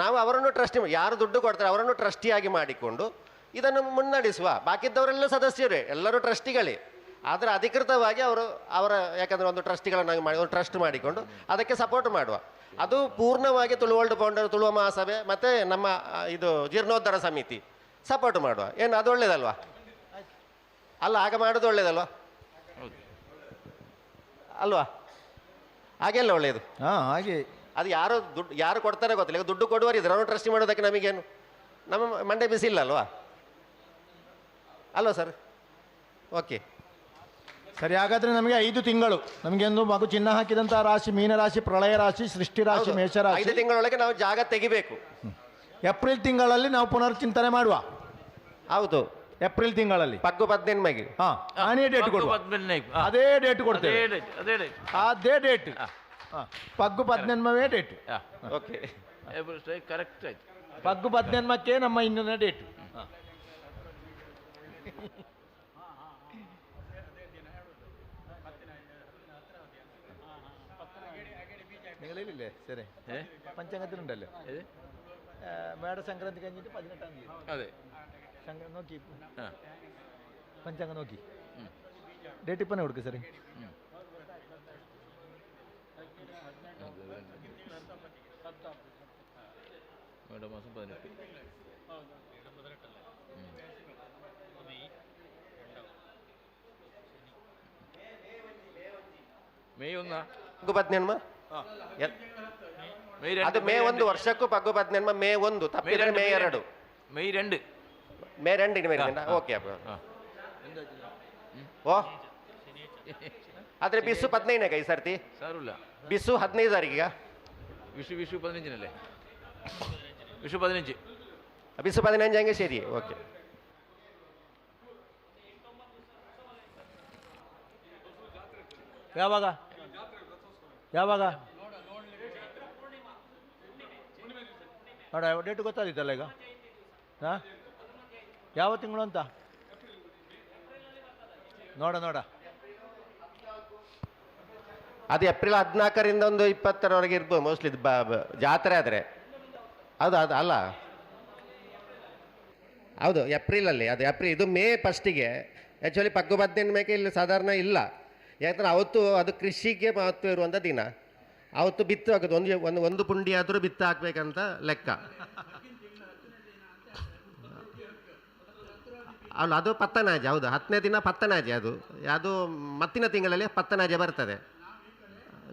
Speaker 4: ನಾವು ಅವರನ್ನು ಟ್ರಸ್ಟಿ, ಯಾರು ದುಡ್ಡು ಕೊಡ್ತಾರೆ ಅವರನ್ನು ಟ್ರಸ್ಟಿಯಾಗಿ ಮಾಡಿಕೊಂಡು ಇದನ್ನು ಮುನ್ನಡೆಸುವ. ಬಾಕಿದ್ದವರೆಲ್ಲ ಸದಸ್ಯರೇ, ಎಲ್ಲರೂ ಟ್ರಸ್ಟಿಗಳೇ. ಆದರೆ ಅಧಿಕೃತವಾಗಿ ಅವರ ಯಾಕಂದರೆ ಒಂದು ಟ್ರಸ್ಟಿಗಳನ್ನಾಗಿ ಮಾಡಿ ಒಂದು ಟ್ರಸ್ಟ್ ಮಾಡಿಕೊಂಡು ಅದಕ್ಕೆ ಸಪೋರ್ಟ್ ಮಾಡುವ. ಅದು ಪೂರ್ಣವಾಗಿ ತುಳು ವರ್ಲ್ಡ್ ಫೌಂಡರ್, ತುಳುವ ಮಹಾಸಭೆ ಮತ್ತು ನಮ್ಮ ಇದು ಜೀರ್ಣೋದ್ಧಾರ ಸಮಿತಿ ಸಪೋರ್ಟ್ ಮಾಡುವ. ಏನು ಅದು ಒಳ್ಳೇದಲ್ವಾ? ಅಲ್ಲ, ಆಗ ಮಾಡೋದು ಒಳ್ಳೇದಲ್ವಾ ಅಲ್ವಾ? ಹಾಗೆಲ್ಲ ಒಳ್ಳೆಯದು.
Speaker 2: ಹಾಗೆ
Speaker 4: ಅದು ಯಾರು ಕೊಡ್ತಾರೆ ಗೊತ್ತಿಲ್ಲ. ಈಗ ದುಡ್ಡು ಕೊಡುವರಿದ್ರೆ ಅವನು ಟ್ರಸ್ಟ್ ಮಾಡೋದಕ್ಕೆ ನಮಗೇನು ನಮ್ಮ ಮಂಡೆ ಬಿಸಿ ಇಲ್ಲ ಅಲ್ವಾ? ಅಲ್ವಾ ಸರ್? ಓಕೆ
Speaker 2: ಸರಿ. ಹಾಗಾದರೆ ನಮಗೆ 5 ತಿಂಗಳು ನಮಗೆಂದು ಮಗು ಚಿನ್ನ ಹಾಕಿದಂಥ ರಾಶಿ ಮೀನರಾಶಿ, ಪ್ರಳಯ ರಾಶಿ, ಸೃಷ್ಟಿ ರಾಶಿ, ಮೇಷರಾಶಿ.
Speaker 4: 5 ತಿಂಗಳೊಳಗೆ ನಾವು ಜಾಗ ತೆಗಿಬೇಕು.
Speaker 2: ಏಪ್ರಿಲ್ ತಿಂಗಳಲ್ಲಿ ನಾವು ಪುನರ್ಚಿಂತನೆ ಮಾಡುವ.
Speaker 4: ಹೌದು,
Speaker 2: ಏಪ್ರಿಲ್ ತಿಂಗಳಲ್ಲಿ
Speaker 4: ಪಗ್ಗು 15
Speaker 2: ಆನೇ ಡೇಟ್ ಕೊಡುವ. ಅದೇ ಡೇಟ್ ಕೊಡ್ತೇವೆ, ಅದೇ ಡೇಟ್. ಪಗ್ಗು 15 ಡೇಟ್.
Speaker 4: ಓಕೆ,
Speaker 1: ಕರೆಕ್ಟ್ ಆಯ್ತು.
Speaker 2: ಪಗ್ಗು 15ಕ್ಕೆ ನಮ್ಮ ಇನ್ನೊಂದು ಡೇಟು. നിങ്ങളില്ലേ? ശരി, പഞ്ചാംഗത്തിലുണ്ടല്ലോ മേട സംക്രാന്തി കഴിഞ്ഞിട്ട് 18-ാം തീയതി.
Speaker 1: അതെ,
Speaker 2: നോക്കി പഞ്ചാംഗം നോക്കി ഡേറ്റ് ഇപ്പം കൊടുക്കും സാറേ.
Speaker 1: മേടമാസം 18. മെയ് 1
Speaker 4: ಪಗ್ಗು 15 ಅದು ಮೇ 1 ವರ್ಷಕ್ಕೂ ಪಗ್ಗು 15 ಮೇ 1 ತಪ್ಪಿದ್ರೆ ಮೇ 2
Speaker 1: മെയ് 2
Speaker 4: ಮೇ 2 ಓಕೆ ಅಪ್ಪ. ಓ ಆದರೆ ಬಿಸು 15 ಈ ಸರ್ತಿ
Speaker 1: ಸಾರಲ್ಲ
Speaker 4: ಬಿಸು 15 ತಾರೀಕಿಗ
Speaker 1: ವಿಷು 15 ವಿಷು 15
Speaker 4: ಬಿಸು 15 ಹಂಗೆ ಸರಿ ಓಕೆ.
Speaker 2: ಯಾವಾಗ ಯಾವಾಗ ನೋಡ ಡೇಟ್ ಗೊತ್ತಾದಿತ್ತಲ್ಲ ಈಗ ಹಾಂ ಯಾವ ತಿಂಗಳು ಅಂತ ನೋಡ
Speaker 4: ಅದು ಏಪ್ರಿಲ್ 14ರಿಂದ ಒಂದು 20ರವರೆಗೆ ಇರ್ಬೋದು ಮೋಸ್ಟ್ಲಿ ಜಾತ್ರೆ ಆದರೆ ಅದು ಅಲ್ಲ ಹೌದು ಏಪ್ರಿಲಲ್ಲಿ ಅದು ಏಪ್ರಿಲ್ ಇದು ಮೇ ಫಸ್ಟಿಗೆ ಆ್ಯಕ್ಚುಲಿ ಪಗ್ಗು ಬದ್ದಿನ ಮೇಲೆ ಇಲ್ಲಿ ಸಾಧಾರಣ ಇಲ್ಲ. ಯಾಕಂದರೆ ಅವತ್ತು ಅದು ಕೃಷಿಗೆ ಮಹತ್ವ ಇರುವಂಥ ದಿನ. ಅವತ್ತು ಬಿತ್ತು ಹಾಕೋದು ಒಂದು ಪುಂಡಿ ಆದರೂ ಬಿತ್ತು ಹಾಕ್ಬೇಕಂತ ಲೆಕ್ಕ. ಅಲ್ಲ ಅದು ಪತ್ತನಾಜೆ ಹೌದು 10ನೇ ದಿನ ಪತ್ತನಾಜೆ ಅದು ಮತ್ತಿನ ತಿಂಗಳಲ್ಲಿ ಪತ್ತನಾಜೆ ಬರ್ತದೆ.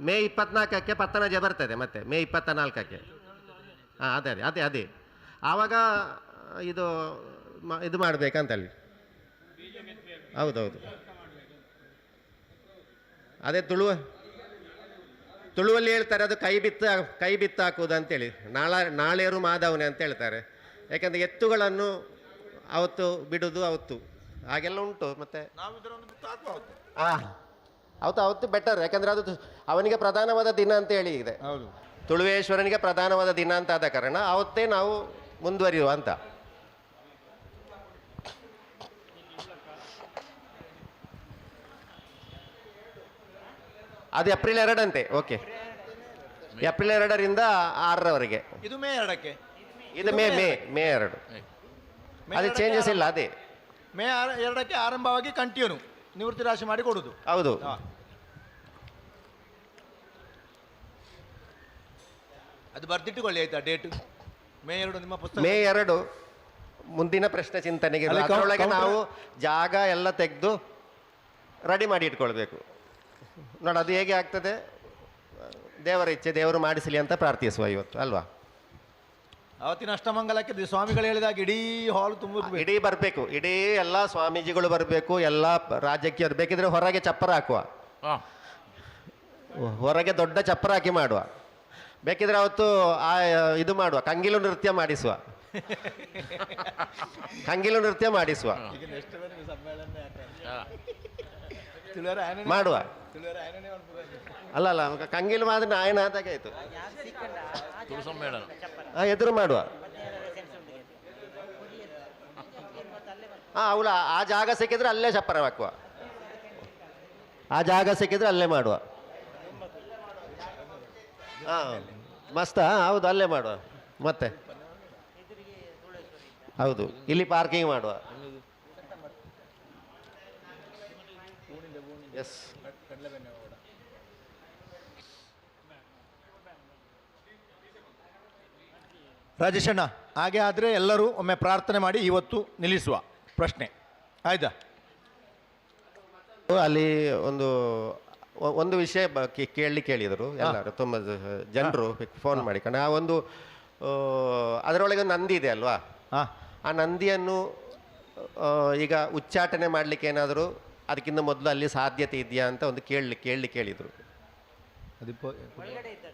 Speaker 4: ಮೇ 24ಕ್ಕೆ ಪತ್ತನಾಜೆ ಬರ್ತದೆ ಮತ್ತೆ ಮೇ 24ಕ್ಕೆ. ಹಾಂ ಅದೇ ಆವಾಗ ಇದು ಮಾಡಬೇಕಂತಲ್ಲಿ. ಹೌದೌದು ಅದೇ ತುಳುವಲ್ಲಿ ಹೇಳ್ತಾರೆ ಅದು ಕೈ ಬಿತ್ತು ಹಾಕುವುದು ಅಂತೇಳಿ. ನಾಳೇರು ಮಾಧವನೆ ಅಂತ ಹೇಳ್ತಾರೆ. ಯಾಕಂದರೆ ಎತ್ತುಗಳನ್ನು ಅವತ್ತು ಬಿಡುವುದು ಅವತ್ತು ಹಾಗೆಲ್ಲ ಉಂಟು. ಮತ್ತೆ ಅವತ್ತು ಬೆಟರ್, ಯಾಕಂದರೆ ಅದು ಅವನಿಗೆ ಪ್ರಧಾನವಾದ ದಿನ ಅಂತ ಹೇಳಿ ಇದೆ. ತುಳುವೇಶ್ವರನಿಗೆ ಪ್ರಧಾನವಾದ ದಿನ ಅಂತ ಆದ ಕಾರಣ ಅವತ್ತೇ ನಾವು ಮುಂದುವರಿಯುವ ಅಂತ. ಅದು ಏಪ್ರಿಲ್ 2 ಅಂತೆ. ಓಕೆ, ಏಪ್ರಿಲ್ 2ರಿಂದ 6ರವರೆಗೆ.
Speaker 2: ಇದು ಮೇ 2ಕ್ಕೆ.
Speaker 4: ಇದು ಮೇ 2. ಅದೇ ಚೇಂಜಸ್ ಇಲ್ಲ. ಅದೇ
Speaker 2: ಮೇ 2ಕ್ಕೆ ಆರಂಭವಾಗಿ ಕಂಟಿನ್ಯೂ ನಿವೃತ್ತಿ ರಾಶಿ ಮಾಡಿ ಕೊಡುದು.
Speaker 4: ಹೌದು.
Speaker 2: ಅದು ಬರ್ದಿಟ್ಟುಕೊಳ್ಳಿ ಆಯ್ತಾ ಡೇಟ್. ಮೇ 2 ನಿಮ್ಮ ಪುಸ್ತಕ.
Speaker 4: ಮೇ 2 ಮುಂದಿನ ಪ್ರಶ್ನೆ ಚಿಂತನೆಗೆ. ಅದರೊಳಗೆ ನಾವು ಜಾಗ ಎಲ್ಲ ತೆಗೆದು ರೆಡಿ ಮಾಡಿ ಇಟ್ಕೊಳ್ಬೇಕು. ನೋಡಿ ಅದು ಹೇಗೆ ಆಗ್ತದೆ, ದೇವರ ಇಚ್ಛೆ, ದೇವರು ಮಾಡಿಸಲಿ ಅಂತ ಪ್ರಾರ್ಥಿಸುವ ಇವತ್ತು ಅಲ್ವಾ.
Speaker 2: ಅವತ್ತಿನ ಅಷ್ಟಮಂಗಲಕ್ಕೆ ಸ್ವಾಮಿಗಳು ಹೇಳಿದಾಗ ಇಡೀ ಹಾಲ್ ತುಂಬ
Speaker 4: ಇಡೀ ಬರಬೇಕು, ಇಡೀ ಎಲ್ಲ ಸ್ವಾಮೀಜಿಗಳು ಬರಬೇಕು, ಎಲ್ಲ ರಾಜ್ಯಕ್ಕೆ ಬೇಕಿದ್ರೆ ಹೊರಗೆ ಚಪ್ಪರ ಹಾಕುವ, ಹೊರಗೆ ದೊಡ್ಡ ಚಪ್ಪರ ಹಾಕಿ ಮಾಡುವ. ಬೇಕಿದ್ರೆ ಅವತ್ತು ಇದು ಮಾಡುವ, ಕಂಗಿಲು ನೃತ್ಯ ಮಾಡಿಸುವ. ಮಾಡುವ. ಅಲ್ಲ ಕಂಗಿಲು ಮಾತ್ರ ಆಯನ ಆದಾಗಾಯ್ತು. ಎದುರು ಮಾಡುವ. ಅವಳ ಆ ಜಾಗ ಸಿಕ್ಕಿದ್ರೆ ಅಲ್ಲೇ ಚಪ್ಪರ ಹಾಕುವ, ಆ ಜಾಗ ಸಿಕ್ಕಿದ್ರೆ ಅಲ್ಲೇ ಮಾಡುವ. ಮಸ್ತ. ಹೌದು, ಅಲ್ಲೇ ಮಾಡುವ. ಮತ್ತೆ ಹೌದು, ಇಲ್ಲಿ ಪಾರ್ಕಿಂಗ್ ಮಾಡುವ. ಎಸ್,
Speaker 2: ರಾಜೇಶಣ್ಣ, ಹಾಗೆ ಆದರೆ ಎಲ್ಲರೂ ಒಮ್ಮೆ ಪ್ರಾರ್ಥನೆ ಮಾಡಿ ಇವತ್ತು ನಿಲ್ಲಿಸುವ ಪ್ರಶ್ನೆ ಆಯ್ತಾ.
Speaker 4: ಅಲ್ಲಿ ಒಂದು ವಿಷಯ ಕೇಳಿದರು ಎಲ್ಲರೂ, ತುಂಬ ಜನರು ಫೋನ್ ಮಾಡಿ. ಆ ಒಂದು ಅದರೊಳಗೆ ಒಂದು ನಂದಿ ಇದೆ ಅಲ್ವಾ, ಆ ನಂದಿಯನ್ನು ಈಗ ಉಚ್ಚಾಟನೆ ಮಾಡಲಿಕ್ಕೆ ಏನಾದರೂ ಅದಕ್ಕಿಂತ ಮೊದಲು ಅಲ್ಲಿ ಸಾಧ್ಯತೆ ಇದೆಯಾ ಅಂತ ಒಂದು ಕೇಳಿದರು.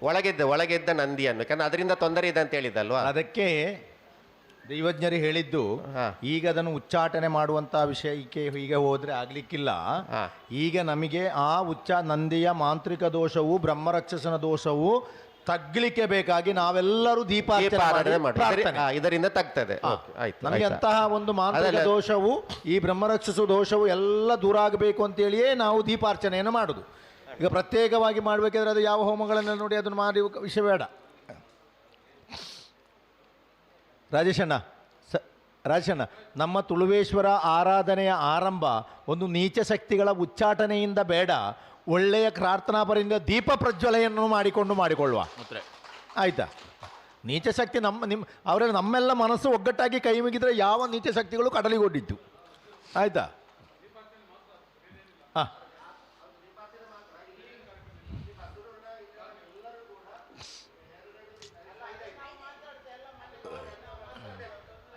Speaker 4: ಒಳಗಿದ್ದ ನಂದಿಯನ್ನು, ಯಾಕಂದ್ರೆ ಅದರಿಂದ ತೊಂದರೆ ಇದೆ ಅಂತ ಹೇಳಿದಲ್ವಾ.
Speaker 2: ಅದಕ್ಕೆ ದೈವಜ್ಞರು ಹೇಳಿದ್ದು, ಈಗ ಅದನ್ನು ಉಚ್ಚಾಟನೆ ಮಾಡುವಂಥ ವಿಷಯಕ್ಕೆ ಹೀಗೆ ಹೋದರೆ ಆಗಲಿಕ್ಕಿಲ್ಲ. ಈಗ ನಮಗೆ ಆ ನಂದಿಯ ಮಾಂತ್ರಿಕ ದೋಷವು, ಬ್ರಹ್ಮರಕ್ಷಸನ ದೋಷವು ತಗ್ಲಿಕ್ಕೆ ಬೇಕಾಗಿ ನಾವೆಲ್ಲರೂ ದೀಪಾರಾಧನೆ
Speaker 4: ಇದರಿಂದ ತಗ್ತದೆ.
Speaker 2: ನಮಗೆ ಅಂತಹ ಒಂದು ಮಾಂತ್ರಿಕ ದೋಷವು, ಈ ಬ್ರಹ್ಮರಕ್ಷಸ ದೋಷವು ಎಲ್ಲ ದೂರ ಆಗಬೇಕು ಅಂತೇಳಿಯೇ ನಾವು ದೀಪಾರ್ಚನೆಯನ್ನು ಮಾಡುದು. ಈಗ ಪ್ರತ್ಯೇಕವಾಗಿ ಮಾಡಬೇಕಾದ್ರೆ ಅದು ಯಾವ ಹೋಮಗಳನ್ನು ನೋಡಿ ಅದನ್ನು ಮಾಡಿ ವಿಷಯ ಬೇಡ. ರಾಜೇಶಣ್ಣ, ನಮ್ಮ ತುಳುವೇಶ್ವರ ಆರಾಧನೆಯ ಆರಂಭ ಒಂದು ನೀಚ ಶಕ್ತಿಗಳ ಉಚ್ಚಾಟನೆಯಿಂದ ಬೇಡ, ಒಳ್ಳೆಯ ಪ್ರಾರ್ಥನಾಪರಿಂದ ದೀಪ ಪ್ರಜ್ವಲೆಯನ್ನು ಮಾಡಿಕೊಳ್ಳುವ. ಆಯಿತಾ. ನೀಚ ಶಕ್ತಿ ಅವರ ನಮ್ಮೆಲ್ಲ ಮನಸ್ಸು ಒಗ್ಗಟ್ಟಾಗಿ ಕೈ ಮುಗಿದ್ರೆ ಯಾವ ನೀಚ ಶಕ್ತಿಗಳು ಕಡಲಿಗೊಡ್ಡಿತ್ತು. ಆಯಿತಾ. ಹಾಂ,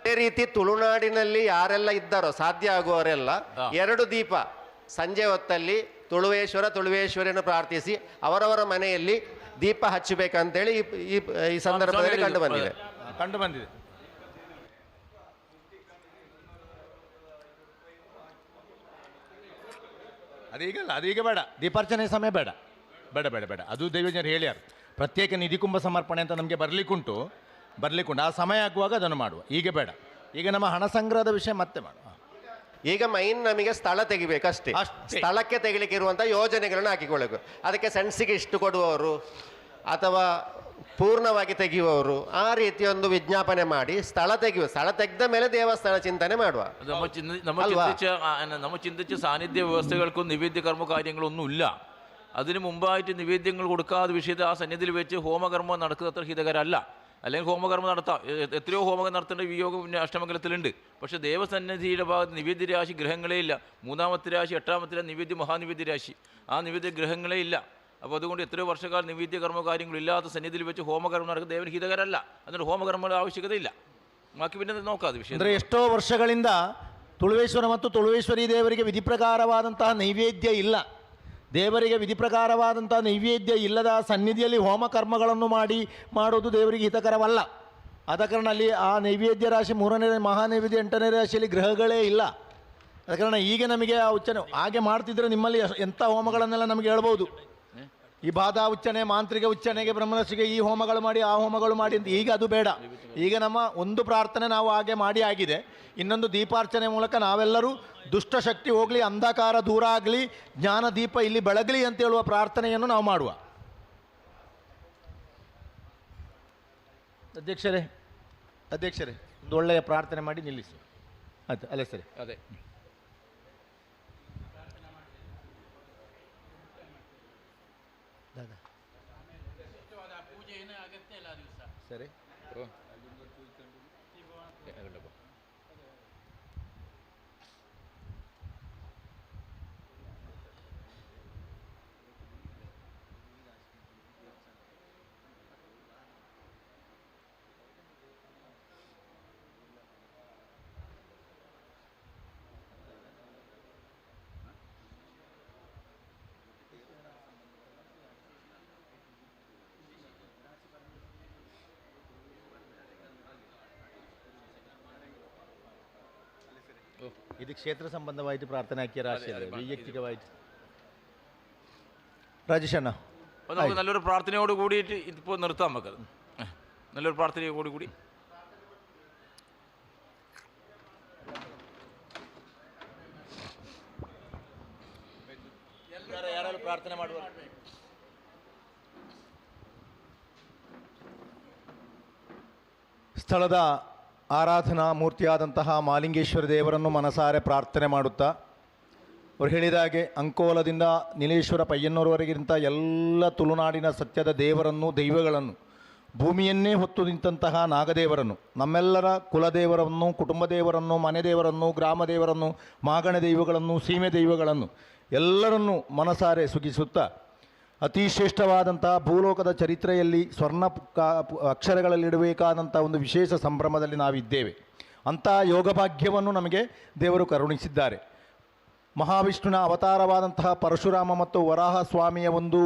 Speaker 4: ಅದೇ ರೀತಿ ತುಳುನಾಡಿನಲ್ಲಿ ಯಾರೆಲ್ಲ ಇದ್ದಾರೋ ಸಾಧ್ಯ ಆಗುವವರೆಲ್ಲ 2 ದೀಪ ಸಂಜೆ ಹೊತ್ತಲ್ಲಿ ತುಳುವೇಶ್ವರಿಯನ್ನು ಪ್ರಾರ್ಥಿಸಿ ಅವರವರ ಮನೆಯಲ್ಲಿ ದೀಪ ಹಚ್ಚಬೇಕಂತೇಳಿ ಈ ಸಂದರ್ಭದಲ್ಲಿ ಕಂಡು ಬಂದಿದೆ.
Speaker 2: ಅದೀಗ ಬೇಡ, ದೀಪಾರ್ಚನೆ ಸಮಯ ಬೇಡ ಬೇಡ ಬೇಡ ಬೇಡ ಅದು ದೈವಜ್ಞರು ಹೇಳ್ಯಾರ. ಪ್ರತ್ಯೇಕ ನಿಧಿಕುಂಭ ಸಮರ್ಪಣೆ ಅಂತ ನಮಗೆ ಬರಲಿಕ್ಕುಂಟು, ಆ ಸಮಯ ಆಗುವಾಗ ಅದನ್ನು ಮಾಡುವ. ಈಗ ಬೇಡ, ಈಗ ನಮ್ಮ ಹಣ ಸಂಗ್ರಹದ ವಿಷಯ ಮತ್ತೆ ಮಾಡುವ.
Speaker 4: ಈಗ ಮೈನ್ ನಮಗೆ ಸ್ಥಳ ತೆಗಿಬೇಕಷ್ಟೇ. ಸ್ಥಳಕ್ಕೆ ತೆಗಿಲಿಕ್ಕೆ ಇರುವಂಥ ಯೋಜನೆಗಳನ್ನು ಹಾಕಿಕೊಳ್ಳಬೇಕು. ಅದಕ್ಕೆ ಸೆನ್ಸಿಗೆ ಇಷ್ಟು ಕೊಡುವವರು ಅಥವಾ ಪೂರ್ಣವಾಗಿ ತೆಗೆಯುವವರು ಆ ರೀತಿ ಒಂದು ವಿಜ್ಞಾಪನೆ ಮಾಡಿ ಸ್ಥಳ ತೆಗೆದ ಮೇಲೆ ದೇವಸ್ಥಾನ ಚಿಂತನೆ ಮಾಡುವ.
Speaker 1: നമ്മൾ ചിന്തിച്ച സാന്നിധ്യ വ്യവസ്ഥകൾക്കും നിവേദ്യ കർമ്മ കാര്യങ്ങളൊന്നും ഇല്ല. അതിന് മുമ്പായിട്ട് നിവേദ്യങ്ങൾ കൊടുക്കാതെ വിഷയത്തിൽ ആ സന്നിധിയിൽ വെച്ച് ഹോമകർമ്മം നടക്കുന്നത് അത്ര ഹിതകരമല്ല. അല്ലെങ്കിൽ ഹോമകർമ്മം നടത്താം, എത്രയോ ഹോമകം നടത്തേണ്ട വിയോഗം അഷ്ടമംഗലത്തിലുണ്ട്. പക്ഷേ ദേവസന്നിധിയുടെ ഭാഗത്ത് നിവേദ്യ രാശി ഗ്രഹങ്ങളേ ഇല്ല. മൂന്നാമത്തെ രാശി, എട്ടാമത്തെ രാശി നിവേദ്യ മഹാനിവേദ്യ രാശി, ആ നിവേദ്യ ഗ്രഹങ്ങളേ ഇല്ല. അപ്പോൾ അതുകൊണ്ട് എത്രയോ വർഷക്കാലം നിവേദ്യ കർമ്മ കാര്യങ്ങളില്ലാത്ത സന്നിധിയിൽ വെച്ച് ഹോമകർമ്മം നടക്കുന്നത് ദേവന് ഹിതകരമല്ല. അതുകൊണ്ട് ഹോമകർമ്മങ്ങളുടെ ആവശ്യകതയില്ല. ബാക്കി പിന്നെ നോക്കാം വിഷയം.
Speaker 2: ಅಂದರೆ ಎಷ್ಟೋ ವರ್ಷಗಳಿಂದ ತುಳುವೇಶ್ವರ ಮತ್ತು ತುಳುವೇಶ್ವರಿ ದೇವರಿಗೆ ವಿಧಿಪ್ರಕಾರವಾದಂತಹ ನೈವೇದ್ಯ ಇಲ್ಲ. ದೇವರಿಗೆ ವಿಧಿಪ್ರಕಾರವಾದಂಥ ನೈವೇದ್ಯ ಇಲ್ಲದ ಸನ್ನಿಧಿಯಲ್ಲಿ ಹೋಮ ಕರ್ಮಗಳನ್ನು ಮಾಡೋದು ದೇವರಿಗೆ ಹಿತಕರವಲ್ಲ. ಆದ ಕಾರಣ ಅಲ್ಲಿ ಆ ನೈವೇದ್ಯ ರಾಶಿ 3ನೇ ಮಹಾನೈವೇದ್ಯ 8ನೇ ರಾಶಿಯಲ್ಲಿ ಗ್ರಹಗಳೇ ಇಲ್ಲ. ಆದ ಕಾರಣ ಈಗ ನಮಗೆ ಆ ಉಚ್ಚನೆ ಹಾಗೆ ಮಾಡ್ತಿದ್ರೆ ನಿಮ್ಮಲ್ಲಿ ಎಂಥ ಹೋಮಗಳನ್ನೆಲ್ಲ ನಮಗೆ ಹೇಳ್ಬೋದು. ಈ ಬಾಧಾ ಉಚ್ಚನೆ, ಮಾಂತ್ರಿಕ ಉಚ್ಚನೆಗೆ, ಬ್ರಹ್ಮರಸಿಗೆ ಈ ಹೋಮಗಳು ಮಾಡಿ ಆ ಹೋಮಗಳು ಮಾಡಿ ಅಂತ. ಈಗ ಅದು ಬೇಡ. ಈಗ ನಮ್ಮ ಒಂದು ಪ್ರಾರ್ಥನೆ ನಾವು ಹಾಗೆ ಮಾಡಿ ಆಗಿದೆ. ಇನ್ನೊಂದು ದೀಪಾರ್ಚನೆ ಮೂಲಕ ನಾವೆಲ್ಲರೂ ದುಷ್ಟಶಕ್ತಿ ಹೋಗಲಿ, ಅಂಧಕಾರ ದೂರ ಆಗಲಿ, ಜ್ಞಾನ ದೀಪ ಇಲ್ಲಿ ಬೆಳಗಲಿ ಅಂತ ಹೇಳುವ ಪ್ರಾರ್ಥನೆಯನ್ನು ನಾವು ಮಾಡುವ. ಅಧ್ಯಕ್ಷರೇ ಒಂದು ಒಳ್ಳೆಯ ಪ್ರಾರ್ಥನೆ ಮಾಡಿ ನಿಲ್ಲಿಸಿ. ಆಯ್ತು ಅಲ್ಲ ಸರಿ.
Speaker 1: ಅದೇ
Speaker 2: ಸರಿ. ഇത് ക്ഷേത്ര സംബന്ധമായിട്ട് പ്രാർത്ഥന ആക്കിയ രാശിയല്ലേ, വൈയക്തികമായിട്ട്. രാജേഷ് അണ്ണ,
Speaker 1: നമുക്ക് നല്ലൊരു പ്രാർത്ഥനയോട് കൂടിയിട്ട് ഇപ്പോൾ നിർത്താം. നമുക്കത് നല്ലൊരു പ്രാർത്ഥനയോട് കൂടി
Speaker 2: ಯಾರು ಪ್ರಾರ್ಥನೆ ಮಾಡುವ. ಸ್ಥಳದ ಆರಾಧನಾ ಮೂರ್ತಿಯಾದಂತಹ ಮಾಲಿಂಗೇಶ್ವರ ದೇವರನ್ನು ಮನಸಾರೆ ಪ್ರಾರ್ಥನೆ ಮಾಡುತ್ತಾ ಅವ್ರು ಹೇಳಿದ ಹಾಗೆ ಅಂಕೋಲದಿಂದ ನೀಲೇಶ್ವರ ಪಯ್ಯನ್ನೂರವರೆಗಿಂತ ಎಲ್ಲ ತುಳುನಾಡಿನ ಸತ್ಯದ ದೇವರನ್ನು, ದೈವಗಳನ್ನು, ಭೂಮಿಯನ್ನೇ ಹೊತ್ತು ನಿಂತಹ ನಾಗದೇವರನ್ನು, ನಮ್ಮೆಲ್ಲರ ಕುಲದೇವರನ್ನು, ಕುಟುಂಬ ದೇವರನ್ನು, ಮನೆ ದೇವರನ್ನು, ಗ್ರಾಮ ದೇವರನ್ನು, ಮಾಗಣ ದೈವಗಳನ್ನು, ಸೀಮೆ ದೈವಗಳನ್ನು ಎಲ್ಲರನ್ನೂ ಮನಸಾರೆ ಸುಖಿಸುತ್ತಾ ಅತಿ ಶ್ರೇಷ್ಠವಾದಂಥ ಭೂಲೋಕದ ಚರಿತ್ರೆಯಲ್ಲಿ ಸ್ವರ್ಣ ಅಕ್ಷರಗಳಲ್ಲಿಡಬೇಕಾದಂಥ ಒಂದು ವಿಶೇಷ ಸಂಭ್ರಮದಲ್ಲಿ ನಾವಿದ್ದೇವೆ. ಅಂಥ ಯೋಗಭಾಗ್ಯವನ್ನು ನಮಗೆ ದೇವರು ಕರುಣಿಸಿದ್ದಾರೆ. ಮಹಾವಿಷ್ಣುವಿನ ಅವತಾರವಾದಂತಹ ಪರಶುರಾಮ ಮತ್ತು ವರಾಹ ಸ್ವಾಮಿಯ ಒಂದು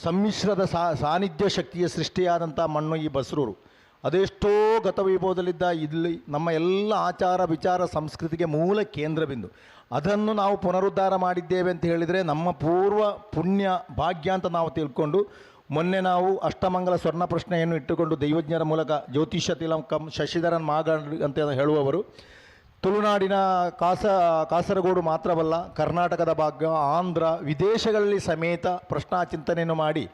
Speaker 2: ಸಮ್ಮಿಶ್ರದ ಸಾನ್ನಿಧ್ಯ ಶಕ್ತಿಯ ಸೃಷ್ಟಿಯಾದಂಥ ಮಣ್ಣು ಈ ಬಸರೂರು. ಅದೆಷ್ಟೋ ಗತವೈಭವದಲ್ಲಿದ್ದ ಇಲ್ಲಿ ನಮ್ಮ ಎಲ್ಲ ಆಚಾರ ವಿಚಾರ ಸಂಸ್ಕೃತಿಗೆ ಮೂಲ ಕೇಂದ್ರ ಬಿಂದು. ಅದನ್ನು ನಾವು ಪುನರುದ್ಧಾರ ಮಾಡಿದ್ದೇವೆ ಅಂತ ಹೇಳಿದರೆ ನಮ್ಮ ಪೂರ್ವ ಪುಣ್ಯ ಭಾಗ್ಯ ಅಂತ ನಾವು ತಿಳ್ಕೊಂಡು, ಮೊನ್ನೆ ನಾವು ಅಷ್ಟಮಂಗಲ ಸ್ವರ್ಣ ಪ್ರಶ್ನೆಯನ್ನು ಇಟ್ಟುಕೊಂಡು ದೈವಜ್ಞರ ಮೂಲಕ ಜ್ಯೋತಿಷ್ಯ ತಿಲಕಂ ಶಶಿಧರನ್ ಮಾಗಣ್ ಅಂತ ಹೇಳುವವರು ತುಳುನಾಡಿನ ಕಾಸರಗೋಡು ಮಾತ್ರವಲ್ಲ, ಕರ್ನಾಟಕದ ಭಾಗ, ಆಂಧ್ರ, ವಿದೇಶಗಳಲ್ಲಿ ಸಮೇತ ಪ್ರಶ್ನಾಚಿಂತನೆಯನ್ನು ಮಾಡಿ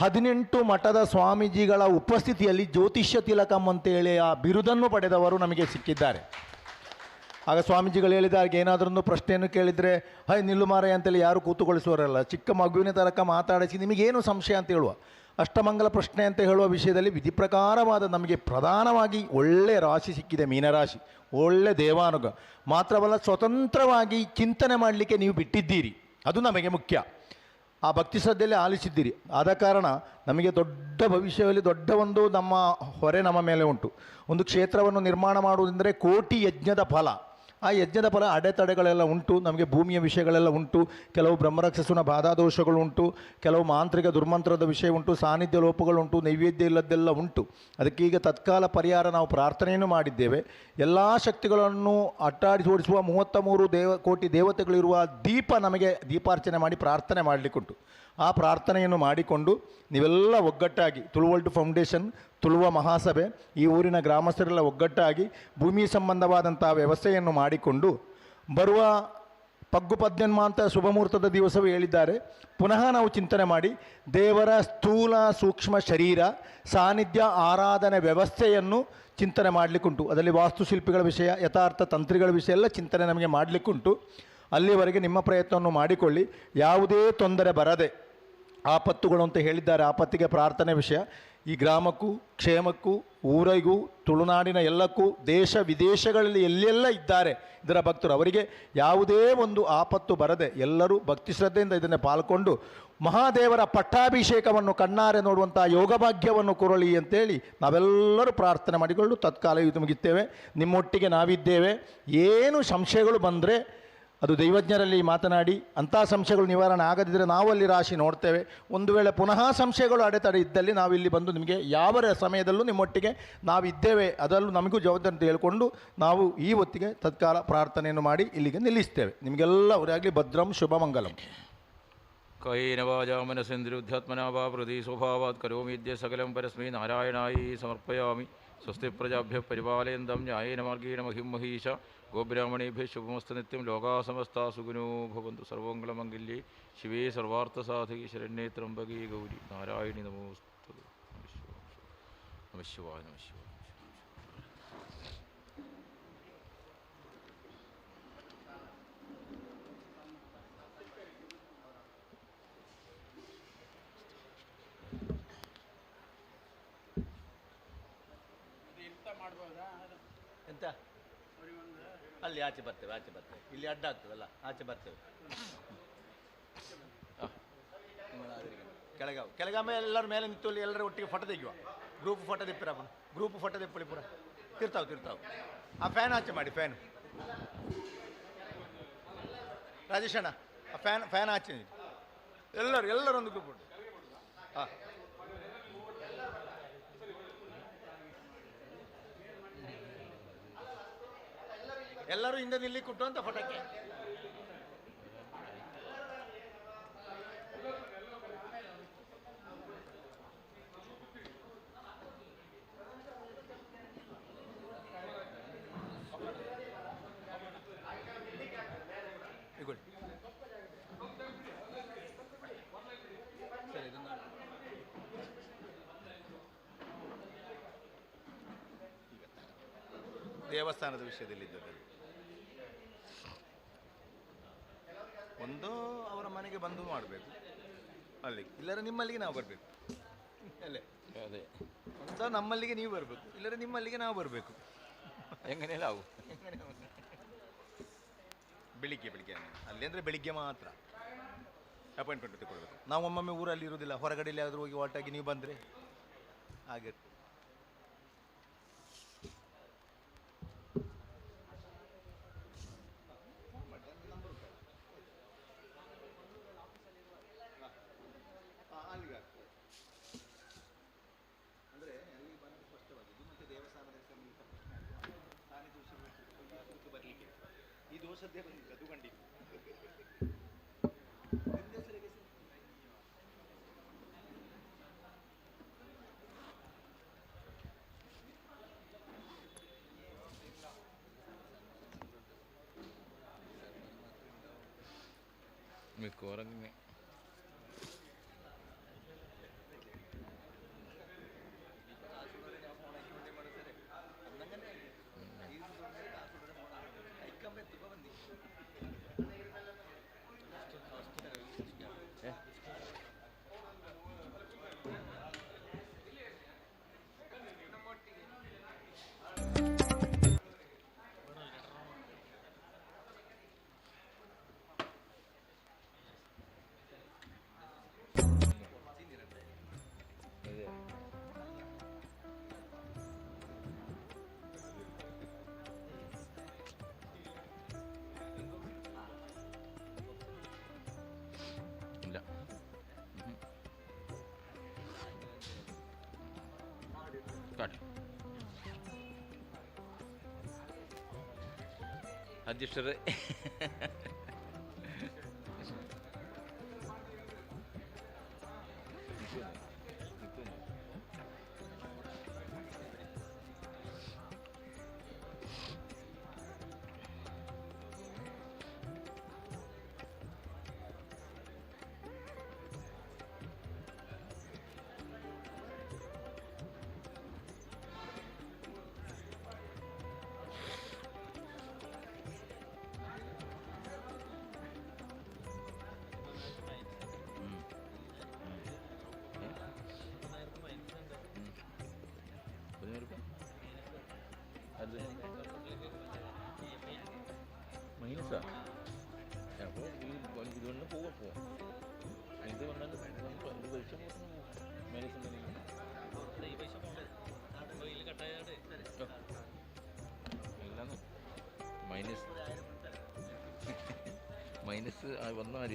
Speaker 2: 18 ಮಠದ ಸ್ವಾಮೀಜಿಗಳ ಉಪಸ್ಥಿತಿಯಲ್ಲಿ ಜ್ಯೋತಿಷ್ಯ ತಿಲಕಂ ಅಂತೇಳಿ ಆ ಬಿರುದನ್ನು ಪಡೆದವರು ನಮಗೆ ಸಿಕ್ಕಿದ್ದಾರೆ. ಆಗ ಸ್ವಾಮೀಜಿಗಳು ಹೇಳಿದಾಗ ಏನಾದ್ರೂ ಪ್ರಶ್ನೆಯನ್ನು ಕೇಳಿದರೆ ನಿಲ್ಲು ಮಾರಯ್ಯ ಅಂತೇಳಿ ಯಾರು ಕೂತುಗೊಳಿಸುವರಲ್ಲ, ಚಿಕ್ಕ ಮಗುವಿನ ತನಕ ಮಾತಾಡಿಸಿ ನಿಮಗೇನು ಸಂಶಯ ಅಂತ ಹೇಳುವ. ಅಷ್ಟಮಂಗಲ ಪ್ರಶ್ನೆ ಅಂತ ಹೇಳುವ ವಿಷಯದಲ್ಲಿ ವಿಧಿಪ್ರಕಾರವಾದ ನಮಗೆ ಪ್ರಧಾನವಾಗಿ ಒಳ್ಳೆಯ ರಾಶಿ ಸಿಕ್ಕಿದೆ, ಮೀನರಾಶಿ. ಒಳ್ಳೆ ದೇವಾನುಗ ಮಾತ್ರವಲ್ಲ, ಸ್ವತಂತ್ರವಾಗಿ ಚಿಂತನೆ ಮಾಡಲಿಕ್ಕೆ ನೀವು ಬಿಟ್ಟಿದ್ದೀರಿ, ಅದು ನಮಗೆ ಮುಖ್ಯ. ಆ ಭಕ್ತಿ ಶ್ರದ್ಧೆಯಲ್ಲಿ ಆಲಿಸಿದ್ದೀರಿ. ಆದ ಕಾರಣ ನಮಗೆ ದೊಡ್ಡ ಭವಿಷ್ಯದಲ್ಲಿ ದೊಡ್ಡ ಒಂದು ನಮ್ಮ ಹೊರೆ ನಮ್ಮ ಮೇಲೆ ಉಂಟು. ಒಂದು ಕ್ಷೇತ್ರವನ್ನು ನಿರ್ಮಾಣ ಮಾಡುವುದೆಂದರೆ ಕೋಟಿ ಯಜ್ಞದ ಫಲ. ಆ ಯಜ್ಞದ ಫಲ ಅಡೆತಡೆಗಳೆಲ್ಲ ಉಂಟು, ನಮಗೆ ಭೂಮಿಯ ವಿಷಯಗಳೆಲ್ಲ ಉಂಟು, ಕೆಲವು ಬ್ರಹ್ಮರಾಕ್ಷಸನ ಬಾಧಾದೋಷಗಳು ಉಂಟು, ಕೆಲವು ಮಾಂತ್ರಿಕ ದುರ್ಮಂತ್ರದ ವಿಷಯ ಉಂಟು, ಸಾನ್ನಿಧ್ಯ ಲೋಪಗಳುಂಟು, ನೈವೇದ್ಯ ಇಲ್ಲದ್ದೆಲ್ಲ ಉಂಟು. ಅದಕ್ಕೀಗ ತತ್ಕಾಲ ಪರಿಹಾರ ನಾವು ಪ್ರಾರ್ಥನೆಯನ್ನು ಮಾಡಿದ್ದೇವೆ. ಎಲ್ಲ ಶಕ್ತಿಗಳನ್ನು ಅಟ್ಟಾಡಿಸಿ ಓಡಿಸುವ 33 ಕೋಟಿ ದೇವತೆಗಳಿರುವ ದೀಪ ನಮಗೆ ದೀಪಾರ್ಚನೆ ಮಾಡಿ ಪ್ರಾರ್ಥನೆ ಮಾಡಲಿಕ್ಕುಂಟು. ಆ ಪ್ರಾರ್ಥನೆಯನ್ನು ಮಾಡಿಕೊಂಡು ನೀವೆಲ್ಲ ಒಗ್ಗಟ್ಟಾಗಿ ತುಳುವಲ್ಡ್ ಫೌಂಡೇಶನ್, ತುಳುವ ಮಹಾಸಭೆ, ಈ ಊರಿನ ಗ್ರಾಮಸ್ಥರೆಲ್ಲ ಒಗ್ಗಟ್ಟಾಗಿ ಭೂಮಿ ಸಂಬಂಧವಾದಂಥ ವ್ಯವಸ್ಥೆಯನ್ನು ಮಾಡಿಕೊಂಡು ಬರುವ ಪಗ್ಗು ಪದ್ಯನ್ಮಾಂತ ಶುಭಮುಹೂರ್ತದ ದಿವಸವೂ ಹೇಳಿದ್ದಾರೆ. ಪುನಃ ನಾವು ಚಿಂತನೆ ಮಾಡಿ ದೇವರ ಸ್ಥೂಲ ಸೂಕ್ಷ್ಮ ಶರೀರ ಸಾನ್ನಿಧ್ಯ ಆರಾಧನೆ ವ್ಯವಸ್ಥೆಯನ್ನು ಚಿಂತನೆ ಮಾಡಲಿಕ್ಕುಂಟು. ಅದರಲ್ಲಿ ವಾಸ್ತುಶಿಲ್ಪಿಗಳ ವಿಷಯ, ಯಥಾರ್ಥ ತಂತ್ರಿಗಳ ವಿಷಯ ಎಲ್ಲ ಚಿಂತನೆ ನಮಗೆ ಮಾಡಲಿಕ್ಕುಂಟು. ಅಲ್ಲಿವರೆಗೆ ನಿಮ್ಮ ಪ್ರಯತ್ನವನ್ನು ಮಾಡಿಕೊಳ್ಳಿ, ಯಾವುದೇ ತೊಂದರೆ ಬರದೆ. ಆಪತ್ತುಗಳು ಅಂತ ಹೇಳಿದ್ದಾರೆ, ಆಪತ್ತಿಗೆ ಪ್ರಾರ್ಥನೆ ವಿಷಯ. ಈ ಗ್ರಾಮಕ್ಕೂ ಕ್ಷೇಮಕ್ಕೂ ಊರಿಗೂ ತುಳುನಾಡಿನ ಎಲ್ಲಕ್ಕೂ ದೇಶ ವಿದೇಶಗಳಲ್ಲಿ ಎಲ್ಲೆಲ್ಲ ಇದ್ದಾರೆ ಇದರ ಭಕ್ತರು, ಅವರಿಗೆ ಯಾವುದೇ ಒಂದು ಆಪತ್ತು ಬರದೆ ಎಲ್ಲರೂ ಭಕ್ತಿ ಶ್ರದ್ಧೆಯಿಂದ ಇದನ್ನು ಪಾಲ್ಕೊಂಡು ಮಹಾದೇವರ ಪಟ್ಟಾಭಿಷೇಕವನ್ನು ಕಣ್ಣಾರೆ ನೋಡುವಂಥ ಯೋಗಭಾಗ್ಯವನ್ನು ಕೊರಳಿ ಅಂತೇಳಿ ನಾವೆಲ್ಲರೂ ಪ್ರಾರ್ಥನೆ ಮಾಡಿಕೊಂಡು ತತ್ಕಾಲ ಇದು ಮುಗಿಸ್ತೇವೆ. ನಿಮ್ಮೊಟ್ಟಿಗೆ ನಾವಿದ್ದೇವೆ. ಏನು ಸಂಶಯಗಳು ಬಂದರೆ ಅದು ದೈವಜ್ಞರಲ್ಲಿ ಮಾತನಾಡಿ ಅಂಥ ಸಂಶಯಗಳು ನಿವಾರಣೆ ಆಗದಿದ್ದರೆ ನಾವು ಅಲ್ಲಿ ರಾಶಿ ನೋಡ್ತೇವೆ. ಒಂದು ವೇಳೆ ಪುನಃ ಸಂಶಯಗಳು ಅಡೆತಡೆ ಇದ್ದಲ್ಲಿ ನಾವಿಲ್ಲಿ ಬಂದು ನಿಮಗೆ ಯಾವ ಸಮಯದಲ್ಲೂ ನಿಮ್ಮೊಟ್ಟಿಗೆ ನಾವಿದ್ದೇವೆ, ಅದರಲ್ಲೂ ನಮಗೂ ಜವಾಬ್ದಾರಿ ಅಂತ ಹೇಳಿಕೊಂಡು ನಾವು ಈ ಹೊತ್ತಿಗೆ ತತ್ಕಾಲ ಪ್ರಾರ್ಥನೆಯನ್ನು ಮಾಡಿ ಇಲ್ಲಿಗೆ ನಿಲ್ಲಿಸ್ತೇವೆ. ನಿಮಗೆಲ್ಲ ಅವರಾಗಲಿ ಭದ್ರಂ ಶುಭಮಂಗಲಂ.
Speaker 1: ಕಾಯೇನ ವಾಚಾ ಮನಸೇಂದ್ರಿಯುದ್ಧಾತ್ಮನಾ ವಾ ಪ್ರತಿ ಸ್ವಭಾವಾತ್ ಕರೋಮೀದ್ಯ ಸಕಲಂ ಪರಸ್ಮೈ ನಾರಾಯಣಾಯಿ ಸಮರ್ಪಯಾಮಿ. ಸ್ವಸ್ತಿ ಪ್ರಜಾಭ್ಯಃ ಪರಿಪಾಲಯಂತಂ ನ್ಯಾಯೇನ ಮಾರ್ಗೇಣ ಮಹಿಂ ಮಹೀಶ. ಗೋಬ್ರಾಹ್ಮಣೇಭ್ಯಃ ಶುಭಮಸ್ತು ನಿತ್ಯಂ. ಲೋಕಾಃ ಸಮಸ್ತಾಃ ಸುಖಿನೋ ಭವಂತು. ಸರ್ವಮಂಗಲಮಾಂಗಲ್ಯೆ ಶಿವೇ ಸರ್ವಾರ್ಥಸಾಧಕೆ ಶರಣ್ಯೇ ತ್ರ್ಯಂಬಕೆ ಗೌರಿ ನಾರಾಯಣಿ ನಮೋಸ್ತುತೇ. ನಮಃ ಶಿವಾಯ ನಮಃ ಶಿವಾಯ.
Speaker 2: ಎಂತ ಅಲ್ಲಿ ಆಚೆ ಬರ್ತೇವೆ, ಇಲ್ಲಿ ಅಡ್ಡ ಆಗ್ತದಲ್ಲ, ಆಚೆ ಬರ್ತೇವೆ. ಕೆಳಗಾಮೆ ಎಲ್ಲರೂ ಮೇಲೆ ನಿಂತು ಎಲ್ಲರೂ ಒಟ್ಟಿಗೆ ಫೋಟೋ ತೆಗೆಯುವ. ಗ್ರೂಪ್ ಫೋಟೋ ತೆಪ್ಪಿರ, ಗ್ರೂಪ್ ಫೋಟೋ ತೆಪ್ಪಳಿ ಪುರ ತಿರ್ತಾವು. ಆ ಫ್ಯಾನ್ ಆಚೆ ಮಾಡಿ, ಫ್ಯಾನ್ ರಾಜೇಶಣ್ಣ, ಆ ಫ್ಯಾನ್ ಆಚೆ ಎಲ್ಲರೊಂದು ಗ್ರೂಪ್ ಉಂಟು. ಹಾಂ, ಎಲ್ಲರೂ ಹಿಂದೆ ನಿಲ್ಲಿ ಕೊಟ್ಟು ಅಂತ ಫೋಟೋಕ್ಕೆ. ಸರಿ, ದೇವಸ್ಥಾನದ ವಿಷಯದಲ್ಲಿದ್ದದ್ದು ಒಂದು ಅವರ ಮನೆಗೆ ಬಂದು ಮಾಡಬೇಕು ಅಲ್ಲಿ, ಇಲ್ಲರ ನಿಮ್ಮಲ್ಲಿಗೆ ನಾವು ಬರಬೇಕು. ಅಲ್ಲೇ
Speaker 1: ಅದೇ
Speaker 2: ಒಂದು ನಮ್ಮಲ್ಲಿಗೆ ನೀವು ಬರಬೇಕು, ಇಲ್ಲರ ನಿಮ್ಮಲ್ಲಿಗೆ ನಾವು ಬರಬೇಕು.
Speaker 1: ಹೆಂಗನೆಲ್ಲ ಅವು
Speaker 2: ಬೆಳಿಗ್ಗೆ ಅಲ್ಲಿ ಅಂದರೆ ಬೆಳಿಗ್ಗೆ ಮಾತ್ರ ಅಪಾಯಿಂಟ್ಮೆಂಟ್ ತಗೊಳ್ಬೇಕು. ನಾವು ಒಮ್ಮೊಮ್ಮೆ ಊರಲ್ಲಿ ಇರೋದಿಲ್ಲ, ಹೊರಗಡೆಯಲ್ಲಿ ಆದರೂ ಹೋಗಿ ಒಟ್ಟಾಗಿ ನೀವು ಬಂದರೆ ಹಾಗೆ. ಅಂದರೆ ಅಲ್ಲಿ ಬಂದು ಸ್ಪಷ್ಟವಾಗಿದೆ ಮತ್ತು ದೇವಸ್ಥಾನದ ಸಮೀಪ ನಾನೇ ದೋಷ ಬರಲಿಕ್ಕೆ ಈ ದೋಷದ್ದೇ ಬಂದಿಲ್ಲ, ಅದು ಖಂಡಿತ.
Speaker 1: മിക്കവാറും അധ്യക്ഷരെ മൈനസാ അപ്പോൾ ഈ ഇതുകൊണ്ട് പോവാ ഇത് വന്നാൽ ഇത് പൈസ മൈനസ് മൈനസ് വന്നാൽ